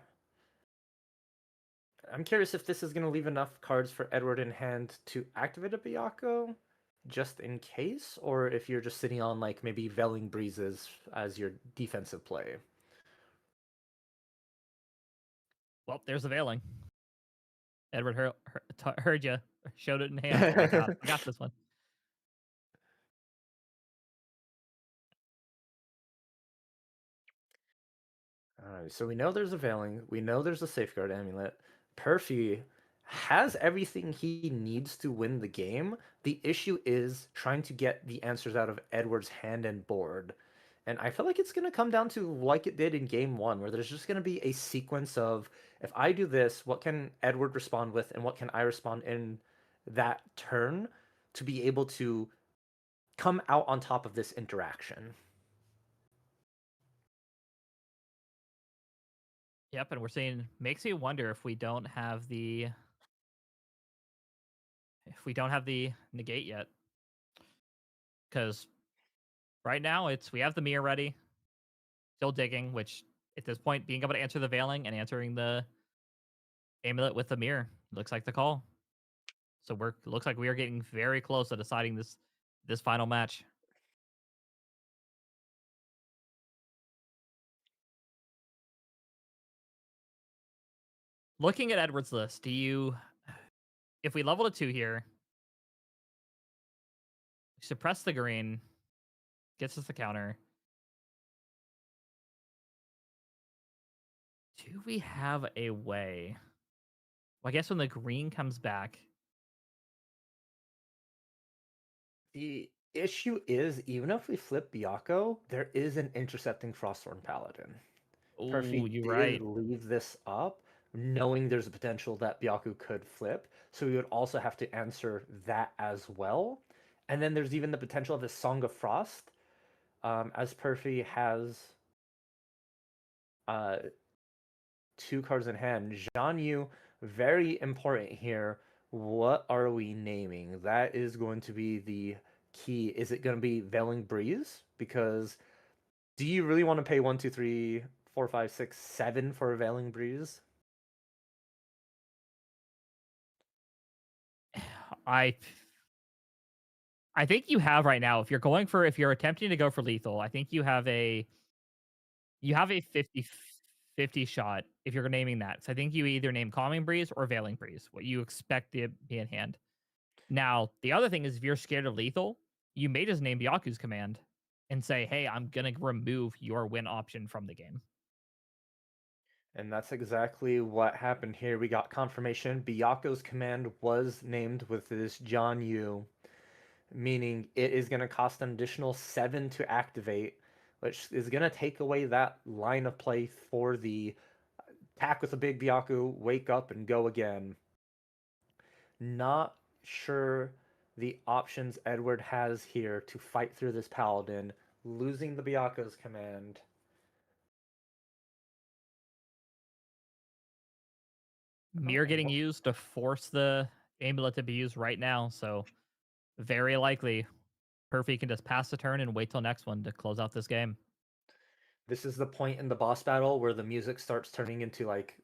I'm curious if this is going to leave enough cards for Edward in hand to activate a Byakko, just in case, or if you're just sitting on like maybe Veiling Breezes as your defensive play. Well, there's the Veiling. Edward heard you, showed it in hand. Like, I got this one. Alright, so we know there's a Veiling, we know there's a Safeguard Amulet. Perfy has everything he needs to win the game. The issue is trying to get the answers out of Edward's hand and board. And I feel like it's going to come down to like it did in game 1, where there's just going to be a sequence of, if I do this, what can Edward respond with, and what can I respond in that turn to be able to come out on top of this interaction. Yep, and we're seeing, makes me wonder if we don't have the negate yet. Because right now we have the mirror ready, still digging, which at this point, being able to answer the Veiling and answering the amulet with the mirror looks like the call. So looks like we are getting very close to deciding this final match. Looking at Edward's list, if we level to 2 here, suppress the green, gets us the counter. Do we have a way? Well, I guess when the green comes back. The issue is, even if we flip Byakko, there is an intercepting Frostthorn Paladin. Perfy You're did right. leave this up, knowing there's a potential that Byakko could flip, so we would also have to answer that as well. And then there's even the potential of a Song of Frost, as Perfy has 2 cards in hand. Jean Yu, very important here. What are we naming? That is going to be the key. Is it going to be Veiling Breeze? Because do you really want to pay 1, 2, 3, 4, 5, 6, 7 for a Veiling Breeze? I think you have right now, if you're attempting to go for lethal, I think you have a 50-50 shot if you're naming that. So I think you either name Calming Breeze or Veiling Breeze, what you expect to be in hand. Now, the other thing is if you're scared of lethal, you may just name Byaku's command and say, hey, I'm going to remove your win option from the game. And that's exactly what happened here. We got confirmation. Byaku's command was named with this John Yu, meaning it is going to cost an additional 7 to activate, which is going to take away that line of play for the attack with a big Byaku, wake up and go again. Not sure the options Edward has here to fight through this Paladin, losing the Byaku's command. Mirror getting used to force the amulet to be used right now, so very likely Perfy can just pass the turn and wait till next one to close out this game. This is the point in the boss battle where the music starts turning into like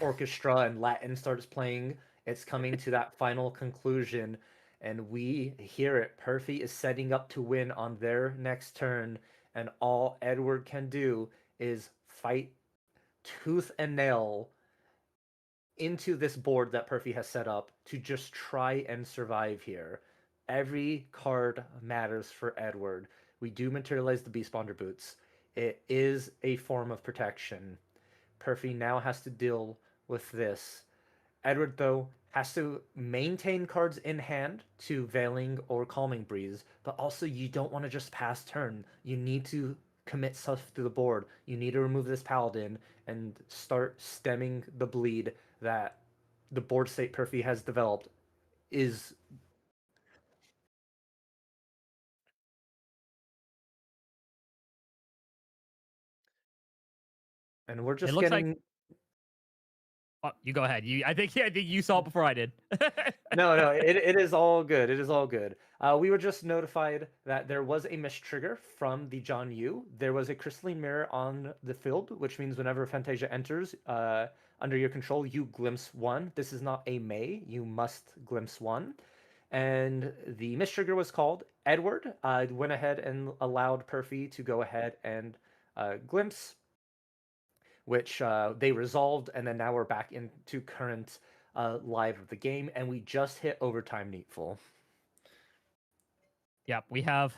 orchestra and Latin starts playing. It's coming to that final conclusion, and we hear it. Perfy is setting up to win on their next turn, and all Edward can do is fight tooth and nail into this board that Perfy has set up to just try and survive here. Every card matters for Edward. We do materialize the Beast Bonder boots. It is a form of protection. Perfy now has to deal with this. Edward, though, has to maintain cards in hand to Veiling or Calming Breeze, but also you don't want to just pass turn. You need to commit stuff to the board. You need to remove this Paladin and start stemming the bleed that the board state Perfy has developed is. And we're It just looks getting. like. Oh, you go ahead. I think you saw it before I did. No, it is all good. It is all good. We were just notified that there was a miss trigger from the John Yu. There was a crystalline mirror on the field, which means whenever Fantasia enters under your control, you glimpse one. This is not a may. You must glimpse one. And the miss trigger was called. Edward went ahead and allowed Perfy to go ahead and glimpse, which they resolved, and then now we're back into current live of the game, and we just hit overtime NEETfull. Yep, we have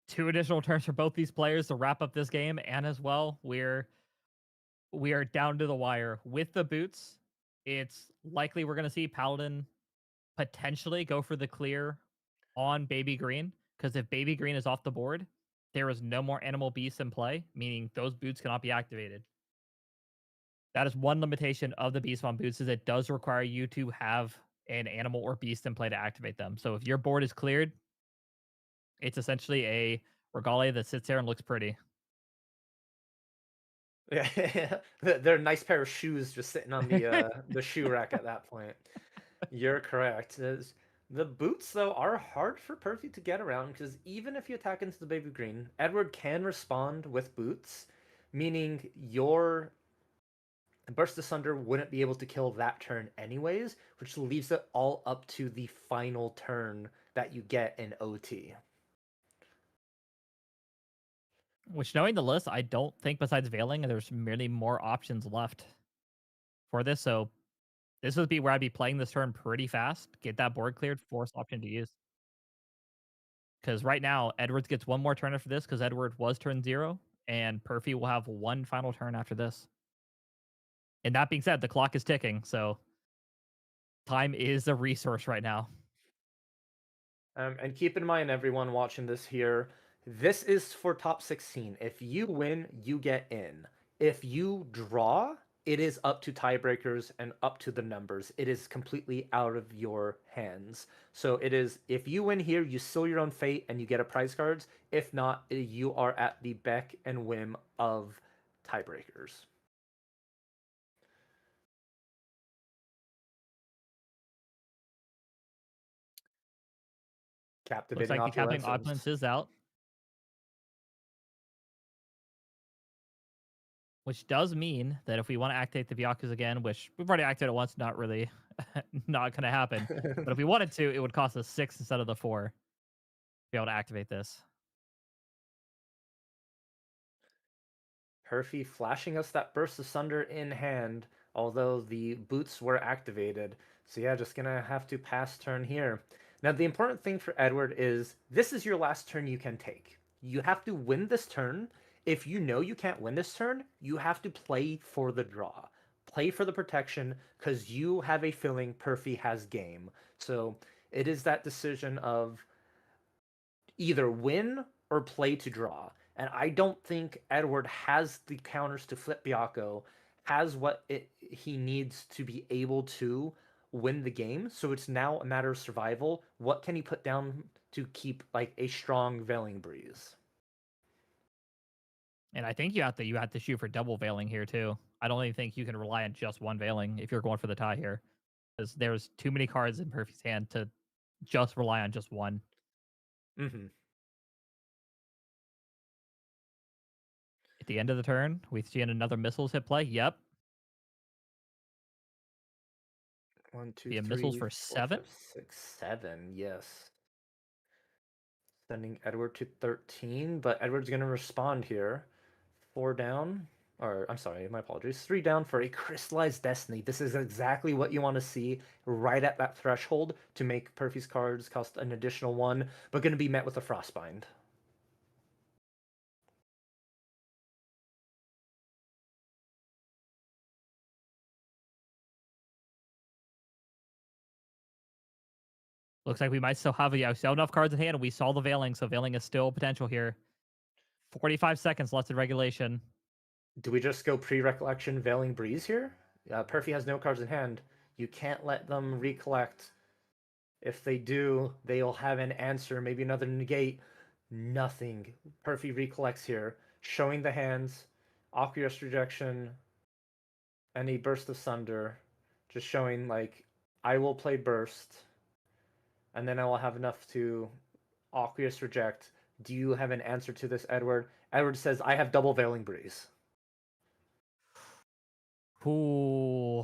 2 additional turns for both these players to wrap up this game, and as well, we are down to the wire with the boots. It's likely we're going to see Paladin potentially go for the clear on Baby Green, because if Baby Green is off the board, there is no more animal beasts in play, meaning those boots cannot be activated. That is one limitation of the Beast Bomb boots, is it does require you to have an animal or beast in play to activate them. So if your board is cleared, it's essentially a Regale that sits there and looks pretty. Yeah, they're a nice pair of shoes just sitting on the shoe rack at that point. You're correct. The boots, though, are hard for Perfy to get around, because even if you attack into the Baby Green, Edward can respond with boots, meaning your Burst Asunder wouldn't be able to kill that turn anyways, which leaves it all up to the final turn that you get in OT. Which, knowing the list, I don't think besides Veiling, there's really more options left for this. So this would be where I'd be playing this turn pretty fast, get that board cleared, force option to use. Because right now, Edwards gets one more turn after this, because Edward was turn 0, and Perfy will have one final turn after this. And that being said, the clock is ticking, so time is a resource right now. And keep in mind, everyone watching this here, this is for top 16. If you win, you get in. If you draw, it is up to tiebreakers and up to the numbers. It is completely out of your hands. So it is, if you win here, you seal your own fate and you get a prize cards. If not, you are at the beck and whim of tiebreakers. Looks like the Captivating Opulence is out. Which does mean that if we want to activate the Byakus again, which we've already activated it once, not really not going to happen. But if we wanted to, it would cost us 6 instead of the 4 to be able to activate this. Perfy flashing us that Burst Asunder in hand, although the boots were activated. So yeah, just gonna have to pass turn here. Now the important thing for Edward is this is your last turn you can take. You have to win this turn. If you know you can't win this turn, you have to play for the draw. Play for the protection, because you have a feeling Perfy has game. So it is that decision of either win or play to draw. And I don't think Edward has the counters to flip Byakko, has what he needs to be able to win the game. So it's now a matter of survival. What can he put down to keep like a strong Veiling Breeze? And I think you have to shoot for double Veiling here too. I don't even think you can rely on just one Veiling if you're going for the tie here, because there's too many cards in Perfy's hand to just rely on just one. Mm-hmm. At the end of the turn, we see another missiles hit play. Yep. 1, 2, Via 3, missiles for 4, 7. 5, 6, 7. Yes. Sending Edward to 13, but Edward's going to respond here. 4 down. Or, I'm sorry, my apologies. 3 down for a Crystallized Destiny. This is exactly what you want to see right at that threshold to make Perfy's cards cost an additional 1, but going to be met with a Frostbind. Looks like we might still have enough cards in hand, and we saw the Veiling, so Veiling is still potential here. 45 seconds left in regulation. Do we just go pre-recollection Veiling Breeze here? Perfy has no cards in hand. You can't let them recollect. If they do, they'll have an answer, maybe another negate. Nothing. Perfy recollects here, showing the hands, Aqueous Rejection, and a Burst of Sunder. Just showing, like, I will play Burst, and then I will have enough to Aqueous Reject. Do you have an answer to this, Edward? Edward says, I have double Veiling Breeze. Ooh.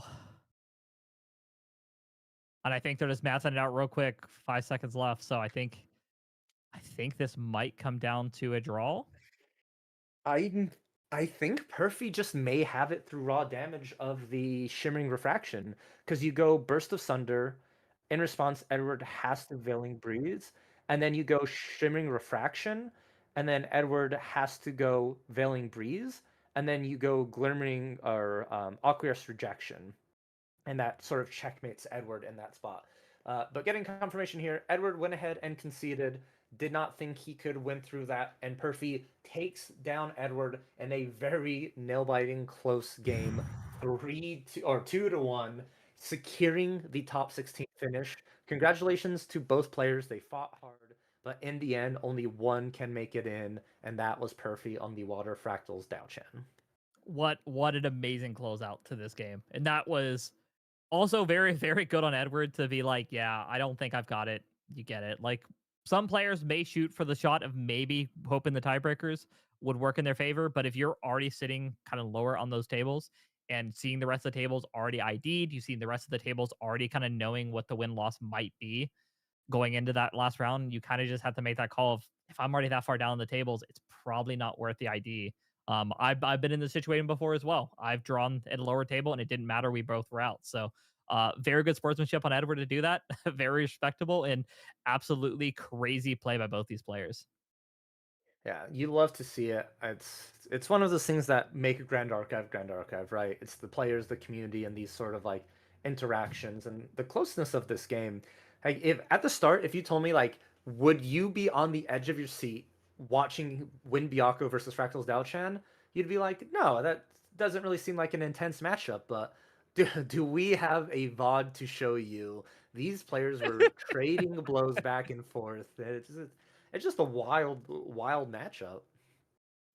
And I think they're just mathing it out real quick. 5 seconds left, so I think this might come down to a draw. I think Perfy just may have it through raw damage of the Shimmering Refraction, because you go Burst of Sunder. In response, Edward has to Veiling Breeze, and then you go Shimmering Refraction, and then Edward has to go Veiling Breeze, and then you go Glimmering or Aqueous Rejection, and that sort of checkmates Edward in that spot. But getting confirmation here, Edward went ahead and conceded. Did not think he could win through that, and Perfy takes down Edward in a very nail-biting close game, 2-1, securing the top 16 finish. Congratulations to both players; they fought hard, but in the end, only one can make it in, and that was Perfy on the Water Fractals Daochan. What an amazing closeout to this game, and that was also very, very good on Edward to be like, yeah, I don't think I've got it. You get it. Like, some players may shoot for the shot of maybe hoping the tiebreakers would work in their favor, but if you're already sitting kind of lower on those tables and seeing the rest of the tables already ID'd, you see the rest of the tables already kind of knowing what the win-loss might be going into that last round, you kind of just have to make that call of, if I'm already that far down the tables, it's probably not worth the ID. I've been in this situation before as well. I've drawn at a lower table and it didn't matter. We both were out. So very good sportsmanship on Edward to do that. Very respectable and absolutely crazy play by both these players. Yeah, you love to see it. It's one of those things that make a Grand Archive, right? It's the players, the community, and these sort of like interactions and the closeness of this game. Like, if at the start, if you told me like, would you be on the edge of your seat watching Win Byakko versus Fractals Daochan? You'd be like, no, that doesn't really seem like an intense matchup. But do we have a VOD to show you? These players were trading blows back and forth. It's just a wild matchup.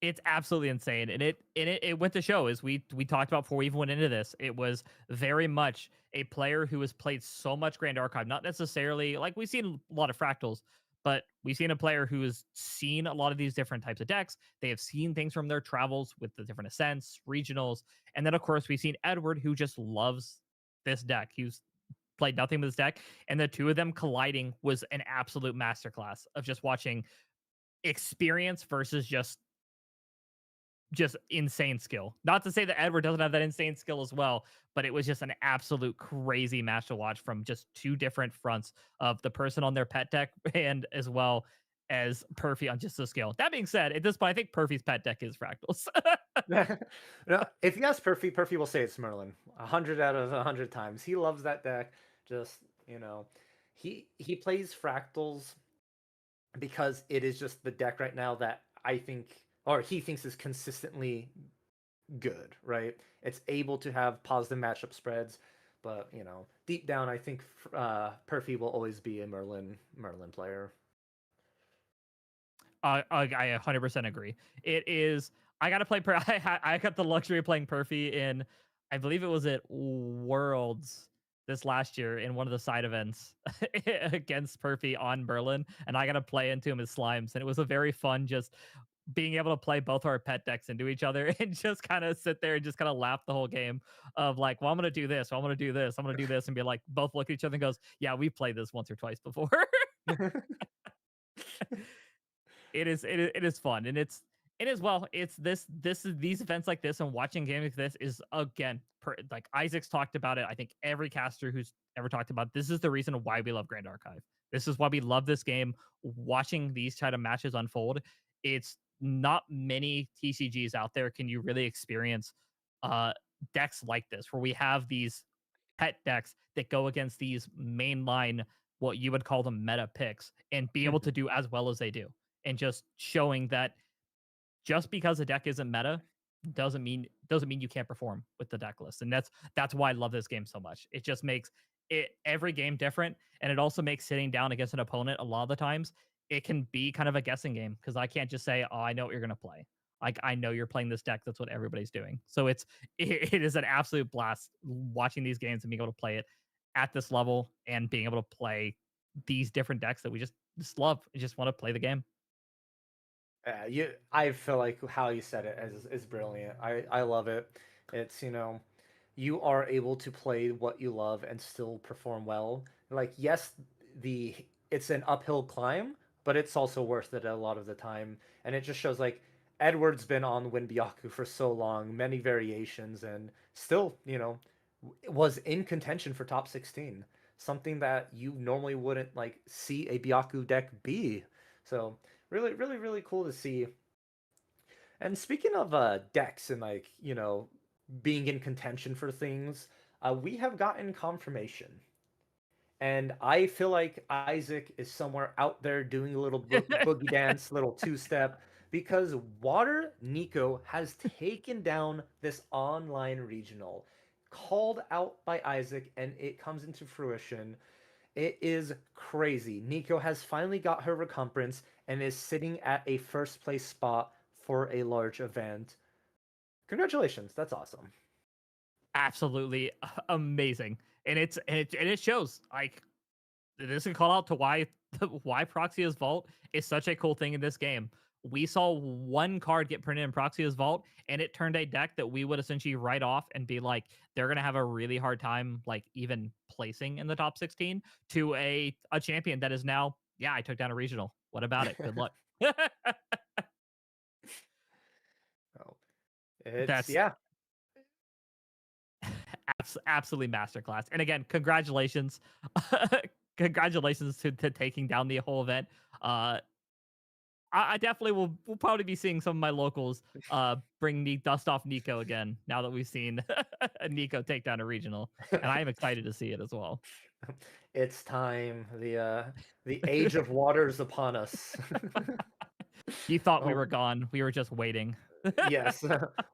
It's absolutely insane, and it went to show, as we talked about before we even went into this. It was very much a player who has played so much Grand Archive, not necessarily like we've seen a lot of fractals, but we've seen a player who has seen a lot of these different types of decks. They have seen things from their travels with the different ascents, regionals, and then of course we've seen Edward, who just loves this deck. He's played nothing with this deck, and the two of them colliding was an absolute masterclass of just watching experience versus just insane skill. Not to say that Edward doesn't have that insane skill as well, but it was just an absolute crazy match to watch from just two different fronts of the person on their pet deck and as well as Perfy on just the skill. That being said, at this point, I think Perfy's pet deck is Fractals. No, if you ask Perfy will say it's Merlin. 100 out of 100 times. He loves that deck. Just, he plays Fractals because it is just the deck right now that I think, or he thinks is consistently good, right? It's able to have positive matchup spreads, but deep down, I think Perfy will always be a Merlin player. I 100% agree. It is. I got to play. I got the luxury of playing Perfy in, I believe it was at Worlds this last year in one of the side events against Perfy on Berlin, and I got to play into him as Slimes, and it was a very fun just being able to play both our pet decks into each other and just kind of sit there and just kind of laugh the whole game of like, well, I'm gonna do this, well, I'm gonna do this, I'm gonna do this, and be like, both look at each other and goes, yeah, we've played this once or twice before. It is fun, and it's these events like this and watching games like this is again like Isaac's talked about it. I think every caster who's ever talked about this is the reason why we love Grand Archive. This is why we love this game. Watching these kind of matches unfold, it's not many TCGs out there can you really experience decks like this where we have these pet decks that go against these mainline what you would call them meta picks and be able to do as well as they do, and just showing that just because a deck isn't meta doesn't mean you can't perform with the deck list. And that's why I love this game so much. It just makes it every game different, and it also makes sitting down against an opponent a lot of the times it can be kind of a guessing game because I can't just say, oh, I know what you're going to play. Like, I know you're playing this deck. That's what everybody's doing. So it is an absolute blast watching these games and being able to play it at this level and being able to play these different decks that we just love. We just want to play the game. I feel like how you said it is brilliant. I love it. It's, you are able to play what you love and still perform well. Like, yes, it's an uphill climb, but it's also worth it a lot of the time. And it just shows like Edward's been on Winbyaku for so long, many variations, and still, was in contention for top 16. Something that you normally wouldn't like see a Byaku deck be. So really, really, really cool to see. And speaking of decks and like, being in contention for things, we have gotten confirmation. And I feel like Isaac is somewhere out there doing a little boogie dance, little two-step, because Water Nico has taken down this online regional, called out by Isaac, and it comes into fruition. It is crazy. Nico has finally got her recompense and is sitting at a first place spot for a large event. Congratulations. That's awesome. Absolutely amazing. And it shows like this is a call out to why Proxia's Vault is such a cool thing in this game. We saw one card get printed in Proxia's Vault, and it turned a deck that we would essentially write off and be like, they're going to have a really hard time, like, even placing in the top 16 to a champion that is now, yeah, I took down a regional. What about it? Good luck. Yeah. Absolutely masterclass. And again, congratulations. Congratulations to taking down the whole event. I definitely will probably be seeing some of my locals bring the dust off Nico again now that we've seen Nico take down a regional, and I am excited to see it as well. It's time. The age of water is upon us. You thought we were gone. We were just waiting. Yes,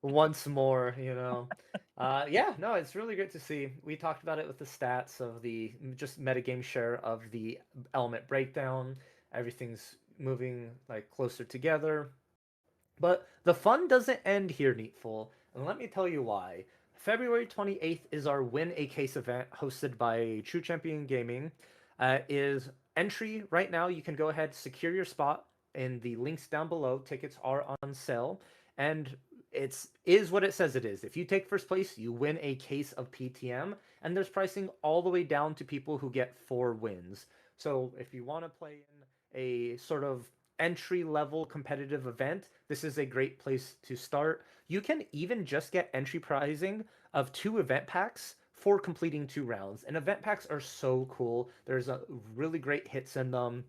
once more, yeah, no, it's really good to see. We talked about it with the stats of the just metagame share of the element breakdown. Everything's moving like closer together. But the fun doesn't end here, NEETfull, and let me tell you why. February 28th is our Win a Case event hosted by True Champion Gaming. Is entry right now. You can go ahead, secure your spot in the links down below. Tickets are on sale. And is what it says it is. If you take first place, you win a case of PTM, and there's pricing all the way down to people who get 4 wins. So if you want to play in a sort of entry level competitive event, this is a great place to start. You can even just get entry pricing of 2 event packs for completing 2 rounds. And event packs are so cool. There's a really great hits in them.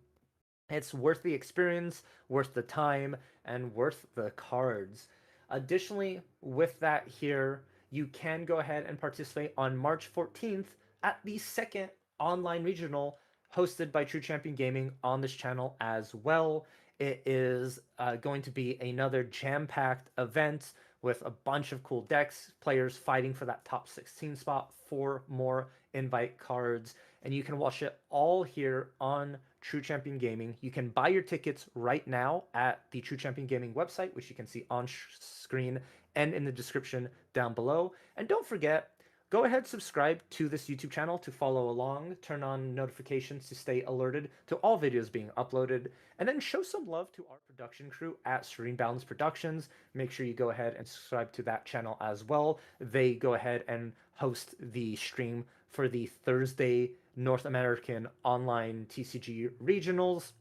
It's worth the experience, worth the time, and worth the cards. Additionally, with that here, you can go ahead and participate on March 14th at the second online regional hosted by True Champion Gaming on this channel as well. It is going to be another jam-packed event with a bunch of cool decks, players fighting for that top 16 spot, 4 more invite cards, and you can watch it all here on True Champion Gaming. You can buy your tickets right now at the True Champion Gaming website, which you can see on screen and in the description down below. And don't forget, go ahead, subscribe to this YouTube channel to follow along, turn on notifications to stay alerted to all videos being uploaded, and then show some love to our production crew at Serene Balance Productions. Make sure you go ahead and subscribe to that channel as well. They go ahead and host the stream for the Thursday North American Online TCG Regionals,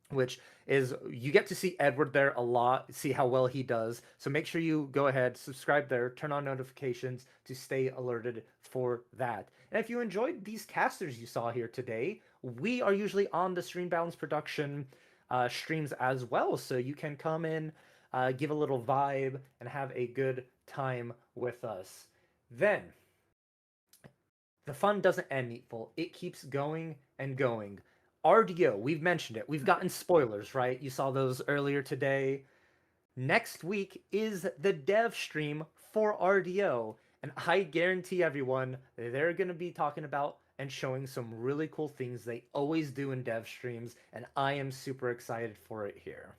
which is, you get to see Edward there a lot, see how well he does. So make sure you go ahead, subscribe there, turn on notifications to stay alerted for that. And if you enjoyed these casters you saw here today, we are usually on the Stream Balance Production streams as well. So you can come in, give a little vibe, and have a good time with us. Then, the fun doesn't end, NEETfull. It keeps going and going. RDO, we've mentioned it. We've gotten spoilers, right? You saw those earlier today. Next week is the dev stream for RDO. And I guarantee everyone they're going to be talking about and showing some really cool things they always do in dev streams. And I am super excited for it here.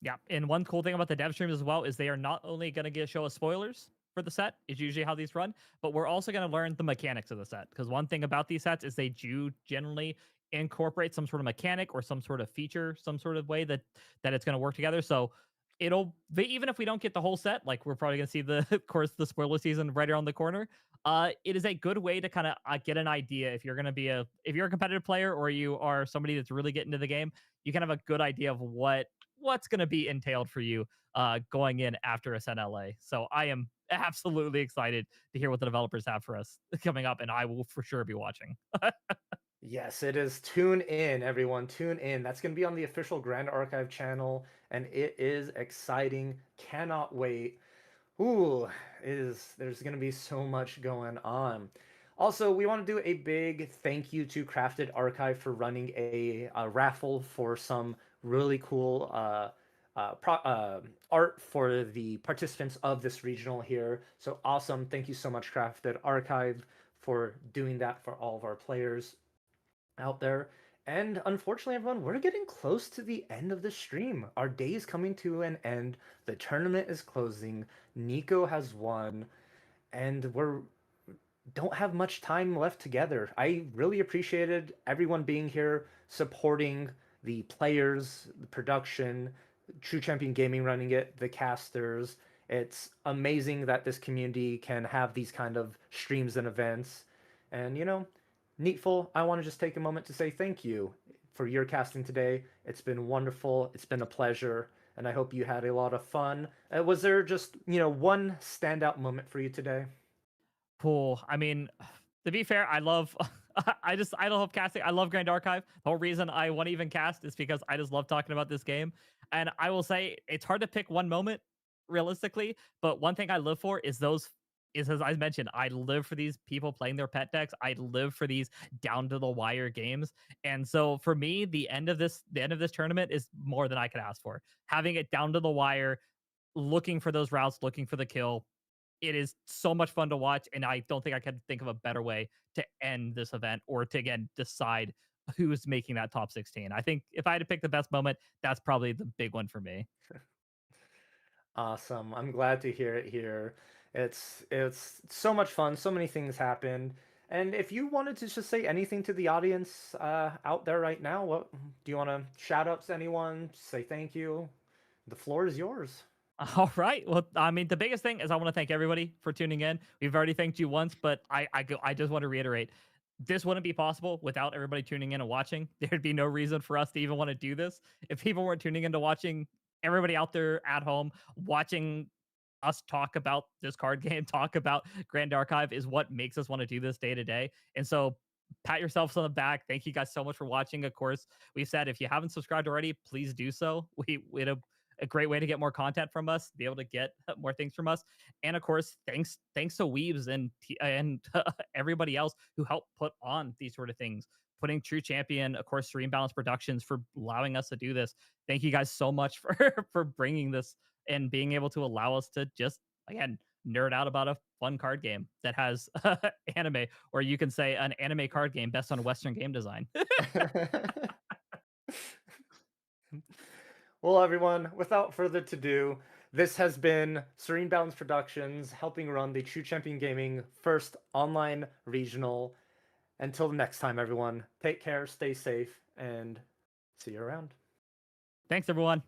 Yeah, and one cool thing about the dev streams as well is they are not only going to show us spoilers for the set, is usually how these run, but we're also going to learn the mechanics of the set. Because one thing about these sets is they do generally incorporate some sort of mechanic or some sort of feature, some sort of way that it's going to work together. So even if we don't get the whole set, like we're probably going to see of course, the spoiler season right around the corner. It is a good way to kind of get an idea if you're going to be if you're a competitive player or you are somebody that's really getting into the game, you can have a good idea of what's going to be entailed for you going in after a set LA. So I am absolutely excited to hear what the developers have for us coming up, and I will for sure be watching. Yes, it is. Tune in, everyone. Tune in. That's going to be on the official Grand Archive channel, and it is exciting. Cannot wait. Ooh, there's going to be so much going on. Also, we want to do a big thank you to Crafted Archive for running a raffle for some really cool art for the participants of this regional here. So awesome. Thank you so much, Crafted Archive, for doing that for all of our players out there. And unfortunately, everyone, we're getting close to the end of the stream. Our day is coming to an end. The tournament is closing. Nico has won, and don't have much time left together. I really appreciated everyone being here, supporting the players, the production, True Champion Gaming running it, the casters. It's amazing that this community can have these kind of streams and events. And, NEETfull, I want to just take a moment to say thank you for your casting today. It's been wonderful. It's been a pleasure. And I hope you had a lot of fun. Was there just, one standout moment for you today? Cool. I mean, to be fair, I love I love casting. I love Grand Archive. The whole reason I want to even cast is because I just love talking about this game. And I will say it's hard to pick one moment realistically, but one thing I live for is as I mentioned, I live for these people playing their pet decks. I live for these down to the wire games. And so for me, the end of this tournament is more than I could ask for. Having it down to the wire, looking for those routes, looking for the kill. It is so much fun to watch, and I don't think I could think of a better way to end this event or to, again, decide who's making that top 16. I think if I had to pick the best moment, that's probably the big one for me. Awesome. I'm glad to hear it here. It's so much fun. So many things happened. And if you wanted to just say anything to the audience out there right now, what do you want to shout out to anyone? Say thank you. The floor is yours. All right. Well, I mean, the biggest thing is I want to thank everybody for tuning in. We've already thanked you once, but I just want to reiterate, this wouldn't be possible without everybody tuning in and watching. There'd be no reason for us to even want to do this if people weren't tuning into watching. Everybody out there at home watching us talk about this card game, talk about Grand Archive is what makes us want to do this day to day. And so pat yourselves on the back. Thank you guys so much for watching. Of course, we said if you haven't subscribed already, please do so. We a great way to get more content from us, be able to get more things from us. And of course, thanks to Weebs and everybody else who helped put on these sort of things, putting True Champion, of course, Serene Balance Productions for allowing us to do this. Thank you guys so much for bringing this and being able to allow us to just, again, nerd out about a fun card game that has anime, or you can say an anime card game based on Western game design. Well, everyone, without further ado, this has been Serene Balance Productions helping run the True Champion Gaming first online regional. Until next time, everyone, take care, stay safe, and see you around. Thanks, everyone.